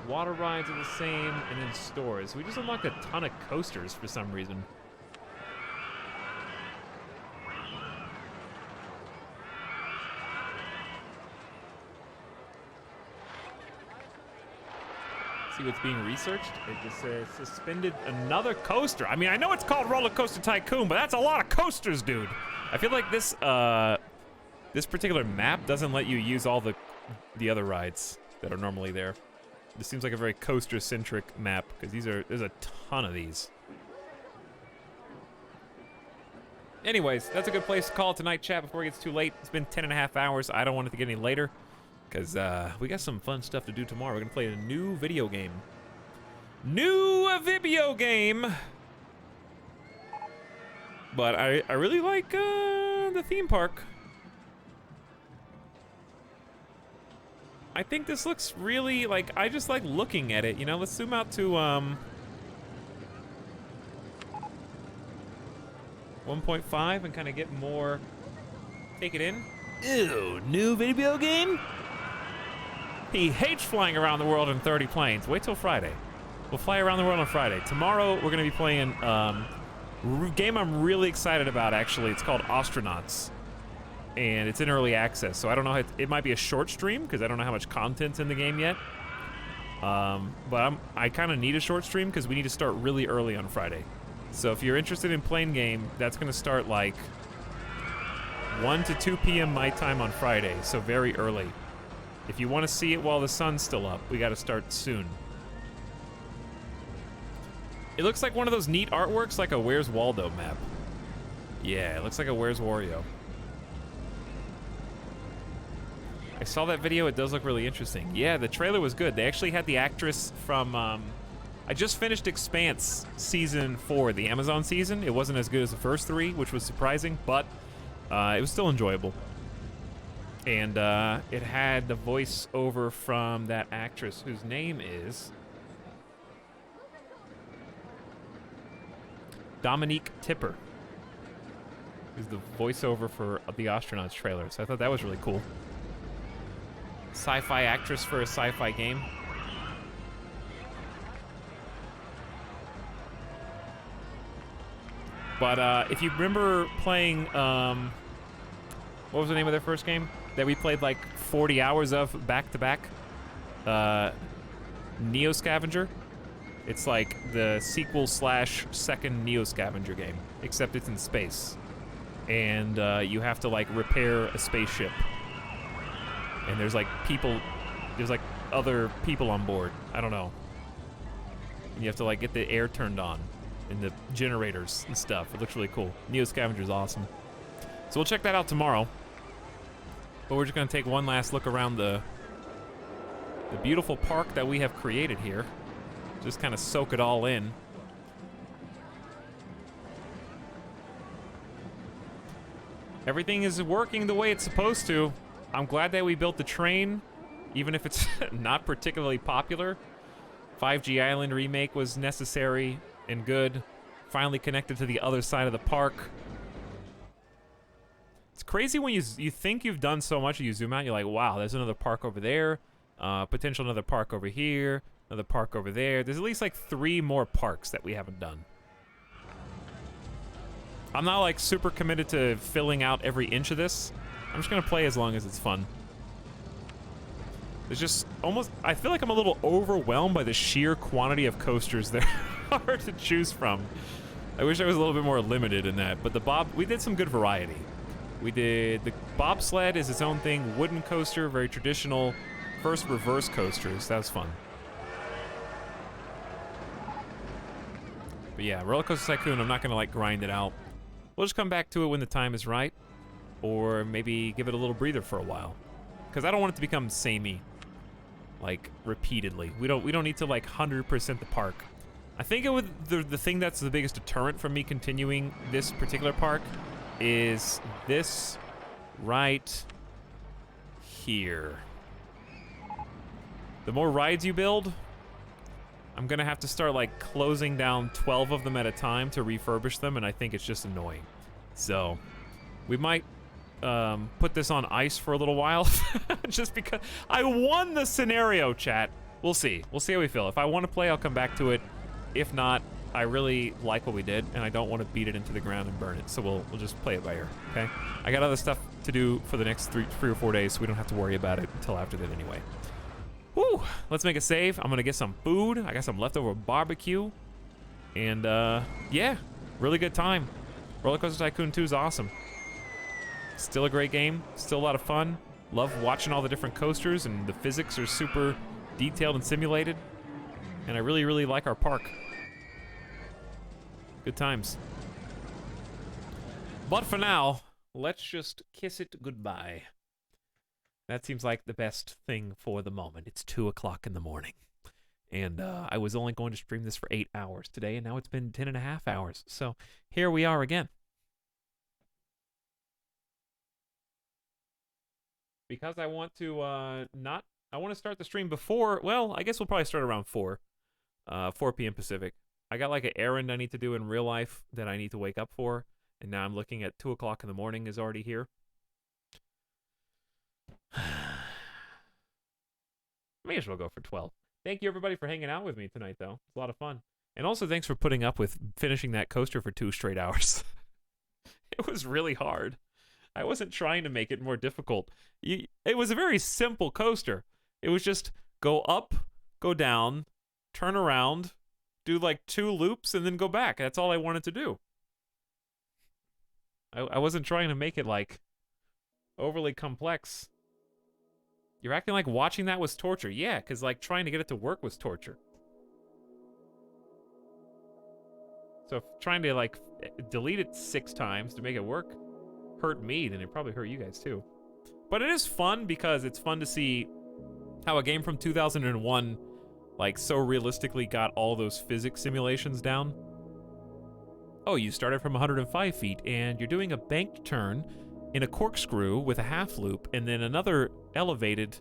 Water rides are the same, and then stores. We just unlocked a ton of coasters for some reason. See what's being researched. It just says suspended another coaster. I mean, I know it's called RollerCoaster Tycoon, but that's a lot of coasters, dude. I feel like this this particular map doesn't let you use all the other rides that are normally there. This seems like a very coaster-centric map because there's a ton of these. Anyways, that's a good place to call it tonight, chat, before it gets too late. It's been 10.5 hours. I don't want it to get any later, because we got some fun stuff to do tomorrow. We're going to play a new video game. But I really like the theme park. I think this looks really, like, I just like looking at it, you know? Let's zoom out to 1.5 and kind of get more, take it in. Ew, new video game? He hates flying around the world in 30 planes. Wait till Friday. We'll fly around the world on Friday. Tomorrow, we're going to be playing a game I'm really excited about, actually. It's called Astronauts. And it's in early access, so I don't know. It might be a short stream, because I don't know how much content's in the game yet. But I kind of need a short stream, because we need to start really early on Friday. So if you're interested in playing game, that's going to start like 1 to 2 p.m. my time on Friday, so very early. If you want to see it while the sun's still up, we got to start soon. It looks like one of those neat artworks, like a Where's Waldo map. Yeah, it looks like a Where's Wario. I saw that video. It does look really interesting. Yeah, the trailer was good. They actually had the actress from I just finished Expanse Season 4, the Amazon season. It wasn't as good as the first 3, which was surprising, but it was still enjoyable. And it had the voiceover from that actress whose name is Dominique Tipper, who's the voiceover for the Astronauts trailer. So I thought that was really cool. Sci-fi actress for a sci-fi game. But if you remember playing, what was the name of their first game that we played like 40 hours of back to back? Neo Scavenger. It's like the sequel slash second Neo Scavenger game, except it's in space, and you have to like repair a spaceship. And there's like people, there's like other people on board. I don't know. And you have to like get the air turned on and the generators and stuff. It looks really cool. Neo Scavenger's awesome. So we'll check that out tomorrow. But we're just gonna take one last look around the beautiful park that we have created here. Just kind of soak it all in. Everything is working the way it's supposed to. I'm glad that we built the train, even if it's not particularly popular. 5G Island remake was necessary and good. Finally connected to the other side of the park. It's crazy when you think you've done so much, you zoom out, you're like, wow, there's another park over there, potential another park over here, another park over there. There's at least like 3 more parks that we haven't done. I'm not like super committed to filling out every inch of this. I'm just gonna play as long as it's fun. There's just almost, I feel like I'm a little overwhelmed by the sheer quantity of coasters there are to choose from. I wish I was a little bit more limited in that, but we did some good variety. We did, the bobsled is its own thing, wooden coaster, very traditional, first reverse coasters, that was fun. But yeah, RollerCoaster Tycoon, I'm not gonna like grind it out. We'll just come back to it when the time is right, or maybe give it a little breather for a while. Because I don't want it to become samey, like, repeatedly. We don't need to, like, 100% the park. I think it would, the thing that's the biggest deterrent from me continuing this particular park is this right here. The more rides you build, I'm gonna have to start, like, closing down 12 of them at a time to refurbish them, and I think it's just annoying. So, we might put this on ice for a little while, just because I won the scenario, chat. We'll see. We'll see how we feel. If I want to play, I'll come back to it. If not, I really like what we did, and I don't want to beat it into the ground and burn it, so we'll just play it by ear, okay? I got other stuff to do for the next three or 4 days, so we don't have to worry about it until after that anyway. Woo! Let's make a save. I'm gonna get some food. I got some leftover barbecue. And, yeah, really good time. RollerCoaster Tycoon 2 is awesome. Still a great game, still a lot of fun. Love watching all the different coasters, and the physics are super detailed and simulated. And I really, really like our park. Good times. But for now, let's just kiss it goodbye. That seems like the best thing for the moment. It's 2 o'clock in the morning. And I was only going to stream this for 8 hours today, and now it's been 10.5 hours. So here we are again. Because I want to I want to start the stream before, well, I guess we'll probably start around 4 p.m. Pacific. I got like an errand I need to do in real life that I need to wake up for, and now I'm looking at 2 o'clock in the morning is already here. May as well go for 12. Thank you everybody for hanging out with me tonight, though. It's a lot of fun. And also thanks for putting up with finishing that coaster for 2 straight hours. It was really hard. I wasn't trying to make it more difficult. It was a very simple coaster. It was just go up, go down, turn around, do like 2 loops, and then go back. That's all I wanted to do. I wasn't trying to make it like overly complex. You're acting like watching that was torture. Yeah, because like trying to get it to work was torture. So if trying to like delete it 6 times to make it work hurt me, then it probably hurt you guys too. But it is fun because it's fun to see how a game from 2001 like so realistically got all those physics simulations down. Oh, you started from 105 feet and you're doing a banked turn in a corkscrew with a half loop and then another elevated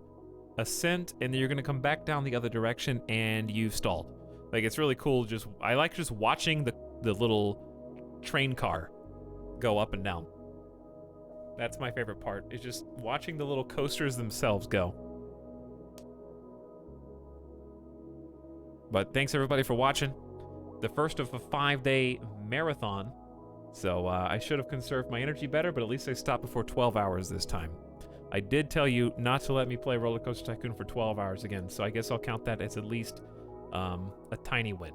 ascent, and then you're going to come back down the other direction and you've stalled. Like, it's really cool. I like just watching the little train car go up and down. That's my favorite part, is just watching the little coasters themselves go. But thanks everybody for watching. The first of a 5-day marathon. So I should have conserved my energy better, but at least I stopped before 12 hours this time. I did tell you not to let me play RollerCoaster Tycoon for 12 hours again, so I guess I'll count that as at least a tiny win.